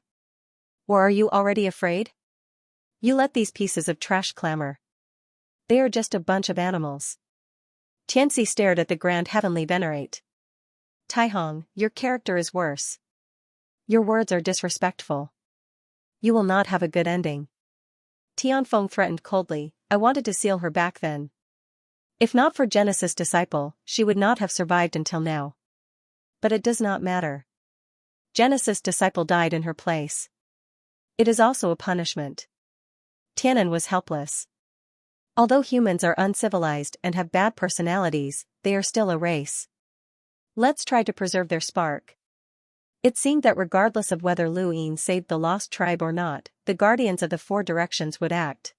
Or are you already afraid? You let these pieces of trash clamor. They are just a bunch of animals. Xianxia stared at the Grand Heavenly Venerate. Taihong, your character is worse. Your words are disrespectful. You will not have a good ending. Tianfeng threatened coldly, I wanted to seal her back then. If not for Genesis' disciple, she would not have survived until now. But it does not matter. Genesis' disciple died in her place. It is also a punishment. Tianan was helpless. Although humans are uncivilized and have bad personalities, they are still a race. Let's try to preserve their spark. It seemed that regardless of whether Luyin saved the lost tribe or not, the guardians of the Four Directions would act.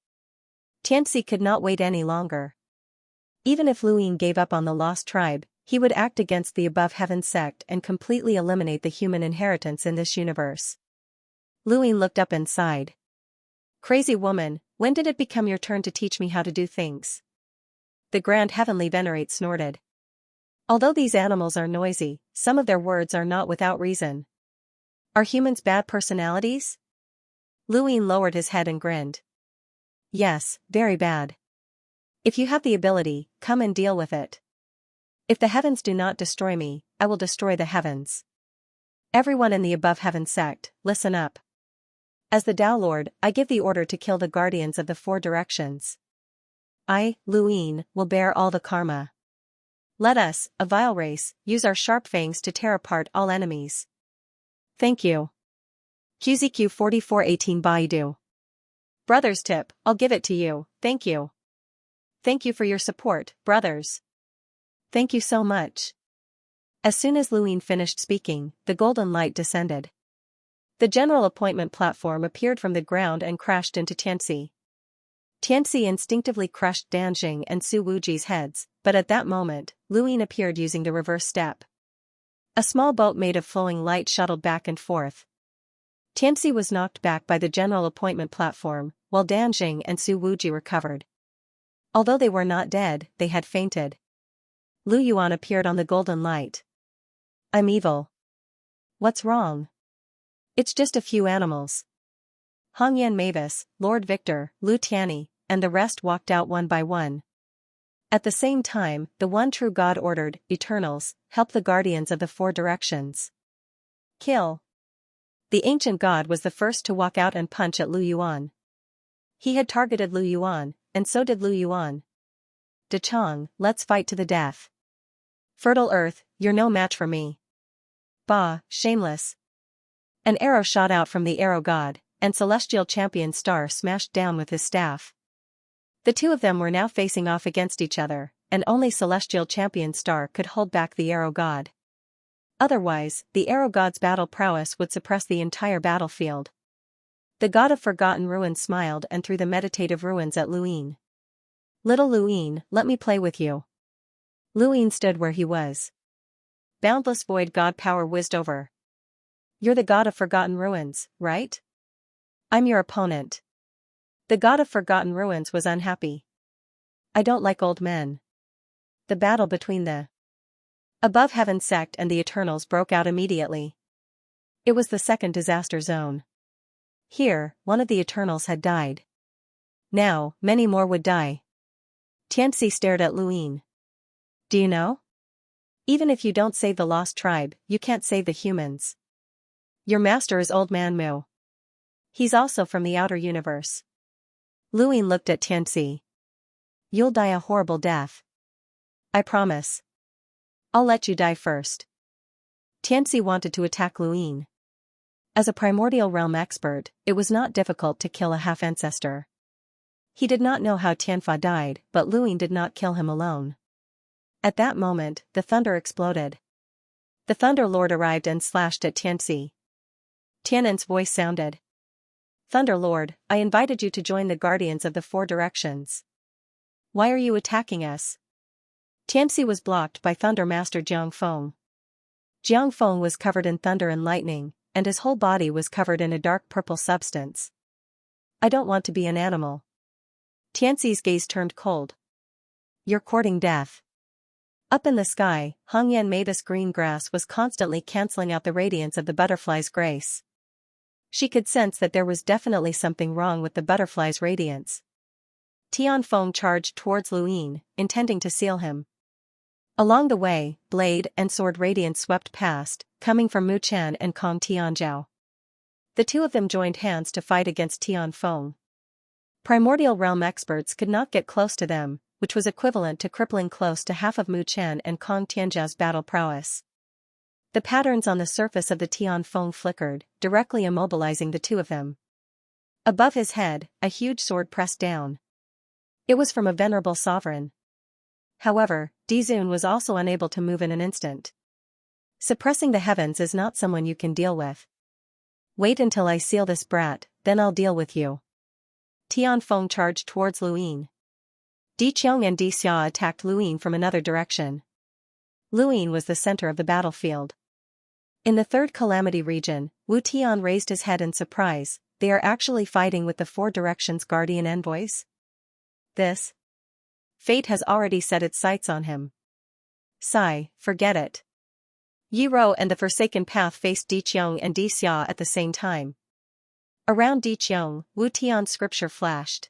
Xianxia could not wait any longer. Even if Luyin gave up on the lost tribe, he would act against the above heaven sect and completely eliminate the human inheritance in this universe. Luyin looked up and sighed. Crazy woman, when did it become your turn to teach me how to do things? The Grand Heavenly Venerate snorted. Although these animals are noisy, some of their words are not without reason. Are humans bad personalities? Luyin lowered his head and grinned. Yes, very bad. If you have the ability, come and deal with it. If the heavens do not destroy me, I will destroy the heavens. Everyone in the above heaven sect, listen up. As the Tao Lord, I give the order to kill the guardians of the Four Directions. I, Luyin, will bear all the karma. Let us, a vile race, use our sharp fangs to tear apart all enemies. Thank you. QZQ 4418 Baidu. Brothers tip, I'll give it to you, thank you. Thank you for your support, brothers. Thank you so much. As soon as Luyin finished speaking, the golden light descended. The general appointment platform appeared from the ground and crashed into Xianxia. Xianxia instinctively crushed Danjing and Su Wuji's heads, but at that moment, Luyin appeared using the reverse step. A small boat made of flowing light shuttled back and forth. Xianxia was knocked back by the general appointment platform, while Danjing and Su Wuji recovered. Although they were not dead, they had fainted. Lu Yuan appeared on the golden light. I'm evil. What's wrong? It's just a few animals. Hongyan Mavis, Lord Victor, Lu Tianyi, and the rest walked out one by one. At the same time, the one true God ordered, Eternals, help the guardians of the Four Directions. Kill. The ancient god was the first to walk out and punch at Lu Yuan. He had targeted Lu Yuan, and so did Lu Yuan. De Chong, let's fight to the death. Fertile Earth, you're no match for me. Bah, shameless. An arrow shot out from the arrow god, and Celestial Champion Star smashed down with his staff. The two of them were now facing off against each other, and only Celestial Champion Star could hold back the arrow god. Otherwise, the arrow god's battle prowess would suppress the entire battlefield. The god of Forgotten Ruins smiled and threw the meditative ruins at Luyin. Little Luyin, let me play with you. Luyin stood where he was. Boundless void god power whizzed over. You're the god of Forgotten Ruins, right? I'm your opponent. The god of Forgotten Ruins was unhappy. I don't like old men. The battle between the Above Heaven sect and the Eternals broke out immediately. It was the second disaster zone. Here, one of the Eternals had died. Now, many more would die. Xianxia stared at Luyin. Do you know? Even if you don't save the lost tribe, you can't save the humans. Your master is Old Man Mu. He's also from the outer universe. Luyin looked at Xianxia. You'll die a horrible death. I promise. I'll let you die first. Xianxia wanted to attack Luyin. As a primordial realm expert, it was not difficult to kill a half-ancestor. He did not know how Tianfa died, but Luyin did not kill him alone. At that moment, the thunder exploded. The Thunder Lord arrived and slashed at Xianxia. Tianan's voice sounded. Thunder Lord, I invited you to join the Guardians of the Four Directions. Why are you attacking us? Xianxia was blocked by Thunder Master Jiangfeng. Jiangfeng was covered in thunder and lightning, and his whole body was covered in a dark purple substance. I don't want to be an animal. Tianxi's gaze turned cold. You're courting death. Up in the sky, Hongyan Mavis green grass was constantly canceling out the radiance of the butterfly's grace. She could sense that there was definitely something wrong with the butterfly's radiance. Tianfeng charged towards Luyin, intending to seal him. Along the way, blade and sword radiance swept past, coming from Mu Qian and Kong Tianzhao. The two of them joined hands to fight against Tianfeng. Primordial realm experts could not get close to them, which was equivalent to crippling close to half of Mu Qian and Kong Tianzhao's battle prowess. The patterns on the surface of the Tianfeng flickered, directly immobilizing the two of them. Above his head, a huge sword pressed down. It was from a venerable sovereign. However, Dizun was also unable to move in an instant. Suppressing the heavens is not someone you can deal with. Wait until I seal this brat, then I'll deal with you. Tianfeng charged towards Luyin. Diqiang and Dixia attacked Luyin from another direction. Luyin was the center of the battlefield. In the third calamity region, Wu Tian raised his head in surprise. They are actually fighting with the Four Directions guardian envoys? This? Fate has already set its sights on him. Sigh, forget it. Yi Rou and the Forsaken Path faced Diqiang and Dixia at the same time. Around Diqiang, Wu Tian's scripture flashed.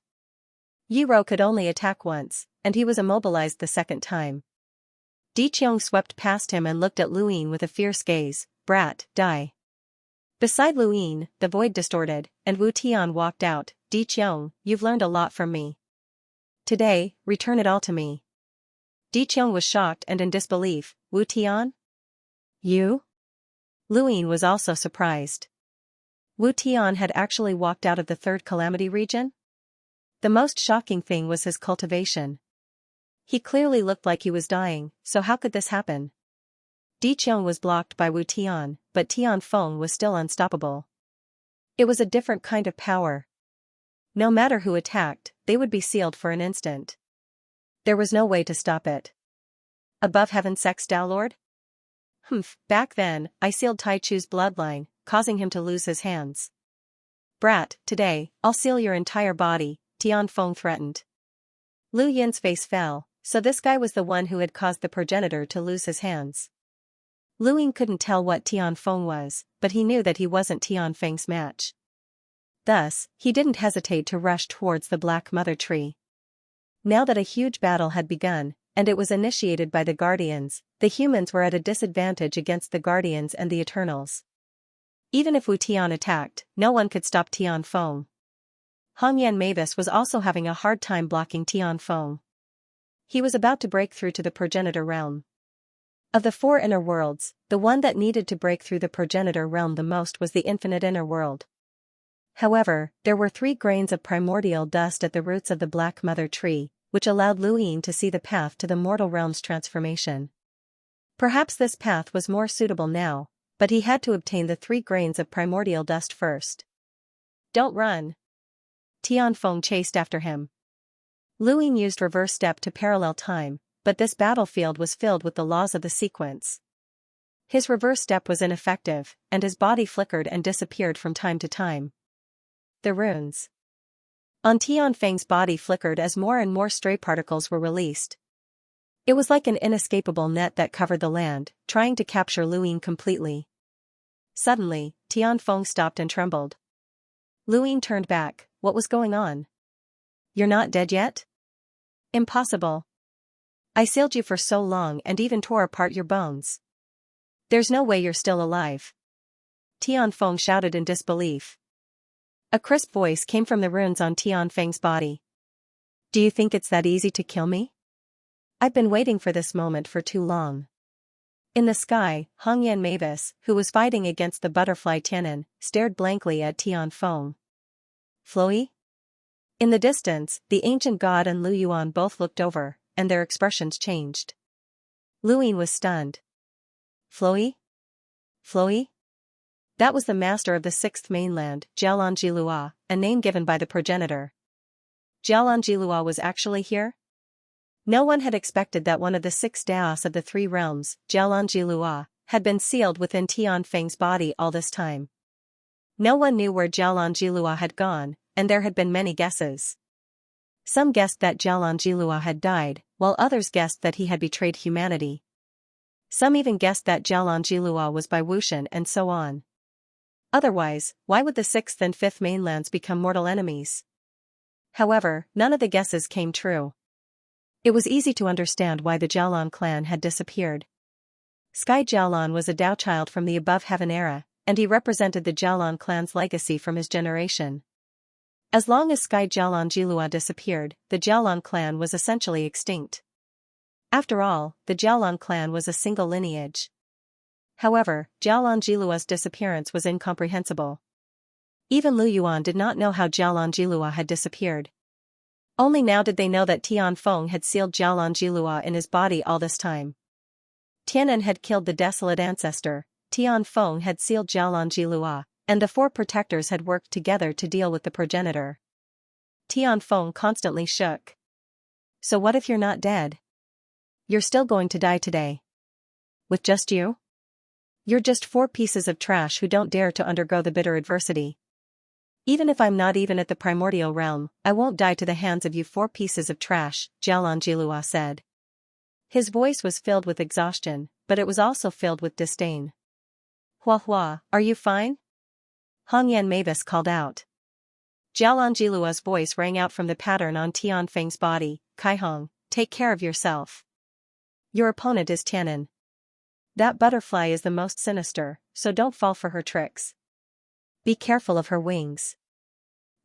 Yi Rou could only attack once, and he was immobilized the second time. Diqiang swept past him and looked at Luyin with a fierce gaze. Brat, die. Beside Luyin, the void distorted, and Wu Tian walked out. Diqiang, you've learned a lot from me. Today, return it all to me. Diqiang was shocked and in disbelief. Wu Tian? You? Luyin was also surprised. Wu Tian had actually walked out of the third calamity region? The most shocking thing was his cultivation. He clearly looked like he was dying, so how could this happen? Diqiang was blocked by Wu Tian, but Tianfeng was still unstoppable. It was a different kind of power. No matter who attacked, they would be sealed for an instant. There was no way to stop it. Above heaven Sex Tao Lord? Back then, I sealed Tai Chu's bloodline, causing him to lose his hands. Brat, today, I'll seal your entire body, Tianfeng threatened. Lu Yin's face fell, so this guy was the one who had caused the progenitor to lose his hands. Lu Yin couldn't tell what Tianfeng was, but he knew that he wasn't Tianfeng's match. Thus, he didn't hesitate to rush towards the Black Mother Tree. Now that a huge battle had begun, and it was initiated by the Guardians, the humans were at a disadvantage against the Guardians and the Eternals. Even if Wu Tian attacked, no one could stop Tianfeng. Hongyan Mavis was also having a hard time blocking Tianfeng. He was about to break through to the progenitor realm. Of the four inner worlds, the one that needed to break through the progenitor realm the most was the infinite inner world. However, there were 3 grains of primordial dust at the roots of the Black Mother Tree, which allowed Lu Yin to see the path to the mortal realm's transformation. Perhaps this path was more suitable now, but he had to obtain the 3 grains of primordial dust first. Don't run. Tianfeng chased after him. Lu Yin used reverse step to parallel time, but this battlefield was filled with the laws of the sequence. His reverse step was ineffective, and his body flickered and disappeared from time to time. The runes on Tianfeng's body flickered as more and more stray particles were released. It was like an inescapable net that covered the land, trying to capture Lu Yin completely. Suddenly, Tianfeng stopped and trembled. Lu Yin turned back. What was going on? You're not dead yet? Impossible. I sealed you for so long and even tore apart your bones. There's no way you're still alive. Tianfeng shouted in disbelief. A crisp voice came from the runes on Tianfeng's body. Do you think it's that easy to kill me? I've been waiting for this moment for too long. In the sky, Hongyan Mavis, who was fighting against the butterfly Tianan, stared blankly at Tianfeng. Floey? In the distance, the ancient god and Lu Yuan both looked over, and their expressions changed. Lu Yin was stunned. Floey? Floi? That was the master of the sixth mainland, Xianxia, a name given by the progenitor. Xianxia was actually here? No one had expected that one of the six Daos of the three realms, Xianxia, had been sealed within Tianfeng's body all this time. No one knew where Xianxia had gone, and there had been many guesses. Some guessed that Xianxia had died, while others guessed that he had betrayed humanity. Some even guessed that Xianxia was by Wuxian and so on. Otherwise, why would the sixth and fifth mainlands become mortal enemies? However, none of the guesses came true. It was easy to understand why the Jialan clan had disappeared. Sky Jialan was a Dao child from the above heaven era, and he represented the Jialan clan's legacy from his generation. As long as Sky Xianxia disappeared, the Jialan clan was essentially extinct. After all, the Jialan clan was a single lineage. However, Xianxia's disappearance was incomprehensible. Even Lu Yuan did not know how Xianxia had disappeared. Only now did they know that Tianfeng had sealed Xianxia in his body all this time. Tianan had killed the desolate ancestor, Tianfeng had sealed Xianxia, and the four protectors had worked together to deal with the progenitor. Tianfeng constantly shook. So what if you're not dead? You're still going to die today. With just you? You're just four pieces of trash who don't dare to undergo the bitter adversity. Even if I'm not even at the primordial realm, I won't die to the hands of you four pieces of trash, Xianxia said. His voice was filled with exhaustion, but it was also filled with disdain. Hua Hua, are you fine? Hongyan Mavis called out. Xianxia's voice rang out from the pattern on Tianfeng's body, Kaihong, take care of yourself. Your opponent is Tianan. That butterfly is the most sinister, so don't fall for her tricks. Be careful of her wings.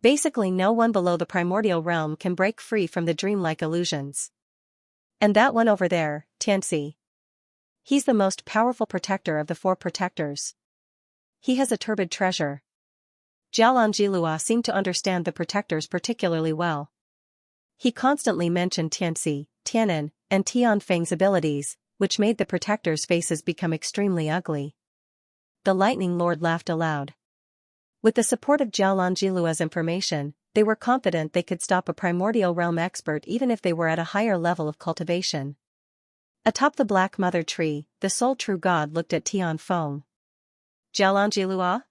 Basically no one below the primordial realm can break free from the dreamlike illusions. And that one over there, Tianxi. He's the most powerful protector of the four protectors. He has a turbid treasure. Xianxia seemed to understand the protectors particularly well. He constantly mentioned Tianxi, Tianan, and Tianfeng's abilities, which made the protectors' faces become extremely ugly. The Lightning Lord laughed aloud. With the support of Xianxia's information, they were confident they could stop a primordial realm expert even if they were at a higher level of cultivation. Atop the Black Mother tree, the sole true god looked at Tianfeng. Xianxia?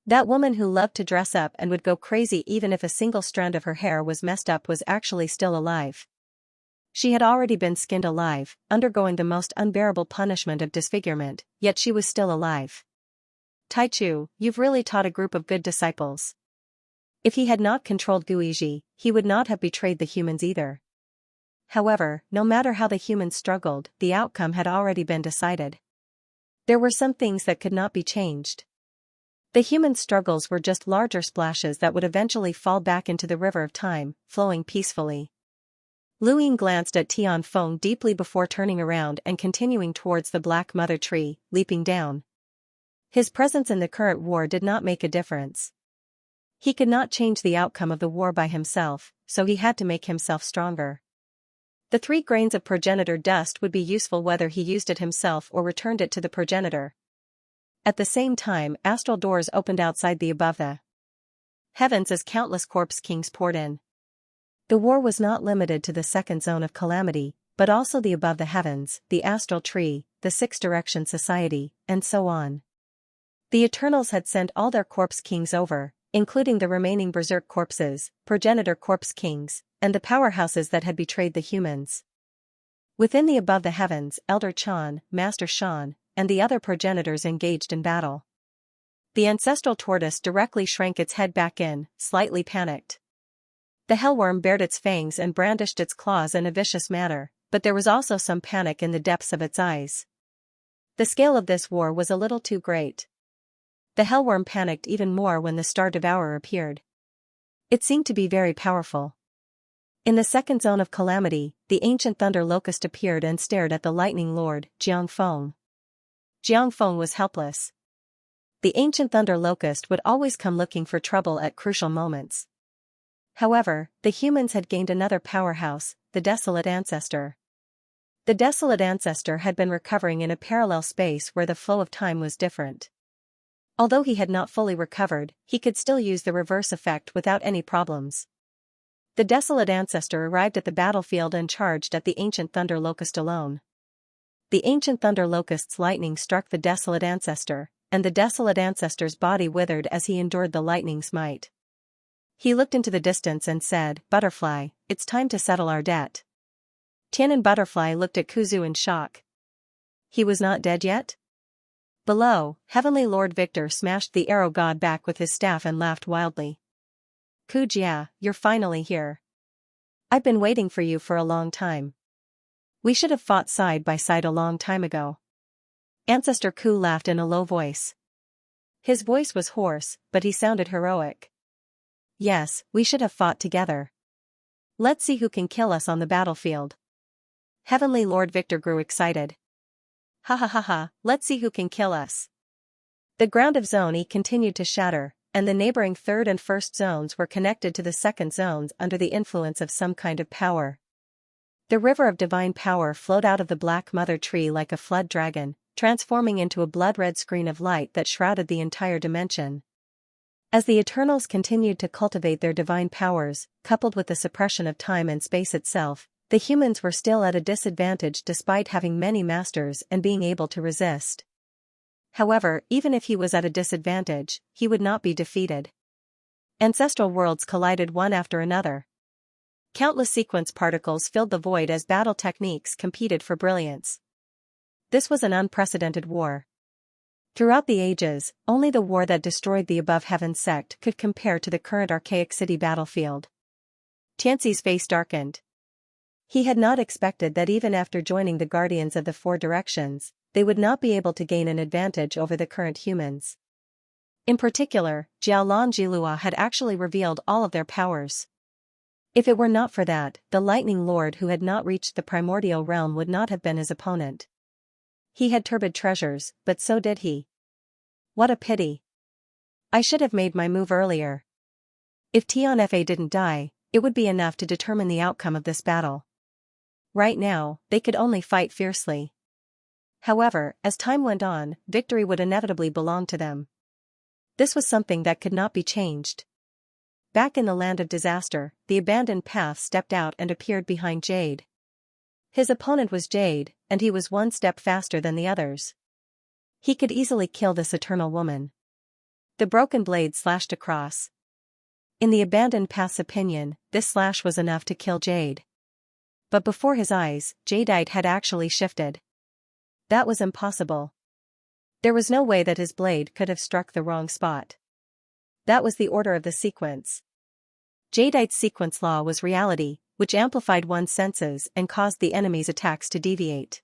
That woman who loved to dress up and would go crazy even if a single strand of her hair was messed up was actually still alive. She had already been skinned alive, undergoing the most unbearable punishment of disfigurement, yet she was still alive. Taichu, you've really taught a group of good disciples. If he had not controlled Guizhi, he would not have betrayed the humans either. However, no matter how the humans struggled, the outcome had already been decided. There were some things that could not be changed. The human struggles were just larger splashes that would eventually fall back into the river of time, flowing peacefully. Lu Ying glanced at Tianfeng deeply before turning around and continuing towards the Black Mother tree, leaping down. His presence in the current war did not make a difference. He could not change the outcome of the war by himself, so he had to make himself stronger. The 3 grains of progenitor dust would be useful whether he used it himself or returned it to the progenitor. At the same time, astral doors opened outside the above the heavens as countless corpse kings poured in. The war was not limited to the second zone of calamity, but also the above the heavens, the astral tree, the Six Direction Society, and so on. The Eternals had sent all their corpse kings over, including the remaining berserk corpses, progenitor corpse kings, and the powerhouses that had betrayed the humans. Within the above the heavens, Elder Chan, Master Shan, and the other progenitors engaged in battle. The ancestral tortoise directly shrank its head back in, slightly panicked. The hellworm bared its fangs and brandished its claws in a vicious manner, but there was also some panic in the depths of its eyes. The scale of this war was a little too great. The hellworm panicked even more when the Star Devourer appeared. It seemed to be very powerful. In the second zone of calamity, the ancient thunder locust appeared and stared at the lightning lord, Jiangfeng. Jiangfeng was helpless. The ancient thunder locust would always come looking for trouble at crucial moments. However, the humans had gained another powerhouse, the desolate ancestor. The desolate ancestor had been recovering in a parallel space where the flow of time was different. Although he had not fully recovered, he could still use the reverse effect without any problems. The desolate ancestor arrived at the battlefield and charged at the ancient thunder locust alone. The ancient thunder locust's lightning struck the desolate ancestor, and the desolate ancestor's body withered as he endured the lightning's might. He looked into the distance and said, "Butterfly, it's time to settle our debt." Tian and Butterfly looked at Kuzu in shock. He was not dead yet? Below, Heavenly Lord Victor smashed the arrow god back with his staff and laughed wildly. "Kujia, you're finally here. I've been waiting for you for a long time. We should have fought side by side a long time ago." Ancestor Ku laughed in a low voice. His voice was hoarse, but he sounded heroic. "Yes, we should have fought together. Let's see who can kill us on the battlefield." Heavenly Lord Victor grew excited. "Ha ha ha ha, let's see who can kill us." The ground of Zone E continued to shatter, and the neighboring third and first zones were connected to the second zones under the influence of some kind of power. The river of divine power flowed out of the Black Mother tree like a flood dragon, transforming into a blood-red screen of light that shrouded the entire dimension. As the Eternals continued to cultivate their divine powers, coupled with the suppression of time and space itself, the humans were still at a disadvantage despite having many masters and being able to resist. However, even if he was at a disadvantage, he would not be defeated. Ancestral worlds collided one after another. Countless sequence particles filled the void as battle techniques competed for brilliance. This was an unprecedented war. Throughout the ages, only the war that destroyed the Above Heaven sect could compare to the current archaic city battlefield. Tianxi's face darkened. He had not expected that even after joining the Guardians of the Four Directions, they would not be able to gain an advantage over the current humans. In particular, Jiaolan Jilua had actually revealed all of their powers. If it were not for that, the Lightning Lord who had not reached the primordial realm would not have been his opponent. He had turbid treasures, but so did he. What a pity. I should have made my move earlier. If Tianfa didn't die, it would be enough to determine the outcome of this battle. Right now, they could only fight fiercely. However, as time went on, victory would inevitably belong to them. This was something that could not be changed. Back in the land of disaster, the abandoned path stepped out and appeared behind Jade. His opponent was Jade, and he was one step faster than the others. He could easily kill this eternal woman. The broken blade slashed across. In the abandoned path's opinion, this slash was enough to kill Jade. But before his eyes, Jadeite had actually shifted. That was impossible. There was no way that his blade could have struck the wrong spot. That was the order of the sequence. Jadeite's sequence law was reality, which amplified one's senses and caused the enemy's attacks to deviate.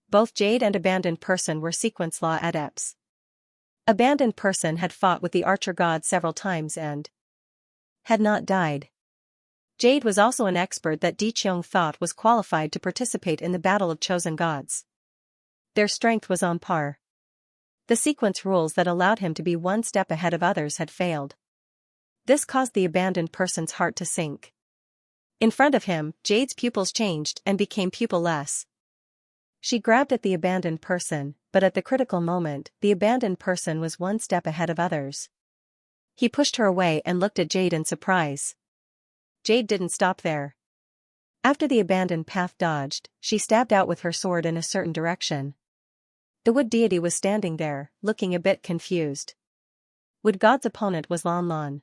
Both Jade and Abandoned Person were sequence law adepts. Abandoned Person had fought with the Archer God several times and had not died. Jade was also an expert that Di Qiong thought was qualified to participate in the Battle of Chosen Gods. Their strength was on par. The sequence rules that allowed him to be one step ahead of others had failed. This caused the Abandoned Person's heart to sink. In front of him, Jade's pupils changed and became pupilless. She grabbed at the Abandoned Person, but at the critical moment, the Abandoned Person was one step ahead of others. He pushed her away and looked at Jade in surprise. Jade didn't stop there. After the abandoned path dodged, she stabbed out with her sword in a certain direction. The wood deity was standing there, looking a bit confused. Wood God's opponent was Lan Lan.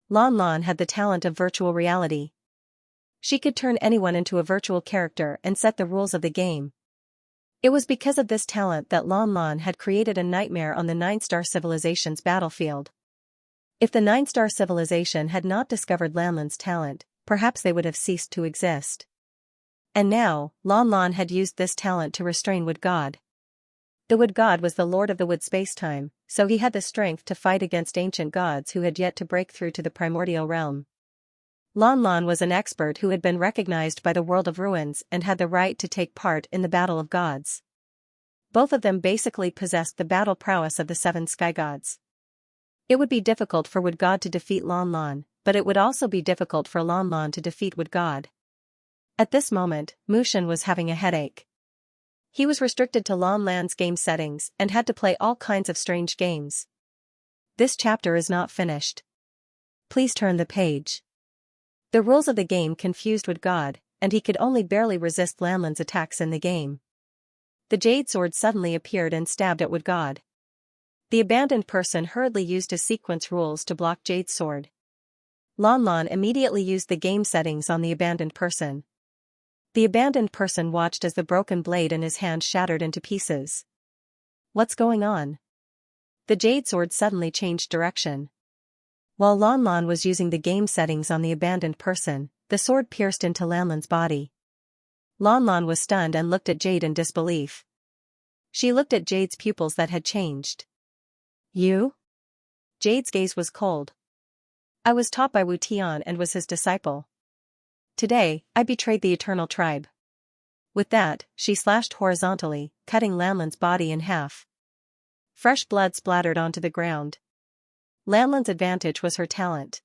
Lan Lan had the talent of virtual reality. She could turn anyone into a virtual character and set the rules of the game. It was because of this talent that Lan Lan had created a nightmare on the Nine-Star Civilization's battlefield. If the Nine-Star Civilization had not discovered Lan Lan's talent, perhaps they would have ceased to exist. And now, Lan Lan had used this talent to restrain Wood God. The Wood God was the lord of the wood spacetime, so he had the strength to fight against ancient gods who had yet to break through to the primordial realm. Lan Lan was an expert who had been recognized by the world of ruins and had the right to take part in the battle of gods. Both of them basically possessed the battle prowess of the seven sky gods. It would be difficult for Wood God to defeat Lan Lan, but it would also be difficult for Lan Lan to defeat Wood God. At this moment, Mushin was having a headache. He was restricted to Lan Lan's game settings and had to play all kinds of strange games. This chapter is not finished. Please turn the page. The rules of the game confused Wood God, and he could only barely resist Lan Lan's attacks in the game. The jade sword suddenly appeared and stabbed at Wood God. The abandoned person hurriedly used his sequence rules to block Jade's sword. Lan Lan immediately used the game settings on the abandoned person. The abandoned person watched as the broken blade in his hand shattered into pieces. What's going on? The jade sword suddenly changed direction. While Lan Lan was using the game settings on the abandoned person, the sword pierced into Lan Lan's body. Lan Lan was stunned and looked at Jade in disbelief. She looked at Jade's pupils that had changed. You? Jade's gaze was cold. I was taught by Wu Tian and was his disciple. Today, I betrayed the Eternal Tribe. With that, she slashed horizontally, cutting Lan Lan's body in half. Fresh blood splattered onto the ground. Lan Lan's advantage was her talent.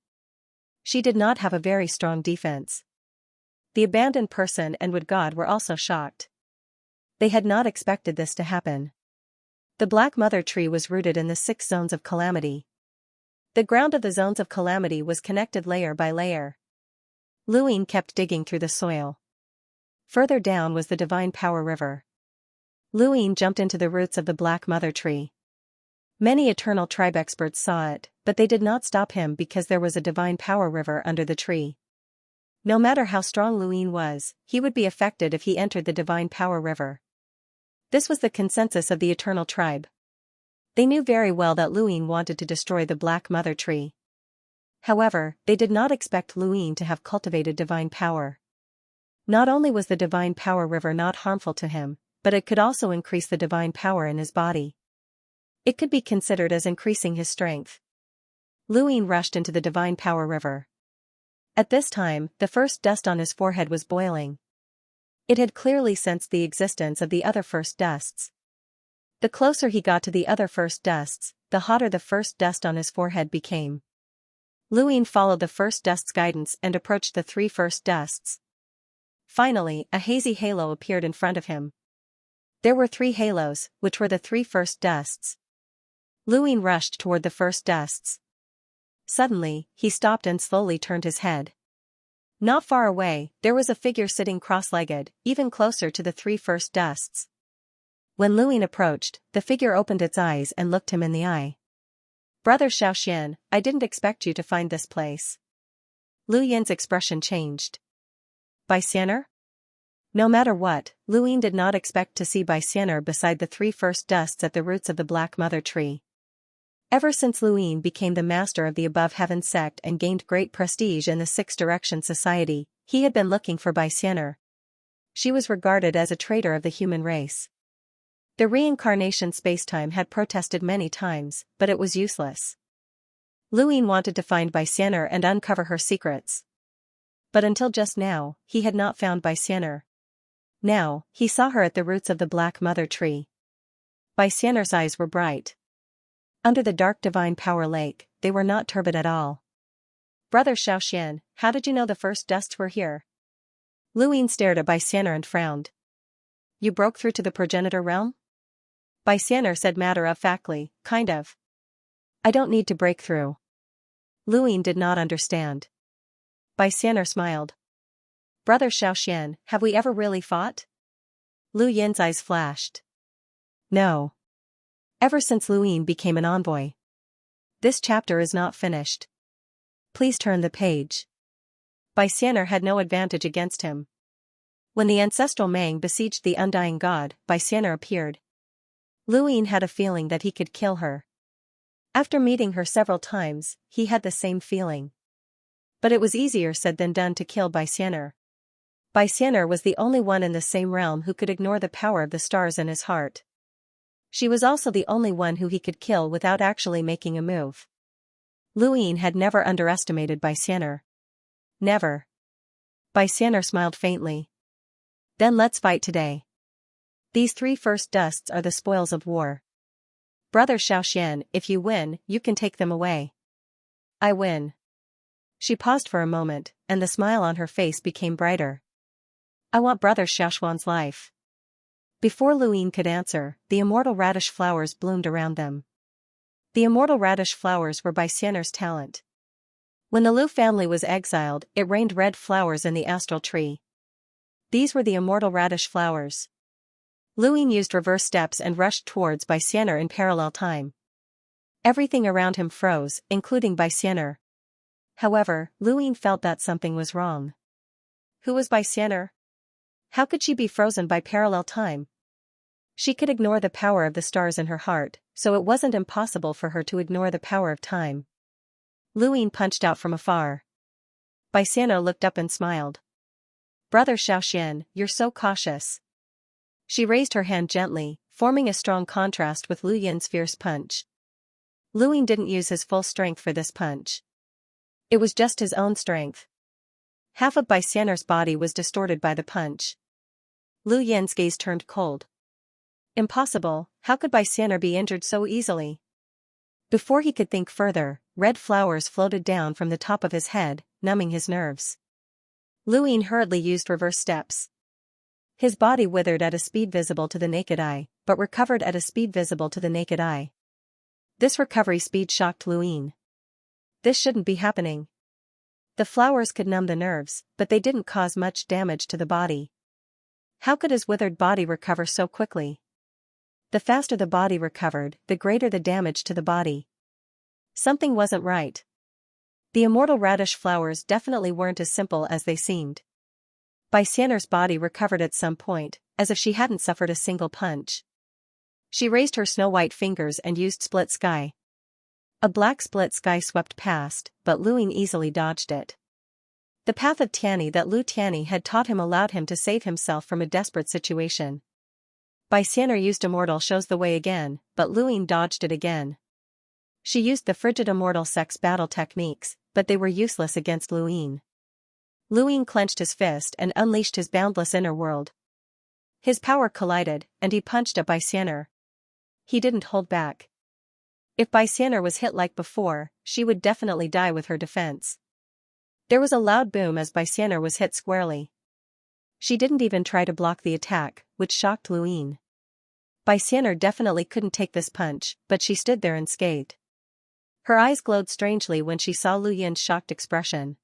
She did not have a very strong defense. The abandoned person and Wood God were also shocked. They had not expected this to happen. The Black Mother Tree was rooted in the 6 zones of calamity. The ground of the zones of calamity was connected layer by layer. Luin kept digging through the soil. Further down was the Divine Power River. Luin jumped into the roots of the Black Mother Tree. Many Eternal Tribe experts saw it, but they did not stop him because there was a Divine Power River under the tree. No matter how strong Luin was, he would be affected if he entered the Divine Power River. This was the consensus of the Eternal Tribe. They knew very well that Luin wanted to destroy the Black Mother Tree. However, they did not expect Luin to have cultivated divine power. Not only was the Divine Power River not harmful to him, but it could also increase the divine power in his body. It could be considered as increasing his strength. Luin rushed into the Divine Power River. At this time, the first dust on his forehead was boiling. It had clearly sensed the existence of the other first dusts. The closer he got to the other first dusts, the hotter the first dust on his forehead became. Luin followed the first dust's guidance and approached the 3 first dusts. Finally, a hazy halo appeared in front of him. There were 3 halos, which were the 3 first dusts. Luin rushed toward the first dusts. Suddenly, he stopped and slowly turned his head. Not far away, there was a figure sitting cross-legged, even closer to the 3 first dusts. When Luin approached, the figure opened its eyes and looked him in the eye. Brother Xiaoxian, I didn't expect you to find this place. Lu Yin's expression changed. Bai Xianer? No matter what, Luin did not expect to see Bai Xianer beside the 3 first dusts at the roots of the Black Mother Tree. Ever since Luin became the master of the Above Heaven sect and gained great prestige in the 6 Direction Society, he had been looking for Bai Xianer. She was regarded as a traitor of the human race. The reincarnation spacetime had protested many times, but it was useless. Luin wanted to find Bai Xianer and uncover her secrets. But until just now, he had not found Bai Xianer. Now, he saw her at the roots of the Black Mother Tree. Bai Xianer's eyes were bright. Under the dark divine power lake, they were not turbid at all. Brother Xiaoxian, how did you know the first dusts were here? Luin stared at Bai Xianer and frowned. You broke through to the progenitor realm? Bai Xianer said matter-of-factly, kind of. I don't need to break through. Luin did not understand. Bai Xianer smiled. Brother Xiaoxian, have we ever really fought? Lu Yin's eyes flashed. No. Ever since Luin became an envoy. This chapter is not finished. Please turn the page. Bai Xianer had no advantage against him. When the ancestral Mang besieged the undying god, Bai Xianer appeared. Luin had a feeling that he could kill her. After meeting her several times, he had the same feeling. But it was easier said than done to kill Bai Xianer. Bai Xianer was the only one in the same realm who could ignore the power of the stars in his heart. She was also the only one who he could kill without actually making a move. Luin had never underestimated Bai Xianer. Never. Bai Xianer smiled faintly. Then let's fight today. These 3 first dusts are the spoils of war. Brother Xiaoxian, if you win, you can take them away. I win. She paused for a moment, and the smile on her face became brighter. I want Brother Xiaoxuan's life. Before Luyin could answer, the immortal radish flowers bloomed around them. The immortal radish flowers were by Xian'er's talent. When the Lu family was exiled, it rained red flowers in the astral tree. These were the immortal radish flowers. Luyin used reverse steps and rushed towards Bai Xian'er in parallel time. Everything around him froze, including Bai Xian'er. However, Luyin felt that something was wrong. Who was Bai Xian'er? How could she be frozen by parallel time? She could ignore the power of the stars in her heart, so it wasn't impossible for her to ignore the power of time. Luyin punched out from afar. Bai Xian'er looked up and smiled. Brother Xiaoxian, you're so cautious. She raised her hand gently, forming a strong contrast with Luyin's fierce punch. Luyin didn't use his full strength for this punch. It was just his own strength. Half of Bai Xian'er's body was distorted by the punch. Luyin's gaze turned cold. Impossible, how could Bai Xian'er be injured so easily? Before he could think further, red flowers floated down from the top of his head, numbing his nerves. Luyin hurriedly used reverse steps. His body withered at a speed visible to the naked eye, but recovered at a speed visible to the naked eye. This recovery speed shocked Luyin. This shouldn't be happening. The flowers could numb the nerves, but they didn't cause much damage to the body. How could his withered body recover so quickly? The faster the body recovered, the greater the damage to the body. Something wasn't right. The immortal radish flowers definitely weren't as simple as they seemed. Bai Xian'er's body recovered at some point, as if she hadn't suffered a single punch. She raised her snow-white fingers and used split sky. A black split sky swept past, but Luyin easily dodged it. The path of Tianyi that Lu Tianyi had taught him allowed him to save himself from a desperate situation. Bai Xian'er used Immortal shows the way again, but Luyin dodged it again. She used the frigid immortal sex battle techniques, but they were useless against Luyin. Luyin clenched his fist and unleashed his boundless inner world. His power collided, and he punched at Bai Xian'er. He didn't hold back. If Bai Xian'er was hit like before, she would definitely die with her defense. There was a loud boom as Bai Xian'er was hit squarely. She didn't even try to block the attack, which shocked Luyin. Bai Xian'er definitely couldn't take this punch, but she stood there unscathed. Her eyes glowed strangely when she saw Luyin's shocked expression.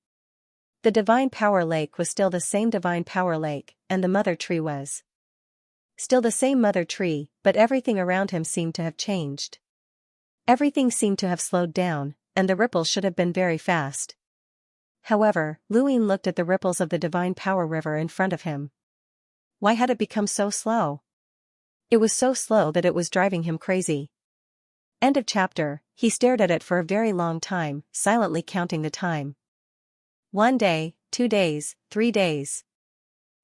The Divine Power Lake was still the same Divine Power Lake, and the Mother Tree was still the same Mother Tree, but everything around him seemed to have changed. Everything seemed to have slowed down, and the ripples should have been very fast. However, Luyin looked at the ripples of the Divine Power River in front of him. Why had it become so slow? It was so slow that it was driving him crazy. End of chapter. He stared at it for a very long time, silently counting the time. 1 day, 2 days, 3 days.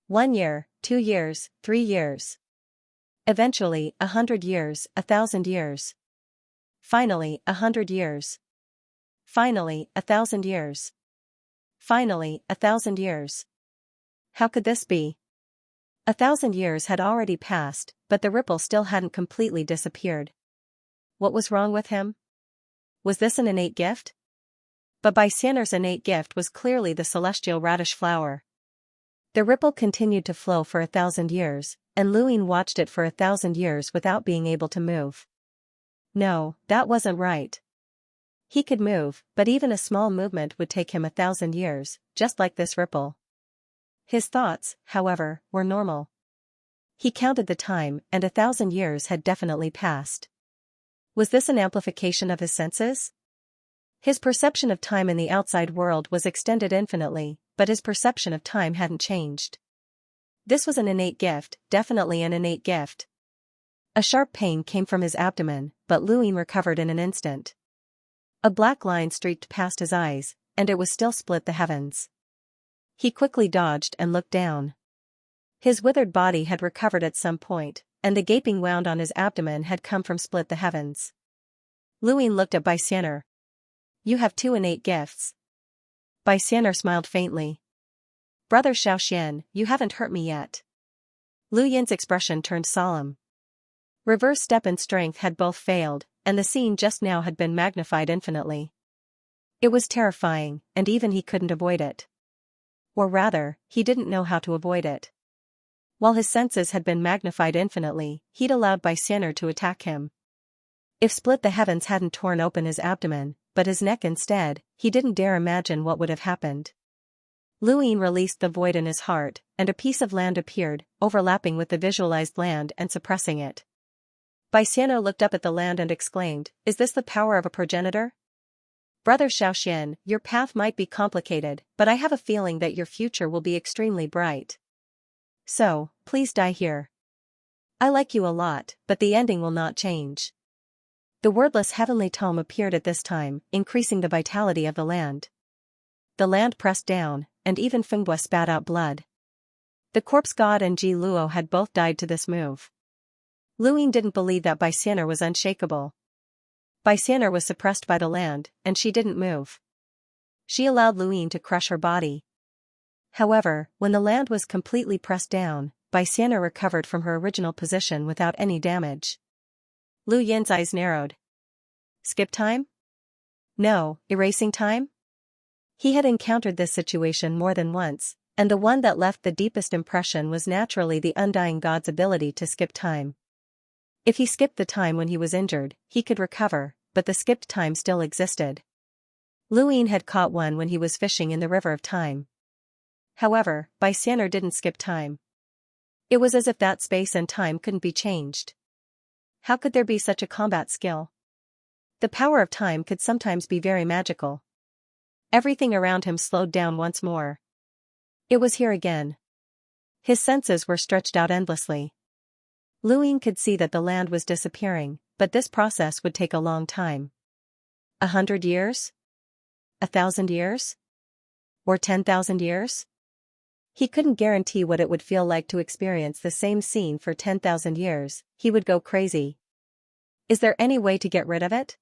1 year, 2 years, 3 years. Eventually, 100 years, 1,000 years. Finally, 100 years. Finally, 1,000 years. Finally, 1,000 years. How could this be? 1,000 years had already passed, but the ripple still hadn't completely disappeared. What was wrong with him? Was this an innate gift? But Bai Xian'er's innate gift was clearly the celestial radish flower. The ripple continued to flow for 1,000 years, and Luyin watched it for 1,000 years without being able to move. No, that wasn't right. He could move, but even a small movement would take him 1,000 years, just like this ripple. His thoughts, however, were normal. He counted the time, and 1,000 years had definitely passed. Was this an amplification of his senses? His perception of time in the outside world was extended infinitely, but his perception of time hadn't changed. This was an innate gift, definitely an innate gift. A sharp pain came from his abdomen, but Luyin recovered in an instant. A black line streaked past his eyes, and it was still split the heavens. He quickly dodged and looked down. His withered body had recovered at some point, and the gaping wound on his abdomen had come from split the heavens. Luyin looked at Bai Xian'er. You have 2 innate gifts. Bai Xian'er smiled faintly. Brother Xiaoxian, you haven't hurt me yet. Luyin's expression turned solemn. Reverse step and strength had both failed, and the scene just now had been magnified infinitely. It was terrifying, and even he couldn't avoid it. Or rather, he didn't know how to avoid it. While his senses had been magnified infinitely, he'd allowed Xianxia to attack him. If Split the Heavens hadn't torn open his abdomen, but his neck instead, he didn't dare imagine what would have happened. Luyin released the void in his heart, and a piece of land appeared, overlapping with the visualized land and suppressing it. Xianxia looked up at the land and exclaimed, "Is this the power of a progenitor? Brother Xiaoxian, your path might be complicated, but I have a feeling that your future will be extremely bright. So, please die here. I like you a lot, but the ending will not change." The wordless heavenly tome appeared at this time, increasing the vitality of the land. The land pressed down, and even Fengbua spat out blood. The corpse god and Ji Luo had both died to this move. Luyin didn't believe that Xianxia was unshakable. Xianxia was suppressed by the land, and she didn't move. She allowed Luyin to crush her body. However, when the land was completely pressed down, Xianxia recovered from her original position without any damage. Lu Yin's eyes narrowed. Skip time? No, erasing time? He had encountered this situation more than once, and the one that left the deepest impression was naturally the undying god's ability to skip time. If he skipped the time when he was injured, he could recover, but the skipped time still existed. Luyin had caught one when he was fishing in the river of time. However, Xianxia didn't skip time. It was as if that space and time couldn't be changed. How could there be such a combat skill? The power of time could sometimes be very magical. Everything around him slowed down once more. It was here again. His senses were stretched out endlessly. Luyin could see that the land was disappearing, but this process would take a long time. 100 years? 1,000 years? Or 10,000 years? He couldn't guarantee what it would feel like to experience the same scene for 10,000 years, he would go crazy. Is there any way to get rid of it?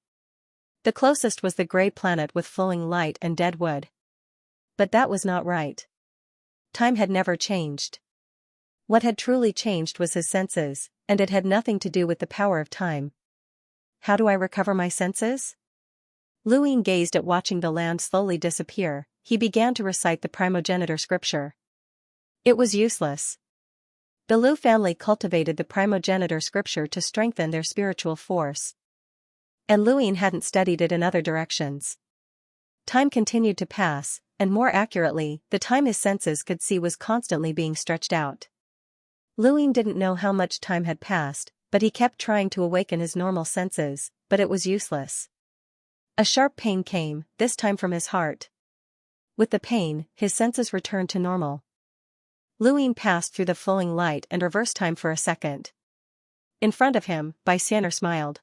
The closest was the gray planet with flowing light and dead wood. But that was not right. Time had never changed. What had truly changed was his senses, and it had nothing to do with the power of time. How do I recover my senses? Luyin gazed at watching the land slowly disappear. He began to recite the primogenitor scripture. It was useless. The Lu family cultivated the primogenitor scripture to strengthen their spiritual force. And Luyin hadn't studied it in other directions. Time continued to pass, and more accurately, the time his senses could see was constantly being stretched out. Luyin didn't know how much time had passed, but he kept trying to awaken his normal senses, but it was useless. A sharp pain came, this time from his heart. With the pain, his senses returned to normal. Luyin passed through the flowing light and reversed time for a second. In front of him, Xianxia smiled.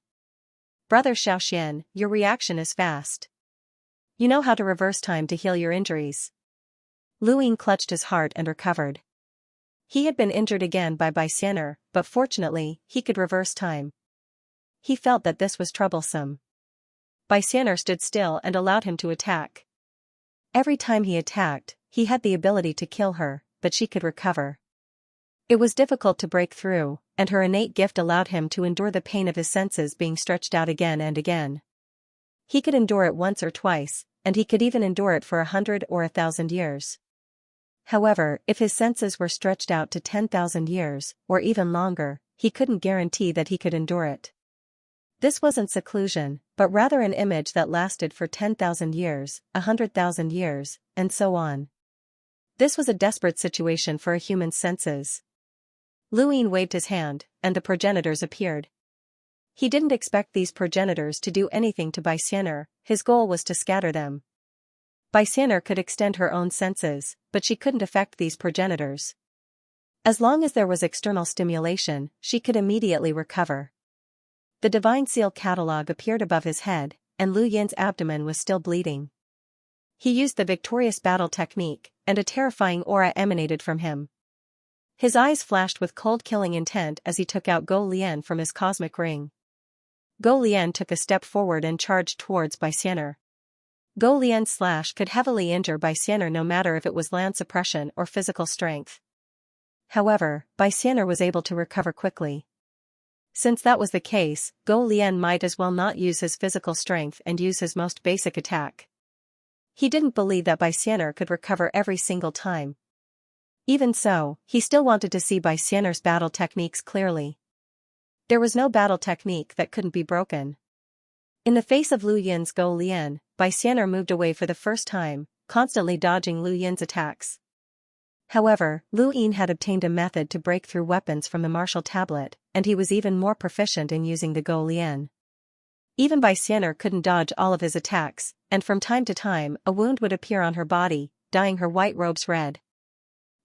Brother Xiaoxian, your reaction is fast. You know how to reverse time to heal your injuries. Luyin clutched his heart and recovered. He had been injured again by Xianxia, but fortunately, he could reverse time. He felt that this was troublesome. Xianxia stood still and allowed him to attack. Every time he attacked, he had the ability to kill her, but she could recover. It was difficult to break through, and her innate gift allowed him to endure the pain of his senses being stretched out again and again. He could endure it once or twice, and he could even endure it for 100 or 1,000 years. However, if his senses were stretched out to 10,000 years, or even longer, he couldn't guarantee that he could endure it. This wasn't seclusion, but rather an image that lasted for 10,000 years, 100,000 years, and so on. This was a desperate situation for a human's senses. Luyin waved his hand, and the progenitors appeared. He didn't expect these progenitors to do anything to Xianxia, his goal was to scatter them. Xianxia could extend her own senses, but she couldn't affect these progenitors. As long as there was external stimulation, she could immediately recover. The Divine Seal catalog appeared above his head, and Lu Yin's abdomen was still bleeding. He used the victorious battle technique, and a terrifying aura emanated from him. His eyes flashed with cold killing intent as he took out Go Lian from his cosmic ring. Go Lian took a step forward and charged towards Xianxia. Go Lian's slash could heavily injure Xianxia no matter if it was land suppression or physical strength. However, Xianxia was able to recover quickly. Since that was the case, Go Lian might as well not use his physical strength and use his most basic attack. He didn't believe that Xianxia could recover every single time. Even so, he still wanted to see Bai Xian'er's battle techniques clearly. There was no battle technique that couldn't be broken. In the face of Lu Yin's Go Lian, Bai Xian'er moved away for the first time, constantly dodging Lu Yin's attacks. However, Lu Yin had obtained a method to break through weapons from the martial tablet, and he was even more proficient in using the Go Lian. Even Bai Xian'er couldn't dodge all of his attacks, and from time to time a wound would appear on her body, dyeing her white robes red.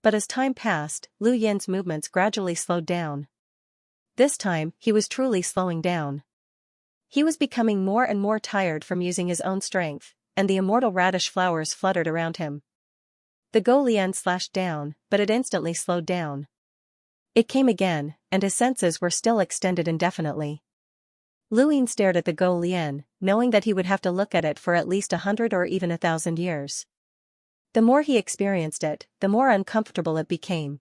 But as time passed, Lu Yin's movements gradually slowed down. This time, he was truly slowing down. He was becoming more and more tired from using his own strength, and the immortal radish flowers fluttered around him. The Go Lian slashed down, but it instantly slowed down. It came again, and his senses were still extended indefinitely. Lu Yin stared at the Go Lian, knowing that he would have to look at it for at least 100 or even 1,000 years. The more he experienced it, the more uncomfortable it became.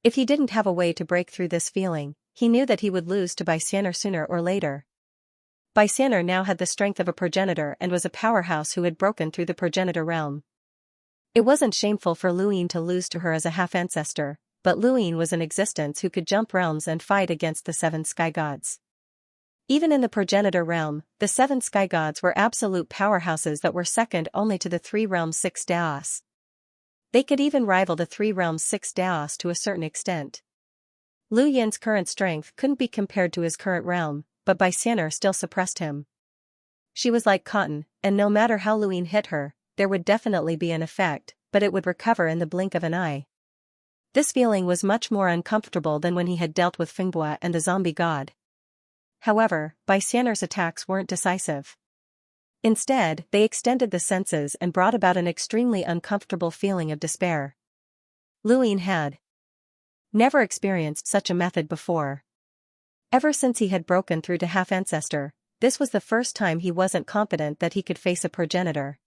If he didn't have a way to break through this feeling, he knew that he would lose to Bai Xian'er sooner or later. Bai Xian'er now had the strength of a progenitor and was a powerhouse who had broken through the progenitor realm. It wasn't shameful for Lu Yin to lose to her as a half-ancestor, but Lu Yin was an existence who could jump realms and fight against the 7 sky gods. Even in the progenitor realm, the 7 sky gods were absolute powerhouses that were second only to the 3 realms 6 Daos. They could even rival the 3 realms 6 Daos to a certain extent. Lu Yin's current strength couldn't be compared to his current realm, but Bai Xian'er still suppressed him. She was like cotton, and no matter how Lu Yin hit her, there would definitely be an effect, but it would recover in the blink of an eye. This feeling was much more uncomfortable than when he had dealt with Fingbua and the zombie god. However, Bai Xian'er's attacks weren't decisive. Instead, they extended the senses and brought about an extremely uncomfortable feeling of despair. Lu Yin had never experienced such a method before. Ever since he had broken through to half-ancestor, this was the first time he wasn't confident that he could face a progenitor.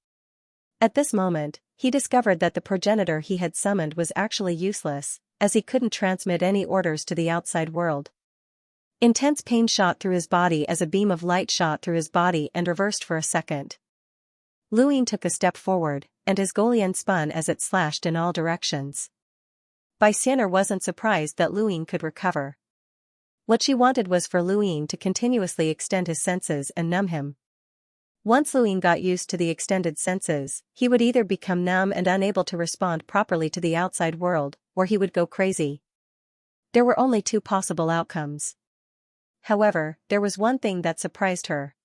At this moment, he discovered that the progenitor he had summoned was actually useless, as he couldn't transmit any orders to the outside world. Intense pain shot through his body as a beam of light shot through his body and reversed for a second. Lu Yin took a step forward, and his Golian spun as it slashed in all directions. Bai Xian'er wasn't surprised that Lu Yin could recover. What she wanted was for Lu Yin to continuously extend his senses and numb him. Once Lu Yin got used to the extended senses, he would either become numb and unable to respond properly to the outside world, or he would go crazy. There were only 2 possible outcomes. However, there was one thing that surprised her.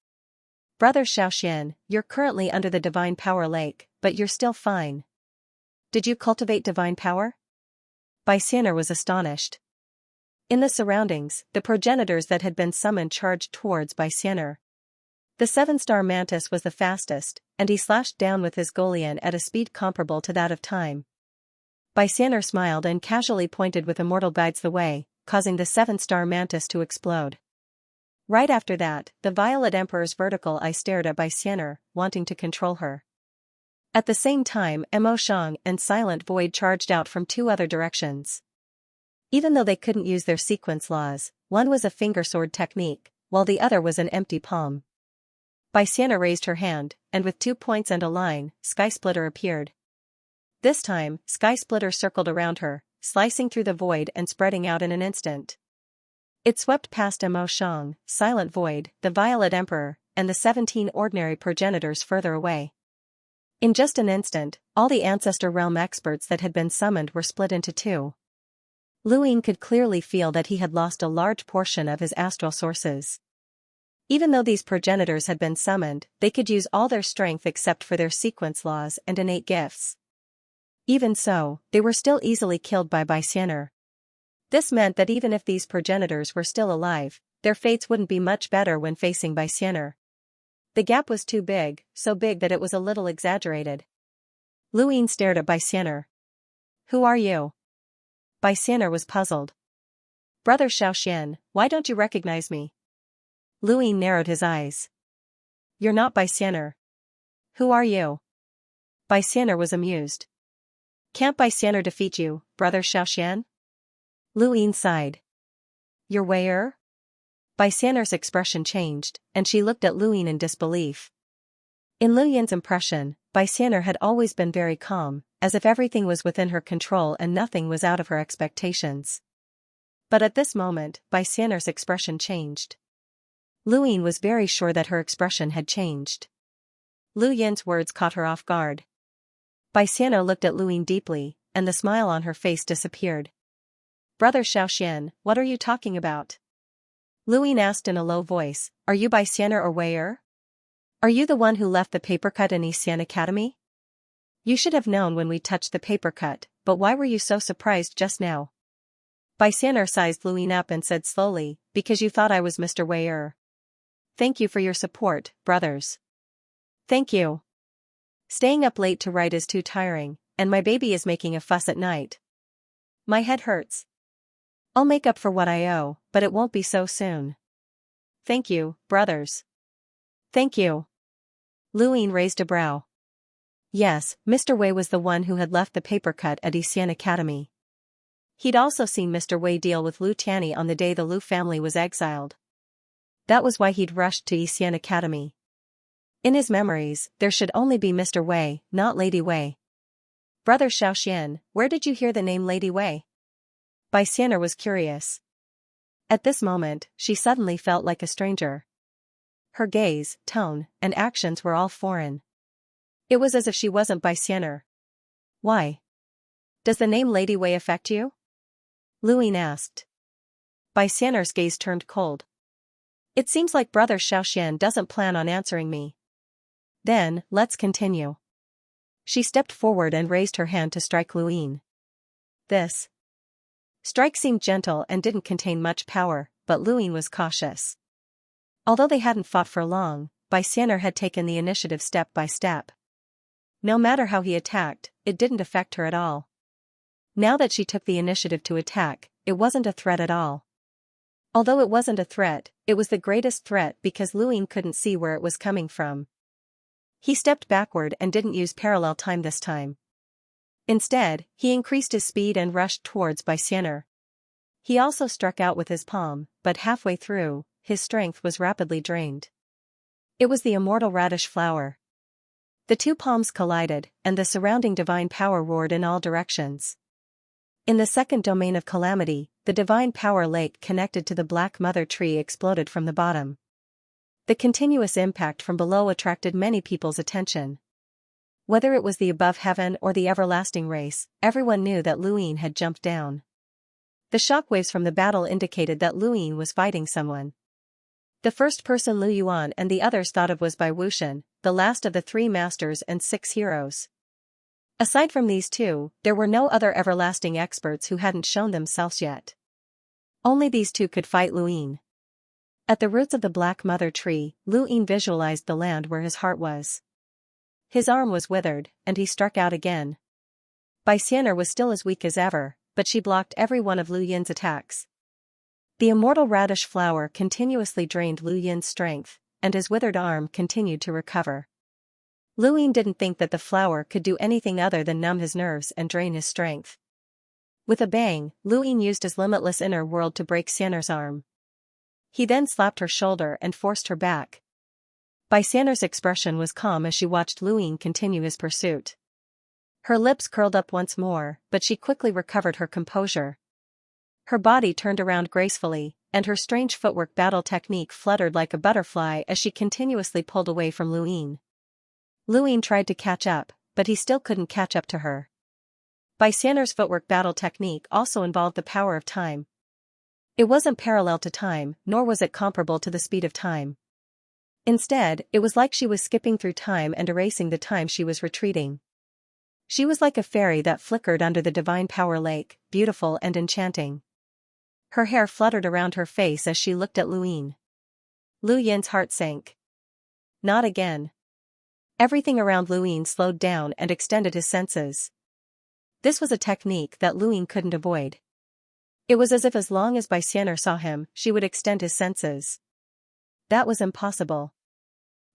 Brother Xiaoxian, you're currently under the divine power lake, but you're still fine. Did you cultivate divine power? Bai Xian'er was astonished. In the surroundings, the progenitors that had been summoned charged towards Bai Xian'er. The 7-star mantis was the fastest, and he slashed down with his Golian at a speed comparable to that of time. Bai Xian'er smiled and casually pointed with Immortal Guides the Way, causing the 7-star mantis to explode. Right after that, the Violet Emperor's vertical eye stared at Bai Xian'er, wanting to control her. At the same time, Mo Shang and Silent Void charged out from 2 other directions. Even though they couldn't use their sequence laws, one was a finger sword technique, while the other was an empty palm. Bai Xian'er raised her hand, and with 2 points and a line, Sky Splitter appeared. This time, Sky Splitter circled around her, slicing through the void and spreading out in an instant. It swept past Mo Shang, Silent Void, the Violet Emperor, and the 17 ordinary progenitors further away. In just an instant, all the Ancestor Realm experts that had been summoned were split into 2. Lu Yin could clearly feel that he had lost a large portion of his astral sources. Even though these progenitors had been summoned, they could use all their strength except for their sequence laws and innate gifts. Even so, they were still easily killed by Bai Xian'er. This meant that even if these progenitors were still alive, their fates wouldn't be much better when facing Bai Xian'er. The gap was too big, so big that it was a little exaggerated. Lu Yin stared at Bai Xian'er. Who are you? Bai Xian'er was puzzled. Brother Xiaoxian, why don't you recognize me? Lu Yin narrowed his eyes. You're not Bai Xian'er. Who are you? Bai Xian'er was amused. Can't Bai Xian'er defeat you, Brother Xiaoxian? Lu Yin sighed. You're Wei-er? Bai Xian'er's expression changed, and she looked at Lu Yin in disbelief. In Lu Yin's impression, Bai Xian'er had always been very calm, as if everything was within her control and nothing was out of her expectations. But at this moment, Xianxia's expression changed. Lu Ying was very sure that her expression had changed. Lu Yin's words caught her off guard. Xianxia looked at Lu Ying deeply, and the smile on her face disappeared. "Brother Xiaoxian, what are you talking about?" Lu Ying asked in a low voice, "Are you Xianxia or Wei? Are you the one who left the paper cut in Xian Academy? You should have known when we touched the paper cut, but why were you so surprised just now?" Xianxia sized Lu Ying up and said slowly, "Because you thought I was Mr. Wei. Thank you for your support, brothers. Thank you. Staying up late to write is too tiring, and my baby is making a fuss at night. My head hurts. I'll make up for what I owe, but it won't be so soon. Thank you, brothers. Thank you." Lu Ying raised a brow. Yes, Mr. Wei was the one who had left the paper cut at Xian Academy. He'd also seen Mr. Wei deal with Lu Tianyi on the day the Lu family was exiled. That was why he'd rushed to Xian Academy. In his memories, there should only be Mr. Wei, not Lady Wei. "Brother Xiaoxian, where did you hear the name Lady Wei?" Xianxia was curious. At this moment, she suddenly felt like a stranger. Her gaze, tone, and actions were all foreign. It was as if she wasn't Xianxia. "Why? Does the name Lady Wei affect you?" Lu Ying asked. Xianxia's gaze turned cold. "It seems like Brother Xiaoxian doesn't plan on answering me. Then, let's continue." She stepped forward and raised her hand to strike Lu Ying. This strike seemed gentle and didn't contain much power, but Lu Ying was cautious. Although they hadn't fought for long, Xianxia had taken the initiative step by step. No matter how he attacked, it didn't affect her at all. Now that she took the initiative to attack, it wasn't a threat at all. Although it wasn't a threat, it was the greatest threat because Lu Ying couldn't see where it was coming from. He stepped backward and didn't use parallel time this time. Instead, he increased his speed and rushed towards Xianxia. He also struck out with his palm, but halfway through, his strength was rapidly drained. It was the immortal radish flower. The two palms collided, and the surrounding divine power roared in all directions. In the second domain of calamity, the divine power lake connected to the Black Mother tree exploded from the bottom. The continuous impact from below attracted many people's attention. Whether it was the above heaven or the everlasting race, everyone knew that Lu Ying had jumped down. The shockwaves from the battle indicated that Lu Ying was fighting someone. The first person Lu Yuan and the others thought of was Bai Wuxian, the last of the 3 masters and 6 heroes. Aside from these two, there were no other everlasting experts who hadn't shown themselves yet. Only these two could fight Lu Ying. At the roots of the Black Mother tree, Lu Ying visualized the land where his heart was. His arm was withered, and he struck out again. Xianxia was still as weak as ever, but she blocked every one of Lu Yin's attacks. The immortal radish flower continuously drained Lu Yin's strength, and his withered arm continued to recover. Lu Ying didn't think that the flower could do anything other than numb his nerves and drain his strength. With a bang, Lu Ying used his limitless inner world to break Xianxia's arm. He then slapped her shoulder and forced her back. Xianxia's expression was calm as she watched Lu Ying continue his pursuit. Her lips curled up once more, but she quickly recovered her composure. Her body turned around gracefully, and her strange footwork battle technique fluttered like a butterfly as she continuously pulled away from Lu Ying. Lu Ying tried to catch up, but he still couldn't catch up to her. Xianxia's footwork battle technique also involved the power of time. It wasn't parallel to time, nor was it comparable to the speed of time. Instead, it was like she was skipping through time and erasing the time she was retreating. She was like a fairy that flickered under the divine power lake, beautiful and enchanting. Her hair fluttered around her face as she looked at Lu Ying. Lu Yin's heart sank. Not again. Everything around Lu Ying slowed down and extended his senses. This was a technique that Lu Ying couldn't avoid. It was as if as long as Xianxia saw him, she would extend his senses. That was impossible.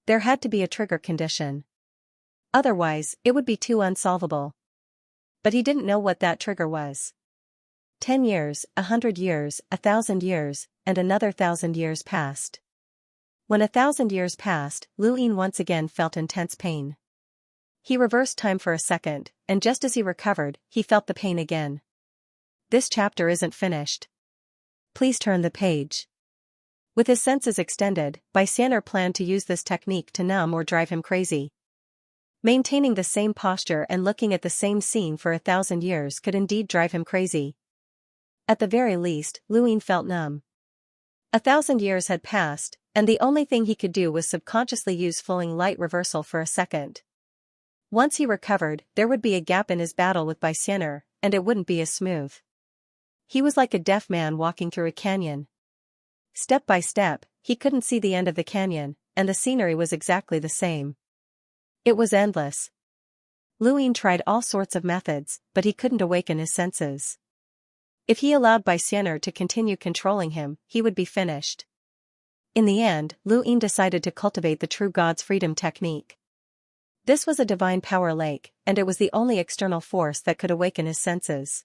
There had to be a trigger condition. Otherwise, it would be too unsolvable. But he didn't know what that trigger was. 10 years, 100 years, 1,000 years, and another 1,000 years passed. When 1,000 years passed, Lu Ying once again felt intense pain. He reversed time for a second, and just as he recovered, he felt the pain again. This chapter isn't finished. Please turn the page. With his senses extended, Xianxia planned to use this technique to numb or drive him crazy. Maintaining the same posture and looking at the same scene for 1,000 years could indeed drive him crazy. At the very least, Luin felt numb. 1,000 years had passed, and the only thing he could do was subconsciously use flowing light reversal for a second. Once he recovered, there would be a gap in his battle with Xianxia, and it wouldn't be as smooth. He was like a deaf man walking through a canyon. Step by step, he couldn't see the end of the canyon, and the scenery was exactly the same. It was endless. Luin tried all sorts of methods, but he couldn't awaken his senses. If he allowed Xianxia to continue controlling him, he would be finished. In the end, Luin decided to cultivate the true God's freedom technique. This was a divine power lake, and it was the only external force that could awaken his senses.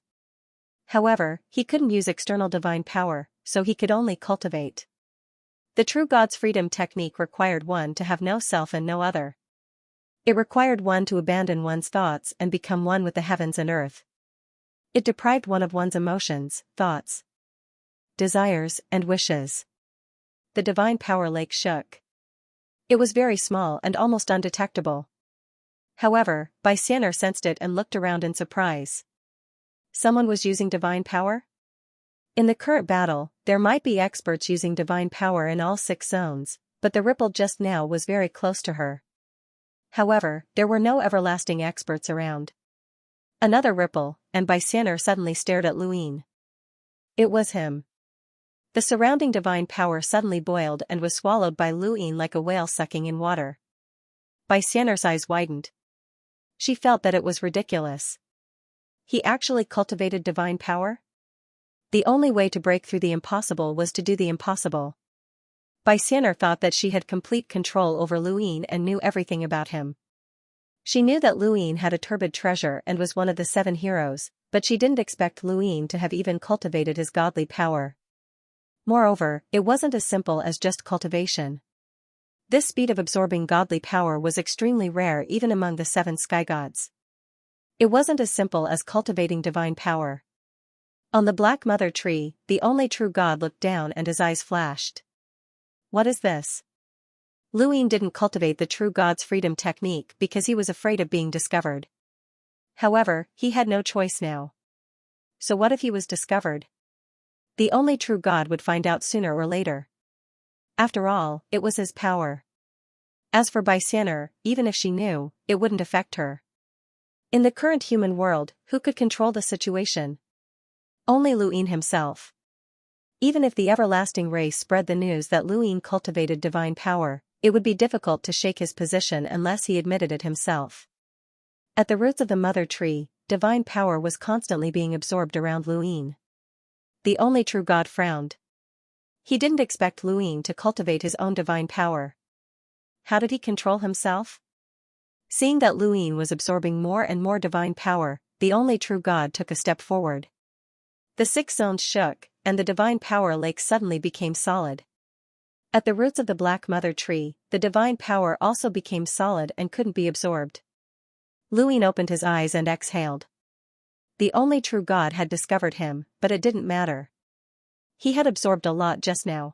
However, he couldn't use external divine power, so he could only cultivate. The true God's freedom technique required one to have no self and no other. It required one to abandon one's thoughts and become one with the heavens and earth. It deprived one of one's emotions, thoughts, desires, and wishes. The divine power lake shook. It was very small and almost undetectable. However, Xianxia sensed it and looked around in surprise. Someone was using divine power? In the current battle, there might be experts using divine power in all 6 zones, but the ripple just now was very close to her. However, there were no everlasting experts around. Another ripple, and Xianxia suddenly stared at Luin. It was him. The surrounding divine power suddenly boiled and was swallowed by Luin like a whale sucking in water. Xianxia's eyes widened. She felt that it was ridiculous. He actually cultivated divine power? The only way to break through the impossible was to do the impossible. Xianxia thought that she had complete control over Luin and knew everything about him. She knew that Luin had a turbid treasure and was one of the 7 heroes, but she didn't expect Luin to have even cultivated his godly power. Moreover, it wasn't as simple as just cultivation. This speed of absorbing godly power was extremely rare even among the 7 sky gods. It wasn't as simple as cultivating divine power. On the Black Mother tree, the only true god looked down and his eyes flashed. What is this? Luin didn't cultivate the true God's freedom technique because he was afraid of being discovered. However, he had no choice now. So what if he was discovered? The only true God would find out sooner or later. After all, it was his power. As for Xianxia, even if she knew, it wouldn't affect her. In the current human world, who could control the situation? Only Luin himself. Even if the everlasting race spread the news that Luin cultivated divine power, it would be difficult to shake his position unless he admitted it himself. At the roots of the mother tree, divine power was constantly being absorbed around Luin. The only true God frowned. He didn't expect Luin to cultivate his own divine power. How did he control himself? Seeing that Luin was absorbing more and more divine power, the only true God took a step forward. The 6 zones shook, and the divine power lake suddenly became solid. At the roots of the Black Mother tree, the divine power also became solid and couldn't be absorbed. Luin opened his eyes and exhaled. The only true God had discovered him, but it didn't matter. He had absorbed a lot just now.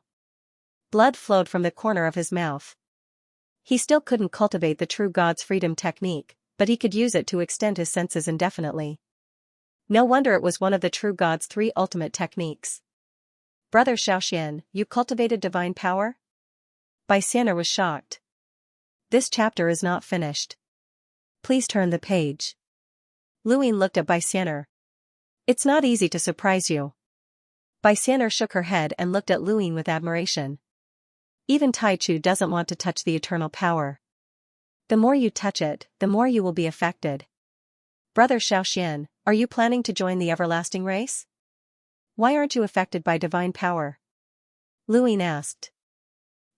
Blood flowed from the corner of his mouth. He still couldn't cultivate the true God's freedom technique, but he could use it to extend his senses indefinitely. No wonder it was one of the true God's 3 ultimate techniques. Brother Xianxia, you cultivated divine power? Xianxia was shocked. This chapter is not finished. Please turn the page. Luin looked at Xianxia. It's not easy to surprise you. Xianxia shook her head and looked at Luin with admiration. Even Taichu doesn't want to touch the eternal power. The more you touch it, the more you will be affected. Brother Xianxia, are you planning to join the everlasting race? Why aren't you affected by divine power? Luin asked.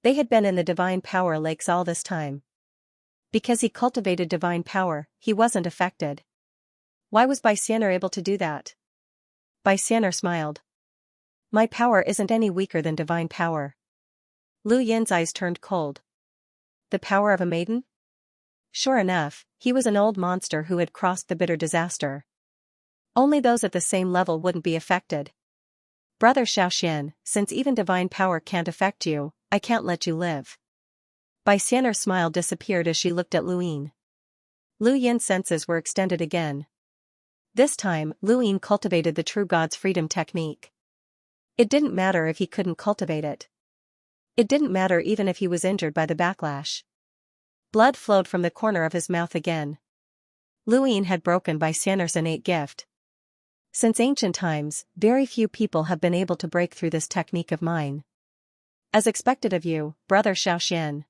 They had been in the divine power lakes all this time. Because he cultivated divine power, he wasn't affected. Why was Xianxia able to do that? Xianxia smiled. My power isn't any weaker than divine power. Lu Yin's eyes turned cold. The power of a maiden? Sure enough, he was an old monster who had crossed the bitter disaster. Only those at the same level wouldn't be affected. Brother Xiaoxian, since even divine power can't affect you, I can't let you live. Bai Xian'er's smile disappeared as she looked at Lu Yin. Lu Yin's senses were extended again. This time, Lu Yin cultivated the true God's freedom technique. It didn't matter if he couldn't cultivate it. It didn't matter even if he was injured by the backlash. Blood flowed from the corner of his mouth again. Lu Yin had broken Bai Xian'er's innate gift. Since ancient times, very few people have been able to break through this technique of mine. As expected of you, Brother Xiaoxian.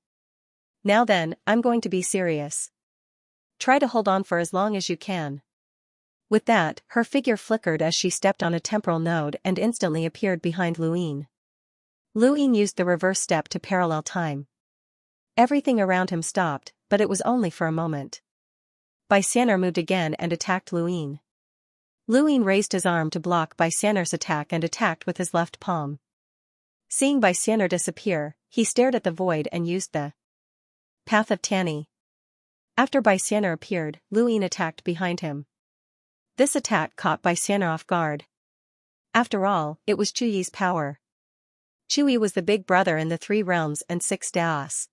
Now then, I'm going to be serious. Try to hold on for as long as you can. With that, her figure flickered as she stepped on a temporal node and instantly appeared behind Lu Yin. Lu Yin used the reverse step to parallel time. Everything around him stopped, but it was only for a moment. Bai Xian'er moved again and attacked Lu Yin. Lu Yin raised his arm to block Bai Xian'er's attack and attacked with his left palm. Seeing Bai Xian'er disappear, he stared at the void and used the Path of Tani. After Bai Xian'er appeared, Lu Yin attacked behind him. This attack caught Bai Xian'er off guard. After all, it was Chuyi's power. Chuyi was the big brother in the 3 realms and 6 daos.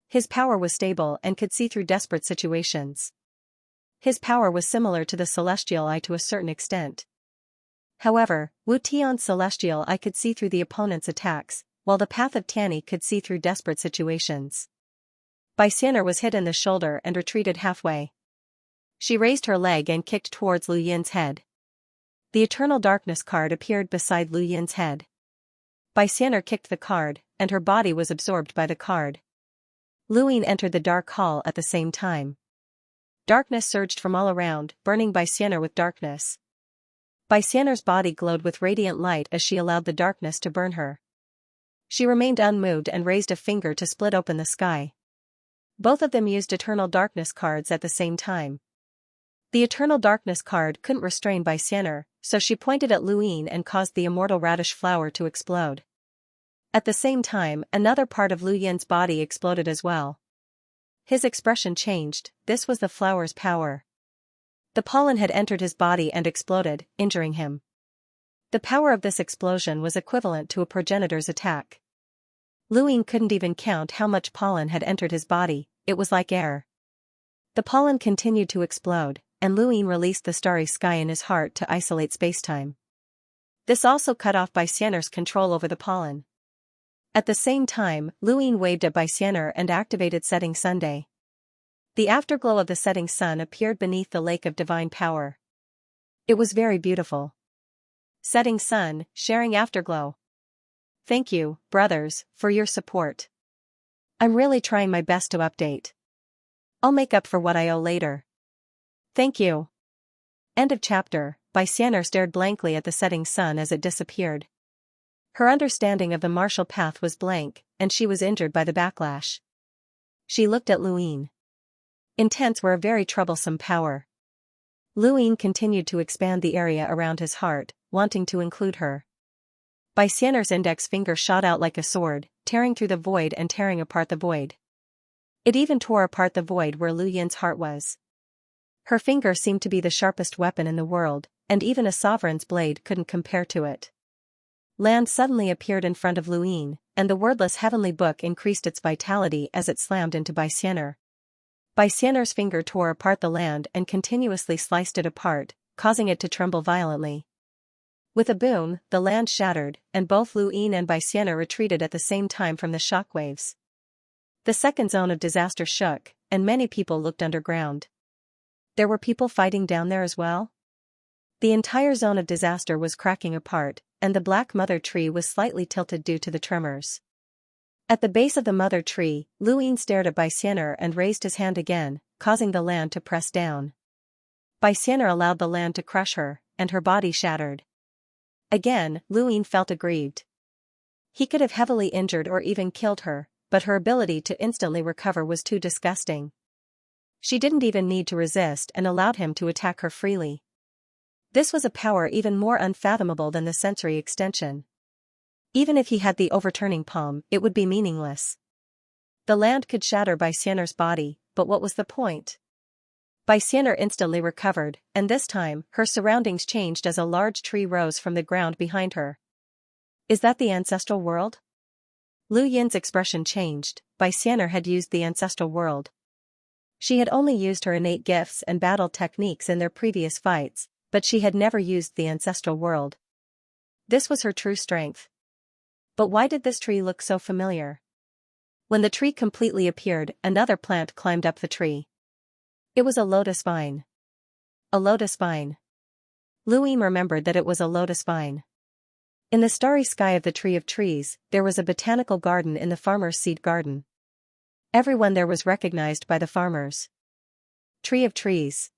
His power was stable and could see through desperate situations. His power was similar to the celestial eye to a certain extent. However, Wu Tian's celestial eye could see through the opponent's attacks, while the Path of Tani could see through desperate situations. Bai Xian'er was hit in the shoulder and retreated halfway. She raised her leg and kicked towards Lu Yin's head. The Eternal Darkness card appeared beside Lu Yin's head. Bai Xian'er kicked the card, and her body was absorbed by the card. Lu Yin entered the dark hall at the same time. Darkness surged from all around, burning Bai Xian'er with darkness. Bai Xian'er's body glowed with radiant light as she allowed the darkness to burn her. She remained unmoved and raised a finger to split open the sky. Both of them used Eternal Darkness cards at the same time. The Eternal Darkness card couldn't restrain Bai Xian'er, so she pointed at Lu Yin and caused the immortal radish flower to explode. At the same time, another part of Lu Yin's body exploded as well. His expression changed. This was the flower's power. The pollen had entered his body and exploded, injuring him. The power of this explosion was equivalent to a progenitor's attack. Lu Yin couldn't even count how much pollen had entered his body, it was like air. The pollen continued to explode, and Lu Yin released the starry sky in his heart to isolate spacetime. This also cut off Bai Xian'er's control over the pollen. At the same time, Lu Yin waved at Bai Xian'er and activated Setting Sun Day. The afterglow of the setting sun appeared beneath the lake of divine power. It was very beautiful. Setting sun, sharing afterglow. Thank you, brothers, for your support. I'm really trying my best to update. I'll make up for what I owe later. Thank you. End of chapter. Bai Xian'er stared blankly at the setting sun as it disappeared. Her understanding of the martial path was blank, and she was injured by the backlash. She looked at Lu Yin. Intents were a very troublesome power. Lu Yin continued to expand the area around his heart, wanting to include her. Bai Xian'er's index finger shot out like a sword, tearing through the void and tearing apart the void. It even tore apart the void where Lu Yin's heart was. Her finger seemed to be the sharpest weapon in the world, and even a sovereign's blade couldn't compare to it. Land suddenly appeared in front of Lu Yin, and the wordless heavenly book increased its vitality as it slammed into Bai Xian'er. Bai Xian'er's finger tore apart the land and continuously sliced it apart, causing it to tremble violently. With a boom, the land shattered, and both Lu Yin and Bai Xian'er retreated at the same time from the shockwaves. The second zone of disaster shook, and many people looked underground. There were people fighting down there as well? The entire zone of disaster was cracking apart, and the black mother tree was slightly tilted due to the tremors. At the base of the mother tree, Lu Yin stared at Bai Xian'er and raised his hand again, causing the land to press down. Bai Xian'er allowed the land to crush her, and her body shattered. Again, Lu Yin felt aggrieved. He could have heavily injured or even killed her, but her ability to instantly recover was too disgusting. She didn't even need to resist and allowed him to attack her freely. This was a power even more unfathomable than the sensory extension. Even if he had the overturning palm, it would be meaningless. The land could shatter Bai Xian'er's body, but what was the point? Xianxia instantly recovered, and this time, her surroundings changed as a large tree rose from the ground behind her. Is that the ancestral world? Lu Yin's expression changed. Xianxia had used the ancestral world. She had only used her innate gifts and battle techniques in their previous fights, but she had never used the ancestral world. This was her true strength. But why did this tree look so familiar? When the tree completely appeared, another plant climbed up the tree. It was a lotus vine. A lotus vine. Lu Yin remembered that it was a lotus vine. In the starry sky of the Tree of Trees, there was a botanical garden in the farmer's seed garden. Everyone there was recognized by the farmers. Tree of Trees.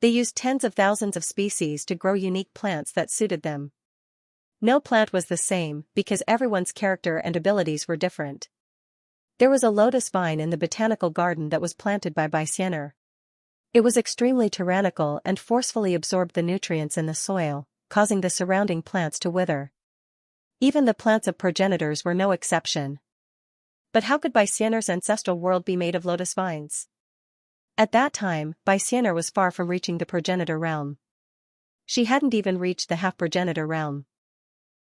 They used tens of thousands of species to grow unique plants that suited them. No plant was the same, because everyone's character and abilities were different. There was a lotus vine in the botanical garden that was planted by Xianxia. It was extremely tyrannical and forcefully absorbed the nutrients in the soil, causing the surrounding plants to wither. Even the plants of progenitors were no exception. But how could Xianxia's ancestral world be made of lotus vines? At that time, Xianxia was far from reaching the progenitor realm. She hadn't even reached the half-progenitor realm.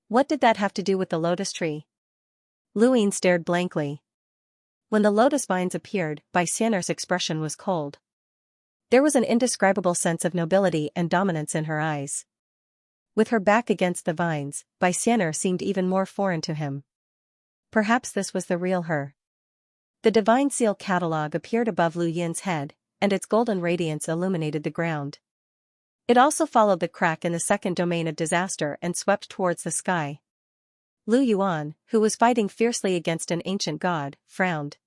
What did that have to do with the lotus tree? Lu Yin stared blankly. When the lotus vines appeared, Xianxia's expression was cold. There was an indescribable sense of nobility and dominance in her eyes. With her back against the vines, Xianxia seemed even more foreign to him. Perhaps this was the real her. The divine seal catalog appeared above Lu Yin's head, and its golden radiance illuminated the ground. It also followed the crack in the second domain of disaster and swept towards the sky. Lu Yuan, who was fighting fiercely against an ancient god, frowned.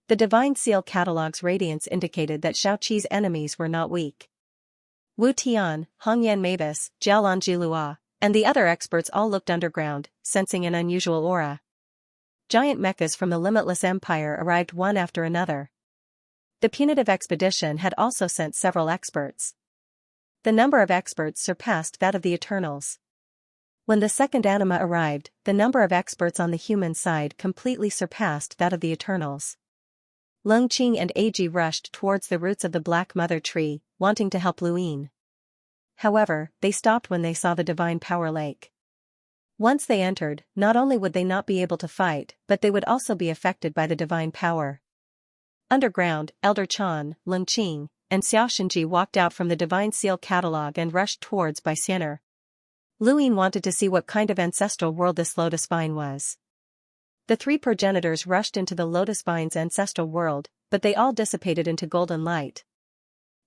The divine seal catalog's radiance indicated that Xiaoqi's enemies were not weak. Wu Tian, Hongyan Mavis, Jialan Jilua, and the other experts all looked underground, sensing an unusual aura. Giant mechas from the Limitless Empire arrived one after another. The punitive expedition had also sent several experts. The number of experts surpassed that of the Eternals. When the second anima arrived, the number of experts on the human side completely surpassed that of the Eternals. Lung Qing and Eiji rushed towards the roots of the Black Mother Tree, wanting to help Lu Yin. However, they stopped when they saw the Divine Power Lake. Once they entered, not only would they not be able to fight, but they would also be affected by the divine power. Underground, Elder Chan, Lung Qing, and Xiao Shenji walked out from the divine seal catalog and rushed towards Xianxia. Lu Yin wanted to see what kind of ancestral world this lotus vine was. The three progenitors rushed into the lotus vine's ancestral world, but they all dissipated into golden light.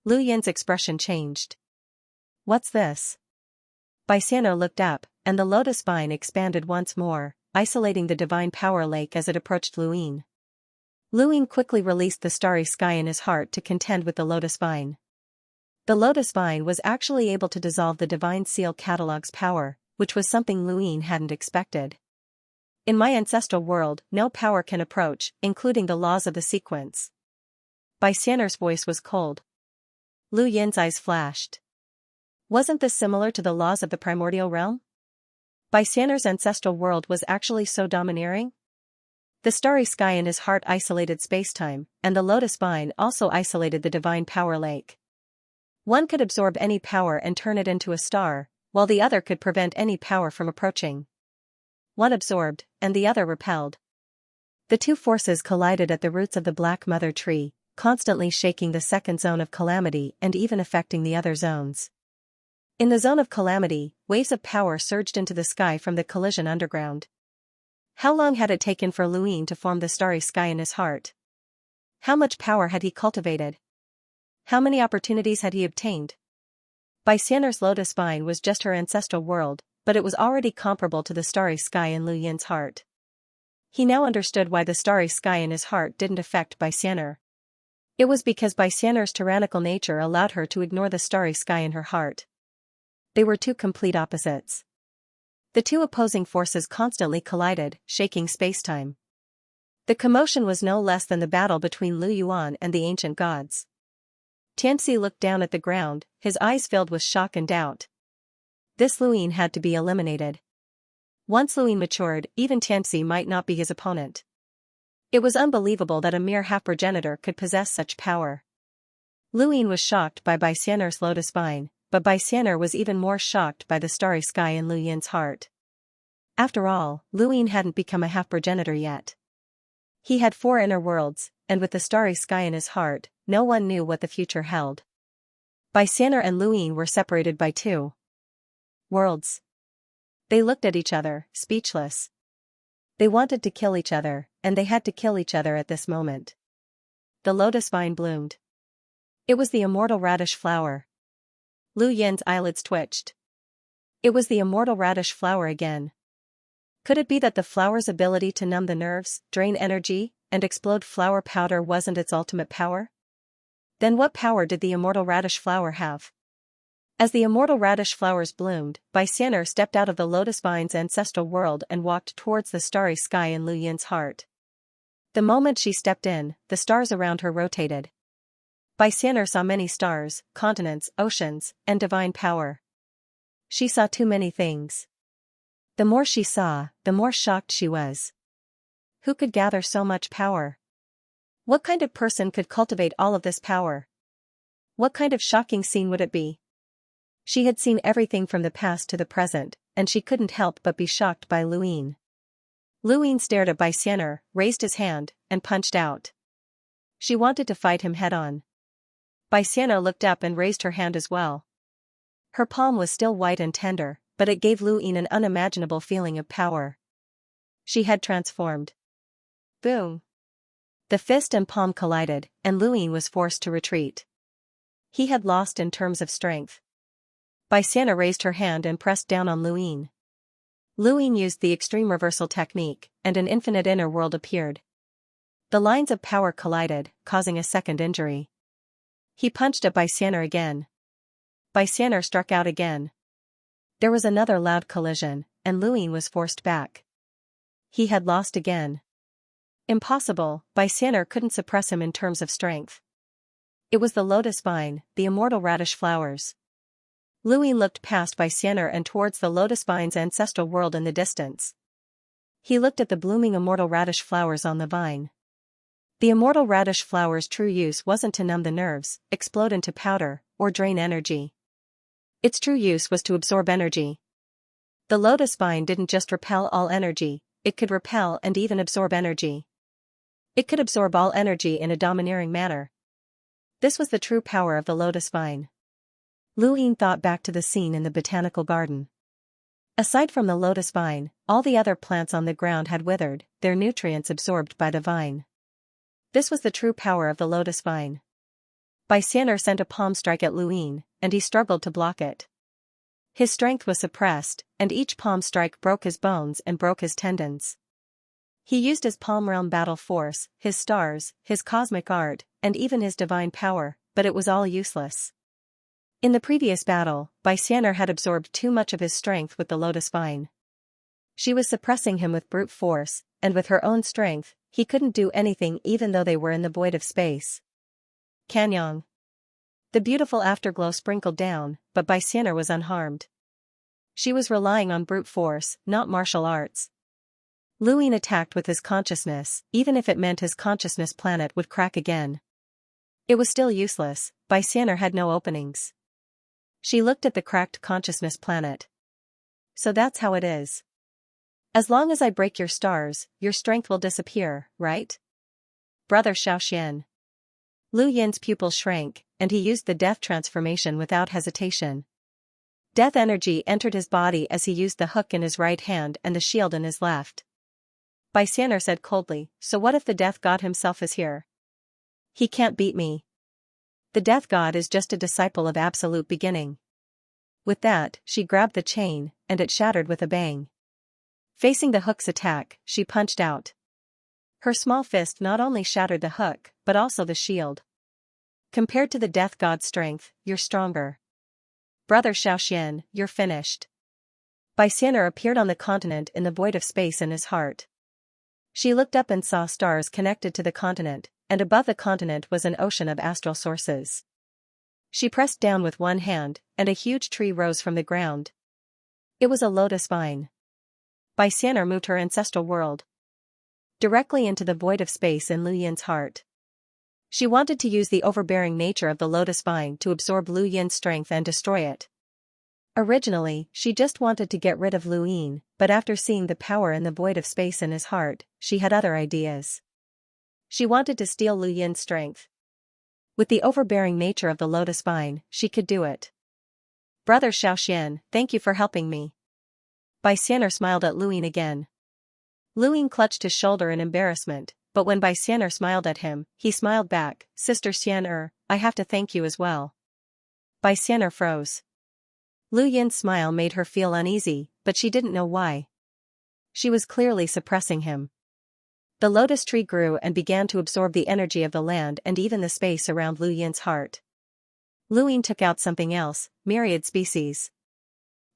Lu Yin's expression changed. What's this? Xianxia looked up, and the lotus vine expanded once more, isolating the divine power lake as it approached Lu Yin. Lu Yin quickly released the starry sky in his heart to contend with the lotus vine. The lotus vine was actually able to dissolve the divine seal catalog's power, which was something Lu Yin hadn't expected. In my ancestral world, no power can approach, including the laws of the sequence. Xianxia's voice was cold. Lu Yin's eyes flashed. Wasn't this similar to the laws of the primordial realm? Xianxia's ancestral world was actually so domineering? The starry sky in his heart isolated spacetime, and the lotus vine also isolated the divine power lake. One could absorb any power and turn it into a star, while the other could prevent any power from approaching. One absorbed, and the other repelled. The two forces collided at the roots of the Black Mother Tree, constantly shaking the second zone of calamity and even affecting the other zones. In the zone of calamity, waves of power surged into the sky from the collision underground. How long had it taken for Lu Yin to form the starry sky in his heart? How much power had he cultivated? How many opportunities had he obtained? Xianxia's lotus vine was just her ancestral world, but it was already comparable to the starry sky in Lu Yin's heart. He now understood why the starry sky in his heart didn't affect Xianxia. It was because Xianxia's tyrannical nature allowed her to ignore the starry sky in her heart. They were two complete opposites. The two opposing forces constantly collided, shaking spacetime. The commotion was no less than the battle between Lu Yuan and the ancient gods. Xianxia looked down at the ground, his eyes filled with shock and doubt. This Lu Yin had to be eliminated. Once Lu Yin matured, even Xianxia might not be his opponent. It was unbelievable that a mere half-progenitor could possess such power. Luyin was shocked by Xian'er's lotus vine, but Xian'er was even more shocked by the starry sky in Luyin's heart. After all, Luyin hadn't become a half-progenitor yet. He had 4 inner worlds, and with the starry sky in his heart, no one knew what the future held. Xian'er and Luyin were separated by 2 worlds. They looked at each other, speechless. They wanted to kill each other, and they had to kill each other at this moment. The lotus vine bloomed. It was the immortal radish flower. Luyin's eyelids twitched. It was the immortal radish flower again. Could it be that the flower's ability to numb the nerves, drain energy, and explode flower powder wasn't its ultimate power? Then what power did the immortal radish flower have? As the immortal radish flowers bloomed, Xian'er stepped out of the lotus vine's ancestral world and walked towards the starry sky in Luyin's heart. The moment she stepped in, the stars around her rotated. Xian'er saw many stars, continents, oceans, and divine power. She saw too many things. The more she saw, the more shocked she was. Who could gather so much power? What kind of person could cultivate all of this power? What kind of shocking scene would it be? She had seen everything from the past to the present, and she couldn't help but be shocked by Luyin. Luyin stared at Xian'er, raised his hand, and punched out. She wanted to fight him head-on. Xian'er looked up and raised her hand as well. Her palm was still white and tender, but it gave Luyin an unimaginable feeling of power. She had transformed. Boom! The fist and palm collided, and Luyin was forced to retreat. He had lost in terms of strength. Xian'er raised her hand and pressed down on Luyin. Luyin used the extreme reversal technique, and an infinite inner world appeared. The lines of power collided, causing a second injury. He punched at Xian'er again. Xian'er struck out again. There was another loud collision, and Luyin was forced back. He had lost again. Impossible, Xian'er couldn't suppress him in terms of strength. It was the lotus vine, the immortal radish flowers. Luyin looked past Xian'er and towards the lotus vine's ancestral world in the distance. He looked at the blooming immortal radish flowers on the vine. The immortal radish flower's true use wasn't to numb the nerves, explode into powder, or drain energy. Its true use was to absorb energy. The lotus vine didn't just repel all energy, it could repel and even absorb energy. It could absorb all energy in a domineering manner. This was the true power of the lotus vine. Luyin thought back to the scene in the botanical garden. Aside from the lotus vine, all the other plants on the ground had withered, their nutrients absorbed by the vine. This was the true power of the lotus vine. Xian'er sent a palm strike at Luyin, and he struggled to block it. His strength was suppressed, and each palm strike broke his bones and broke his tendons. He used his palm realm battle force, his stars, his cosmic art, and even his divine power, but it was all useless. In the previous battle, Xian'er had absorbed too much of his strength with the lotus vine. She was suppressing him with brute force, and with her own strength, he couldn't do anything even though they were in the void of space. Kanyang. The beautiful afterglow sprinkled down, but Xian'er was unharmed. She was relying on brute force, not martial arts. Luyin attacked with his consciousness, even if it meant his consciousness planet would crack again. It was still useless, Xian'er had no openings. She looked at the cracked consciousness planet. So that's how it is. As long as I break your stars, your strength will disappear, right? Brother Xiaoxian. Luyin's pupils shrank, and he used the death transformation without hesitation. Death energy entered his body as he used the hook in his right hand and the shield in his left. Xian'er said coldly, so what if the death god himself is here? He can't beat me. The death god is just a disciple of absolute beginning. With that, she grabbed the chain, and it shattered with a bang. Facing the hook's attack, she punched out. Her small fist not only shattered the hook, but also the shield. Compared to the death god's strength, you're stronger. Brother Xiaoxian, you're finished. Xian'er appeared on the continent in the void of space in his heart. She looked up and saw stars connected to the continent, and above the continent was an ocean of astral sources. She pressed down with one hand, and a huge tree rose from the ground. It was a lotus vine. Xian'er moved her ancestral world. directly into the void of space in Lu Yin's heart. She wanted to use the overbearing nature of the lotus vine to absorb Lu Yin's strength and destroy it. Originally, she just wanted to get rid of Lu Yin, but after seeing the power in the void of space in his heart, she had other ideas. She wanted to steal Lu Yin's strength. With the overbearing nature of the lotus vine, she could do it. Brother Xiaoxian, thank you for helping me. Bai Xian'er smiled at Lu Yin again. Lu Yin clutched his shoulder in embarrassment, but when Bai Xian'er smiled at him, he smiled back. Sister Xian'er, I have to thank you as well. Bai Xian'er froze. Lu Yin's smile made her feel uneasy, but she didn't know why. She was clearly suppressing him. The lotus tree grew and began to absorb the energy of the land and even the space around Lu Yin's heart. Lu Yin took out something else, myriad species.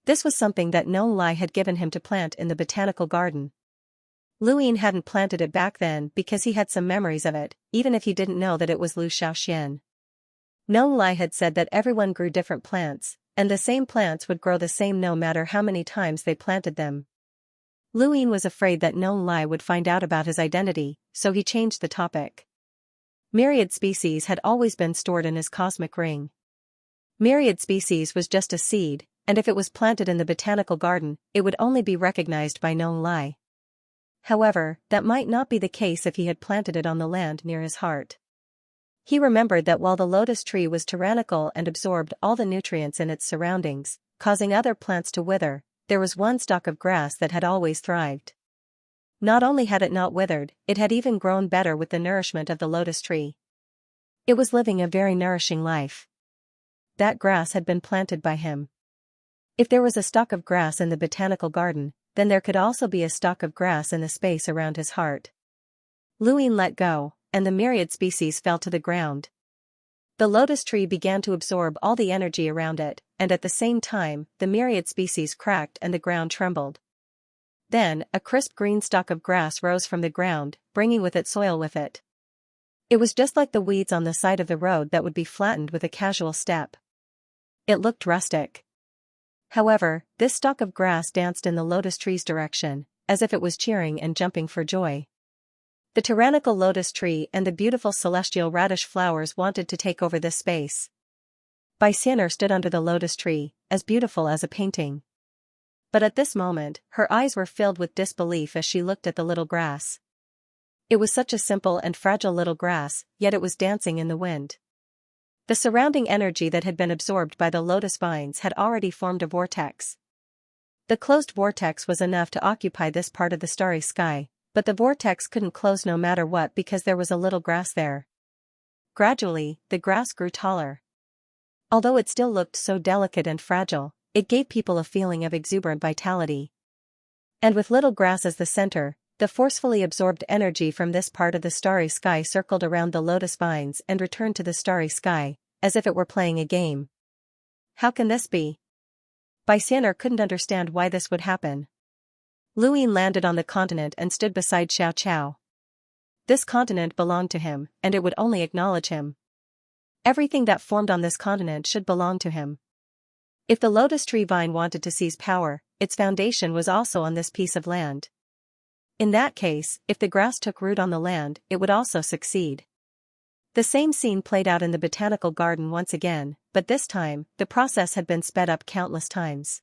This was something that Nong Lai had given him to plant in the botanical garden. Lu Yin hadn't planted it back then because he had some memories of it, even if he didn't know that it was Lu Xiaoxian. Nong Lai had said that everyone grew different plants, and the same plants would grow the same no matter how many times they planted them. Lu Yin was afraid that Nong Lai would find out about his identity, so he changed the topic. Myriad species had always been stored in his cosmic ring. Myriad species was just a seed, and if it was planted in the botanical garden, it would only be recognized by Nong Lai. However, that might not be the case if he had planted it on the land near his heart. He remembered that while the lotus tree was tyrannical and absorbed all the nutrients in its surroundings, causing other plants to wither, there was one stalk of grass that had always thrived. Not only had it not withered, it had even grown better with the nourishment of the lotus tree. It was living a very nourishing life. That grass had been planted by him. If there was a stalk of grass in the botanical garden, then there could also be a stalk of grass in the space around his heart. Lu Yin let go, and the myriad species fell to the ground. The lotus tree began to absorb all the energy around it, and at the same time, the myriad species cracked and the ground trembled. Then, a crisp green stalk of grass rose from the ground, bringing with it soil with it. It was just like the weeds on the side of the road that would be flattened with a casual step. It looked rustic. However, this stalk of grass danced in the lotus tree's direction, as if it was cheering and jumping for joy. The tyrannical lotus tree and the beautiful celestial radish flowers wanted to take over this space. Bai Xian'er stood under the lotus tree, as beautiful as a painting. But at this moment, her eyes were filled with disbelief as she looked at the little grass. It was such a simple and fragile little grass, yet it was dancing in the wind. The surrounding energy that had been absorbed by the lotus vines had already formed a vortex. The closed vortex was enough to occupy this part of the starry sky, but the vortex couldn't close no matter what because there was a little grass there. Gradually, the grass grew taller. Although it still looked so delicate and fragile, it gave people a feeling of exuberant vitality. And with little grass as the center, the forcefully absorbed energy from this part of the starry sky circled around the lotus vines and returned to the starry sky, as if it were playing a game. How can this be? Bai Xian'er couldn't understand why this would happen. Lu Yin landed on the continent and stood beside Xiao Qiao. This continent belonged to him, and it would only acknowledge him. Everything that formed on this continent should belong to him. If the lotus tree vine wanted to seize power, its foundation was also on this piece of land. In that case, if the grass took root on the land, it would also succeed. The same scene played out in the botanical garden once again, but this time, the process had been sped up countless times.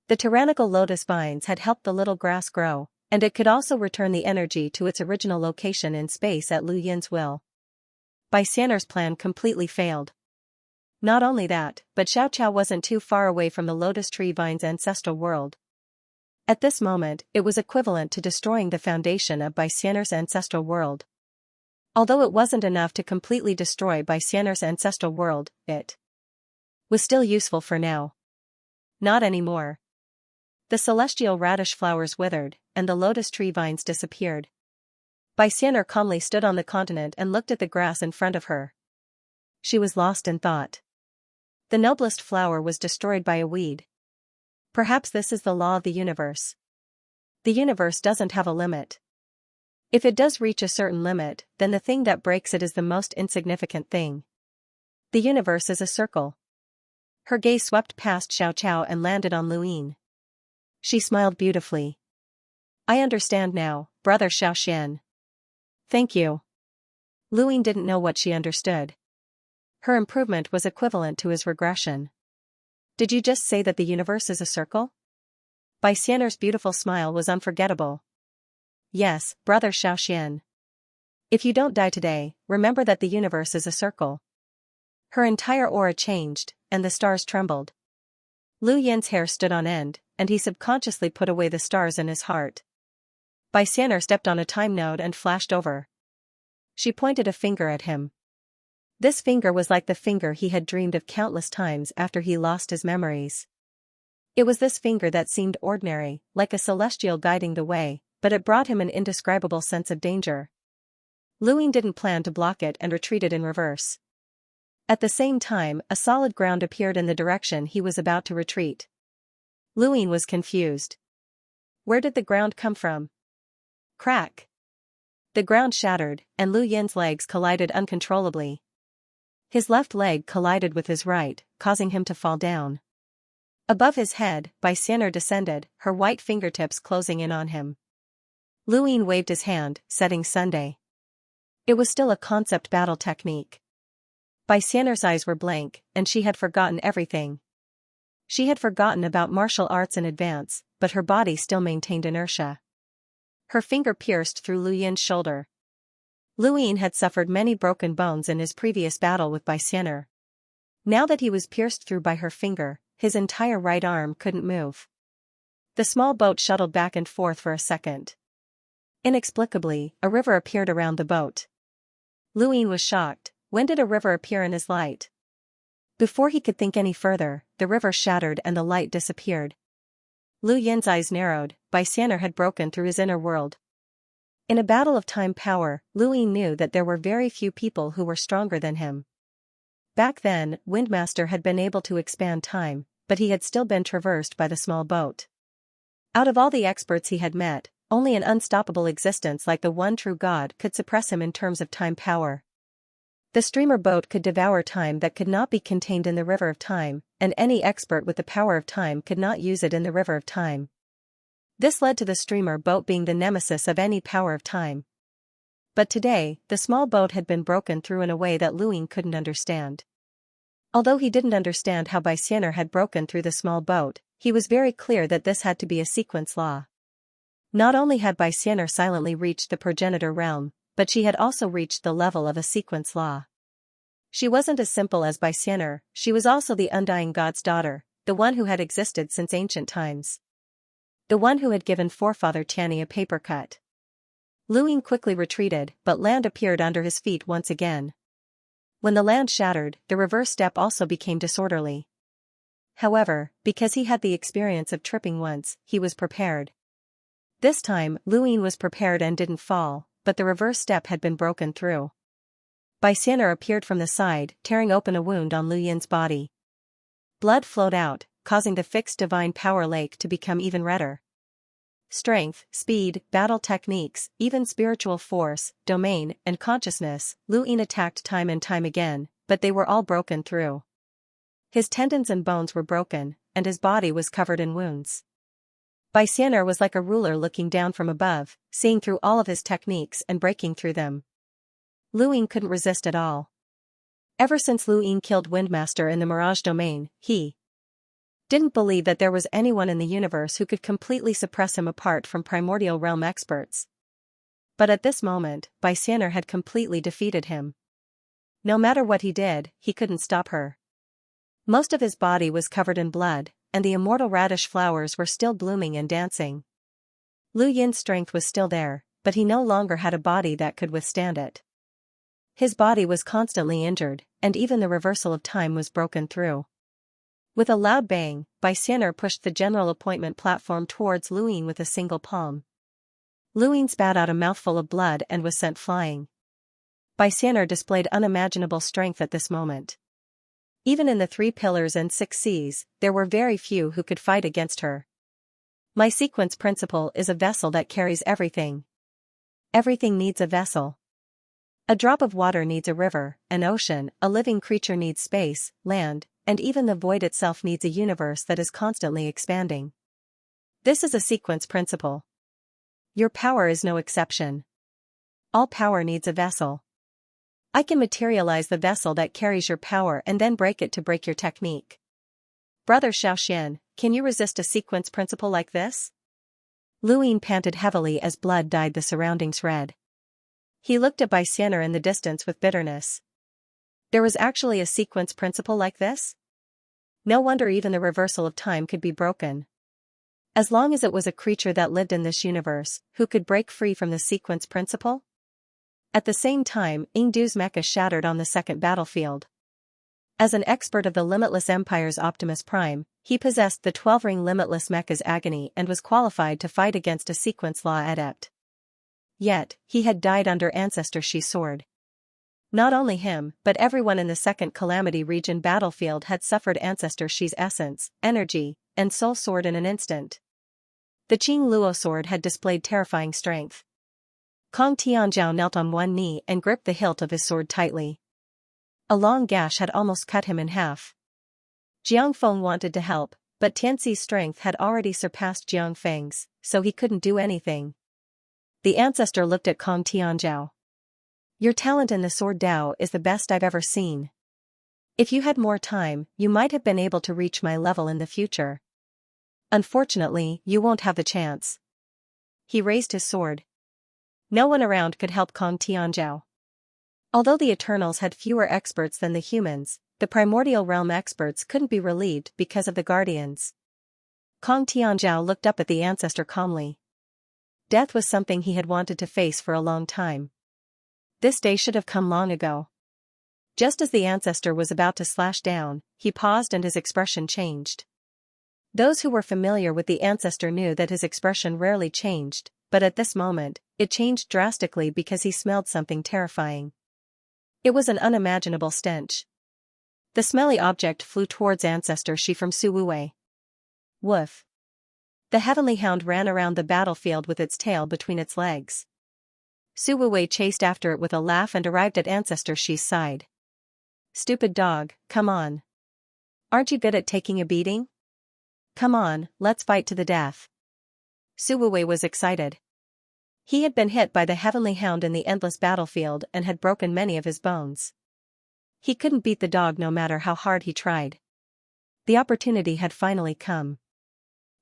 The tyrannical lotus vines had helped the little grass grow, and it could also return the energy to its original location in space at Lu Yin's will. Bai Xian'er's plan completely failed. Not only that, but Xiao Qiao wasn't too far away from the lotus tree vine's ancestral world. At this moment, it was equivalent to destroying the foundation of Bai Xian'er's ancestral world. Although it wasn't enough to completely destroy Bai Xian'er's ancestral world, it was still useful for now. Not anymore. The celestial radish flowers withered, and the lotus tree vines disappeared. Bai Xian'er calmly stood on the continent and looked at the grass in front of her. She was lost in thought. The noblest flower was destroyed by a weed. Perhaps this is the law of the universe. The universe doesn't have a limit. If it does reach a certain limit, then the thing that breaks it is the most insignificant thing. The universe is a circle. Her gaze swept past Xiao Qiao and landed on Lu Yin. She smiled beautifully. I understand now, Brother Xiaoxian. Thank you. Luing didn't know what she understood. Her improvement was equivalent to his regression. Did you just say that the universe is a circle? Bai Xian'er's beautiful smile was unforgettable. Yes, Brother Xiaoxian. If you don't die today, remember that the universe is a circle. Her entire aura changed, and the stars trembled. Lu Yin's hair stood on end, and he subconsciously put away the stars in his heart. Bai Xian'er stepped on a time node and flashed over. She pointed a finger at him. This finger was like the finger he had dreamed of countless times after he lost his memories. It was this finger that seemed ordinary, like a celestial guiding the way, but it brought him an indescribable sense of danger. Luing didn't plan to block it and retreated in reverse. At the same time, a solid ground appeared in the direction he was about to retreat. Luing was confused. Where did the ground come from? Crack! The ground shattered, and Lu Yin's legs collided uncontrollably. His left leg collided with his right, causing him to fall down. Above his head, Bai Xian'er descended, her white fingertips closing in on him. Luing waved his hand, setting Sunday. It was still a concept battle technique. Bai Xian'er's eyes were blank, and she had forgotten everything. She had forgotten about martial arts in advance, but her body still maintained inertia. Her finger pierced through Lu Yin's shoulder. Lu Yin had suffered many broken bones in his previous battle with Bai Xian'er. Now that he was pierced through by her finger, his entire right arm couldn't move. The small boat shuttled back and forth for a second. Inexplicably, a river appeared around the boat. Lu Yin was shocked. When did a river appear in his light? Before he could think any further, the river shattered and the light disappeared. Lu Yin's eyes narrowed. Bai Xian'er had broken through his inner world. In a battle of time power, Lu Yin knew that there were very few people who were stronger than him. Back then, Windmaster had been able to expand time, but he had still been traversed by the small boat. Out of all the experts he had met, only an unstoppable existence like the one true God could suppress him in terms of time power. The streamer boat could devour time that could not be contained in the river of time, and any expert with the power of time could not use it in the river of time. This led to the streamer boat being the nemesis of any power of time. But today, the small boat had been broken through in a way that Lu Yin couldn't understand. Although he didn't understand how Bai Xian'er had broken through the small boat, he was very clear that this had to be a sequence law. Not only had Bai Xian'er silently reached the progenitor realm, but she had also reached the level of a sequence law. She wasn't as simple as Bai Xian'er, she was also the undying god's daughter, the one who had existed since ancient times. The one who had given forefather Tianyi a paper cut. Lu Yin quickly retreated, but land appeared under his feet once again. When the land shattered, the reverse step also became disorderly. However, because he had the experience of tripping once, he was prepared. This time, Lu Yin was prepared and didn't fall, but the reverse step had been broken through. Bai Xian'er appeared from the side, tearing open a wound on Lu Yin's body. Blood flowed out, causing the fixed divine power lake to become even redder. Strength, speed, battle techniques, even spiritual force, domain, and consciousness, Lu Yin attacked time and time again, but they were all broken through. His tendons and bones were broken, and his body was covered in wounds. Bai Xian'er was like a ruler looking down from above, seeing through all of his techniques and breaking through them. Lu Yin couldn't resist at all. Ever since Lu Yin killed Windmaster in the Mirage domain, he didn't believe that there was anyone in the universe who could completely suppress him apart from primordial realm experts. But at this moment, Bai Xian'er had completely defeated him. No matter what he did, he couldn't stop her. Most of his body was covered in blood, and the immortal radish flowers were still blooming and dancing. Lu Yin's strength was still there, but he no longer had a body that could withstand it. His body was constantly injured, and even the reversal of time was broken through. With a loud bang, Bai Xian'er pushed the general appointment platform towards Lu Yin with a single palm. Lu Yin spat out a mouthful of blood and was sent flying. Bai Xian'er displayed unimaginable strength at this moment. Even in the 3 pillars and 6 seas, there were very few who could fight against her. My sequence principle is a vessel that carries everything. Everything needs a vessel. A drop of water needs a river, an ocean, a living creature needs space, land, and even the void itself needs a universe that is constantly expanding. This is a sequence principle. Your power is no exception. All power needs a vessel. I can materialize the vessel that carries your power and then break it to break your technique. Brother Xiaoxian, can you resist a sequence principle like this? Luyin panted heavily as blood dyed the surroundings red. He looked at Bai Xianer in the distance with bitterness. There was actually a sequence principle like this? No wonder even the reversal of time could be broken. As long as it was a creature that lived in this universe, who could break free from the sequence principle? At the same time, Yingdu's mecha shattered on the second battlefield. As an expert of the Limitless Empire's Optimus Prime, he possessed the 12-ring Limitless Mecha's agony and was qualified to fight against a sequence law adept. Yet, he had died under Ancestor Shi's sword. Not only him, but everyone in the Second Calamity region battlefield had suffered Ancestor Shi's essence, energy, and soul sword in an instant. The Qing Luo sword had displayed terrifying strength. Kong Tianzhao knelt on one knee and gripped the hilt of his sword tightly. A long gash had almost cut him in half. Jiang Feng wanted to help, but Tianxi's strength had already surpassed Jiang Feng's, so he couldn't do anything. The ancestor looked at Kong Tianzhao. Your talent in the sword Dao is the best I've ever seen. If you had more time, you might have been able to reach my level in the future. Unfortunately, you won't have the chance. He raised his sword. No one around could help Kong Tianzhao. Although the Eternals had fewer experts than the humans, the Primordial Realm experts couldn't be relieved because of the Guardians. Kong Tianzhao looked up at the ancestor calmly. Death was something he had wanted to face for a long time. This day should have come long ago. Just as the ancestor was about to slash down, he paused and his expression changed. Those who were familiar with the ancestor knew that his expression rarely changed, but at this moment, it changed drastically because he smelled something terrifying. It was an unimaginable stench. The smelly object flew towards Ancestor Shi from Su Wuwei. Woof. The heavenly hound ran around the battlefield with its tail between its legs. Su Wuwei chased after it with a laugh and arrived at Ancestor Shi's side. Stupid dog, come on. Aren't you good at taking a beating? Come on, let's fight to the death. Su Wuwei was excited. He had been hit by the heavenly hound in the endless battlefield and had broken many of his bones. He couldn't beat the dog no matter how hard he tried. The opportunity had finally come.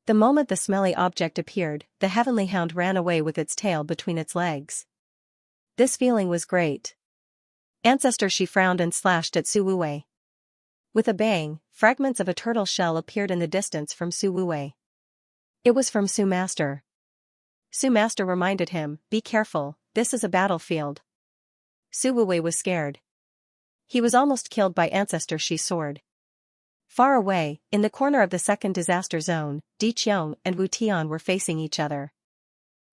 The moment the smelly object appeared, the heavenly hound ran away with its tail between its legs. This feeling was great. Ancestor Shi frowned and slashed at Su Wuwei. With a bang, fragments of a turtle shell appeared in the distance from Su Wuwei. It was from Su Master. Su Master reminded him, be careful, this is a battlefield. Su Wuwei was scared. He was almost killed by Ancestor Shi's sword. Far away, in the corner of the second disaster zone, Di Qiong and Wu Tian were facing each other.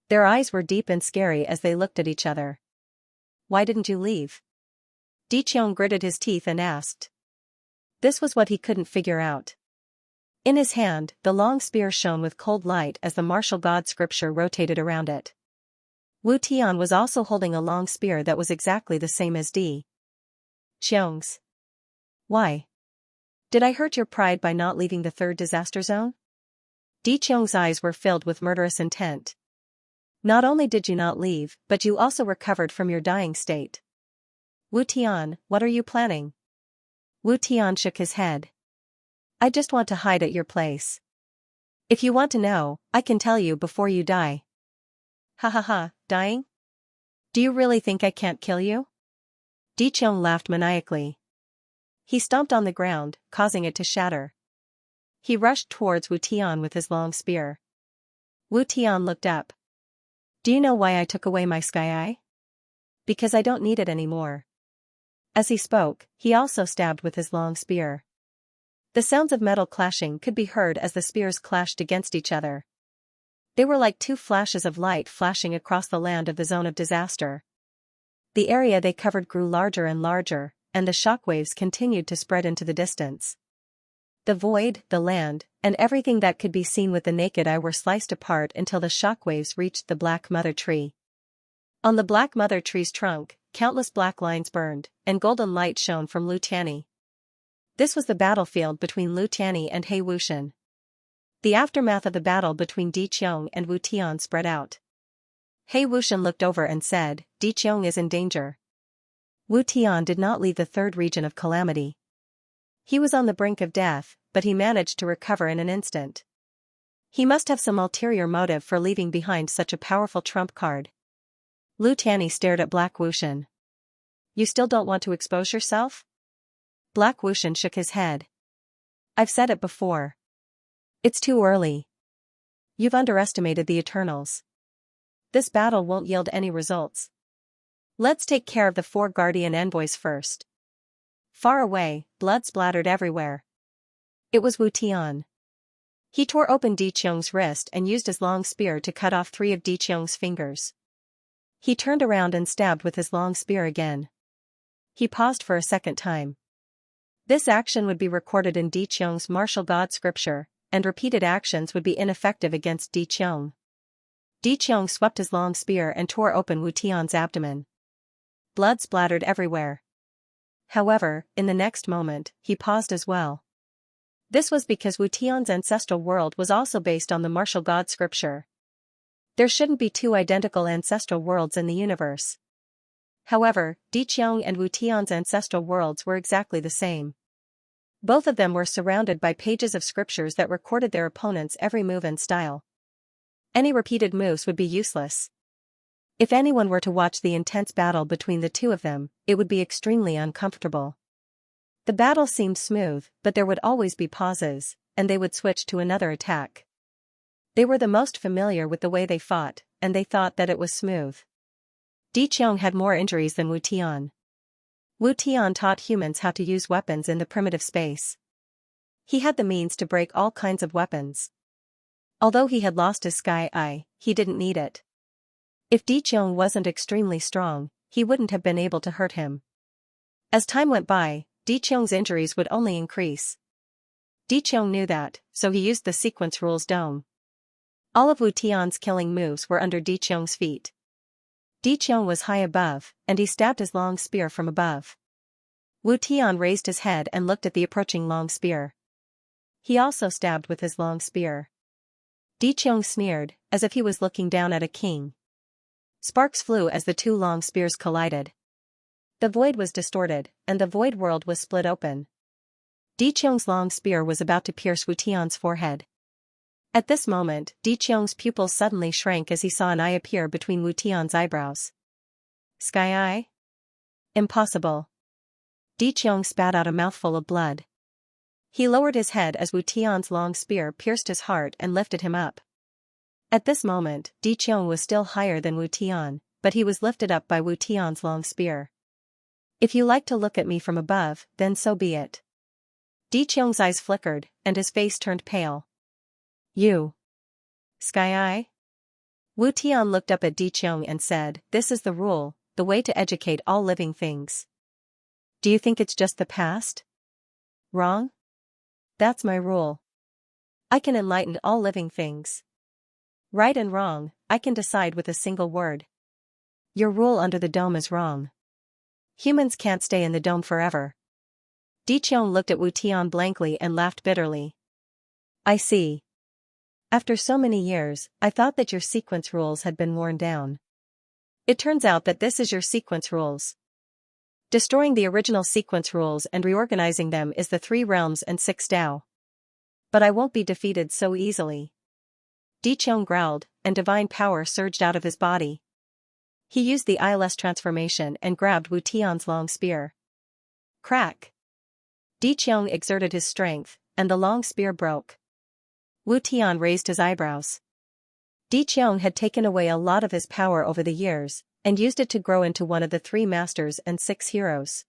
Their eyes were deep and scary as they looked at each other. Why didn't you leave? Di Qiong gritted his teeth and asked. This was what he couldn't figure out. In his hand, the long spear shone with cold light as the martial god scripture rotated around it. Wu Tian was also holding a long spear that was exactly the same as Di Qiong's. Why? Did I hurt your pride by not leaving the third disaster zone? Di Qiong's eyes were filled with murderous intent. Not only did you not leave, but you also recovered from your dying state. Wu Tian, what are you planning? Wu Tian shook his head. I just want to hide at your place. If you want to know, I can tell you before you die. Ha ha ha, dying? Do you really think I can't kill you? Di Qiong laughed maniacally. He stomped on the ground, causing it to shatter. He rushed towards Wu Tian with his long spear. Wu Tian looked up. Do you know why I took away my sky eye? Because I don't need it anymore. As he spoke, he also stabbed with his long spear. The sounds of metal clashing could be heard as the spears clashed against each other. They were like two flashes of light flashing across the land of the zone of disaster. The area they covered grew larger and larger, and the shockwaves continued to spread into the distance. The void, the land, and everything that could be seen with the naked eye were sliced apart until the shockwaves reached the Black Mother Tree. On the Black Mother Tree's trunk, countless black lines burned, and golden light shone from Lu Tianyi. This was the battlefield between Lu Tianyi and He Wuxian. The aftermath of the battle between Di Qiong and Wu Tian spread out. He Wuxian looked over and said, Di Qiong is in danger. Wu Tian did not leave the third region of calamity. He was on the brink of death, but he managed to recover in an instant. He must have some ulterior motive for leaving behind such a powerful trump card. Lu Tianyi stared at Black Wuxian. You still don't want to expose yourself? Black Wuxian shook his head. I've said it before. It's too early. You've underestimated the Eternals. This battle won't yield any results. Let's take care of the 4 Guardian envoys first. Far away, blood splattered everywhere. It was Wu Tian. He tore open Di Qiong's wrist and used his long spear to cut off 3 of Di Qiong's fingers. He turned around and stabbed with his long spear again. He paused for a second time. This action would be recorded in Di Qiong's martial god scripture, and repeated actions would be ineffective against Di Qiong. Di Qiong swept his long spear and tore open Wu Tian's abdomen. Blood splattered everywhere. However, in the next moment, he paused as well. This was because Wu Tian's ancestral world was also based on the martial god scripture. There shouldn't be 2 identical ancestral worlds in the universe. However, Di Qiong and Wu Tian's ancestral worlds were exactly the same. Both of them were surrounded by pages of scriptures that recorded their opponent's every move and style. Any repeated moves would be useless. If anyone were to watch the intense battle between the 2 of them, it would be extremely uncomfortable. The battle seemed smooth, but there would always be pauses, and they would switch to another attack. They were the most familiar with the way they fought, and they thought that it was smooth. Di Qiong had more injuries than Wu Tian. Wu Tian taught humans how to use weapons in the primitive space. He had the means to break all kinds of weapons. Although he had lost his sky eye, he didn't need it. If Di Qiong wasn't extremely strong, he wouldn't have been able to hurt him. As time went by, Di Qiong's injuries would only increase. Di Qiong knew that, so he used the sequence rules dome. All of Wu Tian's killing moves were under Di Qiong's feet. Di Qiong was high above, and he stabbed his long spear from above. Wu Tian raised his head and looked at the approaching long spear. He also stabbed with his long spear. Di Qiong sneered, as if he was looking down at a king. Sparks flew as the 2 long spears collided. The void was distorted, and the void world was split open. Di Qiong's long spear was about to pierce Wu Tian's forehead. At this moment, Di Qiong's pupils suddenly shrank as he saw an eye appear between Wu Tian's eyebrows. Sky eye? Impossible. Di Qiong spat out a mouthful of blood. He lowered his head as Wu Tian's long spear pierced his heart and lifted him up. At this moment, Di Qiong was still higher than Wu Tian, but he was lifted up by Wu Tian's long spear. If you like to look at me from above, then so be it. Di Qiong's eyes flickered, and his face turned pale. You. Sky eye? Wu Tian looked up at Di Qiong and said, This is the rule, the way to educate all living things. Do you think it's just the past? Wrong? That's my rule. I can enlighten all living things. Right and wrong, I can decide with a single word. Your rule under the dome is wrong. Humans can't stay in the dome forever. Di Qiong looked at Wu Tian blankly and laughed bitterly. I see. After so many years, I thought that your sequence rules had been worn down. It turns out that this is your sequence rules. Destroying the original sequence rules and reorganizing them is the 3 realms and 6 Tao. But I won't be defeated so easily. Di Qiong growled, and divine power surged out of his body. He used the eyeless transformation and grabbed Wu Tian's long spear. Crack! Di Qiong exerted his strength, and the long spear broke. Wu Tian raised his eyebrows. Di Qiong had taken away a lot of his power over the years, and used it to grow into one of the 3 masters and 6 heroes.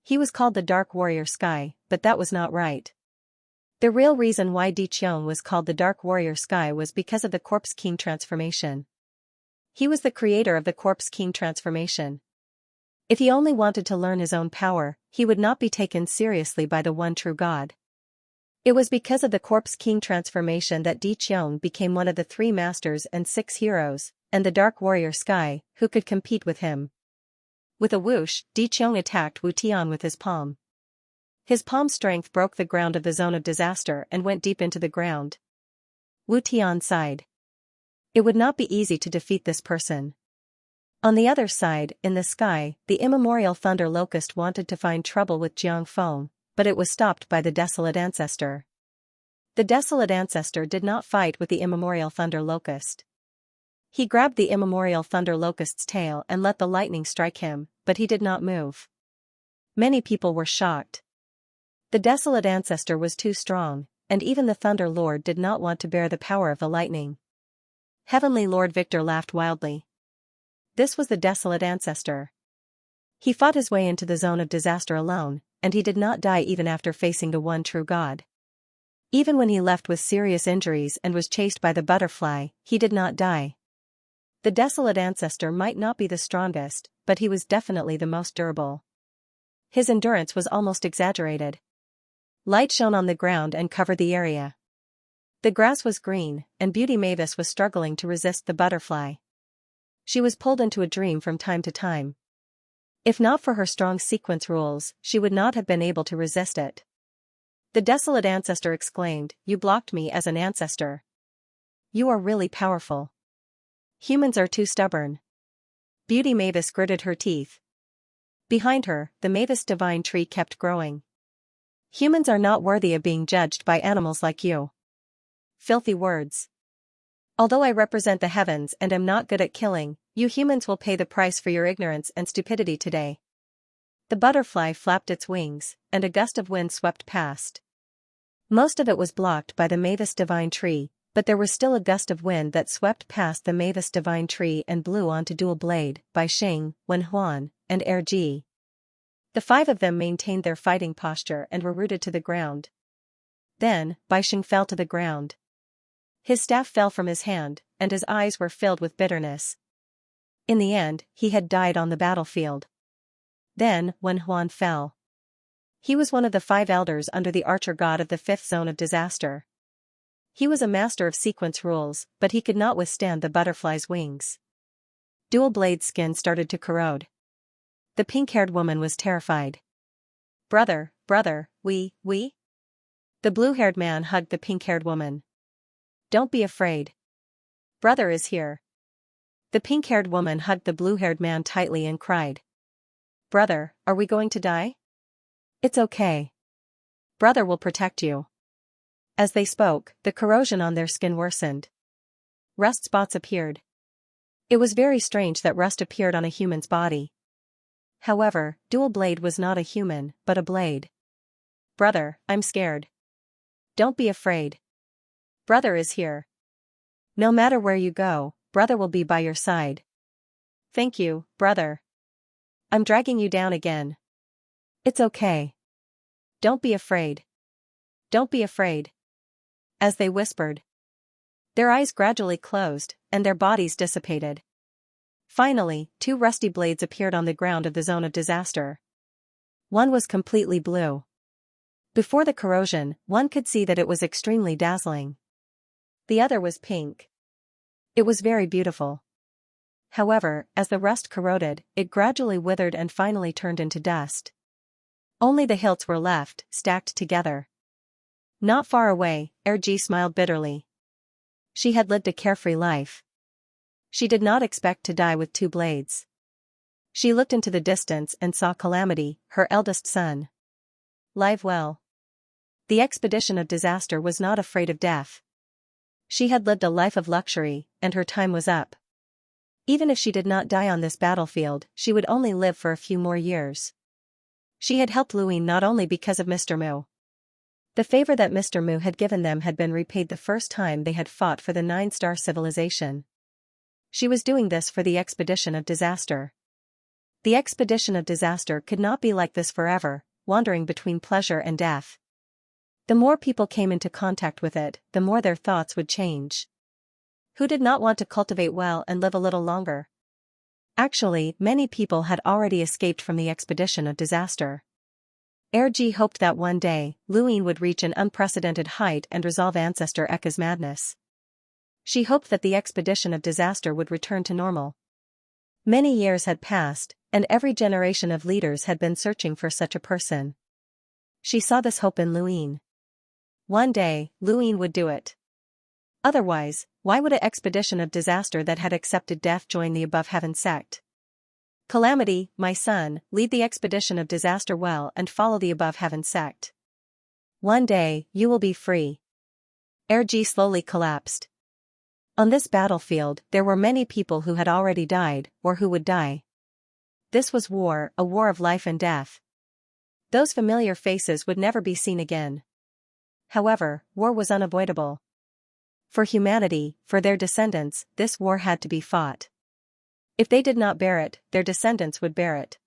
He was called the Dark Warrior Sky, but that was not right. The real reason why Di Qiong was called the Dark Warrior Sky was because of the Corpse King transformation. He was the creator of the Corpse King transformation. If he only wanted to learn his own power, he would not be taken seriously by the one true God. It was because of the Corpse King transformation that Di Qiong became one of the 3 masters and 6 heroes, and the Dark Warrior Sky, who could compete with him. With a whoosh, Di Qiong attacked Wu Tian with his palm. His palm strength broke the ground of the zone of disaster and went deep into the ground. Wu Tian sighed. It would not be easy to defeat this person. On the other side, in the sky, the immemorial thunder locust wanted to find trouble with Jiang Feng, but it was stopped by the desolate ancestor. The desolate ancestor did not fight with the immemorial thunder locust. He grabbed the immemorial thunder locust's tail and let the lightning strike him, but he did not move. Many people were shocked. The desolate ancestor was too strong, and even the Thunder Lord did not want to bear the power of the lightning. Heavenly Lord Victor laughed wildly. This was the desolate ancestor. He fought his way into the zone of disaster alone, and he did not die even after facing the one true God. Even when he left with serious injuries and was chased by the butterfly, he did not die. The desolate ancestor might not be the strongest, but he was definitely the most durable. His endurance was almost exaggerated. Light shone on the ground and covered the area. The grass was green, and Beauty Mavis was struggling to resist the butterfly. She was pulled into a dream from time to time. If not for her strong sequence rules, she would not have been able to resist it. The desolate ancestor exclaimed, "You blocked me as an ancestor. You are really powerful. Humans are too stubborn." Beauty Mavis gritted her teeth. Behind her, the Mavis divine tree kept growing. "Humans are not worthy of being judged by animals like you. Filthy words. Although I represent the heavens and am not good at killing, you humans will pay the price for your ignorance and stupidity today." The butterfly flapped its wings, and a gust of wind swept past. Most of it was blocked by the Mavis divine tree, but there was still a gust of wind that swept past the Mavis divine tree and blew onto Dual Blade, Bai Sheng, Wen Huan, and Erji. The five of them maintained their fighting posture and were rooted to the ground. Then, Bai Sheng fell to the ground. His staff fell from his hand, and his eyes were filled with bitterness. In the end, he had died on the battlefield. Then, Wen Huan fell. He was one of the 5 elders under the archer god of the 5th zone of disaster. He was a master of sequence rules, but he could not withstand the butterfly's wings. Dual Blade's skin started to corrode. The pink-haired woman was terrified. Brother, we? The blue-haired man hugged the pink-haired woman. "Don't be afraid. Brother is here." The pink-haired woman hugged the blue-haired man tightly and cried. "Brother, are we going to die?" "It's okay. Brother will protect you." As they spoke, the corrosion on their skin worsened. Rust spots appeared. It was very strange that rust appeared on a human's body. However, Dual Blade was not a human, but a blade. "Brother, I'm scared." "Don't be afraid. Brother is here. No matter where you go, brother will be by your side." "Thank you, brother. I'm dragging you down again." "It's okay. Don't be afraid. Don't be afraid." As they whispered, their eyes gradually closed, and their bodies dissipated. Finally, 2 rusty blades appeared on the ground of the zone of disaster. One was completely blue. Before the corrosion, one could see that it was extremely dazzling. The other was pink. It was very beautiful. However, as the rust corroded, it gradually withered and finally turned into dust. Only the hilts were left, stacked together. Not far away, Erji smiled bitterly. She had lived a carefree life. She did not expect to die with 2 blades. She looked into the distance and saw Calamity, her eldest son. Live well. The expedition of disaster was not afraid of death. She had lived a life of luxury, and her time was up. Even if she did not die on this battlefield, she would only live for a few more years. She had helped Luin not only because of Mr. Mu. The favor that Mr. Mu had given them had been repaid the first time they had fought for the 9-star civilization. She was doing this for the expedition of disaster. The expedition of disaster could not be like this forever, wandering between pleasure and death. The more people came into contact with it, the more their thoughts would change. Who did not want to cultivate well and live a little longer? Actually, many people had already escaped from the expedition of disaster. Erji hoped that one day, Luin would reach an unprecedented height and resolve Ancestor Ekka's madness. She hoped that the expedition of disaster would return to normal. Many years had passed, and every generation of leaders had been searching for such a person. She saw this hope in Luin. One day, Luin would do it. Otherwise, why would an expedition of disaster that had accepted death join the above heaven sect? Calamity, my son, lead the expedition of disaster well and follow the above heaven sect. One day, you will be free. Erg slowly collapsed. On this battlefield, there were many people who had already died, or who would die. This was war, a war of life and death. Those familiar faces would never be seen again. However, war was unavoidable. For humanity, for their descendants, this war had to be fought. If they did not bear it, their descendants would bear it.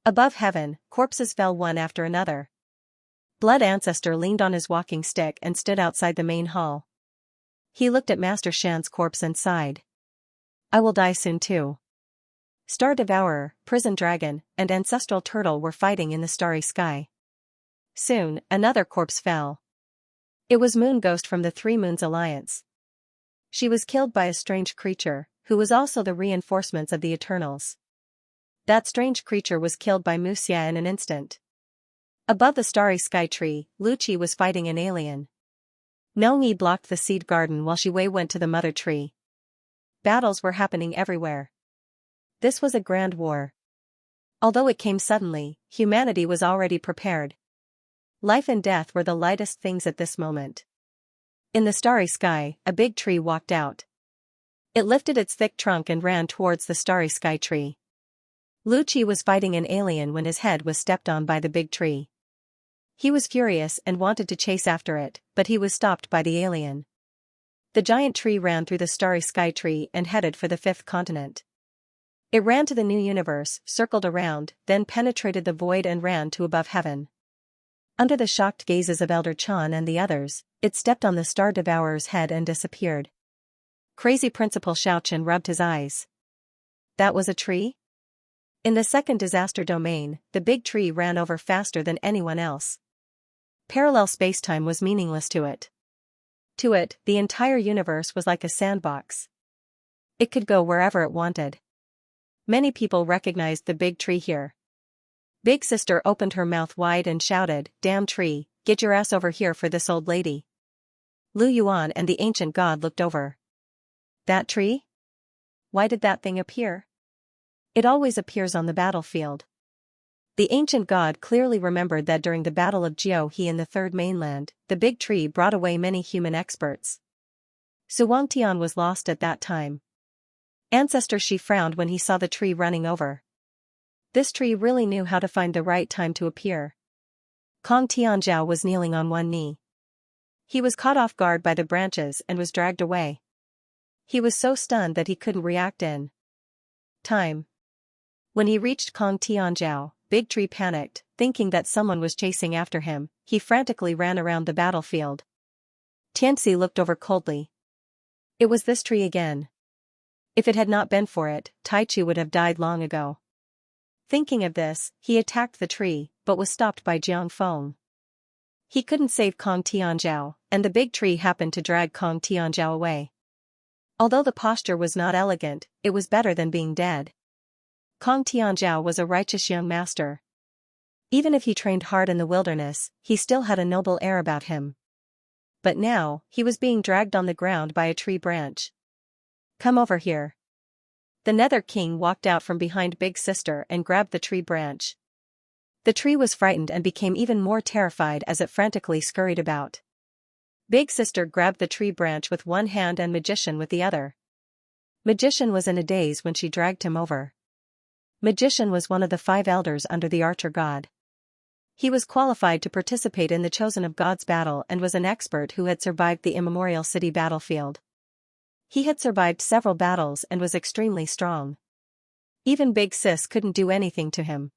Above heaven, corpses fell one after another. Blood Ancestor leaned on his walking stick and stood outside the main hall. He looked at Master Shan's corpse and sighed. I will die soon too. Star Devourer, Prison Dragon, and Ancestral Turtle were fighting in the starry sky. Soon, another corpse fell. It was Moon Ghost from the Three Moons Alliance. She was killed by a strange creature, who was also the reinforcements of the Eternals. That strange creature was killed by Xianxia in an instant. Above the starry sky tree, Lucci was fighting an alien. Nongyi blocked the seed garden while Shiwei went to the mother tree. Battles were happening everywhere. This was a grand war. Although it came suddenly, humanity was already prepared. Life and death were the lightest things at this moment. In the starry sky, a big tree walked out. It lifted its thick trunk and ran towards the starry sky tree. Lucci was fighting an alien when his head was stepped on by the big tree. He was furious and wanted to chase after it, but he was stopped by the alien. The giant tree ran through the starry sky tree and headed for the fifth continent. It ran to the new universe, circled around, then penetrated the void and ran to above heaven. Under the shocked gazes of Elder Chan and the others, it stepped on the Star Devourer's head and disappeared. Crazy Principal Xiaoqian rubbed his eyes. That was a tree? In the second disaster domain, the big tree ran over faster than anyone else. Parallel spacetime was meaningless to it. To it, the entire universe was like a sandbox. It could go wherever it wanted. Many people recognized the big tree here. Big Sister opened her mouth wide and shouted, "Damn tree, get your ass over here for this old lady." Lu Yuan and the ancient god looked over. That tree? Why did that thing appear? It always appears on the battlefield. The ancient god clearly remembered that during the Battle of Jiuhe in the Third Mainland, the big tree brought away many human experts. Su Wangtian was lost at that time. Ancestor Shi frowned when he saw the tree running over. This tree really knew how to find the right time to appear. Kong Tianzhao was kneeling on one knee. He was caught off guard by the branches and was dragged away. He was so stunned that he couldn't react in time. When he reached Kong Tianzhao, Big Tree panicked, thinking that someone was chasing after him. He frantically ran around the battlefield. Tianxi looked over coldly. It was this tree again. If it had not been for it, Taichu would have died long ago. Thinking of this, he attacked the tree, but was stopped by Jiang Feng. He couldn't save Kong Tianzhao, and the big tree happened to drag Kong Tianzhao away. Although the posture was not elegant, it was better than being dead. Kong Tianzhao was a righteous young master. Even if he trained hard in the wilderness, he still had a noble air about him. But now, he was being dragged on the ground by a tree branch. Come over here. The Nether King walked out from behind Big Sister and grabbed the tree branch. The tree was frightened and became even more terrified as it frantically scurried about. Big Sister grabbed the tree branch with one hand and Magician with the other. Magician was in a daze when she dragged him over. Magician was one of the 5 elders under the Archer God. He was qualified to participate in the Chosen of God's battle and was an expert who had survived the Immemorial City battlefield. He had survived several battles and was extremely strong. Even Big Sis couldn't do anything to him.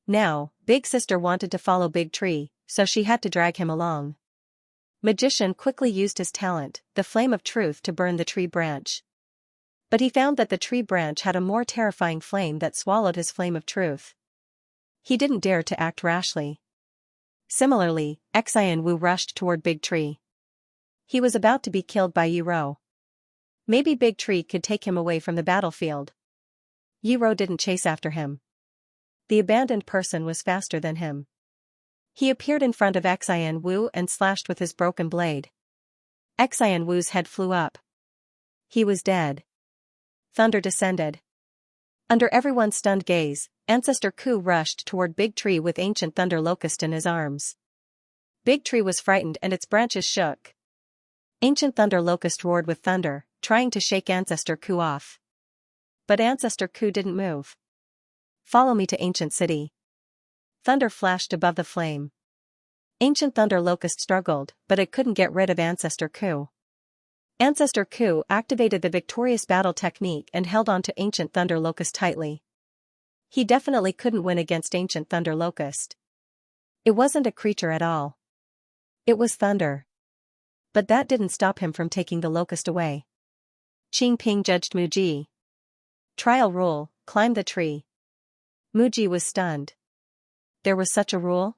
Now, Big Sister wanted to follow Big Tree, so she had to drag him along. Magician quickly used his talent, the Flame of Truth, to burn the tree branch. But he found that the tree branch had a more terrifying flame that swallowed his Flame of Truth. He didn't dare to act rashly. Similarly, Xian Wu rushed toward Big Tree. He was about to be killed by Yiro. Maybe Big Tree could take him away from the battlefield. Yiro didn't chase after him. The abandoned person was faster than him. He appeared in front of Xian Wu and slashed with his broken blade. Xian Wu's head flew up. He was dead. Thunder descended. Under everyone's stunned gaze, Ancestor Ku rushed toward Big Tree with Ancient Thunder Locust in his arms. Big Tree was frightened and its branches shook. Ancient Thunder Locust roared with thunder, trying to shake Ancestor Ku off. But Ancestor Ku didn't move. Follow me to Ancient City. Thunder flashed above the flame. Ancient Thunder Locust struggled, but it couldn't get rid of Ancestor Ku. Ancestor Ku activated the victorious battle technique and held on to Ancient Thunder Locust tightly. He definitely couldn't win against Ancient Thunder Locust. It wasn't a creature at all. It was thunder. But that didn't stop him from taking the locust away. Qing Ping judged Muji. Trial rule, climb the tree. Muji was stunned. There was such a rule?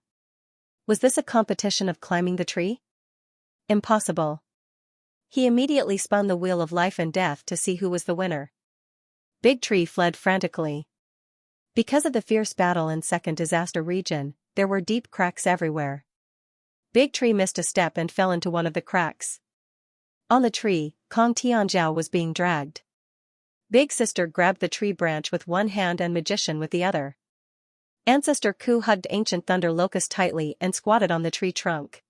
Was this a competition of climbing the tree? Impossible. He immediately spun the wheel of life and death to see who was the winner. Big Tree fled frantically. Because of the fierce battle in Second Disaster Region, there were deep cracks everywhere. Big Tree missed a step and fell into one of the cracks. On the tree, Kong Tianzhao was being dragged. Big Sister grabbed the tree branch with one hand and Magician with the other. Ancestor Ku hugged Ancient Thunder Locust tightly and squatted on the tree trunk.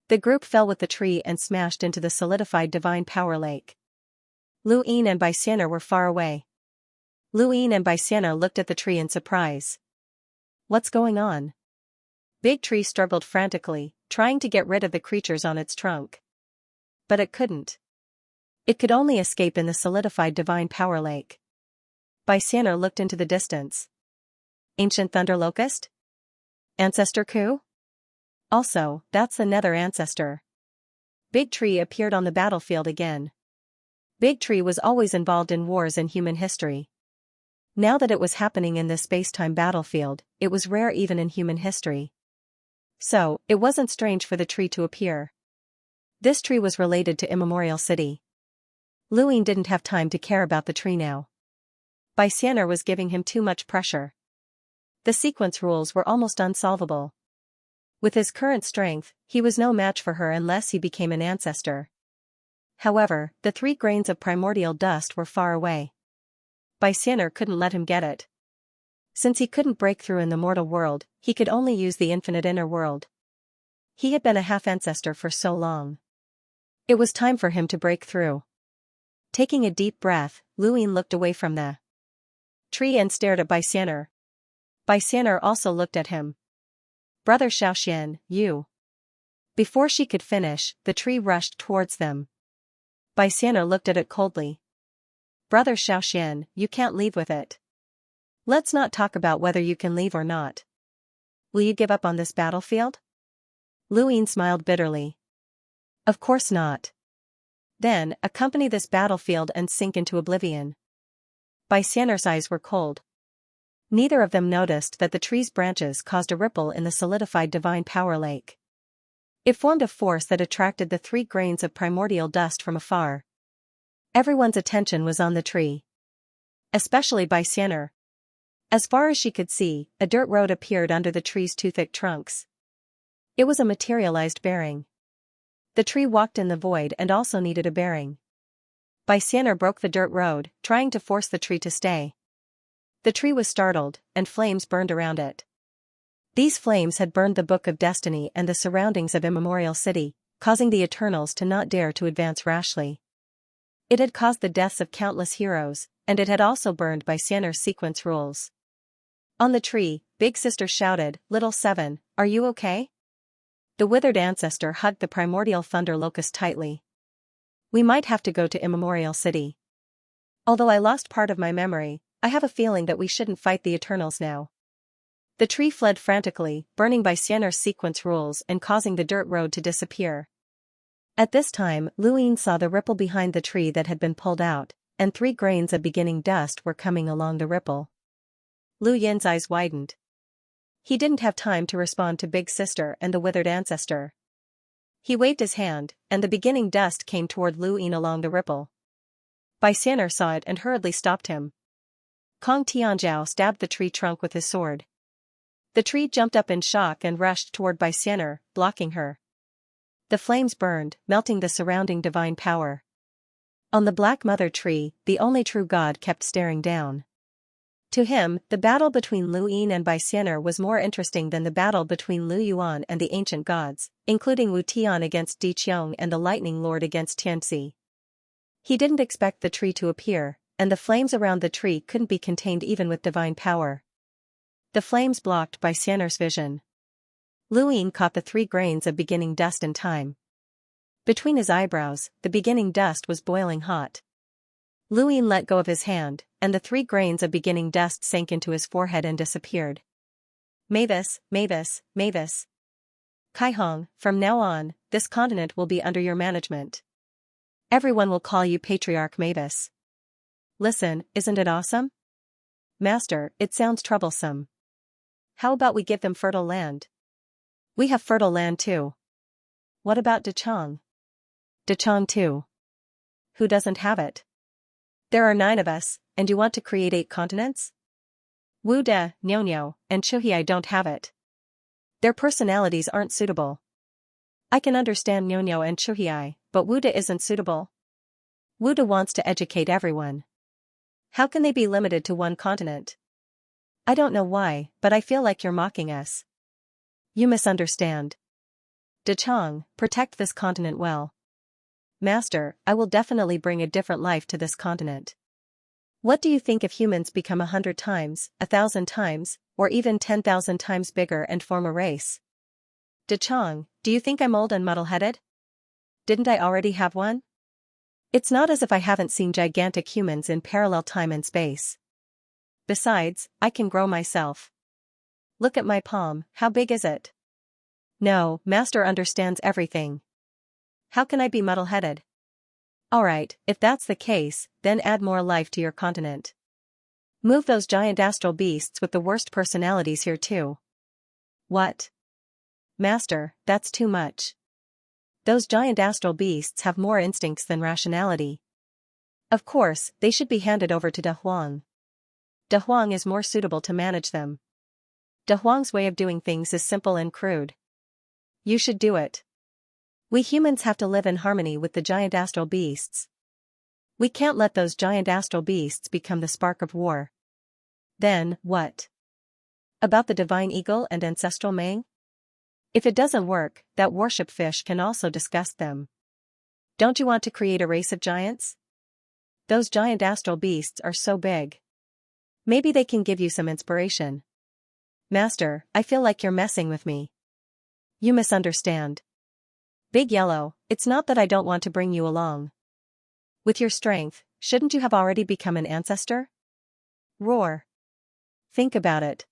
The group fell with the tree and smashed into the solidified Divine Power Lake. Lu Yin and Baixianer were far away. Lu Yin and Baixianer looked at the tree in surprise. What's going on? Big Tree struggled frantically, trying to get rid of the creatures on its trunk. But it couldn't. It could only escape in the solidified Divine Power Lake. Baixianer looked into the distance. Ancient Thunder Locust? Ancestor Ku? Also, that's the Nether Ancestor. Big Tree appeared on the battlefield again. Big Tree was always involved in wars in human history. Now that it was happening in this space-time battlefield, it was rare even in human history. So, it wasn't strange for the tree to appear. This tree was related to Immemorial City. Lu Yin didn't have time to care about the tree now. Baixianer was giving him too much pressure. The sequence rules were almost unsolvable. With his current strength, he was no match for her unless he became an ancestor. However, the 3 grains of primordial dust were far away. Baixianer couldn't let him get it. Since he couldn't break through in the mortal world, he could only use the infinite inner world. He had been a half-ancestor for so long. It was time for him to break through. Taking a deep breath, Lu Yin looked away from the tree and stared at Baixianer. Baixianer also looked at him. Brother Xiaoxian, you. Before she could finish, the tree rushed towards them. Baixianer looked at it coldly. Brother Xiaoxian, you can't leave with it. Let's not talk about whether you can leave or not. Will you give up on this battlefield? Lu Yin smiled bitterly. Of course not. Then, accompany this battlefield and sink into oblivion. Baixianer's eyes were cold. Neither of them noticed that the tree's branches caused a ripple in the solidified Divine Power Lake. It formed a force that attracted the 3 grains of primordial dust from afar. Everyone's attention was on the tree. Especially Baixianer. As far as she could see, a dirt road appeared under the tree's 2 thick trunks. It was a materialized bearing. The tree walked in the void and also needed a bearing. Baixianer broke the dirt road, trying to force the tree to stay. The tree was startled, and flames burned around it. These flames had burned the Book of Destiny and the surroundings of Immemorial City, causing the Eternals to not dare to advance rashly. It had caused the deaths of countless heroes, and it had also burned Baixianer's sequence rules. On the tree, Big Sister shouted, "Little Seven, are you okay?" The withered ancestor hugged the primordial thunder locust tightly. We might have to go to Immemorial City. Although I lost part of my memory, I have a feeling that we shouldn't fight the Eternals now. The tree fled frantically, burning Baixianer's sequence rules and causing the dirt road to disappear. At this time, Lu Yin saw the ripple behind the tree that had been pulled out, and 3 grains of beginning dust were coming along the ripple. Lu Yin's eyes widened. He didn't have time to respond to Big Sister and the withered ancestor. He waved his hand, and the beginning dust came toward Lu Yin along the ripple. Baixianer saw it and hurriedly stopped him. Kong Tianzhao stabbed the tree trunk with his sword. The tree jumped up in shock and rushed toward Baixianer, blocking her. The flames burned, melting the surrounding divine power. On the Black Mother Tree, the only true god kept staring down. To him, the battle between Lu Yin and Bai Xian'er was more interesting than the battle between Lu Yuan and the ancient gods, including Wu Tian against Di Qiong and the Lightning Lord against Xianxia. He didn't expect the tree to appear, and the flames around the tree couldn't be contained even with divine power. The flames blocked Bai Xian'er's vision. Lu Yin caught the 3 grains of beginning dust in time. Between his eyebrows, the beginning dust was boiling hot. Lu Yin let go of his hand, and the 3 grains of beginning dust sank into his forehead and disappeared. Mavis, Mavis, Mavis. Kai Hong, from now on, this continent will be under your management. Everyone will call you Patriarch Mavis. Listen, isn't it awesome? Master, it sounds troublesome. How about we give them fertile land? We have fertile land too. What about Dechang? Dechang too. Who doesn't have it? There are 9 of us, and you want to create 8 continents? Wu De, Nyonyo, and Chuhai don't have it. Their personalities aren't suitable. I can understand Nyonyo and Chuhai, but Wu De isn't suitable. Wu De wants to educate everyone. How can they be limited to 1 continent? I don't know why, but I feel like you're mocking us. You misunderstand. Dechang, protect this continent well. Master, I will definitely bring a different life to this continent. What do you think if humans become 100 times, 1,000 times, or even 10,000 times bigger and form a race? Dechang, do you think I'm old and muddle-headed? Didn't I already have one? It's not as if I haven't seen gigantic humans in parallel time and space. Besides, I can grow myself. Look at my palm, how big is it? No, Master understands everything. How can I be muddle-headed? Alright, if that's the case, then add more life to your continent. Move those giant astral beasts with the worst personalities here too. What? Master, that's too much. Those giant astral beasts have more instincts than rationality. Of course, they should be handed over to De Huang. De Huang is more suitable to manage them. De Huang's way of doing things is simple and crude. You should do it. We humans have to live in harmony with the giant astral beasts. We can't let those giant astral beasts become the spark of war. Then, what? About the divine eagle and ancestral Mang? If it doesn't work, that worship fish can also disgust them. Don't you want to create a race of giants? Those giant astral beasts are so big. Maybe they can give you some inspiration. Master, I feel like you're messing with me. You misunderstand. Big Yellow, it's not that I don't want to bring you along. With your strength, shouldn't you have already become an ancestor? Roar. Think about it.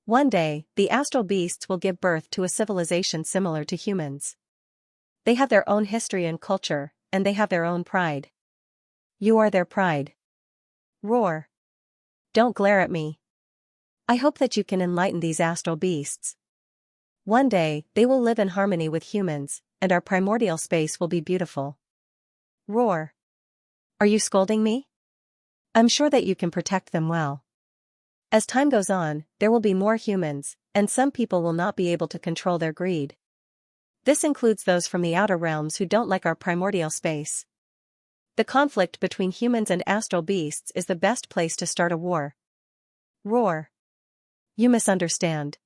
One day, the astral beasts will give birth to a civilization similar to humans. They have their own history and culture, and they have their own pride. You are their pride. Roar. Don't glare at me. I hope that you can enlighten these astral beasts. One day, they will live in harmony with humans, and our primordial space will be beautiful. Roar. Are you scolding me? I'm sure that you can protect them well. As time goes on, there will be more humans, and some people will not be able to control their greed. This includes those from the outer realms who don't like our primordial space. The conflict between humans and astral beasts is the best place to start a war. Roar. You misunderstand.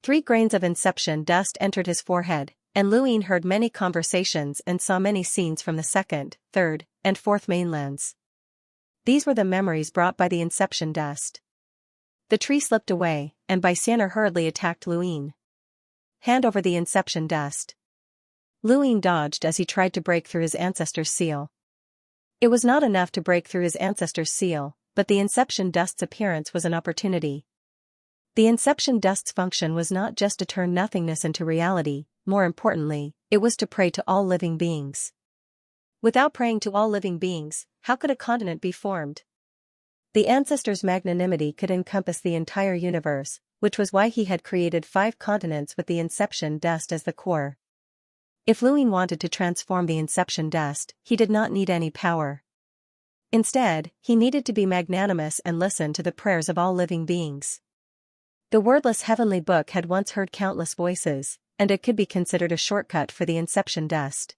3 grains of inception dust entered his forehead, and Lu Yin heard many conversations and saw many scenes from the 2nd, 3rd, and 4th mainlands. These were the memories brought by the inception dust. The tree slipped away, and Bai Xian'er hurriedly attacked Lu Yin. Hand over the inception dust. Lu Yin dodged as he tried to break through his ancestor's seal. It was not enough to break through his ancestor's seal, but the inception dust's appearance was an opportunity. The inception dust's function was not just to turn nothingness into reality, more importantly, it was to pray to all living beings. Without praying to all living beings, how could a continent be formed? The ancestor's magnanimity could encompass the entire universe, which was why he had created 5 continents with the inception dust as the core. If Lu Yin wanted to transform the inception dust, he did not need any power. Instead, he needed to be magnanimous and listen to the prayers of all living beings. The wordless heavenly book had once heard countless voices, and it could be considered a shortcut for the Inception dust.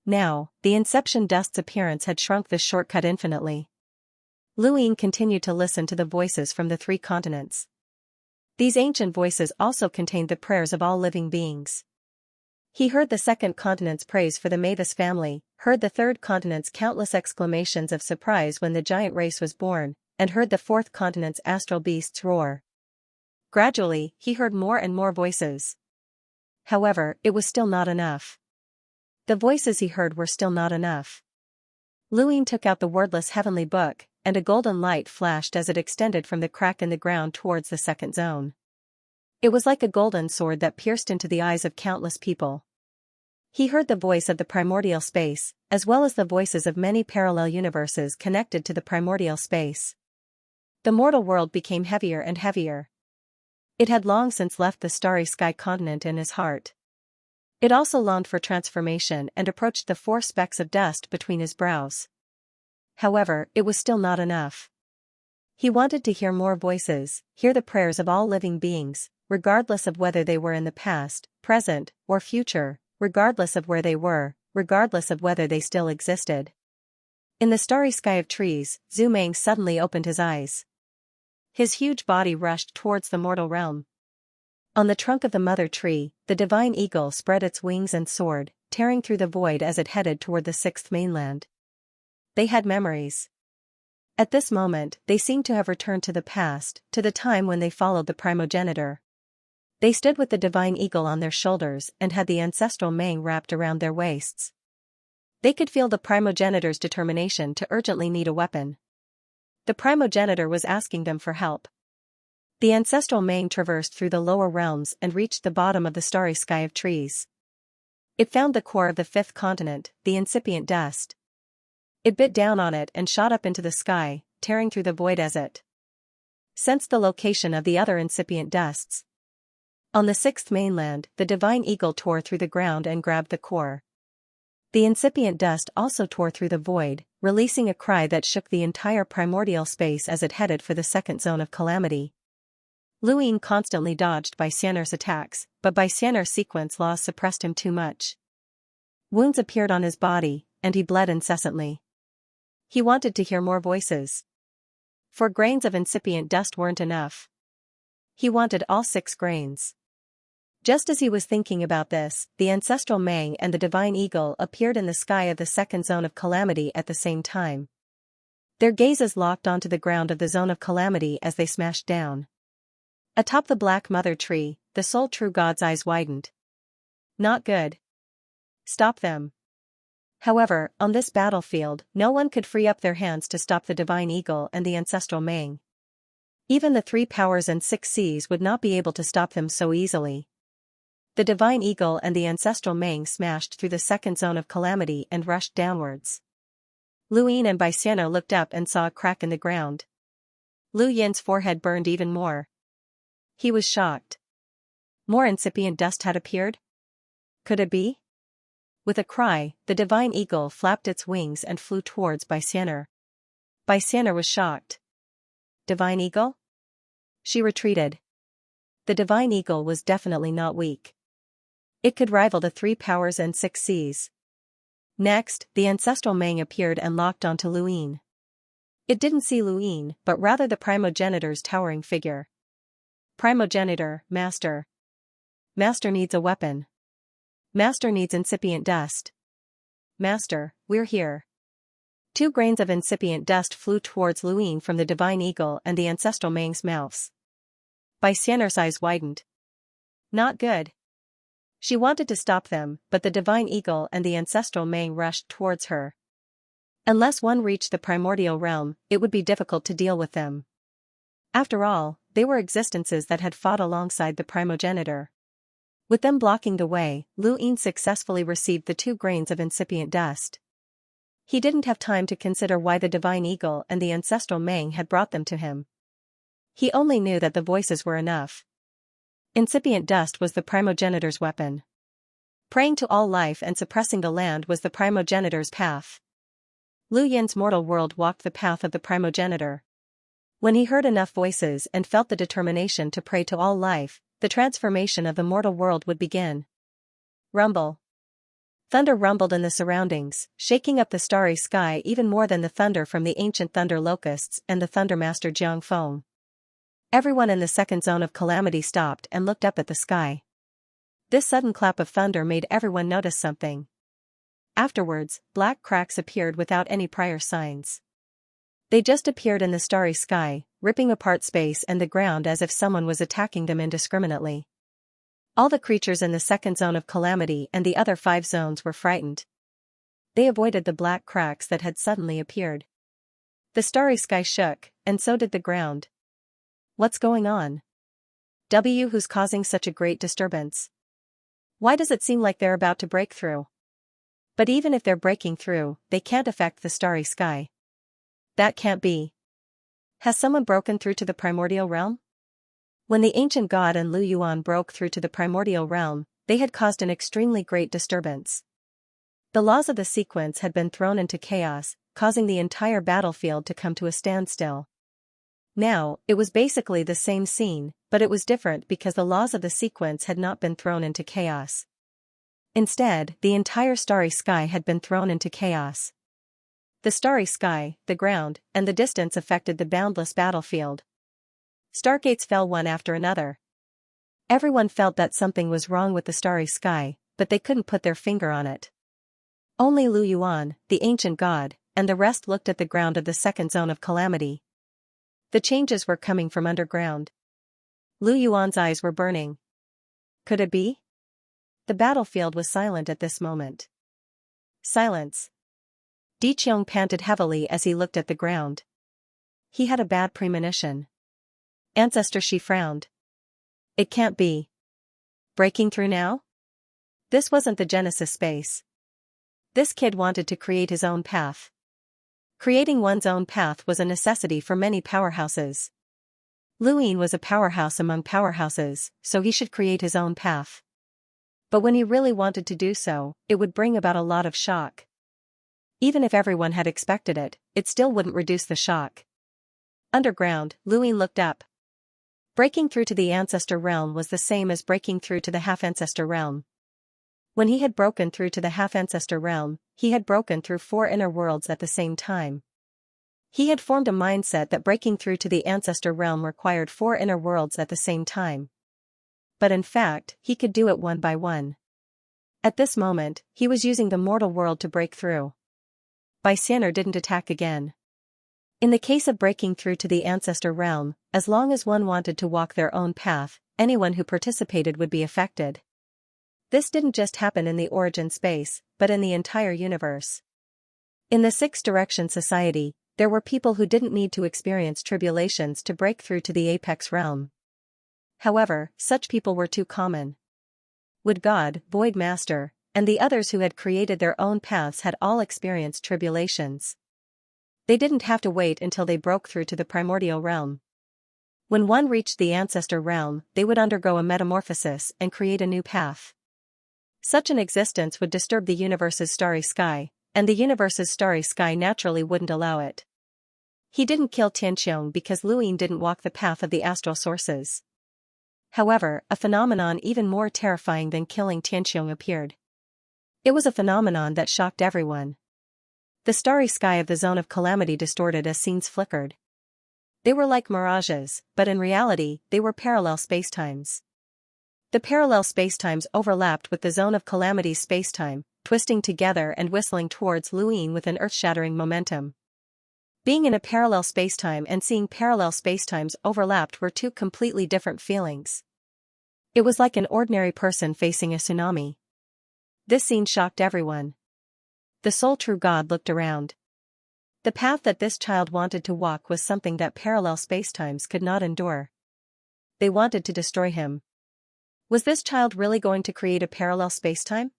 Now, the Inception dust's appearance had shrunk this shortcut infinitely. Luin continued to listen to the voices from the three continents. These ancient voices also contained the prayers of all living beings. He heard the second continent's praise for the Mavis family, heard the third continent's countless exclamations of surprise when the giant race was born, and heard the fourth continent's astral beasts roar. Gradually, he heard more and more voices. However, it was still not enough. The voices he heard were still not enough. Luin took out the wordless heavenly book, and a golden light flashed as it extended from the crack in the ground towards the second zone. It was like a golden sword that pierced into the eyes of countless people. He heard the voice of the primordial space, as well as the voices of many parallel universes connected to the primordial space. The mortal world became heavier and heavier. It had long since left the starry sky continent in his heart. It also longed for transformation and approached the 4 specks of dust between his brows. However, it was still not enough. He wanted to hear more voices, hear the prayers of all living beings, regardless of whether they were in the past, present, or future, regardless of where they were, regardless of whether they still existed. In the starry sky of trees, Zhu Meng suddenly opened his eyes. His huge body rushed towards the mortal realm. On the trunk of the mother tree, the divine eagle spread its wings and soared, tearing through the void as it headed toward the 6th mainland. They had memories. At this moment, they seemed to have returned to the past, to the time when they followed the primogenitor. They stood with the divine eagle on their shoulders and had the ancestral mane wrapped around their waists. They could feel the primogenitor's determination to urgently need a weapon. The primogenitor was asking them for help. The ancestral mane traversed through the lower realms and reached the bottom of the starry sky of trees. It found the core of the 5th continent, the incipient dust. It bit down on it and shot up into the sky, tearing through the void as it sensed the location of the other incipient dusts. On the 6th mainland, the divine eagle tore through the ground and grabbed the core. The incipient dust also tore through the void, releasing a cry that shook the entire primordial space as it headed for the 2nd zone of calamity. Luin constantly dodged Xianxia's attacks, but Xianxia's sequence laws suppressed him too much. Wounds appeared on his body, and he bled incessantly. He wanted to hear more voices. 4 grains of incipient dust weren't enough. He wanted all 6 grains. Just as he was thinking about this, the ancestral Mang and the divine eagle appeared in the sky of the 2nd zone of calamity at the same time. Their gazes locked onto the ground of the zone of calamity as they smashed down. Atop the black mother tree, the sole true god's eyes widened. Not good. Stop them. However, on this battlefield, no one could free up their hands to stop the divine eagle and the ancestral Mang. Even the 3 powers and 6 seas would not be able to stop them so easily. The divine eagle and the ancestral Mang smashed through the 2nd zone of calamity and rushed downwards. Luin and Xianxia looked up and saw a crack in the ground. Lu Yin's forehead burned even more. He was shocked. More incipient dust had appeared? Could it be? With a cry, the divine eagle flapped its wings and flew towards Xianxia. Xianxia was shocked. Divine eagle? She retreated. The divine eagle was definitely not weak. It could rival the 3 powers and 6 seas. Next, the ancestral Mang appeared and locked onto Luin. It didn't see Luin, but rather the primogenitor's towering figure. Primogenitor, Master. Master needs a weapon. Master needs incipient dust. Master, we're here. 2 grains of incipient dust flew towards Luin from the divine eagle and the ancestral Mang's mouths. Xianxia's eyes widened. Not good. She wanted to stop them, but the divine eagle and the ancestral Mang rushed towards her. Unless one reached the primordial realm, it would be difficult to deal with them. After all, they were existences that had fought alongside the primogenitor. With them blocking the way, Luin successfully received the 2 grains of incipient dust. He didn't have time to consider why the divine eagle and the ancestral Mang had brought them to him. He only knew that the voices were enough. Incipient dust was the primogenitor's weapon. Praying to all life and suppressing the land was the primogenitor's path. Lu Yin's mortal world walked the path of the primogenitor. When he heard enough voices and felt the determination to pray to all life, the transformation of the mortal world would begin. Rumble. Thunder rumbled in the surroundings, shaking up the starry sky even more than the thunder from the ancient thunder locusts and the Thundermaster Jiangfeng. Everyone in the second zone of calamity stopped and looked up at the sky. This sudden clap of thunder made everyone notice something. Afterwards, black cracks appeared without any prior signs. They just appeared in the starry sky, ripping apart space and the ground as if someone was attacking them indiscriminately. All the creatures in the second zone of calamity and the other 5 zones were frightened. They avoided the black cracks that had suddenly appeared. The starry sky shook, and so did the ground. What's going on? Who's causing such a great disturbance? Why does it seem like they're about to break through? But even if they're breaking through, they can't affect the starry sky. That can't be. Has someone broken through to the primordial realm? When the ancient god and Lu Yuan broke through to the primordial realm, they had caused an extremely great disturbance. The laws of the sequence had been thrown into chaos, causing the entire battlefield to come to a standstill. Now, it was basically the same scene, but it was different because the laws of the sequence had not been thrown into chaos. Instead, the entire starry sky had been thrown into chaos. The starry sky, the ground, and the distance affected the boundless battlefield. Stargates fell one after another. Everyone felt that something was wrong with the starry sky, but they couldn't put their finger on it. Only Lu Yuan, the ancient god, and the rest looked at the ground of the second zone of calamity. The changes were coming from underground. Lu Yuan's eyes were burning. Could it be? The battlefield was silent at this moment. Silence. Di Qiong panted heavily as he looked at the ground. He had a bad premonition. Ancestor, she frowned. It can't be. Breaking through now? This wasn't the Genesis space. This kid wanted to create his own path. Creating one's own path was a necessity for many powerhouses. Lu Yin was a powerhouse among powerhouses, so he should create his own path. But when he really wanted to do so, it would bring about a lot of shock. Even if everyone had expected it, it still wouldn't reduce the shock. Underground, Lu Yin looked up. Breaking through to the ancestor realm was the same as breaking through to the half-ancestor realm. When he had broken through to the half-ancestor realm, he had broken through 4 inner worlds at the same time. He had formed a mindset that breaking through to the ancestor realm required 4 inner worlds at the same time. But in fact, he could do it one by one. At this moment, he was using the mortal world to break through. Bai Xian'er didn't attack again. In the case of breaking through to the ancestor realm, as long as one wanted to walk their own path, anyone who participated would be affected. This didn't just happen in the origin space, but in the entire universe. In the 6 Direction Society, there were people who didn't need to experience tribulations to break through to the apex realm. However, such people were too common. Wood God, Void Master, and the others who had created their own paths had all experienced tribulations. They didn't have to wait until they broke through to the primordial realm. When one reached the ancestor realm, they would undergo a metamorphosis and create a new path. Such an existence would disturb the universe's starry sky, and the universe's starry sky naturally wouldn't allow it. He didn't kill Tianqiong because Lu Yin didn't walk the path of the astral sources. However, a phenomenon even more terrifying than killing Tianqiong appeared. It was a phenomenon that shocked everyone. The starry sky of the zone of calamity distorted as scenes flickered. They were like mirages, but in reality, they were parallel spacetimes. The parallel spacetimes overlapped with the zone of calamity's spacetime, twisting together and whistling towards Lu Yin with an earth-shattering momentum. Being in a parallel spacetime and seeing parallel spacetimes overlapped were 2 completely different feelings. It was like an ordinary person facing a tsunami. This scene shocked everyone. The sole true God looked around. The path that this child wanted to walk was something that parallel spacetimes could not endure. They wanted to destroy him. Was this child really going to create a parallel spacetime?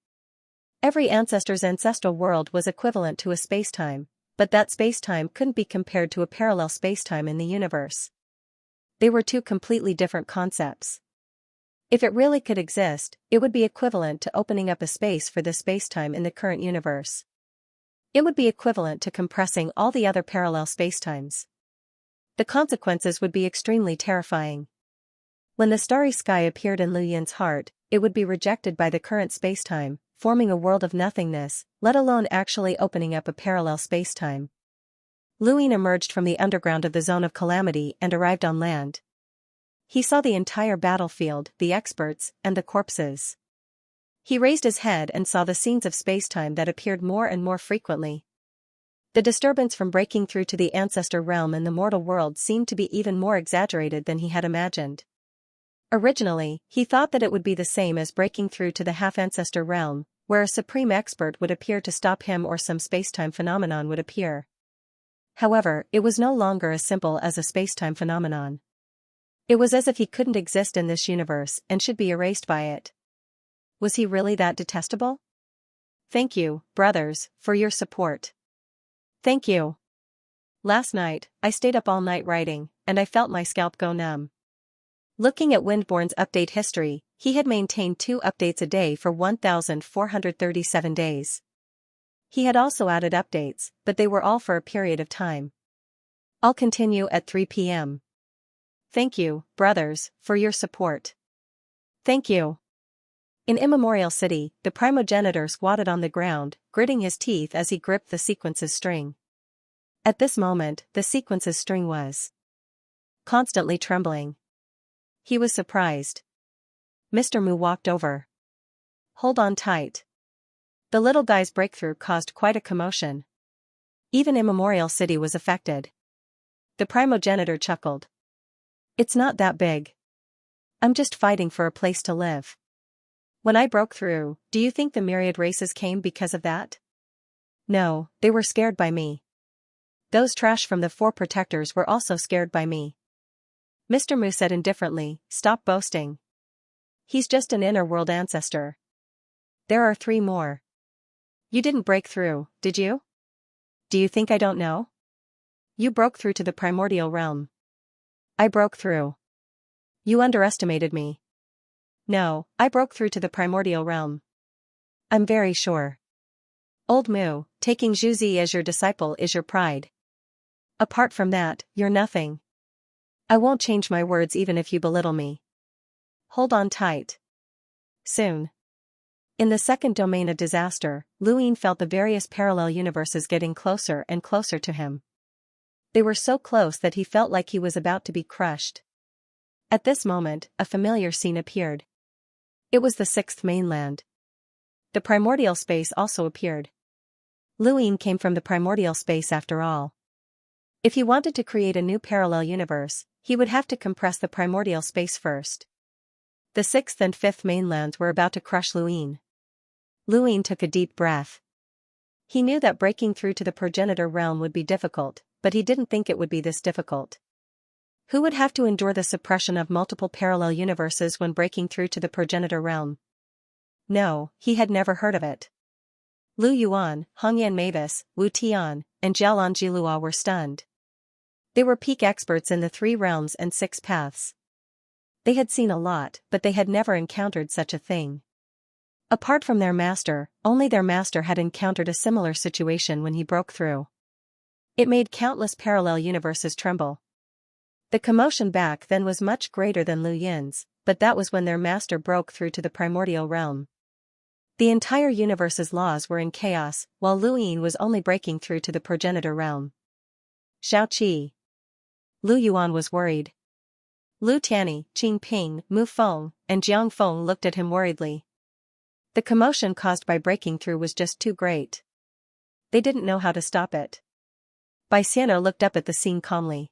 Every ancestor's ancestral world was equivalent to a spacetime, but that spacetime couldn't be compared to a parallel spacetime in the universe. They were 2 completely different concepts. If it really could exist, it would be equivalent to opening up a space for this spacetime in the current universe. It would be equivalent to compressing all the other parallel spacetimes. The consequences would be extremely terrifying. When the starry sky appeared in Lu Yin's heart, it would be rejected by the current spacetime, forming a world of nothingness, let alone actually opening up a parallel spacetime. Lu Yin emerged from the underground of the zone of calamity and arrived on land. He saw the entire battlefield, the experts, and the corpses. He raised his head and saw the scenes of spacetime that appeared more and more frequently. The disturbance from breaking through to the ancestor realm in the mortal world seemed to be even more exaggerated than he had imagined. Originally, he thought that it would be the same as breaking through to the half-ancestor realm, where a supreme expert would appear to stop him or some spacetime phenomenon would appear. However, it was no longer as simple as a spacetime phenomenon. It was as if he couldn't exist in this universe and should be erased by it. Was he really that detestable? Thank you, brothers, for your support. Thank you. Last night, I stayed up all night writing, and I felt my scalp go numb. Looking at Windborne's update history, he had maintained 2 updates a day for 1,437 days. He had also added updates, but they were all for a period of time. I'll continue at 3 p.m. Thank you, brothers, for your support. Thank you. In Immemorial City, the primogenitor squatted on the ground, gritting his teeth as he gripped the sequence's string. At this moment, the sequence's string was constantly trembling. He was surprised. Mr. Mu walked over. Hold on tight. The little guy's breakthrough caused quite a commotion. Even Immemorial City was affected. The primogenitor chuckled. It's not that big. I'm just fighting for a place to live. When I broke through, do you think the myriad races came because of that? No, they were scared by me. Those trash from the 4 protectors were also scared by me. Mr. Mu said indifferently, stop boasting. He's just an inner world ancestor. There are 3 more. You didn't break through, did you? Do you think I don't know? You broke through to the primordial realm. I broke through. You underestimated me. No, I broke through to the primordial realm. I'm very sure. Old Mu, taking Zhuzi as your disciple is your pride. Apart from that, you're nothing. I won't change my words even if you belittle me. Hold on tight. Soon. In the second domain of disaster, Lu Yin felt the various parallel universes getting closer and closer to him. They were so close that he felt like he was about to be crushed. At this moment, a familiar scene appeared. It was the 6th mainland. The primordial space also appeared. Lu Yin came from the primordial space after all. If he wanted to create a new parallel universe, he would have to compress the primordial space first. The 6th and 5th mainlands were about to crush Lu Yin. Lu Yin took a deep breath. He knew that breaking through to the progenitor realm would be difficult, but he didn't think it would be this difficult. Who would have to endure the suppression of multiple parallel universes when breaking through to the progenitor realm? No, he had never heard of it. Lu Yuan, Hongyan Mavis, Wu Tian, and Jialan Jilua were stunned. They were peak experts in the 3 realms and 6 paths. They had seen a lot, but they had never encountered such a thing. Apart from their master, only their master had encountered a similar situation when he broke through. It made countless parallel universes tremble. The commotion back then was much greater than Lu Yin's, but that was when their master broke through to the primordial realm. The entire universe's laws were in chaos, while Lu Yin was only breaking through to the progenitor realm. Xiaoqi. Lu Yuan was worried. Lu Tianyi, Qing Ping, Mu Feng, and Jiang Feng looked at him worriedly. The commotion caused by breaking through was just too great. They didn't know how to stop it. Bai Xiano looked up at the scene calmly.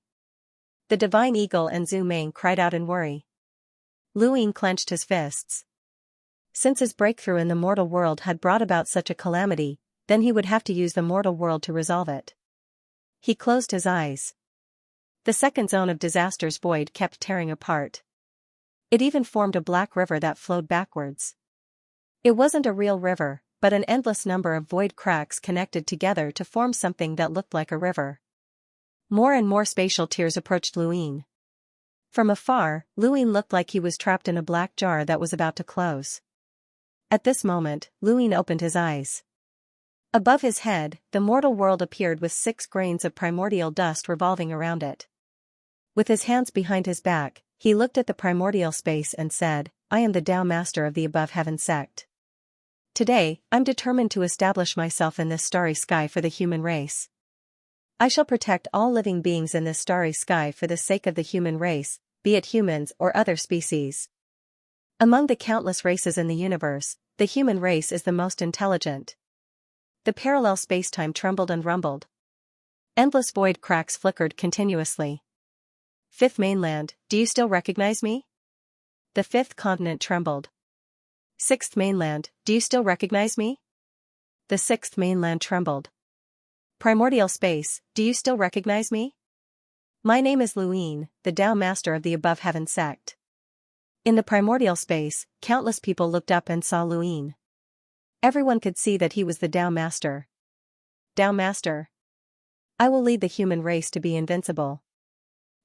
The Divine Eagle and Zhu Meng cried out in worry. Lu Yin clenched his fists. Since his breakthrough in the mortal world had brought about such a calamity, then he would have to use the mortal world to resolve it. He closed his eyes. The second zone of disaster's void kept tearing apart. It even formed a black river that flowed backwards. It wasn't a real river, but an endless number of void cracks connected together to form something that looked like a river. More and more spatial tears approached Lu Yin. From afar, Lu Yin looked like he was trapped in a black jar that was about to close. At this moment, Lu Yin opened his eyes. Above his head, the mortal world appeared with 6 grains of primordial dust revolving around it. With his hands behind his back, he looked at the primordial space and said, I am the Tao Master of the Above Heaven sect. Today, I'm determined to establish myself in this starry sky for the human race. I shall protect all living beings in this starry sky for the sake of the human race, be it humans or other species. Among the countless races in the universe, the human race is the most intelligent. The parallel spacetime trembled and rumbled. Endless void cracks flickered continuously. Fifth mainland, do you still recognize me? The fifth continent trembled. Sixth mainland, do you still recognize me? The sixth mainland trembled. Primordial space, do you still recognize me? My name is Luin, the Tao Master of the Above Heaven sect. In the primordial space, countless people looked up and saw Luin. Everyone could see that he was the Tao Master. Tao Master. I will lead the human race to be invincible.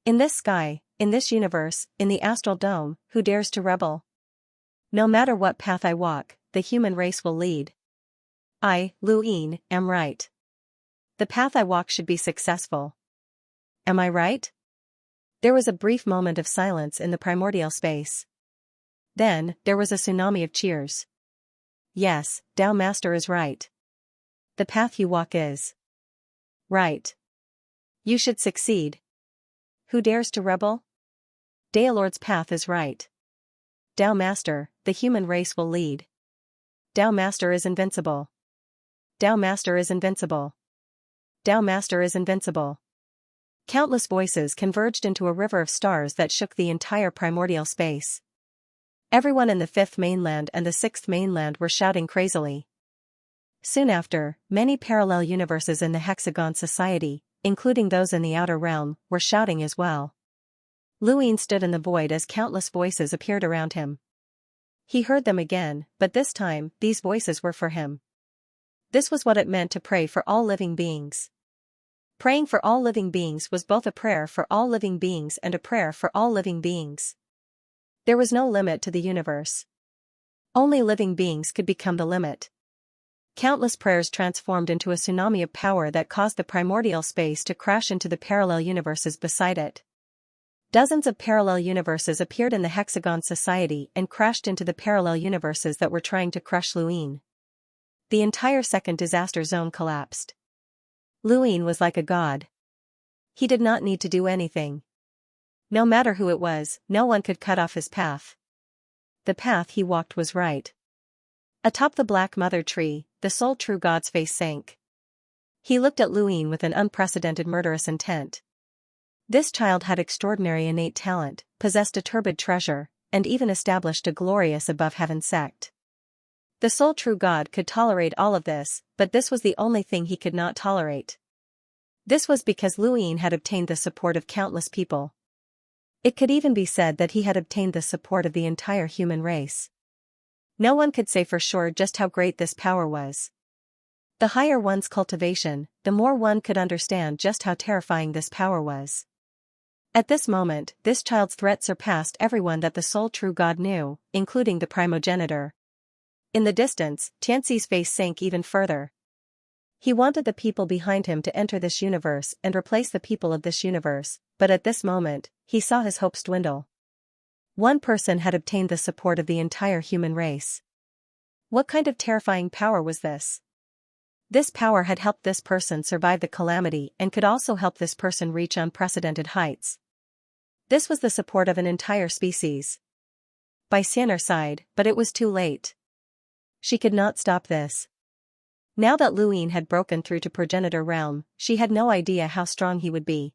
In this sky, in this universe, in the astral dome, who dares to rebel? No matter what path I walk, the human race will lead. I, Luin, am right. The path I walk should be successful. Am I right? There was a brief moment of silence in the primordial space. Then, there was a tsunami of cheers. Yes, Tao Master is right. The path you walk is right. You should succeed. Who dares to rebel? Tao Lord's path is right. Tao Master, the human race will lead. Tao Master is invincible. Tao Master is invincible. Tao Master is invincible. Countless voices converged into a river of stars that shook the entire primordial space. Everyone in the fifth mainland and the sixth mainland were shouting crazily. Soon after, many parallel universes in the Hexagon Society, including those in the outer realm, were shouting as well. Luin stood in the void as countless voices appeared around him. He heard them again, but this time, these voices were for him. This was what it meant to pray for all living beings. Praying for all living beings was both a prayer for all living beings and a prayer for all living beings. There was no limit to the universe. Only living beings could become the limit. Countless prayers transformed into a tsunami of power that caused the primordial space to crash into the parallel universes beside it. Dozens of parallel universes appeared in the Hexagon Society and crashed into the parallel universes that were trying to crush Luin. The entire second disaster zone collapsed. Luin was like a god. He did not need to do anything. No matter who it was, no one could cut off his path. The path he walked was right. Atop the black mother tree, the sole true god's face sank. He looked at Luin with an unprecedented murderous intent. This child had extraordinary innate talent, possessed a turbid treasure, and even established a glorious above heaven sect. The sole true God could tolerate all of this, but this was the only thing he could not tolerate. This was because Luin had obtained the support of countless people. It could even be said that he had obtained the support of the entire human race. No one could say for sure just how great this power was. The higher one's cultivation, the more one could understand just how terrifying this power was. At this moment, this child's threat surpassed everyone that the sole true God knew, including the primogenitor. In the distance, Xianxi's face sank even further. He wanted the people behind him to enter this universe and replace the people of this universe, but at this moment, he saw his hopes dwindle. One person had obtained the support of the entire human race. What kind of terrifying power was this? This power had helped this person survive the calamity and could also help this person reach unprecedented heights. This was the support of an entire species. By Xianxia sighed, but it was too late. She could not stop this. Now that Luin had broken through to progenitor realm, she had no idea how strong he would be.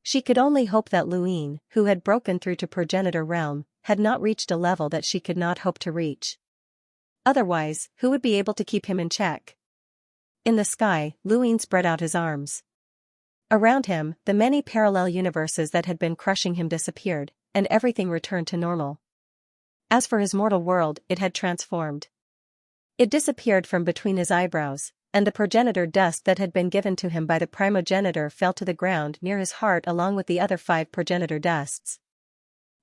She could only hope that Luin, who had broken through to progenitor realm, had not reached a level that she could not hope to reach. Otherwise, who would be able to keep him in check? In the sky, Luin spread out his arms. Around him, the many parallel universes that had been crushing him disappeared, and everything returned to normal. As for his mortal world, it had transformed. It disappeared from between his eyebrows, and the progenitor dust that had been given to him by the primogenitor fell to the ground near his heart along with the other 5 progenitor dusts.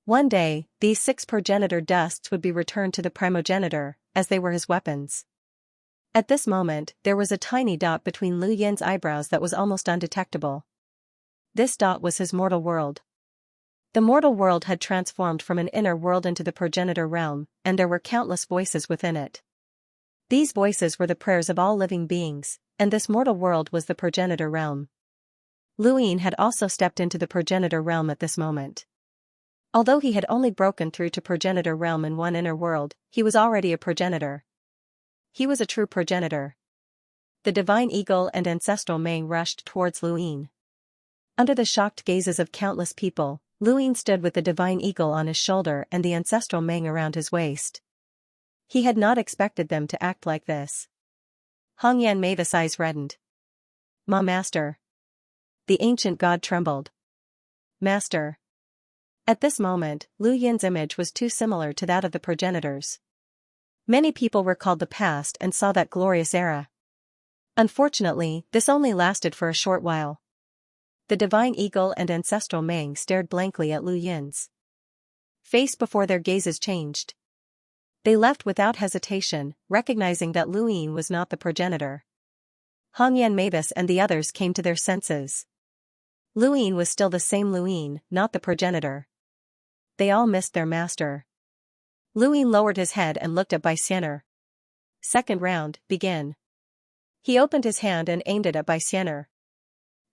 One day, these 6 progenitor dusts would be returned to the primogenitor, as they were his weapons. At this moment, there was a tiny dot between Lu Yin's eyebrows that was almost undetectable. This dot was his mortal world. The mortal world had transformed from an inner world into the progenitor realm, and there were countless voices within it. These voices were the prayers of all living beings, and this mortal world was the progenitor realm. Luyin had also stepped into the progenitor realm at this moment. Although he had only broken through to progenitor realm in one inner world, he was already a progenitor. He was a true progenitor. The divine eagle and ancestral mane rushed towards Luyin. Under the shocked gazes of countless people, Luyin stood with the divine eagle on his shoulder and the ancestral mane around his waist. He had not expected them to act like this. Hongyan Mavis' eyes reddened. "Ma Master." The ancient god trembled. "Master." At this moment, Luyin's image was too similar to that of the progenitors. Many people recalled the past and saw that glorious era. Unfortunately, this only lasted for a short while. The divine eagle and ancestral mane stared blankly at Luyin's face before their gazes changed. They left without hesitation, recognizing that Luyin was not the progenitor. Hongyan Mavis and the others came to their senses. Luyin was still the same Luyin, not the progenitor. They all missed their master. Luyin lowered his head and looked at Baixianer. "Second round, begin." He opened his hand and aimed it at Baixianer.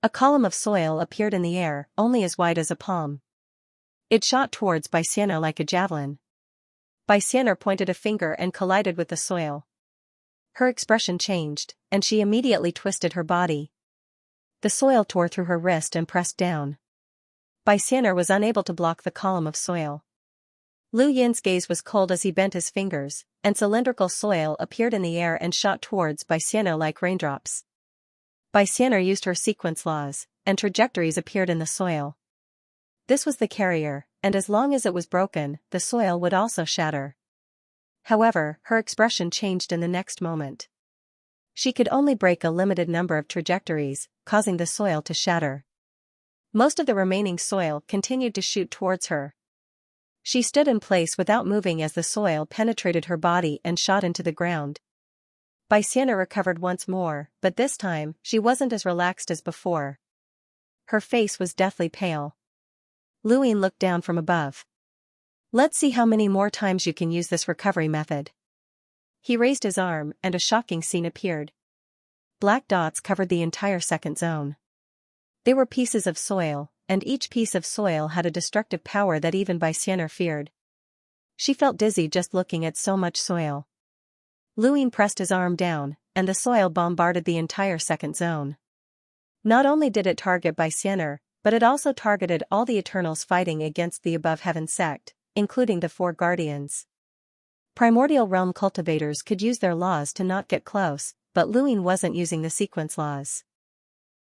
A column of soil appeared in the air, only as wide as a palm. It shot towards Baixianer like a javelin. Baixianer pointed a finger and collided with the soil. Her expression changed, and she immediately twisted her body. The soil tore through her wrist and pressed down. Baixianer was unable to block the column of soil. Luyin's gaze was cold as he bent his fingers, and cylindrical soil appeared in the air and shot towards Baixianer like raindrops. Baixianer used her sequence laws, and trajectories appeared in the soil. This was the carrier, and as long as it was broken, the soil would also shatter. However, her expression changed in the next moment. She could only break a limited number of trajectories, causing the soil to shatter. Most of the remaining soil continued to shoot towards her. She stood in place without moving as the soil penetrated her body and shot into the ground. Baixianer recovered once more, but this time, she wasn't as relaxed as before. Her face was deathly pale. Luyin looked down from above. "Let's see how many more times you can use this recovery method." He raised his arm, and a shocking scene appeared. Black dots covered the entire second zone. They were pieces of soil, and each piece of soil had a destructive power that even Baixianer feared. She felt dizzy just looking at so much soil. Luyin pressed his arm down, and the soil bombarded the entire second zone. Not only did it target Baixianer, but it also targeted all the Eternals fighting against the Above Heaven sect, including the four Guardians. Primordial Realm cultivators could use their laws to not get close, but Luyin wasn't using the sequence laws.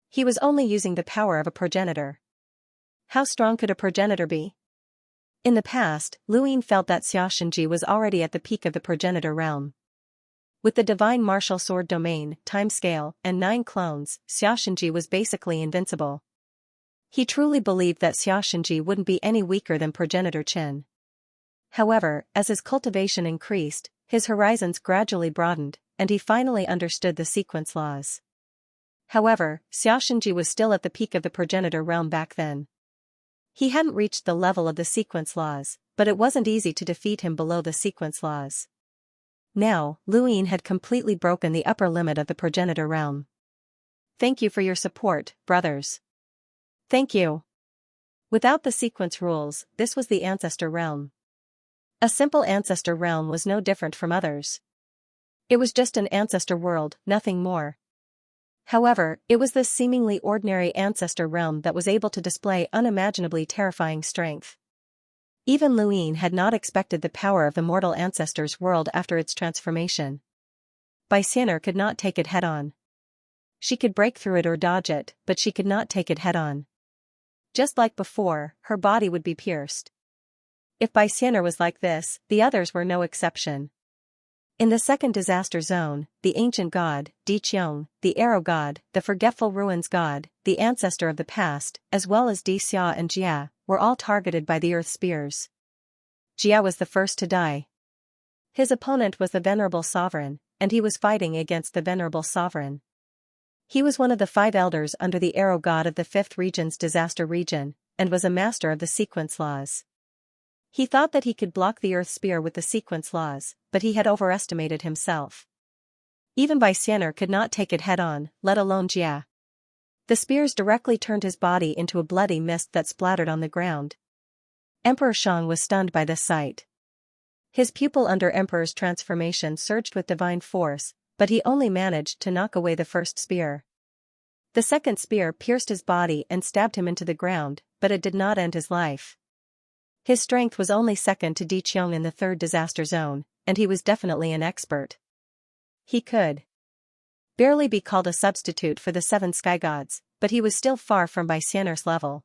He was only using the power of a progenitor. How strong could a progenitor be? In the past, Luyin felt that Xianxia was already at the peak of the progenitor realm. With the divine martial sword domain, time scale, and 9 clones, Xianxia was basically invincible. He truly believed that Xianxia wouldn't be any weaker than progenitor Qin. However, as his cultivation increased, his horizons gradually broadened, and he finally understood the sequence laws. However, Xianxia was still at the peak of the progenitor realm back then. He hadn't reached the level of the sequence laws, but it wasn't easy to defeat him below the sequence laws. Now, Luyin had completely broken the upper limit of the progenitor realm. "Thank you for your support, brothers." "Thank you." Without the sequence rules, this was the ancestor realm. A simple ancestor realm was no different from others. It was just an ancestor world, nothing more. However, it was this seemingly ordinary ancestor realm that was able to display unimaginably terrifying strength. Even Luyin had not expected the power of the mortal ancestors' world after its transformation. Baixianer could not take it head-on. She could break through it or dodge it, but she could not take it head-on. Just like before, her body would be pierced. If Baixianer was like this, the others were no exception. In the second disaster zone, the ancient god, Di Qiong, the arrow god, the forgetful ruins god, the ancestor of the past, as well as Di Xia and Jia, were all targeted by the earth spears. Jia was the first to die. His opponent was the venerable sovereign, and he was fighting against the venerable sovereign. He was one of the 5 elders under the arrow god of the 5th region's disaster region, and was a master of the sequence laws. He thought that he could block the earth spear with the sequence laws, but he had overestimated himself. Even Xianxia could not take it head-on, let alone Jia. The spears directly turned his body into a bloody mist that splattered on the ground. Emperor Shang was stunned by this sight. His pupil under Emperor's transformation surged with divine force, but he only managed to knock away the first spear. The second spear pierced his body and stabbed him into the ground, but it did not end his life. His strength was only second to Di Qiong in the third disaster zone, and he was definitely an expert. He could barely be called a substitute for the 7 sky gods, but he was still far from Xianxia's level.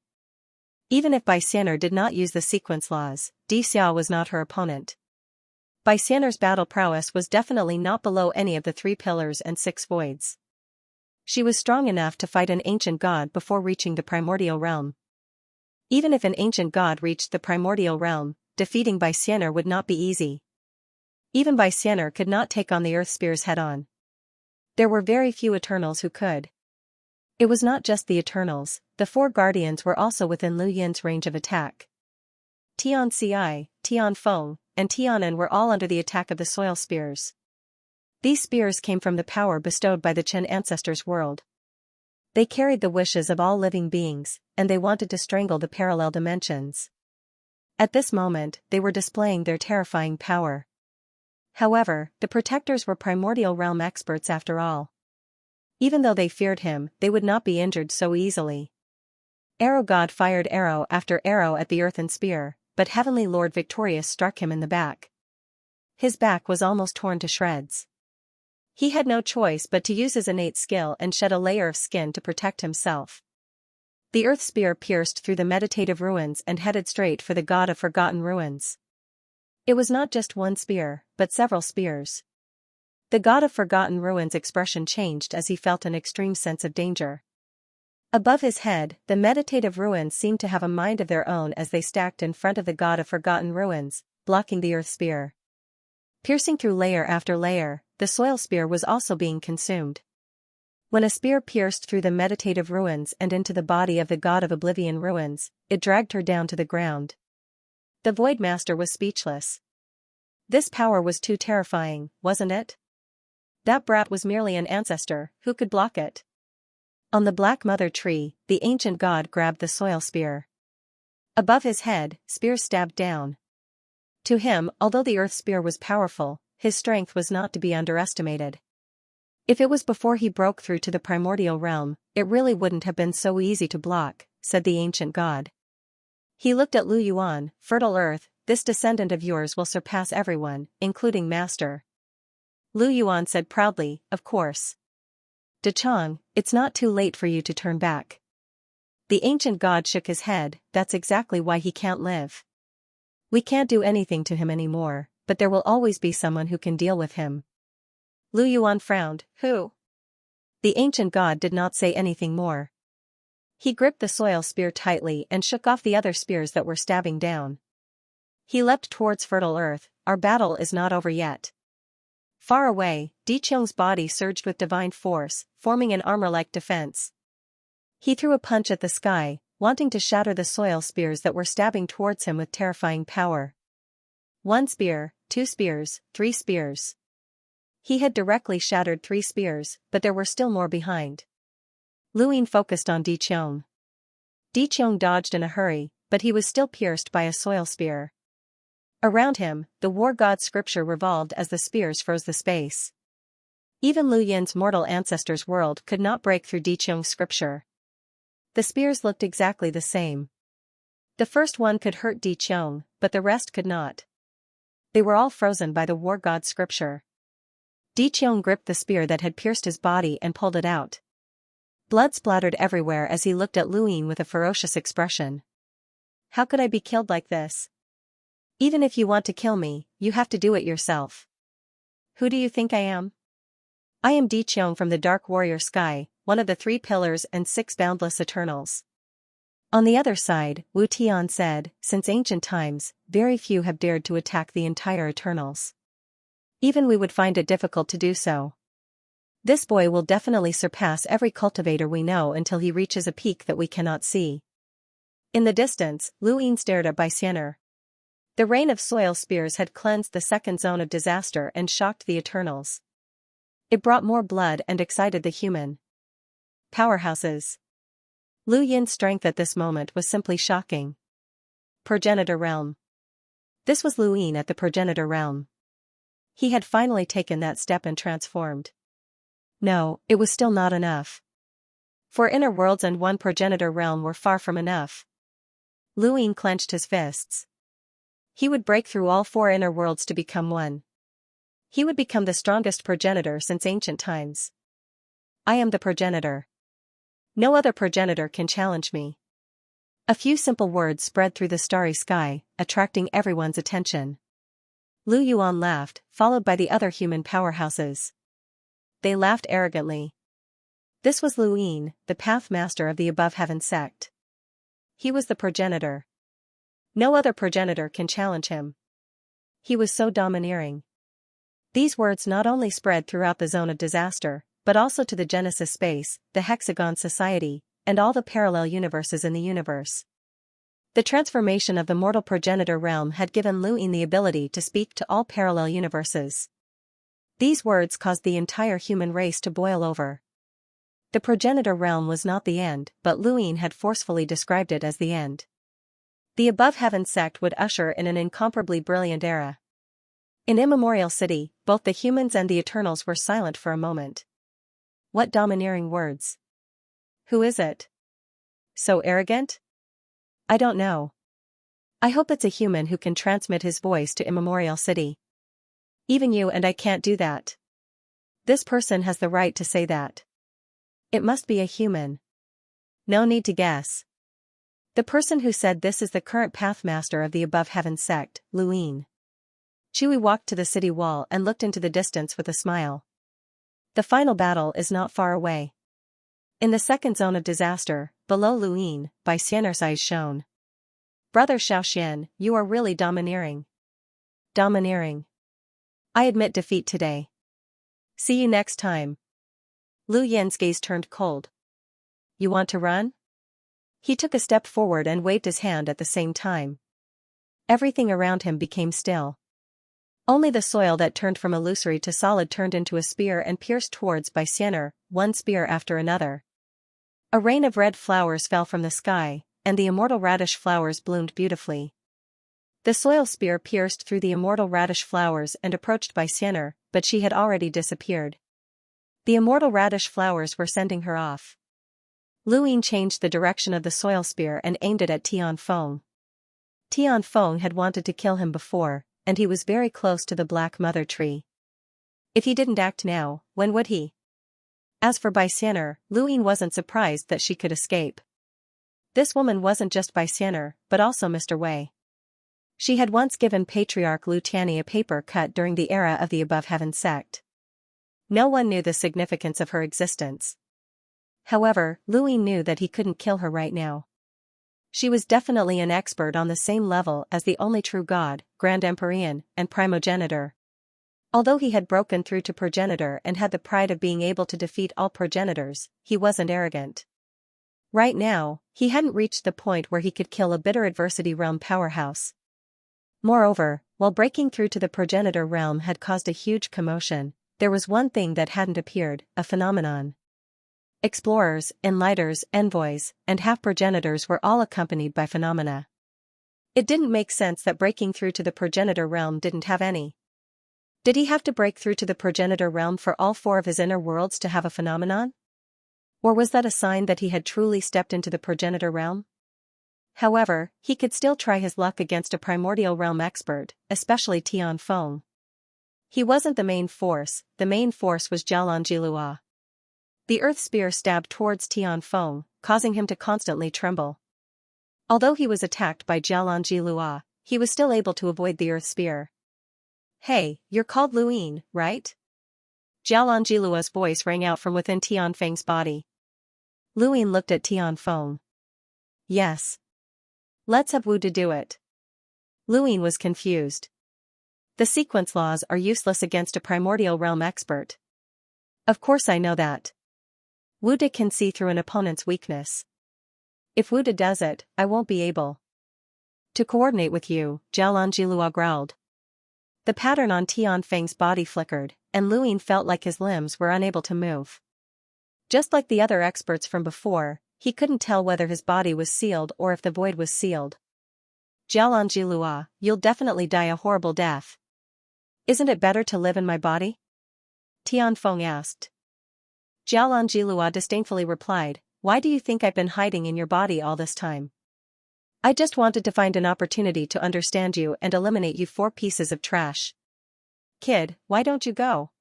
Even if Xianxia did not use the sequence laws, Di Xiao was not her opponent. Xianxia's battle prowess was definitely not below any of the 3 pillars and 6 voids. She was strong enough to fight an ancient god before reaching the primordial realm. Even if an ancient god reached the primordial realm, defeating Xianxia would not be easy. Even Xianxia could not take on the earth spears head-on. There were very few Eternals who could. It was not just the Eternals, the 4 guardians were also within Lu Yin's range of attack. Tian Ci, Tian Feng, and Tianan were all under the attack of the soil spears. These spears came from the power bestowed by the Chen ancestors' world. They carried the wishes of all living beings, and they wanted to strangle the parallel dimensions. At this moment, they were displaying their terrifying power. However, the protectors were primordial realm experts after all. Even though they feared him, they would not be injured so easily. Arrow God fired arrow after arrow at the earthen spear, but Heavenly Lord Victorious struck him in the back. His back was almost torn to shreds. He had no choice but to use his innate skill and shed a layer of skin to protect himself. The earth spear pierced through the meditative ruins and headed straight for the god of forgotten ruins. It was not just one spear, but several spears. The god of forgotten ruins' expression changed as he felt an extreme sense of danger. Above his head, the meditative ruins seemed to have a mind of their own as they stacked in front of the god of forgotten ruins, blocking the earth spear. Piercing through layer after layer, the soil spear was also being consumed. When a spear pierced through the meditative ruins and into the body of the god of oblivion ruins, it dragged her down to the ground. The Void Master was speechless. This power was too terrifying, wasn't it? That brat was merely an ancestor, who could block it? On the Black Mother tree, the ancient god grabbed the soil spear. Above his head, spears stabbed down. To him, although the earth spear was powerful, his strength was not to be underestimated. If it was before he broke through to the primordial realm, it really wouldn't have been so easy to block, said the ancient god. He looked at Lu Yuan, fertile earth, this descendant of yours will surpass everyone, including Master. Lu Yuan said proudly, of course. De Chang, it's not too late for you to turn back. The ancient god shook his head, that's exactly why he can't live. We can't do anything to him anymore, but there will always be someone who can deal with him. Lu Yuan frowned, who? The ancient god did not say anything more. He gripped the soil spear tightly and shook off the other spears that were stabbing down. He leapt towards fertile earth, our battle is not over yet. Far away, Di Qiong's body surged with divine force, forming an armor-like defense. He threw a punch at the sky, wanting to shatter the soil spears that were stabbing towards him with terrifying power. 1 spear, 2 spears, 3 spears. He had directly shattered 3 spears, but there were still more behind. Lu Yin focused on Di Qiong. Di Qiong dodged in a hurry, but he was still pierced by a soil spear. Around him, the war god's scripture revolved as the spears froze the space. Even Lu Yin's mortal ancestor's world could not break through Di Qiong's scripture. The spears looked exactly the same. The first one could hurt Di Qiong, but the rest could not. They were all frozen by the war god's scripture. Di Qiong gripped the spear that had pierced his body and pulled it out. Blood splattered everywhere as he looked at Lu Yin with a ferocious expression. How could I be killed like this? Even if you want to kill me, you have to do it yourself. Who do you think I am? I am Di Qiong from the Dark Warrior Sky, one of the 3 pillars and 6 boundless Eternals. On the other side, Wu Tian said, since ancient times, very few have dared to attack the entire Eternals. Even we would find it difficult to do so. This boy will definitely surpass every cultivator we know until he reaches a peak that we cannot see. In the distance, Lu Yin stared at Xianxia. The rain of soil spears had cleansed the second zone of disaster and shocked the Eternals. It brought more blood and excited the human powerhouses. Lu Yin's strength at this moment was simply shocking. Progenitor Realm. This was Lu Yin at the Progenitor Realm. He had finally taken that step and transformed. No, it was still not enough. 4 inner worlds and 1 Progenitor Realm were far from enough. Lu Yin clenched his fists. He would break through all 4 inner worlds to become one. He would become the strongest progenitor since ancient times. I am the progenitor. No other progenitor can challenge me. A few simple words spread through the starry sky, attracting everyone's attention. Lu Yuan laughed, followed by the other human powerhouses. They laughed arrogantly. This was Lu Yin, the path master of the Above Heaven sect. He was the progenitor. No other progenitor can challenge him. He was so domineering. These words not only spread throughout the zone of disaster, but also to the Genesis space, the Hexagon Society, and all the parallel universes in the universe. The transformation of the mortal progenitor realm had given Lu Yin the ability to speak to all parallel universes. These words caused the entire human race to boil over. The progenitor realm was not the end, but Lu Yin had forcefully described it as the end. The Above Heaven sect would usher in an incomparably brilliant era. In Immemorial City, both the humans and the Eternals were silent for a moment. What domineering words! Who is it? So arrogant? I don't know. I hope it's a human who can transmit his voice to Immemorial City. Even you and I can't do that. This person has the right to say that. It must be a human. No need to guess. The person who said this is the current pathmaster of the Above Heaven sect, Lu Yin. Chui walked to the city wall and looked into the distance with a smile. The final battle is not far away. In the second zone of disaster, below Lu Yin, Xianxia's eyes shone. Brother Xiaoxian, you are really domineering. Domineering. I admit defeat today. See you next time. Lu Yin's gaze turned cold. You want to run? He took a step forward and waved his hand at the same time. Everything around him became still. Only the soil that turned from illusory to solid turned into a spear and pierced towards Xianxia, one spear after another. A rain of red flowers fell from the sky, and the immortal radish flowers bloomed beautifully. The soil spear pierced through the immortal radish flowers and approached Xianxia, but she had already disappeared. The immortal radish flowers were sending her off. Lu Yin changed the direction of the soil spear and aimed it at Tianfeng. Tianfeng had wanted to kill him before, and he was very close to the Black Mother Tree. If he didn't act now, when would he? As for Xianxia, Lu Yin wasn't surprised that she could escape. This woman wasn't just Xianxia, but also Mr. Wei. She had once given Patriarch Lu Tianyi a paper cut during the era of the Above Heaven sect. No one knew the significance of her existence. However, Lu Yin knew that he couldn't kill her right now. She was definitely an expert on the same level as the only true god, Grand Empyrean, and Primogenitor. Although he had broken through to Progenitor and had the pride of being able to defeat all progenitors, he wasn't arrogant. Right now, he hadn't reached the point where he could kill a bitter adversity realm powerhouse. Moreover, while breaking through to the Progenitor realm had caused a huge commotion, there was one thing that hadn't appeared, a phenomenon. Explorers, enlighters, envoys, and half-progenitors were all accompanied by phenomena. It didn't make sense that breaking through to the Progenitor realm didn't have any. Did he have to break through to the Progenitor realm for all 4 of his inner worlds to have a phenomenon? Or was that a sign that he had truly stepped into the Progenitor realm? However, he could still try his luck against a primordial realm expert, especially Tianfeng. He wasn't the main force was Jialanjilua. The earth spear stabbed towards Tianfeng, causing him to constantly tremble. Although he was attacked by Jialanjilua, he was still able to avoid the earth spear. Hey, you're called Lu Yin, right? Jialanjilua's voice rang out from within Tianfeng's body. Lu Yin looked at Tianfeng. Yes. Let's have Wu to do it. Lu Yin was confused. The sequence laws are useless against a primordial realm expert. Of course I know that. Wu De can see through an opponent's weakness. If Wuda does it, I won't be able to coordinate with you, Xianxia growled. The pattern on Tianfeng's body flickered, and Luyin felt like his limbs were unable to move. Just like the other experts from before, he couldn't tell whether his body was sealed or if the void was sealed. Xianxia, you'll definitely die a horrible death. Isn't it better to live in my body? Tianfeng asked. Xianxia disdainfully replied, why do you think I've been hiding in your body all this time? I just wanted to find an opportunity to understand you and eliminate you 4 pieces of trash. Kid, why don't you go?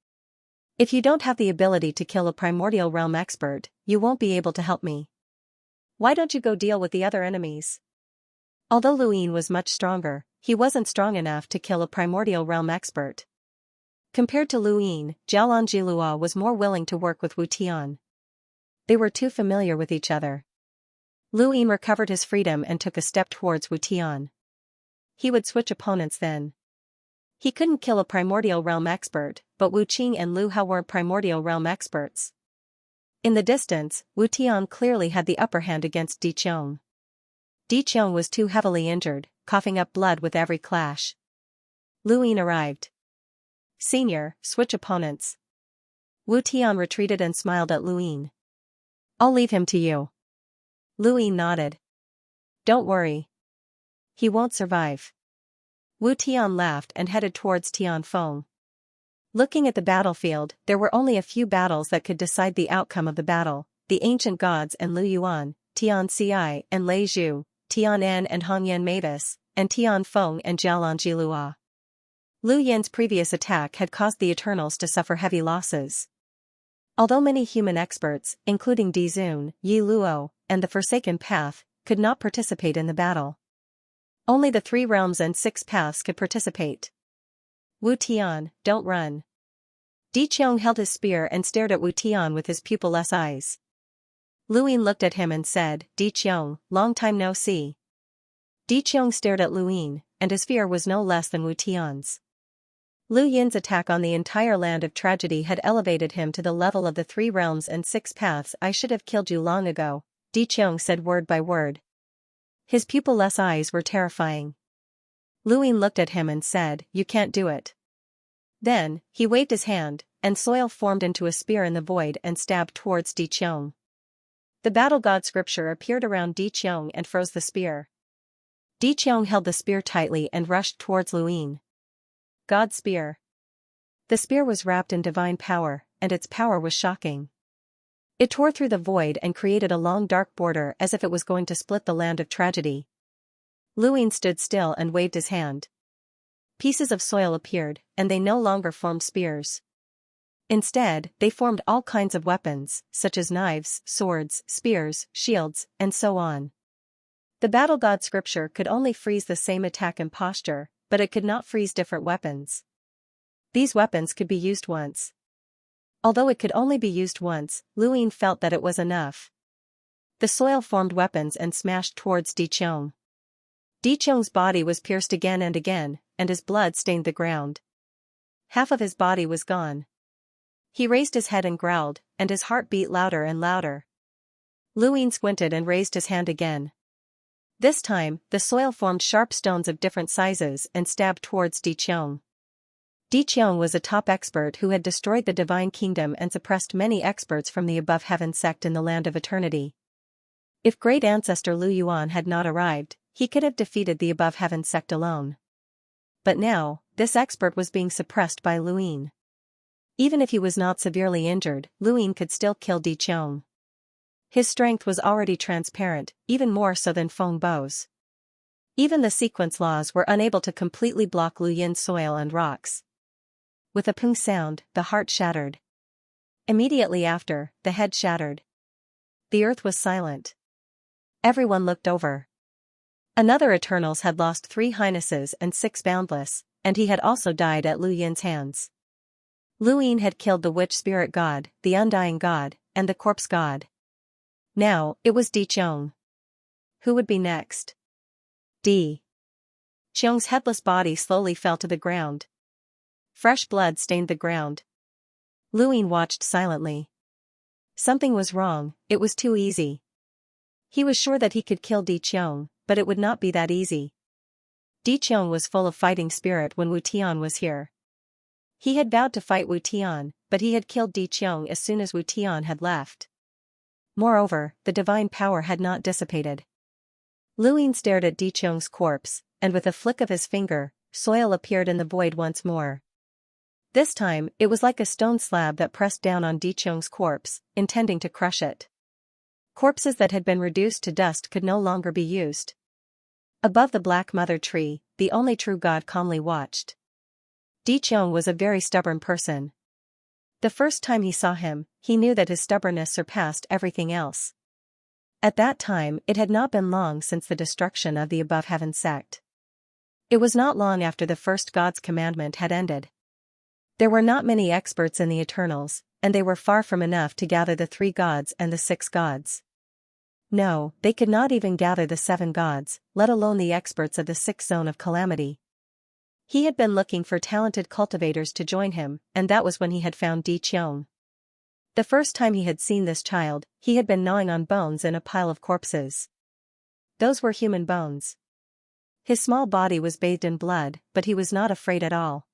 If you don't have the ability to kill a primordial realm expert, you won't be able to help me. Why don't you go deal with the other enemies? Although Luyin was much stronger, he wasn't strong enough to kill a primordial realm expert. Compared to Luyin, Xianxia was more willing to work with Wu Tian. They were too familiar with each other. Luyin recovered his freedom and took a step towards Wu Tian. He would switch opponents then. He couldn't kill a primordial realm expert, but Wu Qing and Lu Hao weren't primordial realm experts. In the distance, Wu Tian clearly had the upper hand against Di Qiong. Di Qiong was too heavily injured, coughing up blood with every clash. Luyin arrived. Senior, switch opponents. Wu Tian retreated and smiled at Luyin. I'll leave him to you. Luyin nodded. Don't worry. He won't survive. Wu Tian laughed and headed towards Tianfeng. Looking at the battlefield, there were only a few battles that could decide the outcome of the battle: the ancient gods and Lu Yuan, Tianxia and Lei Zhu, Tianan and Hongyan Mavis, and Tianfeng and Xianxia. Lu Yin's previous attack had caused the Eternals to suffer heavy losses. Although many human experts, including Di Zun, Yi Luo, and the Forsaken Path, could not participate in the battle. Only the 3 realms and 6 paths could participate. Wu Tian, don't run. Di Qiong held his spear and stared at Wu Tian with his pupil-less eyes. Luyin looked at him and said, Di Qiong, long time no see. Di Qiong stared at Luyin, and his fear was no less than Wu Tian's. Lu Yin's attack on the entire land of tragedy had elevated him to the level of the 3 realms and 6 paths. I should have killed you long ago, Di Qiong said word by word. His pupil-less eyes were terrifying. Luyin looked at him and said, you can't do it. Then, he waved his hand, and soil formed into a spear in the void and stabbed towards Di Qiong. The battle god scripture appeared around Di Qiong and froze the spear. Di Qiong held the spear tightly and rushed towards Luyin. God spear. The spear was wrapped in divine power, and its power was shocking. It tore through the void and created a long dark border as if it was going to split the land of tragedy. Luyin stood still and waved his hand. Pieces of soil appeared, and they no longer formed spears. Instead, they formed all kinds of weapons, such as knives, swords, spears, shields, and so on. The battle god scripture could only freeze the same attack and posture, but it could not freeze different weapons. These weapons could be used once. Although it could only be used once, Luyin felt that it was enough. The soil formed weapons and smashed towards Di Qiong. Di Qiong's body was pierced again, and his blood stained the ground. Half of his body was gone. He raised his head and growled, and his heart beat louder and louder. Luyin squinted and raised his hand again. This time, the soil formed sharp stones of different sizes and stabbed towards Di Qiong. Di Qiong was a top expert who had destroyed the Divine Kingdom and suppressed many experts from the Above Heaven sect in the Land of Eternity. If Great Ancestor Lu Yuan had not arrived, he could have defeated the Above Heaven sect alone. But now, this expert was being suppressed by Luyin. Even if he was not severely injured, Luyin could still kill Di Qiong. His strength was already transparent, even more so than Feng Bo's. Even the sequence laws were unable to completely block Lu Yin's soil and rocks. With a pung sound, the heart shattered. Immediately after, the head shattered. The earth was silent. Everyone looked over. Another Eternals had lost 3 Highnesses and 6 Boundless, and he had also died at Lu Yin's hands. Lu Yin had killed the Witch Spirit God, the Undying God, and the Corpse God. Now, it was Di Qiong. Who would be next? Di Qiong's headless body slowly fell to the ground. Fresh blood stained the ground. Luyin watched silently. Something was wrong, it was too easy. He was sure that he could kill Di Qiong, but it would not be that easy. Di Qiong was full of fighting spirit when Wu Tian was here. He had vowed to fight Wu Tian, but he had killed Di Qiong as soon as Wu Tian had left. Moreover, the divine power had not dissipated. Lu Yin stared at Di Qiong's corpse, and with a flick of his finger, soil appeared in the void once more. This time, it was like a stone slab that pressed down on Di Qiong's corpse, intending to crush it. Corpses that had been reduced to dust could no longer be used. Above the Black Mother tree, the only true God calmly watched. Di Qiong was a very stubborn person. The first time he saw him, he knew that his stubbornness surpassed everything else. At that time, it had not been long since the destruction of the Above Heaven sect. It was not long after the first God's commandment had ended. There were not many experts in the Eternals, and they were far from enough to gather the 3 gods and the 6 gods. No, they could not even gather the 7 gods, let alone the experts of the 6th zone of calamity. He had been looking for talented cultivators to join him, and that was when he had found Di Qiong. The first time he had seen this child, he had been gnawing on bones in a pile of corpses. Those were human bones. His small body was bathed in blood, but he was not afraid at all.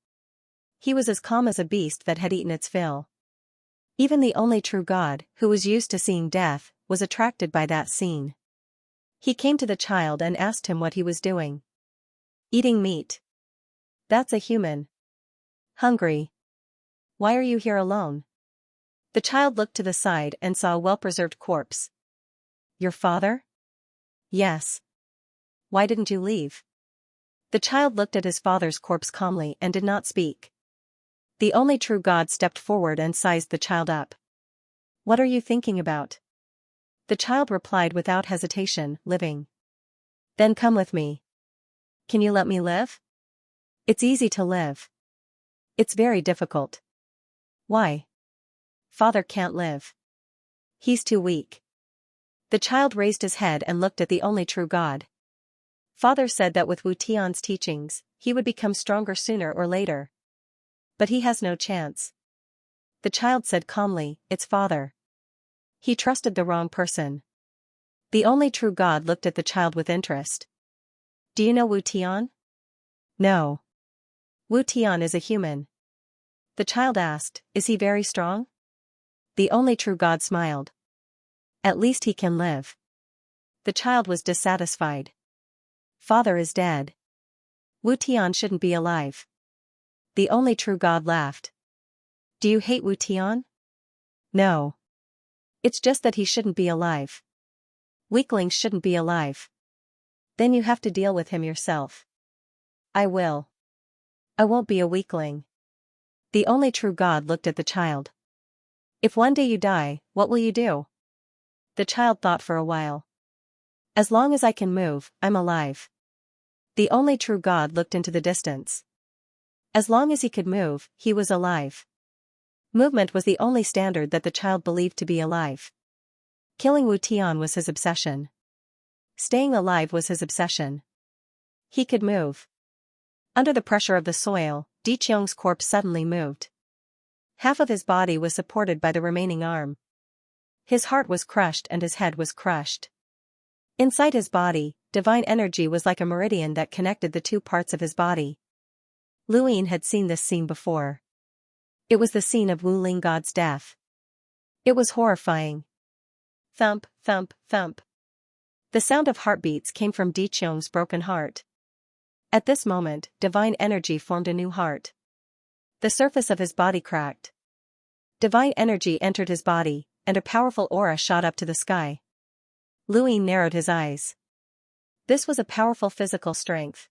He was as calm as a beast that had eaten its fill. Even the only true God, who was used to seeing death, was attracted by that scene. He came to the child and asked him what he was doing. Eating meat. That's a human. Hungry. Why are you here alone? The child looked to the side and saw a well-preserved corpse. Your father? Yes. Why didn't you leave? The child looked at his father's corpse calmly and did not speak. The only true God stepped forward and sized the child up. What are you thinking about? The child replied without hesitation, living. Then come with me. Can you let me live? It's easy to live. It's very difficult. Why? Father can't live. He's too weak. The child raised his head and looked at the only true God. Father said that with Wu Tian's teachings, he would become stronger sooner or later. But he has no chance. The child said calmly, it's Father. He trusted the wrong person. The only true God looked at the child with interest. Do you know Wu Tian? No. Wu Tian is a human. The child asked, is he very strong? The only true God smiled. At least he can live. The child was dissatisfied. Father is dead. Wu Tian shouldn't be alive. The only true God laughed. Do you hate Wu Tian? No. It's just that he shouldn't be alive. Weaklings shouldn't be alive. Then you have to deal with him yourself. I will. I won't be a weakling. The only true God looked at the child. If one day you die, what will you do? The child thought for a while. As long as I can move, I'm alive. The only true God looked into the distance. As long as he could move, he was alive. Movement was the only standard that the child believed to be alive. Killing Wu Tian was his obsession. Staying alive was his obsession. He could move. Under the pressure of the soil, Di Qiong's corpse suddenly moved. Half of his body was supported by the remaining arm. His heart was crushed and his head was crushed. Inside his body, divine energy was like a meridian that connected the 2 parts of his body. Lu Yin had seen this scene before. It was the scene of Wu Ling God's death. It was horrifying. Thump, thump, thump. The sound of heartbeats came from Di Qiong's broken heart. At this moment, divine energy formed a new heart. The surface of his body cracked. Divine energy entered his body, and a powerful aura shot up to the sky. Lu Yin narrowed his eyes. This was a powerful physical strength.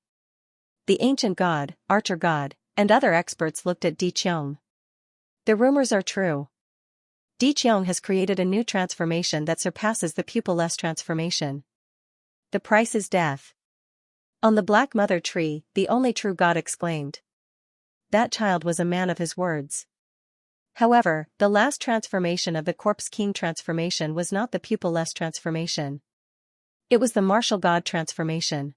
The ancient god, Archer god, and other experts looked at Di Qiong. The rumors are true. Di Qiong has created a new transformation that surpasses the pupilless transformation. The price is death. On the Black Mother tree, the only true God exclaimed. That child was a man of his words. However, the last transformation of the Corpse King transformation was not the pupilless transformation. It was the martial god transformation.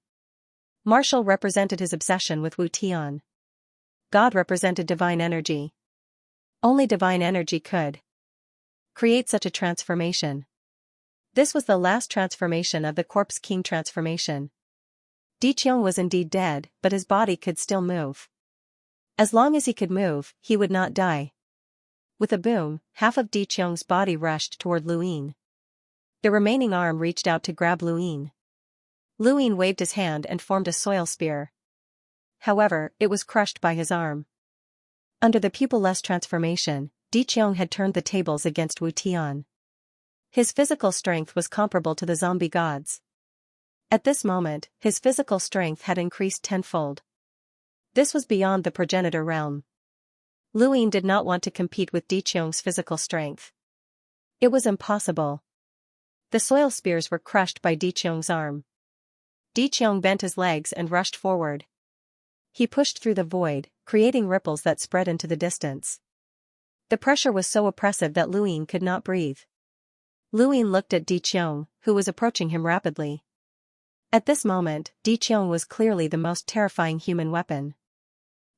Martial represented his obsession with Wu Tian. God represented divine energy. Only divine energy could create such a transformation. This was the last transformation of the Corpse King transformation. Di Qiong was indeed dead, but his body could still move. As long as he could move, he would not die. With a boom, half of Di Qiong's body rushed toward Luyin. The remaining arm reached out to grab Luyin. Luyin waved his hand and formed a soil spear. However, it was crushed by his arm. Under the pupilless transformation, Di Qiong had turned the tables against Wu Tian. His physical strength was comparable to the zombie gods. At this moment, his physical strength had increased tenfold. This was beyond the progenitor realm. Luyin did not want to compete with Di Qiong's physical strength. It was impossible. The soil spears were crushed by Di Qiong's arm. Di Qiong bent his legs and rushed forward. He pushed through the void, creating ripples that spread into the distance. The pressure was so oppressive that Luyin could not breathe. Luyin looked at Di Qiong, who was approaching him rapidly. At this moment, Di Qiong was clearly the most terrifying human weapon.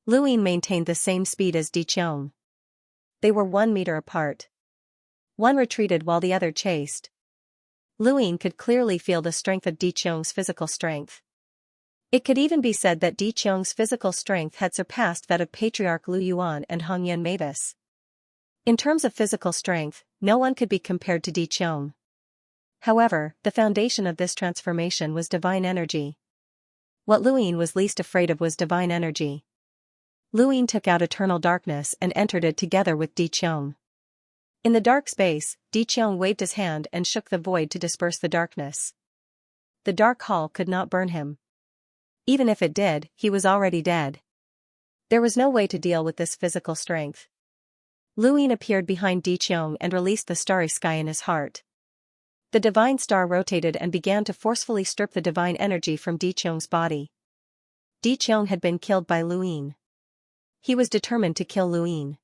Luyin maintained the same speed as Di Qiong. They were 1 meter apart. One retreated while the other chased. Luyin could clearly feel the strength of Di Qiong's physical strength. It could even be said that Di Qiong's physical strength had surpassed that of Patriarch Lu Yuan and Hongyan Mavis. In terms of physical strength, no one could be compared to Di Qiong. However, the foundation of this transformation was divine energy. What Luyin was least afraid of was divine energy. Luyin took out eternal darkness and entered it together with Di Qiong. In the dark space, Di Qiong waved his hand and shook the void to disperse the darkness. The dark hall could not burn him. Even if it did, he was already dead. There was no way to deal with this physical strength. Luyin appeared behind Di Qiong and released the starry sky in his heart. The divine star rotated and began to forcefully strip the divine energy from Di Qiong's body. Di Qiong had been killed by Luyin. He was determined to kill Luyin.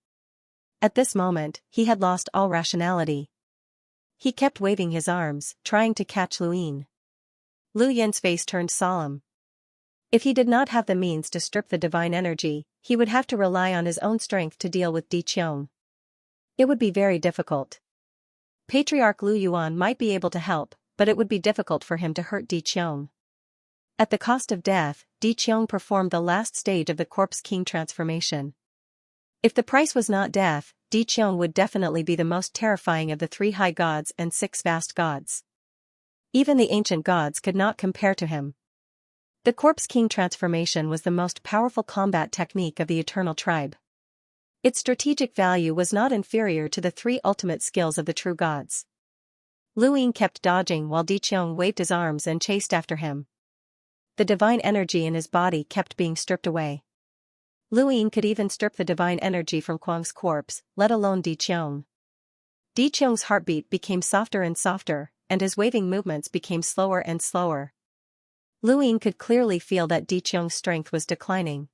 At this moment, he had lost all rationality. He kept waving his arms, trying to catch Luyin. Lu Yin's face turned solemn. If he did not have the means to strip the divine energy, he would have to rely on his own strength to deal with Di Qiong. It would be very difficult. Patriarch Lu Yuan might be able to help, but it would be difficult for him to hurt Di Qiong. At the cost of death, Di Qiong performed the last stage of the Corpse King transformation. If the price was not death, Di Qiong would definitely be the most terrifying of the 3 high gods and 6 vast gods. Even the ancient gods could not compare to him. The Corpse King transformation was the most powerful combat technique of the Eternal Tribe. Its strategic value was not inferior to the 3 ultimate skills of the true gods. Luyin kept dodging while Di Qiong waved his arms and chased after him. The divine energy in his body kept being stripped away. Luyin could even strip the divine energy from Kuang's corpse, let alone Di Qiong. Di Qiong's heartbeat became softer and softer, and his waving movements became slower and slower. Luyin could clearly feel that Di Qiong's strength was declining.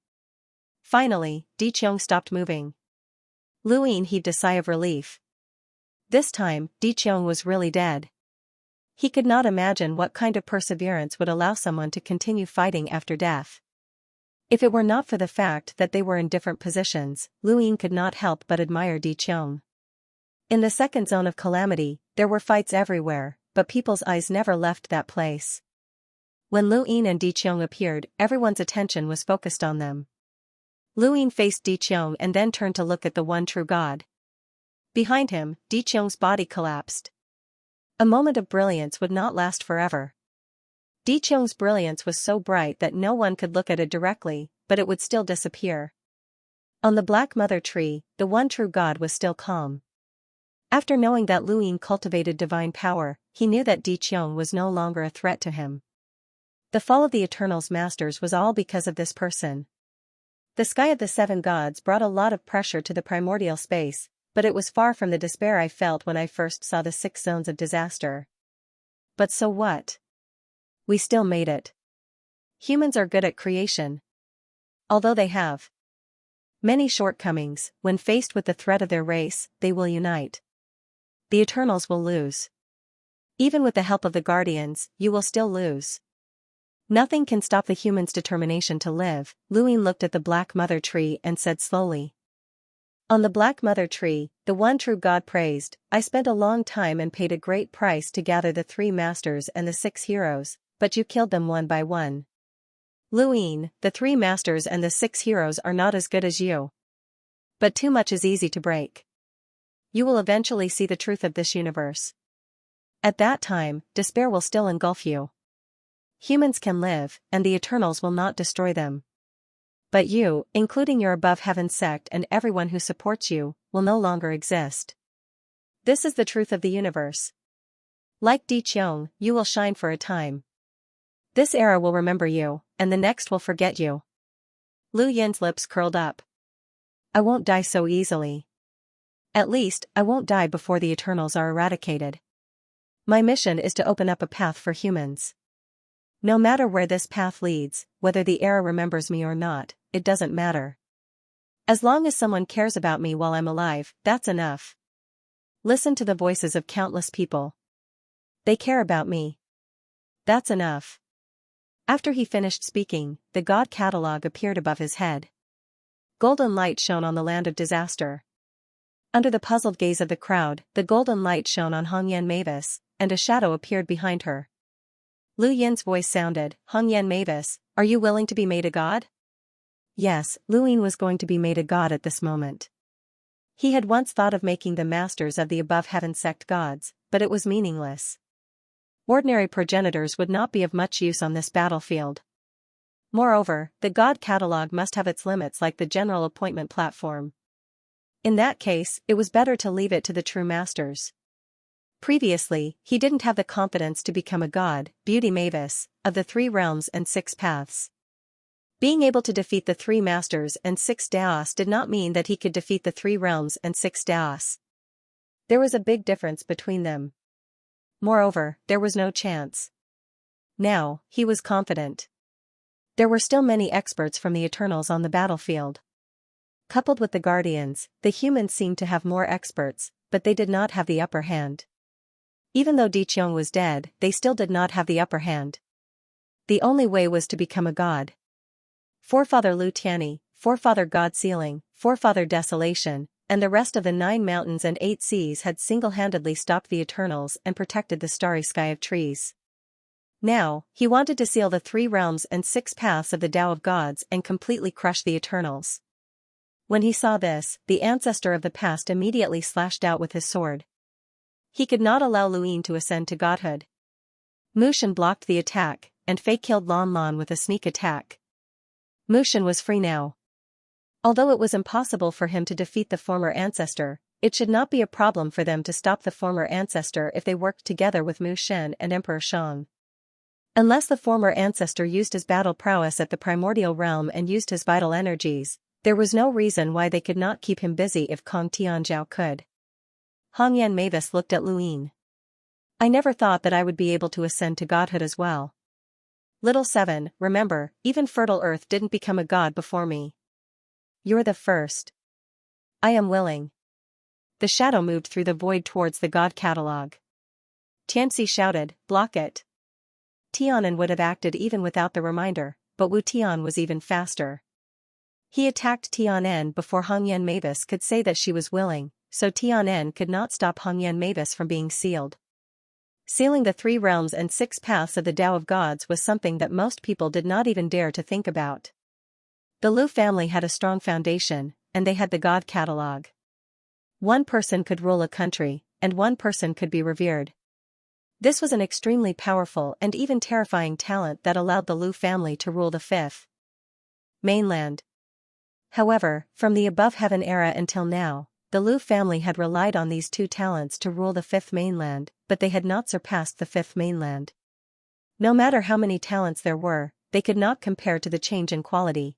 Finally, Di Qiong stopped moving. Luyin heaved a sigh of relief. This time, Di Qiong was really dead. He could not imagine what kind of perseverance would allow someone to continue fighting after death. If it were not for the fact that they were in different positions, Luyin could not help but admire Di Qiong. In the second zone of calamity, there were fights everywhere, but people's eyes never left that place. When Luyin and Di Qiong appeared, everyone's attention was focused on them. Luyin faced Di Qiong and then turned to look at the one true god. Behind him, Di Qiong's body collapsed. A moment of brilliance would not last forever. Di Qiong's brilliance was so bright that no one could look at it directly, but it would still disappear. On the Black Mother Tree, the one true god was still calm. After knowing that Luyin cultivated divine power, he knew that Di Qiong was no longer a threat to him. The fall of the Eternal's masters was all because of this person. The sky of the 7 gods brought a lot of pressure to the primordial space, but it was far from the despair I felt when I first saw the 6 zones of disaster. But so what? We still made it. Humans are good at creation. Although they have many shortcomings, when faced with the threat of their race, they will unite. The Eternals will lose. Even with the help of the Guardians, you will still lose. Nothing can stop the humans' determination to live. Luyin looked at the Black Mother Tree and said slowly. On the Black Mother Tree, the one true God praised, I spent a long time and paid a great price to gather the 3 masters and the 6 heroes, but you killed them one by one. Luin, the 3 masters and the 6 heroes are not as good as you. But too much is easy to break. You will eventually see the truth of this universe. At that time, despair will still engulf you. Humans can live, and the Eternals will not destroy them. But you, including your above heaven sect and everyone who supports you, will no longer exist. This is the truth of the universe. Like Di Qiong, you will shine for a time. This era will remember you, and the next will forget you. Lu Yin's lips curled up. I won't die so easily. At least, I won't die before the Eternals are eradicated. My mission is to open up a path for humans. No matter where this path leads, whether the era remembers me or not, it doesn't matter. As long as someone cares about me while I'm alive, that's enough. Listen to the voices of countless people. They care about me. That's enough. After he finished speaking, the God Catalog appeared above his head. Golden light shone on the land of disaster. Under the puzzled gaze of the crowd, the golden light shone on Hongyan Mavis, and a shadow appeared behind her. Lu Yin's voice sounded, Hongyan Mavis, are you willing to be made a god? Yes, Lu Yin was going to be made a god at this moment. He had once thought of making the masters of the above heaven sect gods, but it was meaningless. Ordinary progenitors would not be of much use on this battlefield. Moreover, the God Catalog must have its limits like the general appointment platform. In that case, it was better to leave it to the true masters. Previously, he didn't have the confidence to become a god, Beauty Mavis, of the 3 realms and 6 paths. Being able to defeat the 3 masters and 6 Daos did not mean that he could defeat the 3 realms and 6 Daos. There was a big difference between them. Moreover, there was no chance. Now, he was confident. There were still many experts from the Eternals on the battlefield. Coupled with the Guardians, the humans seemed to have more experts, but they did not have the upper hand. Even though Di Qiong was dead, they still did not have the upper hand. The only way was to become a god. Forefather Lu Tianyi, Forefather God Sealing, Forefather Desolation, and the rest of the 9 mountains and 8 seas had single-handedly stopped the Eternals and protected the starry sky of trees. Now, he wanted to seal the 3 realms and 6 paths of the Tao of Gods and completely crush the Eternals. When he saw this, the ancestor of the past immediately slashed out with his sword. He could not allow Lu Yin to ascend to godhood. Mushin blocked the attack, and Fei killed Lan Lan with a sneak attack. Mushin was free now. Although it was impossible for him to defeat the former ancestor, it should not be a problem for them to stop the former ancestor if they worked together with Mu Shen and Emperor Shang. Unless the former ancestor used his battle prowess at the primordial realm and used his vital energies, there was no reason why they could not keep him busy if Kong Tianzhao could. Hongyan Mavis looked at Lu Yin. I never thought that I would be able to ascend to godhood as well. Little 7, remember, even fertile earth didn't become a god before me. You're the first. I am willing. The shadow moved through the void towards the God Catalog. Tianxi shouted, block it. Tianan would have acted even without the reminder, but Wu Tian was even faster. He attacked Tianan before Hongyan Mavis could say that she was willing, so Tianan could not stop Hongyan Mavis from being sealed. Sealing the 3 realms and 6 paths of the Tao of Gods was something that most people did not even dare to think about. The Lu family had a strong foundation, and they had the God Catalog. One person could rule a country, and one person could be revered. This was an extremely powerful and even terrifying talent that allowed the Lu family to rule the 5th mainland. However, from the above heaven era until now, the Lu family had relied on these 2 talents to rule the 5th mainland, but they had not surpassed the 5th mainland. No matter how many talents there were, they could not compare to the change in quality.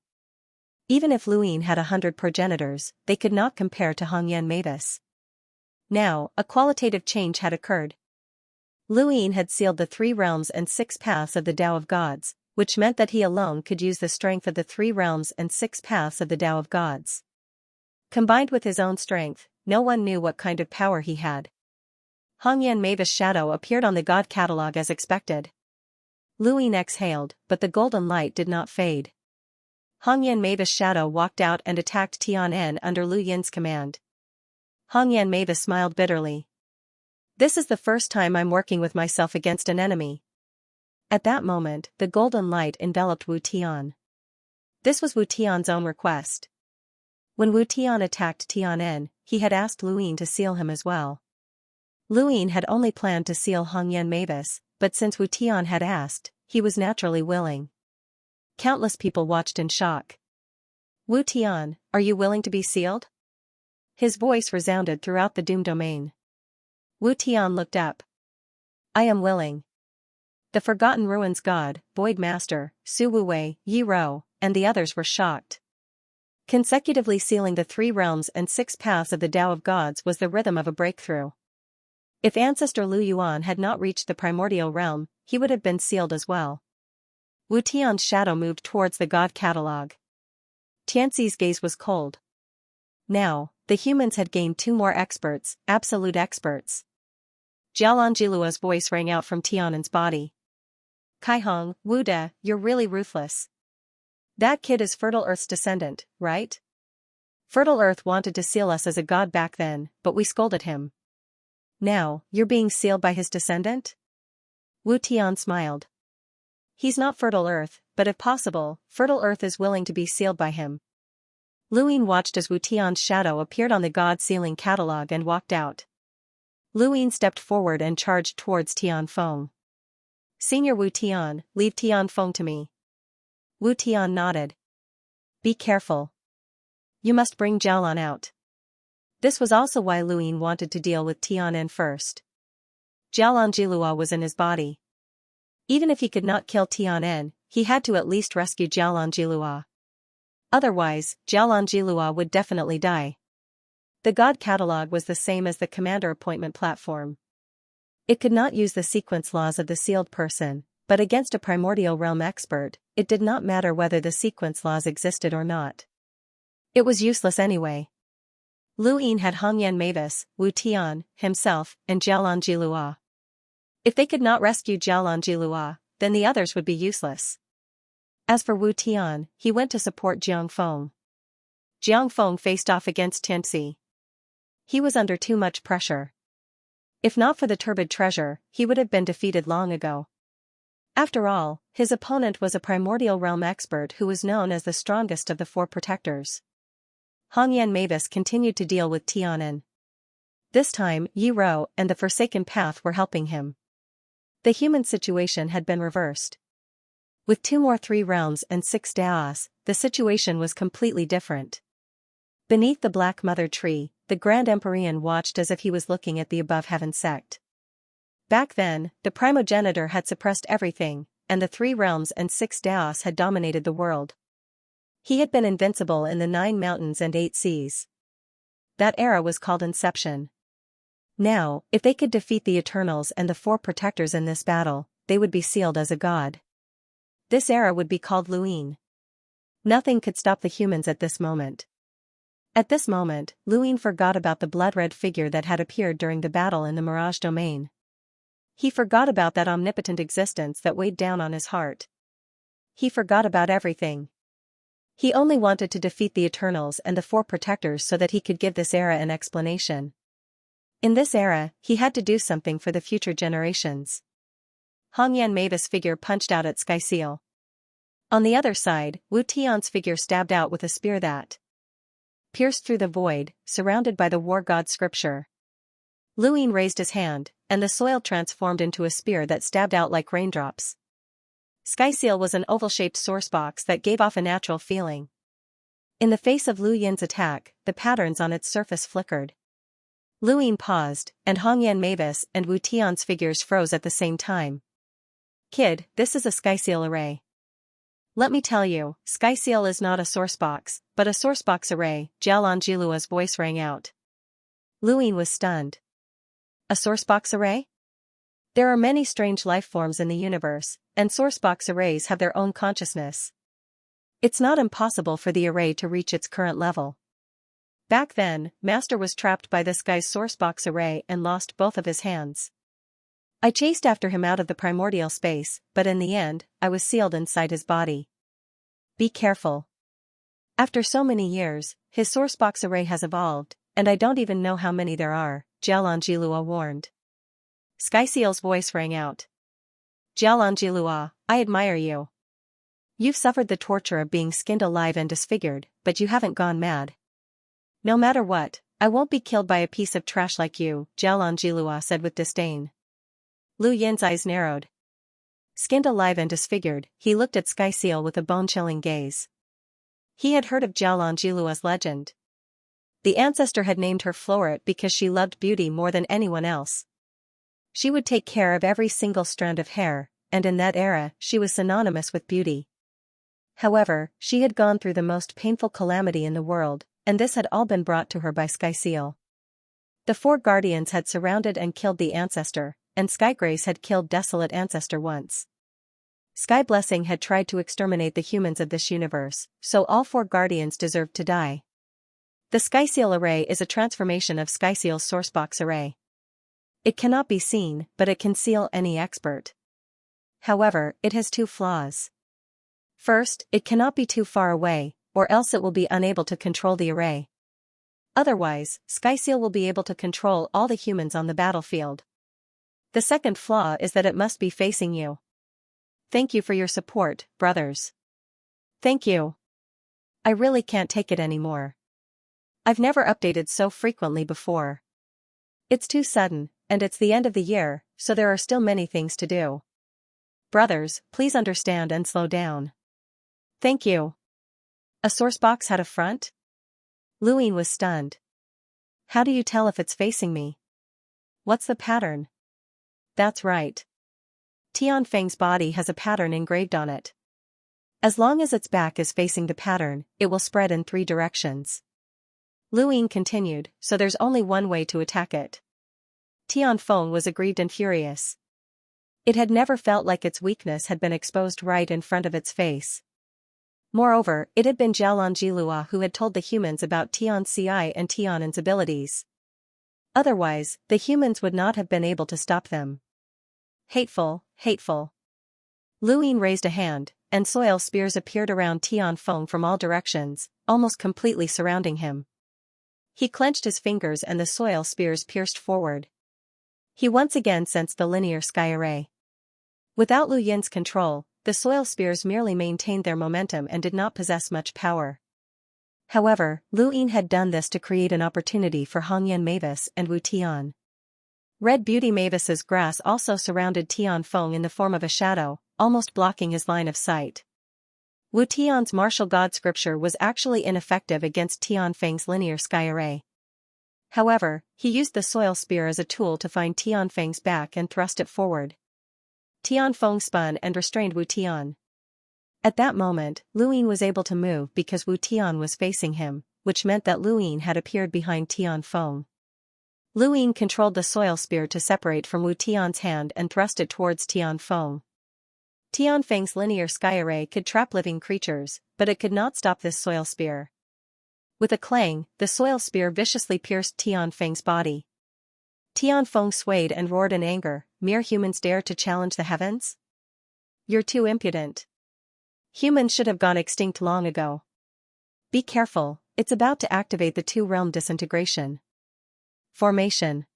Even if Lu Yin had 100 progenitors, they could not compare to Hongyan Mavis. Now, a qualitative change had occurred. Lu Yin had sealed the 3 realms and 6 paths of the Tao of Gods, which meant that he alone could use the strength of the 3 realms and 6 paths of the Tao of Gods. Combined with his own strength, no one knew what kind of power he had. Hongyan Mavis' shadow appeared on the God Catalog as expected. Lu Yin exhaled, but the golden light did not fade. Hongyan Mavis' shadow walked out and attacked Tianan under Lu Yin's command. Hongyan Mavis smiled bitterly. This is the first time I'm working with myself against an enemy. At that moment, the golden light enveloped Wu Tian. This was Wu Tian's own request. When Wu Tian attacked Tianen, he had asked Luyin to seal him as well. Luyin had only planned to seal Hongyan Mavis, but since Wu Tian had asked, he was naturally willing. Countless people watched in shock. Wu Tian, are you willing to be sealed? His voice resounded throughout the Doom domain. Wu Tian looked up. I am willing. The Forgotten Ruins God, Void Master, Su Wuwei, Yi Rou, and the others were shocked. Consecutively sealing the 3 realms and 6 paths of the Tao of Gods was the rhythm of a breakthrough. If Ancestor Lu Yuan had not reached the primordial realm, he would have been sealed as well. Wu Tian's shadow moved towards the God Catalogue. Tianxi's gaze was cold. Now, the humans had gained 2 more experts, absolute experts. Jialanjilua's voice rang out from Tianan's body. Kaihong, Wu De, you're really ruthless. That kid is Fertile Earth's descendant, right? Fertile Earth wanted to seal us as a god back then, but we scolded him. Now, you're being sealed by his descendant? Wu Tian smiled. He's not Fertile Earth, but if possible, Fertile Earth is willing to be sealed by him. Luyin watched as Wu Tian's shadow appeared on the god sealing catalogue and walked out. Luyin stepped forward and charged towards Tianfeng. Senior Wu Tian, leave Tianfeng to me. Wu Tian nodded. Be careful. You must bring Jialan out. This was also why Luyin wanted to deal with Tianen first. Jialanjilua was in his body. Even if he could not kill Tianen, he had to at least rescue Jialanjilua. Otherwise, Jialanjilua would definitely die. The God Catalogue was the same as the Commander Appointment Platform. It could not use the sequence laws of the sealed person, but against a primordial realm expert, it did not matter whether the sequence laws existed or not. It was useless anyway. Luyin had Hongyan Mavis, Wu Tian, himself, and Jialanjilua. If they could not rescue Jialanjilua, then the others would be useless. As for Wu Tian, he went to support Jiangfeng. Jiangfeng faced off against Tianxi. He was under too much pressure. If not for the turbid treasure, he would have been defeated long ago. After all, his opponent was a primordial realm expert who was known as the strongest of the 4 protectors. Hongyan Mavis continued to deal with Tianen. This time, Yi Rou and the Forsaken Path were helping him. The human situation had been reversed. With 2 more 3 realms and 6 Daos, the situation was completely different. Beneath the Black Mother Tree, the Grand Empyrean watched as if he was looking at the Above Heaven sect. Back then, the primogenitor had suppressed everything, and the 3 realms and 6 Daos had dominated the world. He had been invincible in the 9 mountains and 8 seas. That era was called Inception. Now, if they could defeat the Eternals and the 4 protectors in this battle, they would be sealed as a god. This era would be called Luyin. Nothing could stop the humans at this moment. At this moment, Luyin forgot about the blood-red figure that had appeared during the battle in the Mirage Domain. He forgot about that omnipotent existence that weighed down on his heart. He forgot about everything. He only wanted to defeat the Eternals and the 4 protectors so that he could give this era an explanation. In this era, he had to do something for the future generations. Hongyan Mavis' figure punched out at Skyseal. On the other side, Wu Tian's figure stabbed out with a spear that pierced through the void, surrounded by the war god scripture. Luyin raised his hand, and the soil transformed into a spear that stabbed out like raindrops. Skyseal was an oval-shaped sourcebox that gave off a natural feeling. In the face of Luyin's attack, the patterns on its surface flickered. Luyin paused, and Hongyan Mavis and Wu Tian's figures froze at the same time. Kid, this is a Skyseal array. Let me tell you, Skyseal is not a sourcebox, but a sourcebox array, Jialanjilua's voice rang out. Luyin was stunned. A sourcebox array? There are many strange life forms in the universe, and sourcebox arrays have their own consciousness. It's not impossible for the array to reach its current level. Back then, Master was trapped by this guy's sourcebox array and lost both of his hands. I chased after him out of the primordial space, but in the end, I was sealed inside his body. Be careful. After so many years, his sourcebox array has evolved, and I don't even know how many there are, Xianxia warned. Skyseal's voice rang out. Xianxia, I admire you. You've suffered the torture of being skinned alive and disfigured, but you haven't gone mad. No matter what, I won't be killed by a piece of trash like you, Xianxia said with disdain. Lu Yin's eyes narrowed. Skinned alive and disfigured, he looked at Skyseal with a bone-chilling gaze. He had heard of Xianxia's legend. The ancestor had named her Floret because she loved beauty more than anyone else. She would take care of every single strand of hair, and in that era, she was synonymous with beauty. However, she had gone through the most painful calamity in the world, and this had all been brought to her by Skyseal. The 4 guardians had surrounded and killed the ancestor, and Skygrace had killed Desolate Ancestor once. Sky Blessing had tried to exterminate the humans of this universe, so all 4 guardians deserved to die. The Skyseal array is a transformation of Skyseal's sourcebox array. It cannot be seen, but it can seal any expert. However, it has 2 flaws. First, it cannot be too far away, or else it will be unable to control the array. Otherwise, Skyseal will be able to control all the humans on the battlefield. The second flaw is that it must be facing you. Thank you for your support, brothers. Thank you. I really can't take it anymore. I've never updated so frequently before. It's too sudden, and it's the end of the year, so there are still many things to do. Brothers, please understand and slow down. Thank you. A sourcebox had a front? Lu Yin was stunned. How do you tell if it's facing me? What's the pattern? That's right. Tianfeng's body has a pattern engraved on it. As long as its back is facing the pattern, it will spread in 3 directions. Lu Yin continued, so there's only one way to attack it. Tianfeng was aggrieved and furious. It had never felt like its weakness had been exposed right in front of its face. Moreover, it had been Xianxia who had told the humans about Xianxia and Tianan's abilities. Otherwise, the humans would not have been able to stop them. Hateful, hateful. Lu Yin raised a hand, and soil spears appeared around Tianfeng from all directions, almost completely surrounding him. He clenched his fingers and the soil spears pierced forward. He once again sensed the linear sky array. Without Lu Yin's control, the soil spears merely maintained their momentum and did not possess much power. However, Lu Yin had done this to create an opportunity for Hongyan Mavis and Wu Tian. Red Beauty Mavis's grass also surrounded Tianfeng in the form of a shadow, almost blocking his line of sight. Wu Tian's martial god scripture was actually ineffective against Tianfeng's linear sky array. However, he used the soil spear as a tool to find Tianfeng's back and thrust it forward. Tianfeng spun and restrained Wu Tian. At that moment, Lu Yin was able to move because Wu Tian was facing him, which meant that Lu Yin had appeared behind Tianfeng. Lu Yin controlled the soil spear to separate from Wu Tian's hand and thrust it towards Tianfeng. Tianfeng's linear sky array could trap living creatures, but it could not stop this soil spear. With a clang, the soil spear viciously pierced Tianfeng's body. Tianfeng swayed and roared in anger. Mere humans dare to challenge the heavens? You're too impudent. Humans should have gone extinct long ago. Be careful, it's about to activate the 2-realm disintegration. Formation.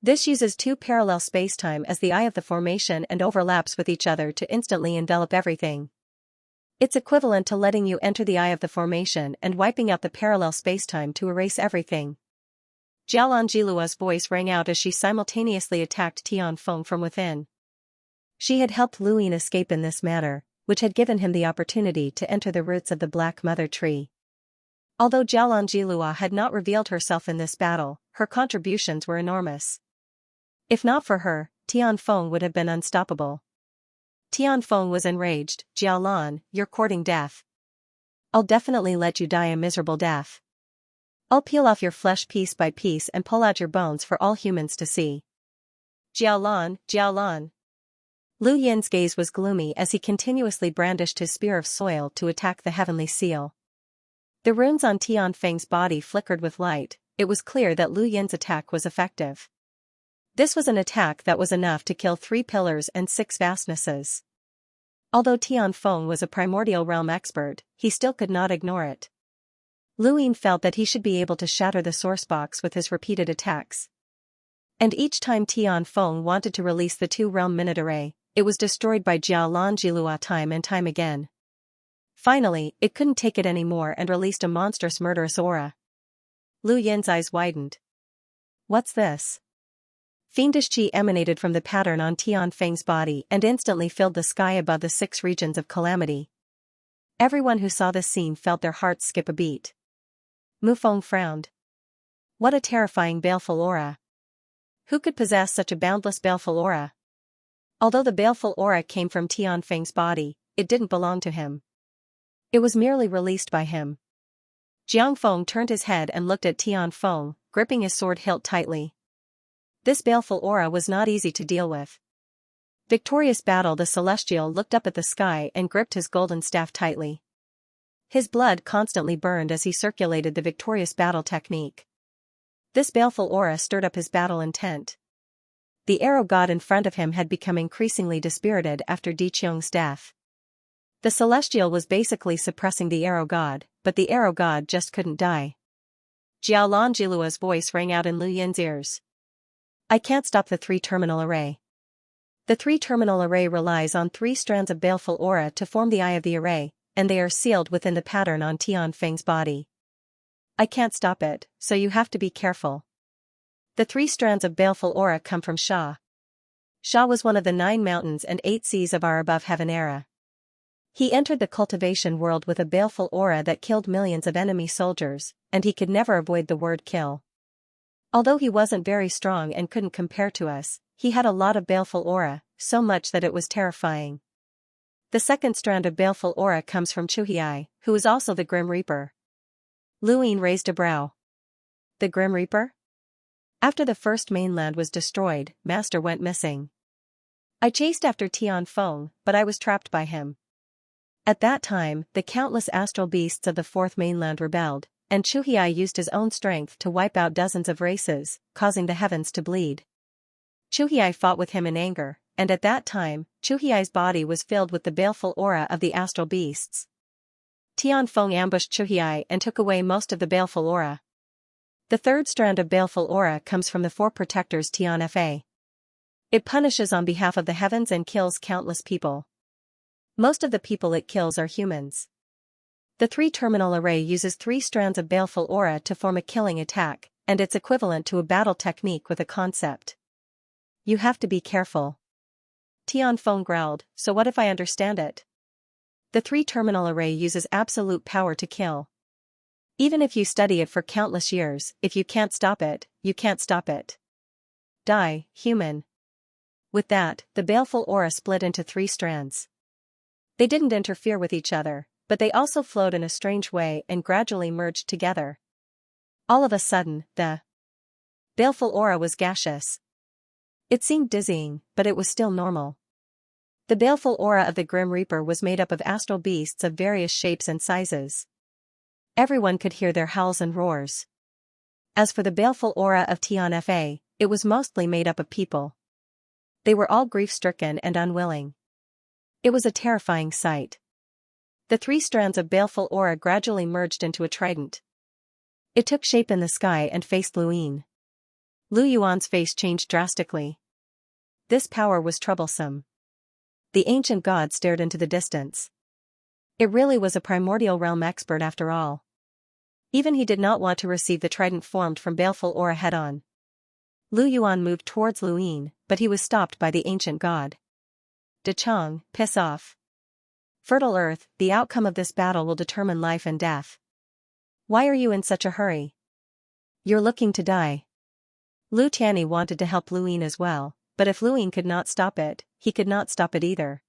This uses 2 parallel spacetime as the eye of the formation and overlaps with each other to instantly envelop everything. It's equivalent to letting you enter the eye of the formation and wiping out the parallel spacetime to erase everything. Xianxia's voice rang out as she simultaneously attacked Tianfeng from within. She had helped Lu Yin escape in this manner, which had given him the opportunity to enter the roots of the Black Mother Tree. Although Xianxia had not revealed herself in this battle, her contributions were enormous. If not for her, Tianfeng would have been unstoppable. Tianfeng was enraged. Jialan, you're courting death. I'll definitely let you die a miserable death. I'll peel off your flesh piece by piece and pull out your bones for all humans to see. Jialan, Jialan. Lu Yin's gaze was gloomy as he continuously brandished his spear of soil to attack the heavenly seal. The runes on Tianfeng's body flickered with light. It was clear that Lu Yin's attack was effective. This was an attack that was enough to kill 3 pillars and 6 vastnesses. Although Tianfeng was a primordial realm expert, he still could not ignore it. Lu Yin felt that he should be able to shatter the source box with his repeated attacks. And each time Tian Feng wanted to release the two-realm minute array, it was destroyed by Jiao Lanjilua time and time again. Finally, it couldn't take it anymore and released a monstrous murderous aura. Lu Yin's eyes widened. What's this? Fiendish qi emanated from the pattern on Tian Feng's body and instantly filled the sky above the 6 regions of calamity. Everyone who saw this scene felt their hearts skip a beat. Mu Feng frowned. What a terrifying baleful aura. Who could possess such a boundless baleful aura? Although the baleful aura came from Tian Feng's body, it didn't belong to him. It was merely released by him. Jiang Feng turned his head and looked at Tian Feng, gripping his sword hilt tightly. This baleful aura was not easy to deal with. Victorious battle, the Celestial looked up at the sky and gripped his golden staff tightly. His blood constantly burned as he circulated the victorious battle technique. This baleful aura stirred up his battle intent. The arrow god in front of him had become increasingly dispirited after Di Qiong's death. The Celestial was basically suppressing the arrow god, but the arrow god just couldn't die. Jiao Lanjilua's voice rang out in Lu Yin's ears. I can't stop the 3-terminal array. The 3-terminal array relies on 3 strands of baleful aura to form the eye of the array, and they are sealed within the pattern on Tian Feng's body. I can't stop it, so you have to be careful. The 3 strands of baleful aura come from Sha. Sha was one of the 9 mountains and 8 seas of our above heaven era. He entered the cultivation world with a baleful aura that killed millions of enemy soldiers, and he could never avoid the word kill. Although he wasn't very strong and couldn't compare to us, he had a lot of baleful aura, so much that it was terrifying. The second strand of baleful aura comes from Chuhiai, who is also the Grim Reaper. Lu Yin raised a brow. The Grim Reaper? After the first mainland was destroyed, Master went missing. I chased after Tian Feng, but I was trapped by him. At that time, the countless astral beasts of the 4th mainland rebelled, and Chuhiai used his own strength to wipe out dozens of races, causing the heavens to bleed. Chuhiai fought with him in anger, and at that time, Chuhiai's body was filled with the baleful aura of the astral beasts. Tian Feng ambushed Chuhiai and took away most of the baleful aura. The 3rd strand of baleful aura comes from the 4 protectors Tian Fa. It punishes on behalf of the heavens and kills countless people. Most of the people it kills are humans. The 3-terminal array uses 3 strands of baleful aura to form a killing attack, and it's equivalent to a battle technique with a concept. You have to be careful. Tian Feng growled, so what if I understand it? The 3-terminal array uses absolute power to kill. Even if you study it for countless years, if you can't stop it, you can't stop it. Die, human. With that, the baleful aura split into 3 strands. They didn't interfere with each other, but they also flowed in a strange way and gradually merged together. All of a sudden, the baleful aura was gaseous. It seemed dizzying, but it was still normal. The baleful aura of the Grim Reaper was made up of astral beasts of various shapes and sizes. Everyone could hear their howls and roars. As for the baleful aura of Tian Fa, it was mostly made up of people. They were all grief-stricken and unwilling. It was a terrifying sight. The 3 strands of baleful aura gradually merged into a trident. It took shape in the sky and faced Lu Yin. Lu Yuan's face changed drastically. This power was troublesome. The ancient god stared into the distance. It really was a primordial realm expert after all. Even he did not want to receive the trident formed from baleful aura head-on. Lu Yuan moved towards Lu Yin, but he was stopped by the ancient god. De Chong, piss off. Fertile Earth, the outcome of this battle will determine life and death. Why are you in such a hurry? You're looking to die. Lu Tianyi wanted to help Lu Yin as well, but if Lu Yin could not stop it, he could not stop it either.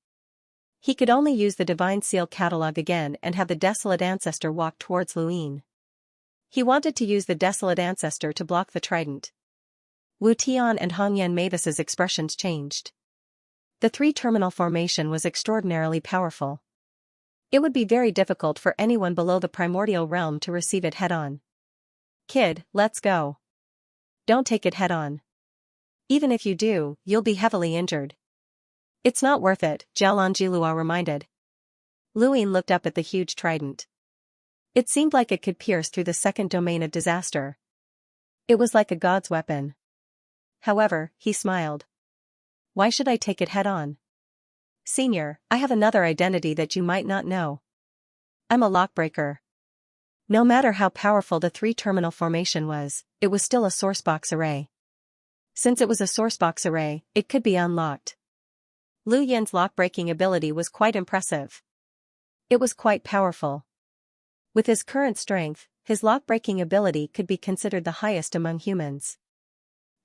He could only use the Divine Seal catalog again and have the Desolate Ancestor walk towards Lu Yin. He wanted to use the Desolate Ancestor to block the trident. Wu Tian and Hong Yan Mavis's expressions changed. The 3-terminal formation was extraordinarily powerful. It would be very difficult for anyone below the primordial realm to receive it head-on. Kid, let's go. Don't take it head-on. Even if you do, you'll be heavily injured. It's not worth it, Jiao Lanjilua reminded. Lu Yin looked up at the huge trident. It seemed like it could pierce through the second domain of disaster. It was like a god's weapon. However, he smiled. Why should I take it head on? Senior, I have another identity that you might not know. I'm a lockbreaker. No matter how powerful the three-terminal formation was, it was still a sourcebox array. Since it was a sourcebox array, it could be unlocked. Lu Yin's lockbreaking ability was quite impressive. It was quite powerful. With his current strength, his lockbreaking ability could be considered the highest among humans.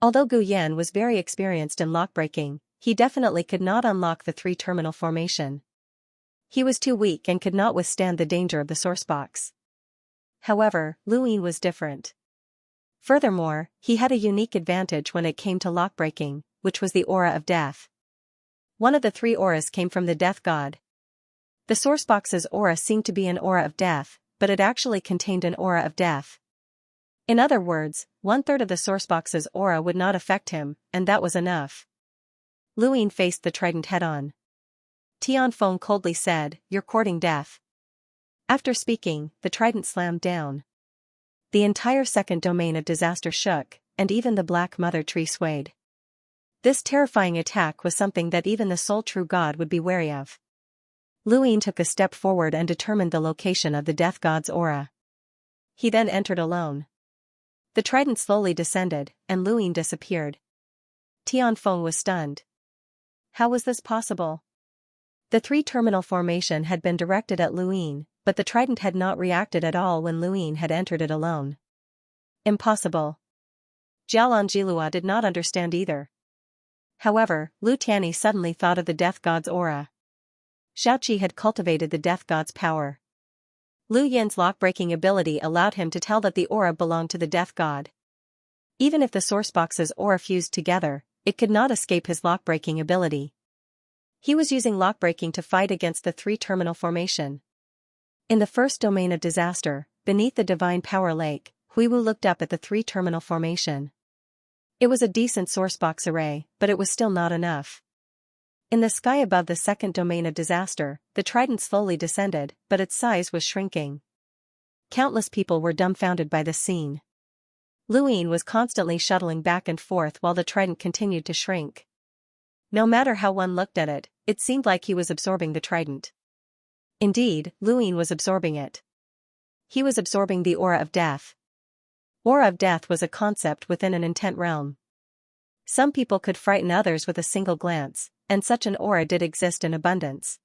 Although Gu Yan was very experienced in lockbreaking, he definitely could not unlock the three-terminal formation. He was too weak and could not withstand the danger of the sourcebox. However, Lu Yin was different. Furthermore, he had a unique advantage when it came to lockbreaking, which was the aura of death. One of the three auras came from the death god. The sourcebox's aura seemed to be an aura of death, but it actually contained an aura of death. In other words, 1/3 of the sourcebox's aura would not affect him, and that was enough. Lu Yin faced the trident head-on. Tianfeng coldly said, "You're courting death." After speaking, the trident slammed down. The entire second domain of disaster shook, and even the Black Mother Tree swayed. This terrifying attack was something that even the sole true god would be wary of. Lu Yin took a step forward and determined the location of the death god's aura. He then entered alone. The trident slowly descended, and Lu Yin disappeared. Tianfeng was stunned. How was this possible? The three-terminal formation had been directed at Lu Yin, but the trident had not reacted at all when Lu Yin had entered it alone. Impossible. Jialan Jilua did not understand either. However, Lu Tianyi suddenly thought of the death god's aura. Xiaoqi had cultivated the death god's power. Lu Yin's lockbreaking ability allowed him to tell that the aura belonged to the death god. Even if the sourcebox's aura fused together, it could not escape his lockbreaking ability. He was using lockbreaking to fight against the three-terminal formation. In the first domain of disaster, beneath the divine power lake, Huiwu looked up at the three-terminal formation. It was a decent sourcebox array, but it was still not enough. In the sky above the second domain of disaster, the trident slowly descended, but its size was shrinking. Countless people were dumbfounded by this scene. Lu Yin was constantly shuttling back and forth while the trident continued to shrink. No matter how one looked at it, it seemed like he was absorbing the trident. Indeed, Lu Yin was absorbing it. He was absorbing the aura of death. Aura of death was a concept within an intent realm. Some people could frighten others with a single glance, and such an aura did exist in abundance.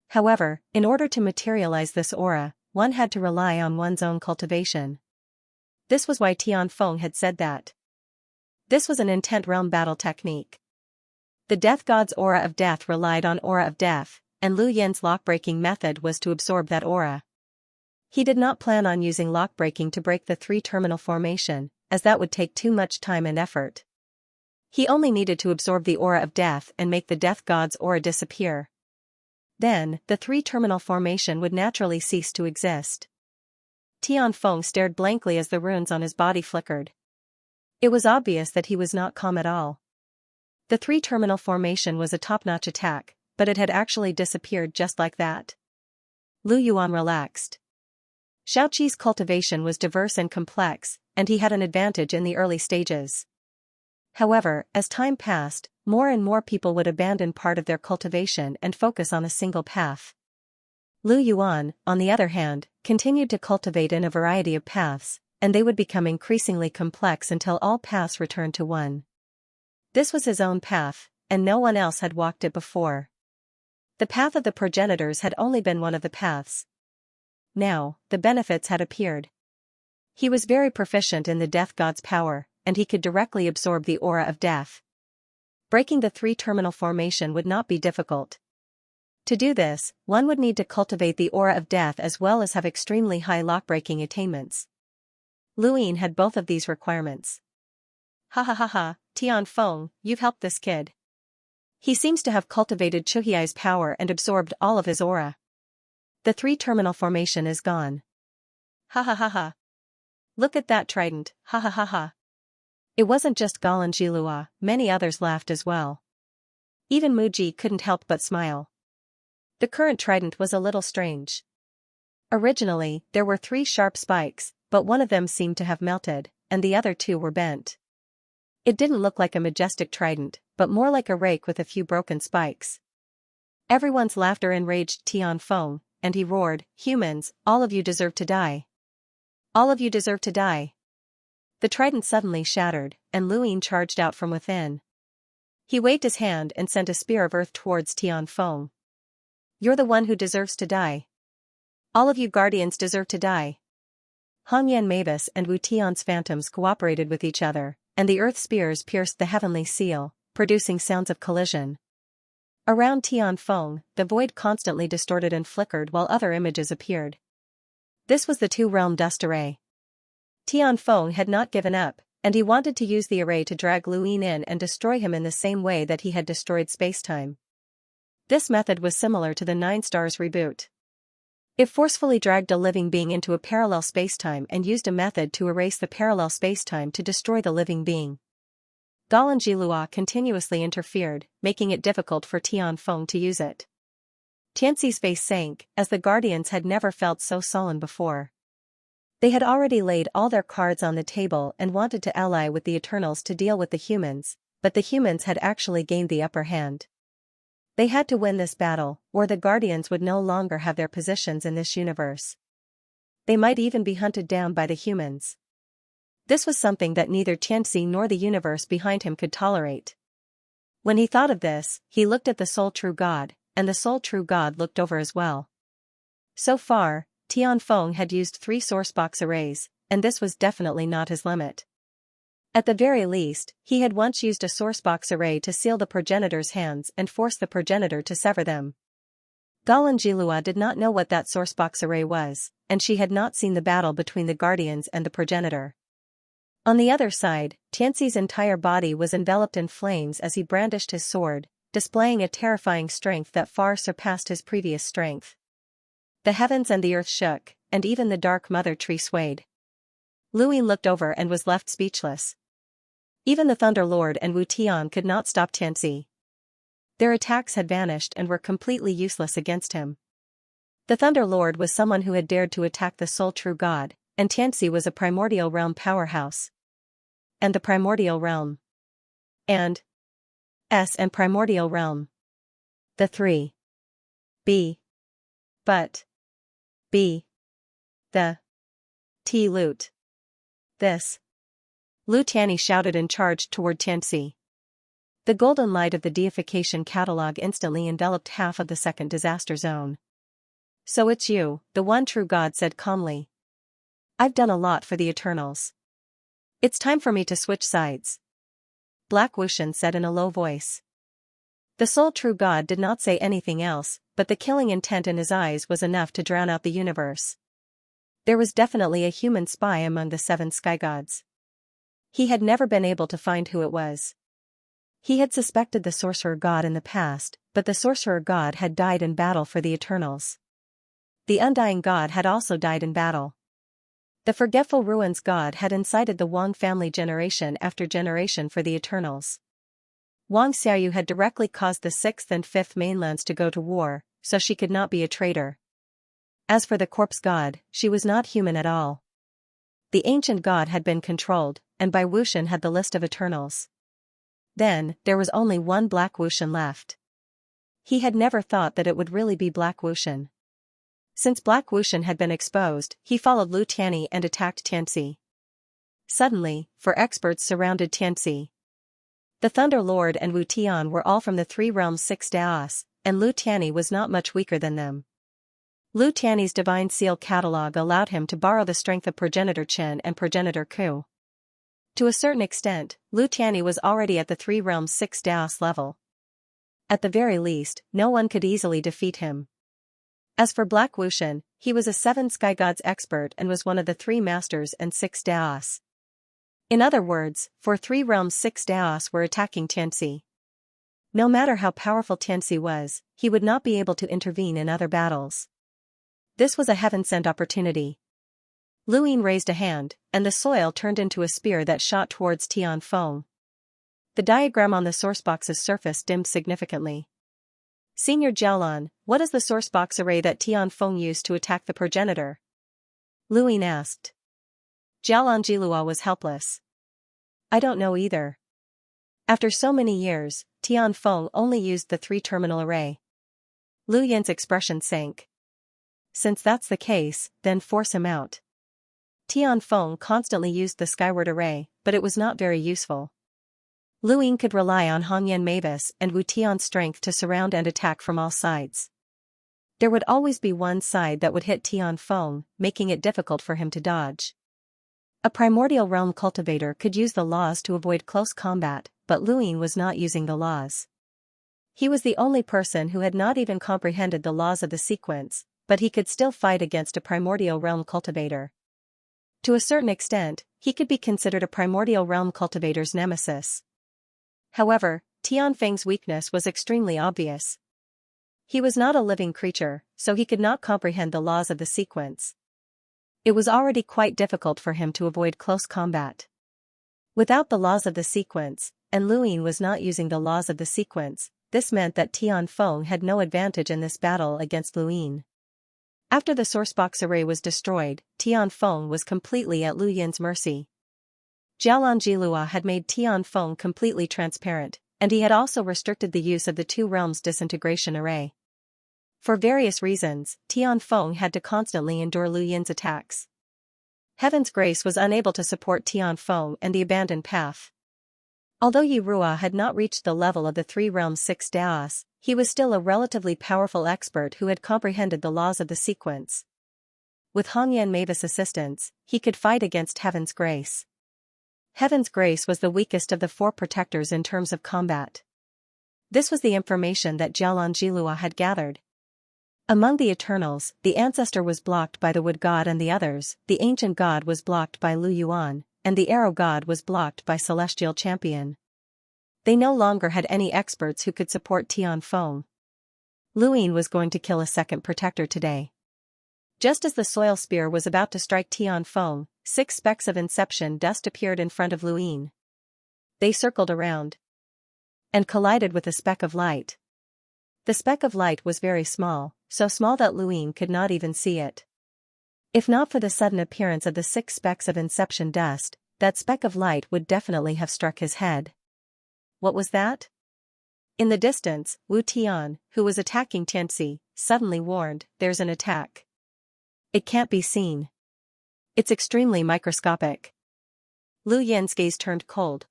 However, in order to materialize this aura, one had to rely on one's own cultivation. This was why Tianfeng had said that. This was an intent realm battle technique. The death god's aura of death relied on aura of death, and Lu Yin's lockbreaking method was to absorb that aura. He did not plan on using lockbreaking to break the three-terminal formation, as that would take too much time and effort. He only needed to absorb the aura of death and make the death god's aura disappear. Then, the three-terminal formation would naturally cease to exist. Tianfeng stared blankly as the runes on his body flickered. It was obvious that he was not calm at all. The three-terminal formation was a top-notch attack, but it had actually disappeared just like that. Lu Yuan relaxed. Xiaoqi's cultivation was diverse and complex, and he had an advantage in the early stages. However, as time passed, more and more people would abandon part of their cultivation and focus on a single path. Lu Yuan, on the other hand, continued to cultivate in a variety of paths, and they would become increasingly complex until all paths returned to one. This was his own path, and no one else had walked it before. The path of the progenitors had only been one of the paths. Now, the benefits had appeared. He was very proficient in the death god's power, and he could directly absorb the aura of death. Breaking the three-terminal formation would not be difficult. To do this, one would need to cultivate the aura of death as well as have extremely high lockbreaking attainments. Lu Yin had both of these requirements. Ha ha ha ha, Tianfeng, you've helped this kid. He seems to have cultivated Chuhiai's power and absorbed all of his aura. The three-terminal formation is gone. Ha ha ha ha. Look at that trident, ha ha ha ha. It wasn't just Galan Jilua, many others laughed as well. Even Muji couldn't help but smile. The current trident was a little strange. Originally, there were 3 sharp spikes, but one of them seemed to have melted, and the other 2 were bent. It didn't look like a majestic trident, but more like a rake with a few broken spikes. Everyone's laughter enraged Tianfeng, and he roared, "Humans, all of you deserve to die. All of you deserve to die." The trident suddenly shattered, and Luyin charged out from within. He waved his hand and sent a spear of earth towards Tianfeng. "You're the one who deserves to die. All of you guardians deserve to die." Hongyan Mavis and Wu Tian's phantoms cooperated with each other, and the earth spears pierced the heavenly seal, producing sounds of collision. Around Tianfeng, the void constantly distorted and flickered while other images appeared. This was the two-realm dust array. Tianfeng had not given up, and he wanted to use the array to drag Luyin in and destroy him in the same way that he had destroyed spacetime. This method was similar to the 9 Stars reboot. It forcefully dragged a living being into a parallel spacetime and used a method to erase the parallel spacetime to destroy the living being. Galanjilua continuously interfered, making it difficult for Tianfeng to use it. Tianxi's face sank, as the Guardians had never felt so sullen before. They had already laid all their cards on the table and wanted to ally with the Eternals to deal with the humans, but the humans had actually gained the upper hand. They had to win this battle, or the Guardians would no longer have their positions in this universe. They might even be hunted down by the humans. This was something that neither Xianxia nor the universe behind him could tolerate. When he thought of this, he looked at the sole true God, and the sole true God looked over as well. So far, Tianfeng had used 3 sourcebox arrays, and this was definitely not his limit. At the very least, he had once used a sourcebox array to seal the progenitor's hands and force the progenitor to sever them. Galanjilua did not know what that sourcebox array was, and she had not seen the battle between the Guardians and the progenitor. On the other side, Tianxi's entire body was enveloped in flames as he brandished his sword, displaying a terrifying strength that far surpassed his previous strength. The heavens and the earth shook, and even the dark mother tree swayed. Luyin looked over and was left speechless. Even the Thunder Lord and Wu Tian could not stop Xianxia. Their attacks had vanished and were completely useless against him. The Thunder Lord was someone who had dared to attack the sole true God, and Xianxia was a primordial realm powerhouse. And the primordial realm. And primordial realm. The 3. B. But. B. The. T. Loot. This. Lu Tianyi shouted and charged toward Xianxia. The golden light of the deification catalog instantly enveloped half of the second disaster zone. "So it's you," the one true God said calmly. "I've done a lot for the Eternals. It's time for me to switch sides," Black Wuxian said in a low voice. The sole true God did not say anything else, but the killing intent in his eyes was enough to drown out the universe. There was definitely a human spy among the 7 sky gods. He had never been able to find who it was. He had suspected the sorcerer god in the past, but the sorcerer god had died in battle for the Eternals. The undying god had also died in battle. The forgetful ruins god had incited the Wang family generation after generation for the Eternals. Wang Xiaoyu had directly caused the 6th and 5th mainlands to go to war, so she could not be a traitor. As for the corpse god, she was not human at all. The ancient god had been controlled, and by Wuxian had the list of Eternals. Then, there was only one Black Wuxian left. He had never thought that it would really be Black Wuxian. Since Black Wuxian had been exposed, he followed Lu Tianyi and attacked Xianxia. Suddenly, 4 experts surrounded Xianxia. The Thunder Lord and Wu Tian were all from the 3 realms 6 Daos, and Lu Tianyi was not much weaker than them. Lu Tianyi's divine seal catalog allowed him to borrow the strength of Progenitor Chen and Progenitor Ku. To a certain extent, Lu Tianyi was already at the 3 realms 6 Daos level. At the very least, no one could easily defeat him. As for Black Wuxian, he was a 7 sky gods expert and was one of the 3 masters and 6 Daos. In other words, for 3 realms 6 Daos were attacking Xianxia. No matter how powerful Xianxia was, he would not be able to intervene in other battles. This was a heaven-sent opportunity. Luyin raised a hand, and the soil turned into a spear that shot towards Tianfeng. The diagram on the sourcebox's surface dimmed significantly. Senior Jiaolan, what is the source box array that Tianfeng used to attack the progenitor? Lu Ying asked. Jiaolan Jilua was helpless. I don't know either. After so many years, Tianfeng only used the 3-terminal array. Lu Yin's expression sank. Since that's the case, then force him out. Tianfeng constantly used the skyward array, but it was not very useful. Lu Ying could rely on Hongyan Mavis and Wu Tian's strength to surround and attack from all sides. There would always be one side that would hit Tianfeng, making it difficult for him to dodge. A primordial realm cultivator could use the laws to avoid close combat, but Lu Ying was not using the laws. He was the only person who had not even comprehended the laws of the sequence, but he could still fight against a primordial realm cultivator. To a certain extent, he could be considered a primordial realm cultivator's nemesis. However, Tianfeng's weakness was extremely obvious. He was not a living creature, so he could not comprehend the laws of the sequence. It was already quite difficult for him to avoid close combat. Without the laws of the sequence, and Lu Ying was not using the laws of the sequence, this meant that Tianfeng had no advantage in this battle against Lu Ying. After the sourcebox array was destroyed, Tianfeng was completely at Lu Yin's mercy. Jiaolan Jilua had made Tianfeng completely transparent, and he had also restricted the use of the 2 realms disintegration array. For various reasons, Tianfeng had to constantly endure Lu Yin's attacks. Heaven's Grace was unable to support Tianfeng and the abandoned path. Although Yi Rua had not reached the level of the 3 realms 6 Daos, he was still a relatively powerful expert who had comprehended the laws of the sequence. With Hongyan Mavis' assistance, he could fight against Heaven's Grace. Heaven's Grace was the weakest of the 4 protectors in terms of combat. This was the information that Jiaolan Jilua had gathered. Among the Eternals, the Ancestor was blocked by the Wood God and the others, the Ancient God was blocked by Lu Yuan, and the Arrow God was blocked by Celestial Champion. They no longer had any experts who could support Tianfeng. Lu Ying was going to kill a second protector today. Just as the soil spear was about to strike Tianfeng, 6 specks of inception dust appeared in front of Lu Ying. They circled around and collided with a speck of light. The speck of light was very small, so small that Lu Ying could not even see it. If not for the sudden appearance of the 6 specks of inception dust, that speck of light would definitely have struck his head. What was that? In the distance, Wu Tian, who was attacking Tianxi, suddenly warned, "There's an attack. It can't be seen. It's extremely microscopic." Lu Yin's gaze turned cold.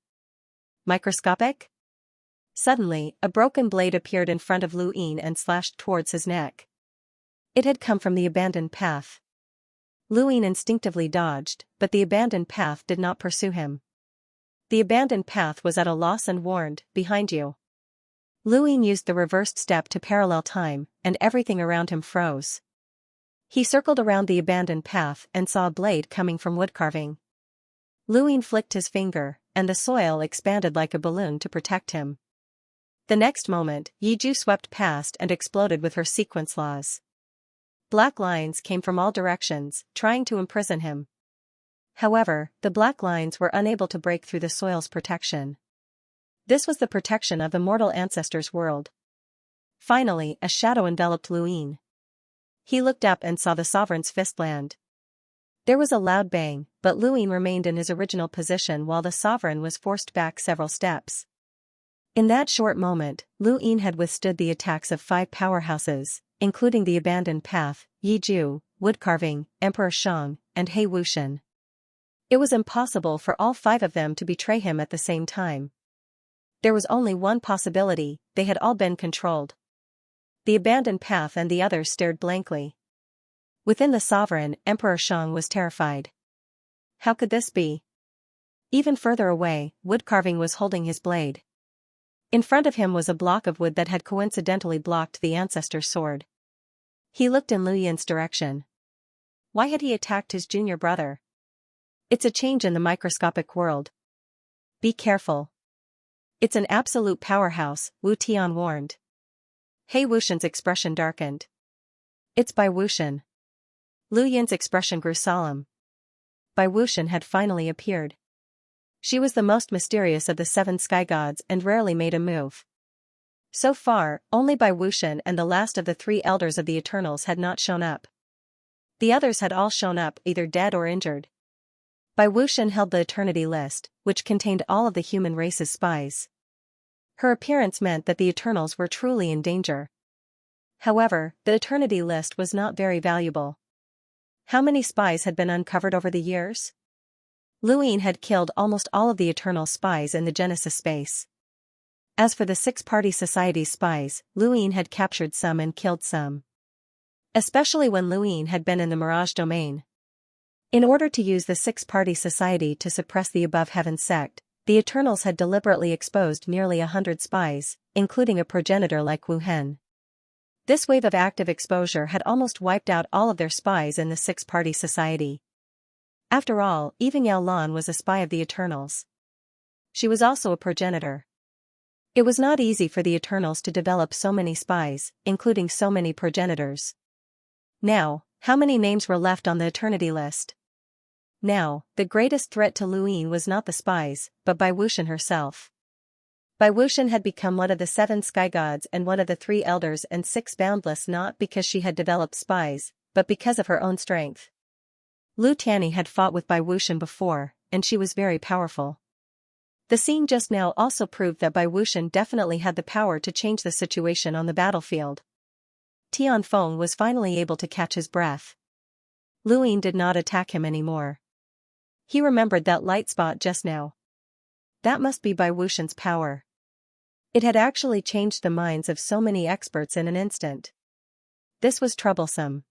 Microscopic? Suddenly, a broken blade appeared in front of Lu Ying and slashed towards his neck. It had come from the abandoned path. Lu Ying instinctively dodged, but the abandoned path did not pursue him. The abandoned path was at a loss and warned, "Behind you." Lu Ying used the reversed step to parallel time, and everything around him froze. He circled around the abandoned path and saw a blade coming from wood carving. Lu Ying flicked his finger, and the soil expanded like a balloon to protect him. The next moment, Yi Ju swept past and exploded with her sequence laws. Black lines came from all directions, trying to imprison him. However, the black lines were unable to break through the soil's protection. This was the protection of the mortal ancestor's world. Finally, a shadow enveloped Lu Ying. He looked up and saw the sovereign's fist land. There was a loud bang, but Lu Ying remained in his original position while the sovereign was forced back several steps. In that short moment, Lu Ying had withstood the attacks of 5 powerhouses, including the abandoned path, Yi Ju, wood carving, Emperor Shang, and He Wuxian. It was impossible for all 5 of them to betray him at the same time. There was only one possibility: they had all been controlled. The abandoned path and the others stared blankly. Within the sovereign, Emperor Shang was terrified. How could this be? Even further away, wood carving was holding his blade. In front of him was a block of wood that had coincidentally blocked the ancestor's sword. He looked in Lu Yin's direction. Why had he attacked his junior brother? It's a change in the microscopic world. Be careful. It's an absolute powerhouse, Wu Tian warned. He Wuxian's expression darkened. It's Bai Wuxian. Lu Yin's expression grew solemn. Bai Wuxian had finally appeared. She was the most mysterious of the 7 sky gods and rarely made a move. So far, only Bai Wuxian and the last of the three elders of the Eternals had not shown up. The others had all shown up either dead or injured. Bai Wuxian held the Eternity List, which contained all of the human race's spies. Her appearance meant that the Eternals were truly in danger. However, the Eternity List was not very valuable. How many spies had been uncovered over the years? Luin had killed almost all of the Eternal spies in the Genesis space. As for the Six-Party Society's spies, Luin had captured some and killed some. Especially when Luin had been in the Mirage domain. In order to use the Six-Party Society to suppress the Above Heaven sect, the Eternals had deliberately exposed nearly 100 spies, including a progenitor like Wu Hen. This wave of active exposure had almost wiped out all of their spies in the Six-Party Society. After all, even Yao Lan was a spy of the Eternals. She was also a progenitor. It was not easy for the Eternals to develop so many spies, including so many progenitors. Now, how many names were left on the Eternity List? Now, the greatest threat to Luin was not the spies, but Bai Wuxian herself. Bai Wuxian had become one of the 7 sky gods and one of the 3 elders and 6 boundless not because she had developed spies, but because of her own strength. Lu Tianyi had fought with Bai Wuxian before, and she was very powerful. The scene just now also proved that Bai Wuxian definitely had the power to change the situation on the battlefield. Tianfeng was finally able to catch his breath. Luin did not attack him anymore. He remembered that light spot just now. That must be Bai Wuxian's power. It had actually changed the minds of so many experts in an instant. This was troublesome.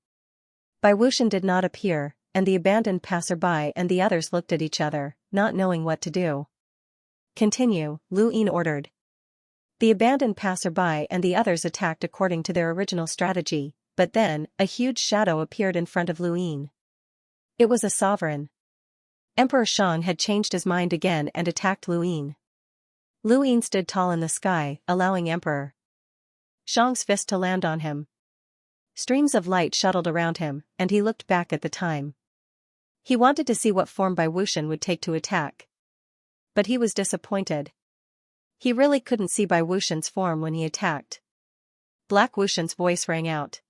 Bai Wuxian did not appear, and the abandoned passerby and the others looked at each other, not knowing what to do. Continue, Luin ordered. The abandoned passerby and the others attacked according to their original strategy, but then, a huge shadow appeared in front of Luin. It was a sovereign. Emperor Shang had changed his mind again and attacked Luin. Luin stood tall in the sky, allowing Emperor Shang's fist to land on him. Streams of light shuttled around him, and he looked back at the time. He wanted to see what form Bai Wuxian would take to attack. But he was disappointed. He really couldn't see Bai Wuxian's form when he attacked. Black Wuxian's voice rang out.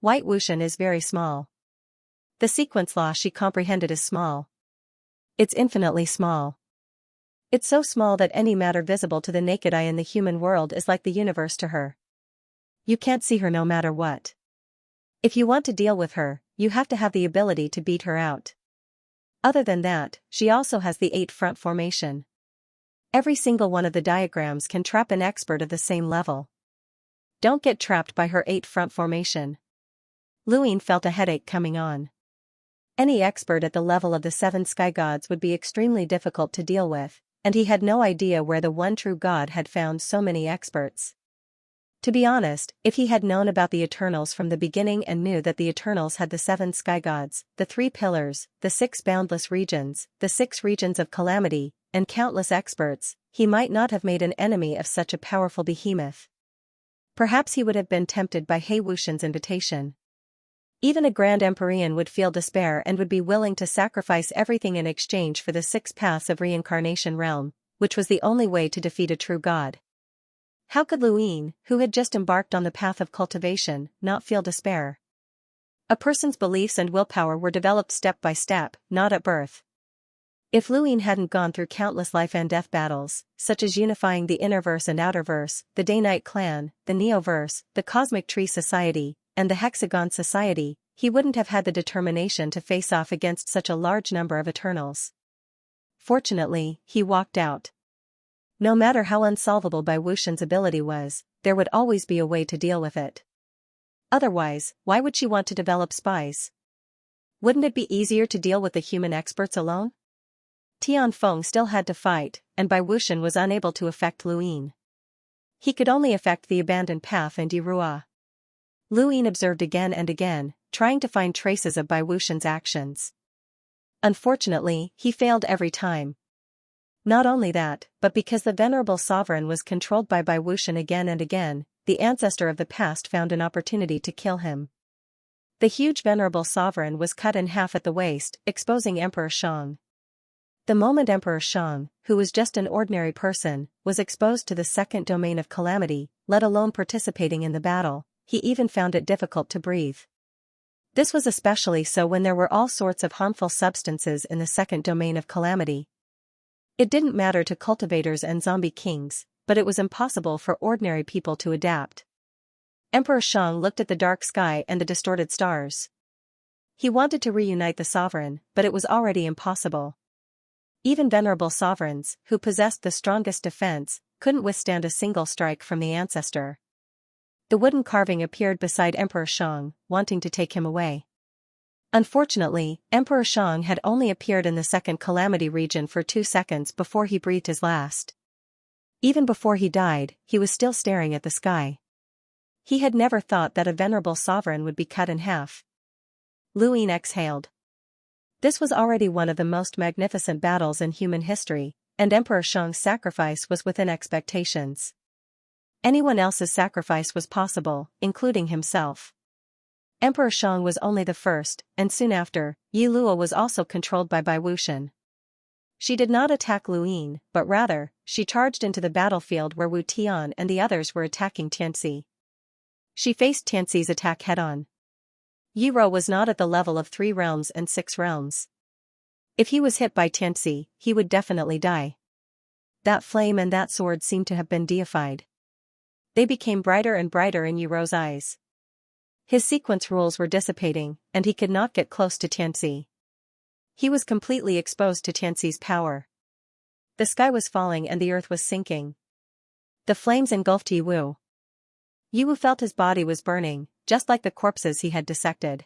White Wuxian is very small. The sequence law she comprehended is small. It's infinitely small. It's so small that any matter visible to the naked eye in the human world is like the universe to her. You can't see her no matter what. If you want to deal with her, you have to have the ability to beat her out. Other than that, she also has the 8-front formation. Every single one of the diagrams can trap an expert of the same level. Don't get trapped by her 8-front formation. Luin felt a headache coming on. Any expert at the level of the 7 sky gods would be extremely difficult to deal with, and he had no idea where the one true god had found so many experts. To be honest, if he had known about the Eternals from the beginning and knew that the Eternals had the 7 sky gods, the 3 pillars, the 6 boundless regions, the 6 regions of calamity, and countless experts, he might not have made an enemy of such a powerful behemoth. Perhaps he would have been tempted by He Wuxian's invitation. Even a Grand Empyrean would feel despair and would be willing to sacrifice everything in exchange for the 6 paths of reincarnation realm, which was the only way to defeat a true god. How could Luin, who had just embarked on the path of cultivation, not feel despair? A person's beliefs and willpower were developed step by step, not at birth. If Luin hadn't gone through countless life and death battles, such as unifying the Innerverse and Outerverse, the Day-Night Clan, the Neoverse, the Cosmic Tree Society, and the Hexagon Society, he wouldn't have had the determination to face off against such a large number of Eternals. Fortunately, he walked out. No matter how unsolvable Bai Wuxian's ability was, there would always be a way to deal with it. Otherwise, why would she want to develop spies? Wouldn't it be easier to deal with the human experts alone? Tianfeng still had to fight, and Bai Wuxian was unable to affect Luin. He could only affect the abandoned path and Yirua. Luin observed again and again, trying to find traces of Bai Wuxian's actions. Unfortunately, he failed every time. Not only that, but because the venerable sovereign was controlled by Bai Wuxian again and again, the ancestor of the past found an opportunity to kill him. The huge venerable sovereign was cut in half at the waist, exposing Emperor Shang. The moment Emperor Shang, who was just an ordinary person, was exposed to the second domain of calamity, let alone participating in the battle. He even found it difficult to breathe. This was especially so when there were all sorts of harmful substances in the second domain of calamity. It didn't matter to cultivators and zombie kings, but it was impossible for ordinary people to adapt. Emperor Xiang looked at the dark sky and the distorted stars. He wanted to reunite the sovereign, but it was already impossible. Even venerable sovereigns, who possessed the strongest defense, couldn't withstand a single strike from the ancestor. The wooden carving appeared beside Emperor Xiang, wanting to take him away. Unfortunately, Emperor Xiang had only appeared in the second calamity region for 2 seconds before he breathed his last. Even before he died, he was still staring at the sky. He had never thought that a venerable sovereign would be cut in half. Lu Yin exhaled. This was already one of the most magnificent battles in human history, and Emperor Xiang's sacrifice was within expectations. Anyone else's sacrifice was possible, including himself. Emperor Xiang was only the first, and soon after, Yi Luo was also controlled by Bai Wuxian. She did not attack Lu Yin, but rather, she charged into the battlefield where Wu Tian and the others were attacking Xianxia. She faced Xianxia's attack head-on. Yi Luo was not at the level of 3 realms and 6 realms. If he was hit by Xianxia, he would definitely die. That flame and that sword seemed to have been deified. They became brighter and brighter in Yi Luo's eyes. His sequence rules were dissipating, and he could not get close to Xianxia. He was completely exposed to Xianxia's power. The sky was falling and the earth was sinking. The flames engulfed Yi Luo. Yi Luo felt his body was burning, just like the corpses he had dissected.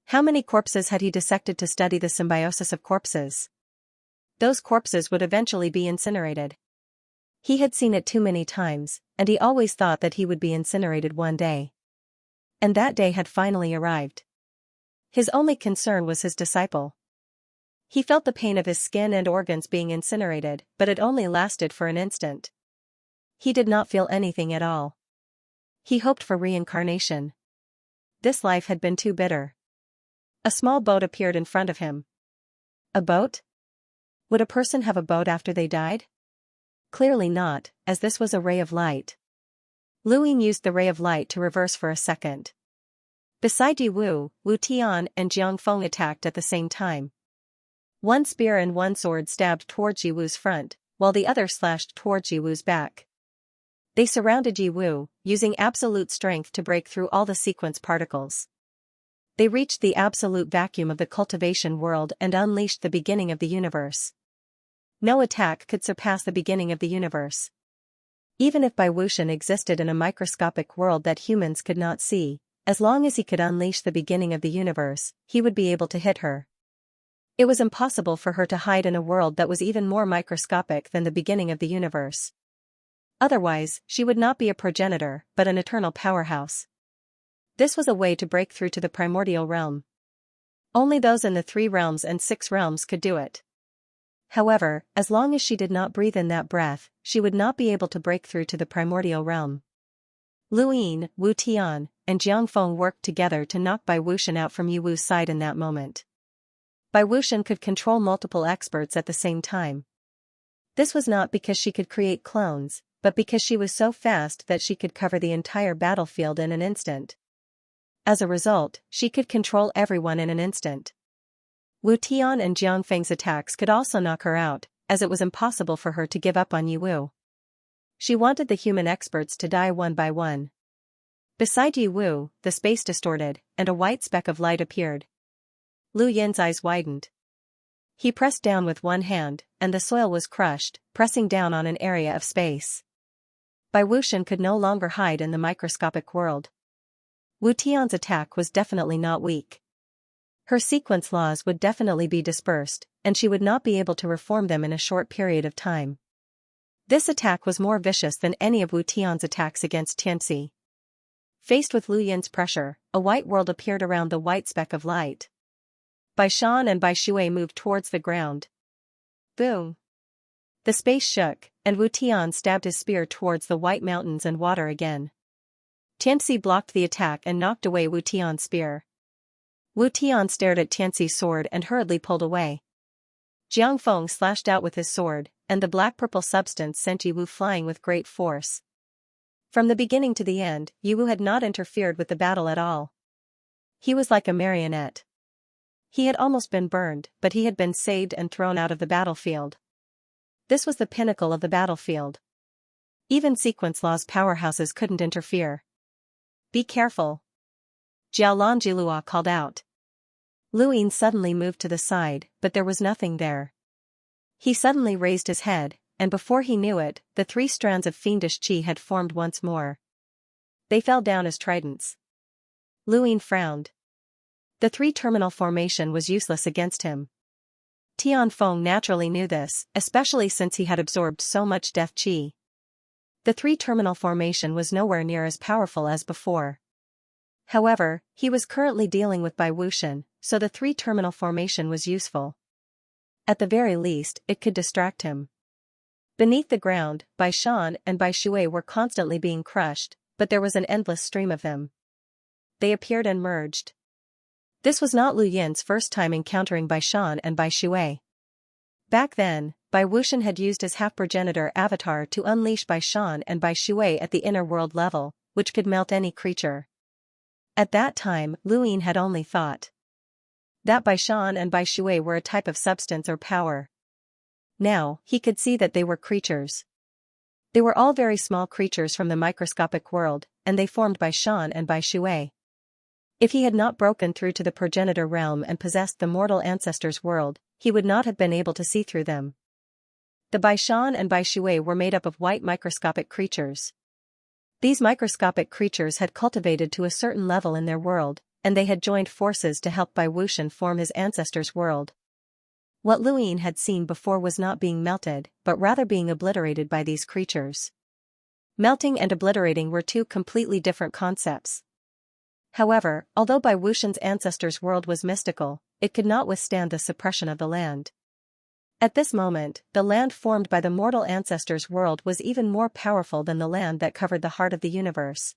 How many corpses had he dissected to study the symbiosis of corpses? Those corpses would eventually be incinerated. He had seen it too many times, and he always thought that he would be incinerated one day. And that day had finally arrived. His only concern was his disciple. He felt the pain of his skin and organs being incinerated, but it only lasted for an instant. He did not feel anything at all. He hoped for reincarnation. This life had been too bitter. A small boat appeared in front of him. A boat? Would a person have a boat after they died? Clearly not, as this was a ray of light. Lu Yin used the ray of light to reverse for a second. Beside Yi Luo, Wu Tian and Jiang Feng attacked at the same time. One spear and one sword stabbed towards Yi Luo's front, while the other slashed towards Yi Luo's back. They surrounded Yi Luo, using absolute strength to break through all the sequence particles. They reached the absolute vacuum of the cultivation world and unleashed the beginning of the universe. No attack could surpass the beginning of the universe. Even if Bai Wuxian existed in a microscopic world that humans could not see, as long as he could unleash the beginning of the universe, he would be able to hit her. It was impossible for her to hide in a world that was even more microscopic than the beginning of the universe. Otherwise, she would not be a progenitor, but an eternal powerhouse. This was a way to break through to the primordial realm. Only those in the 3 realms and 6 realms could do it. However, as long as she did not breathe in that breath, she would not be able to break through to the primordial realm. Lu Yin, Wu Tian, and Jiang Feng worked together to knock Bai Wuxian out from Yi Luo's side in that moment. Bai Wuxian could control multiple experts at the same time. This was not because she could create clones, but because she was so fast that she could cover the entire battlefield in an instant. As a result, she could control everyone in an instant. Wu Tian and Jiang Feng's attacks could also knock her out, as it was impossible for her to give up on Yi Luo. She wanted the human experts to die one by one. Beside Yi Luo, the space distorted, and a white speck of light appeared. Lu Yin's eyes widened. He pressed down with one hand, and the soil was crushed, pressing down on an area of space. Bai Wuxian could no longer hide in the microscopic world. Wu Tian's attack was definitely not weak. Her sequence laws would definitely be dispersed, and she would not be able to reform them in a short period of time. This attack was more vicious than any of Wu Tian's attacks against Xianxia. Faced with Lu Yin's pressure, a white world appeared around the white speck of light. Bai Shan and Bai Shui moved towards the ground. Boom! The space shook, and Wu Tian stabbed his spear towards the white mountains and water again. Xianxia blocked the attack and knocked away Wu Tian's spear. Wu Tian stared at Xianxia's sword and hurriedly pulled away. Jiang Feng slashed out with his sword, and the black-purple substance sent Yiwu flying with great force. From the beginning to the end, Yiwu had not interfered with the battle at all. He was like a marionette. He had almost been burned, but he had been saved and thrown out of the battlefield. This was the pinnacle of the battlefield. Even Sequence Law's powerhouses couldn't interfere. Be careful. Jiaolan Jilua called out. Lu Yin suddenly moved to the side, but there was nothing there. He suddenly raised his head, and before he knew it, the 3 strands of fiendish qi had formed once more. They fell down as tridents. Lu Yin frowned. The 3-terminal formation was useless against him. Tian Feng naturally knew this, especially since he had absorbed so much death qi. The 3-terminal formation was nowhere near as powerful as before. However, he was currently dealing with Bai Wuxian, so the 3-terminal formation was useful. At the very least, it could distract him. Beneath the ground, Bai Shan and Bai Shui were constantly being crushed, but there was an endless stream of them. They appeared and merged. This was not Lu Yin's first time encountering Bai Shan and Bai Shui. Back then, Bai Wuxian had used his half-progenitor avatar to unleash Bai Shan and Bai Shui at the inner world level, which could melt any creature. At that time, Lu Yin had only thought that Bai Shan and Bai Shui were a type of substance or power. Now, he could see that they were creatures. They were all very small creatures from the microscopic world, and they formed Bai Shan and Bai Shui. If he had not broken through to the progenitor realm and possessed the mortal ancestors' world, he would not have been able to see through them. The Bai Shan and Bai Shui were made up of white microscopic creatures. These microscopic creatures had cultivated to a certain level in their world, and they had joined forces to help Bai Wuxian form his ancestors' world. What Lu Yin had seen before was not being melted, but rather being obliterated by these creatures. Melting and obliterating were 2 completely different concepts. However, although Bai Wuxian's ancestors' world was mystical, it could not withstand the suppression of the land. At this moment, the land formed by the mortal ancestors' world was even more powerful than the land that covered the heart of the universe.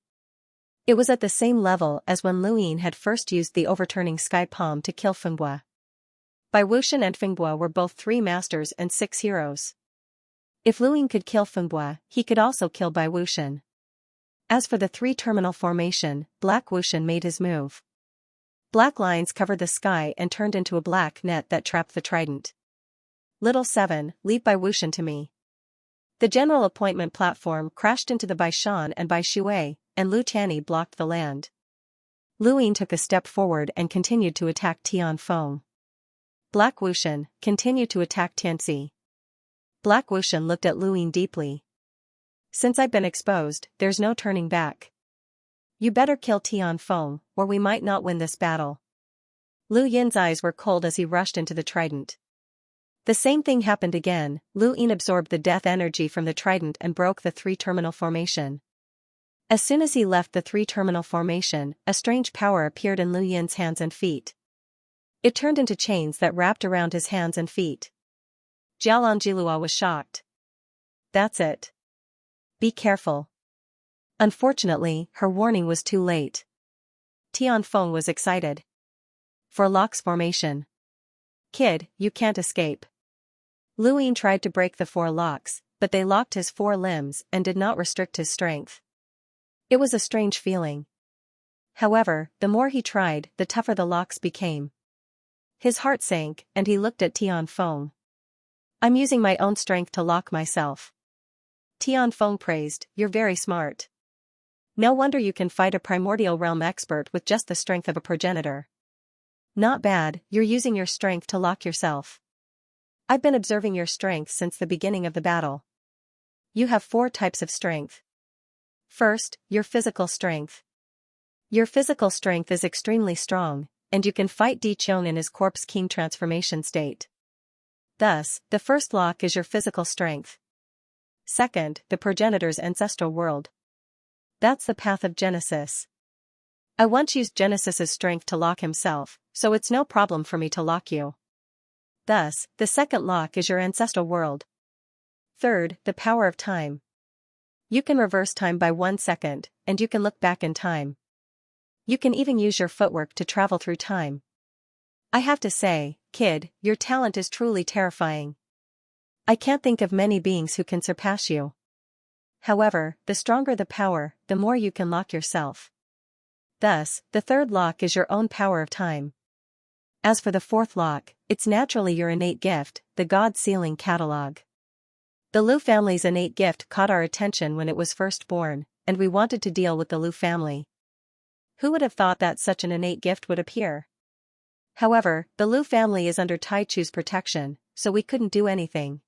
It was at the same level as when Lu Yin had first used the overturning sky palm to kill Fengbua. Bai Wuxian and Fengbua were both 3 masters and 6 heroes. If Lu Yin could kill Fengbua, he could also kill Bai Wuxian. As for the 3-terminal formation, Black Wuxian made his move. Black lines covered the sky and turned into a black net that trapped the trident. Little 7, leave Bai Wuxian to me. The general appointment platform crashed into the Bai Shan and Bai Shui, and Lu Tianyi blocked the land. Lu Yin took a step forward and continued to attack Tian Feng. Black Wuxian, continue to attack Tianxi. Black Wuxian looked at Lu Yin deeply. Since I've been exposed, there's no turning back. You better kill Tian Feng, or we might not win this battle. Lu Yin's eyes were cold as he rushed into the trident. The same thing happened again. Lu Yin absorbed the death energy from the trident and broke the 3-terminal formation. As soon as he left the 3-terminal formation, a strange power appeared in Lu Yin's hands and feet. It turned into chains that wrapped around his hands and feet. Jiaolan Jilua was shocked. That's it. Be careful. Unfortunately, her warning was too late. Tian Feng was excited. For Locke's formation. Kid, you can't escape. Lu Yin tried to break the 4 locks, but they locked his 4 limbs and did not restrict his strength. It was a strange feeling. However, the more he tried, the tougher the locks became. His heart sank, and he looked at Tian Feng. I'm using my own strength to lock myself. Tian Feng praised, you're very smart. No wonder you can fight a primordial realm expert with just the strength of a progenitor. Not bad, you're using your strength to lock yourself. I've been observing your strength since the beginning of the battle. You have 4 types of strength. First, your physical strength. Your physical strength is extremely strong, and you can fight Di Qiong in his Corpse King transformation state. Thus, the first lock is your physical strength. Second, the progenitor's ancestral world. That's the path of Genesis. I once used Genesis's strength to lock himself, so it's no problem for me to lock you. Thus, the second lock is your ancestral world. Third, the power of time. You can reverse time by 1 second, and you can look back in time. You can even use your footwork to travel through time. I have to say, kid, your talent is truly terrifying. I can't think of many beings who can surpass you. However, the stronger the power, the more you can lock yourself. Thus, the third lock is your own power of time. As for the fourth lock, it's naturally your innate gift, the God Sealing Catalog. The Lu family's innate gift caught our attention when it was first born, and we wanted to deal with the Lu family. Who would have thought that such an innate gift would appear? However, the Lu family is under Taichu's protection, so we couldn't do anything.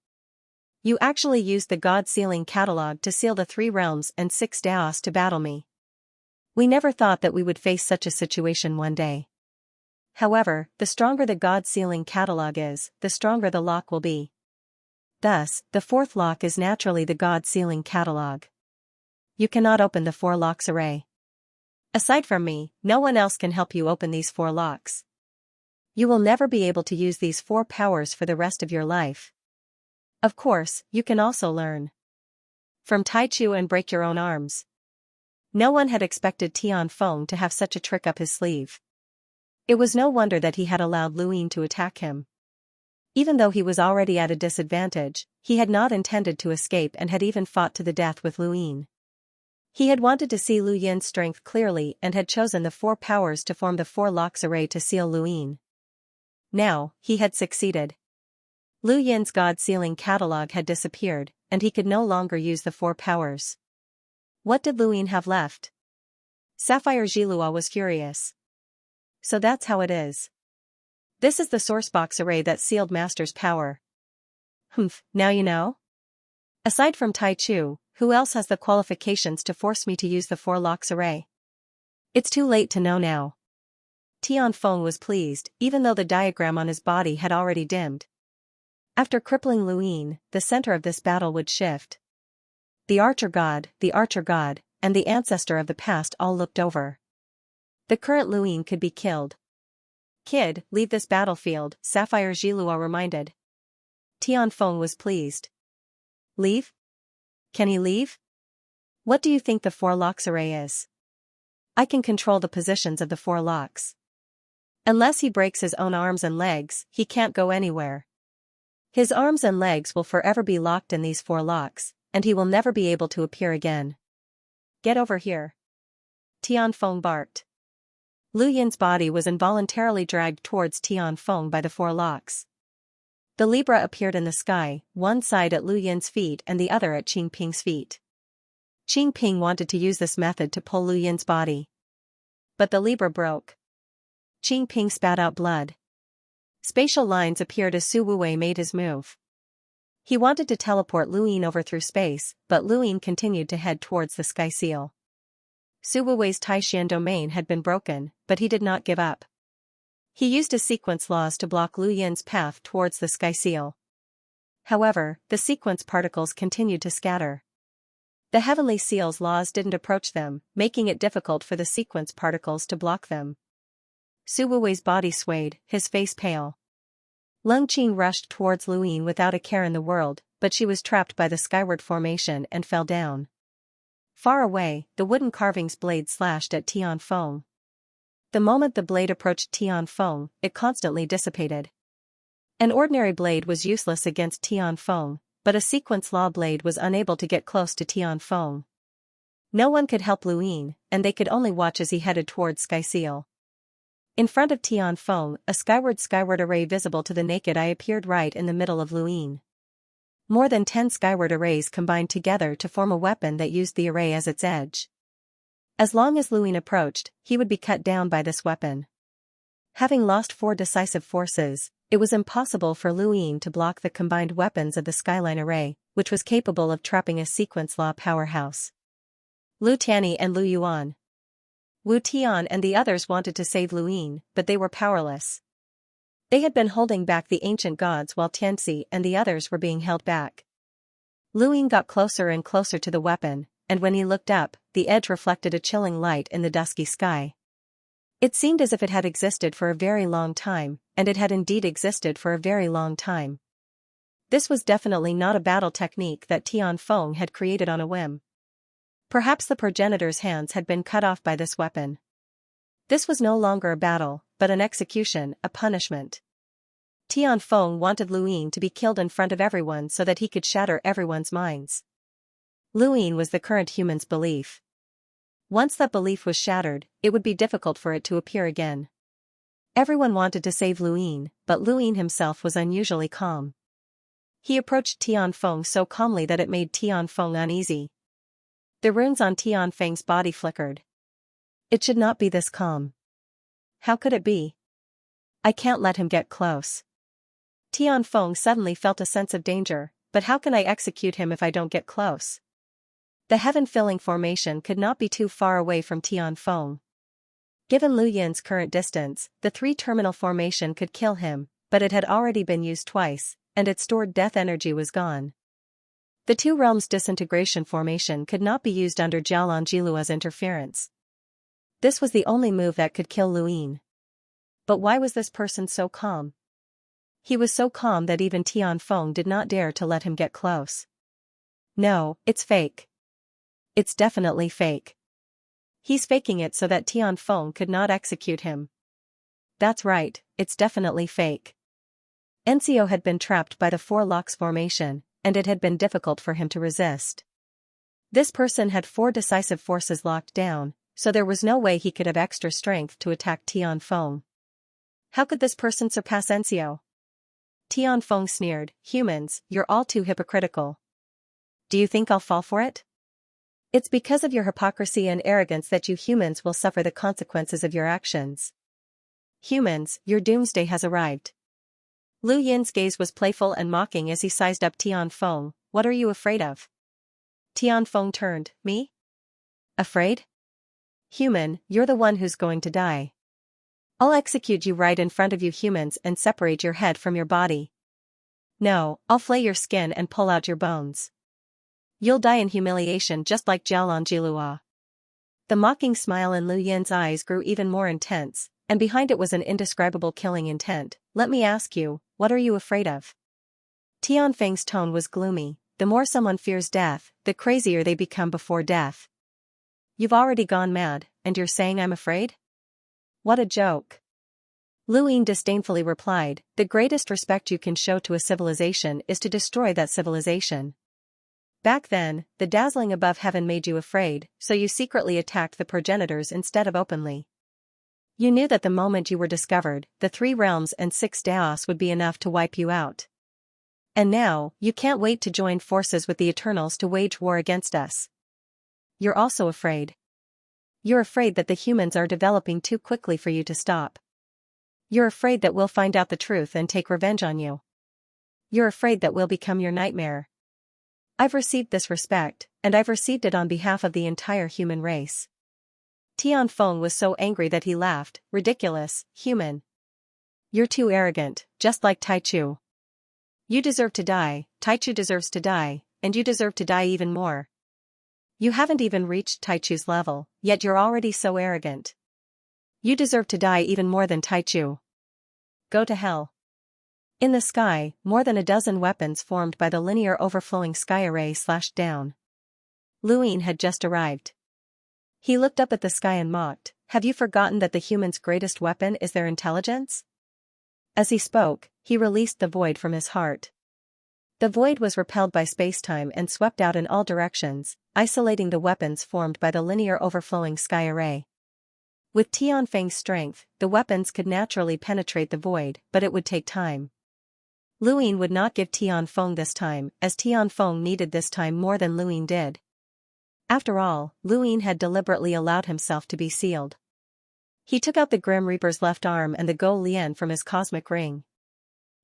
You actually used the God Sealing Catalog to seal the 3 realms and 6 Daos to battle me. We never thought that we would face such a situation one day. However, the stronger the God Sealing Catalog is, the stronger the lock will be. Thus, the fourth lock is naturally the God Sealing Catalog. You cannot open the 4 locks array. Aside from me, no one else can help you open these 4 locks. You will never be able to use these 4 powers for the rest of your life. Of course, you can also learn from Taichu and break your own arms. No one had expected Tianfeng to have such a trick up his sleeve. It was no wonder that he had allowed Luyin to attack him. Even though he was already at a disadvantage, he had not intended to escape and had even fought to the death with Luyin. He had wanted to see Lu Yin's strength clearly and had chosen the 4 powers to form the 4 locks array to seal Luyin. Now, he had succeeded. Lu Yin's God Sealing Catalog had disappeared, and he could no longer use the 4 powers. What did Luyin have left? Sapphire Zhilua was furious. So that's how it is. This is the sourcebox array that sealed Master's power. Humph, now you know? Aside from Taichu, who else has the qualifications to force me to use the 4 locks array? It's too late to know now. Tianfeng was pleased, even though the diagram on his body had already dimmed. After crippling Luyin, the center of this battle would shift. The Archer God, and the ancestor of the past all looked over. The current Luyin could be killed. Kid, leave this battlefield, Sapphire Zhilua reminded. Tianfeng was pleased. Leave? Can he leave? What do you think the 4 locks array is? I can control the positions of the 4 locks. Unless he breaks his own arms and legs, he can't go anywhere. His arms and legs will forever be locked in these 4 locks, and he will never be able to appear again. Get over here. Tianfeng barked. Lu Yin's body was involuntarily dragged towards Tianfeng by the 4 locks. The Libra appeared in the sky, one side at Lu Yin's feet and the other at Qingping's feet. Qingping wanted to use this method to pull Lu Yin's body. But the Libra broke. Qingping spat out blood. Spatial lines appeared as Su Wuwei made his move. He wanted to teleport Lu Yin over through space, but Lu Yin continued to head towards the sky seal. Su Wuwei's Taishan domain had been broken, but he did not give up. He used his sequence laws to block Lu Yin's path towards the sky seal. However, the sequence particles continued to scatter. The heavenly seal's laws didn't approach them, making it difficult for the sequence particles to block them. Su Wuwei's body swayed, his face pale. Lung Qing rushed towards Lu Yin without a care in the world, but she was trapped by the skyward formation and fell down. Far away, the wooden carving's blade slashed at Tianfeng. The moment the blade approached Tianfeng, it constantly dissipated. An ordinary blade was useless against Tianfeng, but a sequence law blade was unable to get close to Tianfeng. No one could help Lu Yin, and they could only watch as he headed towards Sky Seal. In front of Tianfeng, a skyward array visible to the naked eye appeared right in the middle of Lu Yin. More than 10 skyward arrays combined together to form a weapon that used the array as its edge. As long as Lu Yin approached, he would be cut down by this weapon. Having lost 4 decisive forces, it was impossible for Lu Yin to block the combined weapons of the Skyline array, which was capable of trapping a sequence law powerhouse. Lu Tianyi and Lu Yuan. Wu Tian and the others wanted to save Lu Yin, but they were powerless. They had been holding back the ancient gods while Tianxi and the others were being held back. Lu Yin got closer and closer to the weapon, and when he looked up, the edge reflected a chilling light in the dusky sky. It seemed as if it had existed for a very long time, and it had indeed existed for a very long time. This was definitely not a battle technique that Tianfeng had created on a whim. Perhaps the progenitor's hands had been cut off by this weapon. This was no longer a battle, but an execution, a punishment. Tianfeng wanted Luyin to be killed in front of everyone so that he could shatter everyone's minds. Luyin was the current human's belief. Once that belief was shattered, it would be difficult for it to appear again. Everyone wanted to save Luyin, but Luyin himself was unusually calm. He approached Tianfeng so calmly that it made Tianfeng uneasy. The runes on Tianfeng's body flickered. It should not be this calm. How could it be? I can't let him get close. Tianfeng suddenly felt a sense of danger, but how can I execute him if I don't get close? The heaven-filling formation could not be too far away from Tianfeng. Given Lu Yin's current distance, the three-terminal formation could kill him, but it had already been used twice, and its stored death energy was gone. The two realms disintegration formation could not be used under Jialanjilua's interference. This was the only move that could kill Lu Yin. But why was this person so calm? He was so calm that even Tianfeng did not dare to let him get close. No, it's fake. It's definitely fake. He's faking it so that Tianfeng could not execute him. That's right, it's definitely fake. Xianxia had been trapped by the four locks formation, and it had been difficult for him to resist. This person had four decisive forces locked down, so there was no way he could have extra strength to attack Tianfeng. How could this person surpass Xianxia? Tianfeng sneered, "Humans, you're all too hypocritical. Do you think I'll fall for it? It's because of your hypocrisy and arrogance that you humans will suffer the consequences of your actions. Humans, your doomsday has arrived." Lu Yin's gaze was playful and mocking as he sized up Tianfeng. "What are you afraid of?" Tianfeng turned, "Me? Afraid? Human, you're the one who's going to die. I'll execute you right in front of you humans and separate your head from your body. No, I'll flay your skin and pull out your bones. You'll die in humiliation just like Jialanjilua." The mocking smile in Lu Yin's eyes grew even more intense, and behind it was an indescribable killing intent. "Let me ask you, what are you afraid of?" Tianfeng's tone was gloomy. The more someone fears death, the crazier they become before death. "You've already gone mad, and you're saying I'm afraid? What a joke." Lu Yin disdainfully replied, "The greatest respect you can show to a civilization is to destroy that civilization. Back then, the dazzling above heaven made you afraid, so you secretly attacked the progenitors instead of openly. You knew that the moment you were discovered, the 3 realms and 6 Daos would be enough to wipe you out. And now, you can't wait to join forces with the Eternals to wage war against us. You're also afraid. You're afraid that the humans are developing too quickly for you to stop. You're afraid that we'll find out the truth and take revenge on you. You're afraid that we'll become your nightmare. I've received this respect, and I've received it on behalf of the entire human race." Tianfeng was so angry that he laughed. "Ridiculous, human. You're too arrogant, just like Taichu. You deserve to die, Taichu deserves to die, and you deserve to die even more. You haven't even reached Taichu's level, yet you're already so arrogant. You deserve to die even more than Taichu. Go to hell." In the sky, more than a dozen weapons formed by the linear overflowing sky array slashed down. Lu Yin had just arrived. He looked up at the sky and mocked, "Have you forgotten that the humans' greatest weapon is their intelligence?" As he spoke, he released the void from his heart. The void was repelled by spacetime and swept out in all directions, isolating the weapons formed by the linear overflowing sky array. With Tianfeng's strength, the weapons could naturally penetrate the void, but it would take time. Lu Yin would not give Tianfeng this time, as Tianfeng needed this time more than Lu Yin did. After all, Lu Yin had deliberately allowed himself to be sealed. He took out the Grim Reaper's left arm and the Go Lian from his cosmic ring.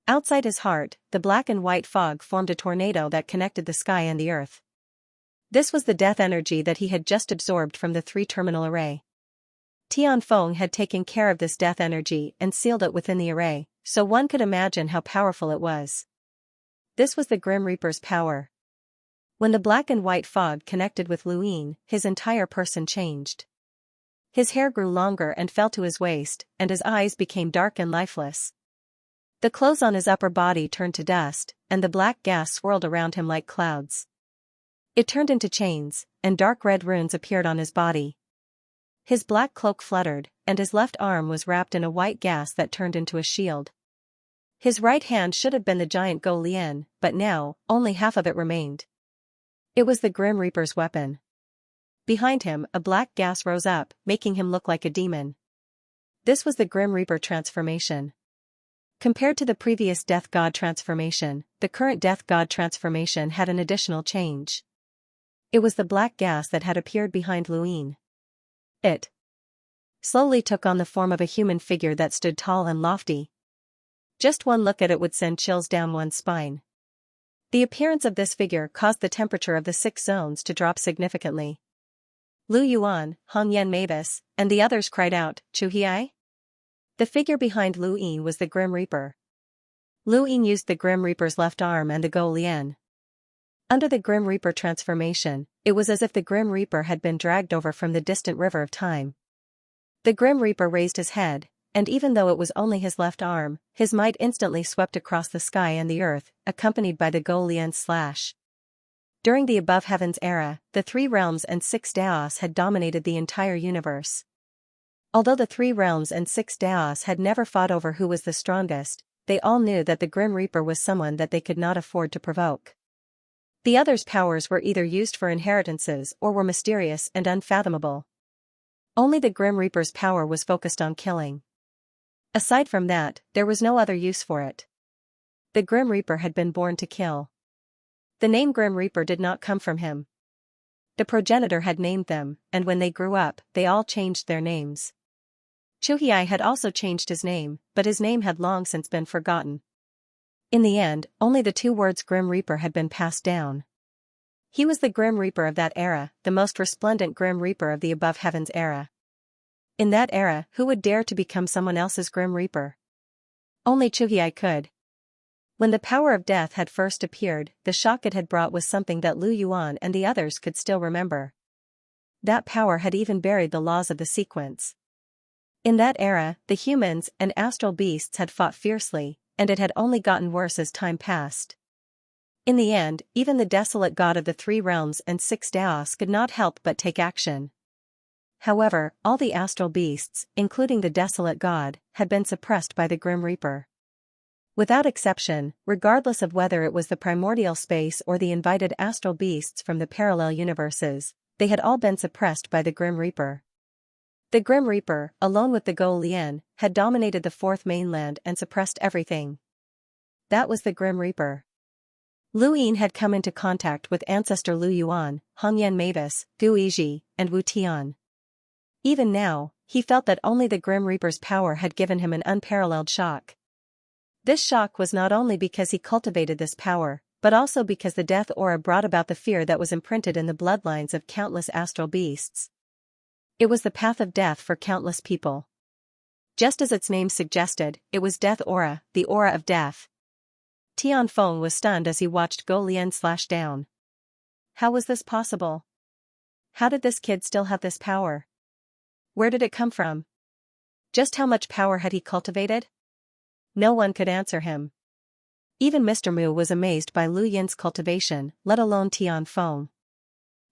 Outside his heart, the black and white fog formed a tornado that connected the sky and the earth. This was the death energy that he had just absorbed from the 3-terminal array. Tianfeng had taken care of this death energy and sealed it within the array, so one could imagine how powerful it was. This was the Grim Reaper's power. When the black and white fog connected with Lu Yin, his entire person changed. His hair grew longer and fell to his waist, and his eyes became dark and lifeless. The clothes on his upper body turned to dust, and the black gas swirled around him like clouds. It turned into chains, and dark red runes appeared on his body. His black cloak fluttered, and his left arm was wrapped in a white gas that turned into a shield. His right hand should have been the giant Go Lien, but now, only half of it remained. It was the Grim Reaper's weapon. Behind him, a black gas rose up, making him look like a demon. This was the Grim Reaper transformation. Compared to the previous Death God transformation, the current Death God transformation had an additional change. It was the black gas that had appeared behind Luin. It slowly took on the form of a human figure that stood tall and lofty. Just one look at it would send chills down one's spine. The appearance of this figure caused the temperature of the 6 zones to drop significantly. Lu Yuan, Hong Yan Mavis, and the others cried out, "Chu Hiai?" The figure behind Lu Yin was the Grim Reaper. Lu Yin used the Grim Reaper's left arm and the Go Lien. Under the Grim Reaper transformation, it was as if the Grim Reaper had been dragged over from the distant river of time. The Grim Reaper raised his head, and even though it was only his left arm, his might instantly swept across the sky and the earth, accompanied by the Go Lien's slash. During the Above Heavens era, the 3 realms and 6 Daos had dominated the entire universe. Although the 3 realms and 6 Daos had never fought over who was the strongest, they all knew that the Grim Reaper was someone that they could not afford to provoke. The others' powers were either used for inheritances or were mysterious and unfathomable. Only the Grim Reaper's power was focused on killing. Aside from that, there was no other use for it. The Grim Reaper had been born to kill. The name Grim Reaper did not come from him. The progenitor had named them, and when they grew up, they all changed their names. Chu Hiai had also changed his name, but his name had long since been forgotten. In the end, only the 2 words Grim Reaper had been passed down. He was the Grim Reaper of that era, the most resplendent Grim Reaper of the Above Heavens era. In that era, who would dare to become someone else's Grim Reaper? Only Chu Hiai could. When the power of death had first appeared, the shock it had brought was something that Lu Yuan and the others could still remember. That power had even buried the laws of the sequence. In that era, the humans and astral beasts had fought fiercely, and it had only gotten worse as time passed. In the end, even the desolate god of the 3 realms and 6 Daos could not help but take action. However, all the astral beasts, including the desolate god, had been suppressed by the Grim Reaper. Without exception, regardless of whether it was the primordial space or the invited astral beasts from the parallel universes, they had all been suppressed by the Grim Reaper. The Grim Reaper, alone with the Go Lien, had dominated the 4th mainland and suppressed everything. That was the Grim Reaper. Lu Yin had come into contact with ancestor Lu Yuan, Hong Yan Mavis, Gu Yizhi, and Wu Tian. Even now, he felt that only the Grim Reaper's power had given him an unparalleled shock. This shock was not only because he cultivated this power, but also because the death aura brought about the fear that was imprinted in the bloodlines of countless astral beasts. It was the path of death for countless people. Just as its name suggested, it was death aura, the aura of death. Tian Feng was stunned as he watched Go Lien slash down. How was this possible? How did this kid still have this power? Where did it come from? Just how much power had he cultivated? No one could answer him. Even Mr. Mu was amazed by Lu Yin's cultivation, let alone Tian Feng.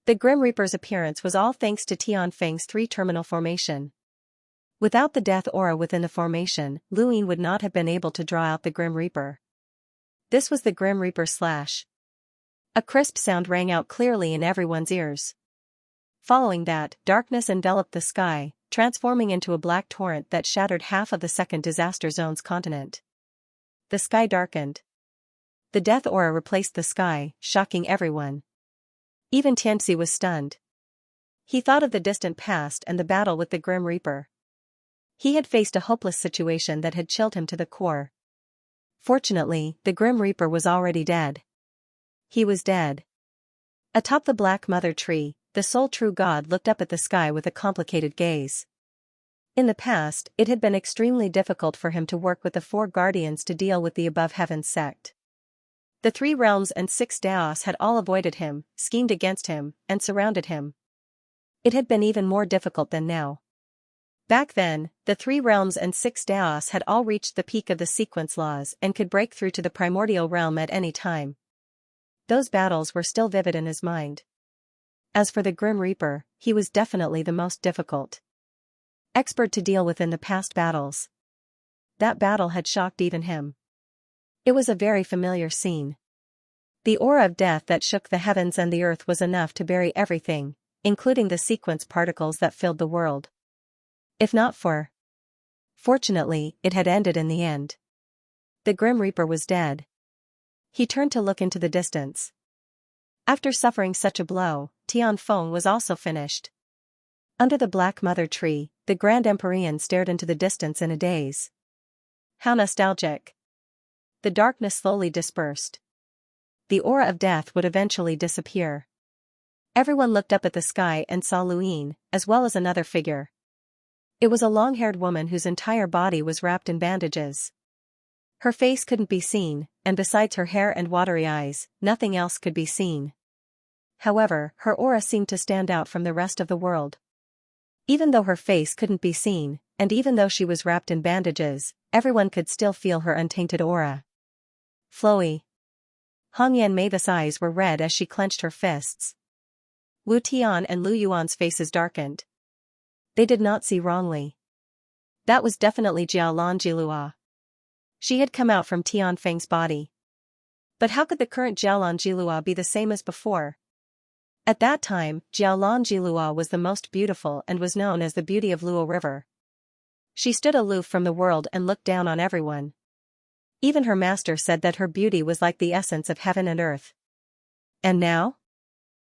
The Grim Reaper's appearance was all thanks to Tian Feng's 3-terminal formation. Without the death aura within the formation, Lu Yin would not have been able to draw out the Grim Reaper. This was the Grim Reaper slash. A crisp sound rang out clearly in everyone's ears. Following that, darkness enveloped the sky, transforming into a black torrent that shattered half of the 2nd Disaster Zone's continent. The sky darkened. The death aura replaced the sky, shocking everyone. Even Tianxi was stunned. He thought of the distant past and the battle with the Grim Reaper. He had faced a hopeless situation that had chilled him to the core. Fortunately, the Grim Reaper was already dead. He was dead. Atop the Black Mother Tree, the sole true god looked up at the sky with a complicated gaze. In the past, it had been extremely difficult for him to work with the 4 guardians to deal with the Above Heavens sect. The 3 realms and 6 Daos had all avoided him, schemed against him, and surrounded him. It had been even more difficult than now. Back then, the 3 realms and 6 Daos had all reached the peak of the sequence laws and could break through to the primordial realm at any time. Those battles were still vivid in his mind. As for the Grim Reaper, he was definitely the most difficult. Expert to deal with in the past battles. That battle had shocked even him. It was a very familiar scene. The aura of death that shook the heavens and the earth was enough to bury everything, including the sequence particles that filled the world. If not for. Fortunately, it had ended in the end. The Grim Reaper was dead. He turned to look into the distance. After suffering such a blow, Tianfeng was also finished. Under the Black Mother tree, the Grand Empyrean stared into the distance in a daze. How nostalgic. The darkness slowly dispersed. The aura of death would eventually disappear. Everyone looked up at the sky and saw Luyin, as well as another figure. It was a long-haired woman whose entire body was wrapped in bandages. Her face couldn't be seen, and besides her hair and watery eyes, nothing else could be seen. However, her aura seemed to stand out from the rest of the world. Even though her face couldn't be seen, and even though she was wrapped in bandages, everyone could still feel her untainted aura. Flowy. Hong Yanmei's eyes were red as she clenched her fists. Wu Tian and Lu Yuan's faces darkened. They did not see wrongly. That was definitely Jialan Jilua. She had come out from Tianfeng's body. But how could the current Jialan Jilua be the same as before? At that time, Jialan Jilua was the most beautiful and was known as the beauty of Luo River. She stood aloof from the world and looked down on everyone. Even her master said that her beauty was like the essence of heaven and earth. And now?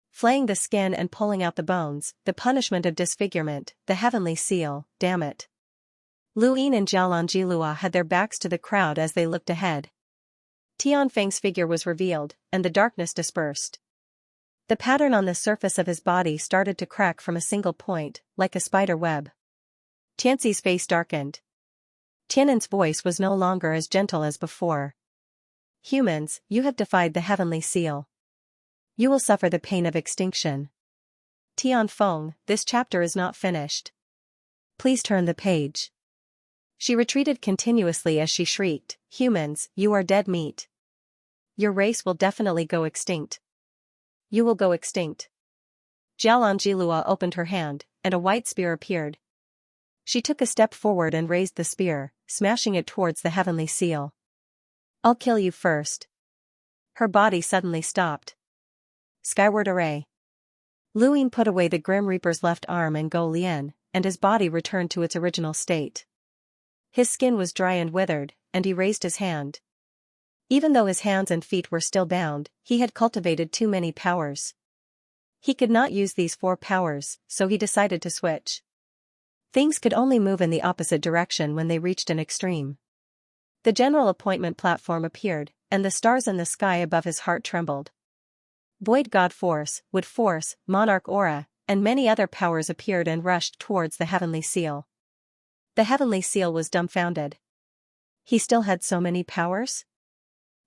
Flaying the skin and pulling out the bones, the punishment of disfigurement, the heavenly seal, damn it. Luyin and Jialan Jilua had their backs to the crowd as they looked ahead. Tianfeng's figure was revealed, and the darkness dispersed. The pattern on the surface of his body started to crack from a single point, like a spider web. Tianxi's face darkened. Tianan's voice was no longer as gentle as before. Humans, you have defied the heavenly seal. You will suffer the pain of extinction. Tianfeng, this chapter is not finished. Please turn the page. She retreated continuously as she shrieked, humans, you are dead meat. Your race will definitely go extinct. You will go extinct. Jialan Jilua opened her hand, and a white spear appeared. She took a step forward and raised the spear, smashing it towards the heavenly seal. I'll kill you first. Her body suddenly stopped. Skyward array. Luyin put away the Grim Reaper's left arm and Go Lian, and his body returned to its original state. His skin was dry and withered, and he raised his hand. Even though his hands and feet were still bound, he had cultivated too many powers. He could not use these 4 powers, so he decided to switch. Things could only move in the opposite direction when they reached an extreme. The general appointment platform appeared, and the stars in the sky above his heart trembled. Void God Force, Wood Force, Monarch Aura, and many other powers appeared and rushed towards the heavenly seal. The heavenly seal was dumbfounded. He still had so many powers?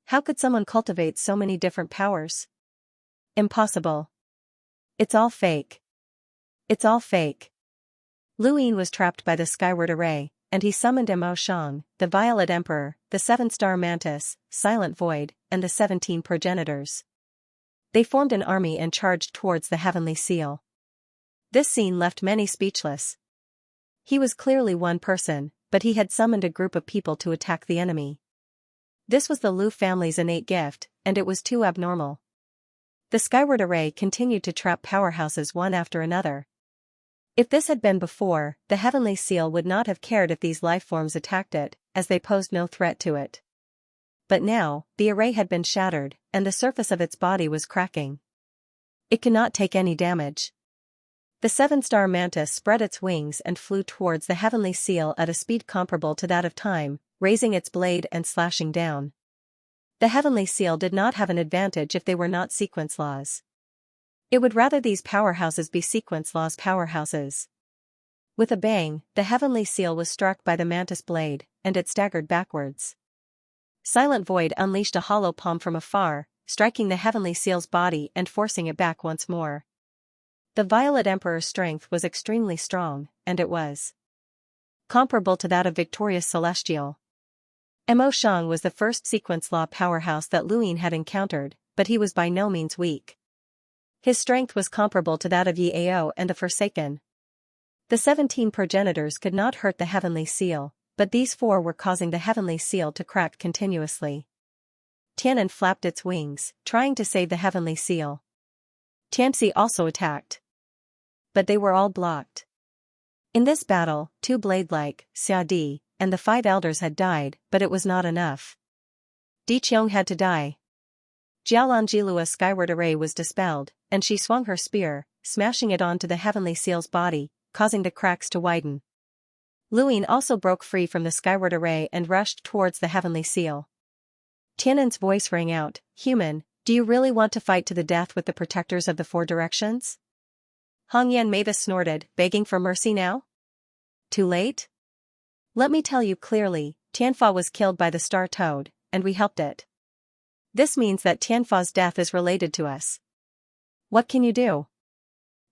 How could someone cultivate so many different powers? Impossible. It's all fake. It's all fake. Luyin was trapped by the skyward array, and he summoned Mo Shang, the Violet Emperor, the 7-star Mantis, Silent Void, and the 17 progenitors. They formed an army and charged towards the heavenly seal. This scene left many speechless. He was clearly one person, but he had summoned a group of people to attack the enemy. This was the Lu family's innate gift, and it was too abnormal. The skyward array continued to trap powerhouses one after another. If this had been before, the heavenly seal would not have cared if these lifeforms attacked it, as they posed no threat to it. But now, the array had been shattered, and the surface of its body was cracking. It could not take any damage. The 7-star Mantis spread its wings and flew towards the heavenly seal at a speed comparable to that of time, raising its blade and slashing down. The heavenly seal did not have an advantage if they were not sequence laws. It would rather these powerhouses be sequence laws powerhouses. With a bang, the heavenly seal was struck by the mantis blade, and it staggered backwards. Silent Void unleashed a hollow palm from afar, striking the heavenly seal's body and forcing it back once more. The Violet Emperor's strength was extremely strong, and it was comparable to that of Victorious Celestial. Mo Shang was the first sequence law powerhouse that Luyin had encountered, but he was by no means weak. His strength was comparable to that of Yi Ao and the Forsaken. The 17 progenitors could not hurt the heavenly seal, but these 4 were causing the heavenly seal to crack continuously. Tianan flapped its wings, trying to save the heavenly seal. Xianxia also attacked. But they were all blocked. In this battle, two blade-like, Xiadi, and the 5 elders had died, but it was not enough. Di Qiong had to die. Jialanjilua's skyward array was dispelled, and she swung her spear, smashing it onto the heavenly seal's body, causing the cracks to widen. Luyin also broke free from the skyward array and rushed towards the heavenly seal. Tianan's voice rang out, "Human, do you really want to fight to the death with the protectors of the 4 directions?" Hongyan Mavis snorted, begging for mercy now? Too late? Let me tell you clearly, Tianfa was killed by the Star Toad, and we helped it. This means that Tianfa's death is related to us. What can you do?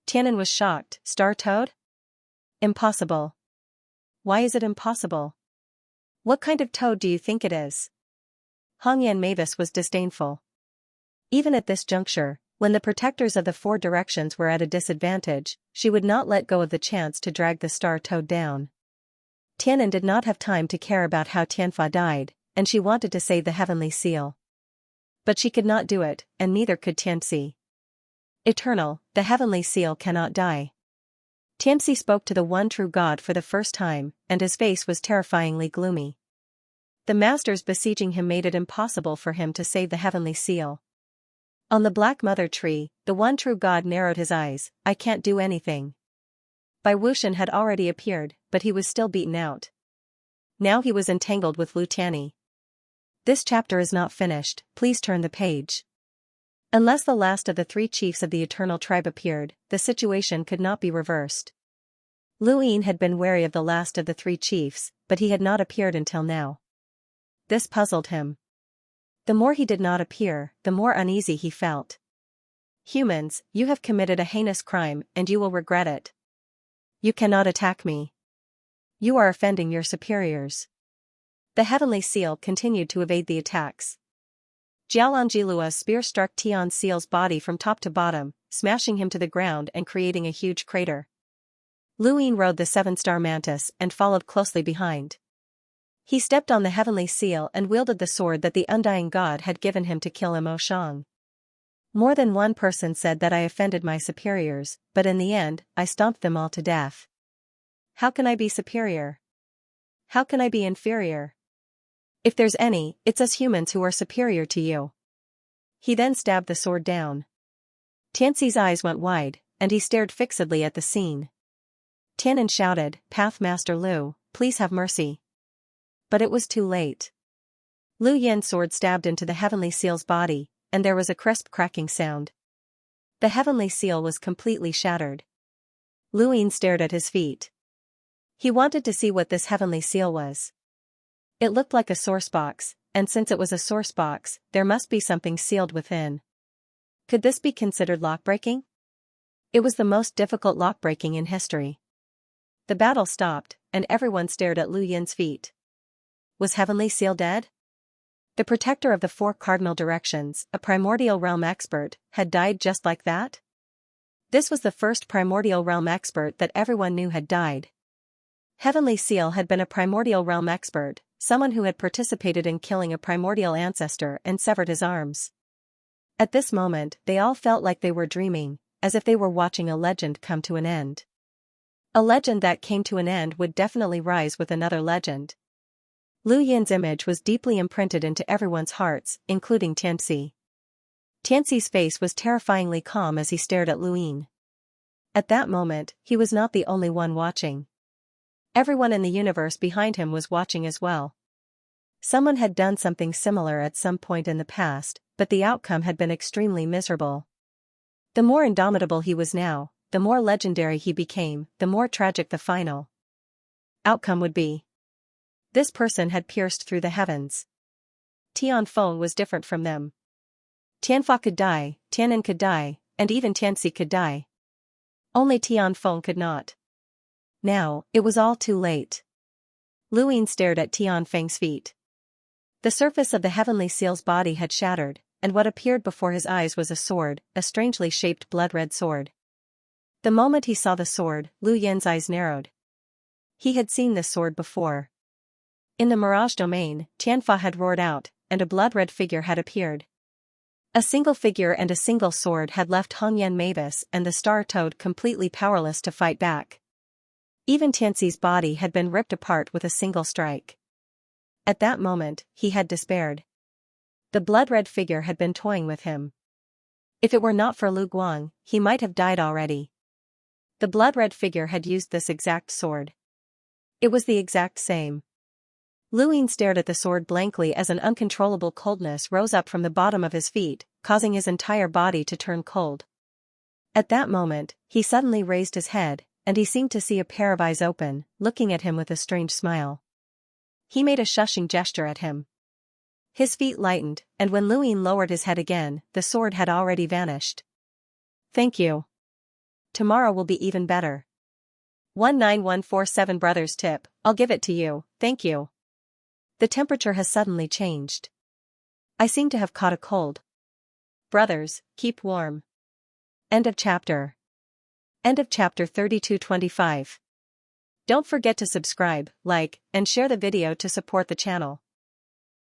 Tianan was shocked. Star Toad? Impossible. Why is it impossible? What kind of toad do you think it is? Hongyan Mavis was disdainful. Even at this juncture, when the protectors of the 4 directions were at a disadvantage, she would not let go of the chance to drag the Star Toad down. Tianan did not have time to care about how Tianfa died, and she wanted to save the heavenly seal. But she could not do it, and neither could Xianxia. Eternal, the heavenly seal cannot die. Xianxia spoke to the one true God for the first time, and his face was terrifyingly gloomy. The masters besieging him made it impossible for him to save the heavenly seal. On the Black Mother tree, the one true God narrowed his eyes. I can't do anything. Bai Wuxian had already appeared, but he was still beaten out. Now he was entangled with Lu Tianyi. This chapter is not finished, please turn the page. Unless the last of the 3 chiefs of the Eternal Tribe appeared, the situation could not be reversed. Lu Yin had been wary of the last of the 3 chiefs, but he had not appeared until now. This puzzled him. The more he did not appear, the more uneasy he felt. Humans, you have committed a heinous crime, and you will regret it. You cannot attack me. You are offending your superiors. The heavenly seal continued to evade the attacks. Jialanjilua's spear struck Tian Seal's body from top to bottom, smashing him to the ground and creating a huge crater. Lu Yin rode the 7-star mantis and followed closely behind. He stepped on the heavenly seal and wielded the sword that the undying god had given him to kill Mo Shang. More than one person said that I offended my superiors, but in the end, I stomped them all to death. How can I be superior? How can I be inferior? If there's any, it's us humans who are superior to you. He then stabbed the sword down. Tianxi's eyes went wide, and he stared fixedly at the scene. Tianan shouted, Pathmaster Lu, please have mercy. But it was too late. Lu Yin's sword stabbed into the heavenly seal's body, and there was a crisp cracking sound. The heavenly seal was completely shattered. Lu Yin stared at his feet. He wanted to see what this heavenly seal was. It looked like a source box, and since it was a source box, there must be something sealed within. Could this be considered lockbreaking? It was the most difficult lockbreaking in history. The battle stopped, and everyone stared at Lu Yin's feet. Was Heavenly Seal dead? The protector of the 4 cardinal directions, a primordial realm expert, had died just like that? This was the first primordial realm expert that everyone knew had died. Heavenly Seal had been a primordial realm expert, someone who had participated in killing a primordial ancestor and severed his arms. At this moment, they all felt like they were dreaming, as if they were watching a legend come to an end. A legend that came to an end would definitely rise with another legend. Lu Yin's image was deeply imprinted into everyone's hearts, including Tianxia. Tianxi's face was terrifyingly calm as he stared at Lu Yin. At that moment, he was not the only one watching. Everyone in the universe behind him was watching as well. Someone had done something similar at some point in the past, but the outcome had been extremely miserable. The more indomitable he was now, the more legendary he became, the more tragic the final outcome would be. This person had pierced through the heavens. Tianfeng was different from them. Tianfa could die, Tianan could die, and even Tianxia could die. Only Tianfeng could not. Now, it was all too late. Lu Yin stared at Tianfeng's feet. The surface of the heavenly seal's body had shattered, and what appeared before his eyes was a sword, a strangely shaped blood-red sword. The moment he saw the sword, Lu Yin's eyes narrowed. He had seen this sword before. In the Mirage Domain, Tianfa had roared out, and a blood-red figure had appeared. A single figure and a single sword had left Hongyan Mavis and the Star Toad completely powerless to fight back. Even Tianxi's body had been ripped apart with a single strike. At that moment, he had despaired. The blood-red figure had been toying with him. If it were not for Lu Guang, he might have died already. The blood-red figure had used this exact sword. It was the exact same. Lu Ying stared at the sword blankly as an uncontrollable coldness rose up from the bottom of his feet, causing his entire body to turn cold. At that moment, he suddenly raised his head, and he seemed to see a pair of eyes open, looking at him with a strange smile. He made a shushing gesture at him. His feet lightened, and when Lu Ying lowered his head again, the sword had already vanished. "Thank you. Tomorrow will be even better." 19147 Brothers tip, I'll give it to you, thank you. The temperature has suddenly changed. I seem to have caught a cold. Brothers, keep warm. End of chapter. End of chapter 3225. Don't forget to subscribe, like, and share the video to support the channel.